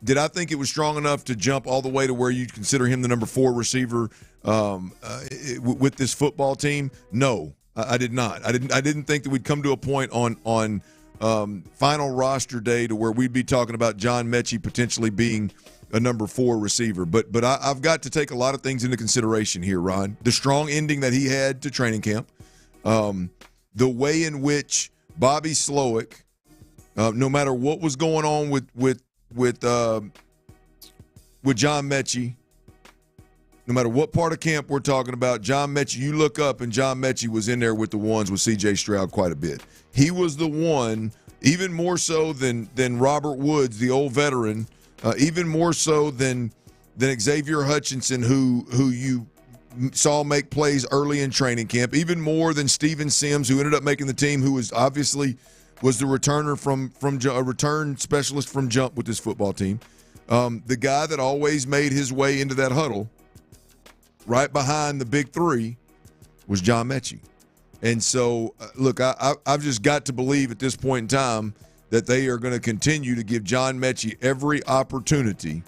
Did I think it was strong enough to jump all the way to where you consider him the number 4 receiver with this football team? No, I did not. I didn't think that we'd come to a point on final roster day to where we'd be talking about John Mechie potentially being a number 4 receiver. But I've got to take a lot of things into consideration here, Ron. The strong ending that he had to training camp, the way in which Bobby Slowick, no matter what was going on with John Mechie, no matter what part of camp we're talking about, John Mechie, you look up and John Mechie was in there with the ones with C.J. Stroud quite a bit. He was the one, even more so than Robert Woods, the old veteran, even more so than Xavier Hutchinson, who you saw make plays early in training camp, even more than Steven Sims, who ended up making the team, who was obviously was the returner from a return specialist from jump with this football team. The guy that always made his way into that huddle right behind the big 3 was John Mechie. And so, look, I've just got to believe at this point in time that they are going to continue to give John Mechie every opportunity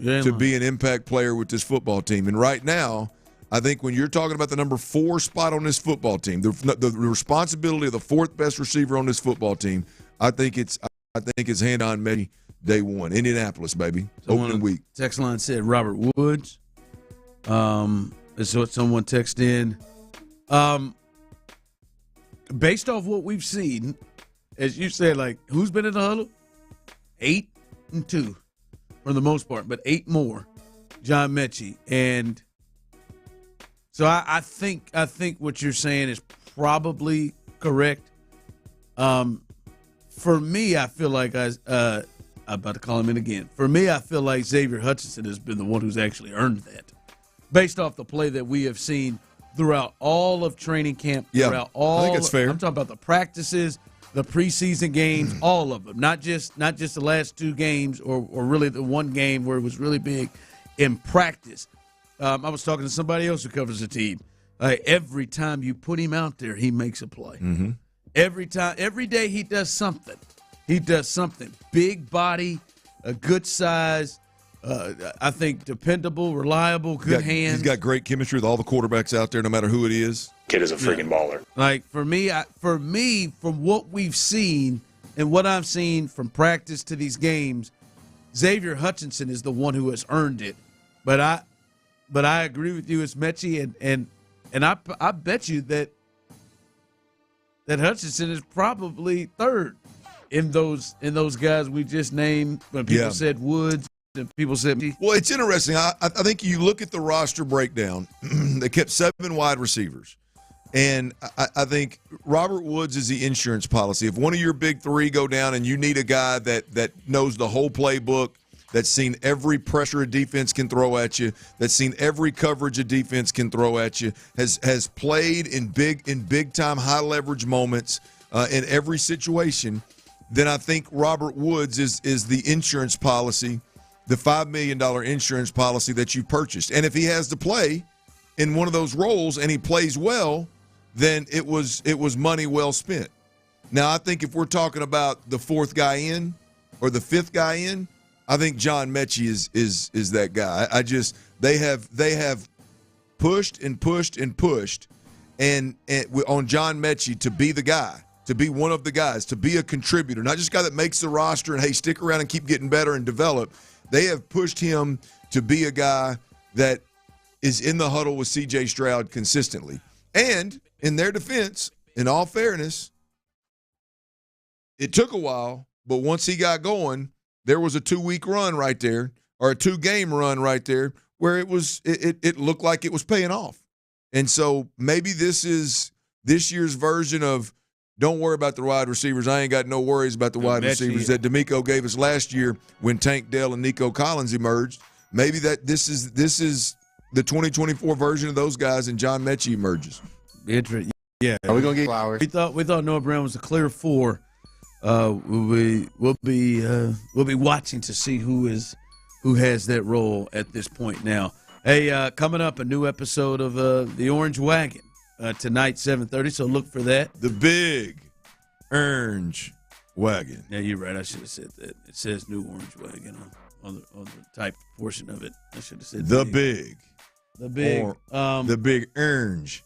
to be an impact player with this football team. And right now, I think when you're talking about the number 4 spot on this football team, the responsibility of the 4th best receiver on this football team, I think it's hand on Mechie day one. Indianapolis, baby, opening week. Text line said Robert Woods. Is what someone texted in. Based off what we've seen, as you said, like, who's been in the huddle? 8 and 2 for the most part, but 8 more. John Mechie. And so I think what you're saying is probably correct. For me, I feel like I'm about to call him in again. For me, I feel like Xavier Hutchinson has been the one who's actually earned that, based off the play that we have seen throughout all of training camp. I think it's fair. I'm talking about the practices, the preseason games, all of them, not just the last 2 games or really the one game where it was really big in practice. I was talking to somebody else who covers the team. Every time you put him out there, he makes a play. Mm-hmm. Every day he does something. Big body, a good size. I think dependable, reliable, good hands. He's got great chemistry with all the quarterbacks out there, no matter who it is. Kid is a freaking baller. Like, for me, from what we've seen and what I've seen from practice to these games, Xavier Hutchinson is the one who has earned it. But I agree with you, it's Mechie, and I bet you that Hutchinson is probably 3rd in those guys we just named. When people said Woods. People said, well, it's interesting. I think you look at the roster breakdown. They kept 7 wide receivers. And I think Robert Woods is the insurance policy. If one of your big 3 go down and you need a guy that knows the whole playbook, that's seen every pressure a defense can throw at you, that's seen every coverage a defense can throw at you, has played in big time high leverage moments in every situation, then I think Robert Woods is the insurance policy, the $5 million insurance policy that you purchased. And if he has to play in one of those roles and he plays well, then it was money well spent. Now, I think if we're talking about the fourth guy in or the fifth guy in, I think John Mechie is that guy. They have pushed and pushed and pushed, and on John Mechie to be the guy, to be one of the guys, to be a contributor, not just a guy that makes the roster and, hey, stick around and keep getting better and develop. They have pushed him to be a guy that is in the huddle with C.J. Stroud consistently. And in their defense, in all fairness, it took a while, but once he got going, there was a 2-week run right there, or a 2-game run right there, where it looked like it was paying off. And so maybe this is this year's version of don't worry about the wide receivers. I ain't got no worries about the wide receivers that D'Amico gave us last year when Tank Dell and Nico Collins emerged. Maybe that this is the 2024 version of those guys, and John Mechie emerges. Interesting. Yeah. Are we gonna get flowers? We thought Noah Brown was a clear 4. We'll be watching to see who has that role at this point now. Hey, coming up, a new episode of the Orange Wagon tonight, 7:30. So look for that. The Big Orange Wagon. Yeah, you're right. I should have said that. It says New Orange Wagon on the type portion of it. I should have said the big Orange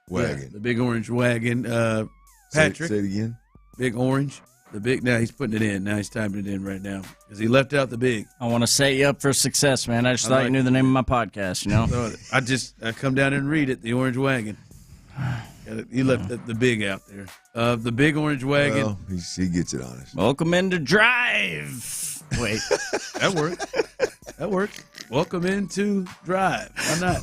Wagon. Yeah, the Big Orange Wagon. Patrick, say it again. Big Orange. The big. Now he's putting it in. Now he's typing it in right now because he left out the big. I want to set you up for success, man. I just thought you knew the name of my podcast, you know? I come down and read it, the Orange Wagon. You left the big out there. The Big Orange Wagon. Well, he gets it honest. Welcome into Drive. Wait. That worked. Welcome into Drive. Why not?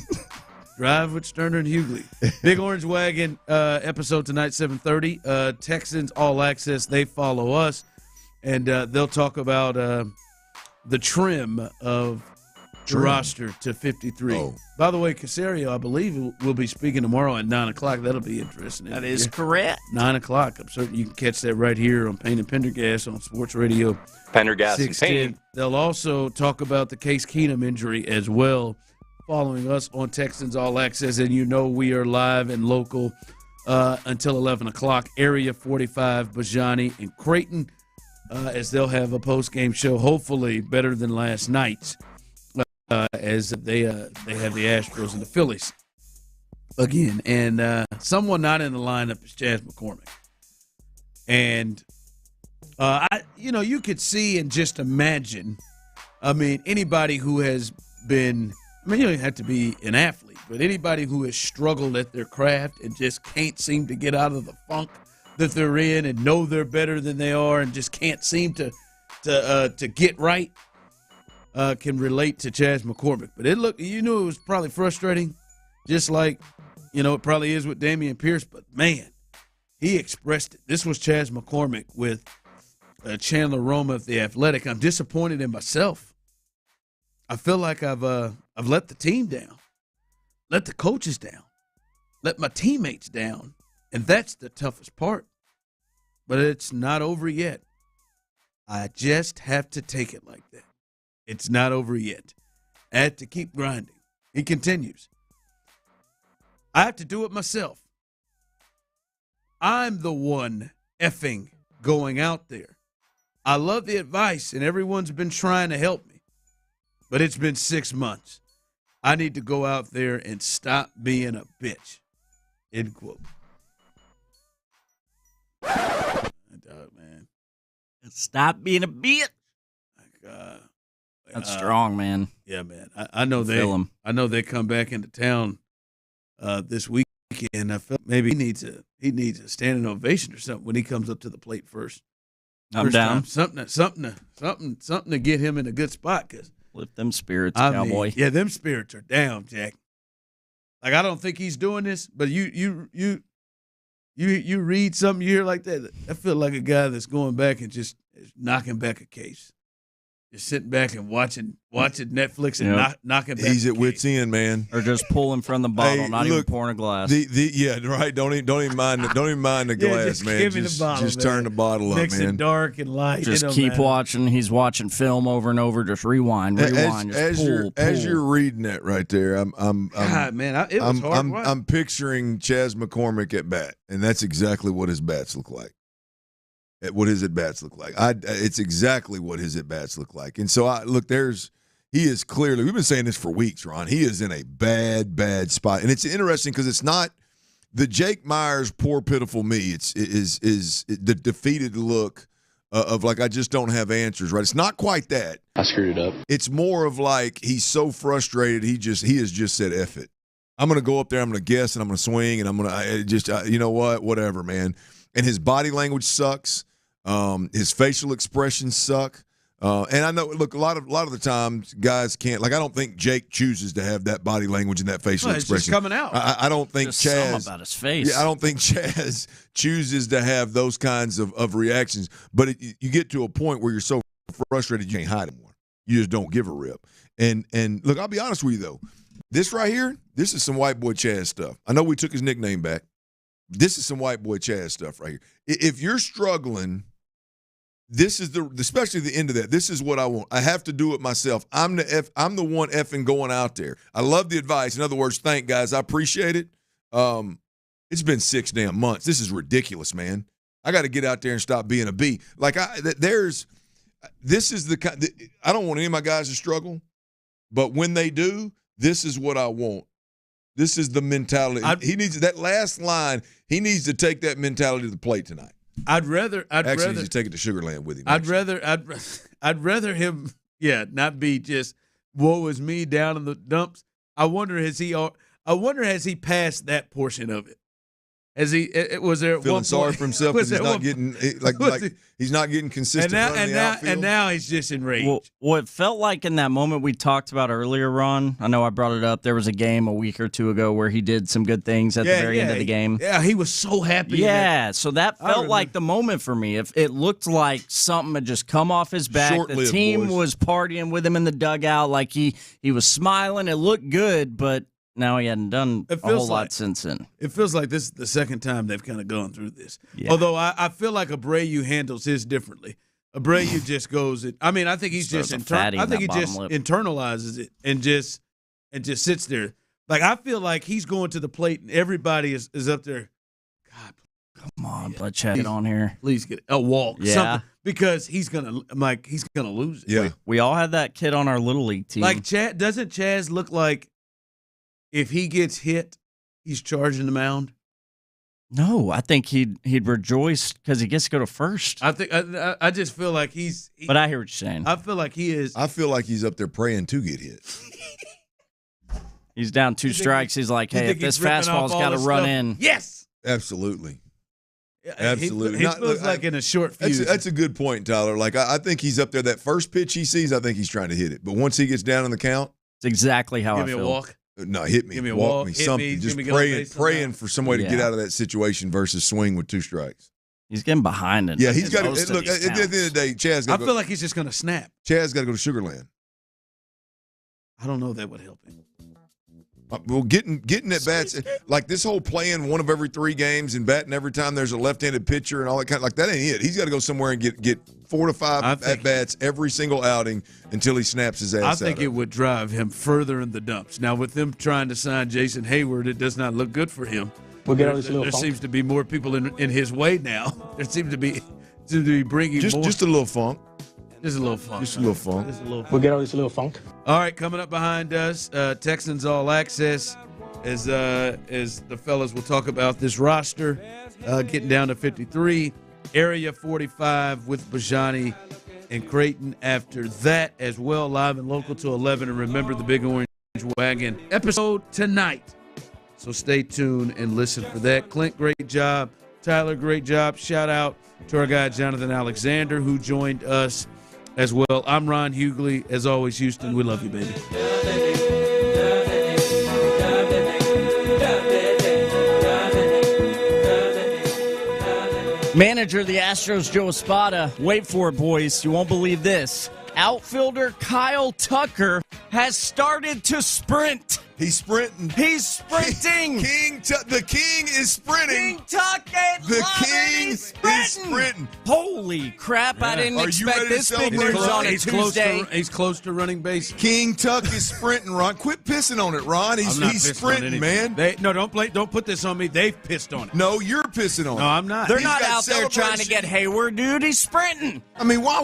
Drive with Stoerner and Hughley. Big Orange Wagon episode tonight, 7:30. Texans All Access. They follow us, and they'll talk about the trim of the roster to 53. Oh. By the way, Casario, I believe, will be speaking tomorrow at 9 o'clock. That'll be interesting. That is correct. 9 o'clock. I'm certain you can catch that right here on Payne and Pendergast on Sports Radio. Pendergast and Payne. They'll also talk about the Case Keenum injury as well, following us on Texans All Access. And you know we are live and local until 11 o'clock. Area 45, Bijani and Creighton, as they'll have a post-game show, hopefully better than last night's, as they have the Astros and the Phillies again. And someone not in the lineup is Chaz McCormick. And, you could see and just imagine, anybody who has been – you don't have to be an athlete, but anybody who has struggled at their craft and just can't seem to get out of the funk that they're in and know they're better than they are and just can't seem to get right can relate to Chaz McCormick. But it was probably frustrating, just like, it probably is with Dameon Pierce. But, man, he expressed it. This was Chaz McCormick with Chandler Roma of The Athletic. I'm disappointed in myself. I feel like I've let the team down, let the coaches down, let my teammates down, and that's the toughest part. But it's not over yet. I just have to take it like that. It's not over yet. I have to keep grinding. He continues. I have to do it myself. I'm the one effing going out there. I love the advice, and everyone's been trying to help me. But it's been 6 months. I need to go out there and stop being a bitch. End quote. Man. Stop being a bitch. That's strong, man. Yeah, man. I know they come back into town this weekend. I felt maybe he needs a standing ovation or something when he comes up to the plate first. I'm down. Something to get him in a good spot, because lift them spirits, cowboy. Yeah, them spirits are down, Jack. Like, I don't think he's doing this, but you read something, you hear like that. I feel like a guy that's going back and just knocking back a case. Just sitting back and watching Netflix and knocking back. He's at wit's end, man. Or just pulling from the bottle, even pouring a glass. Right. Don't even mind the glass, just man. Give me the bottle, just man. turn the bottle up, Mix man. it dark and light. Just keep watching. He's watching film over and over. Just rewind. As you're reading that right there, it was hard. I'm picturing Chaz McCormick at bat, and that's exactly what his bats look like. at what his at-bats look like. It's exactly what his at-bats look like. And so, he is clearly – we've been saying this for weeks, Ron. He is in a bad, bad spot. And it's interesting because it's not the Jake Myers, poor, pitiful me. It's the defeated look of like, I just don't have answers, right? It's not quite that. I screwed it up. It's more of like he's so frustrated, he has just said, F it. I'm going to go up there, I'm going to guess, and I'm going to swing, and I'm going to just, you know what, whatever, man. And his body language sucks. His facial expressions suck. And I know, look, a lot of the times guys can't. Like, I don't think Jake chooses to have that body language and that facial expression. It's just coming out. I don't think just Chaz. Something about his face. Yeah, I don't think Chaz chooses to have those kinds of reactions. But you get to a point where you're so frustrated you can't hide anymore. You just don't give a rip. And look, I'll be honest with you though. This right here, this is some white boy Chaz stuff. I know we took his nickname back. This is some white boy Chaz stuff right here. If you're struggling. This is especially the end of that. This is what I want. I have to do it myself. I'm the one effing going out there. I love the advice. In other words, thank guys. I appreciate it. It's been 6 damn months. This is ridiculous, man. I got to get out there and stop being a B. Like this is I don't want any of my guys to struggle, but when they do, this is what I want. This is the mentality. He needs that last line. He needs to take that mentality to the plate tonight. I'd rather just take it to Sugarland with him. I'd rather him, not be just woe is me down in the dumps. I wonder has he passed that portion of it? Was there feeling sorry for himself because he's not getting he's not getting consistent running the outfield? And now he's just enraged. Well, it felt like in that moment we talked about earlier, Ron. I know I brought it up. There was a game a week or two ago where he did some good things at the very end of the game. Yeah, he was so happy. Yeah, so that felt like the moment for me. If it looked like something had just come off his back. Short-lived, the team boys. was partying with him in the dugout. Like he was smiling. It looked good, but now he hadn't done a whole lot since then. It feels like this is the second time they've kind of gone through this. Yeah. Although I feel like Abreu handles his differently. Abreu just goes. I think he's just internalizes it and just sits there. Like I feel like he's going to the plate and everybody is up there. God, come on, but Chad on here. Please get a walk. Yeah. Something, because he's gonna lose it. Yeah. We all had that kid on our little league team. Like doesn't Chaz look like? If he gets hit, he's charging the mound. No, I think he'd rejoice because he gets to go to first. I just feel like he's. But I hear what you're saying. I feel like he is. I feel like he's up there praying to get hit. He's down 2 strikes. He's like, hey, if this fastball's got to run in. Yes. Absolutely. Absolutely. He feels like in a short fuse. That's a good point, Tyler. Like I think he's up there. That first pitch he sees, I think he's trying to hit it. But once he gets down in the count, it's exactly how I feel. Give me a walk. No, hit me. Give me a walk walk, me, hit something. me, Just praying for somebody to get out of that situation versus swing with 2 strikes. He's getting behind it. Yeah, he's got to look. At the end of the day, Chaz. I feel like he's just going to snap. Chaz got to go to Sugarland. I don't know if that would help him. Well, getting at bats like this whole playing one of every 3 games and batting every time there's a left-handed pitcher and all that kind of like that ain't it. He's got to go somewhere and get 4 to 5 at bats every single outing until he snaps his ass out. I think it would drive him further in the dumps. Now with them trying to sign Jason Hayward, it does not look good for him. There seems to be more people in his way now. There seems to be bringing more. Just a little funk. Just a little funk. Just a little funk. We'll get all this little funk. All right, coming up behind us, Texans All Access, as the fellas will talk about this roster, getting down to 53. Area 45 with Bijani and Creighton after that as well, live and local to 11. And remember the Big Orange Wagon episode tonight. So stay tuned and listen for that. Clint, great job. Tyler, great job. Shout out to our guy Jonathan Alexander who joined us as well. I'm Ron Hughley. As always, Houston, we love you, baby. Manager of the Astros, Joe Espada. Wait for it, boys. You won't believe this. Outfielder Kyle Tucker has started to sprint. He's sprinting. He's sprinting. The king is sprinting. King Tuck ain't The loving. king He's is sprinting. Holy crap! I didn't Are you expect ready to this big celebrate, news on a He's Tuesday. he's close to running base. King Tuck is sprinting, Ron. Quit pissing on it, Ron. I'm not He's pissed on sprinting, anything. man. Don't put this on me. They've pissed on it. No, you're pissing on it. No, I'm not. They're He's not got out there trying to celebration. get Hayward, dude. He's sprinting. I mean, why